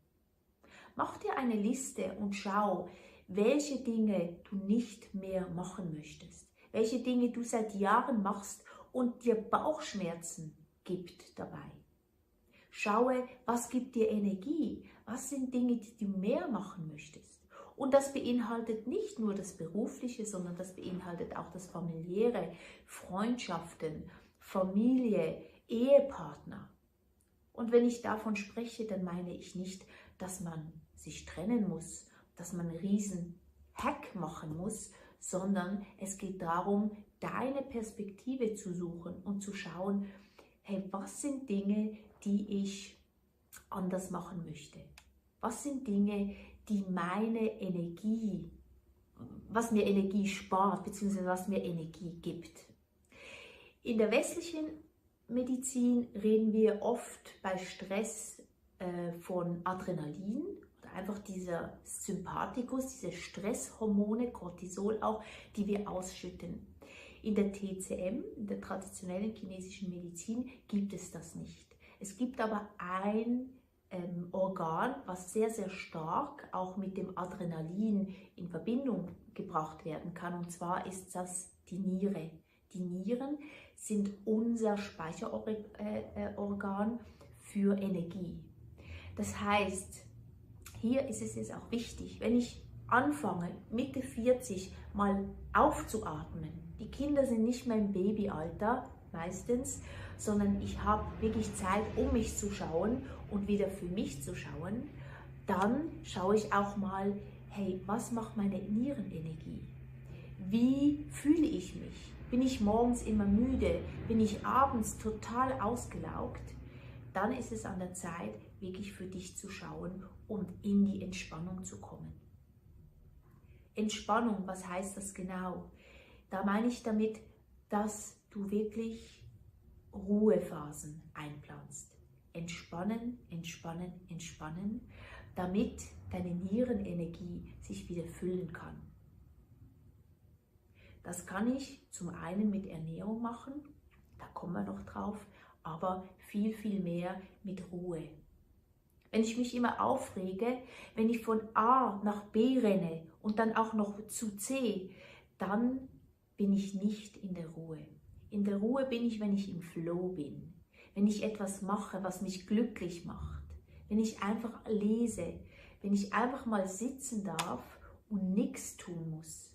Mach dir eine Liste und schau, welche Dinge du nicht mehr machen möchtest. Welche Dinge du seit Jahren machst und dir Bauchschmerzen gibt dabei. Schaue, was gibt dir Energie? Was sind Dinge, die du mehr machen möchtest? Und das beinhaltet nicht nur das Berufliche, sondern das beinhaltet auch das Familiäre, Freundschaften, Familie, Ehepartner. Und wenn ich davon spreche, dann meine ich nicht, dass man sich trennen muss, dass man einen riesen Hack machen muss, sondern es geht darum, deine Perspektive zu suchen und zu schauen, hey, was sind Dinge, die ich anders machen möchte? Was sind Dinge, die meine Energie, was mir Energie spart, beziehungsweise was mir Energie gibt? In der westlichen Medizin reden wir oft bei Stress von Adrenalin, oder einfach dieser Sympathikus, diese Stresshormone, Cortisol auch, die wir ausschütten. In der TCM, in der traditionellen chinesischen Medizin, gibt es das nicht. Es gibt aber ein Organ, was sehr, sehr stark auch mit dem Adrenalin in Verbindung gebracht werden kann. Und zwar ist das die Niere. Die Nieren sind unser Speicherorgan für Energie. Das heißt, hier ist es jetzt auch wichtig, wenn ich anfange, Mitte 40 mal aufzuatmen. Die Kinder sind nicht mehr im Babyalter meistens, sondern ich habe wirklich Zeit, um mich zu schauen und wieder für mich zu schauen. Dann schaue ich auch mal, hey, was macht meine Nierenenergie? Wie fühle ich mich? Bin ich morgens immer müde? Bin ich abends total ausgelaugt? Dann ist es an der Zeit, wirklich für dich zu schauen und in die Entspannung zu kommen. Entspannung, was heißt das genau? Da meine ich damit, dass du wirklich Ruhephasen einplanst. Entspannen, entspannen, entspannen, damit deine Nierenenergie sich wieder füllen kann. Das kann ich zum einen mit Ernährung machen, da kommen wir noch drauf, aber viel, viel mehr mit Ruhe. Wenn ich mich immer aufrege, wenn ich von A nach B renne und dann auch noch zu C, dann bin ich nicht in der Ruhe. In der Ruhe bin ich, wenn ich im Flow bin, wenn ich etwas mache, was mich glücklich macht, wenn ich einfach lese, wenn ich einfach mal sitzen darf und nichts tun muss.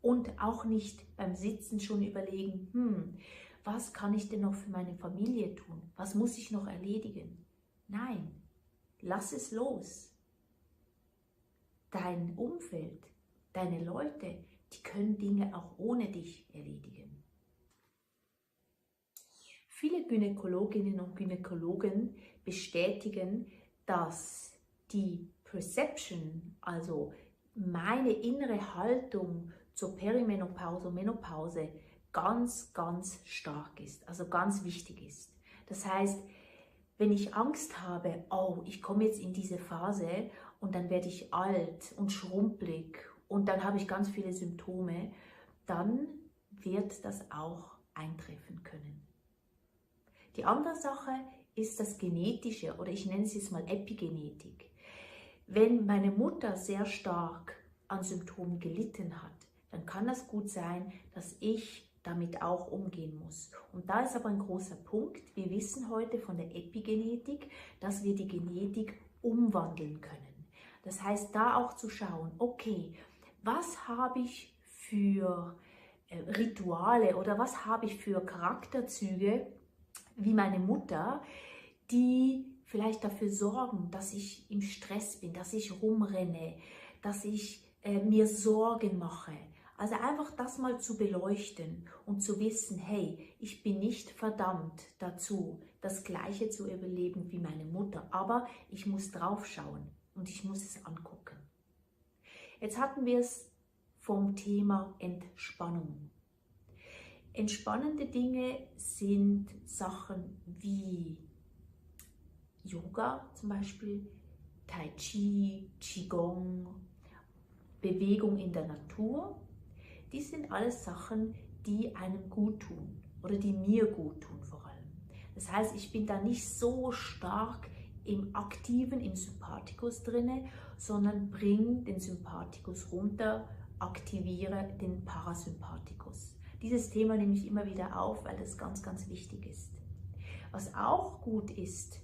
Und auch nicht beim Sitzen schon überlegen, was kann ich denn noch für meine Familie tun? Was muss ich noch erledigen? Nein, lass es los. Dein Umfeld, deine Leute, die können Dinge auch ohne dich erledigen. Viele Gynäkologinnen und Gynäkologen bestätigen, dass die Perception, also meine innere Haltung zur Perimenopause und Menopause ganz, ganz stark ist, also ganz wichtig ist. Das heißt, wenn ich Angst habe, oh, ich komme jetzt in diese Phase und dann werde ich alt und schrumpelig und dann habe ich ganz viele Symptome, dann wird das auch eintreffen können. Die andere Sache ist das Genetische, oder ich nenne es jetzt mal Epigenetik. Wenn meine Mutter sehr stark an Symptomen gelitten hat, dann kann das gut sein, dass ich damit auch umgehen muss. Und da ist aber ein großer Punkt. Wir wissen heute von der Epigenetik, dass wir die Genetik umwandeln können. Das heißt, da auch zu schauen, okay, was habe ich für Rituale oder was habe ich für Charakterzüge wie meine Mutter, die vielleicht dafür sorgen, dass ich im Stress bin, dass ich rumrenne, dass ich mir Sorgen mache. Also einfach das mal zu beleuchten und zu wissen, hey, ich bin nicht verdammt dazu, das Gleiche zu überleben wie meine Mutter, aber ich muss drauf schauen und ich muss es angucken. Jetzt hatten wir es vom Thema Entspannung. Entspannende Dinge sind Sachen wie Yoga zum Beispiel, Tai Chi, Qigong, Bewegung in der Natur, die sind alles Sachen, die einem gut tun oder die mir gut tun vor allem. Das heißt, ich bin da nicht so stark im Aktiven, im Sympathikus drinne, sondern bringe den Sympathikus runter, aktiviere den Parasympathikus. Dieses Thema nehme ich immer wieder auf, weil das ganz, ganz wichtig ist. Was auch gut ist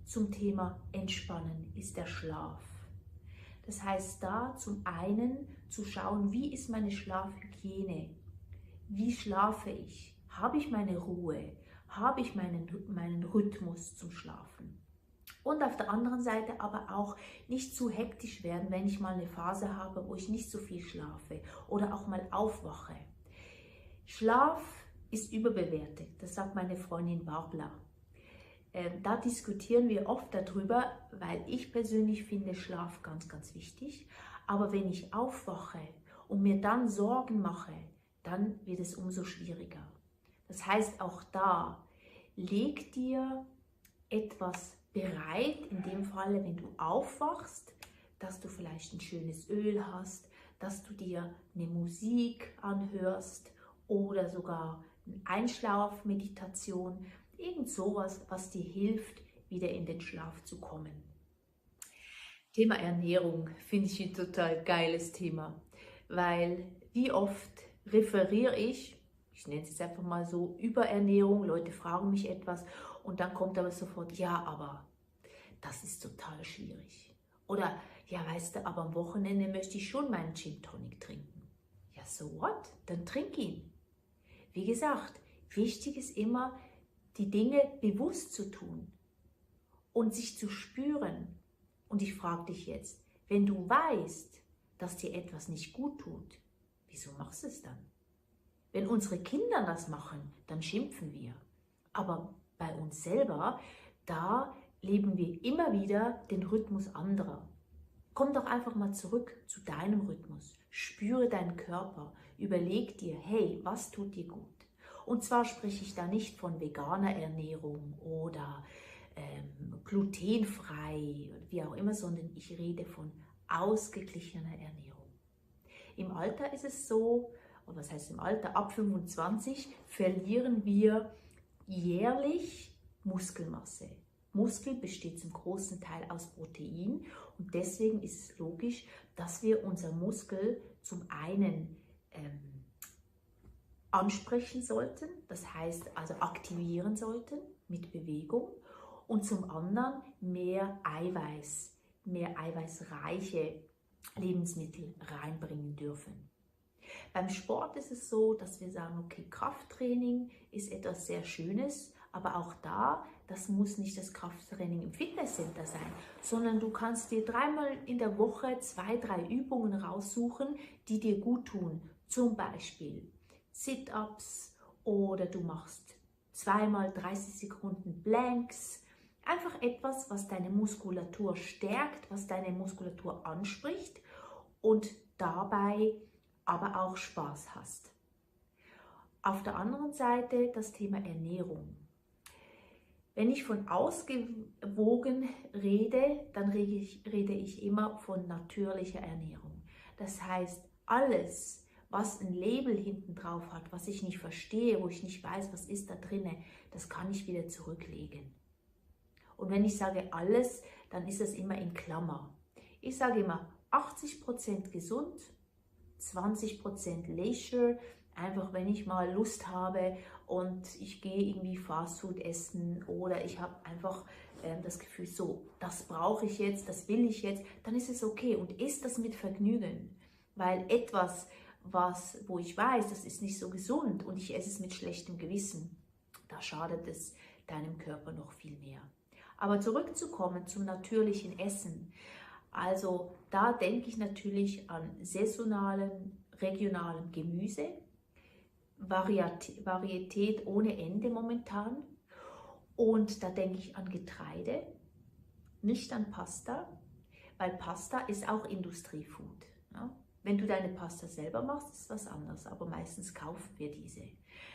zum Thema Entspannen, ist der Schlaf. Das heißt, da zum einen zu schauen, wie ist meine Schlafhygiene? Wie schlafe ich? Habe ich meine Ruhe? Habe ich meinen Rhythmus zum Schlafen? Und auf der anderen Seite aber auch nicht zu hektisch werden, wenn ich mal eine Phase habe, wo ich nicht so viel schlafe oder auch mal aufwache. Schlaf ist überbewertet, das sagt meine Freundin Barbara. Da diskutieren wir oft darüber, weil ich persönlich finde Schlaf ganz, ganz wichtig. Aber wenn ich aufwache und mir dann Sorgen mache, dann wird es umso schwieriger. Das heißt, auch da, leg dir etwas bereit, in dem Falle, wenn du aufwachst, dass du vielleicht ein schönes Öl hast, dass du dir eine Musik anhörst oder sogar eine Einschlafmeditation, irgend sowas, was dir hilft, wieder in den Schlaf zu kommen. Thema Ernährung finde ich ein total geiles Thema, weil wie oft referiere ich nenne es jetzt einfach mal so, Überernährung, Leute fragen mich etwas und dann kommt aber sofort, ja, aber das ist total schwierig. Oder, ja, weißt du, aber am Wochenende möchte ich schon meinen Gin Tonic trinken. Ja, so what? Dann trink ihn. Wie gesagt, wichtig ist immer, die Dinge bewusst zu tun und sich zu spüren. Und ich frage dich jetzt, wenn du weißt, dass dir etwas nicht gut tut, wieso machst du es dann? Wenn unsere Kinder das machen, dann schimpfen wir. Aber bei uns selber, da leben wir immer wieder den Rhythmus anderer. Komm doch einfach mal zurück zu deinem Rhythmus. Spüre deinen Körper. Überleg dir, hey, was tut dir gut? Und zwar spreche ich da nicht von veganer Ernährung oder glutenfrei, wie auch immer, sondern ich rede von ausgeglichener Ernährung. Im Alter ist es so, und was heißt im Alter, ab 25 verlieren wir jährlich Muskelmasse. Muskel besteht zum großen Teil aus Protein und deswegen ist es logisch, dass wir unser Muskel zum einen ansprechen sollten, das heißt also aktivieren sollten mit Bewegung und zum anderen mehr eiweißreiche Lebensmittel reinbringen dürfen. Beim Sport ist es so, dass wir sagen, okay, Krafttraining ist etwas sehr Schönes, aber auch da, das muss nicht das Krafttraining im Fitnesscenter sein, sondern du kannst dir 3-mal in der Woche 2, 3 Übungen raussuchen, die dir gut tun. Zum Beispiel Sit-Ups oder du machst 2-mal 30 Sekunden Planks. Einfach etwas, was deine Muskulatur stärkt, was deine Muskulatur anspricht und dabei aber auch Spaß hast. Auf der anderen Seite das Thema Ernährung. Wenn ich von ausgewogen rede, dann rede ich immer von natürlicher Ernährung. Das heißt, alles, was ein Label hinten drauf hat, was ich nicht verstehe, wo ich nicht weiß, was ist da drinne, das kann ich wieder zurücklegen. Und wenn ich sage alles, dann ist das immer in Klammer. Ich sage immer 80% gesund, 20% Leisure, einfach wenn ich mal Lust habe und ich gehe irgendwie Fastfood essen oder ich habe einfach das Gefühl, so, das brauche ich jetzt, das will ich jetzt, dann ist es okay und isst das mit Vergnügen, weil etwas, wo ich weiß, das ist nicht so gesund und ich esse es mit schlechtem Gewissen, da schadet es deinem Körper noch viel mehr. Aber zurückzukommen zum natürlichen Essen, also da denke ich natürlich an saisonalem, regionalem Gemüse, Varietät ohne Ende momentan und da denke ich an Getreide, nicht an Pasta, weil Pasta ist auch Industriefood. Ja? Wenn du deine Pasta selber machst, ist was anderes, aber meistens kaufen wir diese.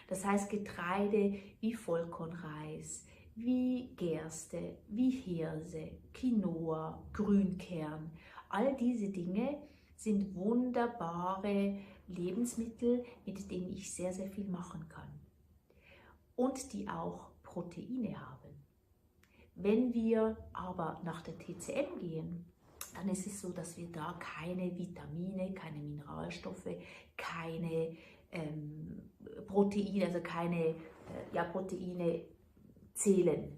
Das heißt Getreide wie Vollkornreis, wie Gerste, wie Hirse, Quinoa, Grünkern, all diese Dinge sind wunderbare Lebensmittel, mit denen ich sehr, sehr viel machen kann. Und die auch Proteine haben. Wenn wir aber nach der TCM gehen, dann ist es so, dass wir da keine Vitamine, keine Mineralstoffe, keine Proteine, also keine Proteine zählen,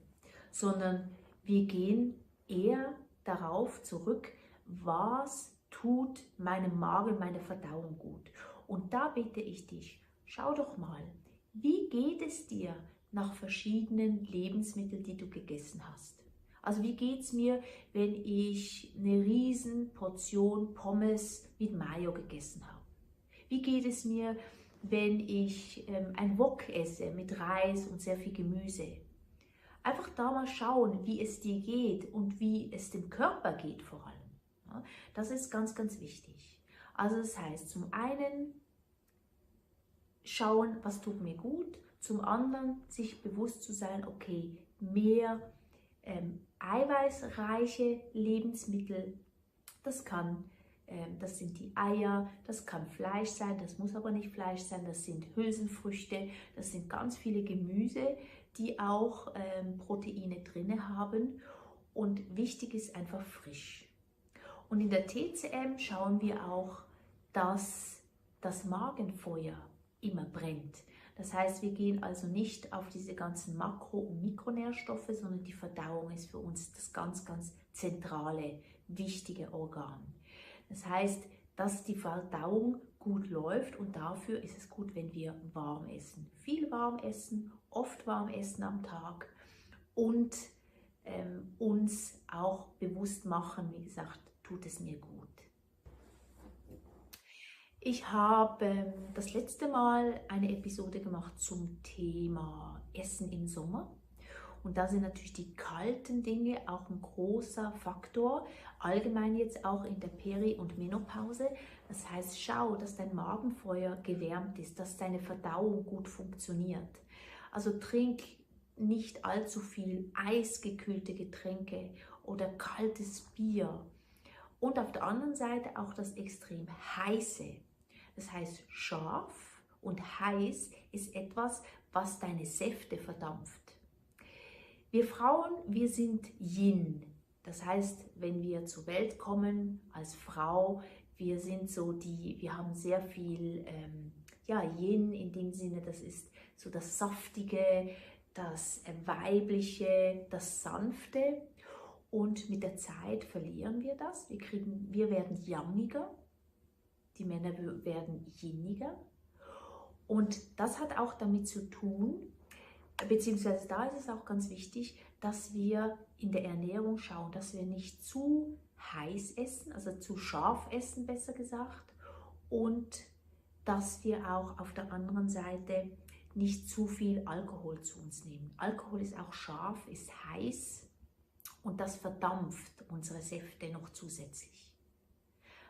sondern wir gehen eher darauf zurück, was tut meinem Magen, meiner Verdauung gut. Und da bitte ich dich, schau doch mal, wie geht es dir nach verschiedenen Lebensmitteln, die du gegessen hast? Also wie geht es mir, wenn ich eine riesen Portion Pommes mit Mayo gegessen habe? Wie geht es mir, wenn ich ein Wok esse mit Reis und sehr viel Gemüse? Einfach da mal schauen, wie es dir geht und wie es dem Körper geht vor allem. Ja, das ist ganz, ganz wichtig. Also das heißt, zum einen schauen, was tut mir gut, zum anderen sich bewusst zu sein, okay, mehr eiweißreiche Lebensmittel, das sind die Eier, das kann Fleisch sein, das muss aber nicht Fleisch sein, das sind Hülsenfrüchte, das sind ganz viele Gemüse, die auch Proteine drin haben und wichtig ist einfach frisch. Und in der TCM schauen wir auch, dass das Magenfeuer immer brennt. Das heißt, wir gehen also nicht auf diese ganzen Makro- und Mikronährstoffe, sondern die Verdauung ist für uns das ganz, ganz zentrale, wichtige Organ. Das heißt, dass die Verdauung gut läuft und dafür ist es gut, wenn wir warm essen. Viel warm essen, oft warm essen am Tag und uns auch bewusst machen, wie gesagt, tut es mir gut. Ich habe das letzte Mal eine Episode gemacht zum Thema Essen im Sommer. Und da sind natürlich die kalten Dinge auch ein großer Faktor, allgemein jetzt auch in der Peri- und Menopause. Das heißt, schau, dass dein Magenfeuer gewärmt ist, dass deine Verdauung gut funktioniert. Also trink nicht allzu viel eisgekühlte Getränke oder kaltes Bier. Und auf der anderen Seite auch das extrem heiße. Das heißt, scharf und heiß ist etwas, was deine Säfte verdampft. Wir Frauen, wir sind Yin. Das heißt, wenn wir zur Welt kommen als Frau, wir haben sehr viel Yin in dem Sinne, das ist so das Saftige, das Weibliche, das Sanfte. Und mit der Zeit verlieren wir das. Wir werden yangiger, die Männer werden yiniger. Und das hat auch damit zu tun, beziehungsweise da ist es auch ganz wichtig, dass wir in der Ernährung schauen, dass wir nicht zu heiß essen, also zu scharf essen, besser gesagt, und dass wir auch auf der anderen Seite nicht zu viel Alkohol zu uns nehmen. Alkohol ist auch scharf, ist heiß und das verdampft unsere Säfte noch zusätzlich.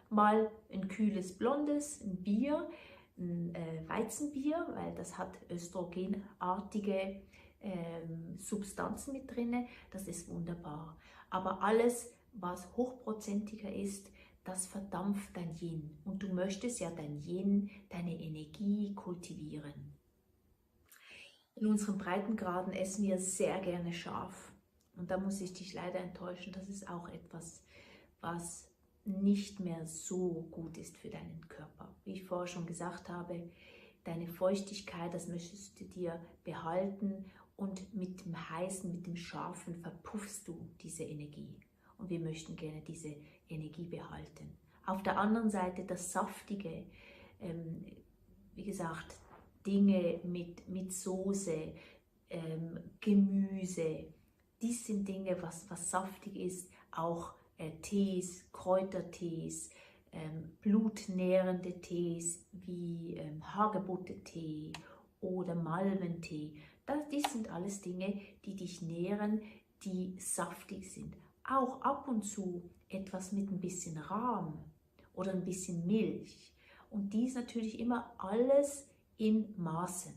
Mal ein kühles Blondes, ein Bier, ein Weizenbier, weil das hat östrogenartige Substanzen mit drin, das ist wunderbar. Aber alles, was hochprozentiger ist, das verdampft dein Yin. Und du möchtest ja dein Yin, deine Energie kultivieren. In unseren Breitengraden essen wir sehr gerne scharf. Und da muss ich dich leider enttäuschen, das ist auch etwas, was nicht mehr so gut ist für deinen Körper. Wie ich vorher schon gesagt habe, deine Feuchtigkeit, das möchtest du dir behalten und mit dem Heißen, mit dem Scharfen verpuffst du diese Energie. Und wir möchten gerne diese Energie behalten. Auf der anderen Seite das Saftige, wie gesagt, Dinge mit Soße, Gemüse, dies sind Dinge, was saftig ist, auch Tees, Kräutertees, blutnährende Tees wie Hagebuttentee oder Malventee. Dies sind alles Dinge, die dich nähren, die saftig sind. Auch ab und zu etwas mit ein bisschen Rahm oder ein bisschen Milch. Und dies natürlich immer alles in Maßen.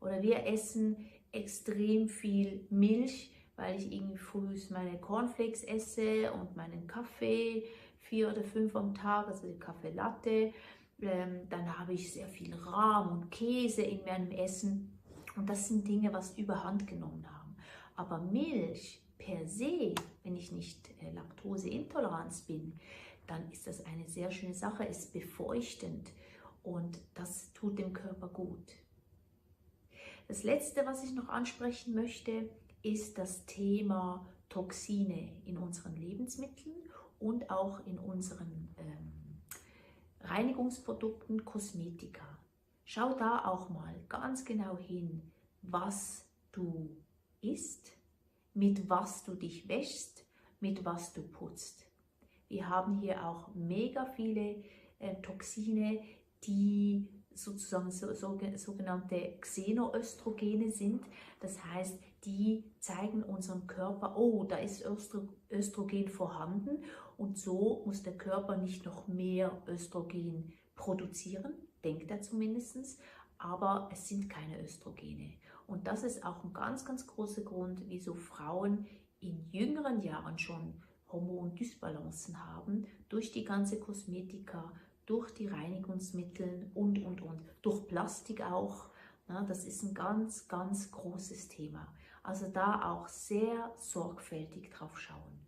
Oder wir essen extrem viel Milch, weil ich irgendwie früh meine Cornflakes esse und meinen Kaffee 4 oder 5 am Tag, also die Kaffee Latte. Dann habe ich sehr viel Rahm und Käse in meinem Essen. Und das sind Dinge, was überhand genommen haben. Aber Milch per se, wenn ich nicht laktoseintolerant bin, dann ist das eine sehr schöne Sache, ist befeuchtend und das tut dem Körper gut. Das Letzte, was ich noch ansprechen möchte, ist das Thema Toxine in unseren Lebensmitteln und auch in unseren Reinigungsprodukten, Kosmetika. Schau da auch mal ganz genau hin, was du isst, mit was du dich wäschst, mit was du putzt. Wir haben hier auch mega viele Toxine, die sozusagen sogenannte Xenoöstrogene sind. Das heißt, die zeigen unserem Körper, oh, da ist Östrogen vorhanden und so muss der Körper nicht noch mehr Östrogen produzieren, denkt er zumindest, aber es sind keine Östrogene. Und das ist auch ein ganz, ganz großer Grund, wieso Frauen in jüngeren Jahren schon Hormondysbalancen haben, durch die ganze Kosmetika, durch die Reinigungsmittel und. Durch Plastik auch. Ja, das ist ein ganz, ganz großes Thema. Also da auch sehr sorgfältig drauf schauen.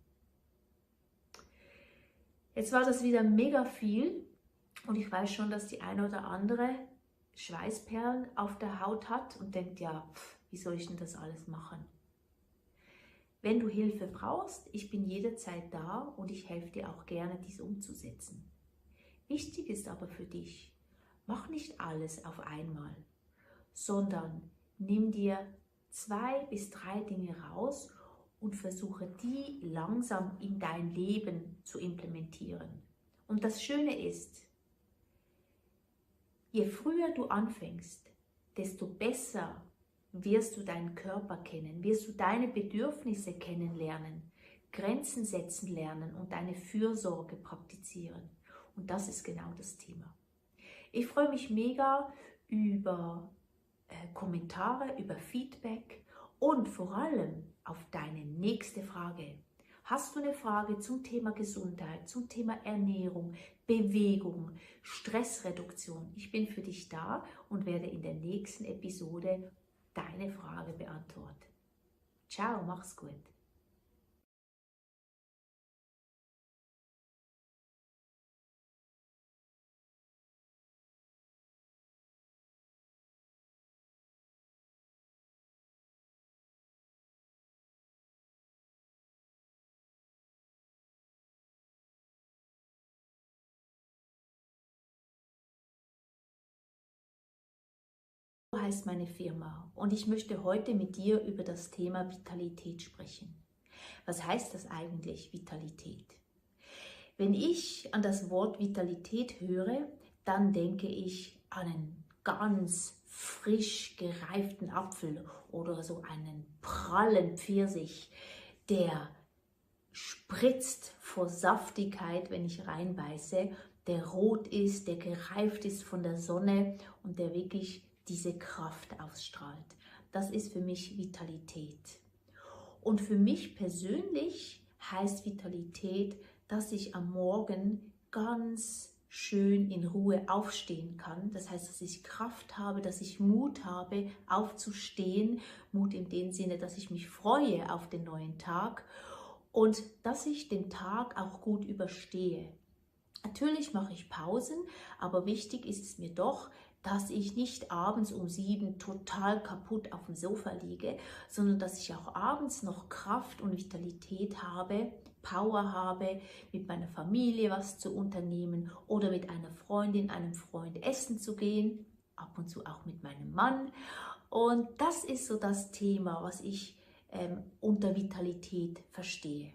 Jetzt war das wieder mega viel und ich weiß schon, dass die eine oder andere Schweißperlen auf der Haut hat und denkt, ja, wie soll ich denn das alles machen? Wenn du Hilfe brauchst, ich bin jederzeit da und ich helfe dir auch gerne, dies umzusetzen. Wichtig ist aber für dich, mach nicht alles auf einmal, sondern nimm dir 2 bis 3 Dinge raus und versuche die langsam in dein Leben zu implementieren. Und das Schöne ist, je früher du anfängst, desto besser wirst du deinen Körper kennen, wirst du deine Bedürfnisse kennenlernen, Grenzen setzen lernen und deine Fürsorge praktizieren. Und das ist genau das Thema. Ich freue mich mega über Kommentare, über Feedback und vor allem auf deine nächste Frage. Hast du eine Frage zum Thema Gesundheit, zum Thema Ernährung, Bewegung, Stressreduktion? Ich bin für dich da und werde in der nächsten Episode deine Frage beantworten. Ciao, mach's gut. So heißt meine Firma und ich möchte heute mit dir über das Thema Vitalität sprechen. Was heißt das eigentlich, Vitalität? Wenn ich an das Wort Vitalität höre, dann denke ich an einen ganz frisch gereiften Apfel oder so einen prallen Pfirsich, der spritzt vor Saftigkeit, wenn ich reinbeiße, der rot ist, der gereift ist von der Sonne und der wirklich diese Kraft ausstrahlt. Das ist für mich Vitalität. Und für mich persönlich heißt Vitalität, dass ich am Morgen ganz schön in Ruhe aufstehen kann. Das heißt, dass ich Kraft habe, dass ich Mut habe, aufzustehen. Mut in dem Sinne, dass ich mich freue auf den neuen Tag und dass ich den Tag auch gut überstehe. Natürlich mache ich Pausen, aber wichtig ist es mir doch, dass ich nicht abends um 7 total kaputt auf dem Sofa liege, sondern dass ich auch abends noch Kraft und Vitalität habe, Power habe, mit meiner Familie was zu unternehmen oder mit einer Freundin, einem Freund essen zu gehen, ab und zu auch mit meinem Mann. Und das ist so das Thema, was ich unter Vitalität verstehe.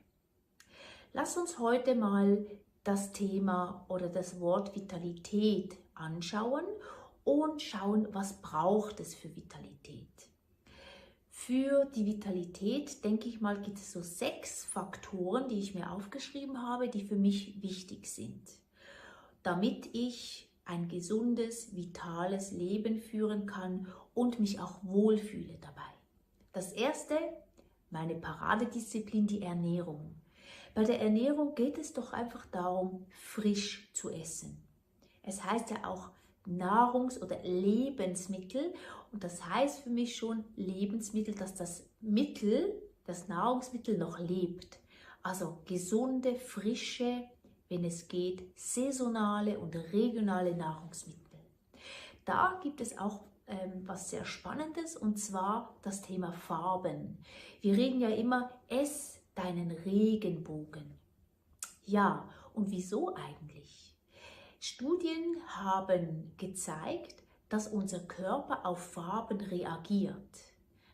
Lass uns heute mal das Thema oder das Wort Vitalität anschauen und schauen, was braucht es für Vitalität. Für die Vitalität, denke ich mal, gibt es so 6 Faktoren, die ich mir aufgeschrieben habe, die für mich wichtig sind, damit ich ein gesundes, vitales Leben führen kann und mich auch wohlfühle dabei. Das erste, meine Paradedisziplin, die Ernährung. Bei der Ernährung geht es doch einfach darum, frisch zu essen. Es heißt ja auch Nahrungs- oder Lebensmittel und das heißt für mich schon Lebensmittel, dass das Nahrungsmittel noch lebt. Also gesunde, frische, wenn es geht, saisonale und regionale Nahrungsmittel. Da gibt es auch was sehr Spannendes und zwar das Thema Farben. Wir reden ja immer, ess deinen Regenbogen. Ja, und wieso eigentlich? Studien haben gezeigt, dass unser Körper auf Farben reagiert.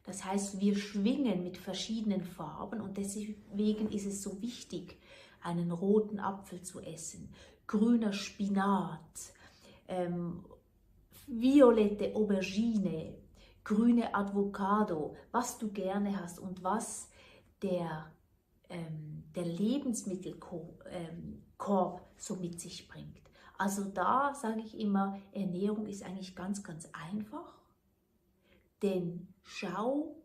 Das heißt, wir schwingen mit verschiedenen Farben und deswegen ist es so wichtig, einen roten Apfel zu essen, grüner Spinat, violette Aubergine, grüne Avocado, was du gerne hast und was der Lebensmittelkorb so mit sich bringt. Also da sage ich immer, Ernährung ist eigentlich ganz, ganz einfach, denn schau,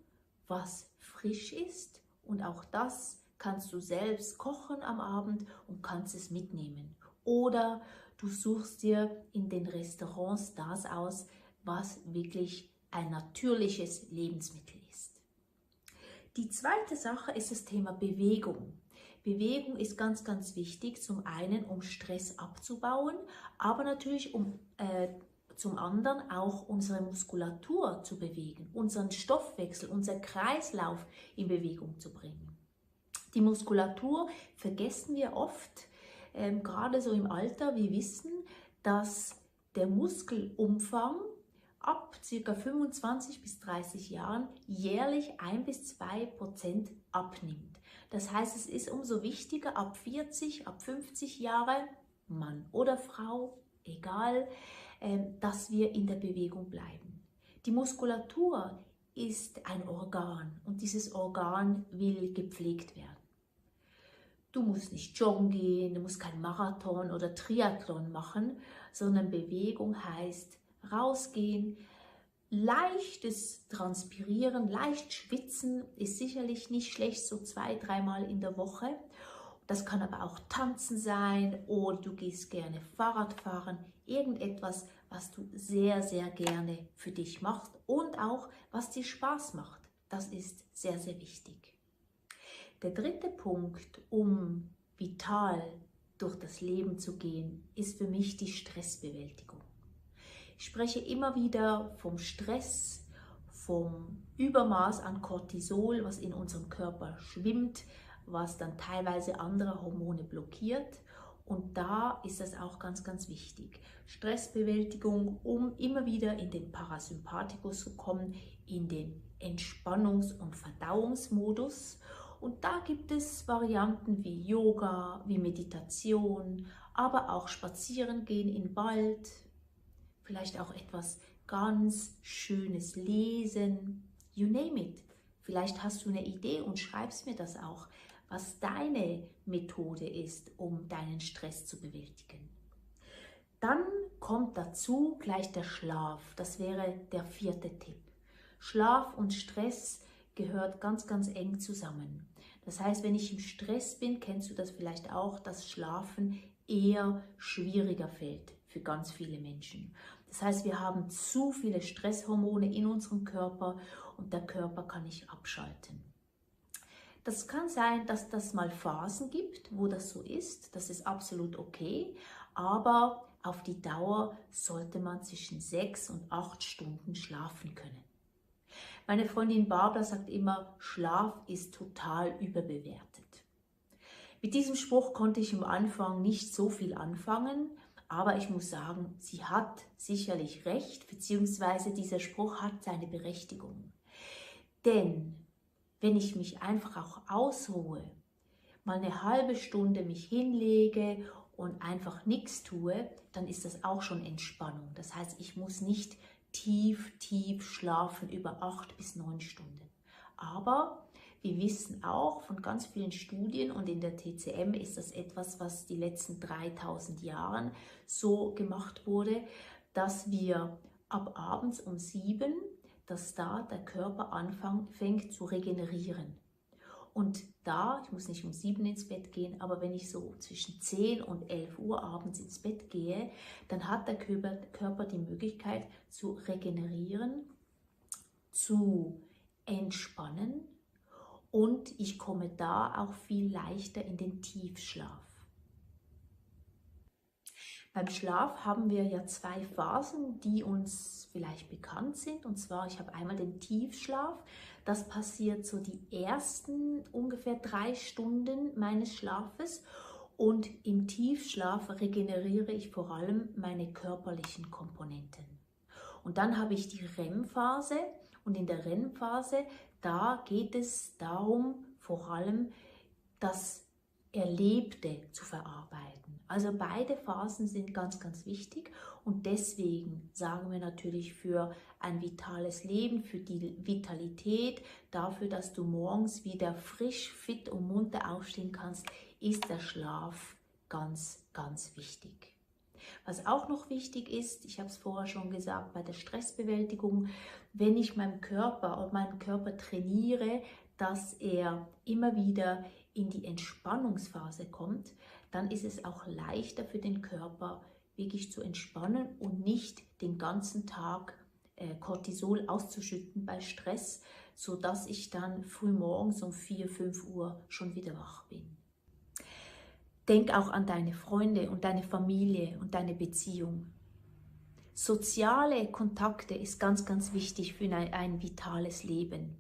was frisch ist und auch das kannst du selbst kochen am Abend und kannst es mitnehmen. Oder du suchst dir in den Restaurants das aus, was wirklich ein natürliches Lebensmittel ist. Die zweite Sache ist das Thema Bewegung. Bewegung ist ganz, ganz wichtig, zum einen, um Stress abzubauen, aber natürlich zum anderen auch unsere Muskulatur zu bewegen, unseren Stoffwechsel, unseren Kreislauf in Bewegung zu bringen. Die Muskulatur vergessen wir oft, gerade so im Alter. Wir wissen, dass der Muskelumfang ab ca. 25 bis 30 Jahren jährlich 1-2% abnimmt. Das heißt, es ist umso wichtiger, ab 40, ab 50 Jahre, Mann oder Frau, egal, dass wir in der Bewegung bleiben. Die Muskulatur ist ein Organ und dieses Organ will gepflegt werden. Du musst nicht joggen gehen, du musst keinen Marathon oder Triathlon machen, sondern Bewegung heißt rausgehen, leichtes Transpirieren, leicht schwitzen ist sicherlich nicht schlecht, so 2-3 Mal in der Woche. Das kann aber auch Tanzen sein oder du gehst gerne Fahrrad fahren, irgendetwas, was du sehr, sehr gerne für dich machst und auch was dir Spaß macht. Das ist sehr, sehr wichtig. Der dritte Punkt, um vital durch das Leben zu gehen, ist für mich die Stressbewältigung. Ich spreche immer wieder vom Stress, vom Übermaß an Cortisol, was in unserem Körper schwimmt, was dann teilweise andere Hormone blockiert. Und da ist das auch ganz, ganz wichtig. Stressbewältigung, um immer wieder in den Parasympathikus zu kommen, in den Entspannungs- und Verdauungsmodus. Und da gibt es Varianten wie Yoga, wie Meditation, aber auch Spazierengehen im Wald, vielleicht auch etwas ganz Schönes lesen, you name it. Vielleicht hast du eine Idee und schreibst mir das auch, was deine Methode ist, um deinen Stress zu bewältigen. Dann kommt dazu gleich der Schlaf. Das wäre der vierte Tipp. Schlaf und Stress gehört ganz, ganz eng zusammen. Das heißt, wenn ich im Stress bin, kennst du das vielleicht auch, dass Schlafen eher schwieriger fällt für ganz viele Menschen. Das heißt, wir haben zu viele Stresshormone in unserem Körper und der Körper kann nicht abschalten. Das kann sein, dass das mal Phasen gibt, wo das so ist. Das ist absolut okay, aber auf die Dauer sollte man zwischen 6 und 8 Stunden schlafen können. Meine Freundin Barbara sagt immer, Schlaf ist total überbewertet. Mit diesem Spruch konnte ich am Anfang nicht so viel anfangen, aber ich muss sagen, sie hat sicherlich recht, beziehungsweise dieser Spruch hat seine Berechtigung. Denn wenn ich mich einfach auch ausruhe, mal eine halbe Stunde mich hinlege und einfach nichts tue, dann ist das auch schon Entspannung. Das heißt, ich muss nicht tief schlafen über 8 bis 9 Stunden. Aber wir wissen auch von ganz vielen Studien und in der TCM ist das etwas, was die letzten 3000 Jahren so gemacht wurde, dass wir ab abends um 7, dass da der Körper anfängt zu regenerieren. Und da, ich muss nicht um 7 ins Bett gehen, aber wenn ich so zwischen 10 und 11 Uhr abends ins Bett gehe, dann hat der Körper die Möglichkeit zu regenerieren, zu entspannen und ich komme da auch viel leichter in den Tiefschlaf. Beim Schlaf haben wir ja 2 Phasen, die uns vielleicht bekannt sind. Und zwar, ich habe einmal den Tiefschlaf. Das passiert so die ersten ungefähr 3 Stunden meines Schlafes. Und im Tiefschlaf regeneriere ich vor allem meine körperlichen Komponenten. Und dann habe ich die REM-Phase. Und in der REM-Phase, da geht es darum, vor allem das Erlebte zu verarbeiten. Also beide Phasen sind ganz, ganz wichtig und deswegen sagen wir natürlich für ein vitales Leben, für die Vitalität, dafür, dass du morgens wieder frisch, fit und munter aufstehen kannst, ist der Schlaf ganz, ganz wichtig. Was auch noch wichtig ist, ich habe es vorher schon gesagt, bei der Stressbewältigung, wenn ich meinen Körper trainiere, dass er immer wieder in die Entspannungsphase kommt, dann ist es auch leichter für den Körper, wirklich zu entspannen und nicht den ganzen Tag Cortisol auszuschütten bei Stress, sodass ich dann früh morgens um 4, 5 Uhr schon wieder wach bin. Denk auch an deine Freunde und deine Familie und deine Beziehung. Soziale Kontakte ist ganz, ganz wichtig für ein vitales Leben.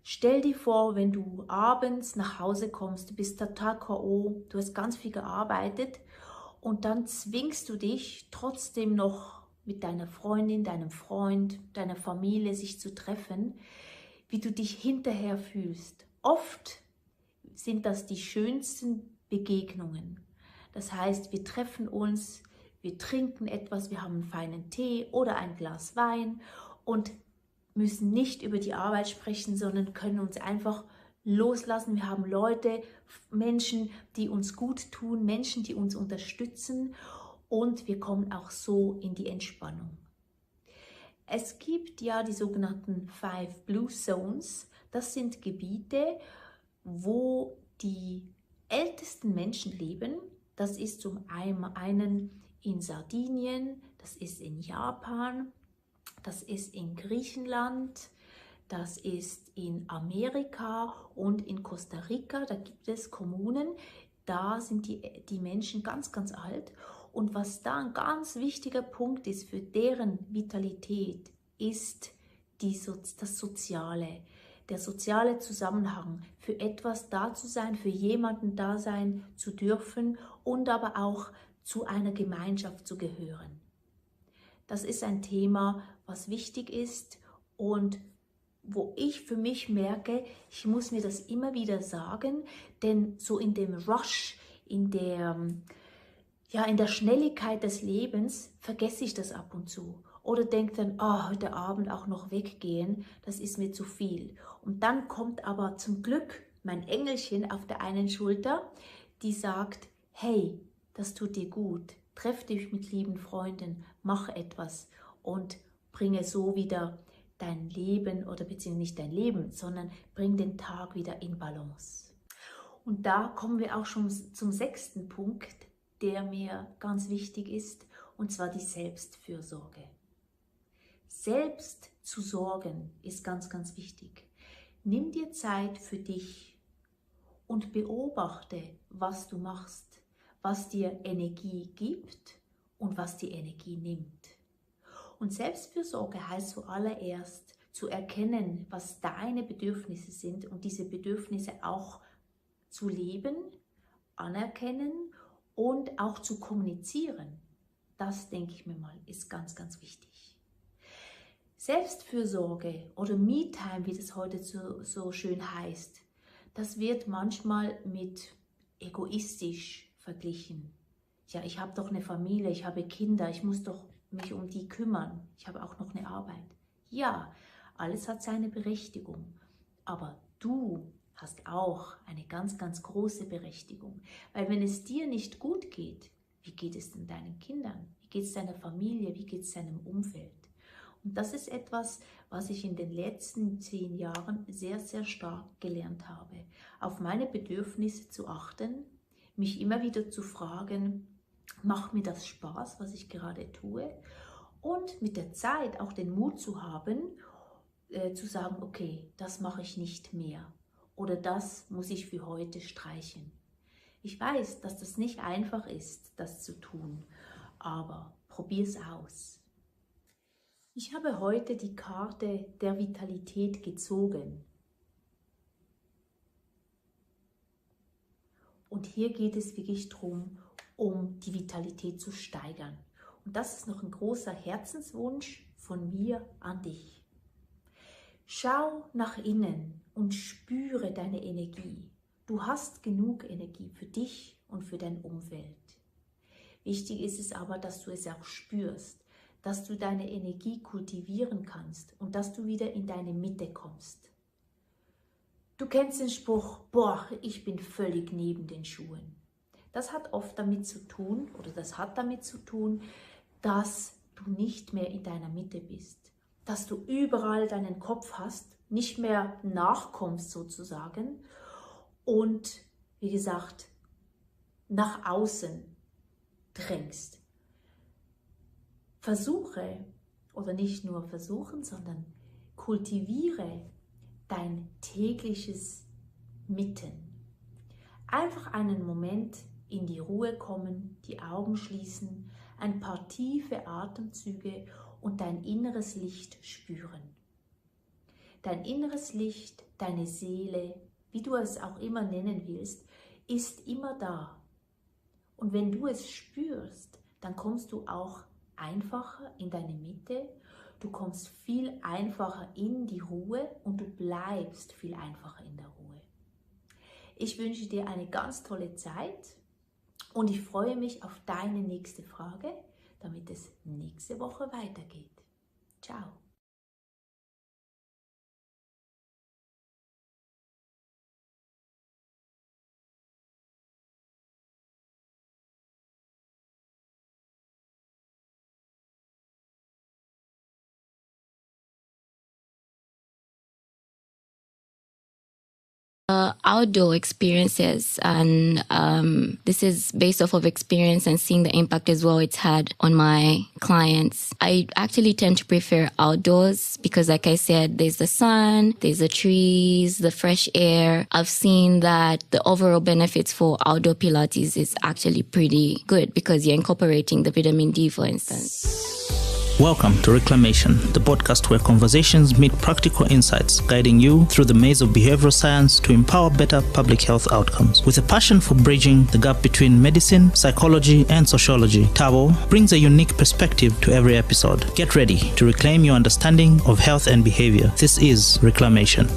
Stell dir vor, wenn du abends nach Hause kommst, du bist total K.O., du hast ganz viel gearbeitet und dann zwingst du dich trotzdem noch mit deiner Freundin, deinem Freund, deiner Familie sich zu treffen, wie du dich hinterher fühlst. Oft sind das die schönsten Begegnungen. Das heißt, wir treffen uns, wir trinken etwas, wir haben einen feinen Tee oder ein Glas Wein und müssen nicht über die Arbeit sprechen, sondern können uns einfach loslassen. Wir haben Leute, Menschen, die uns gut tun, Menschen, die uns unterstützen und wir kommen auch so in die Entspannung. Es gibt ja die sogenannten 5 Blue Zones. Das sind Gebiete, wo die ältesten Menschen leben. Das ist zum einen in Sardinien, das ist in Japan, das ist in Griechenland, das ist in Amerika und in Costa Rica. Da gibt es Kommunen, da sind die Menschen ganz, ganz alt. Und was da ein ganz wichtiger Punkt ist für deren Vitalität, ist das Soziale. Der soziale Zusammenhang, für etwas da zu sein, für jemanden da sein zu dürfen und aber auch zu einer Gemeinschaft zu gehören. Das ist ein Thema, was wichtig ist und wo ich für mich merke, ich muss mir das immer wieder sagen, denn so in dem Rush, in der Schnelligkeit des Lebens vergesse ich das ab und zu. Oder denke dann, heute Abend auch noch weggehen, das ist mir zu viel. Und dann kommt aber zum Glück mein Engelchen auf der einen Schulter, die sagt, hey, das tut dir gut, treff dich mit lieben Freunden, mach etwas und bringe so wieder dein Leben oder beziehungsweise nicht dein Leben, sondern bring den Tag wieder in Balance. Und da kommen wir auch schon zum 6. Punkt, der mir ganz wichtig ist, und zwar die Selbstfürsorge. Selbst zu sorgen ist ganz, ganz wichtig. Nimm dir Zeit für dich und beobachte, was du machst, was dir Energie gibt und was die Energie nimmt. Und Selbstfürsorge heißt zuallererst zu erkennen, was deine Bedürfnisse sind und diese Bedürfnisse auch zu leben, anerkennen und auch zu kommunizieren. Das, denke ich mir mal, ist ganz, ganz wichtig. Selbstfürsorge oder Me-Time, wie das heute so schön heißt, das wird manchmal mit egoistisch verglichen. Ja, ich habe doch eine Familie, ich habe Kinder, ich muss doch mich um die kümmern. Ich habe auch noch eine Arbeit. Ja, alles hat seine Berechtigung. Aber du hast auch eine ganz, ganz große Berechtigung. Weil wenn es dir nicht gut geht, wie geht es denn deinen Kindern? Wie geht es deiner Familie? Wie geht es deinem Umfeld? Und das ist etwas, was ich in den letzten 10 Jahren sehr, sehr stark gelernt habe. Auf meine Bedürfnisse zu achten, mich immer wieder zu fragen, macht mir das Spaß, was ich gerade tue? Und mit der Zeit auch den Mut zu haben, zu sagen, okay, das mache ich nicht mehr. Oder das muss ich für heute streichen. Ich weiß, dass das nicht einfach ist, das zu tun, aber probier es aus. Ich habe heute die Karte der Vitalität gezogen. Und hier geht es wirklich darum, um die Vitalität zu steigern. Und das ist noch ein großer Herzenswunsch von mir an dich. Schau nach innen und spüre deine Energie. Du hast genug Energie für dich und für dein Umfeld. Wichtig ist es aber, dass du es auch spürst, dass du deine Energie kultivieren kannst und dass du wieder in deine Mitte kommst. Du kennst den Spruch, boah, ich bin völlig neben den Schuhen. Das hat oft damit zu tun, dass du nicht mehr in deiner Mitte bist. Dass du überall deinen Kopf hast, nicht mehr nachkommst sozusagen und, wie gesagt, nach außen drängst. Versuche, oder nicht nur versuchen, sondern kultiviere dein tägliches Mitten. Einfach einen Moment in die Ruhe kommen, die Augen schließen, ein paar tiefe Atemzüge und dein inneres Licht spüren. Dein inneres Licht, deine Seele, wie du es auch immer nennen willst, ist immer da. Und wenn du es spürst, dann kommst du auch einfacher in deine Mitte, du kommst viel einfacher in die Ruhe und du bleibst viel einfacher in der Ruhe. Ich wünsche dir eine ganz tolle Zeit und ich freue mich auf deine nächste Frage, damit es nächste Woche weitergeht. Ciao. Outdoor experiences, and this is based off of experience and seeing the impact as well it's had on my clients. I actually tend to prefer outdoors because, like I said, there's the sun, there's the trees, the fresh air. I've seen that the overall benefits for outdoor Pilates is actually pretty good because you're incorporating the vitamin D, for instance. Welcome to Reclamation, the podcast where conversations meet practical insights, guiding you through the maze of behavioral science to empower better public health outcomes. With a passion for bridging the gap between medicine, psychology, and sociology, Tabo brings a unique perspective to every episode. Get ready to reclaim your understanding of health and behavior. This is Reclamation.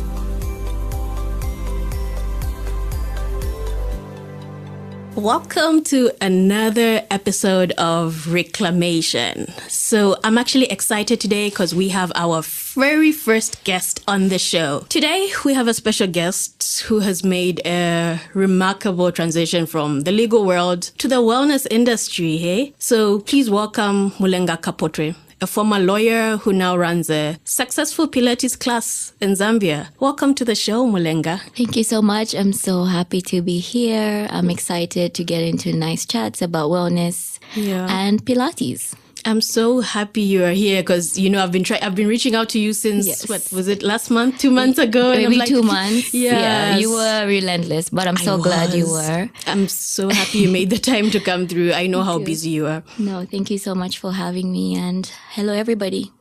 Welcome to another episode of Reclamation. So I'm actually excited today because we have our very first guest on the show. Today we have a special guest who has made a remarkable transition from the legal world to the wellness industry. Hey? So please welcome Mulenga Kapotre, a former lawyer who now runs a successful Pilates class in Zambia. Welcome to the show, Mulenga. Thank you so much. I'm so happy to be here. I'm excited to get into nice chats about wellness and Pilates. I'm so happy you are here because, you know, I've been reaching out to you since, what was it, last month, 2 months ago? Maybe 2 months. Yes. Yeah, you were relentless, but I'm so glad you were. I'm so happy you made the time to come through. I know how busy you are. No, thank you so much for having me, and hello, everybody.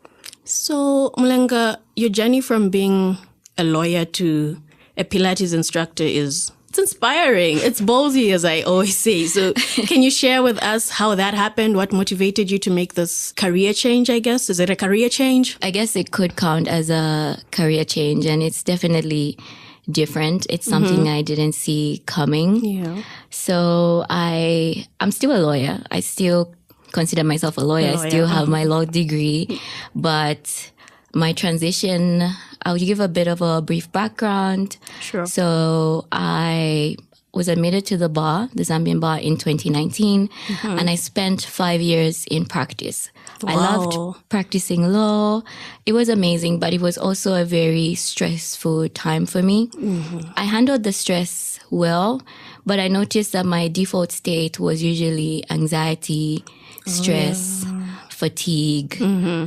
So, Mulenga, your journey from being a lawyer to a Pilates instructor it's inspiring. It's ballsy, as I always say. So can you share with us how that happened? What motivated you to make this career change, I guess? Is it a career change? I guess it could count as a career change, and it's definitely different. It's something I didn't see coming. Yeah. So I'm still a lawyer. I still consider myself a lawyer. I still have my law degree, but my transition, I'll give a bit of a brief background. Sure. So I was admitted to the Zambian bar in 2019, and I spent 5 years in practice. I loved practicing law. It was amazing, but it was also a very stressful time for me. I handled the stress well, but I noticed that my default state was usually anxiety, stress, fatigue.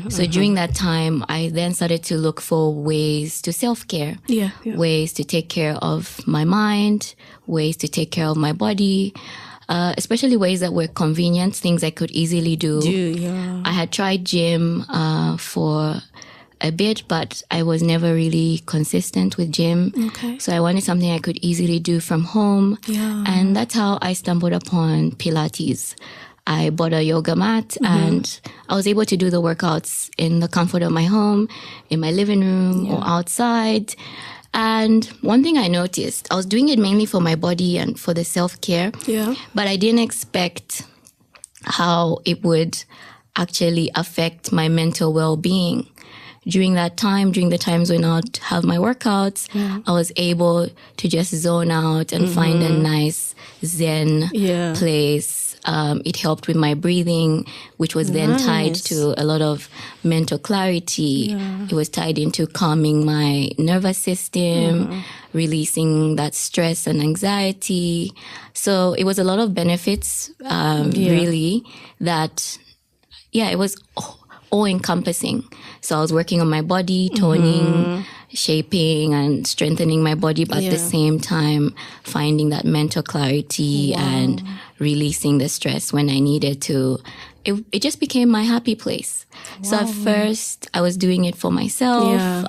So during that time, I then started to look for ways to self-care, ways to take care of my mind, ways to take care of my body, especially ways that were convenient, things I could easily do. I had tried gym for a bit, but I was never really consistent with gym. So I wanted something I could easily do from home. And that's how I stumbled upon Pilates. I bought a yoga mat and I was able to do the workouts in the comfort of my home, in my living room or outside. And one thing I noticed, I was doing it mainly for my body and for the self-care, but I didn't expect how it would actually affect my mental well-being. During that time, during the times when I'd have my workouts, I was able to just zone out and find a nice Zen place. It helped with my breathing, which was then tied to a lot of mental clarity. It was tied into calming my nervous system, releasing that stress and anxiety. So it was a lot of benefits, really, that, it was all-encompassing. So I was working on my body, toning, shaping and strengthening my body, but at the same time finding that mental clarity and releasing the stress when I needed to. It just became my happy place. So at first I was doing it for myself.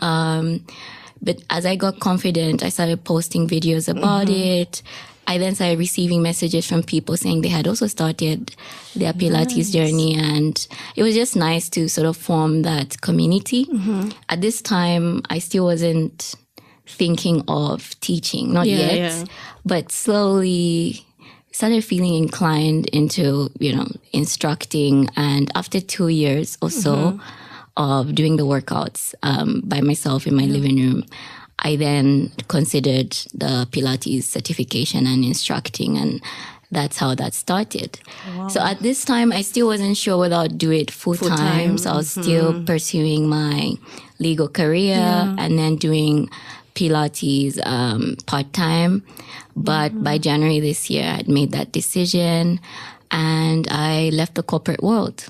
But as I got confident, I started posting videos about it. I then started receiving messages from people saying they had also started their Pilates journey, and it was just nice to sort of form that community. At this time, I still wasn't thinking of teaching, not yet, but slowly started feeling inclined into, instructing. And after 2 years or so of doing the workouts by myself in my living room, I then considered the Pilates certification and instructing, and that's how that started. So at this time, I still wasn't sure whether I'd do it full-time. So I was still pursuing my legal career and then doing Pilates part-time. But by January this year, I'd made that decision and I left the corporate world.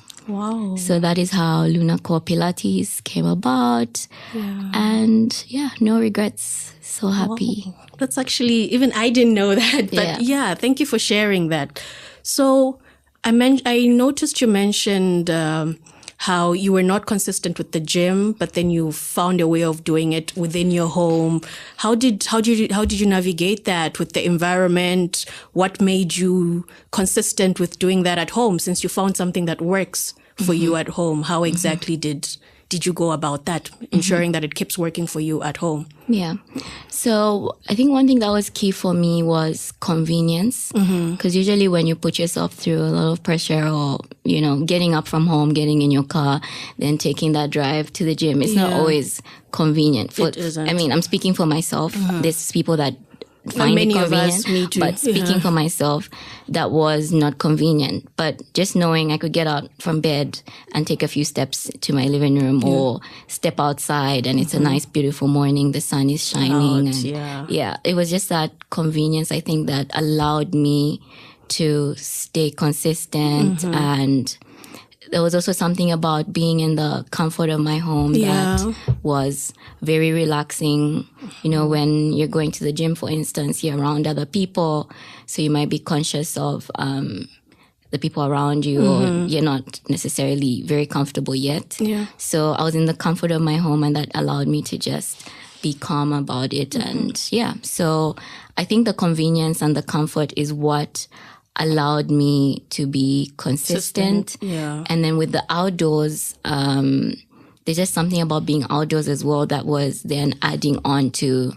So that is how Luna Core Pilates came about. And no regrets. So happy. That's actually, even I didn't know that. But thank you for sharing that. So I noticed you mentioned how you were not consistent with the gym, but then you found a way of doing it within your home. How did you navigate that with the environment? What made you consistent with doing that at home, since you found something that works for you at home? How exactly did you go about that, ensuring that it keeps working for you at home? So I think one thing that was key for me was convenience, because usually when you put yourself through a lot of pressure or, getting up from home, getting in your car, then taking that drive to the gym, it's not always convenient. It isn't. I mean, I'm speaking for myself. There's people that find it convenient, me too. But speaking for myself, that was not convenient. But just knowing I could get out from bed and take a few steps to my living room or step outside and it's a nice, beautiful morning, the sun is shining. It was just that convenience, I think, that allowed me to stay consistent. And there was also something about being in the comfort of my home that was very relaxing. When you're going to the gym, for instance, you're around other people, so you might be conscious of the people around you, or you're not necessarily very comfortable yet. So I was in the comfort of my home, and that allowed me to just be calm about it. And so I think the convenience and the comfort is what allowed me to be consistent. And then with the outdoors, there's just something about being outdoors as well that was then adding on to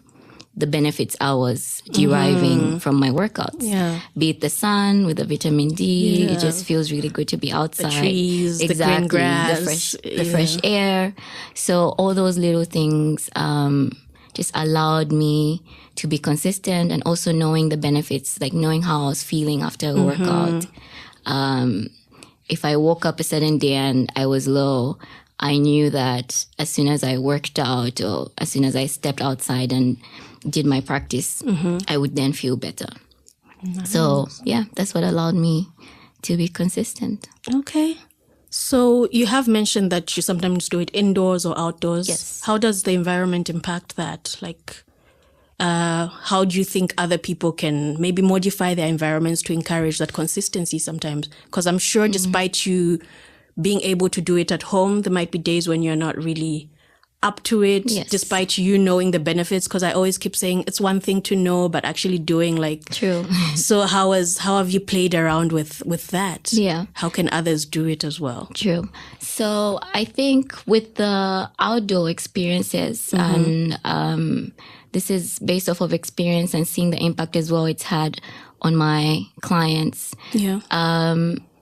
the benefits I was deriving from my workouts. Be it the sun with the vitamin D, it just feels really good to be outside. The trees, the green grass, the fresh air. So all those little things just allowed me to be consistent, and also knowing the benefits, like knowing how I was feeling after a workout. If I woke up a certain day and I was low, I knew that as soon as I worked out or as soon as I stepped outside and did my practice, I would then feel better. Nice. So yeah, that's what allowed me to be consistent. Okay. So you have mentioned that you sometimes do it indoors or outdoors. Yes. How does the environment impact that? Like, how do you think other people can maybe modify their environments to encourage that consistency sometimes? Because I'm sure despite you being able to do it at home, there might be days when you're not really up to it, despite you knowing the benefits. Because I always keep saying it's one thing to know, but actually doing, like, true. So how have you played around with that? Yeah. How can others do it as well? True. So I think with the outdoor experiences, and this is based off of experience and seeing the impact as well it's had on my clients. Yeah.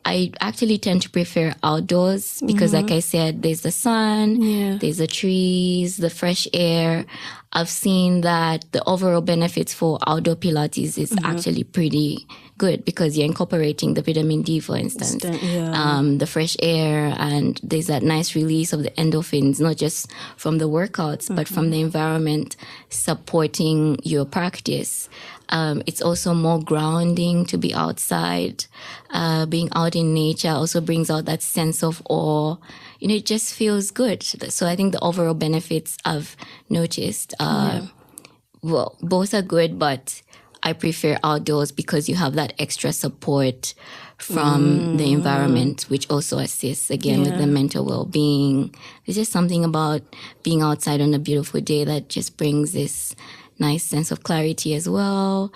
I actually tend to prefer outdoors because, like I said, there's the sun, there's the trees, the fresh air. I've seen that the overall benefits for outdoor Pilates is actually pretty good because you're incorporating the vitamin D, for instance, the fresh air, and there's that nice release of the endorphins, not just from the workouts, but from the environment supporting your practice. It's also more grounding to be outside. Being out in nature also brings out that sense of awe. You know, it just feels good. So I think the overall benefits I've noticed, well, both are good, but I prefer outdoors because you have that extra support from the environment, which also assists again with the mental well-being. There's just something about being outside on a beautiful day that just brings this nice sense of clarity as well.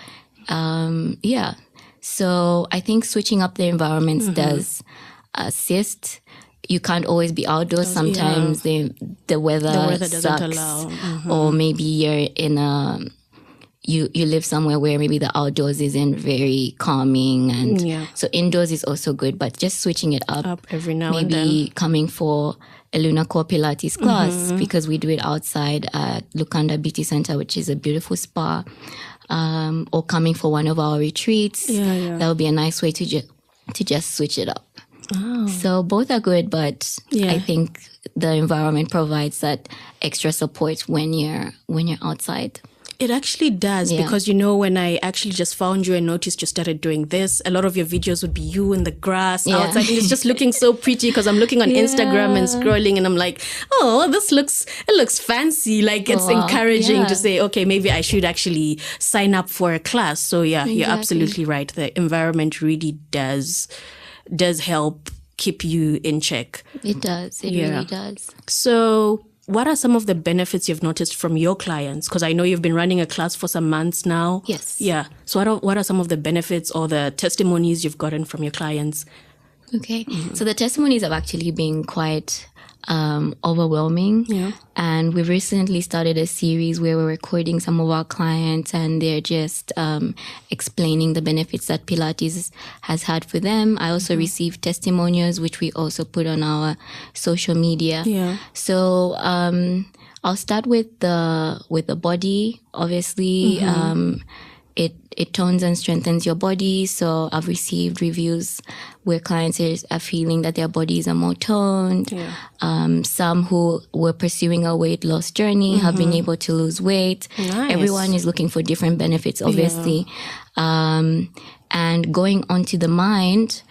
So I think switching up the environments does assist. You can't always be outdoors. Sometimes the weather doesn't sucks, allow. or maybe you're in you live somewhere where maybe the outdoors isn't very calming, and so indoors is also good. But just switching it up every now and maybe then. coming for a Luna Core Pilates class because we do it outside at Lukanda Beauty Center, which is a beautiful spa, or coming for one of our retreats. That would be a nice way to just switch it up. Oh. So both are good, but I think the environment provides that extra support when you're outside. It actually does because, you know, when I actually just found you and noticed you started doing this, a lot of your videos would be you in the grass outside, and it's just looking so pretty because I'm looking on Instagram and scrolling and I'm like, oh, it looks fancy. Like it's encouraging to say, okay, maybe I should actually sign up for a class. So you're absolutely right. The environment really does help keep you in check. It does. It really does. So what are some of the benefits you've noticed from your clients? Because I know you've been running a class for some months now. Yes. Yeah. So what are some of the benefits or the testimonies you've gotten from your clients? Okay. So the testimonies have actually been quite overwhelming. Yeah. And we've recently started a series where we're recording some of our clients and they're just explaining the benefits that Pilates has had for them. I also received testimonials, which we also put on our social media. Yeah. So I'll start with the body. Obviously, it tones and strengthens your body. So I've received reviews where clients are feeling that their bodies are more toned. Yeah. Some who were pursuing a weight loss journey have been able to lose weight. Nice. Everyone is looking for different benefits, obviously. And going onto the mind,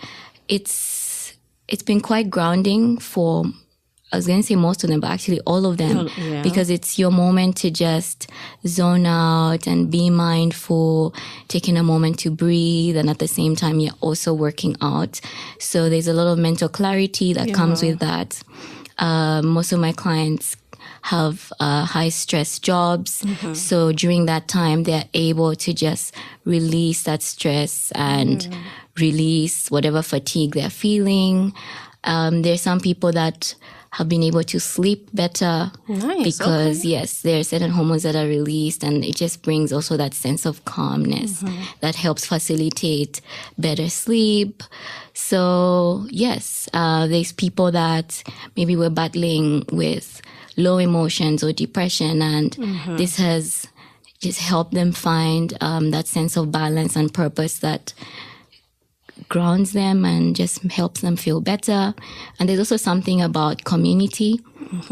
it's been quite grounding for, I was going to say most of them, but actually all of them, because it's your moment to just zone out and be mindful, taking a moment to breathe, and at the same time, you're also working out. So there's a lot of mental clarity that comes with that. Most of my clients have high stress jobs. So during that time, they're able to just release that stress and release whatever fatigue they're feeling. There's some people that have been able to sleep better because, there are certain hormones that are released, and it just brings also that sense of calmness that helps facilitate better sleep. So, there's people that maybe were battling with low emotions or depression. And this has just helped them find that sense of balance and purpose that grounds them and just helps them feel better. And there's also something about community.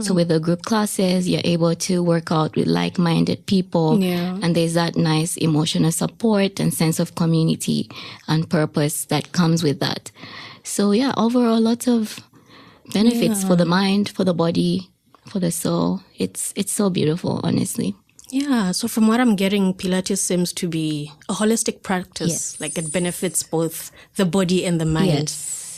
So with the group classes, you're able to work out with like-minded people. And there's that nice emotional support and sense of community and purpose that comes with that. So yeah, overall, lots of benefits for the mind, for the body, for the soul. It's so beautiful, honestly. Yeah, so from what I'm getting, Pilates seems to be a holistic practice. Like it benefits both the body and the mind.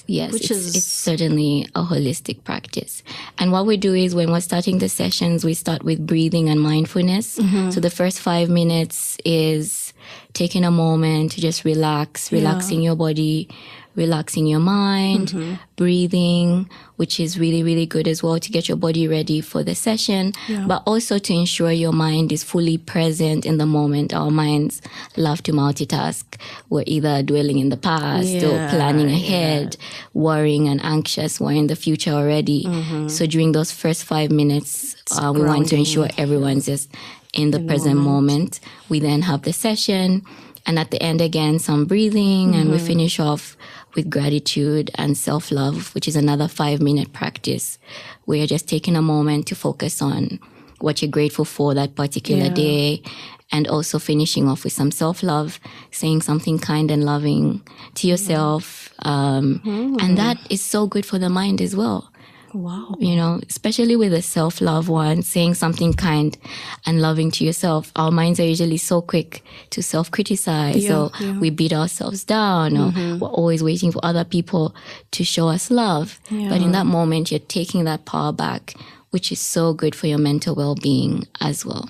Yes, it's certainly a holistic practice. And what we do is when we're starting the sessions, we start with breathing and mindfulness. So the first 5 minutes is taking a moment to just relaxing your body, relaxing your mind, breathing, which is really, really good as well to get your body ready for the session, but also to ensure your mind is fully present in the moment. Our minds love to multitask. We're either dwelling in the past or planning ahead, worrying and anxious. We're in the future already. So during those first 5 minutes, we want to ensure everyone's just in the present moment. We then have the session. And at the end, again, some breathing, and we finish off with gratitude and self-love, which is another 5-minute practice where you're just taking a moment to focus on what you're grateful for that particular day, and also finishing off with some self-love, saying something kind and loving to yourself. And that is so good for the mind as well. Wow. You know, especially with the self-love one, saying something kind and loving to yourself. Our minds are usually so quick to self-criticize, or we beat ourselves down, or we're always waiting for other people to show us love. But in that moment, you're taking that power back, which is so good for your mental well-being as well.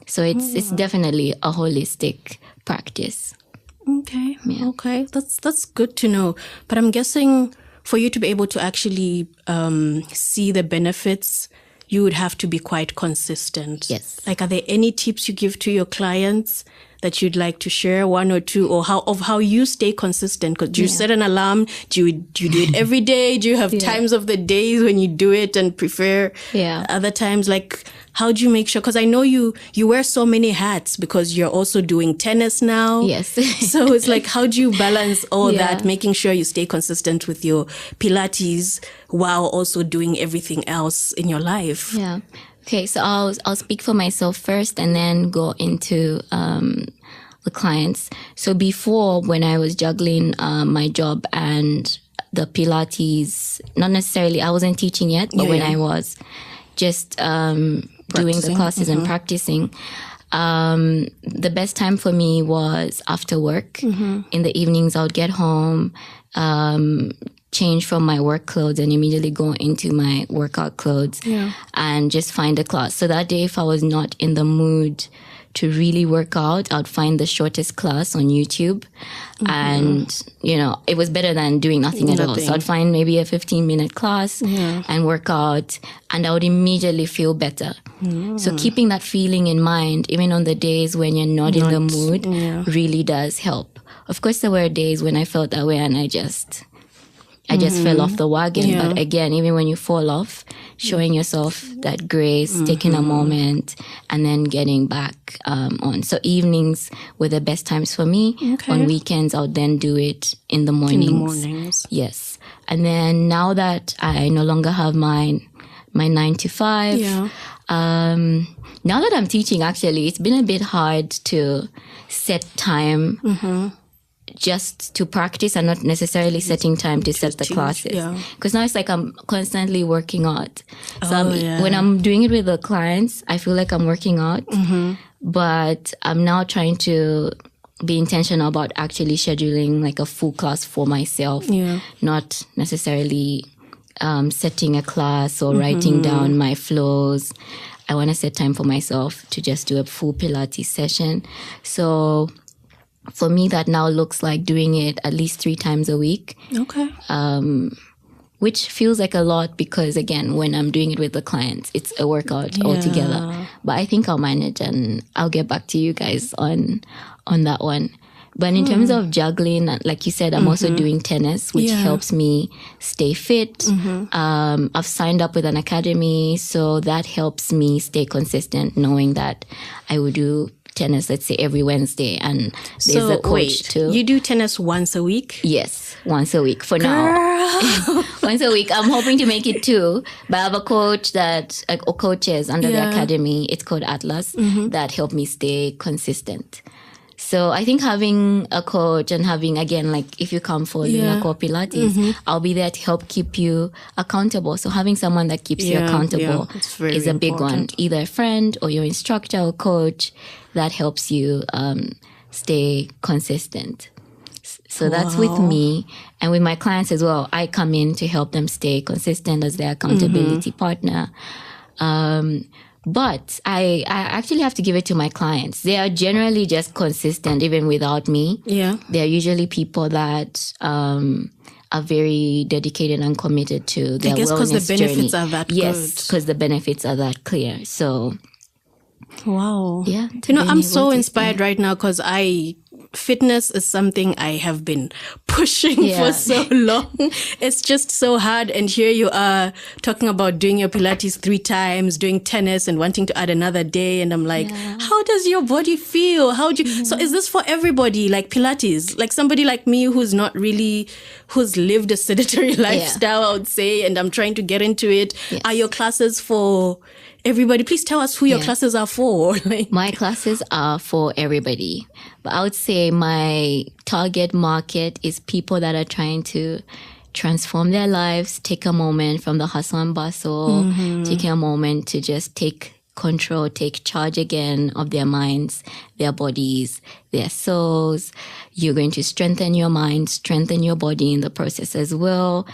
So it's definitely a holistic practice. Okay. Okay. That's good to know. But I'm guessing for you to be able to actually see the benefits, you would have to be quite consistent. Yes. Like, are there any tips you give to your clients that you'd like to share, one or two, or how you stay consistent? Because do you set an alarm? Do you do it every day? Do you have times of the days when you do it and prefer other times? Like, how do you make sure? Because I know you wear so many hats because you're also doing tennis now. Yes. So it's like, how do you balance all that, making sure you stay consistent with your Pilates while also doing everything else in your life? Yeah. Okay, so I'll speak for myself first and then go into the clients. So before, when I was juggling my job and the Pilates, not necessarily, I wasn't teaching yet, but when I was just doing the classes and practicing, the best time for me was after work. In the evenings, I would get home, change from my work clothes and immediately go into my workout clothes and just find a class. So that day, if I was not in the mood to really work out, I'd find the shortest class on YouTube. And, you know, it was better than doing nothing at all. So I'd find maybe a 15-minute class and work out, and I would immediately feel better. So keeping that feeling in mind, even on the days when you're not in the mood, really does help. Of course, there were days when I felt that way and I just fell off the wagon. But again, even when you fall off, showing yourself that grace, taking a moment, and then getting back on. So evenings were the best times for me. On weekends, I would then do it in the mornings. Yes. And then now that I no longer have my 9 to 5, now that I'm teaching, actually, it's been a bit hard to set time just to practice and not necessarily setting time to set the classes. Because now it's like I'm constantly working out. So when I'm doing it with the clients, I feel like I'm working out. But I'm now trying to be intentional about actually scheduling like a full class for myself. Not necessarily setting a class or writing down my flows. I want to set time for myself to just do a full Pilates session. So for me, that now looks like doing it at least 3 times a week. Which feels like a lot because, again, when I'm doing it with the clients, it's a workout altogether. But I think I'll manage and I'll get back to you guys on that one. But in terms of juggling, like you said, I'm also doing tennis, which helps me stay fit. I've signed up with an academy, so that helps me stay consistent, knowing that I will do tennis, let's say, every Wednesday, and there's a coach too. You do tennis once a week? Yes, once a week for now. Once a week. I'm hoping to make it 2, but I have a coach or coaches under the academy. It's called Atlas that help me stay consistent. So I think having a coach and having, again, like if you come for Luna Core Pilates, I'll be there to help keep you accountable. So having someone that keeps you accountable is a big one. Either a friend or your instructor or coach that helps you stay consistent. So that's with me. And with my clients as well, I come in to help them stay consistent as their accountability partner. But I actually have to give it to my clients. They are generally just consistent even without me. Yeah. They're usually people that are very dedicated and committed to their wellness journey. I guess because the benefits are that good. Yes, because the benefits are that clear. So, wow. Yeah. I'm so inspired right now because fitness is something I have been pushing for so long. It's just so hard. And here you are talking about doing your Pilates 3 times, doing tennis and wanting to add another day. And I'm like, how does your body feel? So is this for everybody? Like Pilates, like somebody like me who's lived a sedentary lifestyle, I would say, and I'm trying to get into it. Are your classes for everybody? Please tell us who your classes are for. My classes are for everybody. But I would say my target market is people that are trying to transform their lives, take a moment from the hustle and bustle, taking a moment to just take control, take charge again of their minds, their bodies, their souls. You're going to strengthen your mind, strengthen your body in the process as well.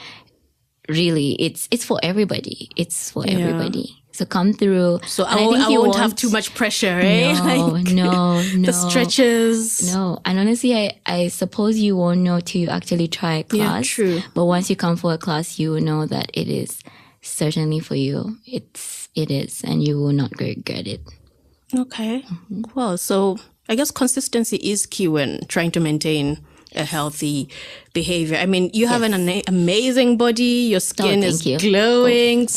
Really, it's for everybody. It's for everybody. So come through. So I won't have too much pressure, eh? No. The stretches. No. And honestly, I suppose you won't know till you actually try a class. Yeah, true. But once you come for a class, you will know that it is certainly for you. It is, and you will not regret it. Okay. Well, so I guess consistency is key when trying to maintain a healthy behavior. I mean, you have an amazing body. Your skin is glowing.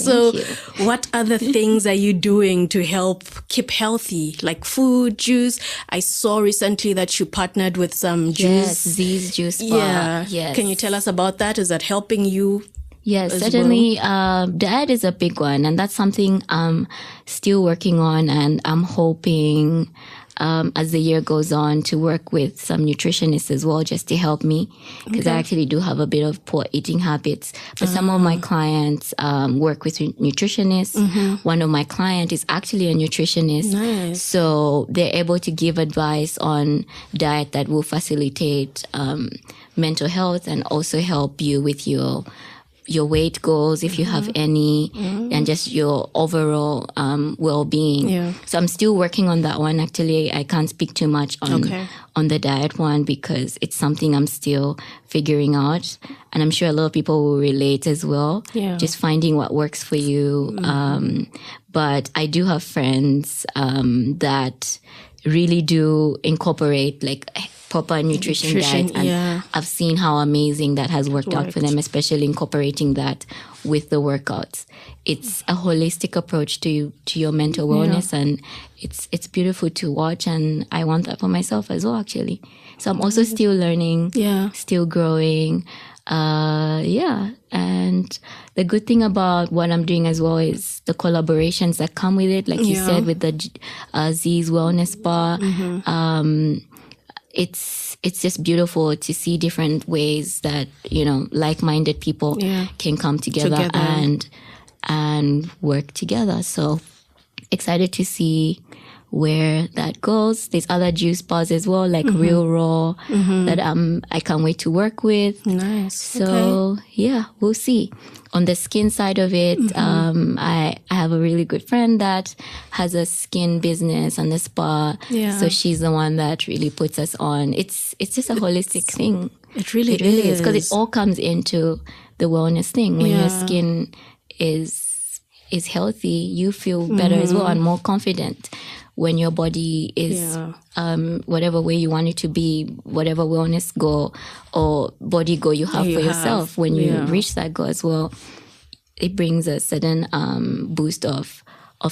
What other things are you doing to help keep healthy? Like food, juice. I saw recently that you partnered with some juice. Yes, Z's Juice Bar. Yeah. Yes. Can you tell us about that? Is that helping you? Yes, certainly. Diet is a big one, and that's something I'm still working on, and I'm hoping as the year goes on to work with some nutritionists as well, just to help me, because I actually do have a bit of poor eating habits. But some of my clients work with nutritionists. One of my clients is actually a nutritionist. Nice. So they're able to give advice on diet that will facilitate mental health and also help you with your weight goals, if you have any, and just your overall well-being. Yeah. So I'm still working on that one. Actually, I can't speak too much on the diet one because it's something I'm still figuring out. And I'm sure a lot of people will relate as well. Yeah. Just finding what works for you. But I do have friends that really do incorporate like proper nutrition diet, and I've seen how amazing that has worked out for them, especially incorporating that with the workouts. It's a holistic approach to your mental wellness, and it's beautiful to watch, and I want that for myself as well, actually. So I'm also still learning, still growing. And the good thing about what I'm doing as well is the collaborations that come with it, like you said, with the Z's Wellness Bar. It's just beautiful to see different ways that, like-minded people can come together and work together. So excited to see where that goes. There's other juice bars as well, like Real Raw, that I can't wait to work with. Nice. So we'll see. On the skin side of it, I have a really good friend that has a skin business and a spa. Yeah. So she's the one that really puts us on. It's just a holistic thing. It really is. Because it all comes into the wellness thing. When your skin is healthy, you feel better as well and more confident. when your body is whatever way you want it to be, whatever wellness goal or body goal you have for yourself, when you reach that goal as well, it brings a sudden boost of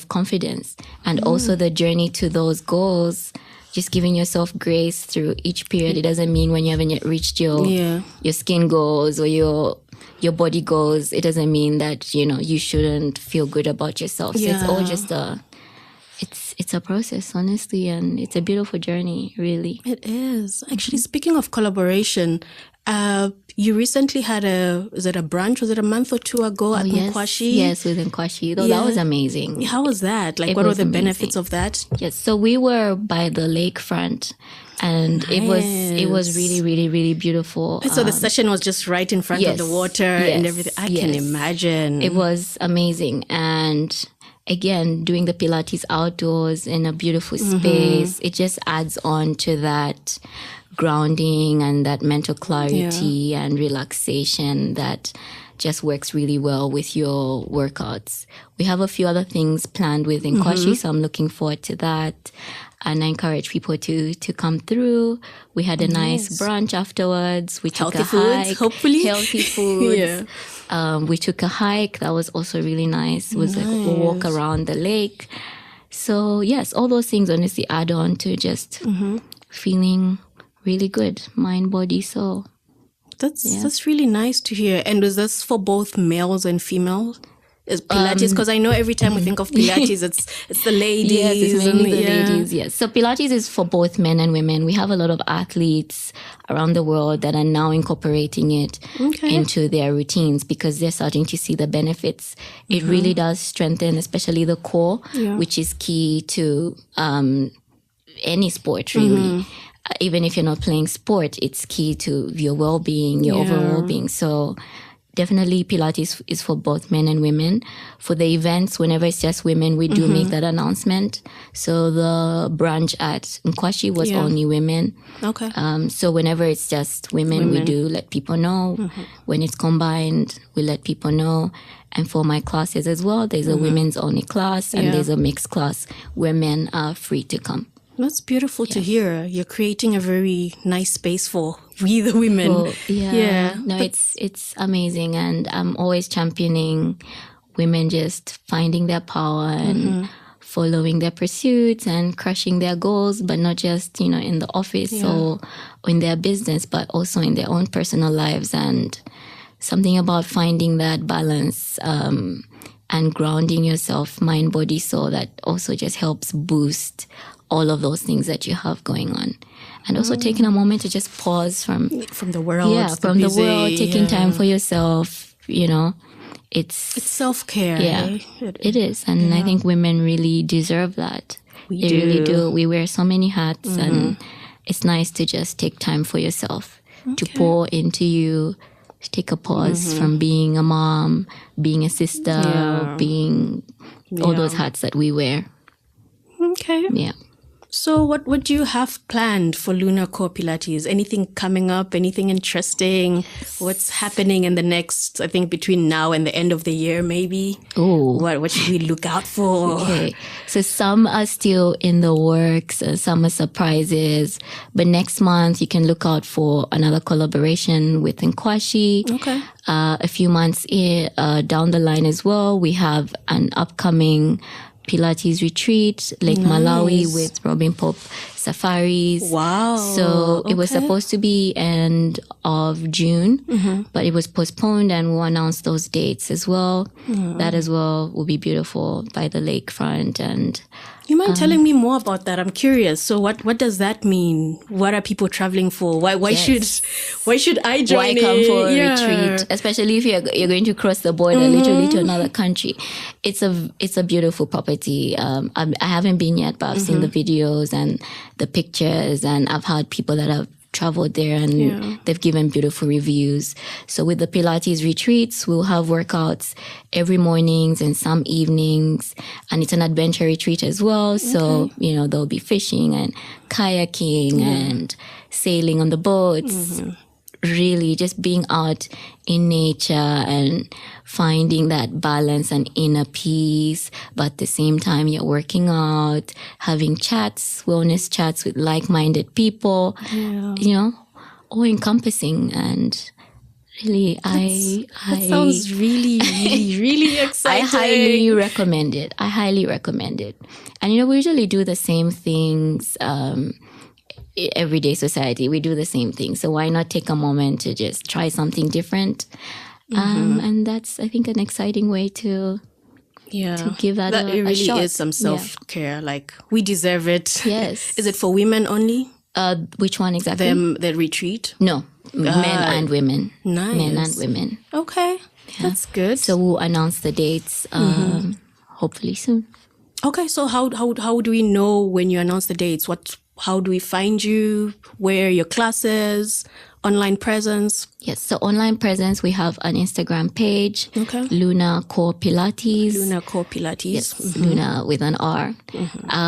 confidence. And also the journey to those goals, just giving yourself grace through each period. It doesn't mean when you haven't yet reached your skin goals or your body goals, it doesn't mean that, you shouldn't feel good about yourself. So it's all just it's a process, honestly, and it's a beautiful journey, really. It is. Actually, speaking of collaboration, you recently had is it a brunch? Was it a month or two ago at Nkwashi? Yes, with Nkwashi. That was amazing. How was that? Like, what were the benefits of that? Yes, so we were by the lakefront, and it was really, really, really beautiful. So the session was just right in front of the water and everything. I can imagine. It was amazing. And again, doing the Pilates outdoors in a beautiful space, it just adds on to that grounding and that mental clarity and relaxation that just works really well with your workouts. We have a few other things planned with Nkwashi, so I'm looking forward to that. And I encourage people to come through. We had a nice brunch afterwards. We took a hike. Foods, hopefully. Healthy foods. We took a hike. That was also really nice. It was like a walk around the lake. So yes, all those things honestly add on to just feeling really good, mind, body, soul. That's really nice to hear. And was this for both males and females? Is Pilates, because I know every time we think of Pilates, it's the ladies. Yes, it's mainly the ladies, yes. So Pilates is for both men and women. We have a lot of athletes around the world that are now incorporating it into their routines because they're starting to see the benefits. It really does strengthen, especially the core, which is key to any sport, really. Even if you're not playing sport, it's key to your well-being, your overall being. So definitely Pilates is for both men and women. For the events, whenever it's just women, we do make that announcement. So the brunch at Nkwashi was only women. Okay. So whenever it's just women, we do let people know. When it's combined, we let people know. And for my classes as well, there's a women's only class and there's a mixed class where men are free to come. That's beautiful to hear. You're creating a very nice space for we the women. No, it's amazing, and I'm always championing women just finding their power and following their pursuits and crushing their goals, but not just in the office or in their business, but also in their own personal lives. And something about finding that balance and grounding yourself, mind, body, soul, that also just helps boost all of those things that you have going on. And also taking a moment to just pause from the world. Yeah, from the world, taking time for yourself, It's self-care. Yeah, it is. And I think women really deserve that. They really do. We wear so many hats and it's nice to just take time for yourself, to pour into you, take a pause from being a mom, being a sister, being all those hats that we wear. Okay. Yeah. So what do you have planned for Lunar Core Pilates? Anything coming up? Anything interesting? What's happening in the next, I think, between now and the end of the year, maybe? Oh. What should we look out for? Okay. So some are still in the works, some are surprises. But next month, you can look out for another collaboration with Nkwashi. Okay. A few months down the line as well, we have an upcoming Pilates retreat, Lake Malawi with Robin Pope Safaris. Wow. So it was supposed to be end of June, but it was postponed and we'll announce those dates as well. That as well will be beautiful by the lakefront. And you mind telling me more about that? I'm curious. So what does that mean? What are people traveling for? Why should I join? Why come for a retreat? Especially if you're going to cross the border literally to another country. It's a beautiful property. I haven't been yet, but I've seen the videos and the pictures, and I've had people that have traveled there and they've given beautiful reviews. So with the Pilates retreats, we'll have workouts every mornings and some evenings, and it's an adventure retreat as well. So, there'll be fishing and kayaking and sailing on the boats. really just being out in nature and finding that balance and inner peace, but at the same time you're working out, having chats, wellness chats with like-minded people, you know, all encompassing. And really, that sounds really, really, really exciting. I highly recommend it. And, you know, we usually do the same things, everyday society. We do the same thing. So why not take a moment to just try something different? And that's, I think, an exciting way to give that it really a shot. is some self-care. Like, we deserve it. Yes. Is it for women only? Which one exactly? The retreat? No. Men and women. Nice. Men and women. Okay. That's good. So we'll announce the dates hopefully soon. Okay. So how do we know when you announce the dates? How do we find you? Where are your classes? Online presence? Yes. So online presence, we have an Instagram page. Okay. Luna Core Pilates. Luna Core Pilates. Yes. Luna with an R.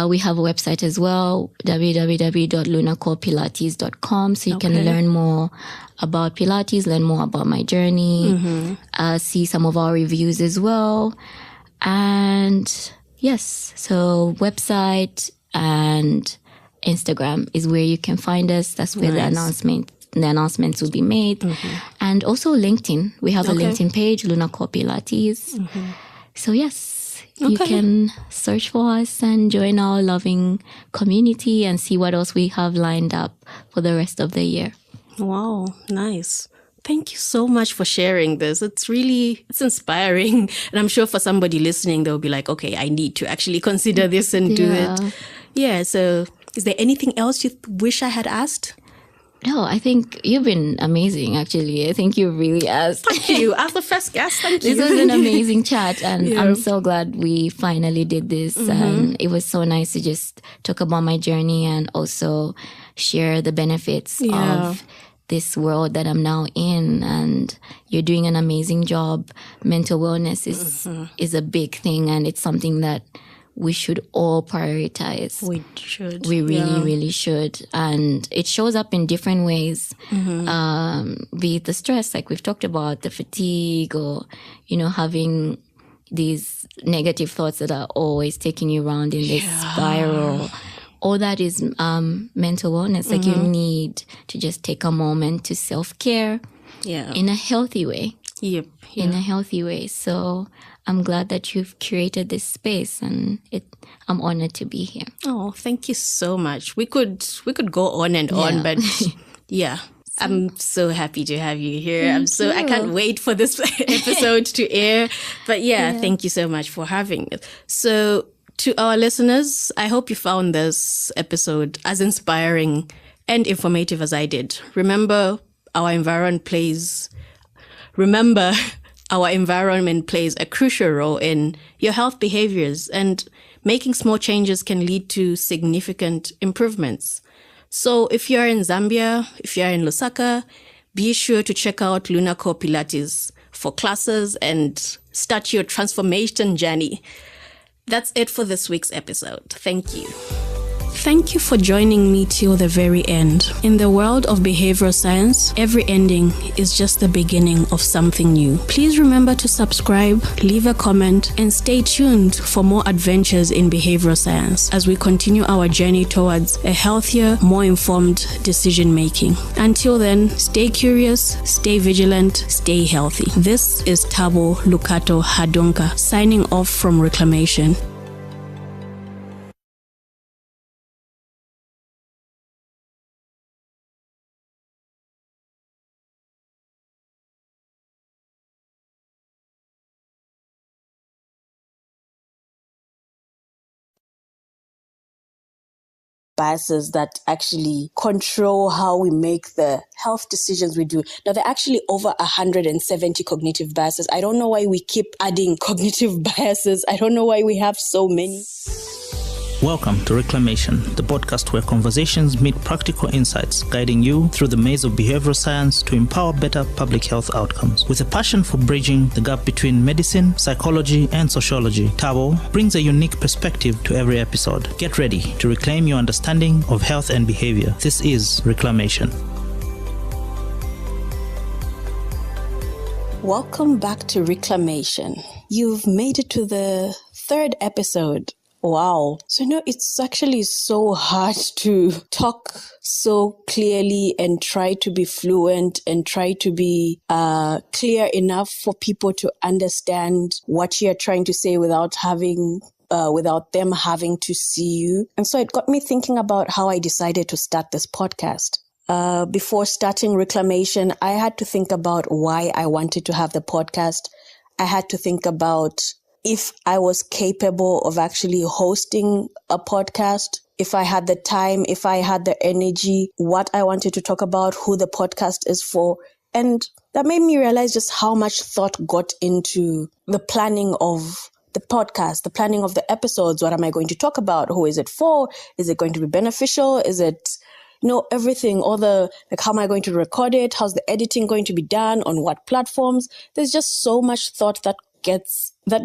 We have a website as well, www.lunacorepilates.com. So you can learn more about Pilates, learn more about my journey, see some of our reviews as well. And yes, so website and Instagram is where you can find us. That's where the announcements will be made. And also LinkedIn. We have a LinkedIn page, Luna Core Pilates. So yes, you can search for us and join our loving community and see what else we have lined up for the rest of the year. Wow, nice. Thank you so much for sharing this. It's inspiring. And I'm sure for somebody listening, they'll be like, okay, I need to actually consider this and do it. Yeah, so is there anything else you wish I had asked? No, I think you've been amazing, actually. I think you really asked. Thank you. As the first guest, thank you. This was an amazing chat, and I'm so glad we finally did this. And it was so nice to just talk about my journey and also share the benefits of this world that I'm now in. And you're doing an amazing job. Mental wellness is a big thing, and it's something that we should all prioritize. We should. We really should. And it shows up in different ways. Be it the stress, like we've talked about, the fatigue, or, you know, having these negative thoughts that are always taking you around in this spiral. All that is mental wellness. Like, you need to just take a moment to self-care in a healthy way. In a healthy way. So I'm glad that you've curated this space, and I'm honored to be here. Oh, thank you so much. We could go on and on, but I'm so happy to have you here. I can't wait for this episode to air. But thank you so much for having it. So to our listeners, I hope you found this episode as inspiring and informative as I did. Remember, our environment plays a crucial role in your health behaviors, and making small changes can lead to significant improvements. So if you're in Zambia, if you're in Lusaka, be sure to check out Luna Core Pilates for classes and start your transformation journey. That's it for this week's episode. Thank you. Thank you for joining me till the very end. In the world of behavioral science, every ending is just the beginning of something new. Please remember to subscribe, leave a comment, and stay tuned for more adventures in behavioral science as we continue our journey towards a healthier, more informed decision making. Until then, stay curious, stay vigilant, stay healthy. This is Tabo Lukato Hadonka signing off from Reclamation. Biases that actually control how we make the health decisions we do. Now, there are actually over 170 cognitive biases. I don't know why we keep adding cognitive biases. I don't know why we have so many. Welcome to Reclamation, the podcast where conversations meet practical insights, guiding you through the maze of behavioral science to empower better public health outcomes. With a passion for bridging the gap between medicine, psychology, and sociology, Tabo brings a unique perspective to every episode. Get ready to reclaim your understanding of health and behavior. This is Reclamation. Welcome back to Reclamation. You've made it to the 3rd episode. Wow. So, it's actually so hard to talk so clearly and try to be fluent and try to be clear enough for people to understand what you're trying to say without them having to see you. And so it got me thinking about how I decided to start this podcast. Before starting Reclamation, I had to think about why I wanted to have the podcast. I had to think about if I was capable of actually hosting a podcast, if I had the time, if I had the energy, what I wanted to talk about, who the podcast is for. And that made me realize just how much thought got into the planning of the podcast, the planning of the episodes. What am I going to talk about? Who is it for? Is it going to be beneficial? Is it everything, all the, how am I going to record it? How's the editing going to be done? On what platforms? There's just so much thought that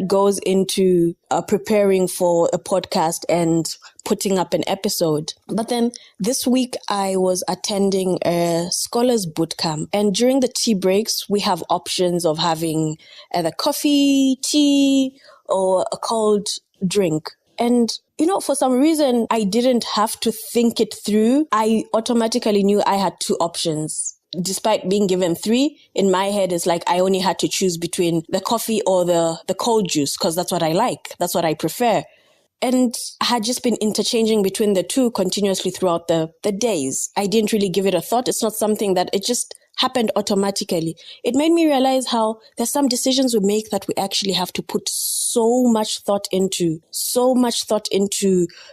goes into preparing for a podcast and putting up an episode. But then this week I was attending a scholars boot camp, and during the tea breaks, we have options of having either coffee, tea, or a cold drink. And, for some reason, I didn't have to think it through. I automatically knew I had 2 options. Despite being given 3, in my head, it's like I only had to choose between the coffee or the cold juice, because that's what I like. That's what I prefer. And I had just been interchanging between the 2 continuously throughout the days. I didn't really give it a thought. It's not something that it just happened automatically. It made me realize how there's some decisions we make that we actually have to put so much thought into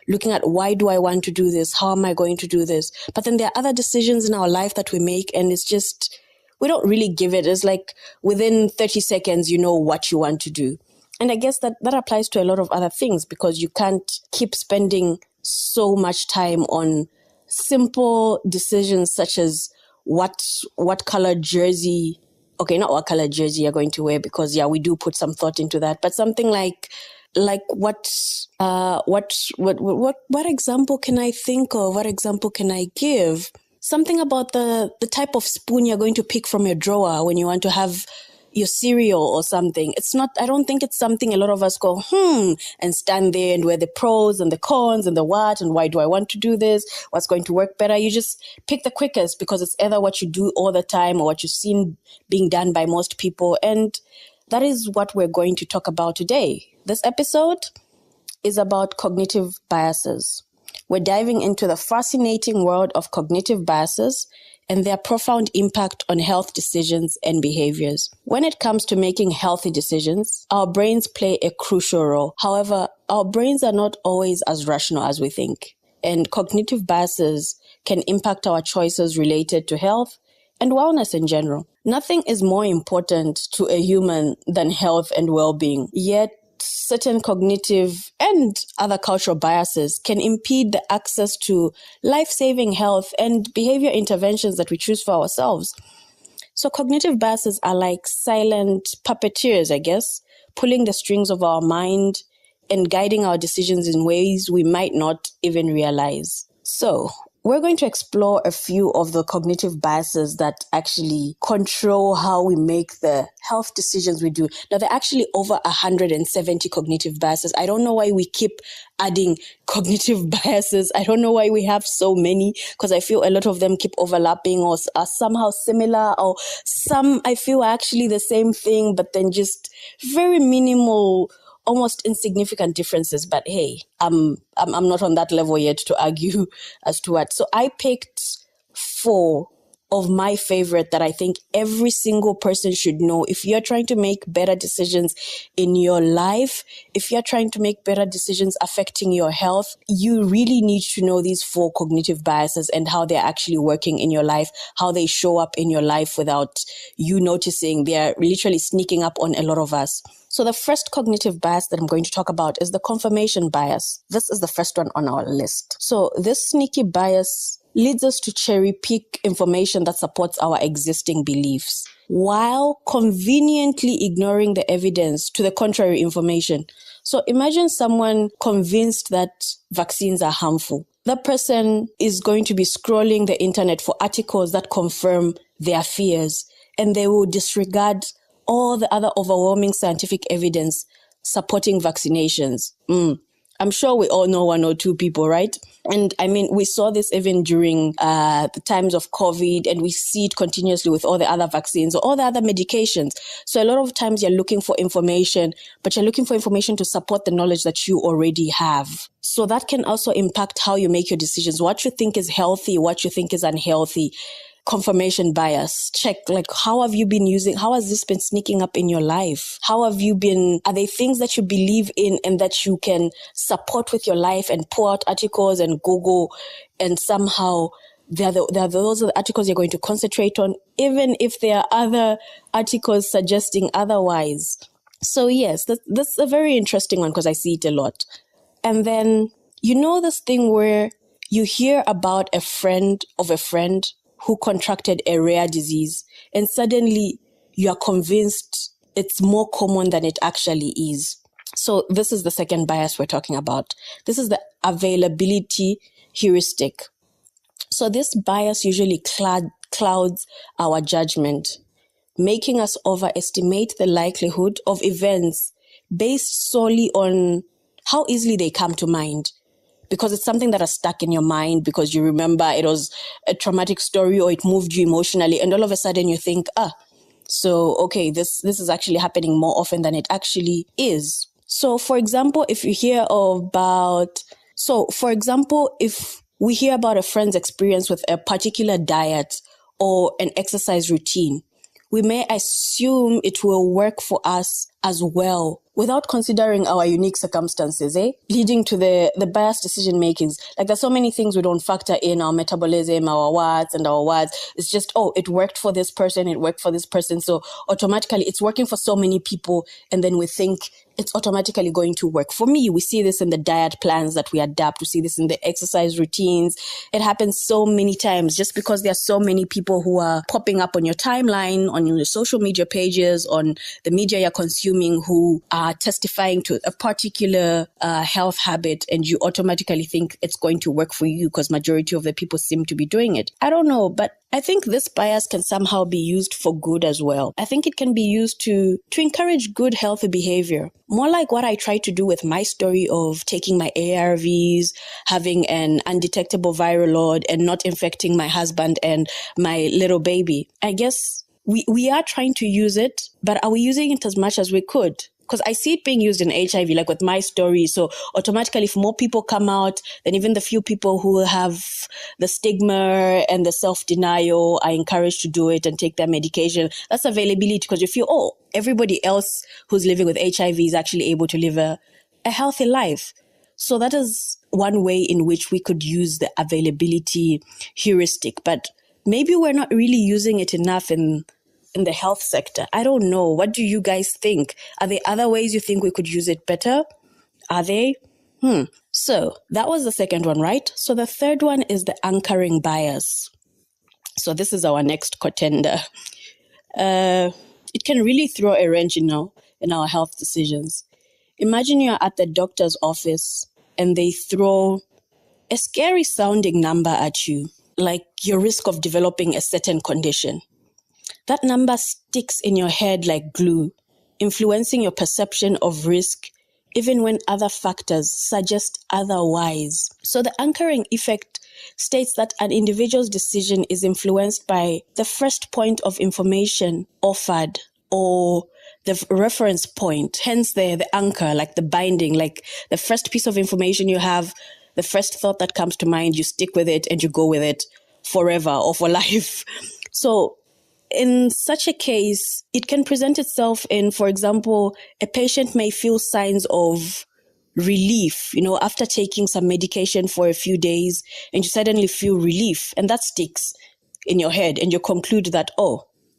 looking at, why do I want to do this? How am I going to do this? But then there are other decisions in our life that we make, and it's just, we don't really give it. It's like within 30 seconds, you know what you want to do. And I guess that applies to a lot of other things, because you can't keep spending so much time on simple decisions such as what color jersey, okay, not what color jersey you're going to wear, because we do put some thought into that, but something like what example can I think of? What example can I give? Something about the type of spoon you're going to pick from your drawer when you want to have your cereal or something. I don't think it's something a lot of us go, and stand there and weigh the pros and the cons and the what, and why do I want to do this? What's going to work better? You just pick the quickest, because it's either what you do all the time or what you've seen being done by most people. And that is what we're going to talk about today. This episode is about cognitive biases. We're diving into the fascinating world of cognitive biases and their profound impact on health decisions and behaviors. When it comes to making healthy decisions, our brains play a crucial role. However, our brains are not always as rational as we think, and cognitive biases can impact our choices related to health and wellness in general. Nothing is more important to a human than health and well-being, yet certain cognitive and other cultural biases can impede the access to life-saving health and behavior interventions that we choose for ourselves. So cognitive biases are like silent puppeteers, I guess, pulling the strings of our mind and guiding our decisions in ways we might not even realize. So we're going to explore a few of the cognitive biases that actually control how we make the health decisions we do. Now, there are actually over 170 cognitive biases. I don't know why we keep adding cognitive biases. I don't know why we have so many, because I feel a lot of them keep overlapping or are somehow similar, or some I feel are actually the same thing, but then just very minimal, almost insignificant differences. But hey, I'm not on that level yet to argue as to what. So I picked 4 of my favorite that I think every single person should know. If you're trying to make better decisions in your life, if you're trying to make better decisions affecting your health, you really need to know these 4 cognitive biases and how they're actually working in your life, how they show up in your life without you noticing. They're literally sneaking up on a lot of us. So the first cognitive bias that I'm going to talk about is the confirmation bias. This is the first one on our list. So this sneaky bias leads us to cherry pick information that supports our existing beliefs, while conveniently ignoring the evidence to the contrary information. So imagine someone convinced that vaccines are harmful. That person is going to be scrolling the internet for articles that confirm their fears, and they will disregard all the other overwhelming scientific evidence supporting vaccinations. I'm sure we all know one or two people, right? And I mean, we saw this even during the times of COVID, and we see it continuously with all the other vaccines or all the other medications. So a lot of times you're looking for information, but you're looking for information to support the knowledge that you already have. So that can also impact how you make your decisions, what you think is healthy, what you think is unhealthy. Confirmation bias. Check, like, how has this been sneaking up in your life? are they things that you believe in and that you can support with your life and pull out articles and Google, and somehow those are the articles you're going to concentrate on, even if there are other articles suggesting otherwise. So yes, that's a very interesting one because I see it a lot. And then, this thing where you hear about a friend of a friend who contracted a rare disease, and suddenly you are convinced it's more common than it actually is. So this is the second bias we're talking about. This is the availability heuristic. So this bias usually clouds our judgment, making us overestimate the likelihood of events based solely on how easily they come to mind. Because it's something that is stuck in your mind because you remember it was a traumatic story or it moved you emotionally, and all of a sudden you think, so okay, this is actually happening more often than it actually is. So for example, if we hear about a friend's experience with a particular diet or an exercise routine, we may assume it will work for us as well without considering our unique circumstances, leading to the biased decision makings. Like, there's so many things we don't factor in: our metabolism, our watts. It's just, it worked for this person, so automatically it's working for so many people, and then we think it's automatically going to work for me. We see this in the diet plans that we adapt. We see this in the exercise routines. It happens so many times just because there are so many people who are popping up on your timeline, on your social media pages, on the media you're consuming, who are testifying to a particular health habit, and you automatically think it's going to work for you because majority of the people seem to be doing it. I don't know, but I think this bias can somehow be used for good as well. I think it can be used to encourage good, healthy behavior. More like what I try to do with my story of taking my ARVs, having an undetectable viral load, and not infecting my husband and my little baby. I guess we are trying to use it, but are we using it as much as we could? Because I see it being used in HIV, like with my story. So automatically, if more people come out, then even the few people who have the stigma and the self-denial are encouraged to do it and take their medication. That's availability, because you feel, everybody else who's living with HIV is actually able to live a healthy life. So that is one way in which we could use the availability heuristic. But maybe we're not really using it enough in the health sector. I don't know. What do you guys think? Are there other ways you think we could use it better? Are they? So that was the second one, right? So the third one is the anchoring bias. So this is our next contender. It can really throw a wrench, in our health decisions. Imagine you're at the doctor's office and they throw a scary sounding number at you, like your risk of developing a certain condition. That number sticks in your head like glue, influencing your perception of risk, even when other factors suggest otherwise. So the anchoring effect states that an individual's decision is influenced by the first point of information offered, or the reference point, hence the anchor, like the binding, like the first piece of information you have, the first thought that comes to mind, you stick with it and you go with it forever or for life. So in such a case, it can present itself in, for example, a patient may feel signs of relief, after taking some medication for a few days, and you suddenly feel relief, and that sticks in your head, and you conclude that,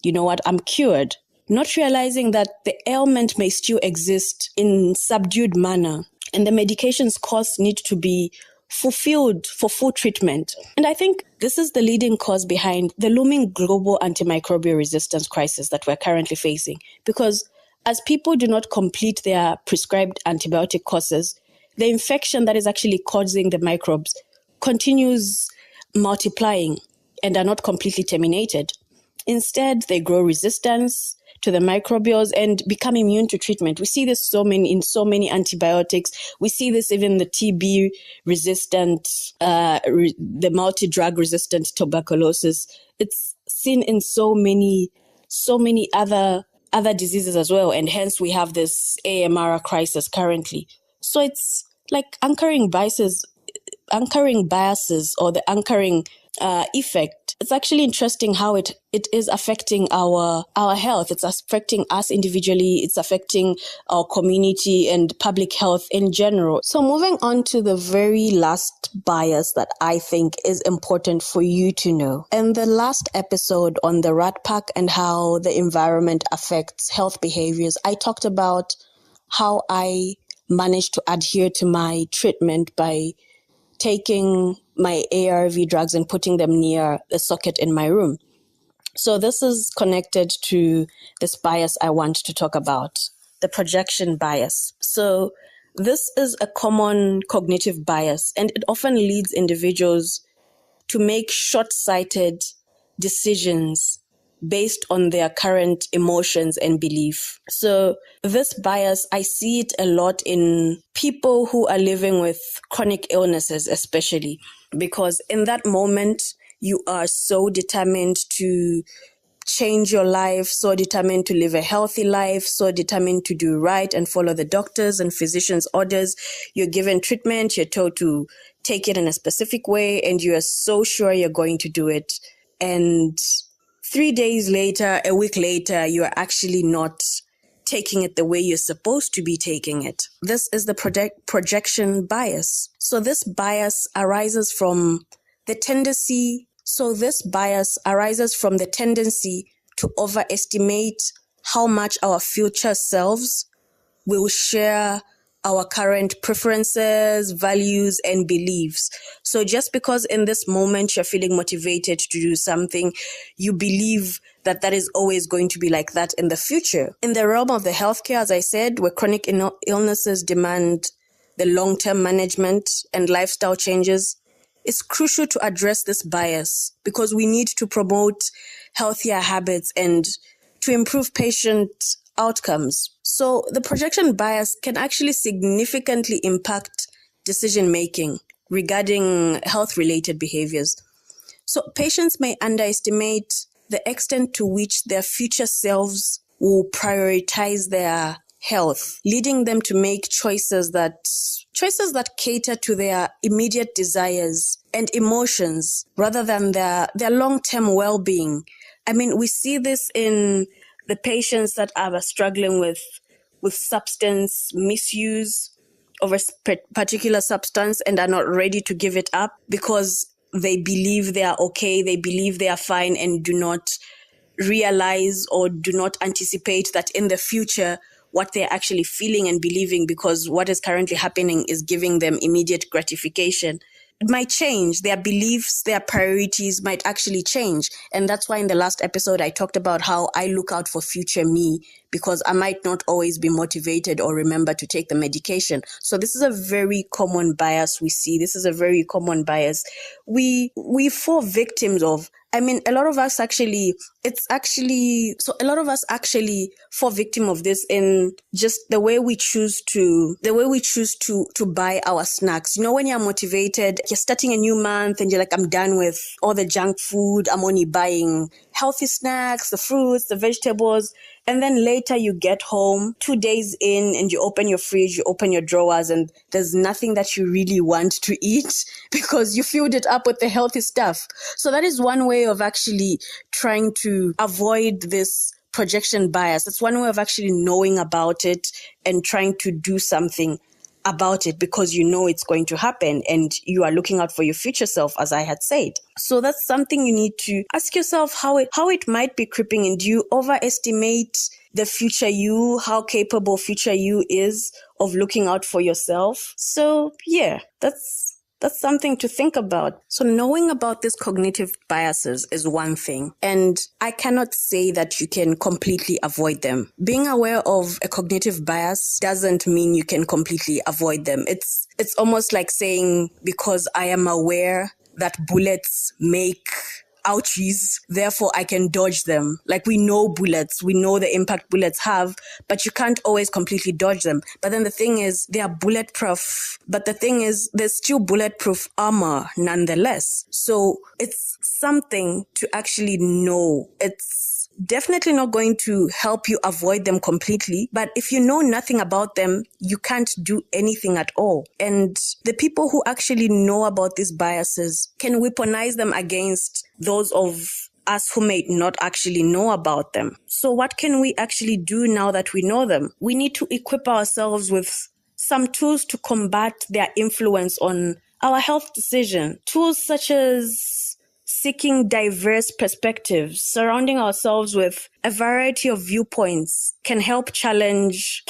you know what, I'm cured. Not realizing that the ailment may still exist in subdued manner, and the medication's costs need to be fulfilled for full treatment. And I think this is the leading cause behind the looming global antimicrobial resistance crisis that we're currently facing. Because as people do not complete their prescribed antibiotic courses, the infection that is actually causing the microbes continues multiplying and are not completely terminated. Instead, they grow resistance, to the microbials and become immune to treatment. We see this in so many antibiotics. We see this even the TB resistant, the multi-drug resistant tuberculosis. It's seen in so many other diseases as well. And hence we have this AMR crisis currently. So it's like anchoring biases or the anchoring effect. It's actually interesting how it is affecting our health. It's affecting us individually. It's affecting our community and public health in general. So moving on to the very last bias that I think is important for you to know. In the last episode on the rat pack and how the environment affects health behaviors, I talked about how I managed to adhere to my treatment by taking my ARV drugs and putting them near the socket in my room. So this is connected to this bias I want to talk about, the projection bias. So this is a common cognitive bias, and it often leads individuals to make short-sighted decisions based on their current emotions and belief. So this bias, I see it a lot in people who are living with chronic illnesses, especially because in that moment, you are so determined to change your life, so determined to live a healthy life, so determined to do right and follow the doctors and physicians' orders. You're given treatment, you're told to take it in a specific way, and you are so sure you're going to do it. And 3 days later, a week later, you are actually not taking it the way you're supposed to be taking it. This is the projection bias. So this bias arises from the tendency to overestimate how much our future selves will share our current preferences, values, and beliefs. So just because in this moment you're feeling motivated to do something, you believe that that is always going to be like that in the future. In the realm of the healthcare, as I said, where chronic illnesses demand the long-term management and lifestyle changes, it's crucial to address this bias because we need to promote healthier habits and to improve patient outcomes. So the projection bias can actually significantly impact decision-making regarding health-related behaviors. So patients may underestimate the extent to which their future selves will prioritize their health, leading them to make choices that cater to their immediate desires and emotions rather than their long-term well-being. I mean, we see this in the patients that are struggling with substance misuse of a particular substance and are not ready to give it up because they believe they are okay, they believe they are fine, and do not realize or do not anticipate that in the future what they're actually feeling and believing, because what is currently happening is giving them immediate gratification. It might change. Their beliefs, their priorities might actually change. And that's why in the last episode, I talked about how I look out for future me because I might not always be motivated or remember to take the medication. So this is a very common bias we see. This is a very common bias we fall victims of. I mean, a lot of us actually fall victim of this in just the way we choose to buy our snacks. You know, when you're motivated, you're starting a new month and you're like, I'm done with all the junk food. I'm only buying healthy snacks, the fruits, the vegetables. And then later you get home 2 days in and you open your fridge, you open your drawers, and there's nothing that you really want to eat because you filled it up with the healthy stuff. So that is one way of actually trying to avoid this projection bias. That's one way of actually knowing about it and trying to do something about it because you know it's going to happen and you are looking out for your future self, as I had said. So that's something you need to ask yourself how it might be creeping in. Do you overestimate the future you, how capable future you is of looking out for yourself? So yeah, that's something to think about. So knowing about these cognitive biases is one thing, and I cannot say that you can completely avoid them. Being aware of a cognitive bias doesn't mean you can completely avoid them. It's almost like saying, because I am aware that bullets make ouchies, therefore I can dodge them. Like, we know bullets, we know the impact bullets have, but you can't always completely dodge them. But then the thing is, they are bulletproof. But the thing is, there's still bulletproof armor nonetheless. So it's something to actually know. It's definitely not going to help you avoid them completely, but if you know nothing about them, you can't do anything at all. And the people who actually know about these biases can weaponize them against those of us who may not actually know about them. So what can we actually do now that we know them? We need to equip ourselves with some tools to combat their influence on our health decision. Tools such as seeking diverse perspectives, surrounding ourselves with a variety of viewpoints can help challenge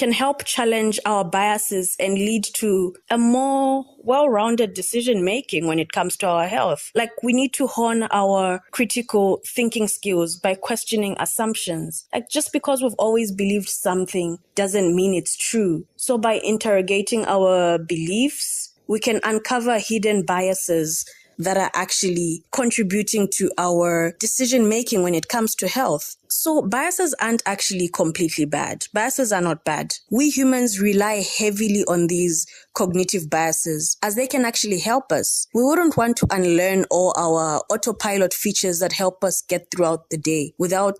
our biases and lead to a more well-rounded decision making when it comes to our health. Like, we need to hone our critical thinking skills by questioning assumptions. Like, just because we've always believed something doesn't mean it's true. So by interrogating our beliefs, we can uncover hidden biases that are actually contributing to our decision making when it comes to health. So biases aren't actually completely bad. Biases are not bad. We humans rely heavily on these cognitive biases as they can actually help us. We wouldn't want to unlearn all our autopilot features that help us get throughout the day without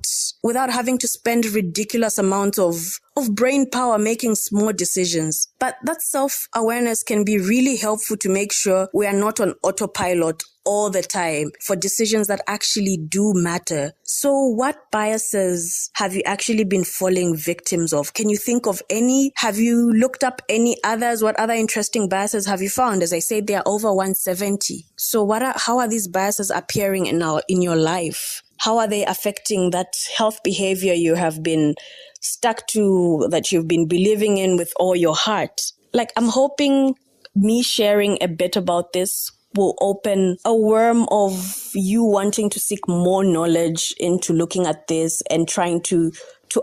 having to spend ridiculous amounts of brain power making small decisions. But that self-awareness can be really helpful to make sure we are not on autopilot all the time for decisions that actually do matter. So what biases have you actually been falling victims of? Can you think of any? Have you looked up any others? What other interesting biases have you found? As I said, there are over 170. So how are these biases appearing in your life? How are they affecting that health behavior you have been stuck to, that you've been believing in with all your heart? Like, I'm hoping me sharing a bit about this will open a worm of you wanting to seek more knowledge into looking at this and trying to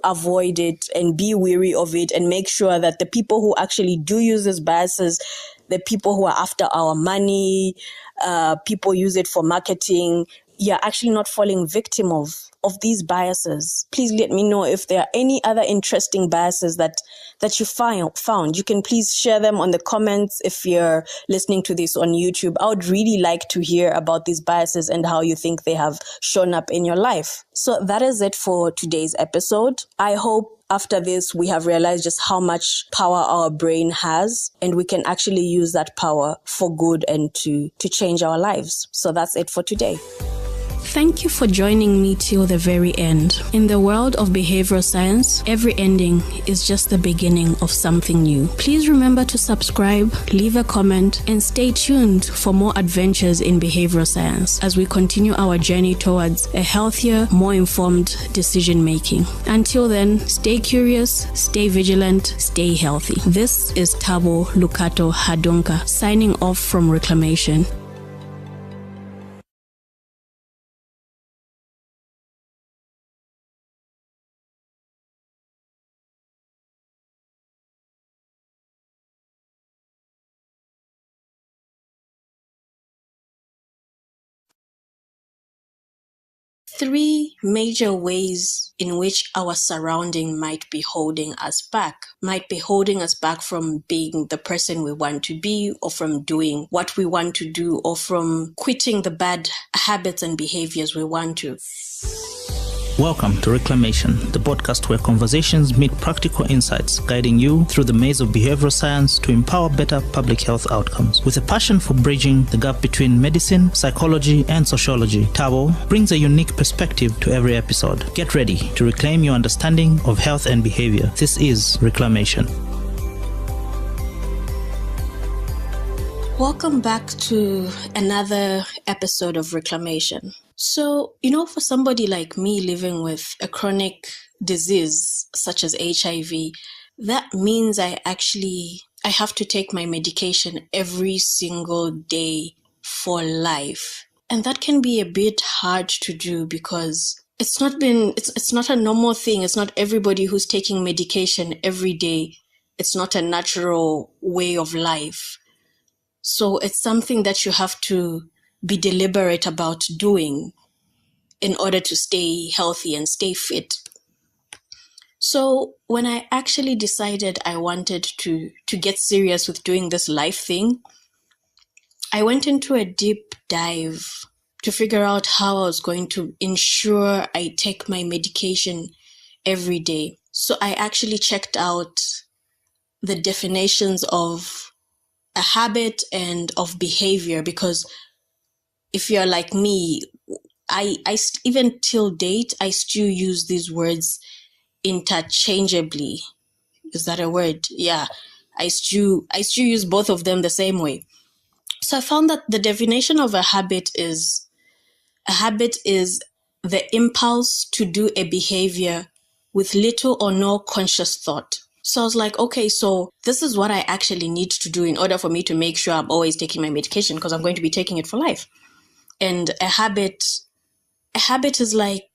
avoid it and be weary of it, and make sure that the people who actually do use these biases, the people who are after our money, people use it for marketing, you're actually not falling victim of these biases. Please let me know if there are any other interesting biases that you found. You can please share them on the comments if you're listening to this on YouTube. I would really like to hear about these biases and how you think they have shown up in your life. So that is it for today's episode. I hope after this we have realized just how much power our brain has, and we can actually use that power for good and to change our lives. So that's it for today. Thank you for joining me till the very end. In the world of behavioral science, every ending is just the beginning of something new. Please remember to subscribe, leave a comment, and stay tuned for more adventures in behavioral science as we continue our journey towards a healthier, more informed decision making. Until then, stay curious, stay vigilant, stay healthy. This is Tabo Lukato Hadonka signing off from Reclamation. Three major ways in which our surrounding might be holding us back from being the person we want to be, or from doing what we want to do, or from quitting the bad habits and behaviors we want to. Welcome to Reclamation, the podcast where conversations meet practical insights, guiding you through the maze of behavioral science to empower better public health outcomes. With a passion for bridging the gap between medicine, psychology, and sociology, Tabo brings a unique perspective to every episode. Get ready to reclaim your understanding of health and behavior. This is Reclamation. Welcome back to another episode of Reclamation. So, for somebody like me living with a chronic disease such as HIV, that means I have to take my medication every single day for life. And that can be a bit hard to do because it's not a normal thing. It's not everybody who's taking medication every day. It's not a natural way of life. So it's something that you have to be deliberate about doing. in order to stay healthy and stay fit. So when I actually decided I wanted to get serious with doing this life thing, I went into a deep dive to figure out how I was going to ensure I take my medication every day. So I actually checked out the definitions of a habit and of behavior, because if you're like me, I even till date, I still use these words interchangeably. Is that a word? Yeah. I still use both of them the same way. So I found that the definition of a habit is the impulse to do a behavior with little or no conscious thought. So I was like, okay, so this is what I actually need to do in order for me to make sure I'm always taking my medication, because I'm going to be taking it for life. And a habit is like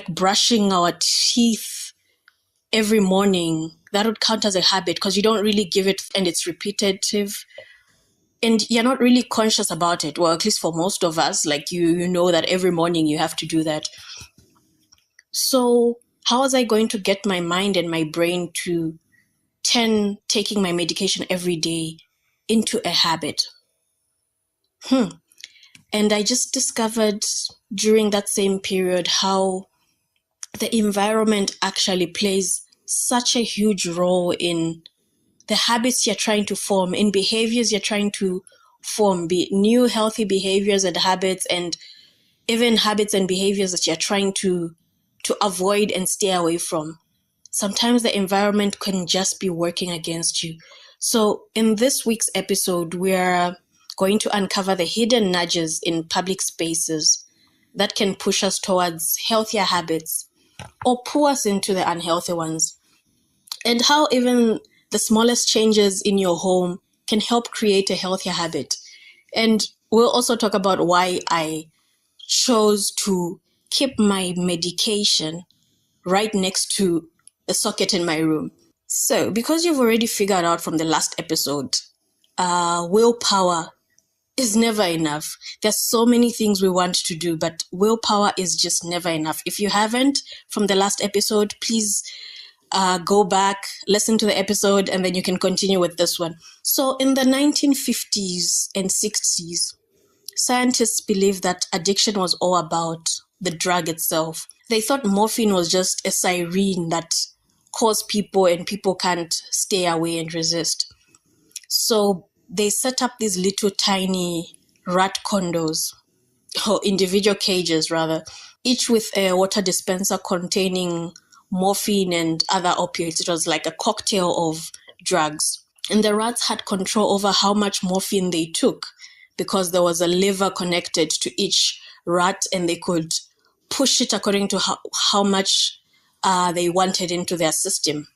brushing our teeth every morning. That would count as a habit, because you don't really give it, and it's repetitive. And you're not really conscious about it. Well, at least for most of us, like you know that every morning you have to do that. So how was I going to get my mind and my brain to turn taking my medication every day into a habit? And I just discovered during that same period how the environment actually plays such a huge role in the habits you're trying to form, in behaviors you're trying to form, be it new healthy behaviors and habits, and even habits and behaviors that you're trying to avoid and stay away from. Sometimes the environment can just be working against you. So in this week's episode, we're going to uncover the hidden nudges in public spaces that can push us towards healthier habits or pull us into the unhealthy ones, and how even the smallest changes in your home can help create a healthier habit. And we'll also talk about why I chose to keep my medication right next to the socket in my room. So, because you've already figured out from the last episode, willpower is never enough. There's so many things we want to do, but willpower is just never enough. If you haven't from the last episode, please go back, listen to the episode, and then you can continue with this one. So in the 1950s and 60s, scientists believed that addiction was all about the drug itself. They thought morphine was just a siren that caused people, and people can't stay away and resist. So they set up these little tiny rat condos, or individual cages rather, each with a water dispenser containing morphine and other opioids. It was like a cocktail of drugs. And the rats had control over how much morphine they took, because there was a lever connected to each rat, and they could push it according to how much they wanted into their system.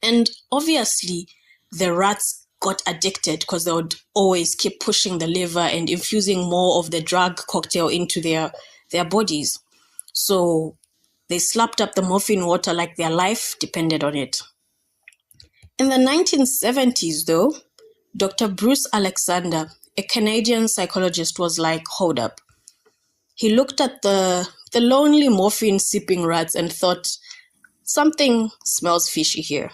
And obviously, the rats got addicted because they would always keep pushing the lever and infusing more of the drug cocktail into their bodies. So they slapped up the morphine water like their life depended on it. In the 1970s, though, Dr. Bruce Alexander, a Canadian psychologist, was like, hold up. He looked at the lonely morphine-sipping rats and thought, something smells fishy here.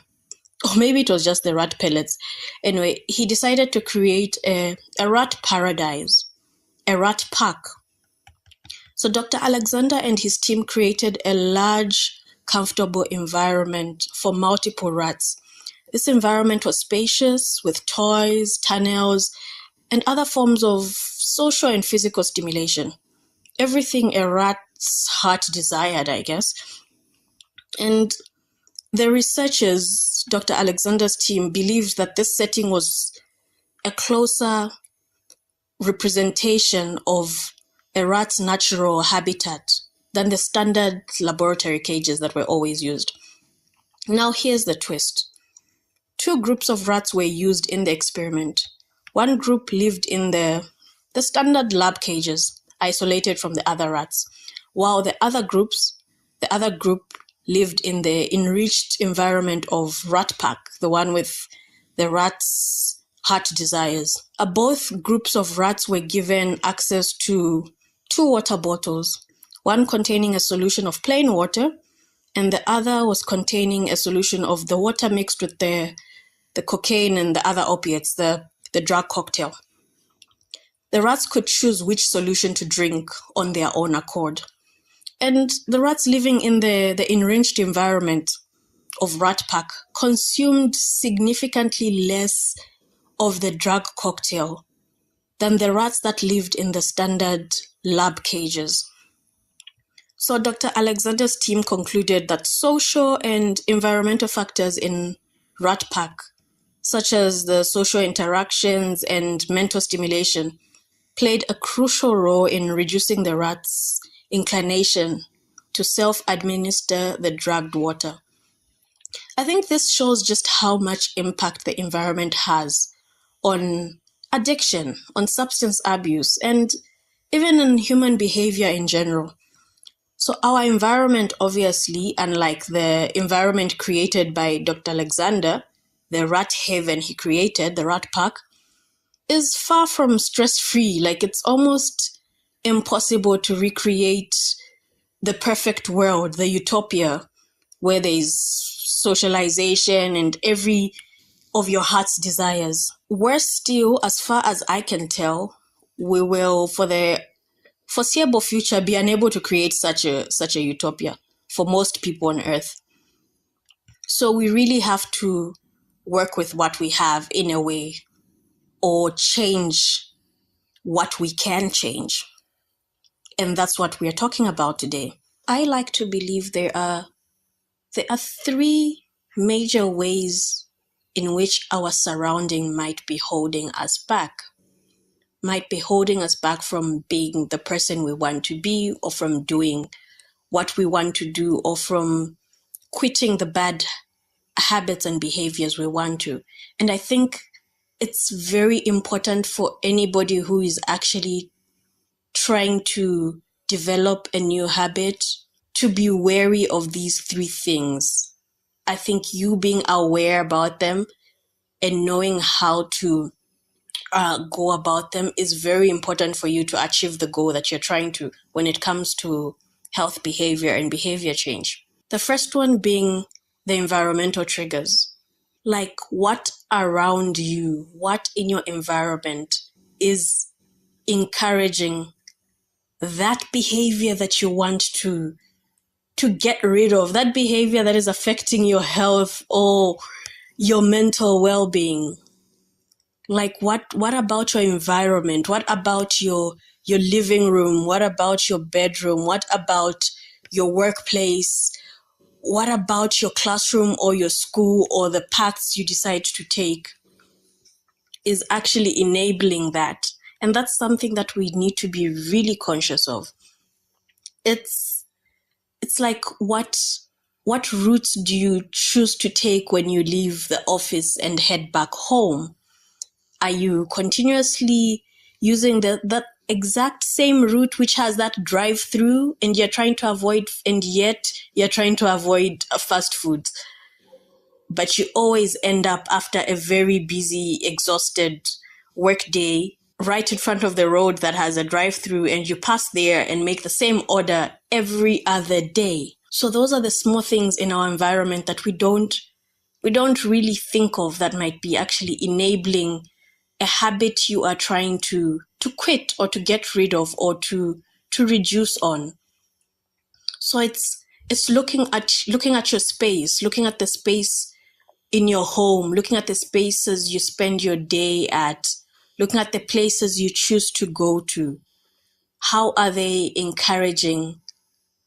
Or maybe it was just the rat pellets. Anyway, he decided to create a rat paradise, a rat park. So Dr. Alexander and his team created a large, comfortable environment for multiple rats. This environment was spacious, with toys, tunnels, and other forms of social and physical stimulation. Everything a rat's heart desired, I guess. And the researchers, Dr. Alexander's team, believed that this setting was a closer representation of a rat's natural habitat than the standard laboratory cages that were always used. Now here's the twist. 2 groups of rats were used in the experiment. One group lived in the standard lab cages, isolated from the other rats, while the other group lived in the enriched environment of Rat Park, the one with the rats' heart desires. Both groups of rats were given access to 2 water bottles. one containing a solution of plain water, and the other was containing a solution of the water mixed with the cocaine and the other opiates, the drug cocktail. The rats could choose which solution to drink on their own accord. And the rats living in the enriched environment of rat pack consumed significantly less of the drug cocktail than the rats that lived in the standard lab cages. So Dr. Alexander's team concluded that social and environmental factors in rat pack, such as the social interactions and mental stimulation, played a crucial role in reducing the rats' inclination to self-administer the drugged water. I think this shows just how much impact the environment has on addiction, on substance abuse, and even in human behavior in general. So our environment, obviously, unlike the environment created by Dr. Alexander, the rat haven he created, the rat park, is far from stress-free. Like, it's almost impossible to recreate the perfect world, the utopia, where there's socialization and every of your heart's desires. Worse still, as far as I can tell, we will, for the foreseeable future, be unable to create such a utopia for most people on Earth. So we really have to work with what we have in a way, or change what we can change. And that's what we're talking about today. I like to believe there are three major ways in which our surrounding might be holding us back. Might be holding us back from being the person we want to be, or from doing what we want to do, or from quitting the bad habits and behaviors we want to. And I think it's very important for anybody who is actually trying to develop a new habit to be wary of these three things. I think you being aware about them and knowing how to go about them is very important for you to achieve the goal that you're trying to when it comes to health behavior and behavior change. The first one being the environmental triggers. Like, what around you, what in your environment is encouraging that behavior that you want to get rid of, that behavior that is affecting your health or your mental well-being. Like, what about your environment? What about your living room? What about your bedroom? What about your workplace? What about your classroom or your school or the paths you decide to take is actually enabling that? And that's something that we need to be really conscious of. It's like, what routes do you choose to take when you leave the office and head back home? Are you continuously using that exact same route which has that drive-through, and you're trying to avoid, and yet you're trying to avoid fast food? But you always end up, after a very busy, exhausted work day, right in front of the road that has a drive-through, and you pass there and make the same order every other day. So those are the small things in our environment that we don't really think of, that might be actually enabling a habit you are trying to quit or to get rid of or to reduce on. So it's looking at your space, looking at the space in your home, looking at the spaces you spend your day at, looking at the places you choose to go to. How are they encouraging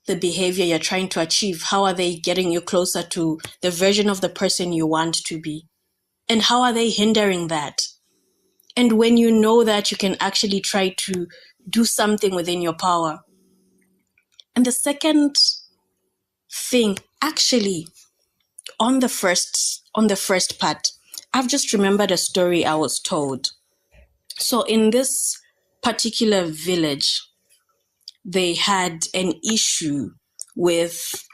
the behavior you're trying to achieve? How are they getting you closer to the version of the person you want to be? And how are they hindering that? And when you know that, you can actually try to do something within your power. And the second thing, actually, on the first part, I've just remembered a story I was told. So in this particular village, they had an issue with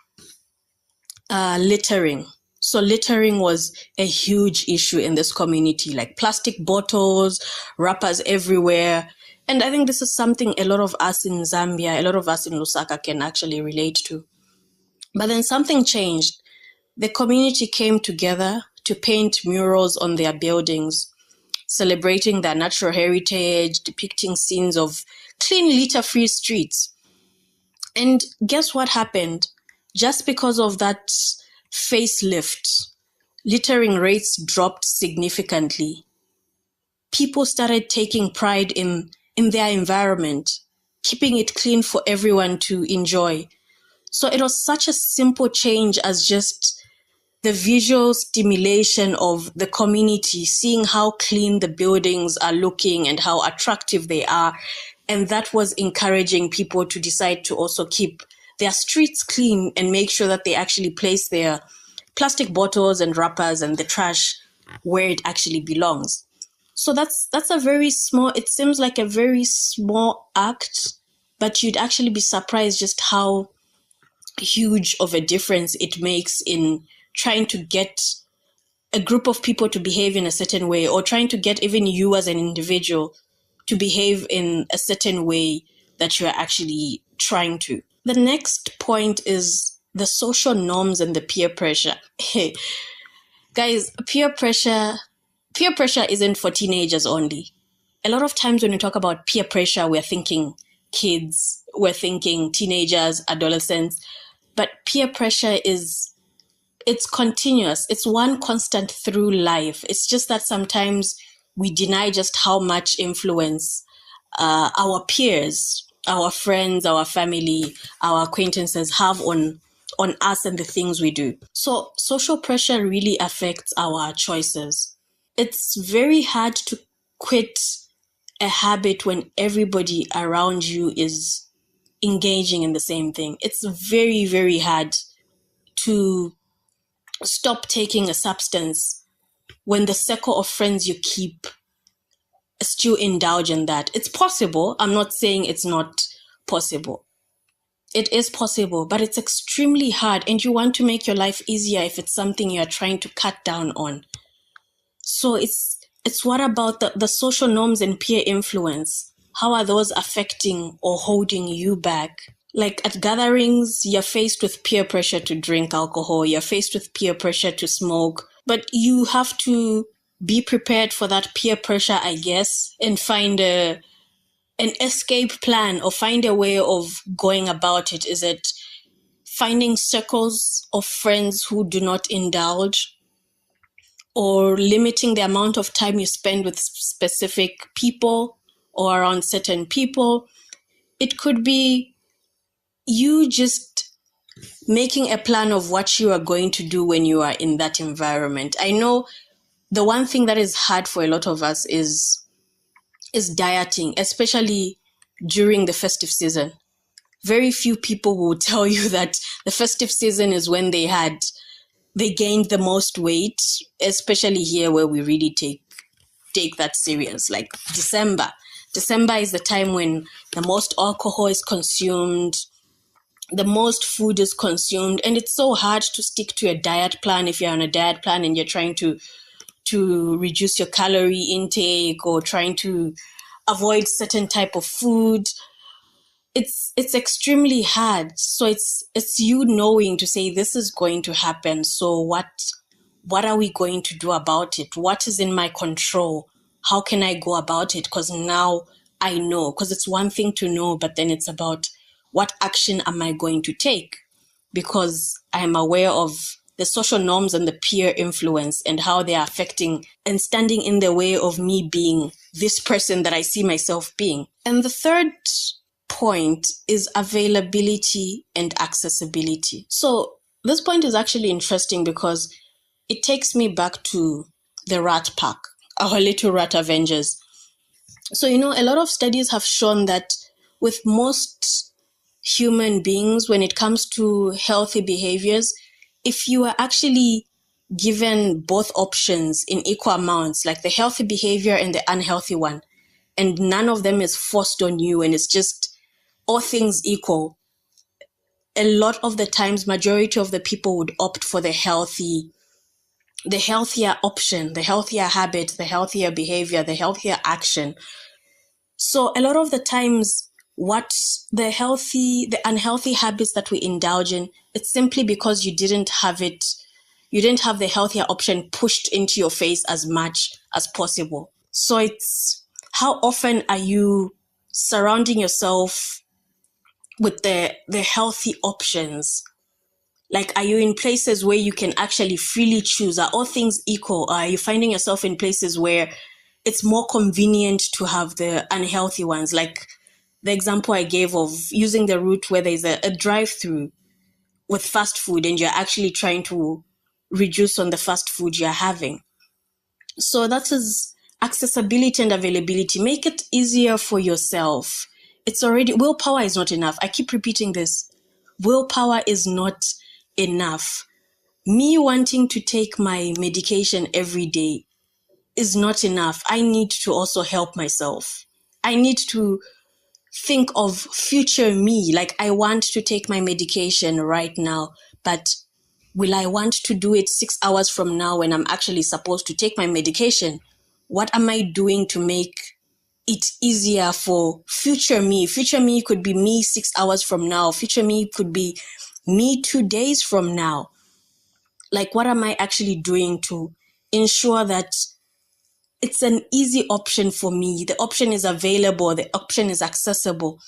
littering. So littering was a huge issue in this community, like plastic bottles, wrappers everywhere. And I think this is something a lot of us in Zambia, a lot of us in Lusaka can actually relate to. But then something changed. The community came together to paint murals on their buildings, celebrating their natural heritage, depicting scenes of clean, litter-free streets. And guess what happened? Just because of that facelift, littering rates dropped significantly. People started taking pride in their environment, keeping it clean for everyone to enjoy. So it was such a simple change as just the visual stimulation of the community, seeing how clean the buildings are looking and how attractive they are. And that was encouraging people to decide to also keep their streets clean and make sure that they actually place their plastic bottles and wrappers and the trash where it actually belongs. So that's a very small, it seems like a very small act, but you'd actually be surprised just how huge of a difference it makes in trying to get a group of people to behave in a certain way, or trying to get even you as an individual to behave in a certain way that you're actually trying to. The next point is the social norms and the peer pressure. Hey, guys, peer pressure isn't for teenagers only. A lot of times when we talk about peer pressure, we're thinking kids, we're thinking teenagers, adolescents, but peer pressure it's continuous. It's one constant through life. It's just that sometimes we deny just how much influence our peers, our friends, our family, our acquaintances have on us and the things we do. So social pressure really affects our choices. It's very hard to quit a habit when everybody around you is engaging in the same thing. It's very, very hard to stop taking a substance when the circle of friends you keep still indulge in that. It's possible. I'm not saying it's not possible. It is possible, but it's extremely hard, and you want to make your life easier if it's something you're trying to cut down on. So it's what about the social norms and peer influence? How are those affecting or holding you back? Like at gatherings, you're faced with peer pressure to drink alcohol, you're faced with peer pressure to smoke, but you have to be prepared for that peer pressure, I guess, and find an escape plan or find a way of going about it. Is it finding circles of friends who do not indulge, or limiting the amount of time you spend with specific people or around certain people? It could be you just making a plan of what you are going to do when you are in that environment. I know the one thing that is hard for a lot of us is dieting, especially during the festive season. Very few people will tell you that the festive season is when they gained the most weight, especially here where we really take that serious. Like December is the time when the most alcohol is consumed, the most food is consumed, and it's so hard to stick to a diet plan if you're on a diet plan and you're trying to reduce your calorie intake or trying to avoid certain type of food. It's extremely hard. So it's you knowing to say this is going to happen. So what are we going to do about it? What is in my control? How can I go about it? Because now I know, because it's one thing to know, but then it's about what action am I going to take? Because I'm aware of the social norms and the peer influence and how they are affecting and standing in the way of me being this person that I see myself being. And the third point is availability and accessibility. So this point is actually interesting because it takes me back to the rat pack, our little rat avengers. So, a lot of studies have shown that with most human beings, when it comes to healthy behaviors, if you are actually given both options in equal amounts, like the healthy behavior and the unhealthy one, and none of them is forced on you and it's just all things equal, a lot of the times, majority of the people would opt for the healthier option, the healthier habit, the healthier behavior, the healthier action. So a lot of the times, what the unhealthy habits that we indulge in, it's simply because you didn't have the healthier option pushed into your face as much as possible. So it's, how often are you surrounding yourself with the healthy options? Like, are you in places where you can actually freely choose? Are all things equal? Or are you finding yourself in places where it's more convenient to have the unhealthy ones? Like the example I gave of using the route where there's a drive-through with fast food and you're actually trying to reduce on the fast food you're having. So that is accessibility and availability. Make it easier for yourself. It's already, willpower is not enough. I keep repeating this. Willpower is not enough. Me wanting to take my medication every day is not enough. I need to also help myself. I need to think of future me. Like, I want to take my medication right now, but will I want to do it 6 hours from now when I'm actually supposed to take my medication? What am I doing to make it easier for future me? Future me could be me 6 hours from now. Future me could be me 2 days from now. Like, what am I actually doing to ensure that it's an easy option for me? The option is available. The option is accessible.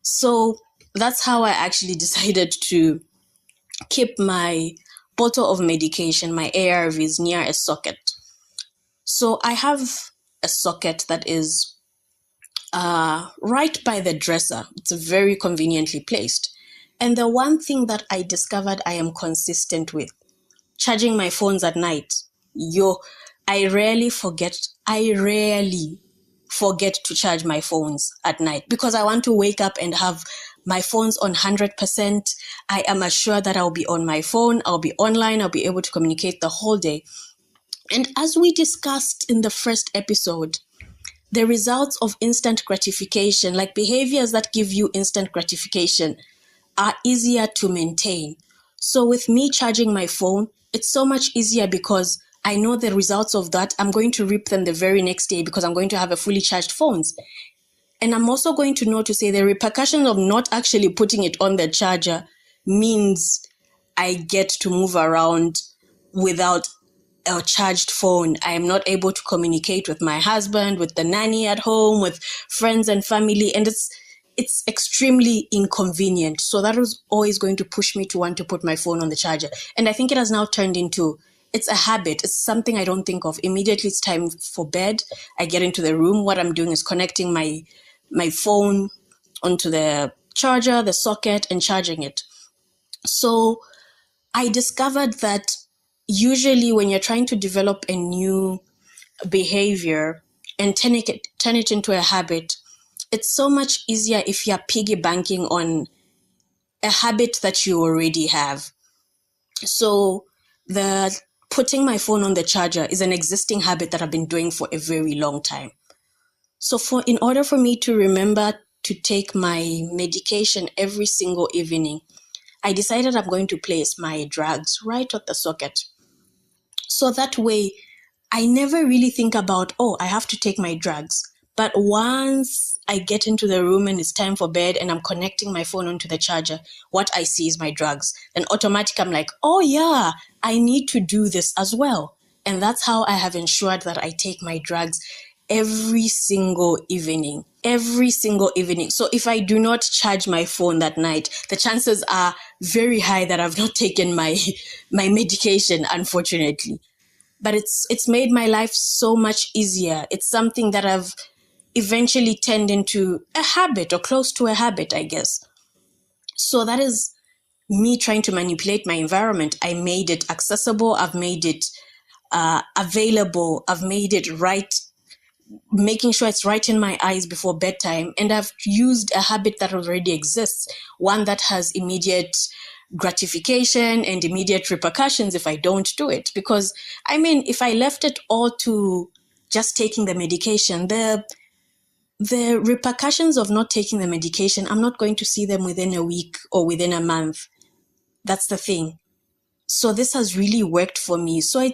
So that's how I actually decided to keep my bottle of medication, my ARVs, near a socket. So I have a socket that is right by the dresser. It's very conveniently placed. And the one thing that I discovered I am consistent with, charging my phones at night. I rarely forget to charge my phones at night because I want to wake up and have my phone's on 100%. I am assured that I'll be on my phone, I'll be online, I'll be able to communicate the whole day. And as we discussed in the first episode, the results of instant gratification, like behaviors that give you instant gratification, are easier to maintain. So with me charging my phone, it's so much easier because I know the results of that. I'm going to reap them the very next day because I'm going to have a fully charged phones. And I'm also going to know to say the repercussions of not actually putting it on the charger means I get to move around without a charged phone. I am not able to communicate with my husband, with the nanny at home, with friends and family. And it's extremely inconvenient. So that was always going to push me to want to put my phone on the charger. And I think it has now turned into, it's a habit. It's something I don't think of. Immediately it's time for bed, I get into the room. What I'm doing is connecting my phone onto the charger, the socket, and charging it. So I discovered that usually when you're trying to develop a new behavior and turn it into a habit, it's so much easier if you're piggy banking on a habit that you already have. So the putting my phone on the charger is an existing habit that I've been doing for a very long time. So in order for me to remember to take my medication every single evening, I decided I'm going to place my drugs right at the socket. So that way, I never really think about, I have to take my drugs. But once I get into the room and it's time for bed and I'm connecting my phone onto the charger, what I see is my drugs. Then automatically I'm like, oh yeah, I need to do this as well. And that's how I have ensured that I take my drugs every single evening. So if I do not charge my phone that night, the chances are very high that I've not taken my medication, unfortunately. But it's made my life so much easier. It's something that I've eventually turned into a habit or close to a habit, I guess. So that is me trying to manipulate my environment. I made it accessible. I've made it available. I've made it right, making sure it's right in my eyes before bedtime. And I've used a habit that already exists, one that has immediate gratification and immediate repercussions if I don't do it. Because, if I left it all to just taking the medication, the repercussions of not taking the medication, I'm not going to see them within a week or within a month. That's the thing. So this has really worked for me. So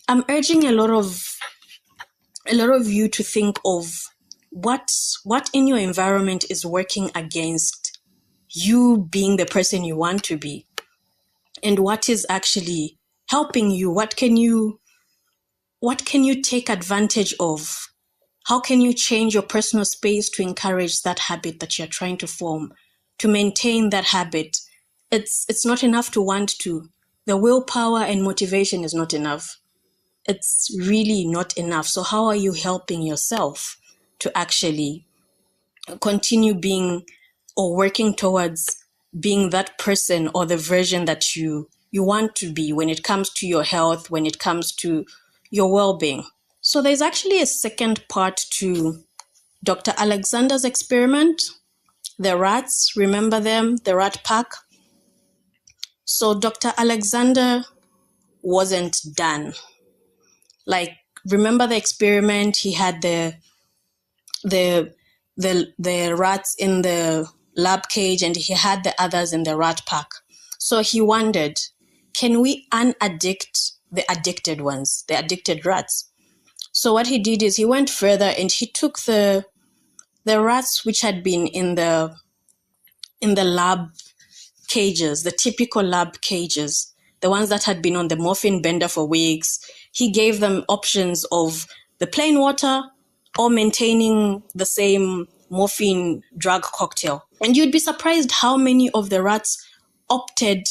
I'm urging a lot of you to think of what in your environment is working against you being the person you want to be, and what is actually helping you. What can you take advantage of? How can you change your personal space to encourage that habit that you're trying to form, to maintain that habit? It's not enough to want to. The willpower and motivation is not enough. It's really not enough. So how are you helping yourself to actually continue being or working towards being that person or the version that you want to be when it comes to your health, when it comes to your well-being? So there's actually a second part to Dr. Alexander's experiment. The rats, remember them, the rat pack? So Dr. Alexander wasn't done. Like, remember the experiment? He had the rats in the lab cage and he had the others in the rat pack. So he wondered, can we unaddict the addicted ones, the addicted rats? So what he did is he went further and he took the rats which had been in the lab cages, the typical lab cages, the ones that had been on the morphine bender for weeks. He gave them options of the plain water or maintaining the same morphine drug cocktail. And you'd be surprised how many of the rats opted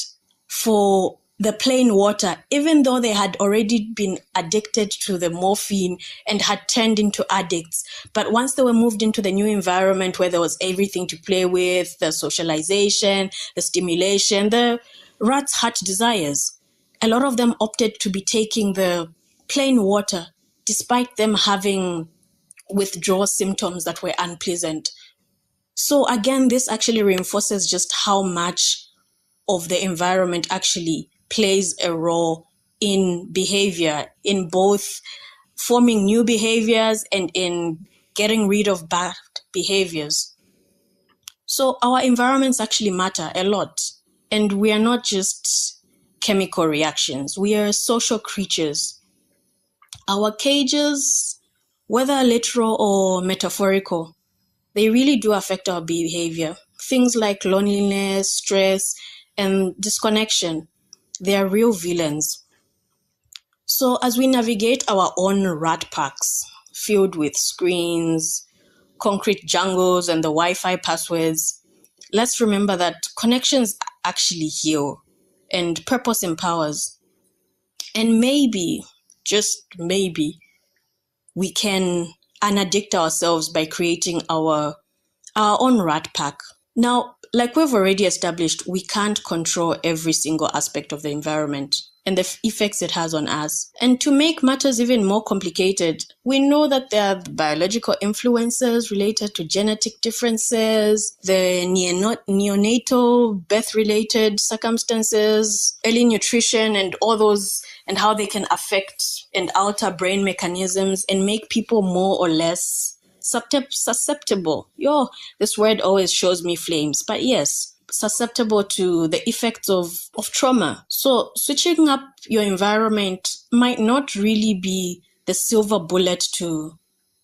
for the plain water, even though they had already been addicted to the morphine and had turned into addicts. But once they were moved into the new environment where there was everything to play with, the socialization, the stimulation, the rats' heart desires, a lot of them opted to be taking the plain water, despite them having withdrawal symptoms that were unpleasant. So again, this actually reinforces just how much of the environment actually plays a role in behavior, in both forming new behaviors and in getting rid of bad behaviors. So our environments actually matter a lot. And we are not just chemical reactions. We are social creatures. Our cages, whether literal or metaphorical, they really do affect our behavior. Things like loneliness, stress, and disconnection, they are real villains. So as we navigate our own rat packs filled with screens, concrete jungles, and the Wi-Fi passwords, let's remember that connections actually heal and purpose empowers. And maybe, just maybe, we can unaddict ourselves by creating our own rat pack. Now, like we've already established, we can't control every single aspect of the environment and the effects it has on us. And to make matters even more complicated, we know that there are biological influences related to genetic differences, the neonatal birth-related circumstances, early nutrition, and all those, and how they can affect and alter brain mechanisms and make people more or less susceptible. This word always shows me flames, but yes, susceptible to the effects of trauma. So switching up your environment might not really be the silver bullet to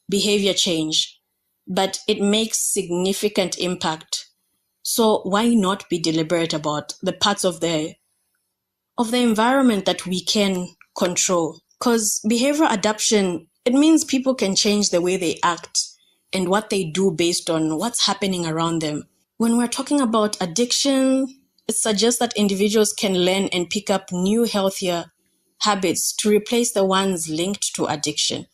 behavior change, but it makes significant impact. So why not be deliberate about the parts of the environment that we can control? Because behavioral adaptation, it means people can change the way they act and what they do based on what's happening around them. When we're talking about addiction, it suggests that individuals can learn and pick up new, healthier habits to replace the ones linked to addiction.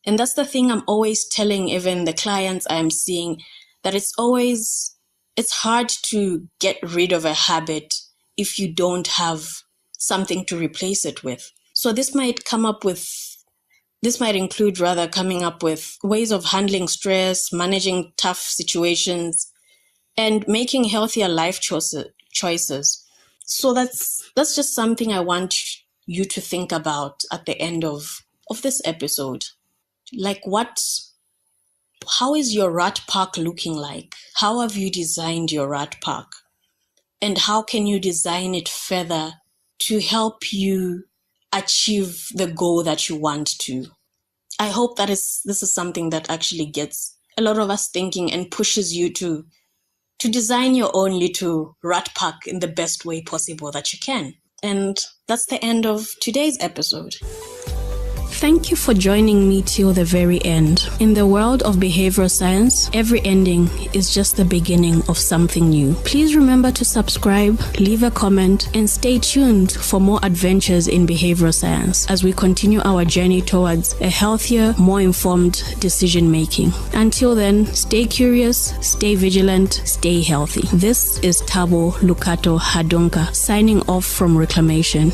And that's the thing I'm always telling even the clients I'm seeing, that it's hard to get rid of a habit if you don't have something to replace it with. So this might include coming up with ways of handling stress, managing tough situations, and making healthier life choices. So that's just something I want you to think about at the end of this episode. Like, how is your rat park looking like? How have you designed your rat park? And how can you design it further to help you achieve the goal that you want to? I hope this is something that actually gets a lot of us thinking and pushes you to design your own little rat pack in the best way possible that you can. And that's the end of today's episode. Thank you for joining me till the very end. In the world of behavioral science, every ending is just the beginning of something new. Please remember to subscribe, leave a comment, and stay tuned for more adventures in behavioral science as we continue our journey towards a healthier, more informed decision making. Until then, stay curious, stay vigilant, stay healthy. This is Thabo Lukato Hadonka signing off from Reclamation.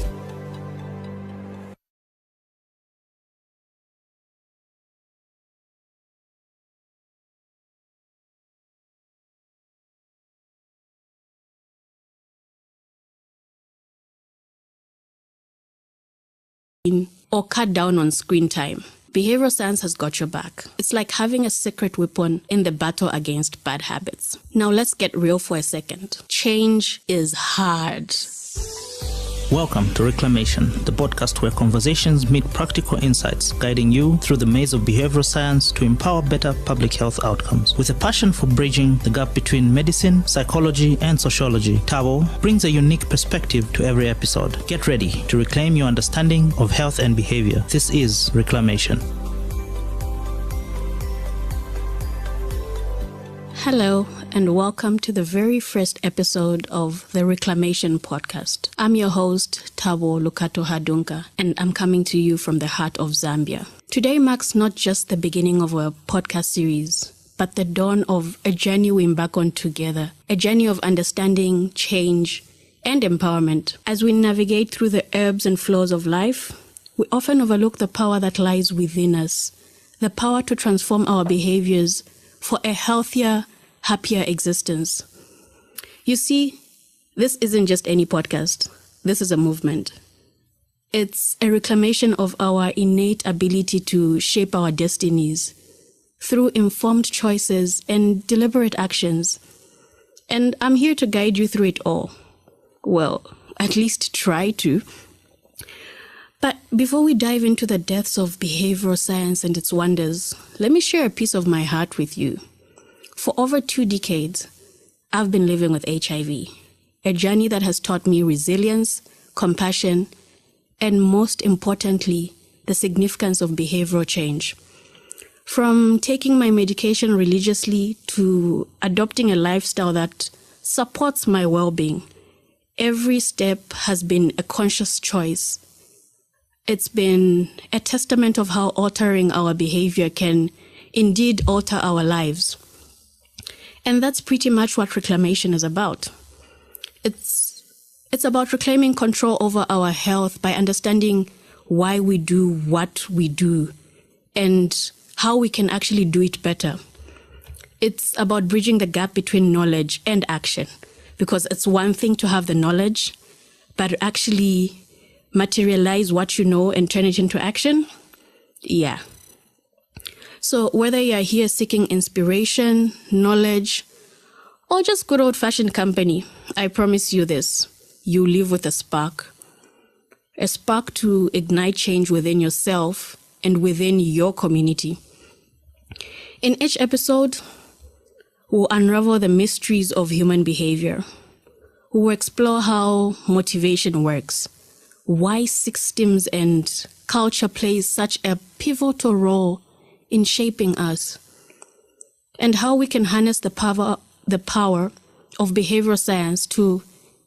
Or cut down on screen time. Behavioral science has got your back. It's like having a secret weapon in the battle against bad habits. Now let's get real for a second. Change is hard. Welcome to Reclamation, the podcast where conversations meet practical insights, guiding you through the maze of behavioral science to empower better public health outcomes. With a passion for bridging the gap between medicine, psychology, and sociology, Thabo brings a unique perspective to every episode. Get ready to reclaim your understanding of health and behavior. This is Reclamation. Hello, and welcome to the very first episode of the Reclamation podcast. I'm your host, Thabo Lukato Hadonka, and I'm coming to you from the heart of Zambia. Today marks not just the beginning of a podcast series, but the dawn of a journey we embark on together, a journey of understanding, change, and empowerment. As we navigate through the ebbs and flows of life, we often overlook the power that lies within us, the power to transform our behaviors for a healthier, happier existence. You see, this isn't just any podcast. This is a movement. It's a reclamation of our innate ability to shape our destinies through informed choices and deliberate actions. And I'm here to guide you through it all. Well, at least try to. But before we dive into the depths of behavioral science and its wonders, let me share a piece of my heart with you. For over 2 decades, I've been living with HIV, a journey that has taught me resilience, compassion, and most importantly, the significance of behavioral change. From taking my medication religiously to adopting a lifestyle that supports my well-being, every step has been a conscious choice. It's been a testament of how altering our behavior can indeed alter our lives. And that's pretty much what reclamation is about. It's about reclaiming control over our health by understanding why we do what we do and how we can actually do it better. It's about bridging the gap between knowledge and action, because it's one thing to have the knowledge, but actually materialize what you know and turn it into action? Yeah. So whether you're here seeking inspiration, knowledge, or just good old-fashioned company, I promise you this: you live with a spark to ignite change within yourself and within your community. In each episode, we'll unravel the mysteries of human behavior. We'll explore how motivation works, why systems and culture plays such a pivotal role in shaping us, and how we can harness the power of behavioral science to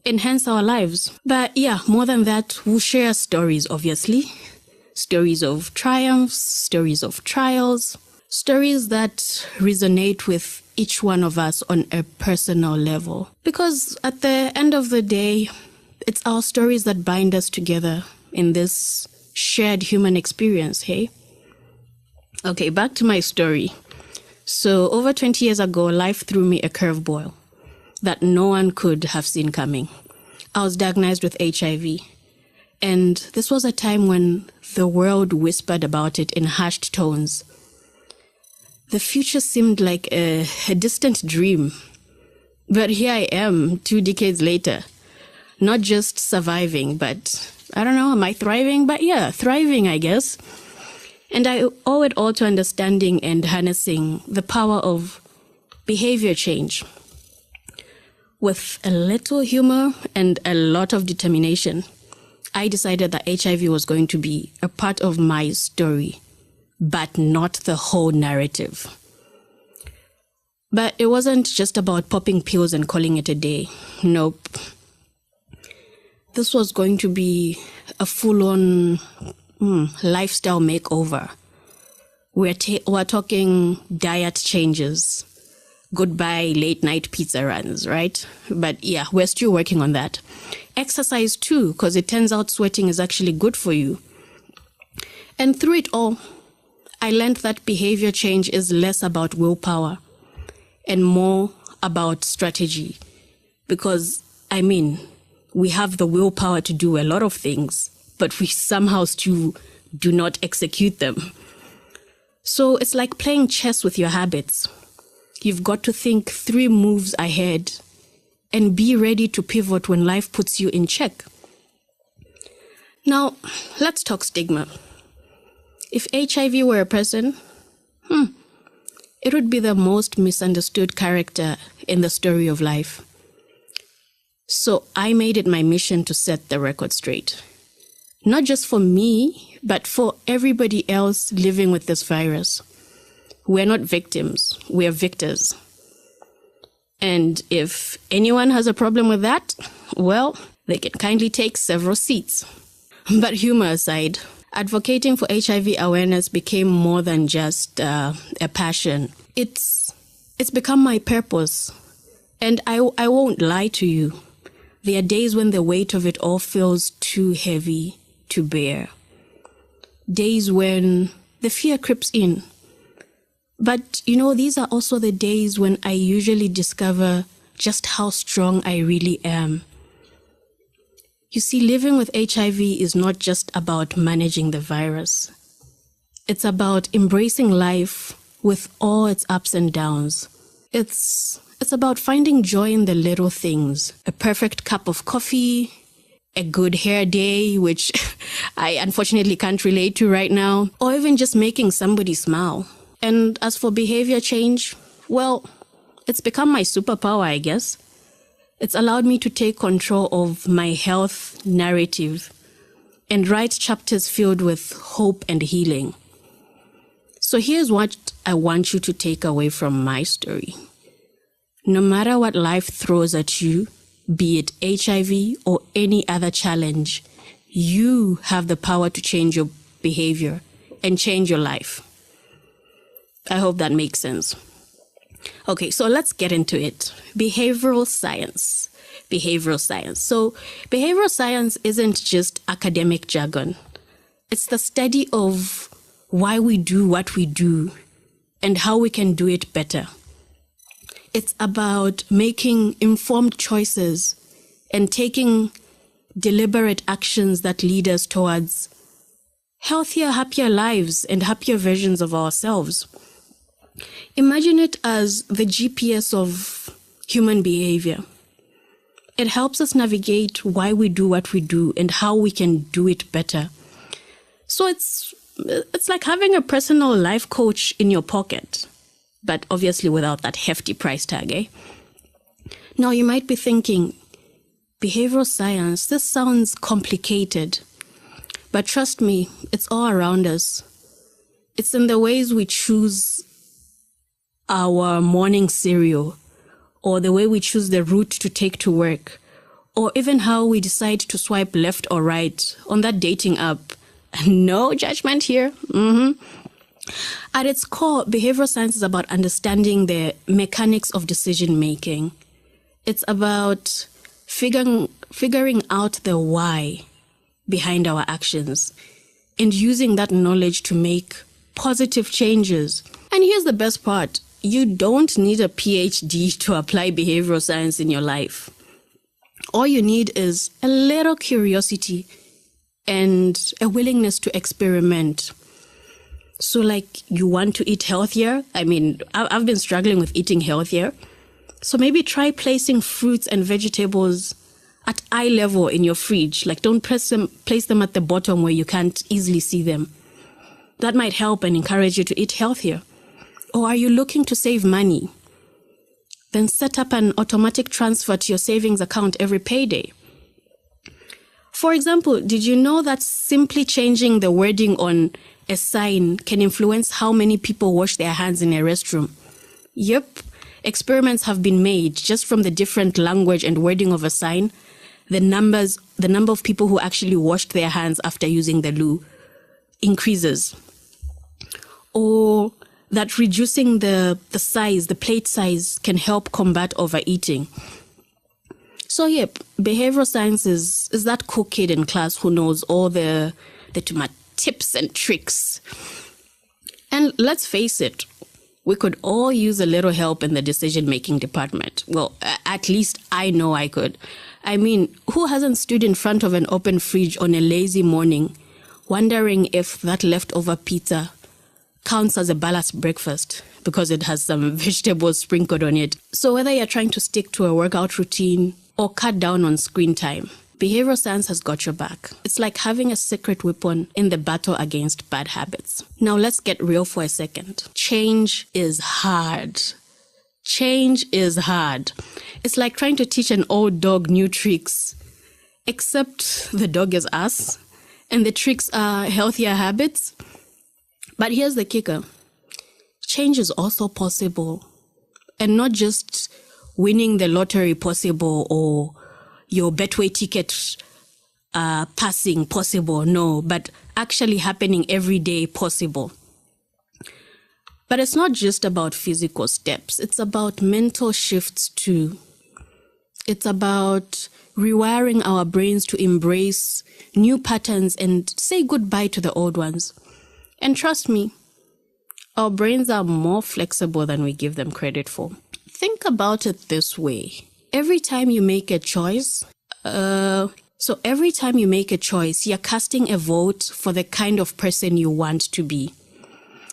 enhance our lives. But yeah, more than that, we'll share stories, obviously. Stories of triumphs, stories of trials, stories that resonate with each one of us on a personal level. Because at the end of the day, it's our stories that bind us together in this shared human experience, hey? Okay, back to my story. So over 20 years ago, life threw me a curveball that no one could have seen coming. I was diagnosed with HIV. And this was a time when the world whispered about it in hushed tones. The future seemed like a distant dream. But here I am, 2 decades later. Not just surviving, but I don't know, am I thriving? But yeah, thriving, I guess. And I owe it all to understanding and harnessing the power of behavior change. With a little humor and a lot of determination, I decided that HIV was going to be a part of my story, but not the whole narrative. But it wasn't just about popping pills and calling it a day. Nope. This was going to be a full-on lifestyle makeover. We're talking diet changes, goodbye late-night pizza runs, right? But yeah, we're still working on that. Exercise too, because it turns out sweating is actually good for you. And through it all, I learned that behavior change is less about willpower and more about strategy. Because, we have the willpower to do a lot of things, but we somehow still do not execute them. So it's like playing chess with your habits. You've got to think 3 moves ahead and be ready to pivot when life puts you in check. Now, let's talk stigma. If HIV were a person, it would be the most misunderstood character in the story of life. So I made it my mission to set the record straight. Not just for me, but for everybody else living with this virus. We're not victims, we're victors. And if anyone has a problem with that, well, they can kindly take several seats. But humor aside, advocating for HIV awareness became more than just a passion. It's become my purpose. And I won't lie to you. There are days when the weight of it all feels too heavy to bear. Days when the fear creeps in. But, these are also the days when I usually discover just how strong I really am. You see, living with HIV is not just about managing the virus. It's about embracing life with all its ups and downs. It's about finding joy in the little things. A perfect cup of coffee, a good hair day, which I unfortunately can't relate to right now, or even just making somebody smile. And as for behavior change, well, it's become my superpower, I guess. It's allowed me to take control of my health narrative and write chapters filled with hope and healing. So here's what I want you to take away from my story. No matter what life throws at you, be it HIV or any other challenge, you have the power to change your behavior and change your life. I hope that makes sense. Okay, so let's get into it. Behavioral science. So behavioral science isn't just academic jargon. It's the study of why we do what we do and how we can do it better. It's about making informed choices and taking deliberate actions that lead us towards healthier, happier lives and happier versions of ourselves. Imagine it as the GPS of human behavior. It helps us navigate why we do what we do and how we can do it better. So it's like having a personal life coach in your pocket, but obviously without that hefty price tag, eh? Now you might be thinking, behavioral science, this sounds complicated. But trust me, it's all around us. It's in the ways we choose our morning cereal, or the way we choose the route to take to work, or even how we decide to swipe left or right on that dating app. No judgment here. At its core, behavioral science is about understanding the mechanics of decision making. It's about figuring out the why behind our actions and using that knowledge to make positive changes. And here's the best part. You don't need a PhD to apply behavioral science in your life. All you need is a little curiosity and a willingness to experiment. So like you want to eat healthier? I've been struggling with eating healthier. So maybe try placing fruits and vegetables at eye level in your fridge. Like don't place them at the bottom where you can't easily see them. That might help and encourage you to eat healthier. Or are you looking to save money? Then set up an automatic transfer to your savings account every payday. For example, did you know that simply changing the wording on a sign can influence how many people wash their hands in a restroom? Yep, experiments have been made just from the different language and wording of a sign. The number of people who actually washed their hands after using the loo increases. Or that reducing the plate size can help combat overeating. So yep, behavioral science is that cool kid in class who knows all the tips and tricks. And let's face it, we could all use a little help in the decision-making department. Well, at least I know I could. I mean, who hasn't stood in front of an open fridge on a lazy morning, wondering if that leftover pizza counts as a balanced breakfast because it has some vegetables sprinkled on it? So whether you're trying to stick to a workout routine or cut down on screen time, behavioral science has got your back. It's like having a secret weapon in the battle against bad habits. Now let's get real for a second. Change is hard. Change is hard. It's like trying to teach an old dog new tricks, except the dog is us and the tricks are healthier habits. But here's the kicker. Change is also possible, and not just winning the lottery possible or your Betway ticket passing possible, no, but actually happening every day possible. But it's not just about physical steps. It's about mental shifts too. It's about rewiring our brains to embrace new patterns and say goodbye to the old ones. And trust me, our brains are more flexible than we give them credit for. Think about it this way. Every time you make a choice, you're casting a vote for the kind of person you want to be.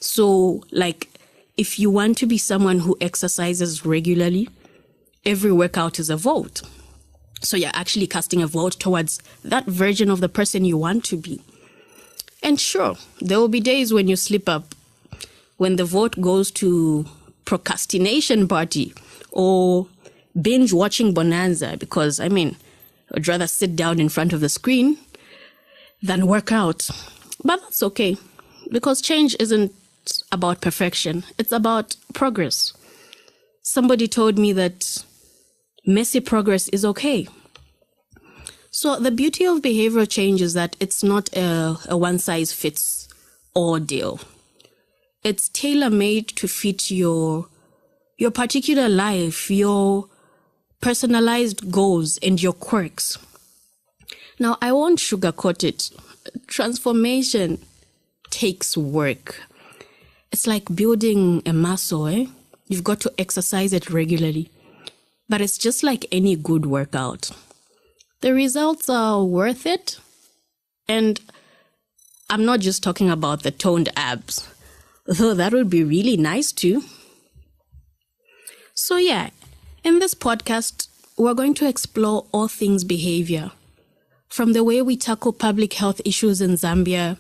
So, like, if you want to be someone who exercises regularly, every workout is a vote. So you're actually casting a vote towards that version of the person you want to be. And sure, there will be days when you slip up, when the vote goes to procrastination party or binge watching Bonanza, because, I mean, I'd rather sit down in front of the screen than work out. But that's okay, because change isn't about perfection. It's about progress. Somebody told me that messy progress is okay. So the beauty of behavioral change is that it's not a one-size-fits-all deal. It's tailor-made to fit your particular life, your personalized goals, and your quirks. Now, I won't sugarcoat it. Transformation takes work. It's like building a muscle, eh? You've got to exercise it regularly. But it's just like any good workout. The results are worth it. And I'm not just talking about the toned abs, though that would be really nice too. So yeah, in this podcast, we're going to explore all things behavior, from the way we tackle public health issues in Zambia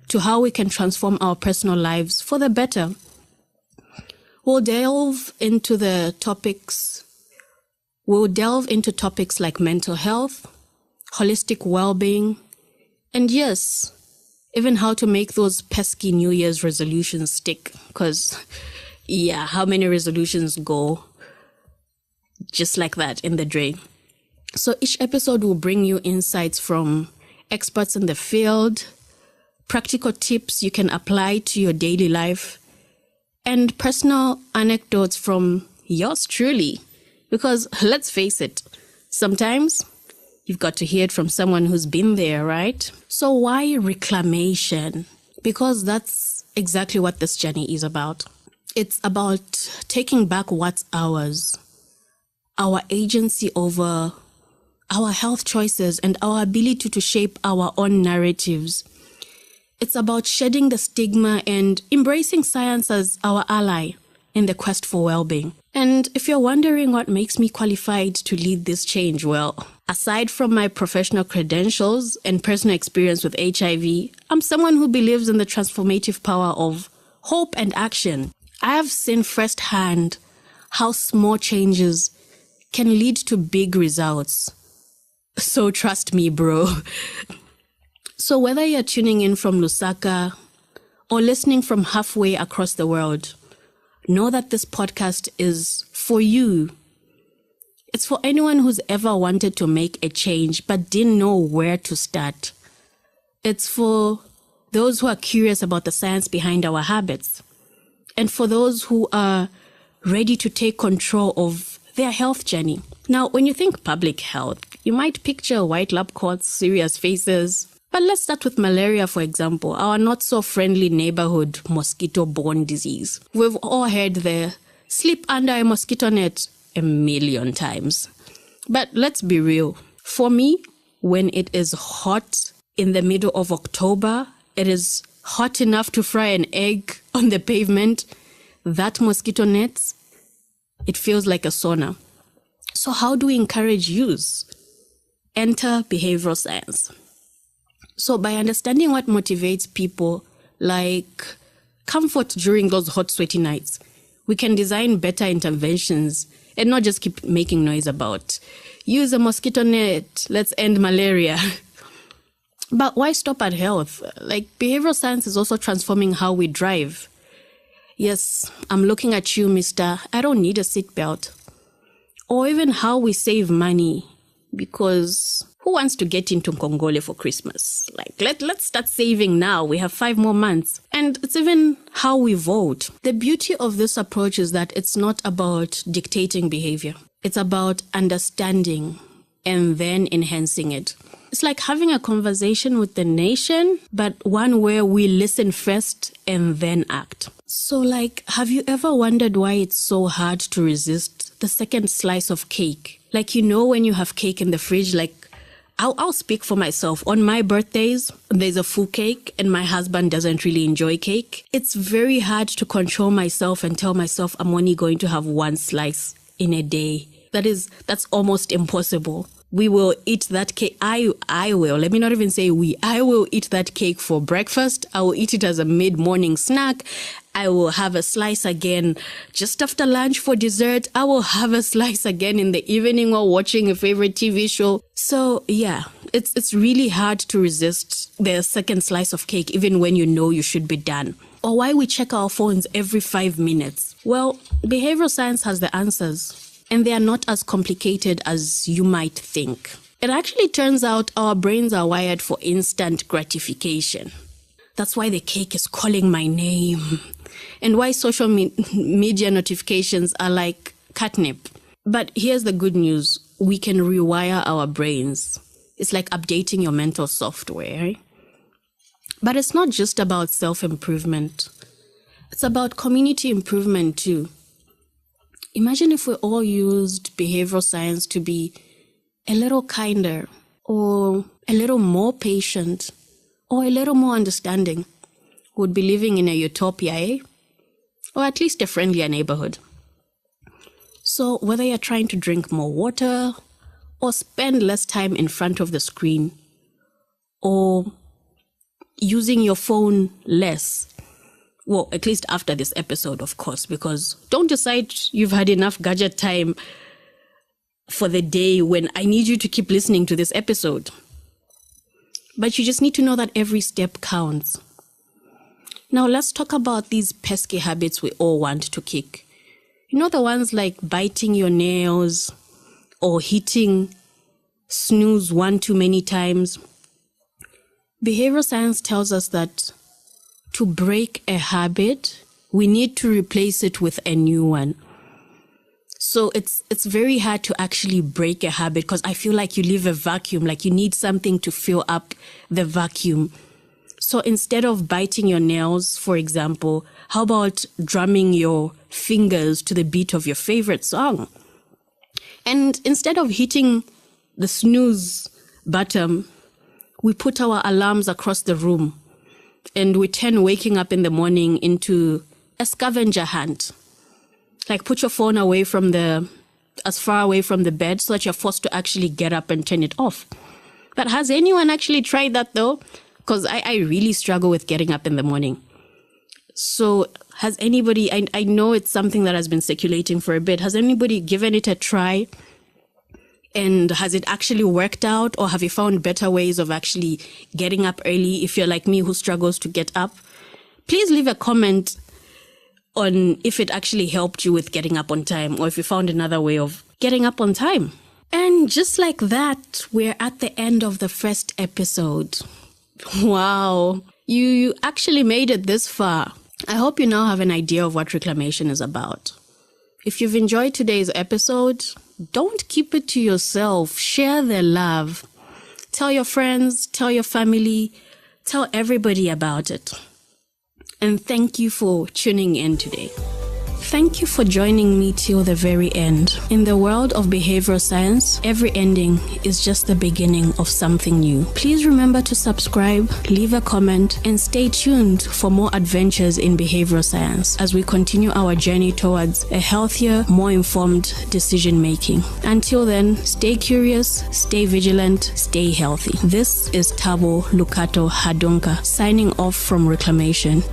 to how we can transform our personal lives for the better. We'll delve into topics like mental health, holistic well-being, and yes, even how to make those pesky New Year's resolutions stick. Because, yeah, how many resolutions go just like that in the drain? So each episode will bring you insights from experts in the field, practical tips you can apply to your daily life, and personal anecdotes from yours truly. Because let's face it, sometimes you've got to hear it from someone who's been there, right? So why reclamation? Because that's exactly what this journey is about. It's about taking back what's ours, our agency over our health choices, and our ability to shape our own narratives. It's about shedding the stigma and embracing science as our ally in the quest for well-being. And if you're wondering what makes me qualified to lead this change, well, Aside from my professional credentials and personal experience with HIV, I'm someone who believes in the transformative power of hope and action. I have seen firsthand how small changes can lead to big results. So trust me, bro. So whether you're tuning in from Lusaka or listening from halfway across the world, know that this podcast is for you. It's for anyone who's ever wanted to make a change but didn't know where to start. It's for those who are curious about the science behind our habits, and for those who are ready to take control of their health journey. Now, when you think public health, you might picture white lab coats, serious faces. But let's start with malaria, for example, our not-so-friendly neighborhood mosquito-borne disease. We've all heard the sleep under a mosquito net a million times. But let's be real. For me, when it is hot in the middle of October, it is hot enough to fry an egg on the pavement. That mosquito net, it feels like a sauna. So how do we encourage use? Enter behavioral science. So by understanding what motivates people, like comfort during those hot, sweaty nights, we can design better interventions and not just keep making noise about use a mosquito net, let's end malaria. But why stop at health? Like, behavioral science is also transforming how we drive. Yes, I'm looking at you, mister. I don't need a seatbelt. Or even how we save money, because who wants to get into Nkongole for Christmas? Like, let's start saving now. We have 5 more months. And it's even how we vote. The beauty of this approach is that it's not about dictating behavior. It's about understanding and then enhancing it. It's like having a conversation with the nation, but one where we listen first and then act. So, like, have you ever wondered why it's so hard to resist the second slice of cake? Like, you know, when you have cake in the fridge, like, I'll speak for myself. On my birthdays, there's a full cake and my husband doesn't really enjoy cake. It's very hard to control myself and tell myself I'm only going to have 1 slice in a day. That's almost impossible. We will eat that cake. I will. Let me not even say we. I will eat that cake for breakfast. I will eat it as a mid-morning snack. I will have a slice again just after lunch for dessert. I will have a slice again in the evening while watching a favorite TV show. So yeah, it's really hard to resist the second slice of cake even when you know you should be done. Or why we check our phones every 5 minutes. Well, behavioral science has the answers. And they are not as complicated as you might think. It actually turns out our brains are wired for instant gratification. That's why the cake is calling my name. And why social media notifications are like catnip. But here's the good news. We can rewire our brains. It's like updating your mental software. But it's not just about self-improvement. It's about community improvement too. Imagine if we all used behavioral science to be a little kinder, or a little more patient, or a little more understanding. We'd be living in a utopia, eh? Or at least a friendlier neighborhood. So whether you're trying to drink more water, or spend less time in front of the screen, or using your phone less, well, at least after this episode, of course, because don't decide you've had enough gadget time for the day when I need you to keep listening to this episode. But you just need to know that every step counts. Now, let's talk about these pesky habits we all want to kick. You know, the ones like biting your nails or hitting snooze 1 too many times. Behavioral science tells us that to break a habit, we need to replace it with a new one. So it's very hard to actually break a habit because I feel like you leave a vacuum, like you need something to fill up the vacuum. So instead of biting your nails, for example, how about drumming your fingers to the beat of your favorite song? And instead of hitting the snooze button, we put our alarms across the room. And we turn waking up in the morning into a scavenger hunt. Like, put your phone away from the as far away from the bed so that you're forced to actually get up and turn it off. But has anyone actually tried that though? Because I really struggle with getting up in the morning. So has anybody, I know it's something that has been circulating for a bit. Has anybody given it a try? And has it actually worked out? Or have you found better ways of actually getting up early if you're like me who struggles to get up? Please leave a comment on if it actually helped you with getting up on time or if you found another way of getting up on time. And just like that, we're at the end of the first episode. Wow. You actually made it this far. I hope you now have an idea of what reclamation is about. If you've enjoyed today's episode, don't keep it to yourself. Share the love. Tell your friends, tell your family, tell everybody about it. And thank you for tuning in today. Thank you for joining me till the very end. In the world of behavioral science, every ending is just the beginning of something new. Please remember to subscribe, leave a comment, and stay tuned for more adventures in behavioral science as we continue our journey towards a healthier, more informed decision making. Until then, stay curious, stay vigilant, stay healthy. This is Tabo Lukato Hadonka signing off from Reclamation.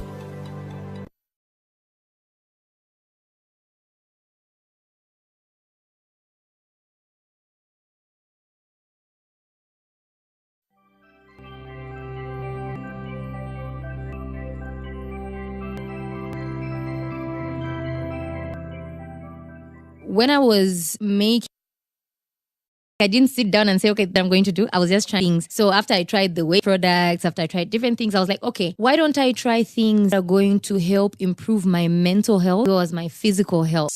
When I was making, I didn't sit down and say, okay, that I'm going to do. I was just trying things. So after I tried the weight products, after I tried different things, I was like, okay, why don't I try things that are going to help improve my mental health as well as my physical health?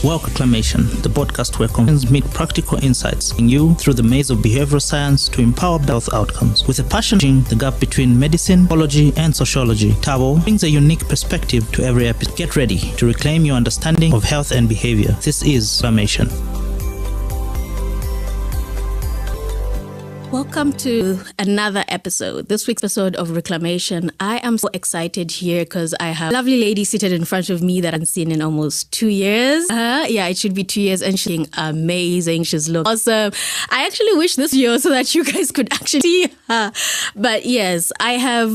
Welcome Reclamation, the podcast where conversations meet practical insights in you through the maze of behavioral science to empower health outcomes. With a passion bridging the gap between medicine, biology, and sociology, Tabo brings a unique perspective to every episode. Get ready to reclaim your understanding of health and behavior. This is Reclamation. Welcome to another episode. This week's episode of Reclamation. I am so excited here because I have a lovely lady seated in front of me that I haven't seen in almost 2 years. Yeah, it should be 2 years, and she's amazing. She's looking awesome. I actually wish this year so that you guys could actually see her. But yes, I have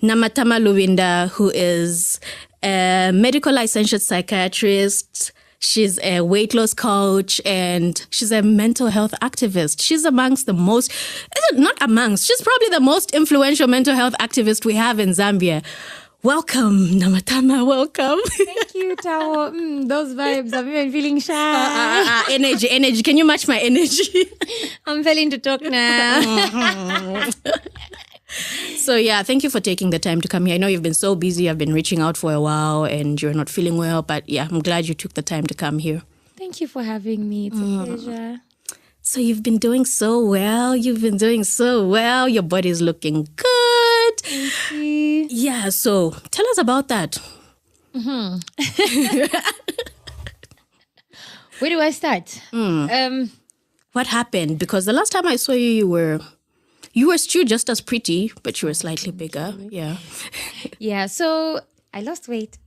Namatama Luwinda, who is a medical licensed psychiatrist. She's a weight loss coach and she's a mental health activist. She's amongst the most, she's probably the most influential mental health activist we have in Zambia. Welcome, Namatama, welcome. Thank you, Tao. Those vibes, I'm even feeling shy. Energy. Can you match my energy? I'm failing to talk now. So yeah, thank you for taking the time to come here. I know you've been so busy. I've been reaching out for a while and you're not feeling well, but yeah, I'm glad you took the time to come here. Thank you for having me. It's a pleasure. So you've been doing so well. Your body's looking good. Thank you. Yeah, so tell us about that. Where do I start? What happened? Because the last time I saw you, you were still just as pretty, but you were slightly bigger. Yeah. Yeah, so I lost weight.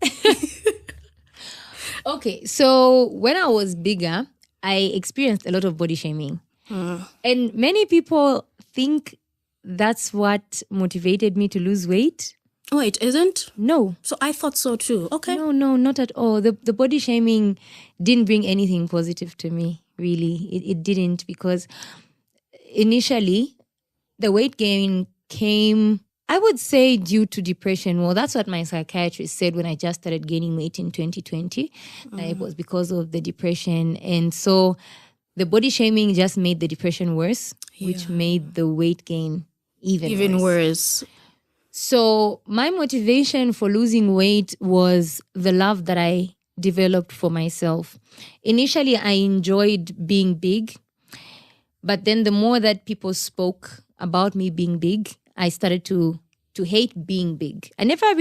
Okay, so when I was bigger, I experienced a lot of body shaming. And many people think that's what motivated me to lose weight. Oh, it isn't? No. So I thought so too. Okay. No, not at all. The body shaming didn't bring anything positive to me, really. It didn't, because initially the weight gain came, I would say, due to depression. Well, that's what my psychiatrist said when I just started gaining weight in 2020. It was because of the depression. And so the body shaming just made the depression worse, which made the weight gain even worse. So my motivation for losing weight was the love that I developed for myself. Initially, I enjoyed being big, but then the more that people spoke about me being big, I started to hate being big. I can't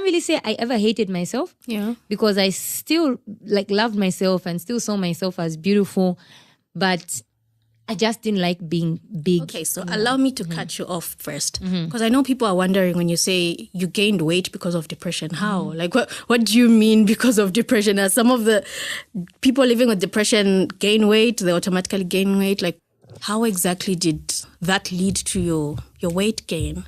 really say I ever hated myself. Yeah. Because I still loved myself and still saw myself as beautiful. But I just didn't like being big. Okay, so allow me to cut you off first. Because I know people are wondering when you say you gained weight because of depression. How? Like, what do you mean because of depression? As some of the people living with depression gain weight, they automatically gain weight. Like, how exactly did that lead to your weight gain?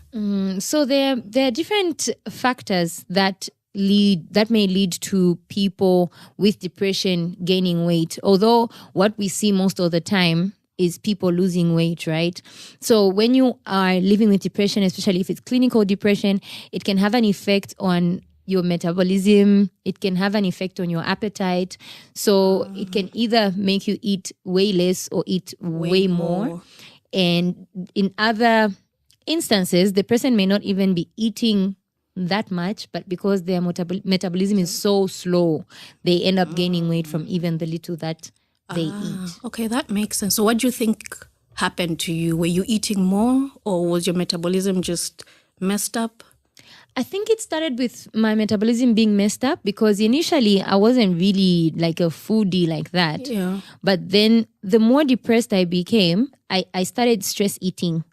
So there are different factors that may lead to people with depression gaining weight. Although what we see most of the time is people losing weight, right? So when you are living with depression, especially if it's clinical depression, it can have an effect on your metabolism. It can have an effect on your appetite. So it can either make you eat way less or eat way more. And in other instances, the person may not even be eating that much, but because their metabolism is so slow, they end up gaining weight from even the little that they eat. Okay, that makes sense. So what do you think happened to you? Were you eating more, or was your metabolism just messed up? I think it started with my metabolism being messed up because initially I wasn't really like a foodie like that. Yeah. But then the more depressed I became, I started stress eating.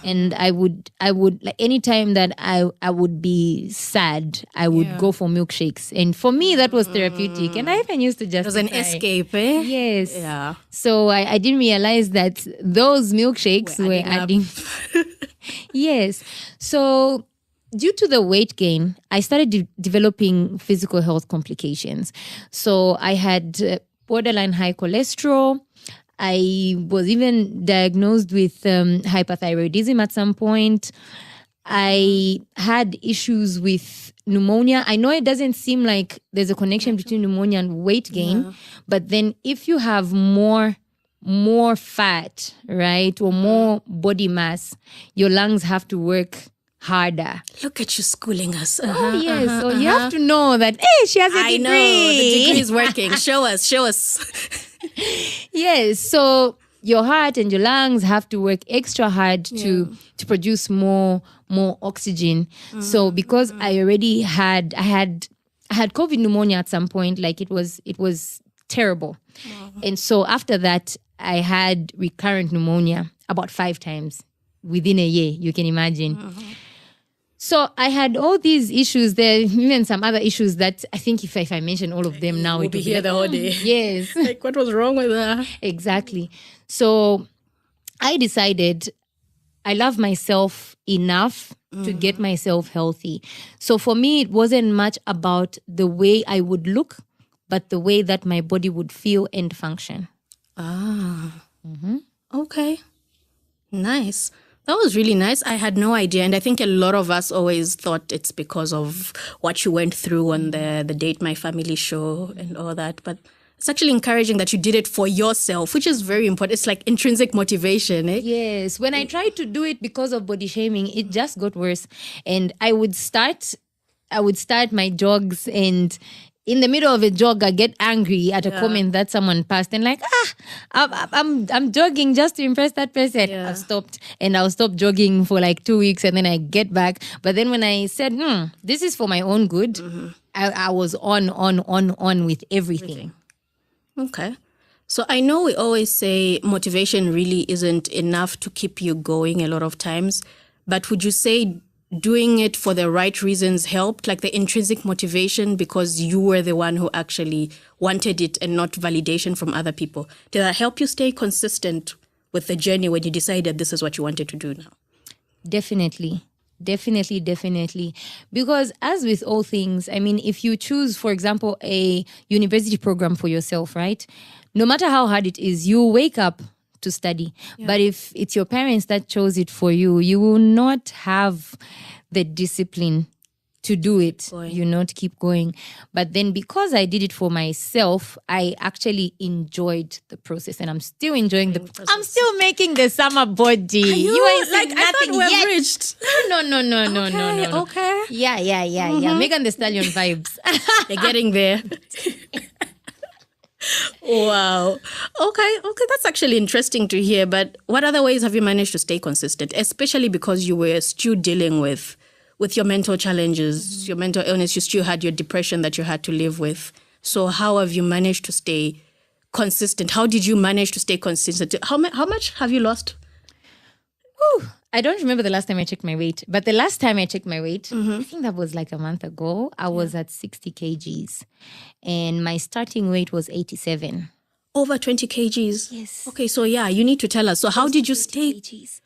And I would like anytime that I would be sad, I would go for milkshakes. And for me, that was therapeutic. And I even used to just... It was an escape, eh? Yes. Yeah. So I didn't realize that those milkshakes were adding... Yes. So due to the weight gain, I started developing physical health complications. So I had borderline high cholesterol. I was even diagnosed with hyperthyroidism at some point. I had issues with pneumonia. I know it doesn't seem like there's a connection between pneumonia and weight gain, but then if you have more fat, right, or more body mass, your lungs have to work harder. Look at you schooling us. Oh, yes. So you have to know that, hey, she has a degree. I know, the degree is working. Show us. Yes. So your heart and your lungs have to work extra hard to produce more oxygen. So because I already had COVID pneumonia at some point, like it was terrible. And so after that, I had recurrent pneumonia about 5 times within a year, you can imagine. So I had all these issues there, even some other issues that I think if I mention all of them now, we'll be here the whole day. Yes. Like, what was wrong with that? Exactly. So I decided I love myself enough to get myself healthy. So for me, it wasn't much about the way I would look, but the way that my body would feel and function. Okay. Nice. That was really nice. I had no idea. And I think a lot of us always thought it's because of what you went through on the Date My Family show and all that. But it's actually encouraging that you did it for yourself, which is very important. It's like intrinsic motivation, eh? Yes. When I tried to do it because of body shaming, it just got worse. And I would start my jogs, and in the middle of a jog, I get angry at a comment that someone passed and like, I'm jogging just to impress that person. I've stopped, and I'll stop jogging for like 2 weeks, and then I get back. But then when I said, this is for my own good, I was on with everything. Okay. So I know we always say motivation really isn't enough to keep you going a lot of times, but would you say doing it for the right reasons helped, like the intrinsic motivation because you were the one who actually wanted it and not validation from other people? Did that help you stay consistent with the journey when you decided this is what you wanted to do now? Definitely. Because as with all things, I mean, if you choose, for example, a university program for yourself, right? No matter how hard it is, you wake up to study. But if it's your parents that chose it for you, you will not have the discipline to do it, to keep going. But then because I did it for myself, I actually enjoyed the process, and I'm still enjoying the process. I'm still making the summer body. You ain't like nothing yet. Reached. No. Okay. Yeah. Megan Thee Stallion vibes. They're getting there. Wow. Okay, that's actually interesting to hear. But what other ways have you managed to stay consistent, especially because you were still dealing with your mental challenges, your mental illness, you still had your depression that you had to live with. So how have you managed to stay consistent? How did you manage to stay consistent? How much have you lost? I don't remember the last time I checked my weight, but the last time I checked my weight, I think that was like a month ago. I was at 60 kgs and my starting weight was 87. Over 20 kgs? Yes. Okay, so you need to tell us. So how did you stay? Kgs.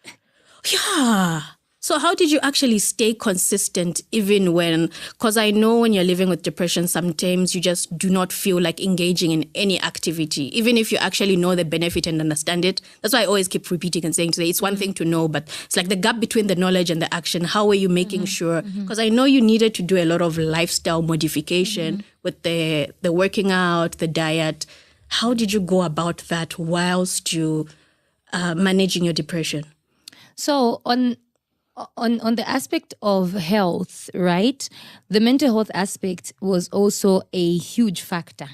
Yeah. So how did you actually stay consistent even when, because I know when you're living with depression, sometimes you just do not feel like engaging in any activity, even if you actually know the benefit and understand it. That's why I always keep repeating and saying today, it's one thing to know, but it's like the gap between the knowledge and the action. How are you making sure? Because I know you needed to do a lot of lifestyle modification with the working out, the diet. How did you go about that whilst you managing your depression? So on the aspect of health, right? The mental health aspect was also a huge factor.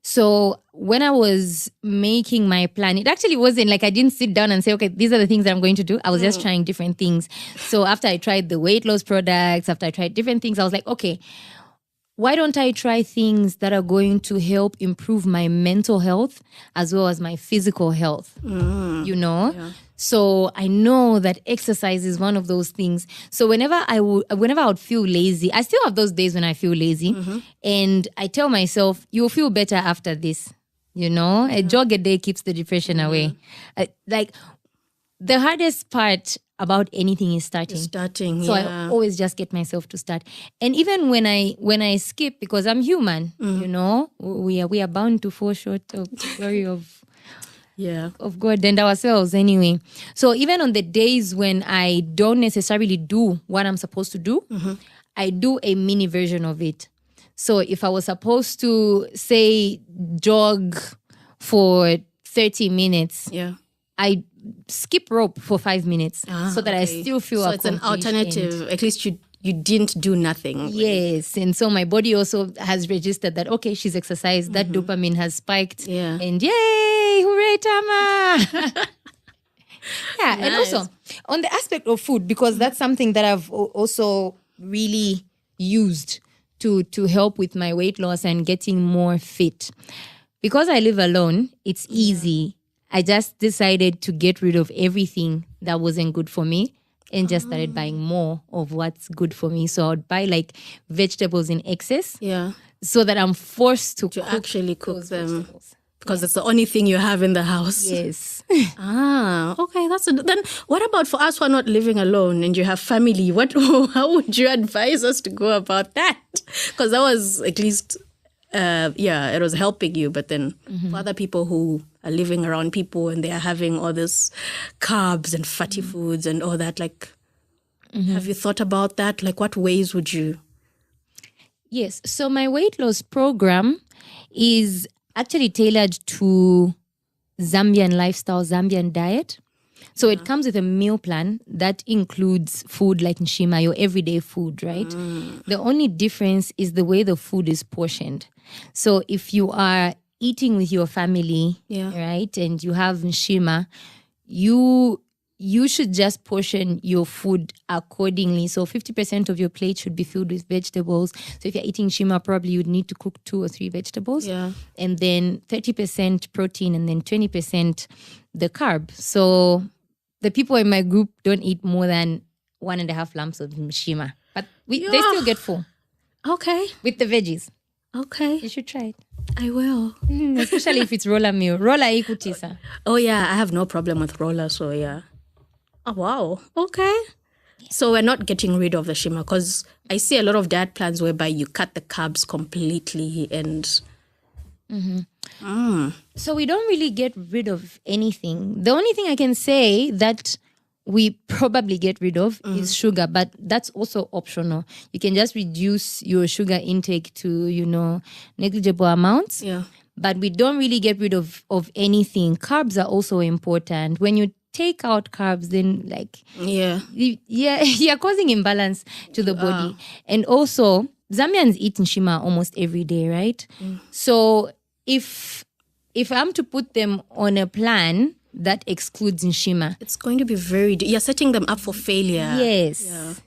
So when I was making my plan, it actually wasn't like I didn't sit down and say, okay, these are the things that I'm going to do. I was just trying different things. So after I tried the weight loss products, after I tried different things, I was like, okay, why don't I try things that are going to help improve my mental health as well as my physical health, you know? Yeah. So I know that exercise is one of those things. So whenever I would feel lazy, I still have those days when I feel lazy. And I tell myself, you'll feel better after this, you know? A jog a day keeps the depression away. Like the hardest part about anything is starting. So I always just get myself to start. And even when I skip, because I'm human, you know, we are bound to fall short of the glory of God and ourselves anyway. So even on the days when I don't necessarily do what I'm supposed to do, I do a mini version of it. So if I was supposed to say jog for 30 minutes, I skip rope for 5 minutes so that I still feel so it's an alternative. At least you didn't do nothing. Yes. And so my body also has registered that, okay, she's exercised. That dopamine has spiked. Yeah. And yay, hooray, Tama. Yeah. Nice. And also on the aspect of food, because that's something that I've also really used to help with my weight loss and getting more fit. Because I live alone, it's easy. I just decided to get rid of everything that wasn't good for me and just started buying more of what's good for me. So I would buy like vegetables in excess. Yeah. So that I'm forced to actually cook them. Vegetables. Because it's the only thing you have in the house. Yes. Okay. Then what about for us who are not living alone and you have family? How would you advise us to go about that? Because that was at least, it was helping you. But then for other people who are living around people and they are having all this carbs and fatty foods and all that, like, have you thought about that? Like, what ways would you? Yes. So my weight loss program is actually tailored to Zambian lifestyle, Zambian diet. So it comes with a meal plan that includes food like nshima, your everyday food, right? The only difference is the way the food is portioned. So if you are eating with your family, right, and you have nshima, you should just portion your food accordingly. So 50% of your plate should be filled with vegetables. So if you're eating nshima, probably you'd need to cook 2 or 3 vegetables. Yeah. And then 30% protein and then 20% the carb. So the people in my group don't eat more than 1.5 lumps of nshima. But they still get full. Okay. With the veggies. Okay. You should try it. I will. Especially if it's roller meal. Roller ikutisa. Oh yeah, I have no problem with roller, so yeah. Oh, wow. Okay. So we're not getting rid of the shima because I see a lot of diet plans whereby you cut the carbs completely and... So we don't really get rid of anything. The only thing I can say that we probably get rid of is sugar, but that's also optional. You can just reduce your sugar intake to, negligible amounts. Yeah. But we don't really get rid of anything. Carbs are also important. When you take out carbs, then you're causing imbalance to the body. And also, Zambians eat nshima almost every day, right? So if I'm to put them on a plan that excludes Nshima. It's going to be you're setting them up for failure.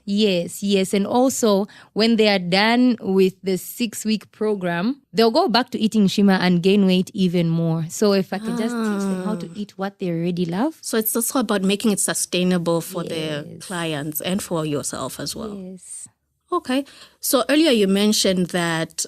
Yes. And also, when they are done with the 6-week program, they'll go back to eating Nshima and gain weight even more. So if I can just teach them how to eat what they already love. So it's also about making it sustainable for the clients and for yourself as well. Yes. Okay. So earlier you mentioned that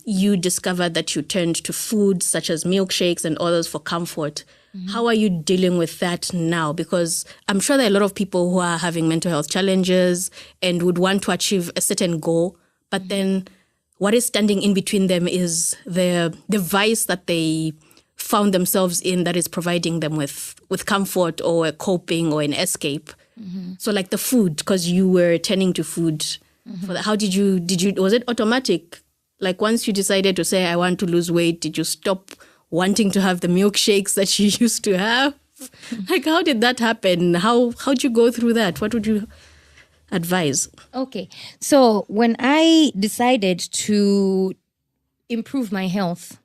you discovered that you turned to foods such as milkshakes and others for comfort. How are you dealing with that now? Because I'm sure there are a lot of people who are having mental health challenges and would want to achieve a certain goal, but then what is standing in between them is the vice that they found themselves in that is providing them with comfort or a coping or an escape. So like the food, because you were turning to food for that. How did you, was it automatic? Like once you decided to say, I want to lose weight, did you stop wanting to have the milkshakes that you used to have? Like, how did that happen? How'd you go through that? What would you advise? Okay. So when I decided to improve my health,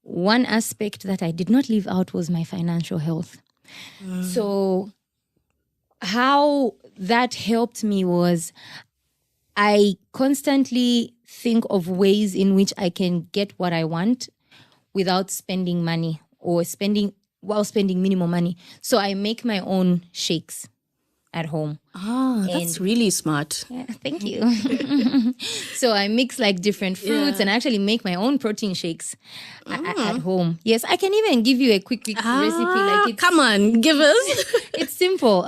one aspect that I did not leave out was my financial health. So how that helped me was I constantly think of ways in which I can get what I want without spending money or spending minimum money. So I make my own shakes at home. That's really smart. Yeah, thank you. So I mix like different fruits and actually make my own protein shakes at home. Yes, I can even give you a quick recipe. Like come on, give us. It's simple.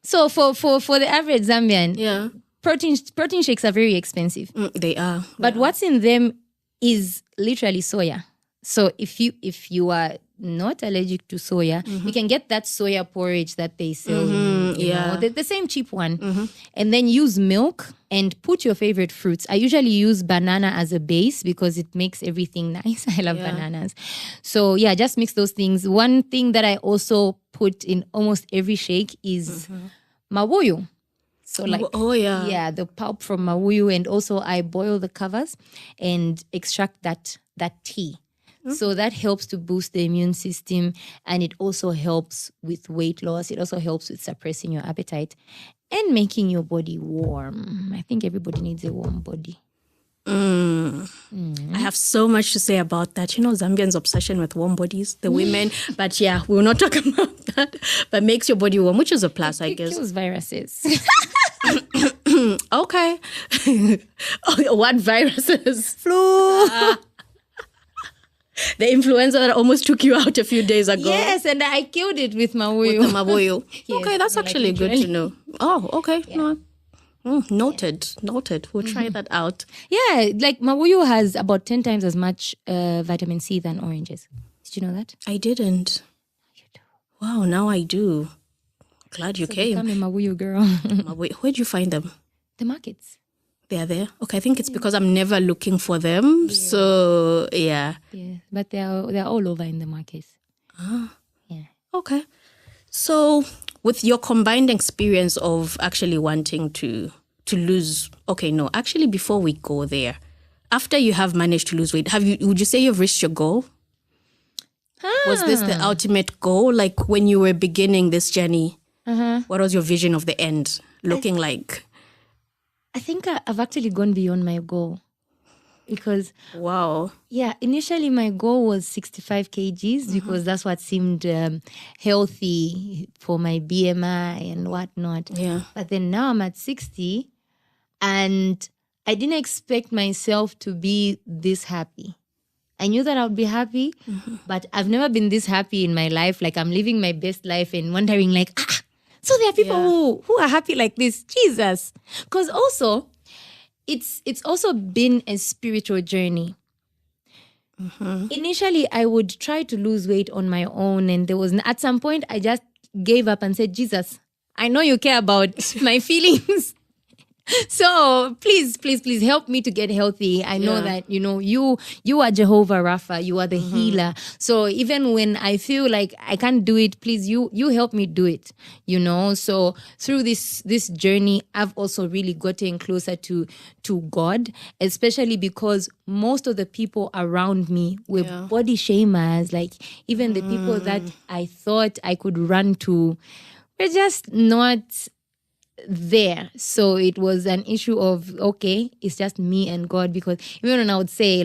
So for the average Zambian, protein shakes are very expensive. They are. But what's in them is literally soya. So if you are not allergic to soya, you can get that soya porridge that they sell. The same cheap one. And then use milk and put your favorite fruits. I usually use banana as a base because it makes everything nice. I love bananas. So just mix those things. One thing that I also put in almost every shake is mawuyu. So the pulp from mawuyu, and also I boil the covers and extract that tea. So that helps to boost the immune system, and it also helps with weight loss. It also helps with suppressing your appetite and making your body warm. I think everybody needs a warm body. I have so much to say about that. Zambians' obsession with warm bodies, the women. But we will not talk about that. But makes your body warm, which is a plus, I guess. It kills viruses. Okay. What viruses? Flu. The influenza that almost took you out a few days ago. Yes, and I killed it with mawuyu. With the mawuyu. Yes, okay, that's actually good to know. Oh, okay. Yeah. No. Noted. We'll try that out. Yeah, like mawuyu has about 10 times as much vitamin C than oranges. Did you know that? I didn't. You do. Wow, now I do. Glad you came. I'm a mawuyu girl. Where'd you find them? The markets. They are there? Okay, I think it's because I'm never looking for them. Yeah. So, Yeah, but they're all over in the markets. Yeah. Okay. So, with your combined experience of actually wanting to lose... Okay, no, actually before we go there, after you have managed to lose weight, would you say you've reached your goal? Was this the ultimate goal? Like when you were beginning this journey, what was your vision of the end looking like? I think I've actually gone beyond my goal because... Wow. Yeah, initially my goal was 65 kgs because that's what seemed healthy for my BMI and whatnot. Yeah. But then now I'm at 60 and I didn't expect myself to be this happy. I knew that I would be happy, but I've never been this happy in my life. Like I'm living my best life and wondering like, so there are people who are happy like this. Jesus. Because also, it's also been a spiritual journey. Initially, I would try to lose weight on my own. And at some point, I just gave up and said, Jesus, I know you care about my feelings. So please help me to get healthy. I know that, you are Jehovah Rapha, you are the healer. So even when I feel like I can't do it, please, you help me do it, So through this journey, I've also really gotten closer to God, especially because most of the people around me were body shamers. Like even the people that I thought I could run to were just not there. So it was an issue of, okay, it's just me and God, because even when I would say,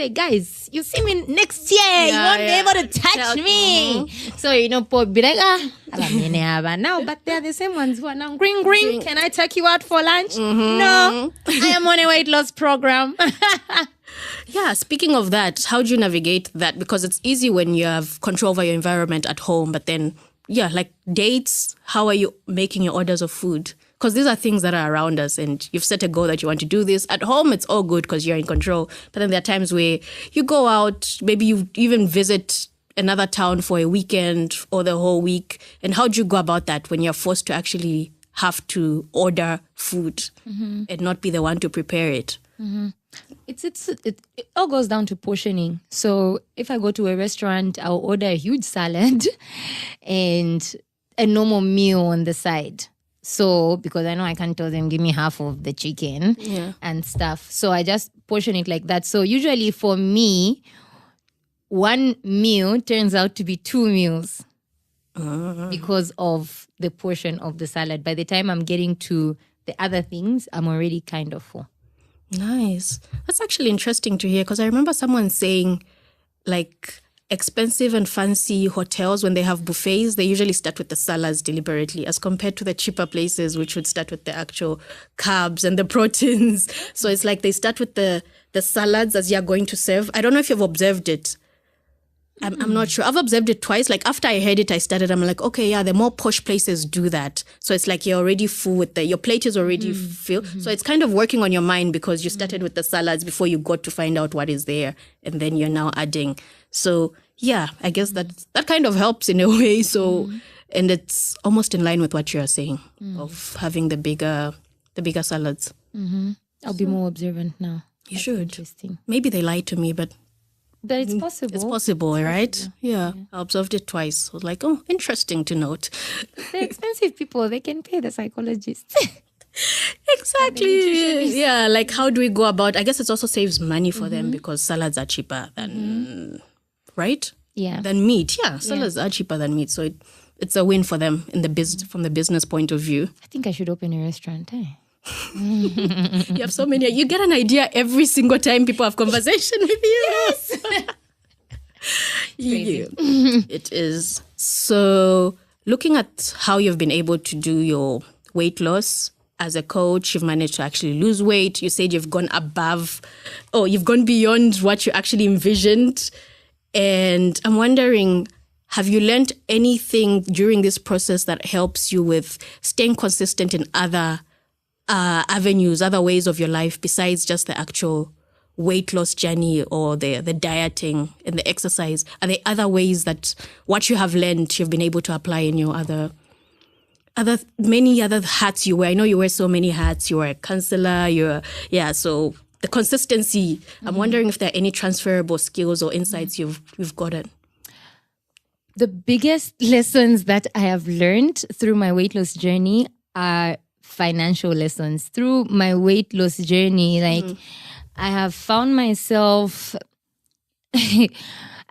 guys, you see me next year, you won't be able to touch me. So, Paul be like, now, but they're the same ones who are now, green, can I take you out for lunch? No, I am on a weight loss program. Yeah, speaking of that, how do you navigate that? Because it's easy when you have control over your environment at home, but then like dates, how are you making your orders of food? Because these are things that are around us and you've set a goal that you want to do this. At home, it's all good because you're in control. But then there are times where you go out, maybe you even visit another town for a weekend or the whole week. And how do you go about that when you're forced to actually have to order food and not be the one to prepare it? It all goes down to portioning. So if I go to a restaurant, I'll order a huge salad and a normal meal on the side. So because I know I can't tell them, give me half of the chicken and stuff. So I just portion it like that. So usually for me, one meal turns out to be 2 meals because of the portion of the salad. By the time I'm getting to the other things, I'm already kind of full. Nice. That's actually interesting to hear, because I remember someone saying, like, expensive and fancy hotels, when they have buffets, they usually start with the salads deliberately, as compared to the cheaper places, which would start with the actual carbs and the proteins. So it's like they start with the salads as you're going to serve. I don't know if you've observed it. I'm not sure. I've observed it twice. Like after I heard it, I'm like, okay, yeah, the more posh places do that. So it's like you're already full with your plate is already filled. So it's kind of working on your mind because you started with the salads before you got to find out what is there. And then you're now adding. So yeah, I guess that kind of helps in a way. So, and it's almost in line with what you're saying of having the bigger salads. I'll be more observant now. You should. Interesting. Maybe they lied to me, but it's possible. It's possible, right? Yeah. I observed it twice. I was like, oh, interesting to note. They're expensive people. They can pay the psychologist. Exactly. Yeah, like how do we go about, I guess it also saves money for them because salads are cheaper than, right? Yeah. Than meat. Yeah, salads are cheaper than meat. So it's a win for them in the from the business point of view. I think I should open a restaurant, You have so many. You get an idea every single time people have conversation with you. Yes. It is. So looking at how you've been able to do your weight loss as a coach, you've managed to actually lose weight. You said you've gone you've gone beyond what you actually envisioned. And I'm wondering, have you learned anything during this process that helps you with staying consistent in other avenues, other ways of your life besides just the actual weight loss journey or the dieting and the exercise? Are there other ways that what you have learned you've been able to apply in your many other hats you wear? I know you wear so many hats. You were a counselor. So the consistency. I'm wondering if there are any transferable skills or insights you've gotten. The biggest lessons that I have learned through my weight loss journey are financial lessons. Through my weight loss journey, I have found myself, I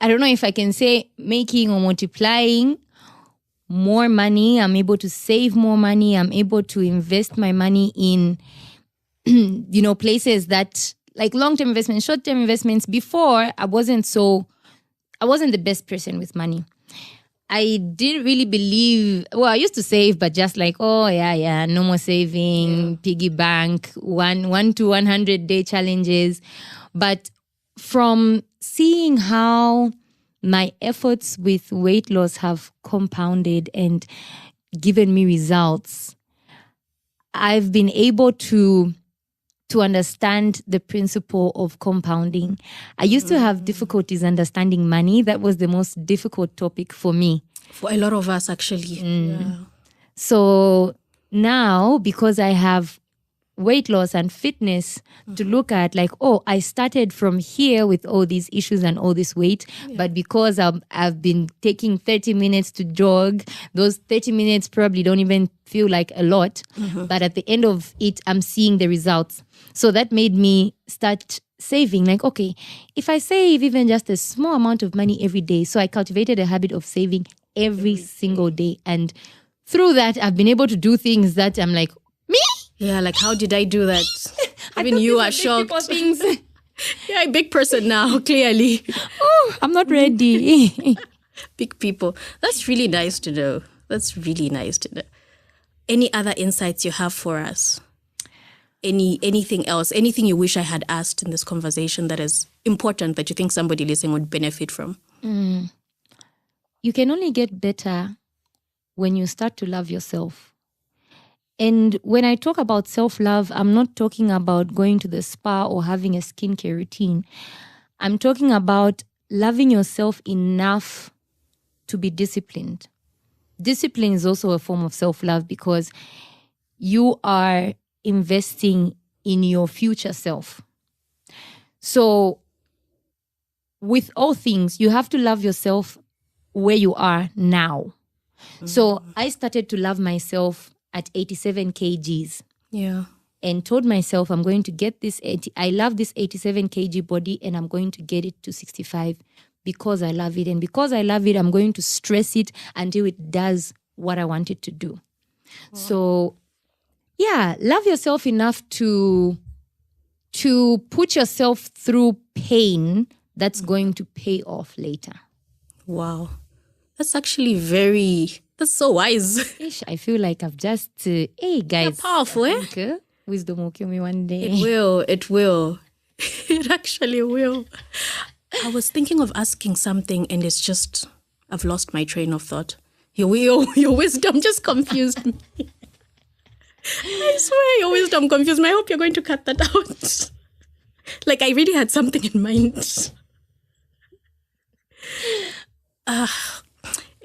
don't know if I can say making or multiplying more money. I'm able to save more money. I'm able to invest my money in, places that like long-term investments, short-term investments. Before, I wasn't the best person with money. I didn't really believe, I used to save, but just like, no more saving, piggy bank, 1 to 100 day challenges. But from seeing how my efforts with weight loss have compounded and given me results, I've been able to understand the principle of compounding. I used to have difficulties understanding money. That was the most difficult topic for me. For a lot of us, actually. So now, because I have weight loss and fitness to look at like, oh, I started from here with all these issues and all this weight, but because I've been taking 30 minutes to jog, those 30 minutes probably don't even feel like a lot, but at the end of it, I'm seeing the results. So that made me start saving. Like, okay, if I save even just a small amount of money every day, so I cultivated a habit of saving every single day. And through that, I've been able to do things that I'm like, me? Yeah, like how did I do that? Even you are shocked. Yeah, a big person now, clearly. Oh, I'm not ready. Big people. That's really nice to know. That's really nice to know. Any other insights you have for us? Anything else? Anything you wish I had asked in this conversation that is important that you think somebody listening would benefit from? You can only get better when you start to love yourself. And when I talk about self-love, I'm not talking about going to the spa or having a skincare routine. I'm talking about loving yourself enough to be disciplined. Discipline is also a form of self-love because you are investing in your future self. So with all things, you have to love yourself where you are now. So I started to love myself at 87 kgs. Yeah. And told myself I'm going to get this, I love this 87 kg body and I'm going to get it to 65 because I love it. And because I love it, I'm going to stress it until it does what I want it to do. So yeah, love yourself enough to put yourself through pain that's going to pay off later. Wow. That's actually that's so wise. Ish, I feel like I've just, hey guys. You're powerful, eh? Wisdom will kill me one day. It will. It actually will. I was thinking of asking something and it's just, I've lost my train of thought. Your wisdom just confused me. I swear your wisdom confused me. I hope you're going to cut that out. Like I really had something in mind.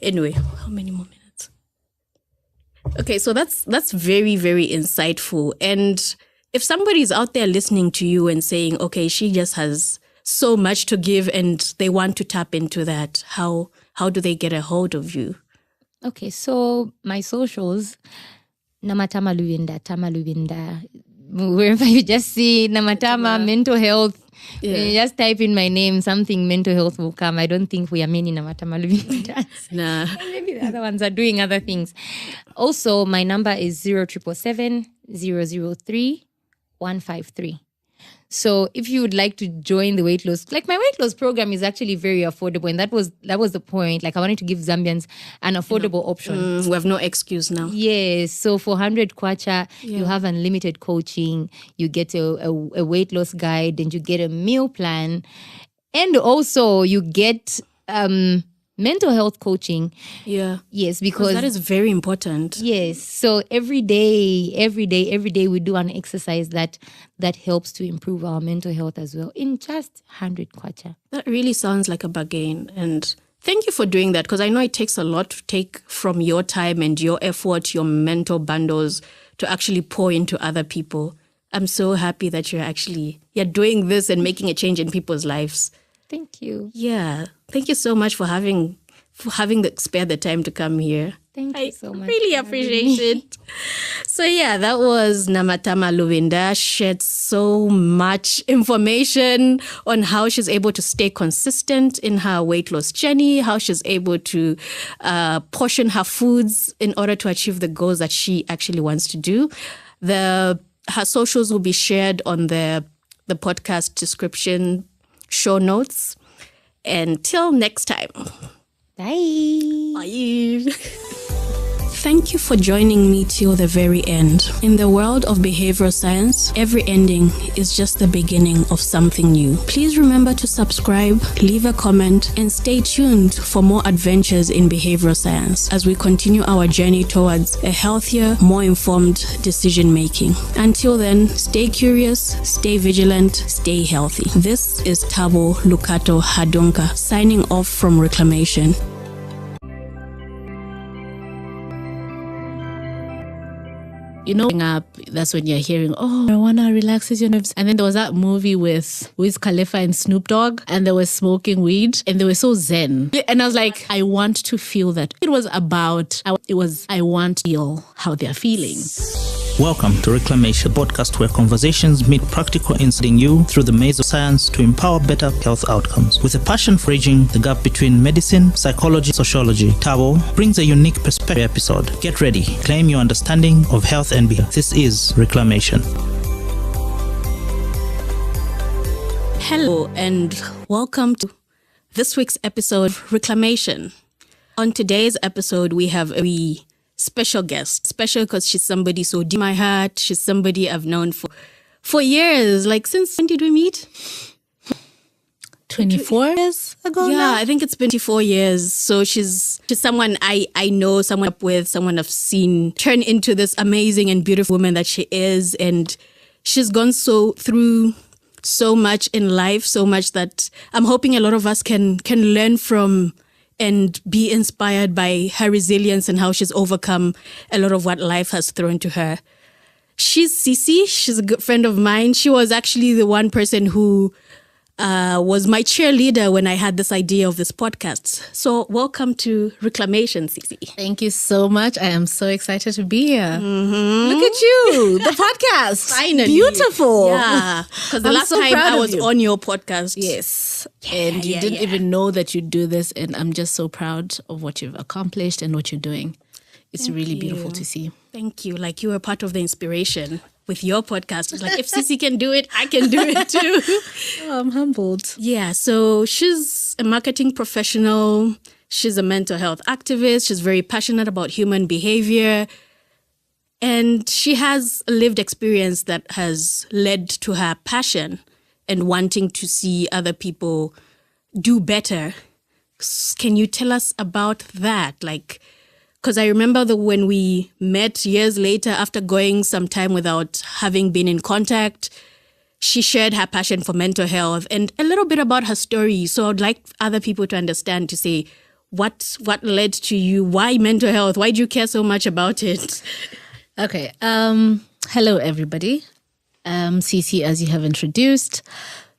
Anyway, how many more minutes? Okay, so that's very, very insightful. And if somebody's out there listening to you and saying, okay, she just has so much to give and they want to tap into that, how do they get a hold of you? Okay, so my socials, Namatama Luvinda. Wherever you just see Namatama, mental health, you just type in my name, something mental health will come. I don't think we are many Namatama Luvindas. Nah. Maybe the other ones are doing other things. Also, my number is 0777 003 153. So if you would like to join the weight loss, like my weight loss program is actually very affordable. And that was the point. Like I wanted to give Zambians an affordable option. We have no excuse now. Yes. So for 100 kwacha, you have unlimited coaching. You get a weight loss guide and you get a meal plan. And also you get mental health coaching. Yeah. Yes, because that is very important. Yes. So every day we do an exercise that helps to improve our mental health as well in just 100 kwacha. That really sounds like a bargain. And thank you for doing that because I know it takes a lot to take from your time and your effort, your mental bundles to actually pour into other people. I'm so happy that you're doing this and making a change in people's lives. Thank you. Yeah. Thank you so much for having spare the time to come here. Thank you so much. I really appreciate it. So yeah, that was Namatama Luvinda. Shared so much information on how she's able to stay consistent in her weight loss journey, how she's able to portion her foods in order to achieve the goals that she actually wants to do. Her socials will be shared on the podcast description, show notes. Until next time. Bye. Bye. Thank you for joining me till the very end. In the world of behavioral science, every ending is just the beginning of something new. Please remember to subscribe, leave a comment, and stay tuned for more adventures in behavioral science as we continue our journey towards a healthier, more informed decision making. Until then, stay curious, stay vigilant, stay healthy. This is Tabo Lukato Hadunka signing off from Reclamation. growing up, that's when you're hearing, oh, marijuana relaxes your nerves. And then there was that movie with Wiz Khalifa and Snoop Dogg, and they were smoking weed, and they were so zen. And I was like, I want to feel that. I want to feel how they're feeling. Welcome to Reclamation, a podcast where conversations meet practical insight in you through the maze of science to empower better health outcomes. With a passion for bridging the gap between medicine, psychology, sociology, Tabo brings a unique perspective episode. Get ready, claim your understanding of health and behavior. This is Reclamation. Hello and welcome to this week's episode of Reclamation. On today's episode, we have a special guest. Special because she's somebody so dear in my heart. She's somebody I've known for years. Like, since when did we meet? 24 years ago now? I think it's been 24 years. So she's someone I know, someone up with, someone I've seen turn into this amazing and beautiful woman that she is. And she's gone through so much in life, so much that I'm hoping a lot of us can learn from and be inspired by her resilience and how she's overcome a lot of what life has thrown to her. She's Sisi. She's a good friend of mine. She was actually the one person who was my cheerleader when I had this idea of this podcast. So welcome to Reclamation, Sisi. Thank you so much. I am so excited to be here. Mm-hmm. Look at you, the podcast. Finally. Beautiful. Yeah. Because the last time I was on your podcast. Yes. And you didn't even know that you'd do this. And I'm just so proud of what you've accomplished and what you're doing. It's really beautiful to see. Thank you. Like, you were part of the inspiration with your podcast. It's like, if Sisi can do it, I can do it too. Oh, I'm humbled. Yeah, so she's a marketing professional. She's a mental health activist. She's very passionate about human behavior. And she has a lived experience that has led to her passion and wanting to see other people do better. Can you tell us about that? Like, because I remember when we met years later after going some time without having been in contact, she shared her passion for mental health and a little bit about her story. So I'd like other people to understand, to say, what led to you? Why mental health? Why do you care so much about it? Okay. Hello, everybody. Sisi, as you have introduced.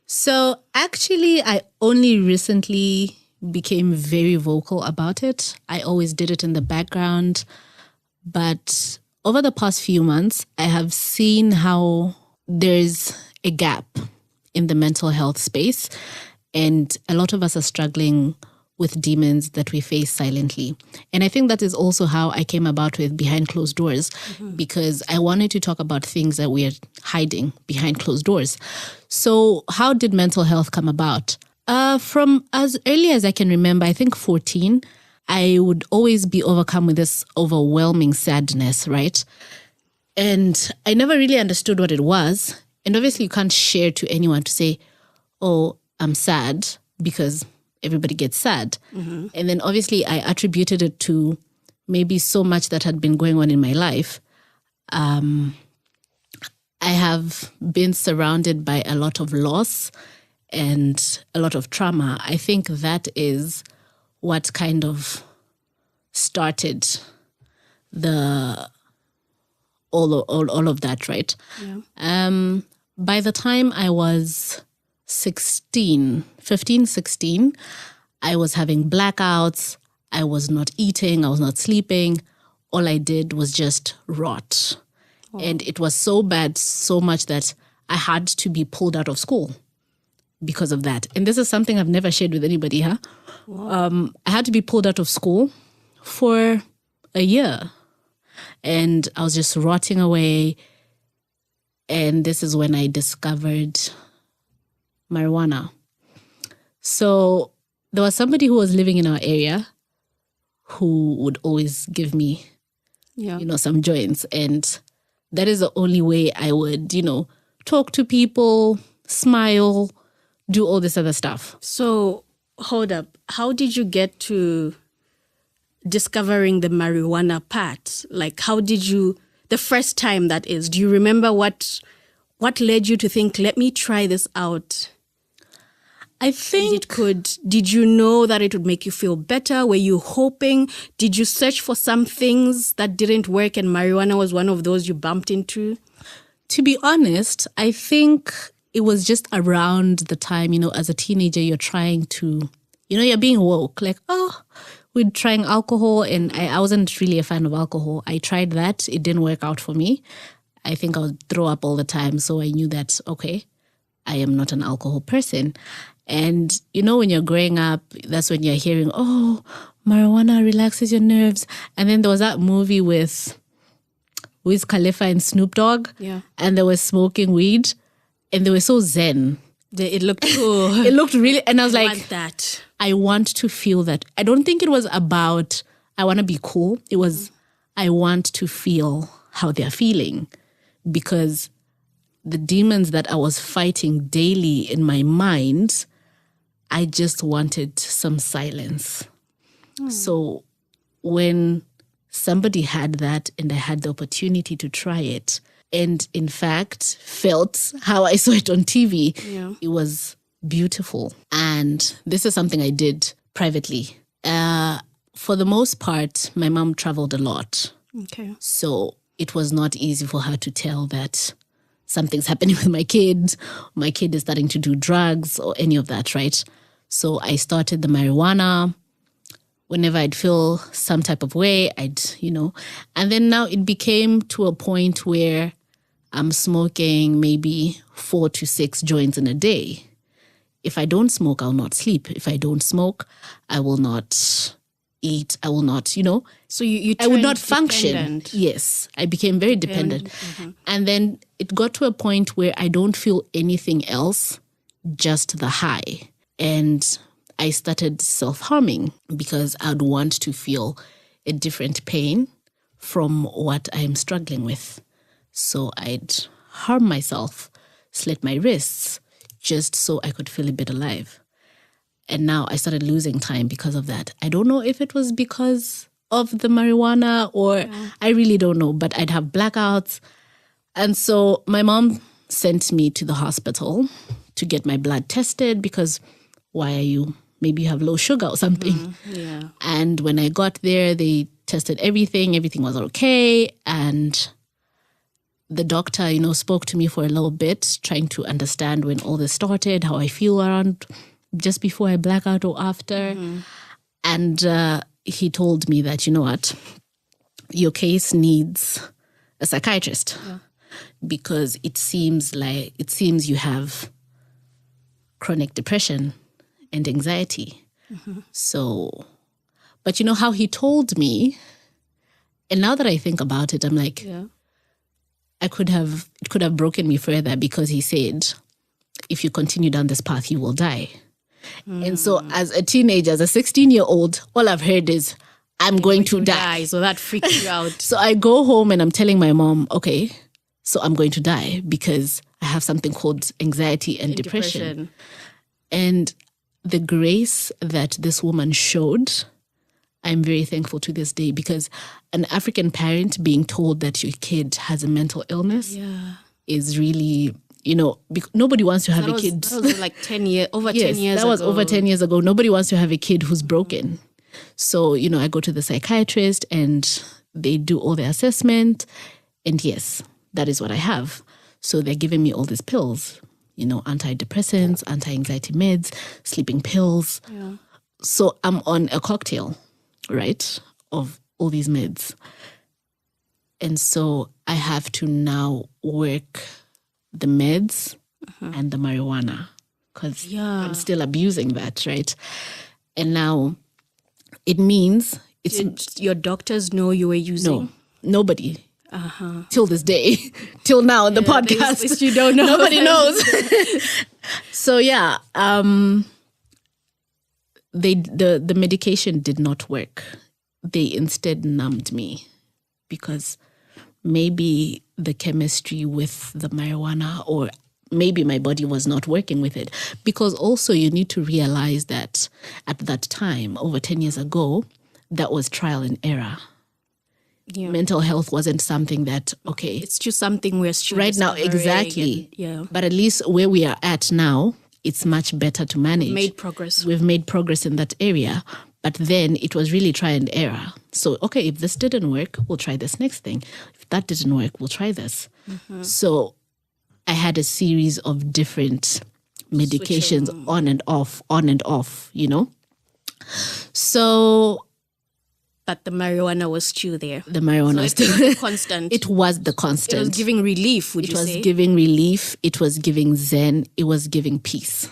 So actually, I only recently became very vocal about it. I always did it in the background. But over the past few months, I have seen how there's a gap in the mental health space. And a lot of us are struggling with demons that we face silently. And I think that is also how I came about with Behind Closed Doors, because I wanted to talk about things that we are hiding behind closed doors. So how did mental health come about? From as early as I can remember, I think 14, I would always be overcome with this overwhelming sadness, right? And I never really understood what it was. And obviously you can't share to anyone to say, oh, I'm sad, because everybody gets sad. Mm-hmm. And then obviously I attributed it to maybe so much that had been going on in my life. I have been surrounded by a lot of loss and a lot of trauma. I think that is what kind of started all of that, right? Yeah. By the time I was 15, 16, I was having blackouts. I was not eating. I was not sleeping. All I did was just rot. Oh. And it was so bad, so much that I had to be pulled out of school because of that. And this is something I've never shared with anybody, huh? Wow. I had to be pulled out of school for a year. And I was just rotting away. And this is when I discovered marijuana. So there was somebody who was living in our area who would always give me, some joints. And that is the only way I would, talk to people, smile, do all this other stuff. So, hold up. How did you get to discovering the marijuana part? Like, how did you, the first time that is, do you remember what led you to think, let me try this out? I think did you know that it would make you feel better? Were you hoping? Did you search for some things that didn't work and marijuana was one of those you bumped into? To be honest, I think it was just around the time, as a teenager, you're trying to, you're being woke. Like, we're trying alcohol, and I wasn't really a fan of alcohol. I tried that. It didn't work out for me. I think I would throw up all the time. So I knew that, okay, I am not an alcohol person. And, when you're growing up, that's when you're hearing, oh, marijuana relaxes your nerves. And then there was that movie with Wiz Khalifa and Snoop Dogg. Yeah. And they were smoking weed. And they were so zen. It looked cool. It looked really... And I was like... want that. I want to feel that. I don't think it was about, I want to be cool. It was, I want to feel how they're feeling. Because the demons that I was fighting daily in my mind, I just wanted some silence. So when somebody had that and I had the opportunity to try it, and in fact felt how I saw it on TV, it was beautiful. And this is something I did privately. For the most part, my mom traveled a lot. Okay. So it was not easy for her to tell that something's happening with my kid is starting to do drugs or any of that, right? So I started the marijuana. Whenever I'd feel some type of way, and then now it became to a point where I'm smoking maybe 4 to 6 joints in a day. If I don't smoke, I'll not sleep. If I don't smoke, I will not eat. I will not, So you I would not function. dependent. Yes, I became very dependent. And then it got to a point where I don't feel anything else, just the high. And I started self-harming because I'd want to feel a different pain from what I'm struggling with. So I'd harm myself, slit my wrists, just so I could feel a bit alive. And now I started losing time because of that. I don't know if it was because of the marijuana or I really don't know, but I'd have blackouts. And so my mom sent me to the hospital to get my blood tested because maybe you have low sugar or something. Yeah. And when I got there, they tested everything. Everything was okay. And the doctor, spoke to me for a little bit, trying to understand when all this started, how I feel around just before I black out or after. And he told me that, what, your case needs a psychiatrist because it seems you have chronic depression and anxiety. So, but how he told me, and now that I think about it, I'm like, it could have broken me further because he said, if you continue down this path, you will die. And so as a teenager, as a 16-year-old, all I've heard is, I'm going to die. So that freaks you out. So I go home and I'm telling my mom, okay, so I'm going to die because I have something called anxiety and depression. And the grace that this woman showed, I'm very thankful to this day because an African parent being told that your kid has a mental illness is really, nobody wants to have a kid. That was like 10 years, over 10 years that ago. was over 10 years ago. Nobody wants to have a kid who's broken. So, I go to the psychiatrist and they do all the assessment. And yes, that is what I have. So they're giving me all these pills, antidepressants, anti-anxiety meds, sleeping pills. Yeah. So I'm on a cocktail, right, of all these meds. And so I have to now work the meds and the marijuana because I'm still abusing that, right? And now it means Did your doctors know you were using? No, nobody. Till this day, till now in the podcast. This you don't know. Nobody knows. So the medication did not work. They instead numbed me because maybe the chemistry with the marijuana or maybe my body was not working with it. Because also you need to realize that at that time, over 10 years ago, that was trial and error. Yeah. Mental health wasn't something that, okay. It's just something we're still right now, exactly. But at least where we are at now, it's much better to manage. We've made progress in that area. But then it was really try and error. So, okay, if this didn't work, we'll try this next thing. If that didn't work, we'll try this. Mm-hmm. So I had a series of different medications on and off, you know. So... But the marijuana was still there. The marijuana was still the constant. It was the constant. It was giving relief, would you say? It was giving relief. It was giving zen. It was giving peace.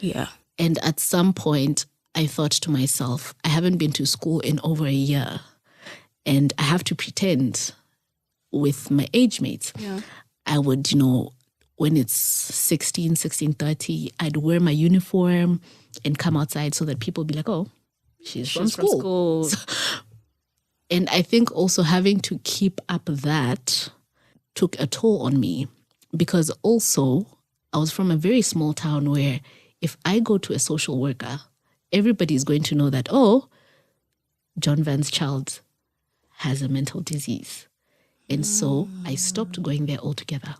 Yeah. And at some point, I thought to myself, I haven't been to school in over a year. And I have to pretend with my age mates. Yeah. I would, you know, when it's 16:30, I'd wear my uniform and come outside so that people be like, oh, she's from school. And I think also having to keep up that took a toll on me, because also I was from a very small town where if I go to a social worker, everybody's going to know that, oh, John Van's child has a mental disease. And so I stopped going there altogether.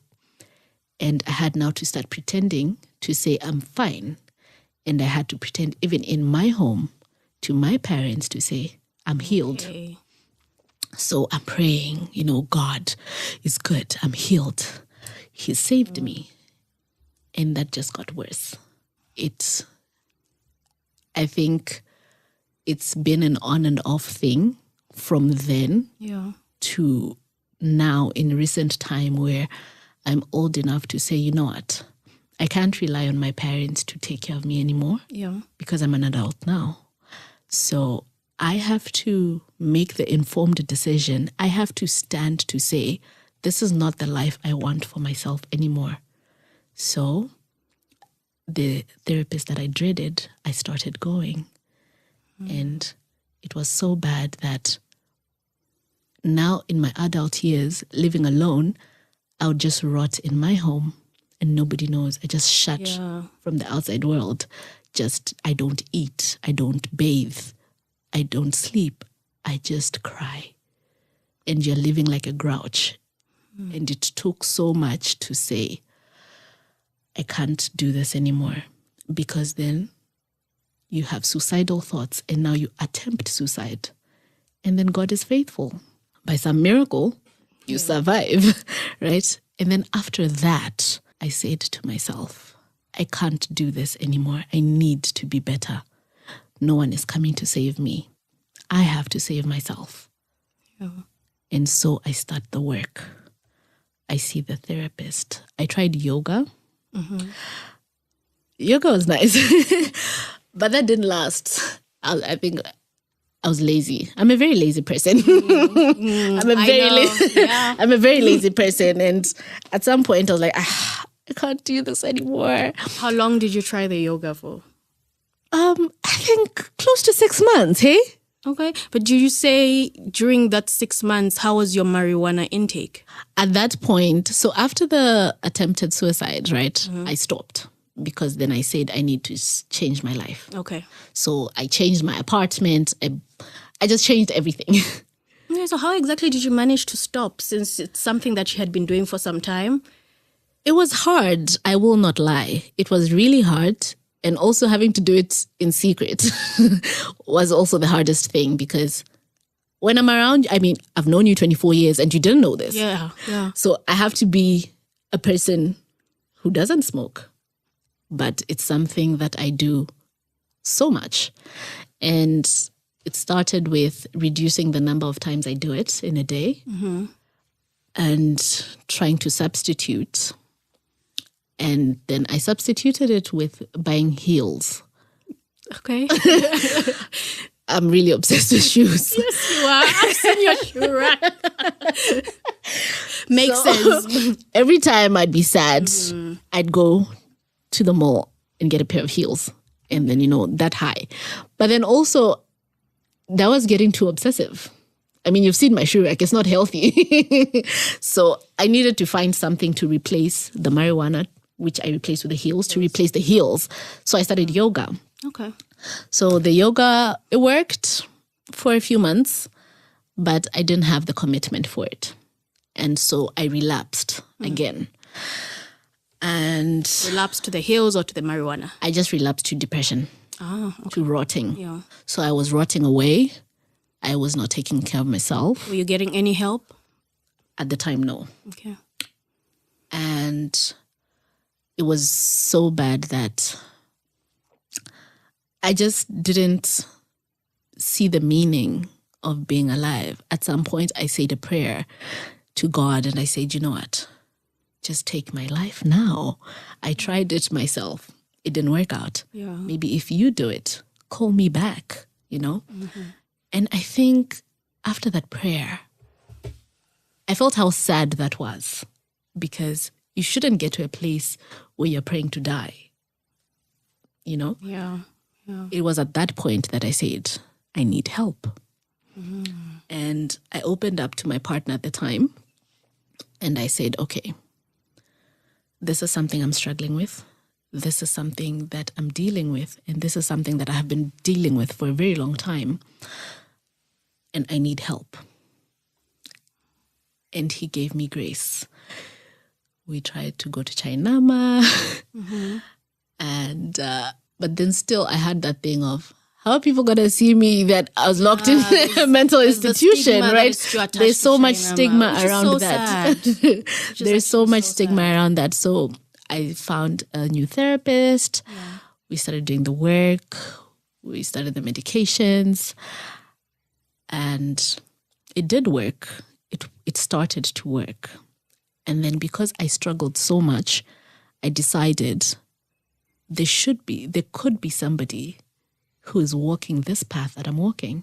And I had now to start pretending to say I'm fine. And I had to pretend even in my home to my parents to say I'm healed. Okay. So I'm praying, you know, God is good. I'm healed. He saved me. And that just got worse. I think it's been an on and off thing from then to now in recent time, where I'm old enough to say, you know what, I can't rely on my parents to take care of me anymore because I'm an adult now. So I have to make the informed decision. I have to stand to say, this is not the life I want for myself anymore. So the therapist that I dreaded, I started going. And it was so bad that now in my adult years, living alone, I would just rot in my home and nobody knows. I just shut from the outside world. I don't eat. I don't bathe. I don't sleep. I just cry. And you're living like a grouch. And it took so much to say, I can't do this anymore. Because then you have suicidal thoughts and now you attempt suicide. And then God is faithful. By some miracle, you survive, right? And then after that, I said to myself, I can't do this anymore. I need to be better. No one is coming to save me. I have to save myself. And so I start the work. I see the therapist. I tried yoga. Yoga was nice, but that didn't last. I think I was lazy. I'm a very lazy person. I'm a very lazy person. And at some point I was like, I can't do this anymore. How long did you try the yoga for? I think close to 6 months, hey? Okay. But do you say during that 6 months, how was your marijuana intake? At that point, so after the attempted suicide, right, I stopped. Because then I said I need to change my life. Okay. So I changed my apartment. I just changed everything. Yeah, so how exactly did you manage to stop, since it's something that you had been doing for some time? It was hard. I will not lie. It was really hard. And also having to do it in secret was also the hardest thing, because when I'm around, I mean, I've known you 24 years and you didn't know this. Yeah. So I have to be a person who doesn't smoke. But it's something that I do so much. And it started with reducing the number of times I do it in a day and trying to substitute. And then I substituted it with buying heels. Okay. I'm really obsessed with shoes. Yes, you are. I've seen your shoe rack. Makes sense. Every time I'd be sad, I'd go to the mall and get a pair of heels. And then, that high. But then also, that was getting too obsessive. I mean, you've seen my shoe rack. It's not healthy. So I needed to find something to replace the marijuana, which I replaced with the heels, to replace the heels. So I started yoga. Okay. So the yoga, it worked for a few months, but I didn't have the commitment for it. And so I relapsed again. And relapsed to the hills or to the marijuana? I just relapsed to depression, to rotting. Yeah. So I was rotting away. I was not taking care of myself. Were you getting any help? At the time, no. Okay. And it was so bad that I just didn't see the meaning of being alive. At some point, I said a prayer to God and I said, you know what? Just take my life now. I tried it myself. It didn't work out. Yeah. Maybe if you do it, call me back, you know? Mm-hmm. And I think after that prayer, I felt how sad that was, because you shouldn't get to a place where you're praying to die, you know? Yeah. It was at that point that I said, I need help. Mm-hmm. And I opened up to my partner at the time and I said, okay, this is something I'm struggling with. This is something that I'm dealing with. And this is something that I have been dealing with for a very long time. And I need help. And he gave me grace. We tried to go to Chainama. Mm-hmm. And, but then still I had that thing of, how are people going to see me that I was locked in a mental institution, right? There's so much stigma around that. There's so much stigma around that. So I found a new therapist. Yeah. We started doing the work. We started the medications. And it did work. It started to work. And then because I struggled so much, I decided there could be somebody who is walking this path that I'm walking.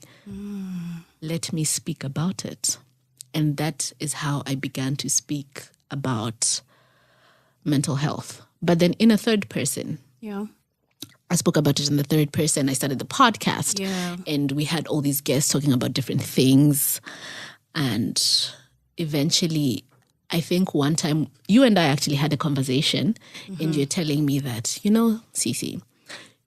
Let me speak about it. And that is how I began to speak about mental health. But then in a third person. Yeah. I spoke about it in the third person. I started the podcast. Yeah. And we had all these guests talking about different things. And eventually, I think one time, you and I actually had a conversation. Mm-hmm. And you're telling me that, you know, Cece,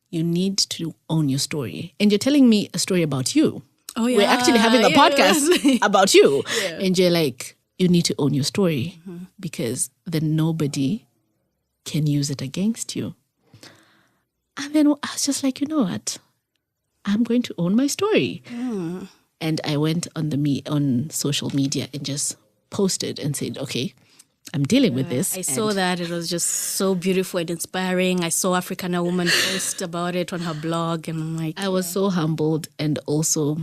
you need to own your story. And you're telling me a story about you. Oh, yeah. We're actually having a podcast about you. Yeah. And you're like, you need to own your story because then nobody can use it against you. And then I was just like, you know what? I'm going to own my story. Mm. And I went on social media and just posted and said, okay, I'm dealing with this. I saw that. It was just so beautiful and inspiring. I saw Africana Woman post about it on her blog. And I'm like, I was so humbled and also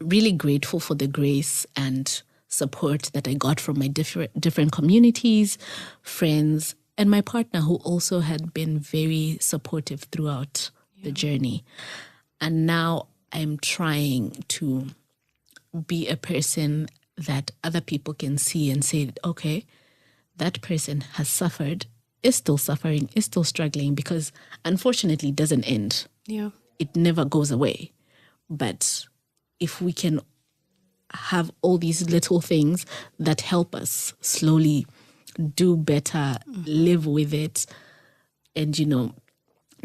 really grateful for the grace and support that I got from my different communities, friends, and my partner, who also had been very supportive throughout the journey. And now I'm trying to be a person that other people can see and say, okay, that person has suffered, is still suffering, is still struggling, because unfortunately it doesn't end. Yeah. It never goes away. But if we can have all these little things that help us slowly do better, live with it, and, you know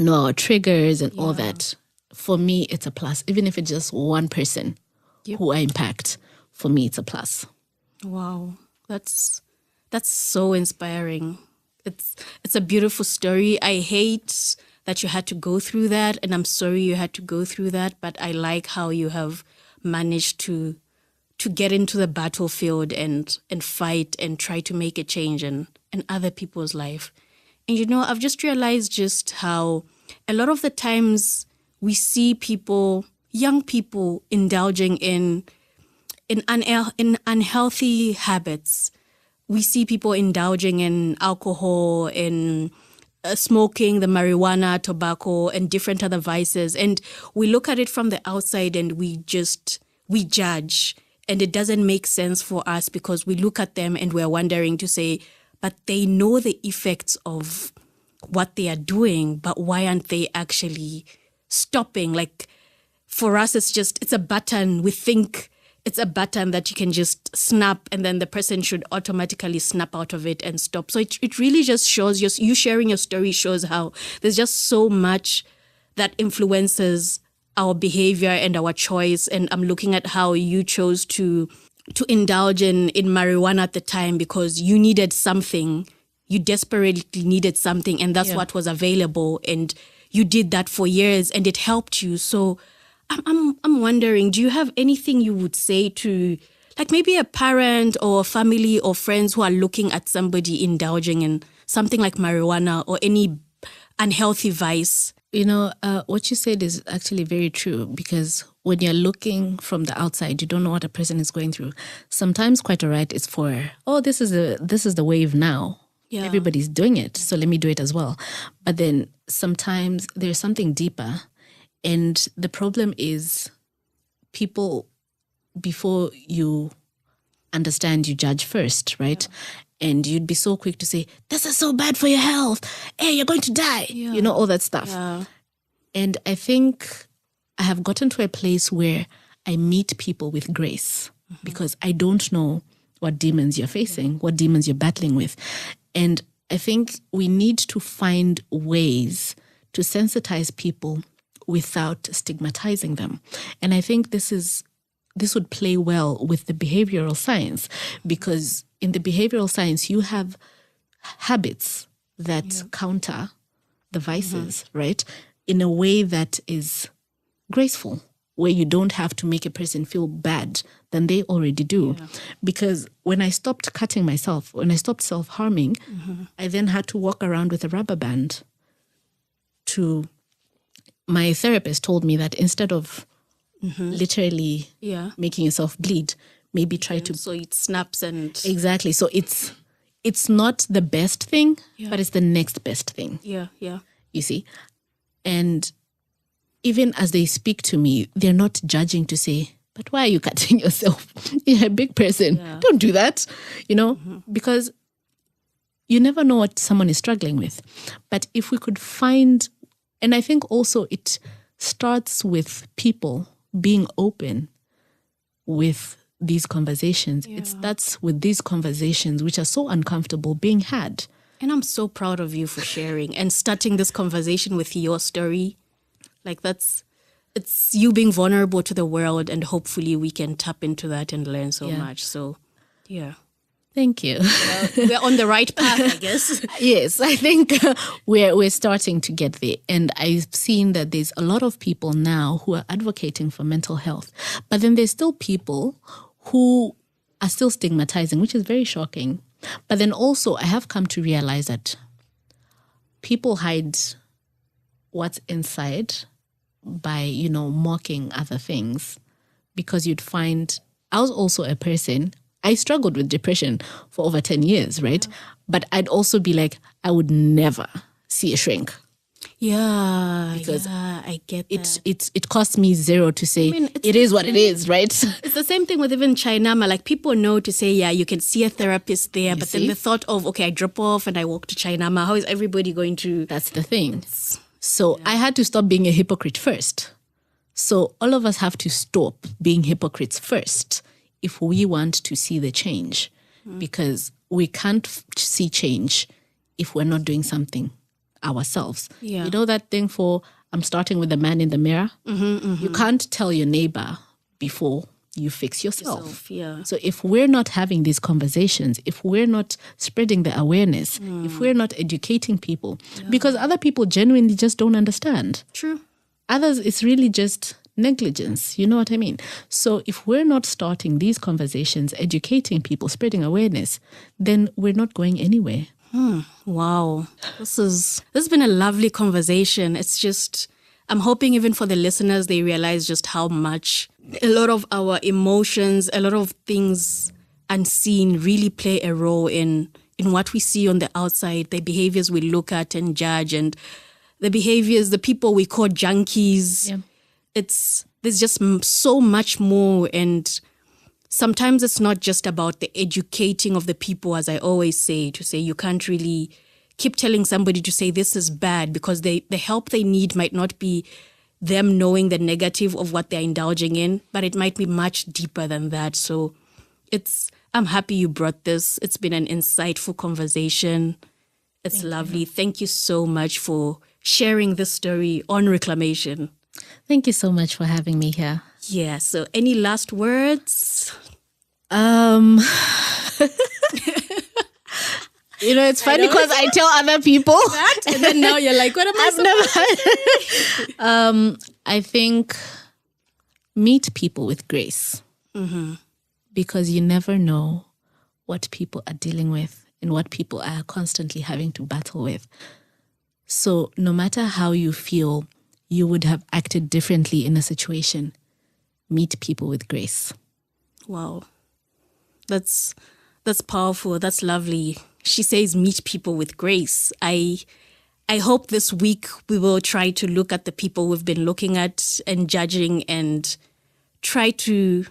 our triggers and all that, for me, it's a plus. Even if it's just one person who I impact, for me, it's a plus. Wow. That's so inspiring. It's a beautiful story. I hate that you had to go through that, and I'm sorry you had to go through that, but I like how you have managed to get into the battlefield and fight and try to make a change in other people's life. And I've just realized just how a lot of the times we see people, young people, indulging in unhealthy habits. We see people indulging in alcohol, in smoking, the marijuana, tobacco, and different other vices. And we look at it from the outside and we judge. And it doesn't make sense for us because we look at them and we're wondering to say, but they know the effects of what they are doing, but why aren't they actually stopping? Like, for us, it's a button. We think it's a button that you can just snap and then the person should automatically snap out of it and stop. So it really just shows, you sharing your story shows how there's just so much that influences our behavior and our choice. And I'm looking at how you chose to indulge in marijuana at the time because you needed something. you desperately needed something and that's what was available, and you did that for years and it helped you. So I'm wondering, do you have anything you would say to like maybe a parent or family or friends who are looking at somebody indulging in something like marijuana or any unhealthy vice? You know, what you said is actually very true, because when you're looking from the outside, you don't know what a person is going through. Sometimes quite all right, it's for, this is the wave now. Yeah. Everybody's doing it, so let me do it as well. But then sometimes there's something deeper, and the problem is people, before you understand, you judge first, right? Yeah. And you'd be so quick to say, this is so bad for your health. Hey, you're going to die. Yeah. You know, all that stuff. Yeah. And I think I have gotten to a place where I meet people with grace, because I don't know what demons you're facing, what demons you're battling with. And I think we need to find ways to sensitize people without stigmatizing them. And I think this would play well with the behavioral science, because in the behavioral science, you have habits that counter the vices, right? In a way that is graceful, where you don't have to make a person feel bad than they already do. Yeah. Because when I stopped cutting myself, when I stopped self-harming, I then had to walk around with a rubber band. My therapist told me that instead of literally making yourself bleed, maybe try to... So it snaps and... Exactly. So it's not the best thing, but it's the next best thing. Yeah, yeah. You see? And even as they speak to me, they're not judging to say, but why are you cutting yourself? You're a big person. Yeah. Don't do that, you know, because you never know what someone is struggling with. But if we could find, and I think also it starts with people being open with these conversations. Yeah. It starts with these conversations, which are so uncomfortable, being had. And I'm so proud of you for sharing and starting this conversation with your story. Like it's you being vulnerable to the world, and hopefully we can tap into that and learn so much. So, yeah. Thank you. Well, we're on the right path, I guess. Yes, I think we're starting to get there. And I've seen that there's a lot of people now who are advocating for mental health. But then there's still people who are still stigmatizing, which is very shocking. But then also I have come to realize that people hide what's inside by, you know, mocking other things. Because you'd find, I was also a person, I struggled with depression for over 10 years, right? Yeah. But I'd also be like, I would never see a shrink. Yeah, because I get that. It cost me zero to say, it is what it is, right? It's the same thing with even Chainama. Like, people know to say, yeah, you can see a therapist there, but then the thought of, okay, I drop off and I walk to Chainama, how is everybody going to... That's the thing. So I had to stop being a hypocrite first. So all of us have to stop being hypocrites first if we want to see the change, because we can't see change if we're not doing something ourselves. Yeah. You know that thing for, I'm starting with the man in the mirror? You can't tell your neighbor before you fix yourself. Yeah. So if we're not having these conversations, if we're not spreading the awareness, if we're not educating people, because other people genuinely just don't understand. True. Others, it's really just negligence. You know what I mean? So if we're not starting these conversations, educating people, spreading awareness, then we're not going anywhere. Wow. This has been a lovely conversation. It's just, I'm hoping even for the listeners, they realize just how much a lot of our emotions, a lot of things unseen really play a role in what we see on the outside, the behaviors we look at and judge, and the behaviors, the people we call junkies. Yeah. There's just so much more, and sometimes it's not just about the educating of the people, as I always say, to say you can't really keep telling somebody to say this is bad, because the help they need might not be them knowing the negative of what they're indulging in, but it might be much deeper than that. So I'm happy you brought this. It's been an insightful conversation. It's lovely. Thank you so much for sharing this story on reclamation. Thank you so much for having me here. Yeah, so any last words? You know, it's funny because I tell other people that, and then now you're like, what am I I've never. I think meet people with grace, because you never know what people are dealing with and what people are constantly having to battle with. So no matter how you feel you would have acted differently in a situation, meet people with grace. Wow. That's powerful. That's lovely. She says meet people with grace. I hope this week we will try to look at the people we've been looking at and judging and try to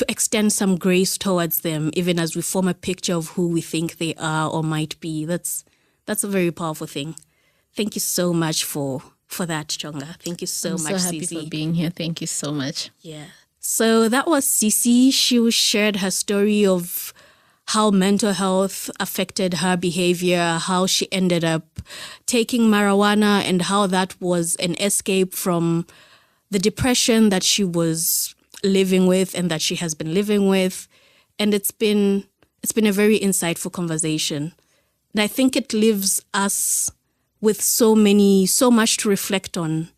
extend some grace towards them, even as we form a picture of who we think they are or might be. That's a very powerful thing. Thank you so much for that, Chonga. Thank you so much, I'm so happy Cece. for being here. Thank you so much. Yeah. So that was Cece. She shared her story of how mental health affected her behavior, how she ended up taking marijuana, and how that was an escape from the depression that she was living with and that she has been living with. And it's been a very insightful conversation. And I think it leaves us with so much to reflect on.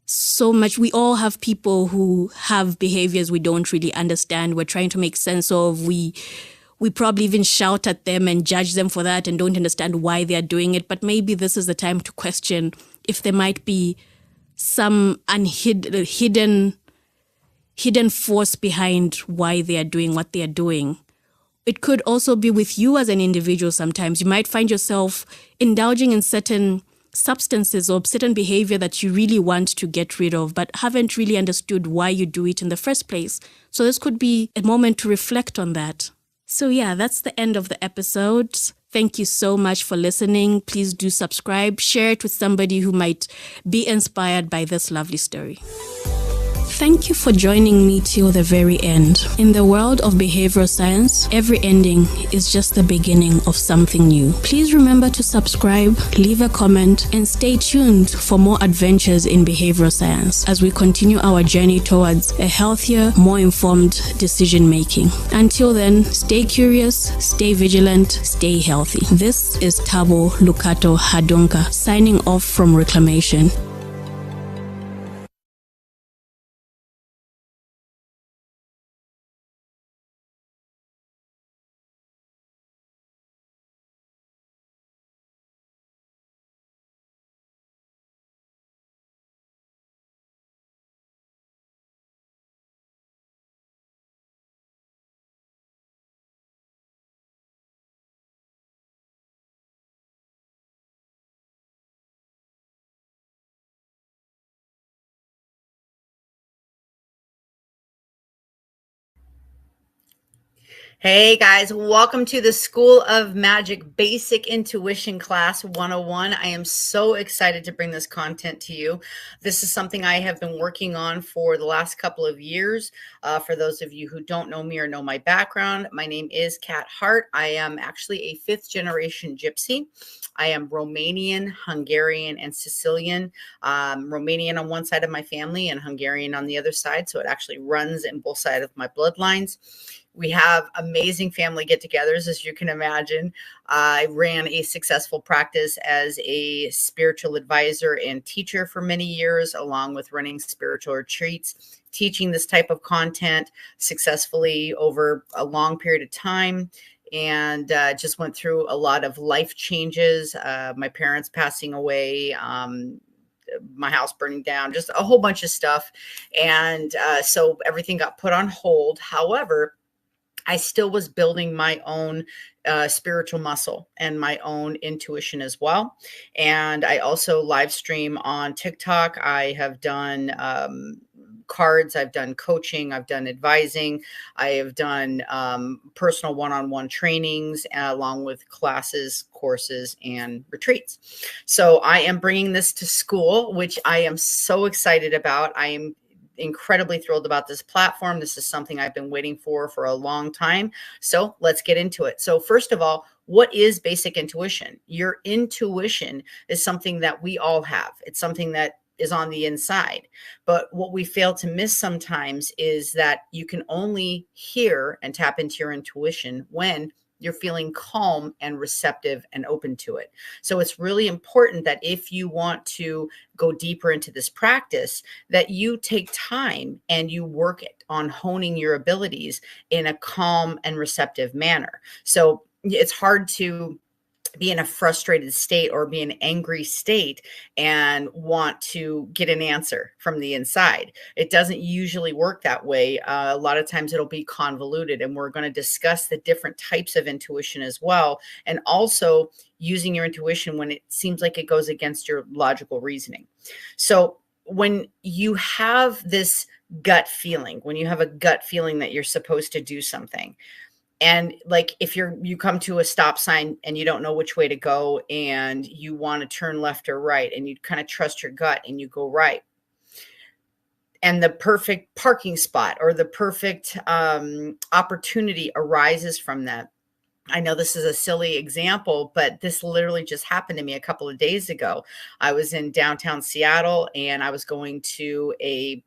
So much. We all have people who have behaviors we don't really understand. We're trying to make sense of. We probably even shout at them and judge them for that and don't understand why they're doing it. But maybe this is the time to question if there might be some hidden force behind why they are doing what they are doing. It could also be with you as an individual sometimes. You might find yourself indulging in certain substances or certain behavior that you really want to get rid of, but haven't really understood why you do it in the first place. So this could be a moment to reflect on that. So yeah, that's the end of the episode. Thank you so much for listening. Please do subscribe, share it with somebody who might be inspired by this lovely story. Thank you for joining me till the very end. In the world of behavioral science, every ending is just the beginning of something new. Please remember to subscribe, leave a comment, and stay tuned for more adventures in behavioral science as we continue our journey towards a healthier, more informed decision making. Until then, stay curious, stay vigilant, stay healthy. This is Tabo Lukato Hadonka signing off from Reclamation. Hey guys, welcome to the School of Magic Basic Intuition Class 101. I am so excited to bring this content to you. This is something I have been working on for the last couple of years. For those of you who don't know me or know my background, my name is Kat Hart. I am actually a fifth generation gypsy. I am Romanian, Hungarian, and Sicilian. Romanian on one side of my family and Hungarian on the other side. So it actually runs in both sides of my bloodlines. We have amazing family get-togethers, as you can imagine. I ran a successful practice as a spiritual advisor and teacher for many years, along with running spiritual retreats, teaching this type of content successfully over a long period of time. And just went through a lot of life changes, my parents passing away, my house burning down, just a whole bunch of stuff. And so everything got put on hold. However, I still was building my own spiritual muscle and my own intuition as well. And I also live stream on TikTok. I have done cards, I've done coaching, I've done advising, I have done personal one-on-one trainings along with classes, courses, and retreats. So I am bringing this to school, which I am so excited about. I am incredibly thrilled about this platform. This is something I've been waiting for a long time. So let's get into it. So first of all, what is basic intuition? Your intuition is something that we all have. It's something that is on the inside. But what we fail to miss sometimes is that you can only hear and tap into your intuition when You're feeling calm and receptive and open to it. So it's really important that if you want to go deeper into this practice, that you take time and you work it on honing your abilities in a calm and receptive manner. So it's hard to be in a frustrated state or be in an angry state and want to get an answer from the inside. It doesn't usually work that way. A lot of times it'll be convoluted, and we're going to discuss the different types of intuition as well, and also using your intuition when it seems like it goes against your logical reasoning. So when you have this gut feeling, when you have a gut feeling that you're supposed to do something, and like if you come to a stop sign and you don't know which way to go and you want to turn left or right, and you kind of trust your gut and you go right, and the perfect parking spot or the perfect opportunity arises from that. I know this is a silly example, but this literally just happened to me a couple of days ago. I was in downtown Seattle and I was going to a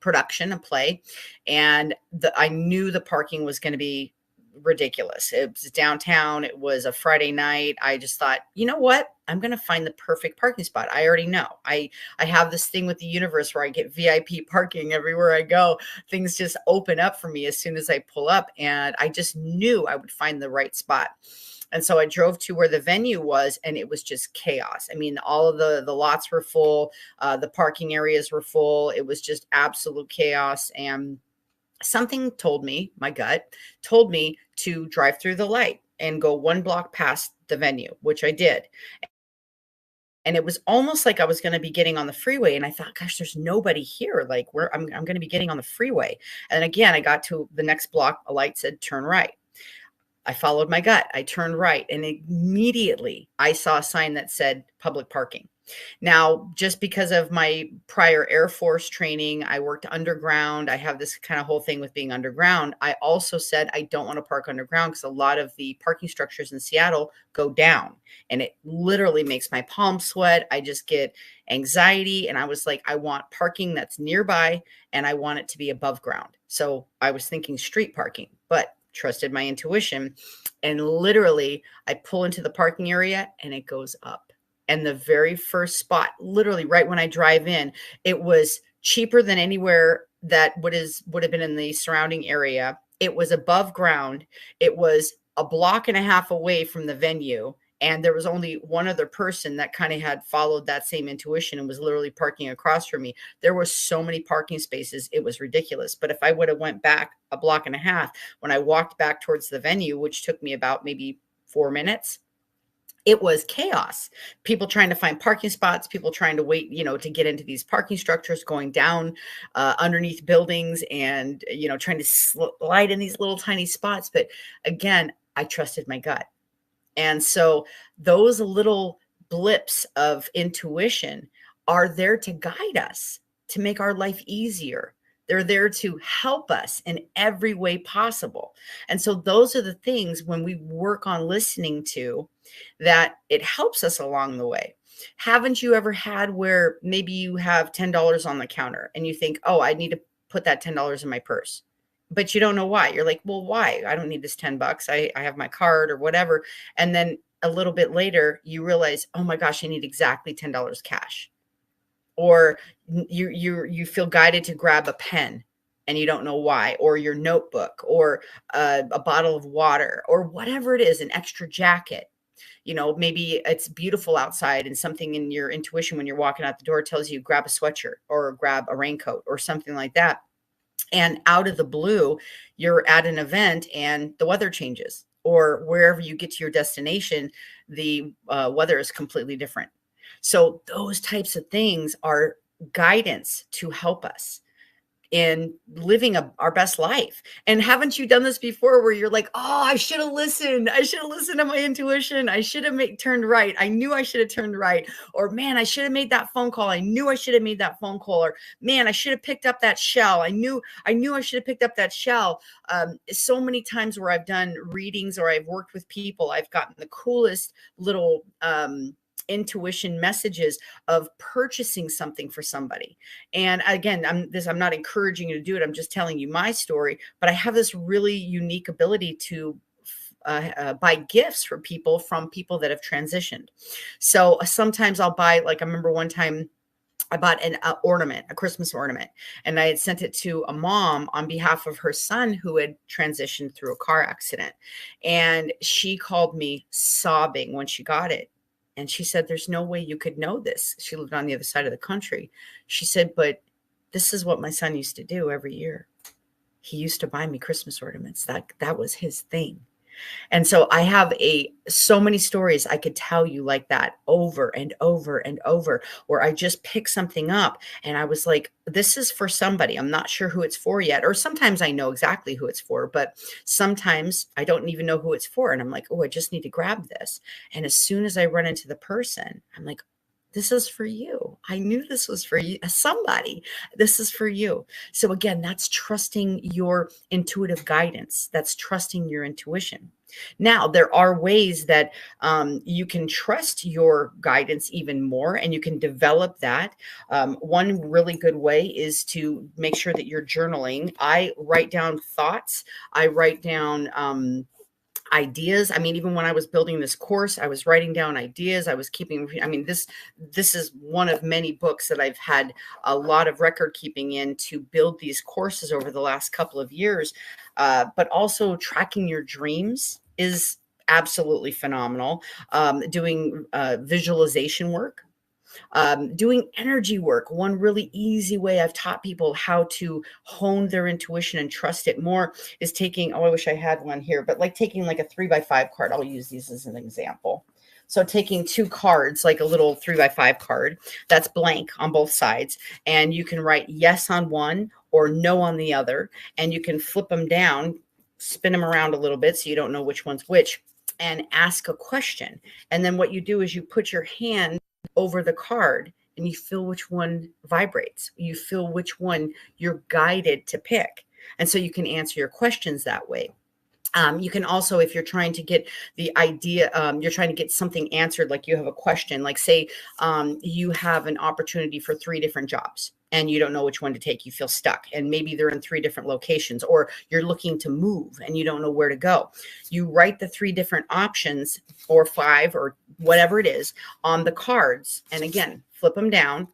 production, a play, and I knew the parking was going to be ridiculous. It was downtown. It was a Friday night. I just thought, you know what? I'm going to find the perfect parking spot. I already know. I have this thing with the universe where I get VIP parking everywhere I go. Things just open up for me as soon as I pull up, and I just knew I would find the right spot. And so I drove to where the venue was, and it was just chaos. I mean, all of the lots were full. The parking areas were full. It was just absolute chaos. And something told me, my gut told me to drive through the light and go 1 block past the venue, which I did. And it was almost like I was going to be getting on the freeway. And I thought, gosh, there's nobody here. Like I'm going to be getting on the freeway. And again, I got to the next block. A light said, turn right. I followed my gut. I turned right. And immediately I saw a sign that said public parking. Now, just because of my prior Air Force training, I worked underground. I have this kind of whole thing with being underground. I also said I don't want to park underground because a lot of the parking structures in Seattle go down, and it literally makes my palms sweat. I just get anxiety. And I was like, I want parking that's nearby, and I want it to be above ground. So I was thinking street parking, but trusted my intuition. And literally, I pull into the parking area and it goes up. And the very first spot, literally right when I drive in, it was cheaper than anywhere that would have been in the surrounding area. It was above ground. It was a block and a half away from the venue. And there was only one other person that kind of had followed that same intuition and was literally parking across from me. There were so many parking spaces. It was ridiculous. But if I would have went back a block and a half, when I walked back towards the venue, which took me about maybe 4 minutes, it was chaos. People trying to find parking spots, people trying to wait, to get into these parking structures, going down underneath buildings and, trying to slide in these little tiny spots. But again, I trusted my gut. And so those little blips of intuition are there to guide us, to make our life easier. They're there to help us in every way possible. And so those are the things when we work on listening to, that it helps us along the way. Haven't you ever had where maybe you have $10 on the counter and you think, oh, I need to put that $10 in my purse, but you don't know why? You're like, well, why? I don't need this $10. I have my card or whatever. And then a little bit later, you realize, oh my gosh, I need exactly $10 cash. Or you feel guided to grab a pen and you don't know why, or your notebook, or a bottle of water, or whatever it is, an extra jacket. Maybe it's beautiful outside and something in your intuition when you're walking out the door tells you grab a sweatshirt or grab a raincoat or something like that. And out of the blue, you're at an event and the weather changes, or wherever you get to your destination, the weather is completely different. So those types of things are guidance to help us in living our best life. And haven't you done this before where you're like, oh, I should have listened. I should have listened to my intuition. I should have turned right. I knew I should have turned right. Or man, I should have made that phone call. I knew I should have made that phone call. Or man, I should have picked up that shell. I knew I should have picked up that shell. So many times where I've done readings or I've worked with people, I've gotten the coolest little intuition messages of purchasing something for somebody. And again, I'm not encouraging you to do it. I'm just telling you my story, but I have this really unique ability to buy gifts for people from people that have transitioned. So sometimes I'll buy, like, I remember one time I bought an ornament, a Christmas ornament, and I had sent it to a mom on behalf of her son who had transitioned through a car accident. And she called me sobbing when she got it. And she said, there's no way you could know this. She lived on the other side of the country. She said, but this is what my son used to do every year. He used to buy me Christmas ornaments. That was his thing. And so I have so many stories I could tell you like that over and over and over, where I just pick something up and I was like, this is for somebody. I'm not sure who it's for yet. Or sometimes I know exactly who it's for, but sometimes I don't even know who it's for. And I'm like, oh, I just need to grab this. And as soon as I run into the person, I'm like, this is for you. I knew this was for you, somebody. This is for you. So again, that's trusting your intuitive guidance. That's trusting your intuition. Now, there are ways that you can trust your guidance even more, and you can develop that. One really good way is to make sure that you're journaling. I write down thoughts. I write down ideas. I mean, even when I was building this course, I was writing down ideas. I was keeping, I mean, this is one of many books that I've had a lot of record keeping in to build these courses over the last couple of years. But also tracking your dreams is absolutely phenomenal. Doing visualization work. Doing energy work. One really easy way I've taught people how to hone their intuition and trust it more is taking, oh, I wish I had one here, but like taking like a 3x5 card. I'll use these as an example. So taking 2 cards, like a little 3x5 card that's blank on both sides, and you can write yes on one or no on the other, and you can flip them down, spin them around a little bit so you don't know which one's which, and ask a question. And then what you do is you put your hand over the card and you feel which one vibrates. You feel which one you're guided to pick. And so you can answer your questions that way. You can also, if you're trying to get the idea, you're trying to get something answered, like you have a question, like say you have an opportunity for 3 different jobs and you don't know which one to take, you feel stuck, and maybe they're in 3 different locations, or you're looking to move and you don't know where to go. You write the 3 different options, or 5, or whatever it is, on the cards. And again, flip them down,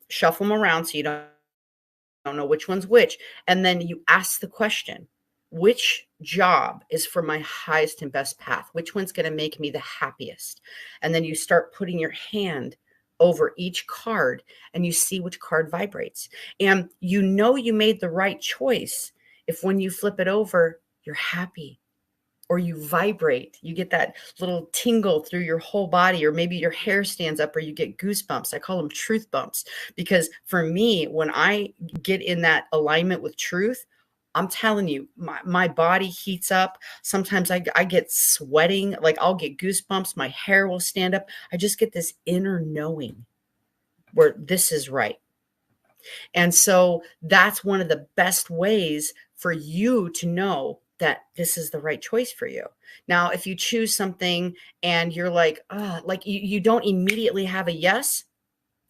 shuffle them around so you don't know which one's which. And then you ask the question, which job is for my highest and best path? Which one's going to make me the happiest? And then you start putting your hand over each card and you see which card vibrates. And you know you made the right choice if when you flip it over, you're happy, or you vibrate, you get that little tingle through your whole body, or maybe your hair stands up, or you get goosebumps. I call them truth bumps, because for me, when I get in that alignment with truth, I'm telling you, my body heats up. Sometimes I get sweating, like I'll get goosebumps. My hair will stand up. I just get this inner knowing where this is right. And so that's one of the best ways for you to know that this is the right choice for you. Now, if you choose something and you're like, like you don't immediately have a yes,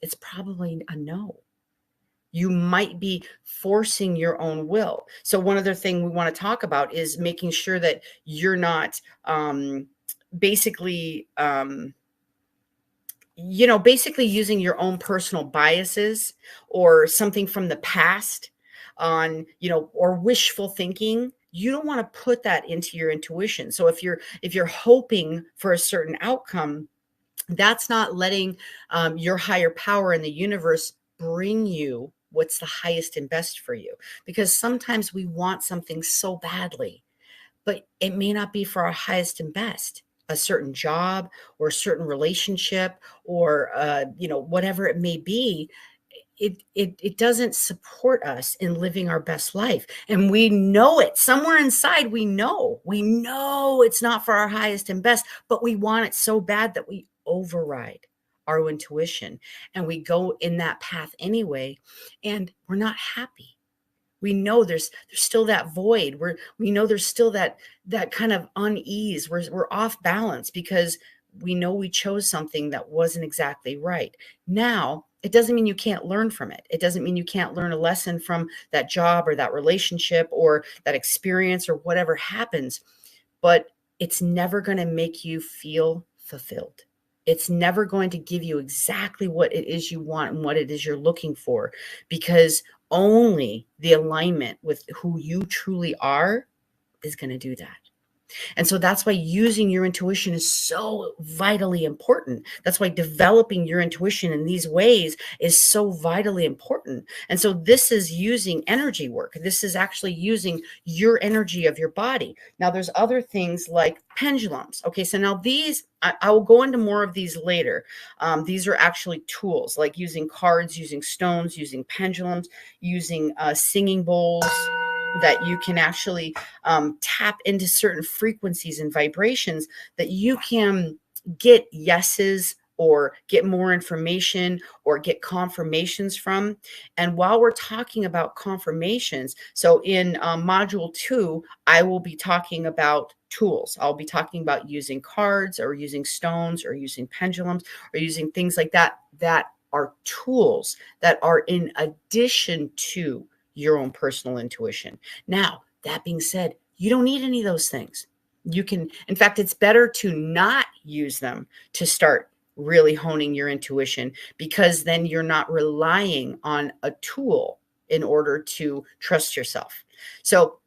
it's probably a no. You might be forcing your own will. So one other thing we want to talk about is making sure that you're not basically using your own personal biases or something from the past on, or wishful thinking. You don't want to put that into your intuition. So if you're hoping for a certain outcome, that's not letting your higher power in the universe bring you what's the highest and best for you. Because sometimes we want something so badly, but it may not be for our highest and best. A certain job or a certain relationship, or whatever it may be, it doesn't support us in living our best life. And we know it somewhere inside. We know it's not for our highest and best, but we want it so bad that we override our intuition and we go in that path anyway, and we're not happy. We know there's still that void. We know there's still that kind of unease. We're off balance because we know we chose something that wasn't exactly right. Now, it doesn't mean you can't learn from it. It doesn't mean you can't learn a lesson from that job or that relationship or that experience or whatever happens. But it's never going to make you feel fulfilled. It's never going to give you exactly what it is you want and what it is you're looking for, because only the alignment with who you truly are is going to do that. And so that's why using your intuition is so vitally important. That's why developing your intuition in these ways is so vitally important. And so this is using energy work. This is actually using your energy of your body. Now there's other things like pendulums. Okay, so now these, I will go into more of these later. These are actually tools, like using cards, using stones, using pendulums, using singing bowls, that you can actually tap into certain frequencies and vibrations that you can get yeses or get more information or get confirmations from. And while we're talking about confirmations, so in module 2, I will be talking about tools. I'll be talking about using cards or using stones or using pendulums or using things like that, that are tools that are in addition to your own personal intuition. Now, that being said, you don't need any of those things. You can, in fact, it's better to not use them to start really honing your intuition, because then you're not relying on a tool in order to trust yourself. So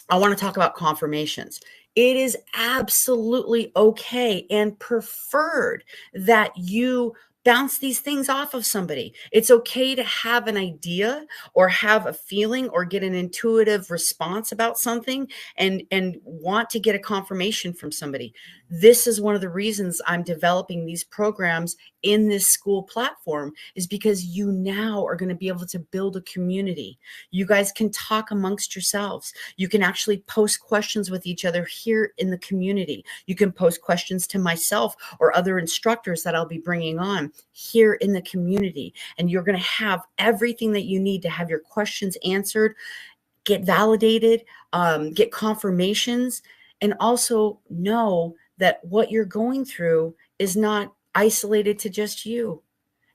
I want to talk about confirmations. It is absolutely okay and preferred that you bounce these things off of somebody. It's okay to have an idea or have a feeling or get an intuitive response about something and want to get a confirmation from somebody. This is one of the reasons I'm developing these programs in this school platform, is because you now are going to be able to build a community. You guys can talk amongst yourselves. You can actually post questions with each other here in the community. You can post questions to myself or other instructors that I'll be bringing on here in the community. And you're going to have everything that you need to have your questions answered, get validated, get confirmations, and also know that what you're going through is not isolated to just you.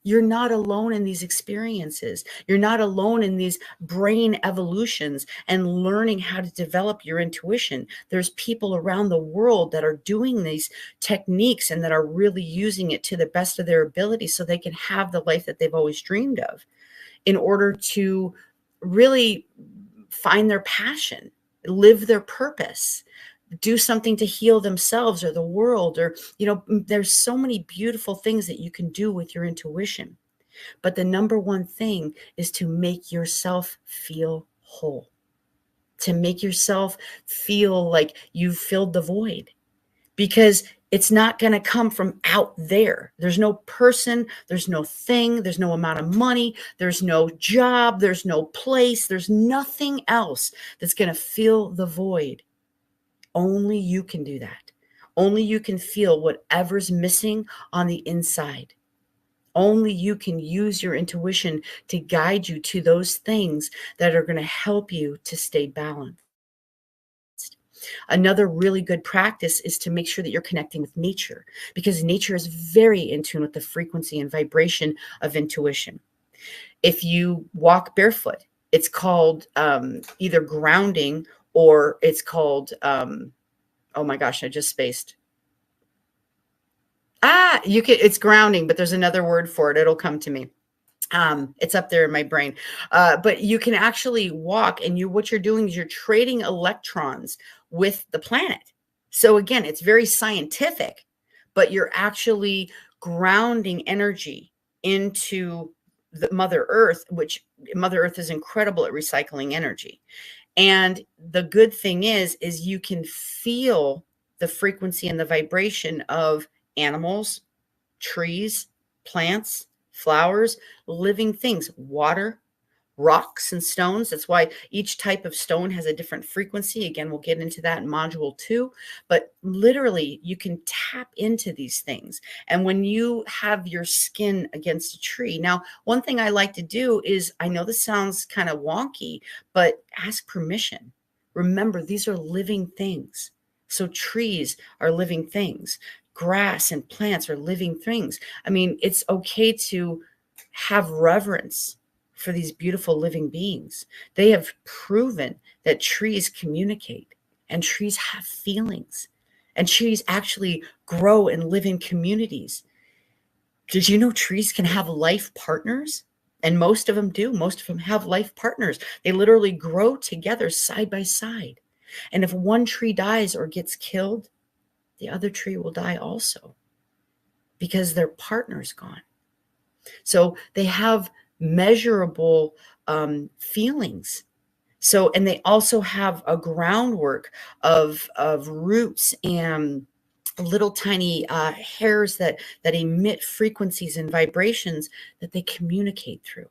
You're not alone in these experiences. You're not alone in these brain evolutions and learning how to develop your intuition. There's people around the world that are doing these techniques and that are really using it to the best of their ability so they can have the life that they've always dreamed of, in order to really find their passion, live their purpose, do something to heal themselves or the world, or, you know, there's so many beautiful things that you can do with your intuition. But the number one thing is to make yourself feel whole, to make yourself feel like you've filled the void, because it's not going to come from out there. There's no person, there's no thing, there's no amount of money, there's no job, there's no place, there's nothing else that's going to fill the void. Only you can do that. Only you can feel whatever's missing on the inside. Only you can use your intuition to guide you to those things that are going to help you to stay balanced. Another really good practice is to make sure that you're connecting with nature, because nature is very in tune with the frequency and vibration of intuition. If you walk barefoot, it's called either grounding, or it's called, oh my gosh, I just spaced. It's grounding, but there's another word for it. It'll come to me. It's up there in my brain. But you can actually walk, and what you're doing is you're trading electrons with the planet. So again, it's very scientific, but you're actually grounding energy into the Mother Earth, which Mother Earth is incredible at recycling energy. And the good thing is you can feel the frequency and the vibration of animals, trees, plants, flowers, living things, water, rocks, and stones. That's why each type of stone has a different frequency. Again, we'll get into that in module 2, but literally you can tap into these things. And when you have your skin against a tree, now, one thing I like to do is, I know this sounds kind of wonky, but ask permission. Remember, these are living things. So trees are living things. Grass and plants are living things. I mean, it's okay to have reverence for these beautiful living beings. They have proven that trees communicate, and trees have feelings, And trees actually grow and live in communities. Did you know trees can have life partners? And most of them do. Most of them have life partners. They literally grow together side by side. And if one tree dies or gets killed, the other tree will die also because their partner's gone. So they have measurable feelings. So, and they also have a groundwork of roots and little tiny hairs that emit frequencies and vibrations that they communicate through.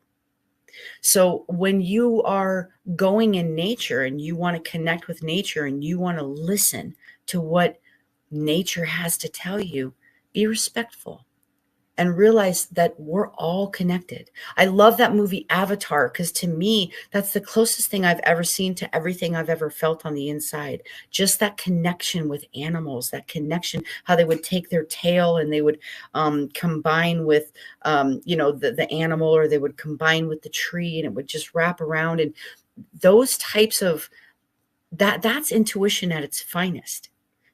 So when you are going in nature and you want to connect with nature and you want to listen to what nature has to tell you, be respectful and realize that we're all connected. I love that movie Avatar because to me, that's the closest thing I've ever seen to everything I've ever felt on the inside. Just that connection with animals, that connection, how they would take their tail and they would combine with, the animal, or they would combine with the tree and it would just wrap around. And those types of, that's intuition at its finest.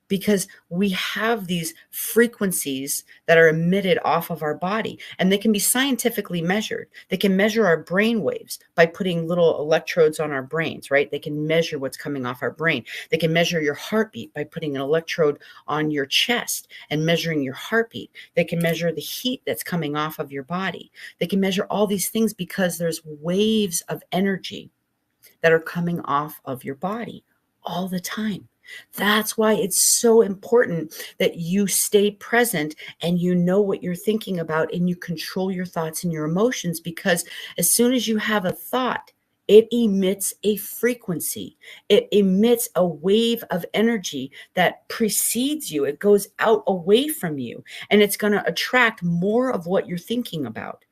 Because we have these frequencies that are emitted off of our body, and they can be scientifically measured. They can measure our brain waves by putting little electrodes on our brains, right? They can measure what's coming off our brain. They can measure your heartbeat by putting an electrode on your chest and measuring your heartbeat. They can measure the heat that's coming off of your body. They can measure all these things because there's waves of energy that are coming off of your body all the time. That's why it's so important that you stay present and you know what you're thinking about and you control your thoughts and your emotions, because as soon as you have a thought, it emits a frequency. It emits a wave of energy that precedes you. It goes out away from you, and it's going to attract more of what you're thinking about.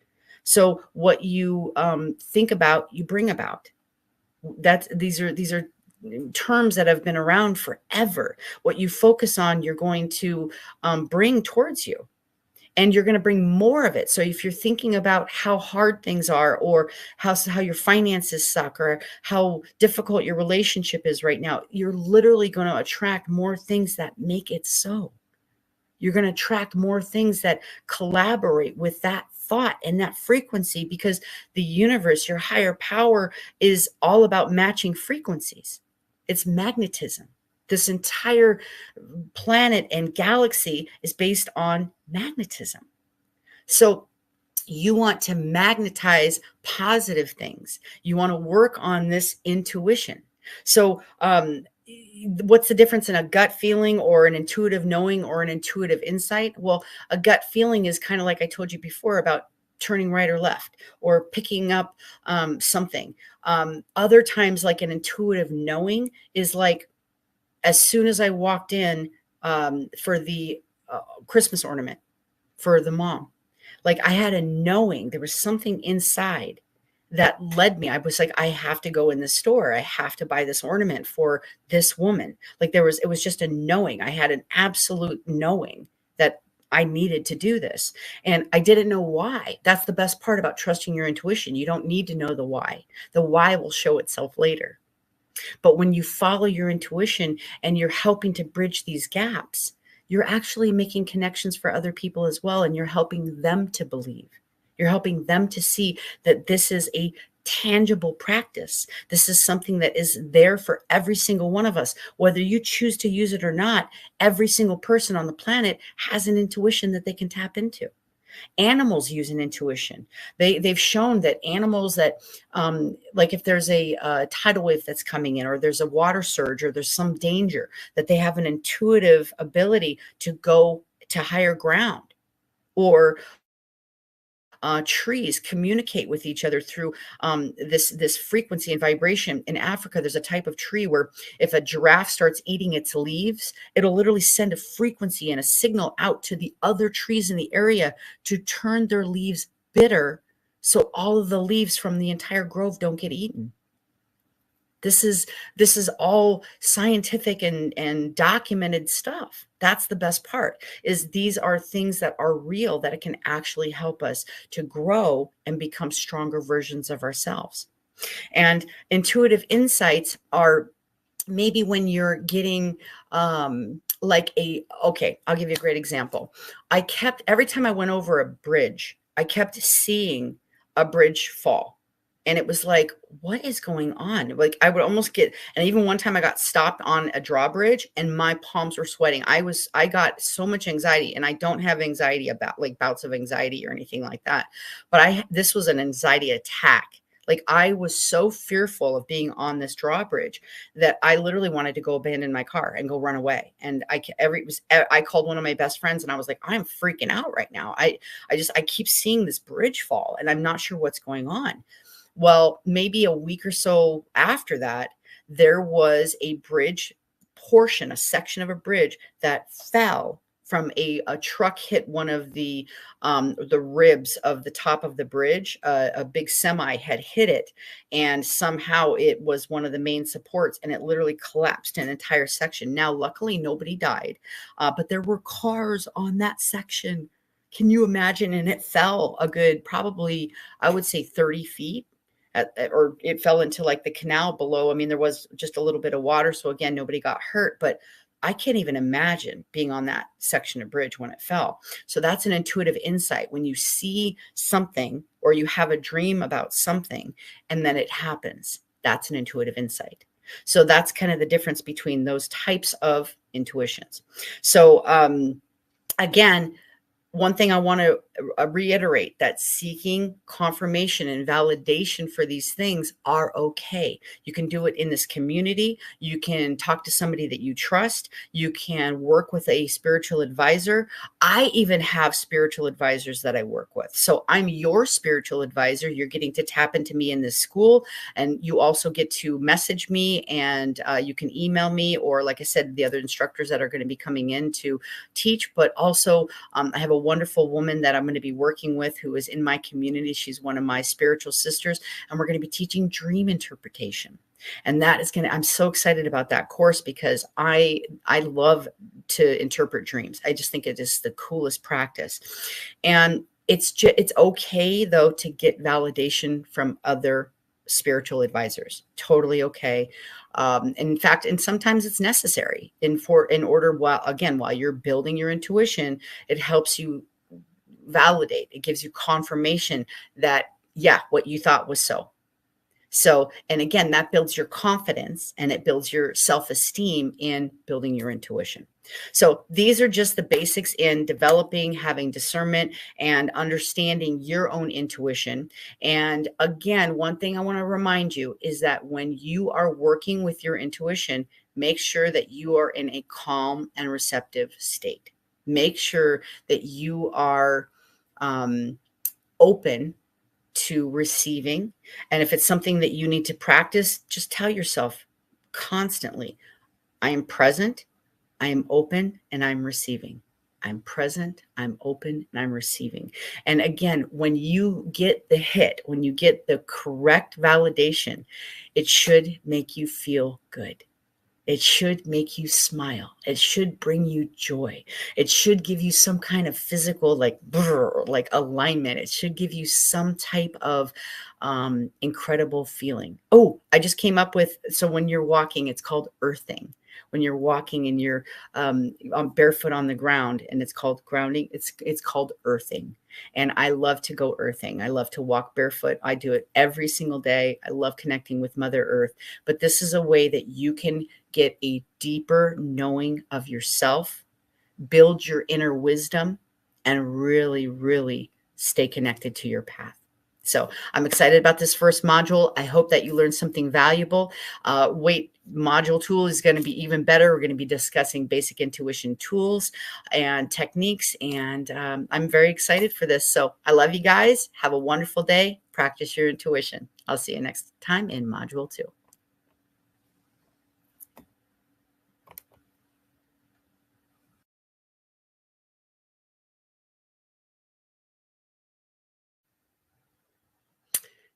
So what you think about, you bring about. These are terms that have been around forever. What you focus on, you're going to bring towards you, and you're going to bring more of it. So if you're thinking about how hard things are, or how your finances suck, or how difficult your relationship is right now, you're literally going to attract more things that make it so. You're going to attract more things that collaborate with that thought and that frequency, because the universe, your higher power, is all about matching frequencies. It's magnetism. This entire planet and galaxy is based on magnetism. So you want to magnetize positive things. You want to work on this intuition. So what's the difference in a gut feeling or an intuitive knowing or an intuitive insight? Well, a gut feeling is kind of like I told you before about turning right or left, or picking up something. Other times, like an intuitive knowing is like, as soon as I walked in for the Christmas ornament for the mom, like I had a knowing, there was something inside that led me. I was like, I have to go in the store. I have to buy this ornament for this woman. Like it was just a knowing. I had an absolute knowing that I needed to do this. And I didn't know why. That's the best part about trusting your intuition. You don't need to know the why. The why will show itself later. But when you follow your intuition and you're helping to bridge these gaps, you're actually making connections for other people as well. And you're helping them to believe. You're helping them to see that this is a tangible practice. This is something that is there for every single one of us. Whether you choose to use it or not, every single person on the planet has an intuition that they can tap into. Animals use an intuition. They've shown that animals that, like if there's a tidal wave that's coming in, or there's a water surge, or there's some danger, that they have an intuitive ability to go to higher ground. Or trees communicate with each other through this frequency and vibration. In Africa, there's a type of tree where if a giraffe starts eating its leaves, it'll literally send a frequency and a signal out to the other trees in the area to turn their leaves bitter, so all of the leaves from the entire grove don't get eaten. This is all scientific and documented stuff. That's the best part, is these are things that are real, that it can actually help us to grow and become stronger versions of ourselves. And intuitive insights are maybe when you're getting okay, I'll give you a great example. Every time I went over a bridge, I kept seeing a bridge fall. And it was like, what is going on? Like I would almost and even one time I got stopped on a drawbridge and my palms were sweating. I got so much anxiety, and I don't have anxiety about like bouts of anxiety or anything like that. But this was an anxiety attack. Like I was so fearful of being on this drawbridge that I literally wanted to go abandon my car and go run away. And I called one of my best friends and I was like, I'm freaking out right now. I keep seeing this bridge fall and I'm not sure what's going on. Well, maybe a week or so after that, there was a bridge portion, a section of a bridge that fell from a truck hit one of the ribs of the top of the bridge. A big semi had hit it, and somehow it was one of the main supports, and it literally collapsed an entire section. Now, luckily, nobody died, but there were cars on that section. Can you imagine? And it fell a good, probably, I would say 30 feet. Or it fell into like the canal below. I mean, there was just a little bit of water. So again, nobody got hurt, but I can't even imagine being on that section of bridge when it fell. So that's an intuitive insight. When you see something or you have a dream about something and then it happens, that's an intuitive insight. So that's kind of the difference between those types of intuitions. So again, one thing I want to reiterate, that seeking confirmation and validation for these things are okay. You can do it in this community. You can talk to somebody that you trust. You can work with a spiritual advisor. I even have spiritual advisors that I work with. So I'm your spiritual advisor. You're getting to tap into me in this school, and you also get to message me, and you can email me, or like I said, the other instructors that are going to be coming in to teach. But also I have a wonderful woman that I'm going to be working with who is in my community. She's one of my spiritual sisters, and we're going to be teaching dream interpretation. And that is I'm so excited about that course because I love to interpret dreams. I just think it is the coolest practice. And it's okay though to get validation from other spiritual advisors. Totally okay. In fact, and sometimes it's necessary in order, while you're building your intuition, it helps you validate. It gives you confirmation that, yeah, what you thought was so. So, and again, that builds your confidence and it builds your self-esteem in building your intuition. So these are just the basics in developing, having discernment, and understanding your own intuition. And again, one thing I want to remind you is that when you are working with your intuition, make sure that you are in a calm and receptive state. Make sure that you are open to receiving. And if it's something that you need to practice, just tell yourself constantly, I am present, I am open, and I'm receiving. I'm present, I'm open, and I'm receiving. And again, when you get the hit, when you get the correct validation, it should make you feel good. It should make you smile. It should bring you joy. It should give you some kind of physical, like alignment. It should give you some type of incredible feeling. Oh, I just came up with, so when you're walking, it's called earthing. When you're walking and you're barefoot on the ground, and it's called grounding, it's called earthing. And I love to go earthing. I love to walk barefoot. I do it every single day. I love connecting with Mother Earth. But this is a way that you can get a deeper knowing of yourself, build your inner wisdom, and really, really stay connected to your path. So I'm excited about this first module. I hope that you learned something valuable. Wait, module 2 is going to be even better. We're going to be discussing basic intuition tools and techniques. And I'm very excited for this. So I love you guys. Have a wonderful day. Practice your intuition. I'll see you next time in module 2.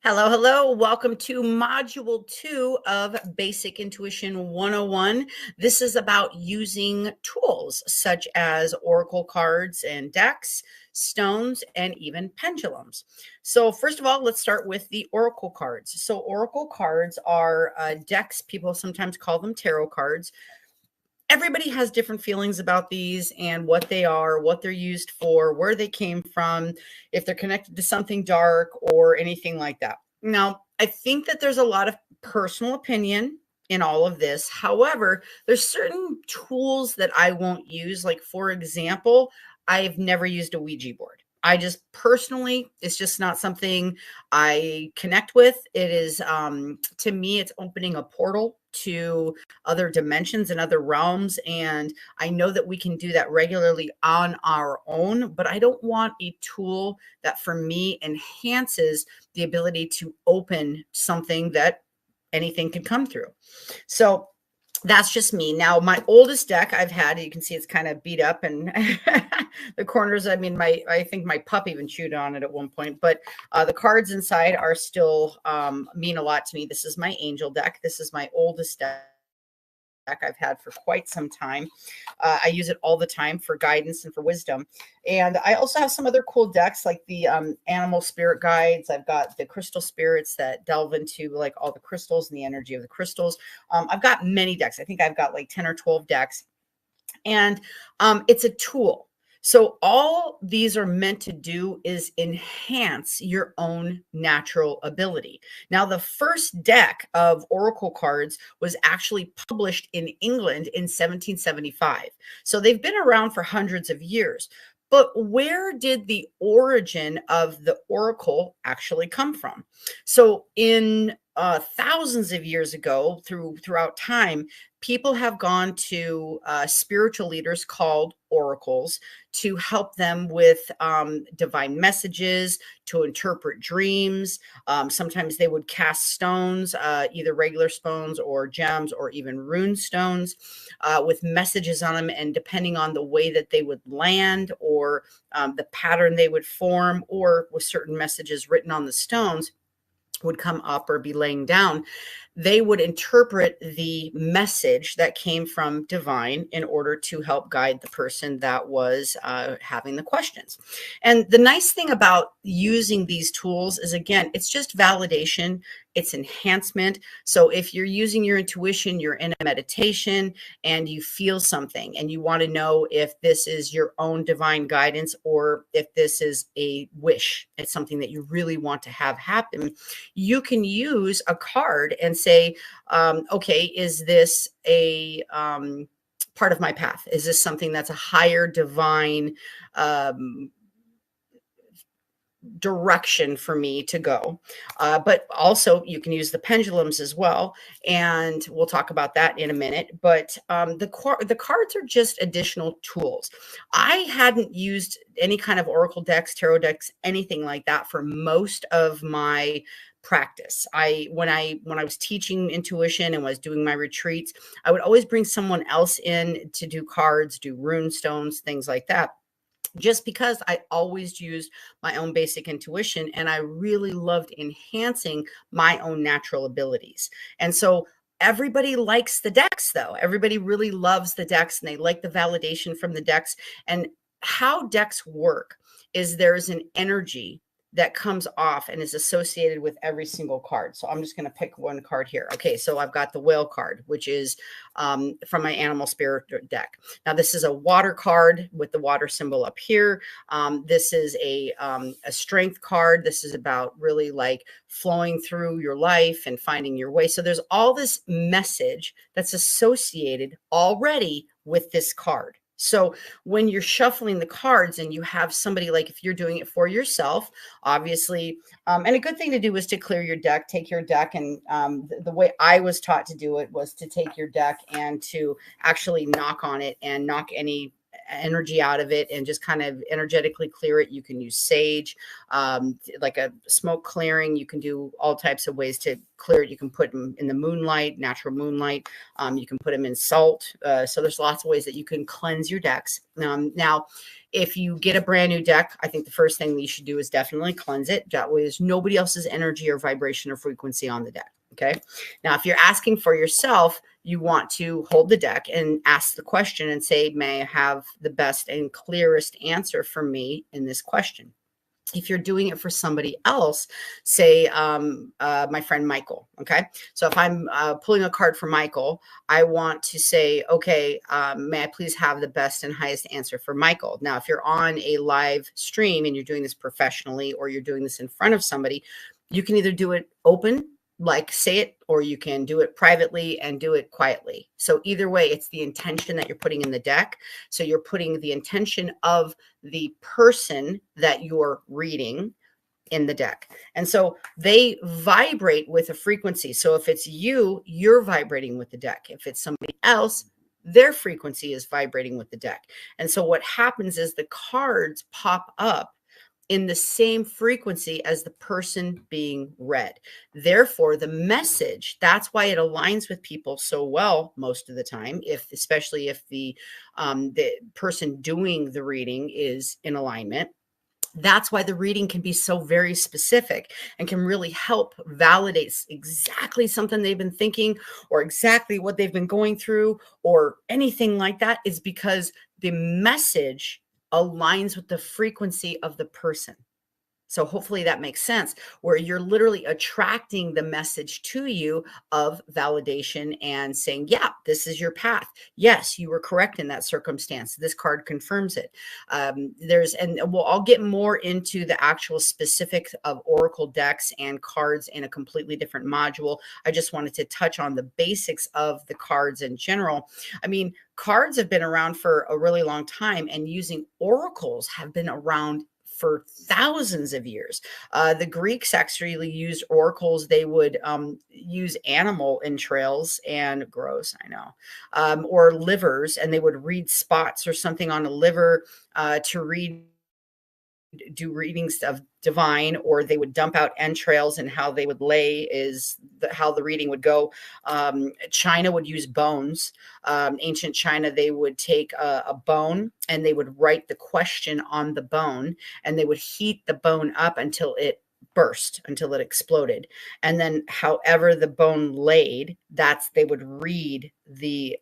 Hello, hello. Welcome to Module 2 of Basic Intuition 101. This is about using tools such as oracle cards and decks, stones, and even pendulums. So first of all, let's start with the oracle cards. So oracle cards are decks. People sometimes call them tarot cards. everybody has different feelings about these and what they are, what they're used for, where they came from, if they're connected to something dark or anything like that. Now, I think that there's a lot of personal opinion in all of this. However, there's certain tools that I won't use. Like, for example, I've never used a Ouija board. I just personally, it's just not something I connect with. It is, to me, it's opening a portal to other dimensions and other realms. And I know that we can do that regularly on our own, but I don't want a tool that for me enhances the ability to open something that anything can come through. So that's just me. Now, my oldest deck I've had, you can see it's kind of beat up and the corners, I mean, I think my pup even chewed on it at one point, but the cards inside are still mean a lot to me. This is my angel deck. This is my oldest deck I've had for quite some time. I use it all the time for guidance and for wisdom. And I also have some other cool decks like the animal spirit guides. I've got the crystal spirits that delve into like all the crystals and the energy of the crystals. I've got many decks. I think I've got like 10 or 12 decks. And it's a tool. So all these are meant to do is enhance your own natural ability. Now, the first deck of oracle cards was actually published in England in 1775. So they've been around for hundreds of years. But where did the origin of the oracle actually come from? So in thousands of years ago, throughout time, people have gone to spiritual leaders called oracles to help them with divine messages, to interpret dreams. Sometimes they would cast stones, either regular stones or gems or even rune stones with messages on them. And depending on the way that they would land or the pattern they would form, or with certain messages written on the stones, would come up or be laying down, they would interpret the message that came from divine in order to help guide the person that was having the questions. And the nice thing about using these tools is, again, it's just validation, it's enhancement. So if you're using your intuition, you're in a meditation and you feel something and you want to know if this is your own divine guidance or if this is a wish, it's something that you really want to have happen, you can use a card and say, okay, is this a part of my path? Is this something that's a higher divine direction for me to go? But also you can use the pendulums as well. And we'll talk about that in a minute. But the cards are just additional tools. I hadn't used any kind of oracle decks, tarot decks, anything like that for most of my practice. When I was teaching intuition and was doing my retreats, I would always bring someone else in to do cards, do rune stones, things like that, just because I always used my own basic intuition and I really loved enhancing my own natural abilities. And so everybody likes the decks, though. Everybody really loves the decks and they like the validation from the decks. And how decks work is there's an energy that comes off and is associated with every single card. So I'm just going to pick one card here. Okay, so I've got the whale card, which is from my animal spirit deck. Now this is a water card with the water symbol up here. This is a strength card. This is about really like flowing through your life and finding your way. So there's all this message that's associated already with this card. So when you're shuffling the cards and you have somebody, like if you're doing it for yourself, obviously, and a good thing to do is to clear your deck, take your deck. And the way I was taught to do it was to take your deck and to actually knock on it and knock any energy out of it and just kind of energetically clear it. You can use sage, like a smoke clearing. You can do all types of ways to clear it. You can put them in the moonlight, natural moonlight. You can put them in salt. So there's lots of ways that you can cleanse your decks. Now, if you get a brand new deck, I think the first thing that you should do is definitely cleanse it. That way there's nobody else's energy or vibration or frequency on the deck. Okay. Now, if you're asking for yourself, you want to hold the deck and ask the question and say, may I have the best and clearest answer for me in this question? if you're doing it for somebody else, say my friend Michael, okay? So if I'm pulling a card for Michael, I want to say, okay, may I please have the best and highest answer for Michael? Now, if you're on a live stream and you're doing this professionally, or you're doing this in front of somebody, you can either do it open, like say it, or you can do it privately and do it quietly. So either way, it's the intention that you're putting in the deck. So you're putting the intention of the person that you're reading in the deck. And so they vibrate with a frequency. So if it's you, you're vibrating with the deck. If it's somebody else, their frequency is vibrating with the deck. And so what happens is the cards pop up in the same frequency as the person being read. Therefore, the message, that's why it aligns with people so well most of the time, especially if the person doing the reading is in alignment. That's why the reading can be so very specific and can really help validate exactly something they've been thinking, or exactly what they've been going through, or anything like that, is because the message aligns with the frequency of the person. So hopefully that makes sense, where you're literally attracting the message to you of validation and saying, yeah, this is your path. Yes, you were correct in that circumstance. This card confirms it. I'll get more into the actual specifics of Oracle decks and cards in a completely different module. I just wanted to touch on the basics of the cards in general. I mean, cards have been around for a really long time, and using oracles have been around for thousands of years. The Greeks actually used oracles. They would use animal entrails, and gross, I know, or livers, and they would read spots or something on a liver to do readings of divine, or they would dump out entrails, and how they would lay is how the reading would go. China would use bones. Ancient China, they would take a bone and they would write the question on the bone, and they would heat the bone up until it burst, until it exploded. And then however the bone laid, they would read the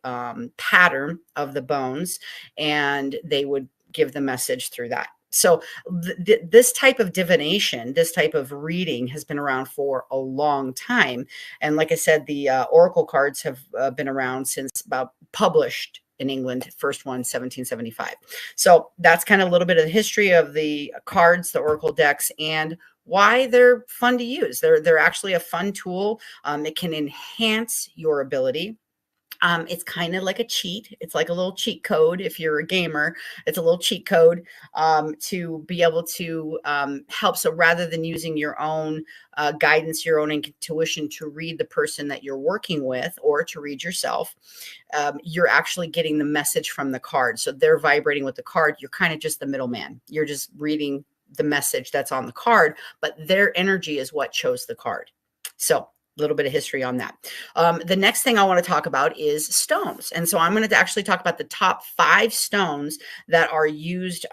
pattern of the bones, and they would give the message through that. So this type of divination, this type of reading has been around for a long time. And like I said, the Oracle cards have been around since about published in England, first one, 1775. So that's kind of a little bit of the history of the cards, the Oracle decks, and why they're fun to use. They're actually a fun tool. It can enhance your ability. It's kind of like a cheat. It's like a little cheat code. If you're a gamer, it's a little cheat code to be able to help. So rather than using your own guidance, your own intuition to read the person that you're working with, or to read yourself, you're actually getting the message from the card. So they're vibrating with the card. You're kind of just the middleman. You're just reading the message that's on the card, but their energy is what chose the card. So a little bit of history on that. The next thing I want to talk about is stones. And so I'm going to actually talk about the top 5 stones that are used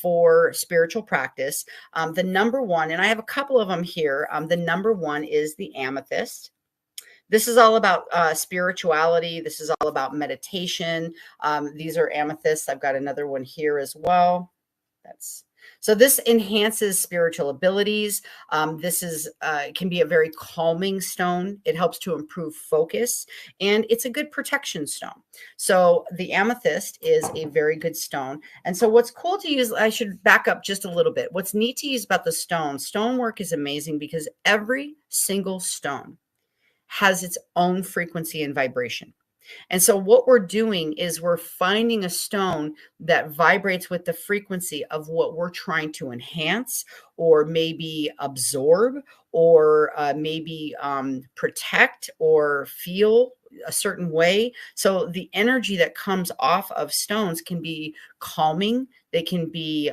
for spiritual practice. The number one, and I have a couple of them here. The number one is the amethyst. This is all about spirituality. This is all about meditation. These are amethysts. I've got another one here as well. So this enhances spiritual abilities. This can be a very calming stone. It helps to improve focus, and it's a good protection stone. So the amethyst is a very good stone. And so what's cool to use, I should back up just a little bit. What's neat to use about the stonework is amazing, because every single stone has its own frequency and vibration. And so what we're doing is we're finding a stone that vibrates with the frequency of what we're trying to enhance, or maybe absorb, or maybe protect, or feel a certain way. So the energy that comes off of stones can be calming. They can be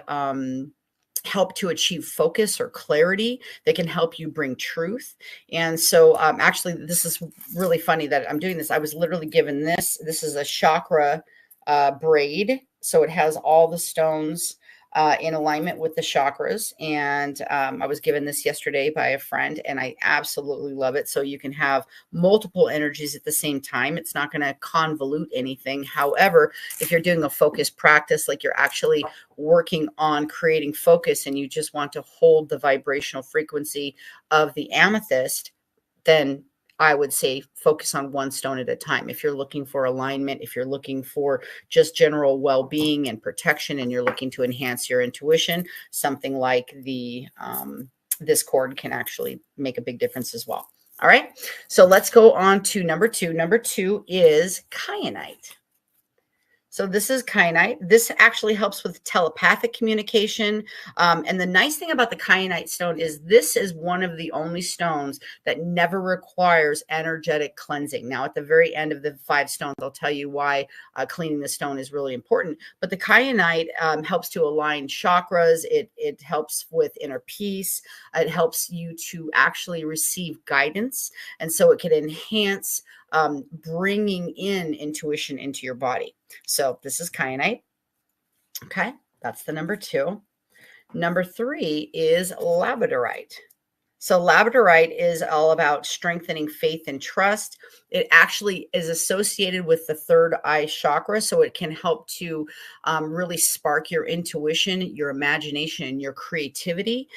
help to achieve focus or clarity. They can help you bring truth. And so actually, this is really funny that I'm doing this. I was literally given this. This is a chakra braid. So it has all the stones in alignment with the chakras. And I was given this yesterday by a friend, and I absolutely love it. So you can have multiple energies at the same time. It's not going to convolute anything. However, if you're doing a focused practice, like you're actually working on creating focus and you just want to hold the vibrational frequency of the amethyst, then I would say focus on one stone at a time. If you're looking for alignment, if you're looking for just general well-being and protection, and you're looking to enhance your intuition, something like the this cord can actually make a big difference as well. All right, so let's go on to number 2. Number 2 is kyanite. So this is kyanite. This actually helps with telepathic communication. And the nice thing about the kyanite stone is this is one of the only stones that never requires energetic cleansing. Now, at the very end of the 5 stones, I'll tell you why cleaning the stone is really important. But the kyanite helps to align chakras. It helps with inner peace. It helps you to actually receive guidance. And so it can enhance bringing in intuition into your body. So this is kyanite. Okay, that's the number 2. Number 3 is labradorite. So labradorite is all about strengthening faith and trust. It actually is associated with the third eye chakra, so it can help to really spark your intuition, your imagination, and your creativity.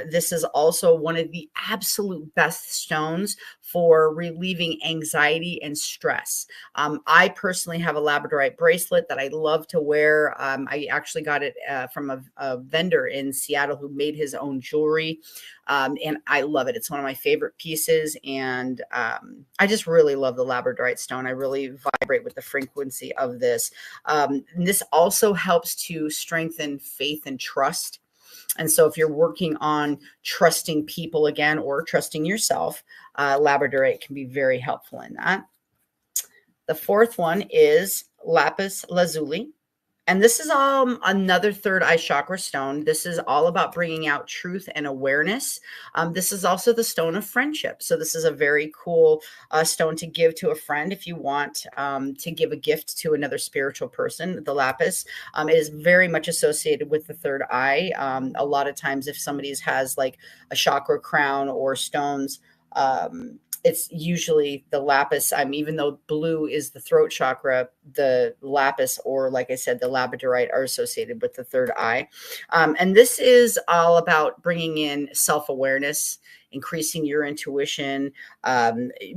This is also one of the absolute best stones for relieving anxiety and stress. I personally have a labradorite bracelet that I love to wear. I actually got it from a vendor in Seattle who made his own jewelry. And I love it. It's one of my favorite pieces. And I just really love the labradorite stone. I really vibrate with the frequency of this. And this also helps to strengthen faith and trust. And so if you're working on trusting people again, or trusting yourself, labradorite can be very helpful in that. The 4th one is lapis lazuli. And this is another third eye chakra stone. This is all about bringing out truth and awareness. This is also the stone of friendship. So this is a very cool stone to give to a friend if you want to give a gift to another spiritual person. The lapis is very much associated with the third eye. A lot of times if somebody has like a chakra crown or stones, it's usually the lapis. Even though blue is the throat chakra, the lapis, or like I said, the labradorite, are associated with the third eye. And this is all about bringing in self-awareness, increasing your intuition,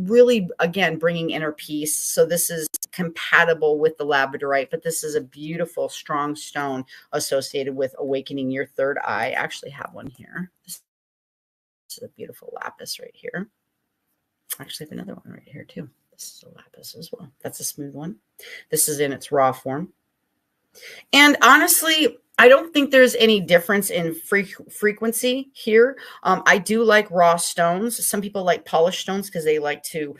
really, again, bringing inner peace. So this is compatible with the labradorite, but this is a beautiful, strong stone associated with awakening your third eye. I actually have one here. This is a beautiful lapis right here. Actually, I have another one right here too. This is a lapis as well. That's a smooth one. This is in its raw form. And honestly, I don't think there's any difference in frequency here. I do like raw stones. Some people like polished stones because they like to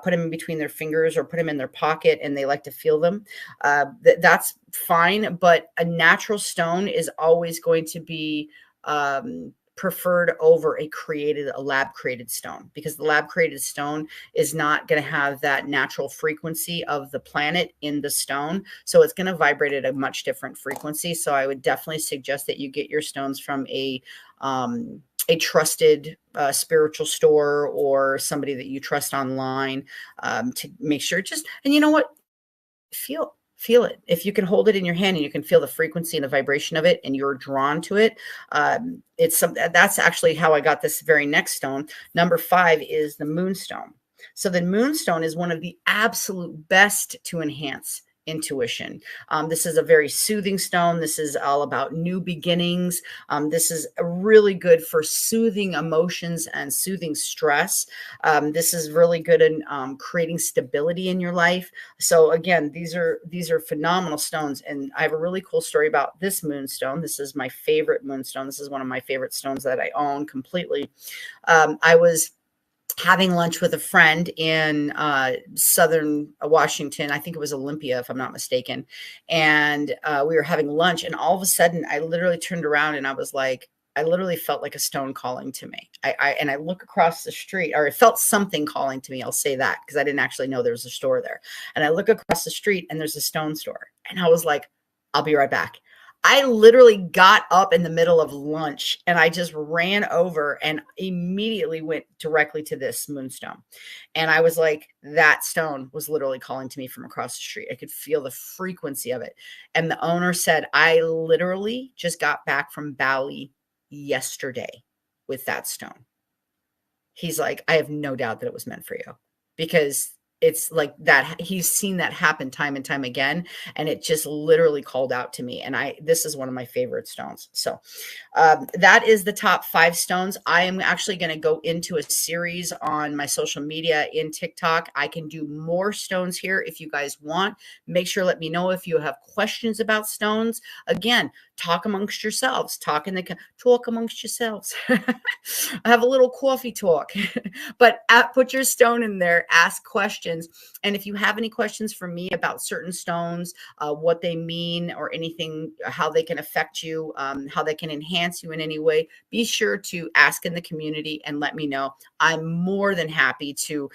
put them in between their fingers or put them in their pocket, and they like to feel them. That's fine, but a natural stone is always going to be preferred over a lab created stone, because the lab created stone is not going to have that natural frequency of the planet in the stone. So it's going to vibrate at a much different frequency. So I would definitely suggest that you get your stones from a trusted spiritual store or somebody that you trust online, to make sure and you know what? Feel it. If you can hold it in your hand and you can feel the frequency and the vibration of it, and you're drawn to it, that's actually how I got this very next stone. Number 5 is the moonstone. So the moonstone is one of the absolute best to enhance intuition. This is a very soothing stone. This is all about new beginnings. This is really good for soothing emotions and soothing stress. This is really good in creating stability in your life. So again, these are phenomenal stones. And I have a really cool story about this moonstone. This is my favorite moonstone. This is one of my favorite stones that I own completely. I was having lunch with a friend in Southern Washington. I think it was Olympia, if I'm not mistaken. And we were having lunch, and all of a sudden I literally turned around and I was like, I literally felt like a stone calling to me. And I look across the street, or I felt something calling to me. I'll say that, because I didn't actually know there was a store there. And I look across the street and there's a stone store. And I was like, I'll be right back. I literally got up in the middle of lunch and I just ran over and immediately went directly to this moonstone. And I was like, that stone was literally calling to me from across the street. I could feel the frequency of it. And the owner said, I literally just got back from Bali yesterday with that stone. He's like, I have no doubt that it was meant for you, because it's like that. He's seen that happen time and time again. And it just literally called out to me. And this is one of my favorite stones. So that is the top 5 stones. I am actually going to go into a series on my social media in TikTok. I can do more stones here if you guys want. Make sure, let me know if you have questions about stones. Again, talk amongst yourselves, talk amongst yourselves. Have a little coffee talk, but put your stone in there, ask questions. And if you have any questions for me about certain stones, what they mean or anything, how they can affect you, how they can enhance you in any way, be sure to ask in the community and let me know. I'm more than happy to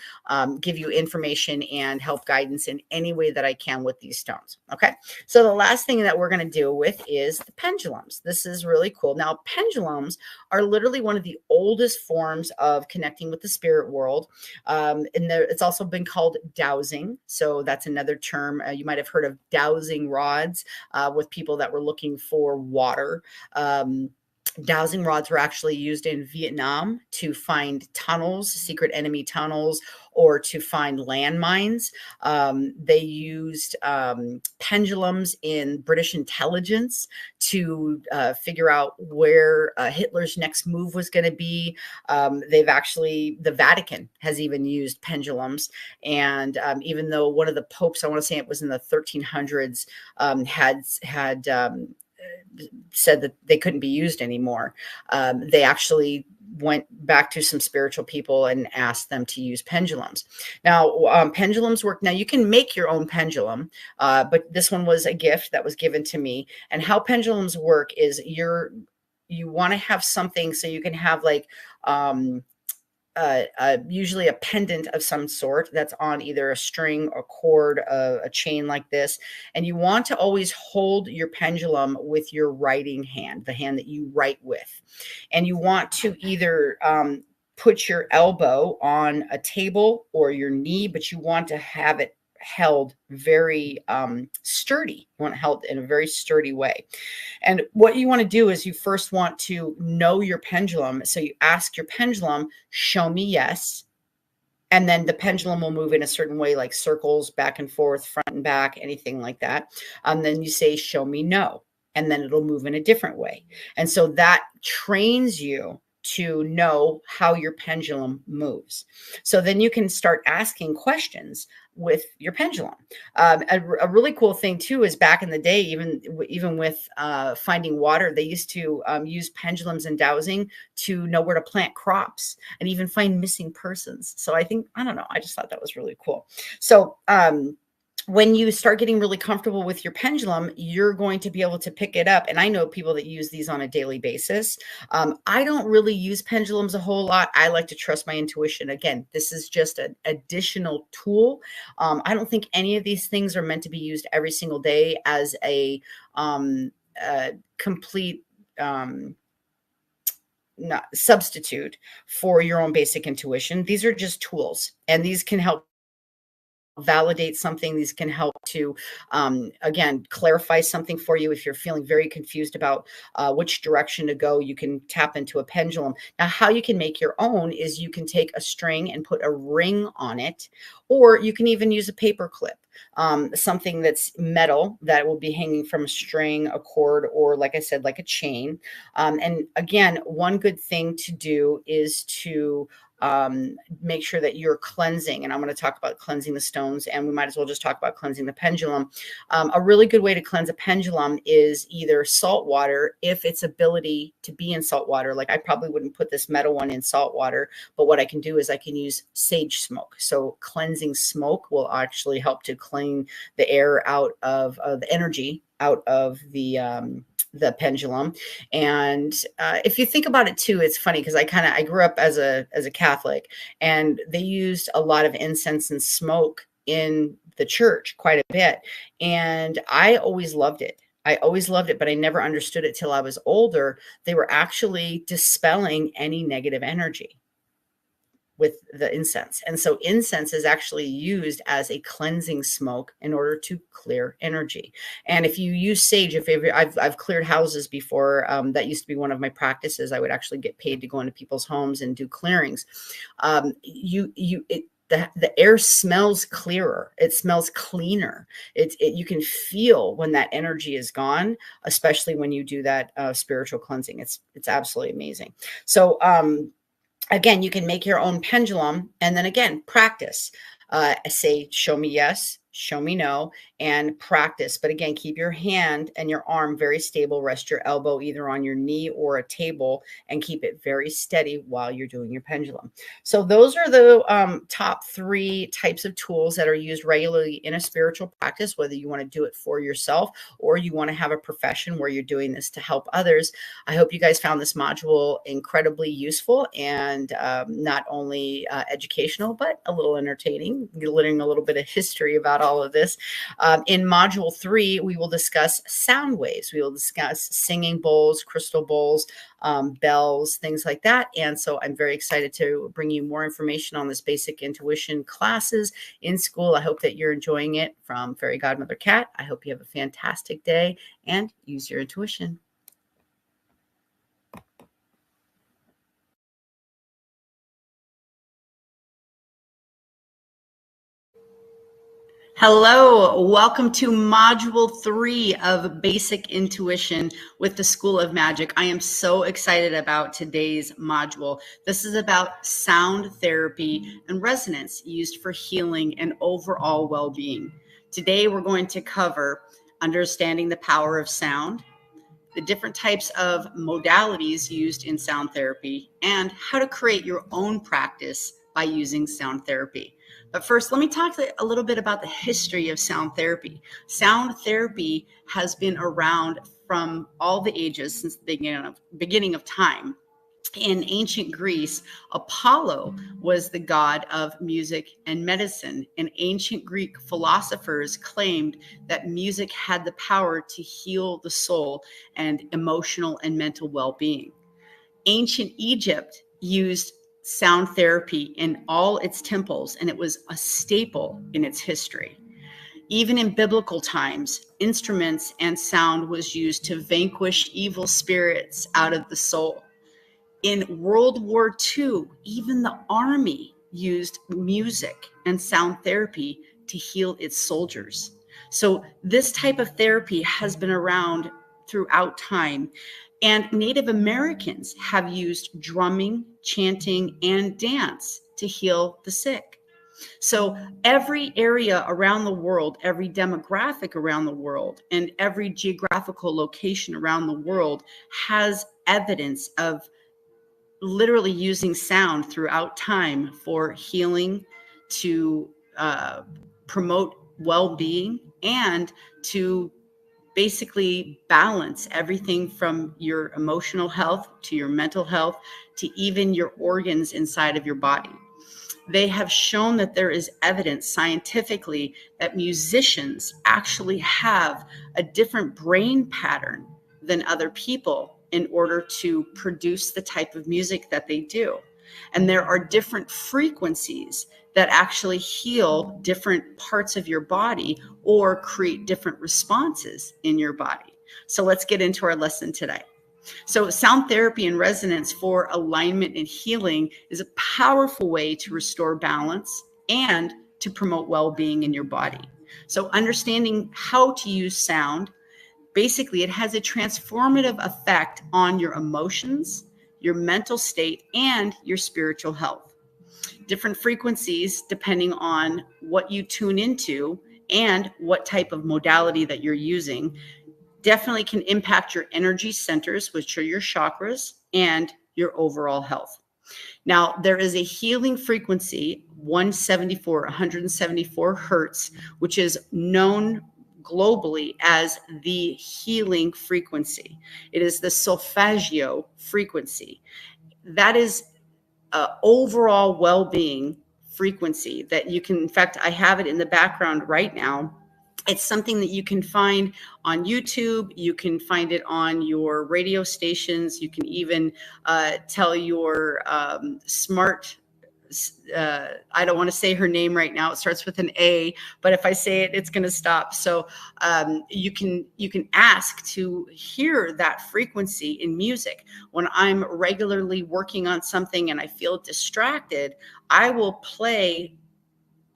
give you information and help guidance in any way that I can with these stones. Okay. So the last thing that we're going to deal with is the pendulums. This is really cool. Now, pendulums are literally one of the oldest forms of connecting with the spirit world. And it's also been called dowsing. So that's another term. You might have heard of dowsing rods with people that were looking for water. Dowsing rods were actually used in Vietnam to find tunnels, secret enemy tunnels, or to find landmines. They used pendulums in British intelligence to figure out where Hitler's next move was going to be. The Vatican has even used pendulums. And even though one of the popes, I want to say it was in the 1300s, had said that they couldn't be used anymore, they actually went back to some spiritual people and asked them to use pendulums. Now, pendulums work. Now, you can make your own pendulum, but this one was a gift that was given to me. And how pendulums work is you want to have something so you can have like usually a pendant of some sort that's on either a string, a cord, a chain like this. And you want to always hold your pendulum with your writing hand, the hand that you write with. And you want to either put your elbow on a table or your knee, but you want to have it held very sturdy. You want it held in a very sturdy way. And what you want to do is you first want to know your pendulum. So you ask your pendulum, show me yes. And then the pendulum will move in a certain way, like circles, back and forth, front and back, anything like that. And then you say, show me no. And then it'll move in a different way. And so that trains you to know how your pendulum moves. So then you can start asking questions with your pendulum. A really cool thing too is back in the day, even with finding water, they used to use pendulums and dowsing to know where to plant crops and even find missing persons. So I don't know, I just thought that was really cool. So when you start getting really comfortable with your pendulum, you're going to be able to pick it up. And I know people that use these on a daily basis. I don't really use pendulums a whole lot. I like to trust my intuition. Again, this is just an additional tool. I don't think any of these things are meant to be used every single day as a complete substitute for your own basic intuition. These are just tools, and these can help validate something. These can help to, again, clarify something for you. If you're feeling very confused about which direction to go, you can tap into a pendulum. Now, how you can make your own is you can take a string and put a ring on it, or you can even use a paper clip, something that's metal that will be hanging from a string, a cord, or like I said, like a chain. And again, one good thing to do is to make sure that you're cleansing. And I'm going to talk about cleansing the stones, and we might as well just talk about cleansing the pendulum. A really good way to cleanse a pendulum is either salt water, if its ability to be in salt water. Like I probably wouldn't put this metal one in salt water, but what I can do is I can use sage smoke. So cleansing smoke will actually help to clean the air out of the energy out of the pendulum. And if you think about it too, it's funny because I grew up as a Catholic, and they used a lot of incense and smoke in the church quite a bit. And I always loved it. I always loved it, but I never understood it till I was older. They were actually dispelling any negative energy with the incense. And so incense is actually used as a cleansing smoke in order to clear energy. And if you use sage, I've cleared houses before, that used to be one of my practices. I would actually get paid to go into people's homes and do clearings. The air smells clearer. It smells cleaner. You can feel when that energy is gone, especially when you do that spiritual cleansing. It's absolutely amazing. So, again, you can make your own pendulum, and then again, practice. Say, show me yes, show me no, and practice. But again, keep your hand and your arm very stable. Rest your elbow either on your knee or a table and keep it very steady while you're doing your pendulum. So those are the top 3 types of tools that are used regularly in a spiritual practice, whether you want to do it for yourself or you want to have a profession where you're doing this to help others. I hope you guys found this module incredibly useful and not only educational, but a little entertaining. You're learning a little bit of history about all of this. In module 3, we will discuss sound waves. We will discuss singing bowls, crystal bowls, bells, things like that. And so I'm very excited to bring you more information on this basic intuition classes in school. I hope that you're enjoying it. From Fairy Godmother Cat, I hope you have a fantastic day and use your intuition. Hello, welcome to module 3 of Basic Intuition with the School of Magic. I am so excited about today's module. This is about sound therapy and resonance used for healing and overall well-being. Today, we're going to cover understanding the power of sound, the different types of modalities used in sound therapy, and how to create your own practice by using sound therapy. But first, let me talk a little bit about the history of sound therapy. Sound therapy has been around from all the ages since the beginning of time. In ancient Greece, Apollo was the god of music and medicine, and ancient Greek philosophers claimed that music had the power to heal the soul and emotional and mental well-being. Ancient Egypt used sound therapy in all its temples, and it was a staple in its history. Even in biblical times, instruments and sound was used to vanquish evil spirits out of the soul. In World War II, even the army used music and sound therapy to heal its soldiers. So this type of therapy has been around throughout time. And Native Americans have used drumming, chanting, and dance to heal the sick. So every area around the world, every demographic around the world, and every geographical location around the world has evidence of literally using sound throughout time for healing, to promote well-being, and to basically balance everything from your emotional health to your mental health to even your organs inside of your body. They have shown that there is evidence scientifically that musicians actually have a different brain pattern than other people in order to produce the type of music that they do. And there are different frequencies that actually heal different parts of your body or create different responses in your body. So let's get into our lesson today. So sound therapy and resonance for alignment and healing is a powerful way to restore balance and to promote well-being in your body. So understanding how to use sound, basically it has a transformative effect on your emotions, your mental state, and your spiritual health. Different frequencies, depending on what you tune into and what type of modality that you're using, definitely can impact your energy centers, which are your chakras, and your overall health. Now, there is a healing frequency, 174 hertz, which is known globally as the healing frequency. It is the solfeggio frequency. That is overall well-being frequency that you can, in fact, I have it in the background right now. It's something that you can find on YouTube. You can find it on your radio stations. You can even tell your smart, I don't want to say her name right now. It starts with an A, but if I say it, it's going to stop. So you can ask to hear that frequency in music. When I'm regularly working on something and I feel distracted, I will play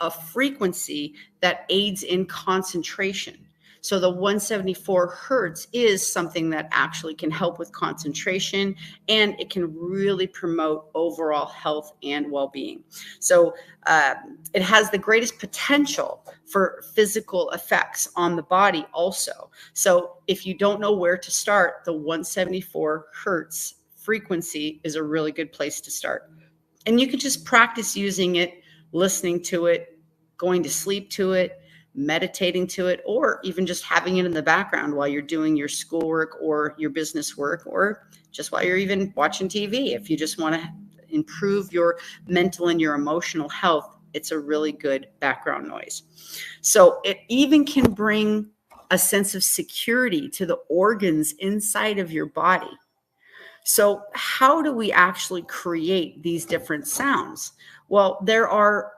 a frequency that aids in concentration. So the 174 hertz is something that actually can help with concentration, and it can really promote overall health and well-being. So it has the greatest potential for physical effects on the body also. So if you don't know where to start, the 174 hertz frequency is a really good place to start. And you can just practice using it, listening to it, going to sleep to it, meditating to it, or even just having it in the background while you're doing your schoolwork or your business work, or just while you're even watching TV. If you just want to improve your mental and your emotional health, it's a really good background noise. So it even can bring a sense of security to the organs inside of your body. So how do we actually create these different sounds? Well, there are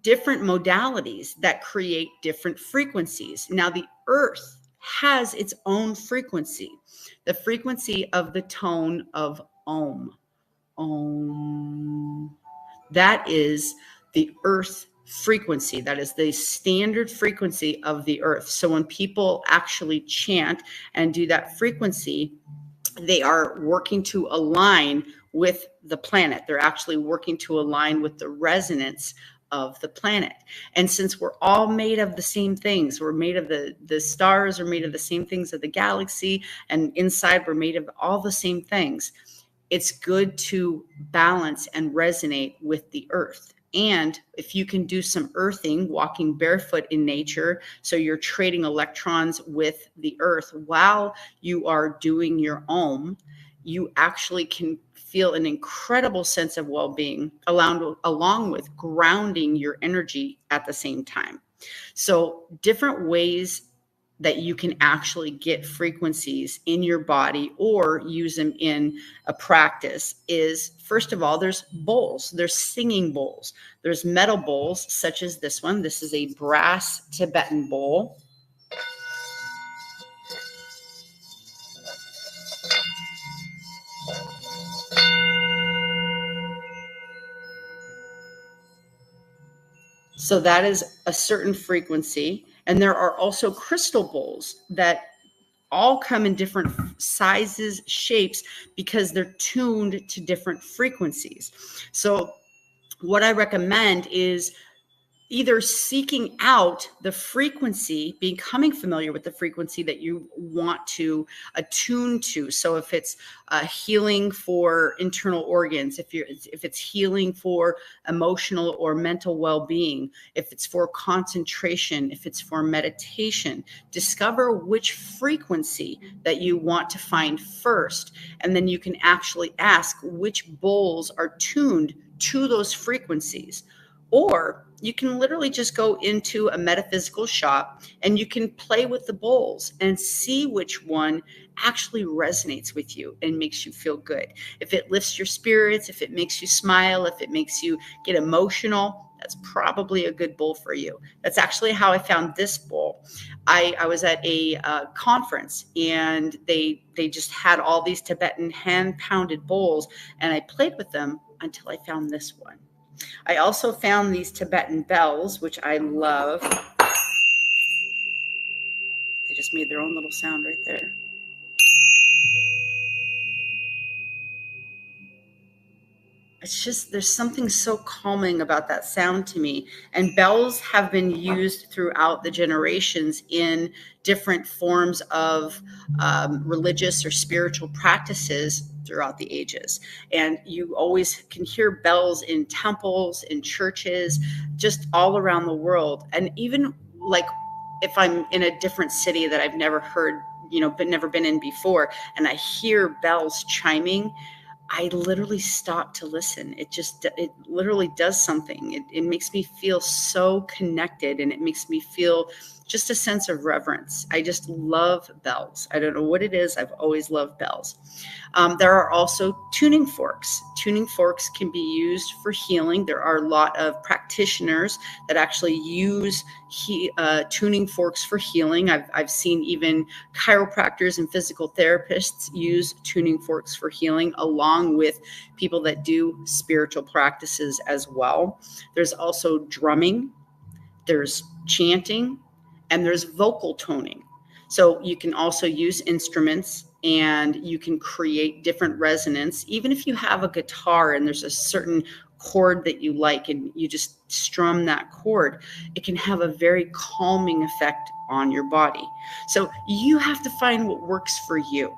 different modalities that create different frequencies. Now, the earth has its own frequency, the frequency of the tone of Om. Om. That is the earth frequency. That is the standard frequency of the earth. So when people actually chant and do that frequency, they are working to align with the planet. They're actually working to align with the resonance of the planet. And since we're all made of the same things, we're made of the stars are made of the same things of the galaxy, and inside we're made of all the same things, it's good to balance and resonate with the earth. And if you can do some earthing, walking barefoot in nature, so you're trading electrons with the earth while you are doing your Om, you actually can feel an incredible sense of well-being along with grounding your energy at the same time. So different ways that you can actually get frequencies in your body or use them in a practice is, first of all, there's bowls. There's singing bowls. There's metal bowls such as this one. This is a brass Tibetan bowl. So that is a certain frequency. And there are also crystal bowls that all come in different sizes, shapes, because they're tuned to different frequencies. So what I recommend is either seeking out the frequency, becoming familiar with the frequency that you want to attune to. So if it's healing for internal organs, if it's healing for emotional or mental well-being, if it's for concentration, if it's for meditation, discover which frequency that you want to find first. And then you can actually ask which bowls are tuned to those frequencies. Or you can literally just go into a metaphysical shop and you can play with the bowls and see which one actually resonates with you and makes you feel good. If it lifts your spirits, if it makes you smile, if it makes you get emotional, that's probably a good bowl for you. That's actually how I found this bowl. I was at a conference and they just had all these Tibetan hand-pounded bowls, and I played with them until I found this one. I also found these Tibetan bells, which I love. They just made their own little sound right there. It's just, there's something so calming about that sound to me. And bells have been used throughout the generations in different forms of religious or spiritual practices throughout the ages. And you always can hear bells in temples, in churches, just all around the world. And even like if I'm in a different city that I've never heard, but never been in before, and I hear bells chiming, I literally stop to listen. It literally does something. It makes me feel so connected, and it makes me feel just a sense of reverence. I just love bells. I don't know what it is. I've always loved bells. There are also tuning forks. Tuning forks can be used for healing. There are a lot of practitioners that actually use tuning forks for healing. I've seen even chiropractors and physical therapists use tuning forks for healing, along with people that do spiritual practices as well. There's also drumming, there's chanting, and there's vocal toning. So you can also use instruments, and you can create different resonance. Even if you have a guitar and there's a certain chord that you like and you just strum that chord, it can have a very calming effect on your body. So you have to find what works for you.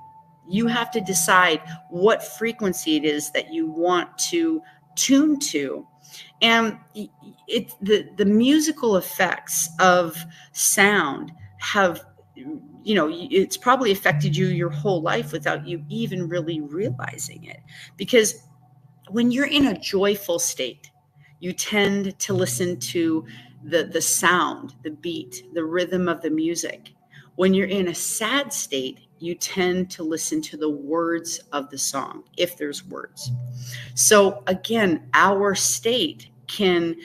You have to decide what frequency it is that you want to tune to. And the musical effects of sound have, it's probably affected you your whole life without you even really realizing it. Because when you're in a joyful state, you tend to listen to the sound, the beat, the rhythm of the music. When you're in a sad state, you tend to listen to the words of the song, if there's words. So again, our state can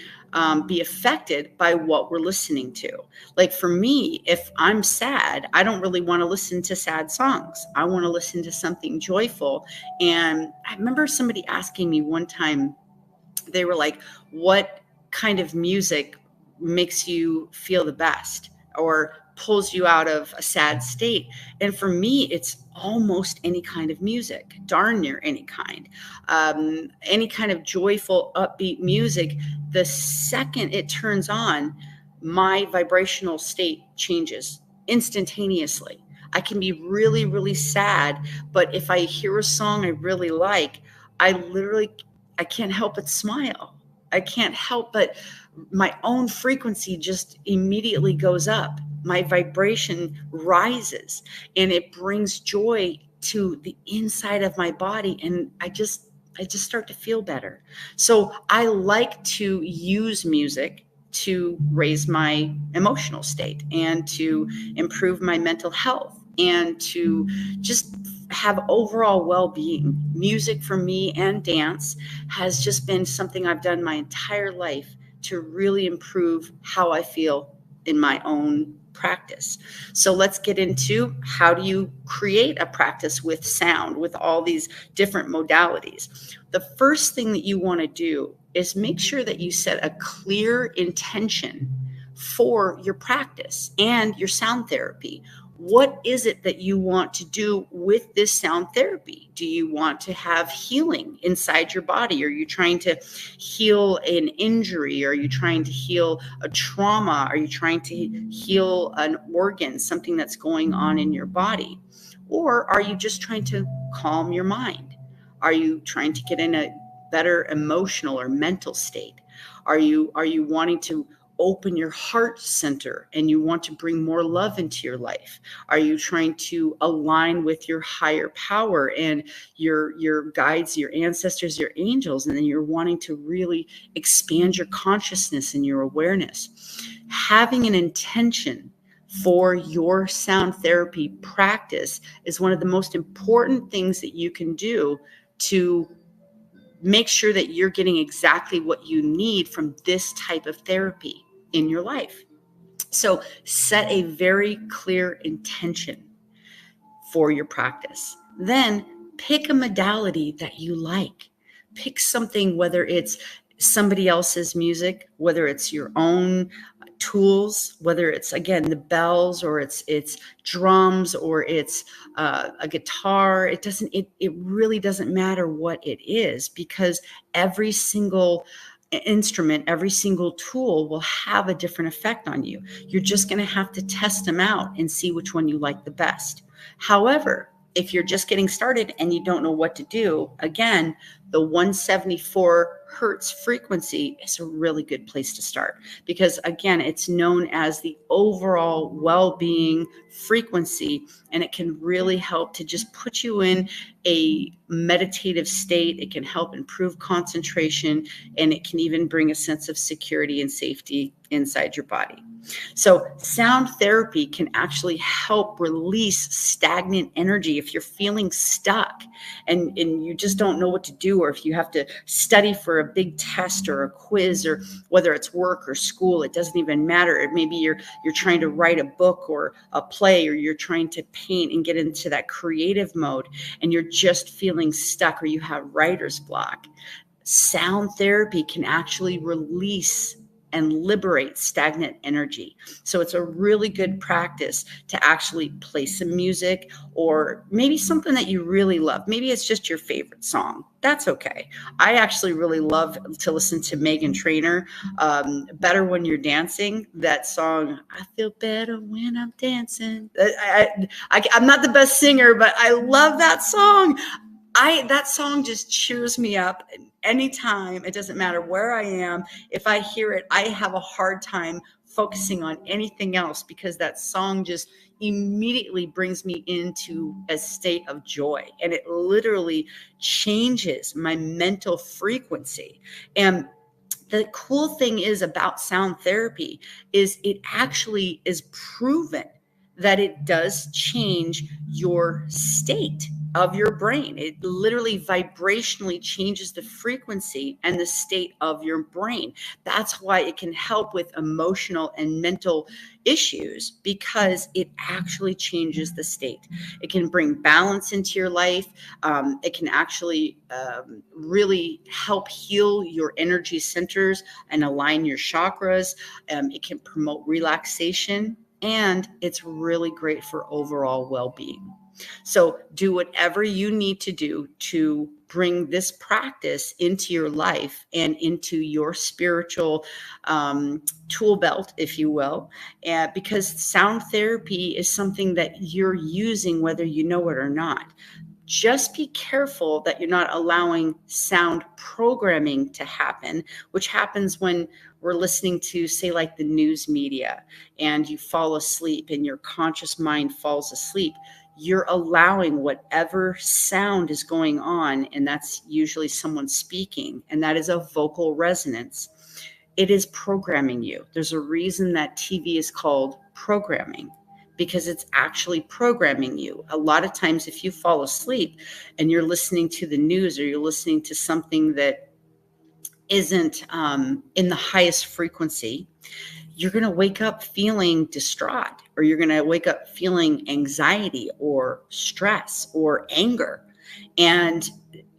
be affected by what we're listening to. Like for me, if I'm sad, I don't really want to listen to sad songs. I want to listen to something joyful. And I remember somebody asking me one time, they were like, what kind of music makes you feel the best or pulls you out of a sad state? And for me, it's almost any kind of music, darn near any kind of joyful, upbeat music. The second it turns on, my vibrational state changes instantaneously. I can be really, really sad, but if I hear a song I really like, I can't help but smile. I can't help but my own frequency just immediately goes up. My vibration rises, and it brings joy to the inside of my body, and I just start to feel better. So I like to use music to raise my emotional state and to improve my mental health and to just have overall well-being. Music for me and dance has just been something I've done my entire life to really improve how I feel in my own practice. So let's get into how do you create a practice with sound, with all these different modalities. The first thing that you want to do is make sure that you set a clear intention for your practice and your sound therapy. What is it that you want to do with this sound therapy? Do you want to have healing inside your body? Are you trying to heal an injury? Are you trying to heal a trauma? Are you trying to heal an organ, something that's going on in your body? Or are you just trying to calm your mind? Are you trying to get in a better emotional or mental state? Are you wanting to open your heart center and you want to bring more love into your life? Are you trying to align with your higher power and your guides, your ancestors, your angels, and then you're wanting to really expand your consciousness and your awareness? Having an intention for your sound therapy practice is one of the most important things that you can do to make sure that you're getting exactly what you need from this type of therapy in your life. So set a very clear intention for your practice. Then pick a modality that you like. Pick something, whether it's somebody else's music, whether it's your own tools, whether it's, again, the bells, or it's drums, or it's a guitar. It really doesn't matter what it is, because every single instrument, every single tool will have a different effect on you. You're just going to have to test them out and see which one you like the best. However, if you're just getting started and you don't know what to do, again, the 174 hertz frequency is a really good place to start, because again, it's known as the overall well-being frequency, and it can really help to just put you in a meditative state. It can help improve concentration, and it can even bring a sense of security and safety inside your body. So sound therapy can actually help release stagnant energy. If you're feeling stuck and you just don't know what to do, or if you have to study for a big test or a quiz, or whether it's work or school, it doesn't even matter. Maybe you're trying to write a book or a play, or you're trying to paint and get into that creative mode, and you're just feeling stuck, or you have writer's block. Sound therapy can actually release and liberate stagnant energy. So it's a really good practice to actually play some music, or maybe something that you really love. Maybe it's just your favorite song. That's okay. I actually really love to listen to Meghan Trainor, Better When You're Dancing. That song, I feel better when I'm dancing. I'm not the best singer, but I love that song. That song just cheers me up anytime. It doesn't matter where I am. If I hear it, I have a hard time focusing on anything else, because that song just immediately brings me into a state of joy, and it literally changes my mental frequency. And the cool thing is about sound therapy is it actually is proven that it does change your state of your brain. It literally vibrationally changes the frequency and the state of your brain. That's why it can help with emotional and mental issues, because it actually changes the state. It can bring balance into your life. It can actually really help heal your energy centers and align your chakras. It can promote relaxation, and it's really great for overall well-being. So do whatever you need to do to bring this practice into your life and into your spiritual tool belt, if you will, because sound therapy is something that you're using whether you know it or not. Just be careful that you're not allowing sound programming to happen, which happens when we're listening to, say, like the news media, and you fall asleep and your conscious mind falls asleep. You're allowing whatever sound is going on, and that's usually someone speaking, and that is a vocal resonance. It is programming you. There's a reason that TV is called programming, because it's actually programming you. A lot of times, if you fall asleep and you're listening to the news, or you're listening to something that isn't in the highest frequency, you're going to wake up feeling distraught, or you're going to wake up feeling anxiety or stress or anger. And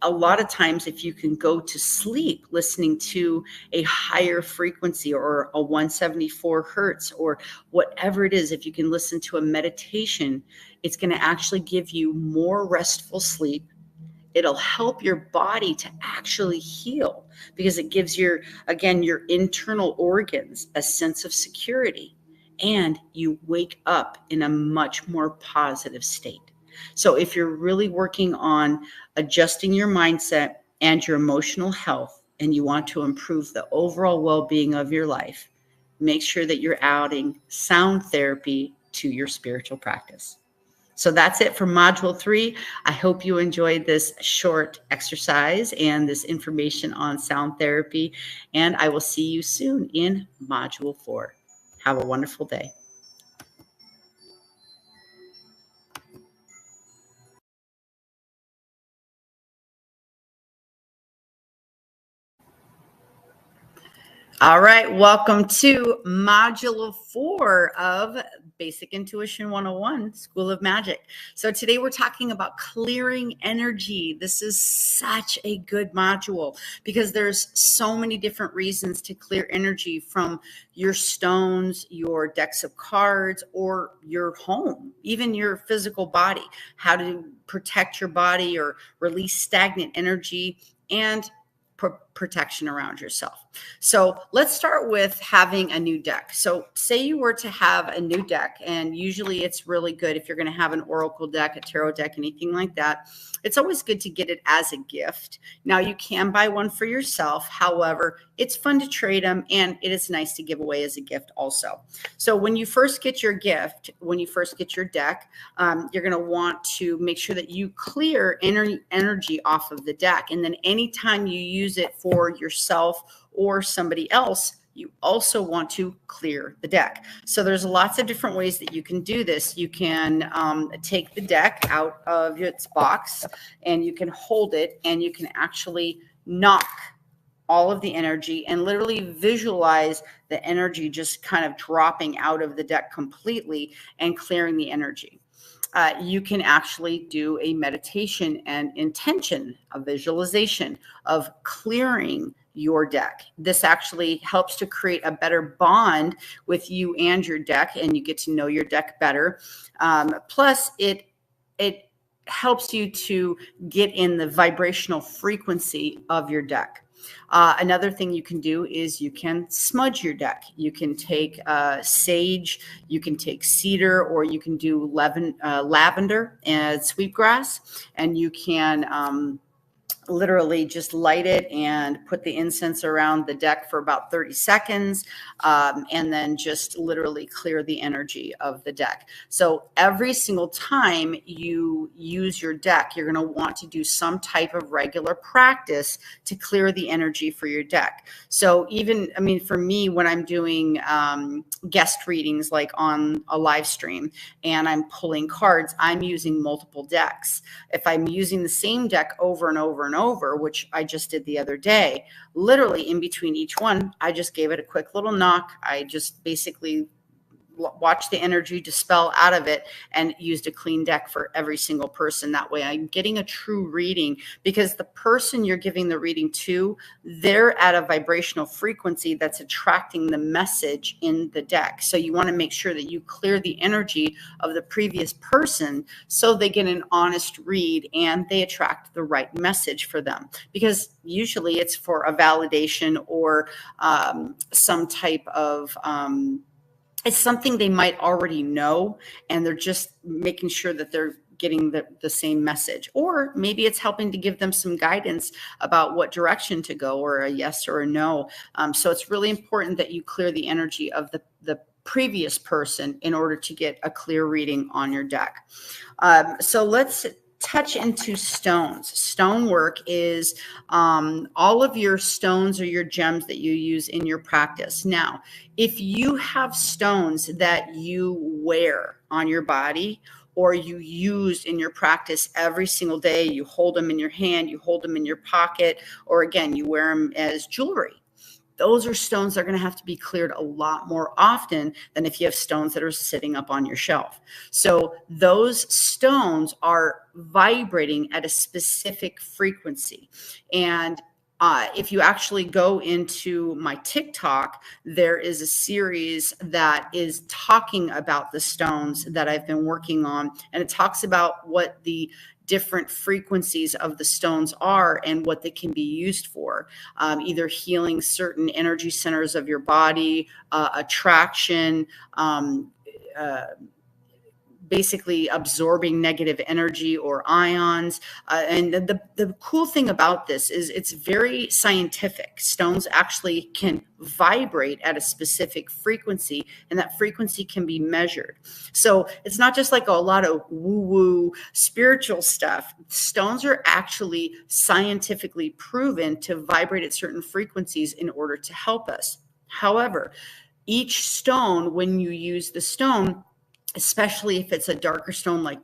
a lot of times, if you can go to sleep listening to a higher frequency, or a 174 hertz, or whatever it is, if you can listen to a meditation, it's going to actually give you more restful sleep. It'll help your body to actually heal, because it gives your internal organs a sense of security, and you wake up in a much more positive state. So if you're really working on adjusting your mindset and your emotional health, and you want to improve the overall well-being of your life, make sure that you're adding sound therapy to your spiritual practice. So that's it for Module 3. I hope you enjoyed this short exercise and this information on sound therapy, and I will see you soon in Module 4. Have a wonderful day. All right, welcome to Module 4 of Basic Intuition 101, School of Magic. So today we're talking about clearing energy. This is such a good module, because there's so many different reasons to clear energy, from your stones, your decks of cards, or your home, even your physical body, how to protect your body or release stagnant energy, and protection around yourself. So let's start with having a new deck. So say you were to have a new deck, and usually it's really good if you're going to have an oracle deck, a tarot deck, anything like that. It's always good to get it as a gift. Now you can buy one for yourself. However, it's fun to trade them, and it is nice to give away as a gift also. So when you first get your gift, when you first get your deck, you're going to want to make sure that you clear energy off of the deck. And then anytime you use it for yourself or somebody else, you also want to clear the deck. So there's lots of different ways that you can do this. You can take the deck out of its box, and you can hold it, and you can actually knock all of the energy and literally visualize the energy just kind of dropping out of the deck completely and clearing the energy. You can actually do a meditation and intention, a visualization of clearing your deck. This actually helps to create a better bond with you and your deck, and you get to know your deck better. Plus, it helps you to get in the vibrational frequency of your deck. Another thing you can do is you can smudge your deck. You can take sage, you can take cedar, or you can do lavender and sweetgrass, and you can literally just light it and put the incense around the deck for about 30 seconds, and then just literally clear the energy of the deck. So every single time you use your deck, you're going to want to do some type of regular practice to clear the energy for your deck. So even, I mean, for me, when I'm doing guest readings, like on a live stream, and I'm pulling cards, I'm using multiple decks. If I'm using the same deck over and over and over, which I just did the other day, literally in between each one, I just gave it a quick little knock. I just basically watched the energy dispel out of it and used a clean deck for every single person. That way I'm getting a true reading, because the person you're giving the reading to, they're at a vibrational frequency that's attracting the message in the deck. So you want to make sure that you clear the energy of the previous person so they get an honest read and they attract the right message for them, because usually it's for a validation or some type of it's something they might already know, and they're just making sure that they're getting the same message. Or maybe it's helping to give them some guidance about what direction to go, or a yes or a no. So it's really important that you clear the energy of the previous person in order to get a clear reading on your deck. So let's touch into stones. Stonework is all of your stones or your gems that you use in your practice. Now, if you have stones that you wear on your body or you use in your practice every single day, you hold them in your hand, you hold them in your pocket, or again, you wear them as jewelry, those are stones that are going to have to be cleared a lot more often than if you have stones that are sitting up on your shelf. So those stones are vibrating at a specific frequency. And if you actually go into my TikTok, there is a series that is talking about the stones that I've been working on. And it talks about what the different frequencies of the stones are and what they can be used for, either healing certain energy centers of your body, attraction, basically absorbing negative energy or ions. And the cool thing about this is it's very scientific. Stones actually can vibrate at a specific frequency, and that frequency can be measured. So it's not just like a lot of woo-woo spiritual stuff. Stones are actually scientifically proven to vibrate at certain frequencies in order to help us. However, each stone, when you use the stone, especially if it's a darker stone like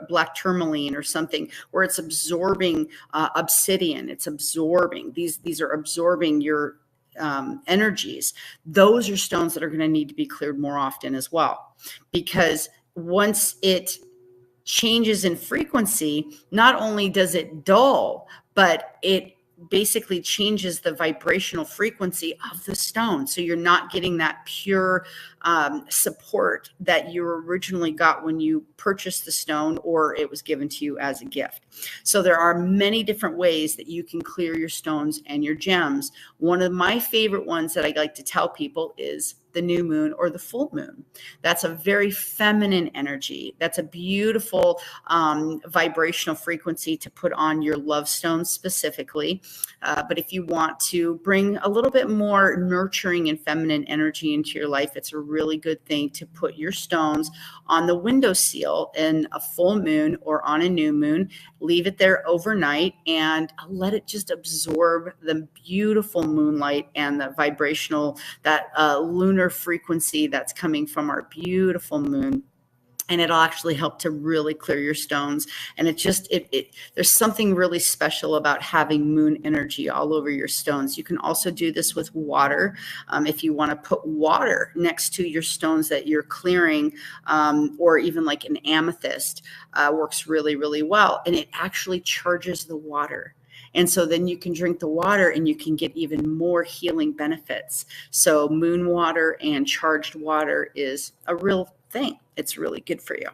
black tourmaline or something, where it's absorbing obsidian, it's absorbing, these are absorbing your energies. Those are stones that are going to need to be cleared more often as well, because once it changes in frequency, not only does it dull, but it basically changes the vibrational frequency of the stone. So you're not getting that pure support that you originally got when you purchased the stone or it was given to you as a gift. So there are many different ways that you can clear your stones and your gems. One of my favorite ones that I like to tell people is the new moon or the full moon. That's a very feminine energy. That's a beautiful vibrational frequency to put on your love stones specifically. But if you want to bring a little bit more nurturing and feminine energy into your life, it's a really good thing to put your stones on the windowsill in a full moon or on a new moon. Leave it there overnight and let it just absorb the beautiful moonlight and the vibrational, that lunar frequency that's coming from our beautiful moon. And it'll actually help to really clear your stones. And there's something really special about having moon energy all over your stones. You can also do this with water. If you want to put water next to your stones that you're clearing, or even like an amethyst, works really, really well. And it actually charges the water. And so then you can drink the water and you can get even more healing benefits. So moon water and charged water is a real thing. It's really good for you.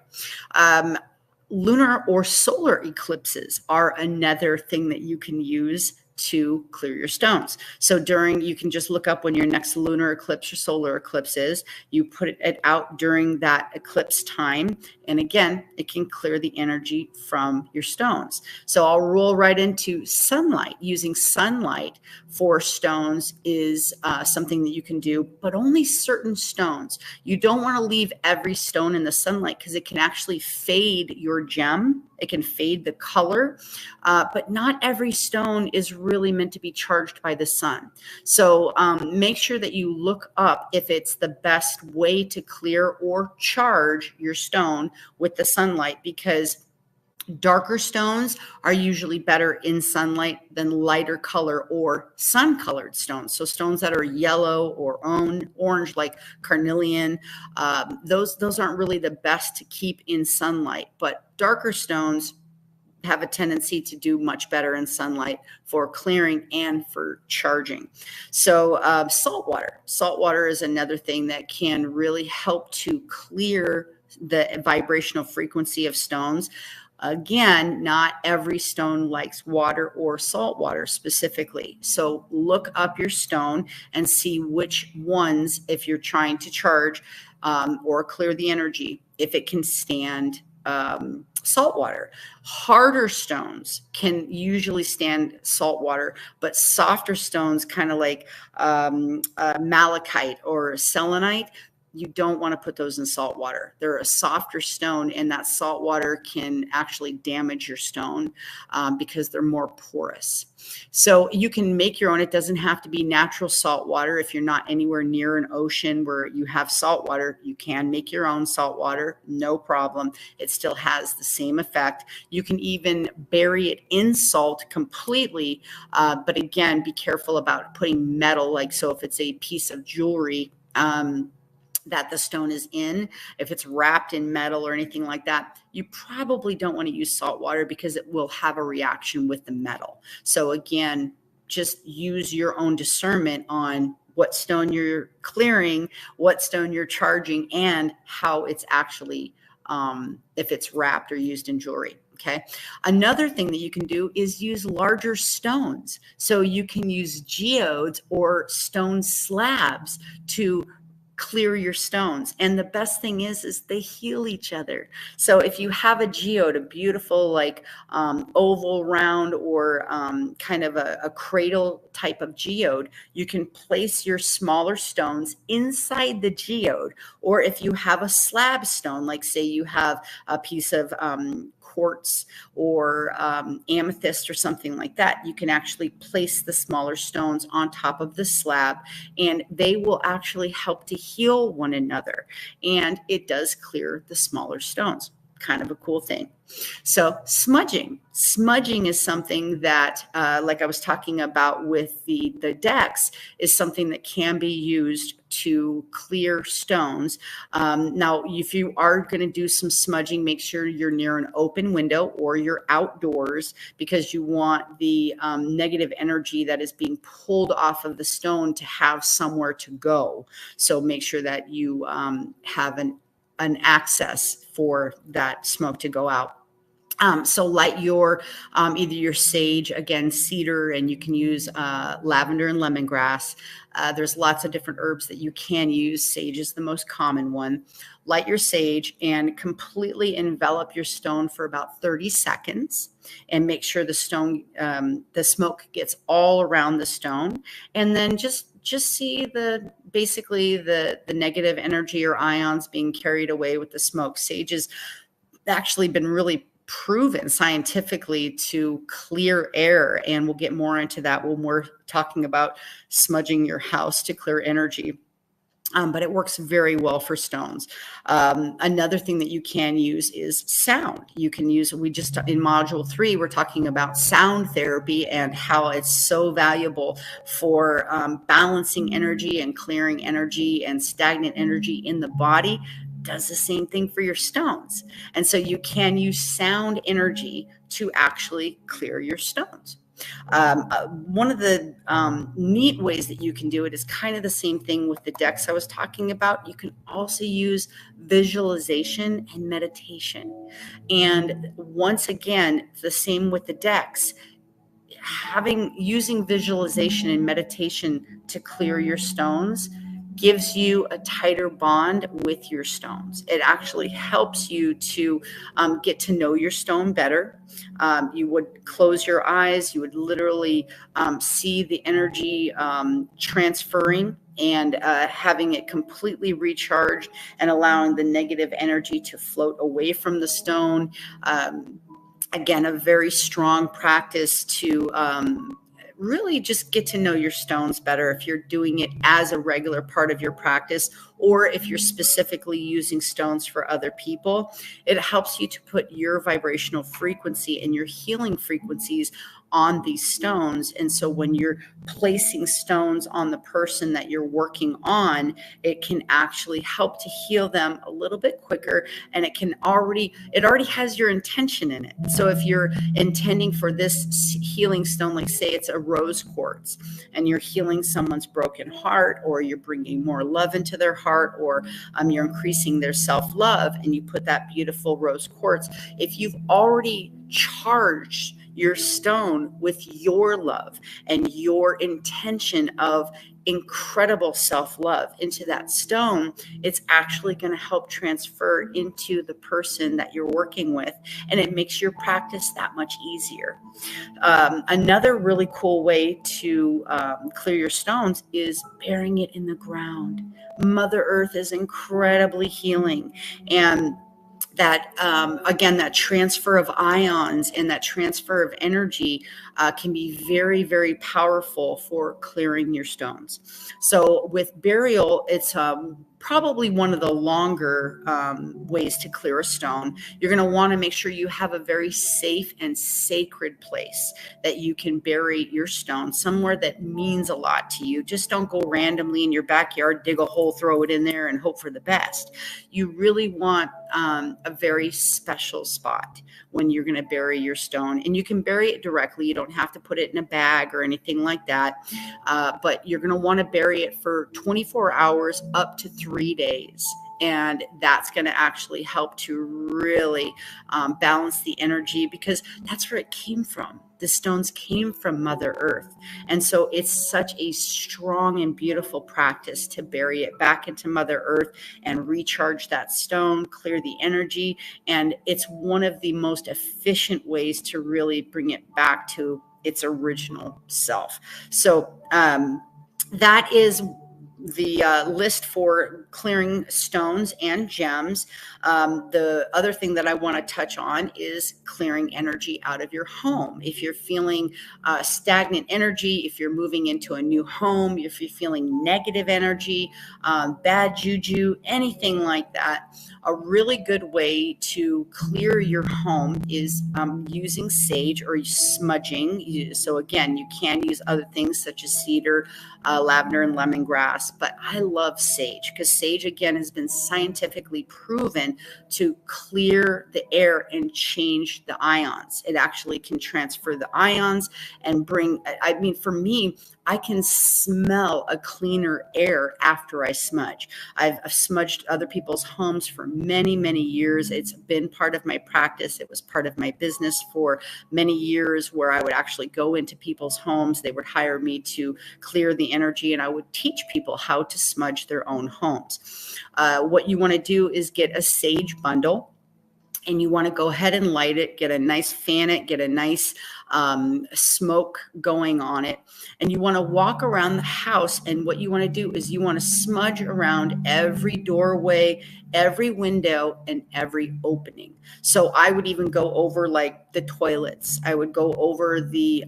Lunar or solar eclipses are another thing that you can use to clear your stones. So you can just look up when your next lunar eclipse or solar eclipse is. You put it out during that eclipse time. And again, it can clear the energy from your stones. So I'll roll right into sunlight. Using sunlight for stones is something that you can do, but only certain stones. You don't want to leave every stone in the sunlight because it can actually fade your gem. It can fade the color, but not every stone is really meant to be charged by the sun. So make sure that you look up if it's the best way to clear or charge your stone with the sunlight, because darker stones are usually better in sunlight than lighter color or sun-colored stones. So stones that are yellow or orange, like carnelian, those aren't really the best to keep in sunlight. But darker stones have a tendency to do much better in sunlight for clearing and for charging. So salt water. Salt water is another thing that can really help to clear the vibrational frequency of stones. Again, not every stone likes water or salt water specifically. So look up your stone and see which ones, if you're trying to charge or clear the energy, if it can stand salt water. Harder stones can usually stand salt water, but softer stones, kind of like malachite or selenite, you don't want to put those in salt water. They're a softer stone, and that salt water can actually damage your stone because they're more porous. So you can make your own. It doesn't have to be natural salt water. If you're not anywhere near an ocean where you have salt water, you can make your own salt water, no problem. It still has the same effect. You can even bury it in salt completely. But again, be careful about putting metal, like, so if it's a piece of jewelry, that the stone is in, if it's wrapped in metal or anything like that, you probably don't want to use salt water because it will have a reaction with the metal. So again, just use your own discernment on what stone you're clearing, what stone you're charging, and how it's actually, if it's wrapped or used in jewelry. Okay. Another thing that you can do is use larger stones. So you can use geodes or stone slabs to clear your stones. And the best thing is they heal each other. So if you have a geode, a beautiful like oval, round, or kind of a cradle type of geode, you can place your smaller stones inside the geode. Or if you have a slab stone, like say you have a piece of quartz or amethyst or something like that, you can actually place the smaller stones on top of the slab, and they will actually help to heal one another. And it does clear the smaller stones. kind of a cool thing. So smudging is something that, like I was talking about with the decks, is something that can be used to clear stones. Now, if you are going to do some smudging, make sure you're near an open window or you're outdoors, because you want the negative energy that is being pulled off of the stone to have somewhere to go. So make sure that you have an access for that smoke to go out. So light your either your sage, again, cedar, and you can use lavender and lemongrass. There's lots of different herbs that you can use. Sage is the most common one. Light your sage and completely envelop your stone for about 30 seconds, and make sure the stone, the smoke gets all around the stone, and then just see basically the negative energy or ions being carried away with the smoke. Sage has actually been really proven scientifically to clear air, and we'll get more into that when we're talking about smudging your house to clear energy. But it works very well for stones. Another thing that you can use is sound. You can use, in module 3, we're talking about sound therapy and how it's so valuable for balancing energy and clearing energy and stagnant energy in the body. Does the same thing for your stones. And so you can use sound energy to actually clear your stones. One of the neat ways that you can do it is kind of the same thing with the decks I was talking about. You can also use visualization and meditation. And once again, the same with the decks. Using visualization and meditation to clear your stones gives you a tighter bond with your stones. It actually helps you to get to know your stone better. You would close your eyes, you would literally see the energy transferring and having it completely recharged and allowing the negative energy to float away from the stone. Again, a very strong practice to really just get to know your stones better if you're doing it as a regular part of your practice, or if you're specifically using stones for other people. It helps you to put your vibrational frequency and your healing frequencies on these stones. And so when you're placing stones on the person that you're working on, it can actually help to heal them a little bit quicker. And it already has your intention in it. So if you're intending for this healing stone, like say it's a rose quartz, and you're healing someone's broken heart, or you're bringing more love into their heart, or you're increasing their self-love, and you put that beautiful rose quartz, if you've already charged your stone with your love and your intention of incredible self-love into that stone, it's actually going to help transfer into the person that you're working with, and it makes your practice that much easier. Another really cool way to clear your stones is burying it in the ground. Mother Earth is incredibly healing, and that again, that transfer of ions and that transfer of energy can be very, very powerful for clearing your stones. So with burial, it's probably one of the longer ways to clear a stone. You're going to want to make sure you have a very safe and sacred place that you can bury your stone, somewhere that means a lot to you. Just don't go randomly in your backyard, dig a hole, throw it in there, and hope for the best. You really want a very special spot when you're going to bury your stone, and you can bury it directly. You don't have to put it in a bag or anything like that, but you're going to want to bury it for 24 hours up to 3 days. And that's going to actually help to really balance the energy, because that's where it came from. The stones came from Mother Earth. And so it's such a strong and beautiful practice to bury it back into Mother Earth and recharge that stone, clear the energy. And it's one of the most efficient ways to really bring it back to its original self. So that is list for clearing stones and gems. The other thing that I want to touch on is clearing energy out of your home. If you're feeling stagnant energy, if you're moving into a new home, if you're feeling negative energy, bad juju, anything like that, a really good way to clear your home is using sage or smudging. So again, you can use other things such as cedar, lavender, and lemongrass, but I love sage because sage, again, has been scientifically proven to clear the air and change the ions. It actually can transfer the ions and bring, I mean, for me, I can smell a cleaner air after I smudge. I've smudged other people's homes for many, many years. It's been part of my practice. It was part of my business for many years, where I would actually go into people's homes. They would hire me to clear the energy, and I would teach people how to smudge their own homes. What you want to do is get a sage bundle, and you want to go ahead and light it, get a nice fan it, get a nice smoke going on it. And you want to walk around the house. And what you want to do is you want to smudge around every doorway, every window, and every opening. So I would even go over like the toilets. I would go over the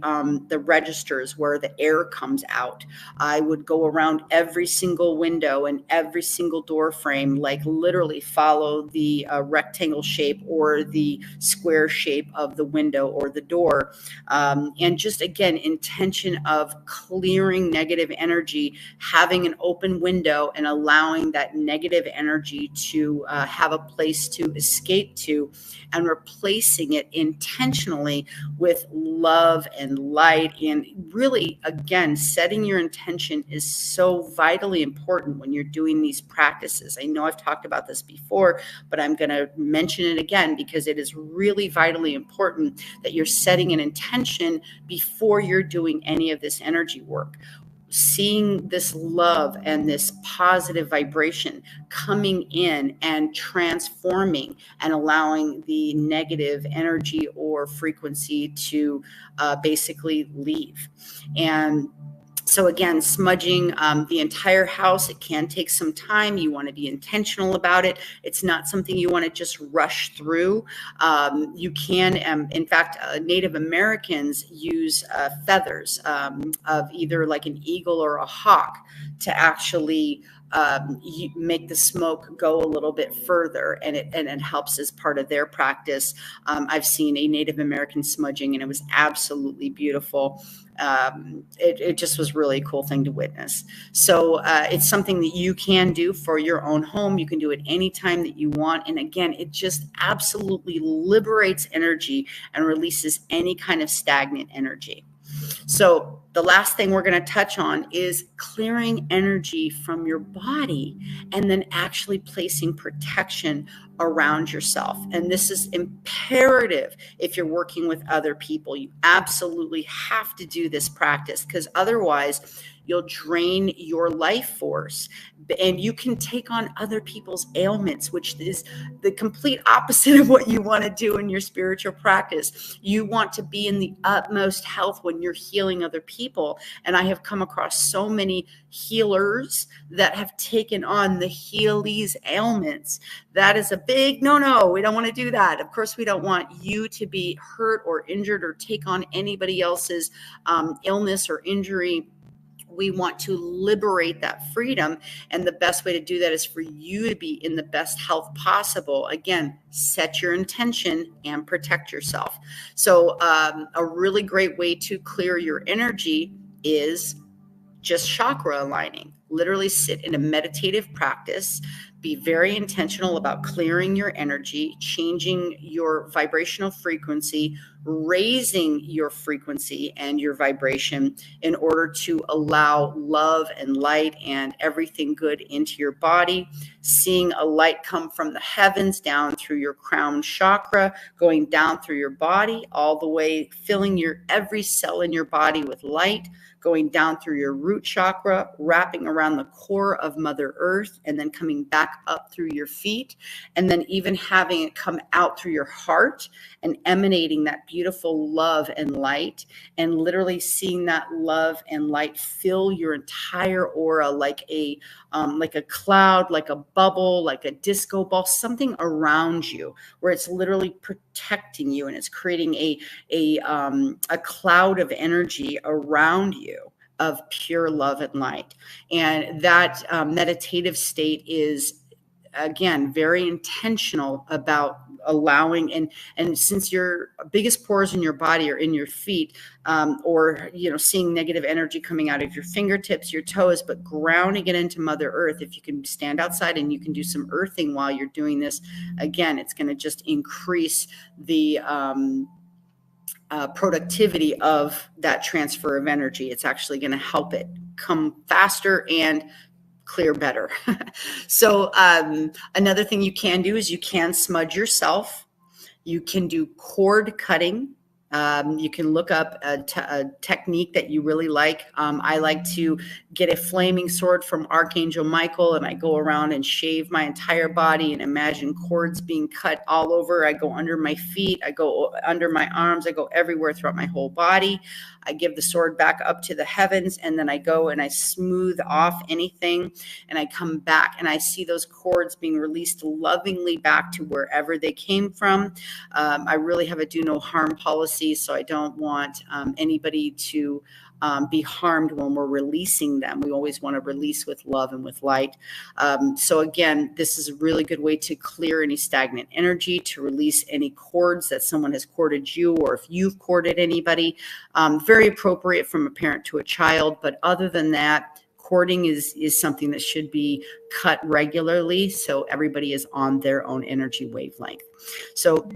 registers where the air comes out. I would go around every single window and every single door frame, like literally follow the rectangle shape or the square shape of the window or the door. And just, again, intention of clearing negative energy, having an open window and allowing that negative energy to have a place to escape to, and replacing it intentionally with love and light. And really, again, setting your intention is so vitally important when you're doing these practices. I know I've talked about this before, but I'm going to mention it again because it is really vitally important that you're setting an intention before you're doing any of this energy work. Seeing this love and this positive vibration coming in and transforming and allowing the negative energy or frequency to basically leave. And so again, smudging the entire house, it can take some time. You want to be intentional about it. It's not something you want to just rush through. You can, in fact, Native Americans use feathers of either like an eagle or a hawk to actually make the smoke go a little bit further, and it helps as part of their practice. I've seen a Native American smudging, and it was absolutely beautiful. It just was really a cool thing to witness. So it's something that you can do for your own home. You can do it anytime that you want. And again, it just absolutely liberates energy and releases any kind of stagnant energy. So the last thing we're going to touch on is clearing energy from your body and then actually placing protection around yourself. And this is imperative if you're working with other people. You absolutely have to do this practice, because otherwise you'll drain your life force and you can take on other people's ailments, which is the complete opposite of what you want to do in your spiritual practice. You want to be in the utmost health when you're healing other people. And I have come across so many healers that have taken on the healees' ailments. That is a big no. We don't want to do that. Of course, we don't want you to be hurt or injured or take on anybody else's illness or injury. We want to liberate that freedom. And the best way to do that is for you to be in the best health possible. Again, set your intention and protect yourself. So a really great way to clear your energy is just chakra aligning. Literally sit in a meditative practice. Be very intentional about clearing your energy, changing your vibrational frequency, raising your frequency and your vibration in order to allow love and light and everything good into your body. Seeing a light come from the heavens down through your crown chakra, going down through your body, all the way filling your every cell in your body with light, going down through your root chakra, wrapping around the core of Mother Earth, and then coming back back up through your feet, and then even having it come out through your heart and emanating that beautiful love and light, and literally seeing that love and light fill your entire aura like a cloud, like a bubble, like a disco ball, something around you where it's literally protecting you, and it's creating a cloud of energy around you of pure love and light. And that meditative state is, again, very intentional about allowing, and since your biggest pores in your body are in your feet, or seeing negative energy coming out of your fingertips, your toes, but grounding it into Mother Earth. If you can stand outside and you can do some earthing while you're doing this, again, it's going to just increase the productivity of that transfer of energy. It's actually going to help it come faster and clear better. So another thing you can do is you can smudge yourself. You can do cord cutting. You can look up a technique that you really like. I like to get a flaming sword from Archangel Michael, and I go around and shave my entire body and imagine cords being cut all over. I go under my feet, I go under my arms, I go everywhere throughout my whole body. I give the sword back up to the heavens, and then I go and I smooth off anything, and I come back and I see those cords being released lovingly back to wherever they came from. I really have a do no harm policy, so I don't want anybody to be harmed when we're releasing them. We always want to release with love and with light. So again, this is a really good way to clear any stagnant energy, to release any cords that someone has corded you, or if you've corded anybody. Very appropriate from a parent to a child. But other than that, cording is something that should be cut regularly, so everybody is on their own energy wavelength. So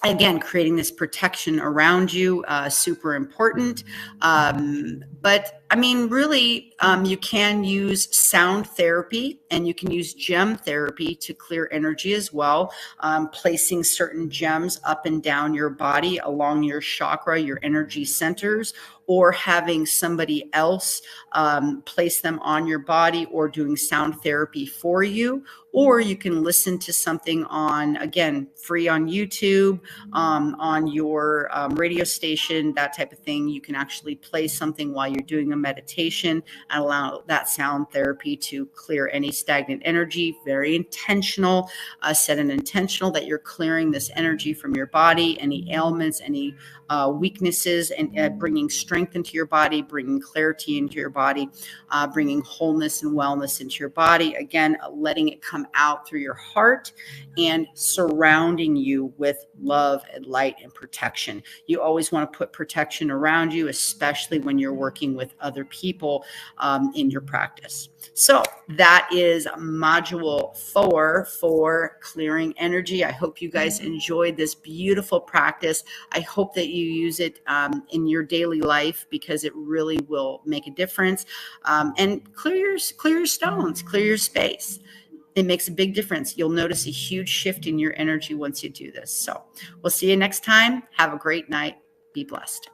again, creating this protection around you, super important. But I mean, really, you can use sound therapy, and you can use gem therapy to clear energy as well. Placing certain gems up and down your body along your chakra, your energy centers, or having somebody else place them on your body, or doing sound therapy for you. Or you can listen to something on, again, free on YouTube, on your radio station, that type of thing. You can actually play something while you're doing a meditation and allow that sound therapy to clear any stagnant energy. Very intentional. Set an intentional that you're clearing this energy from your body, any ailments, any weaknesses, and bringing strength into your body, bringing clarity into your body, bringing wholeness and wellness into your body. Again, letting it come out through your heart and surrounding you with love and light and protection. You always want to put protection around you, especially when you're working with other people in your practice. So that is module 4 for clearing energy. I hope you guys enjoyed this beautiful practice. I hope that you use it in your daily life, because it really will make a difference. And clear your stones, clear your space. It makes a big difference. You'll notice a huge shift in your energy once you do this. So we'll see you next time. Have a great night. Be blessed.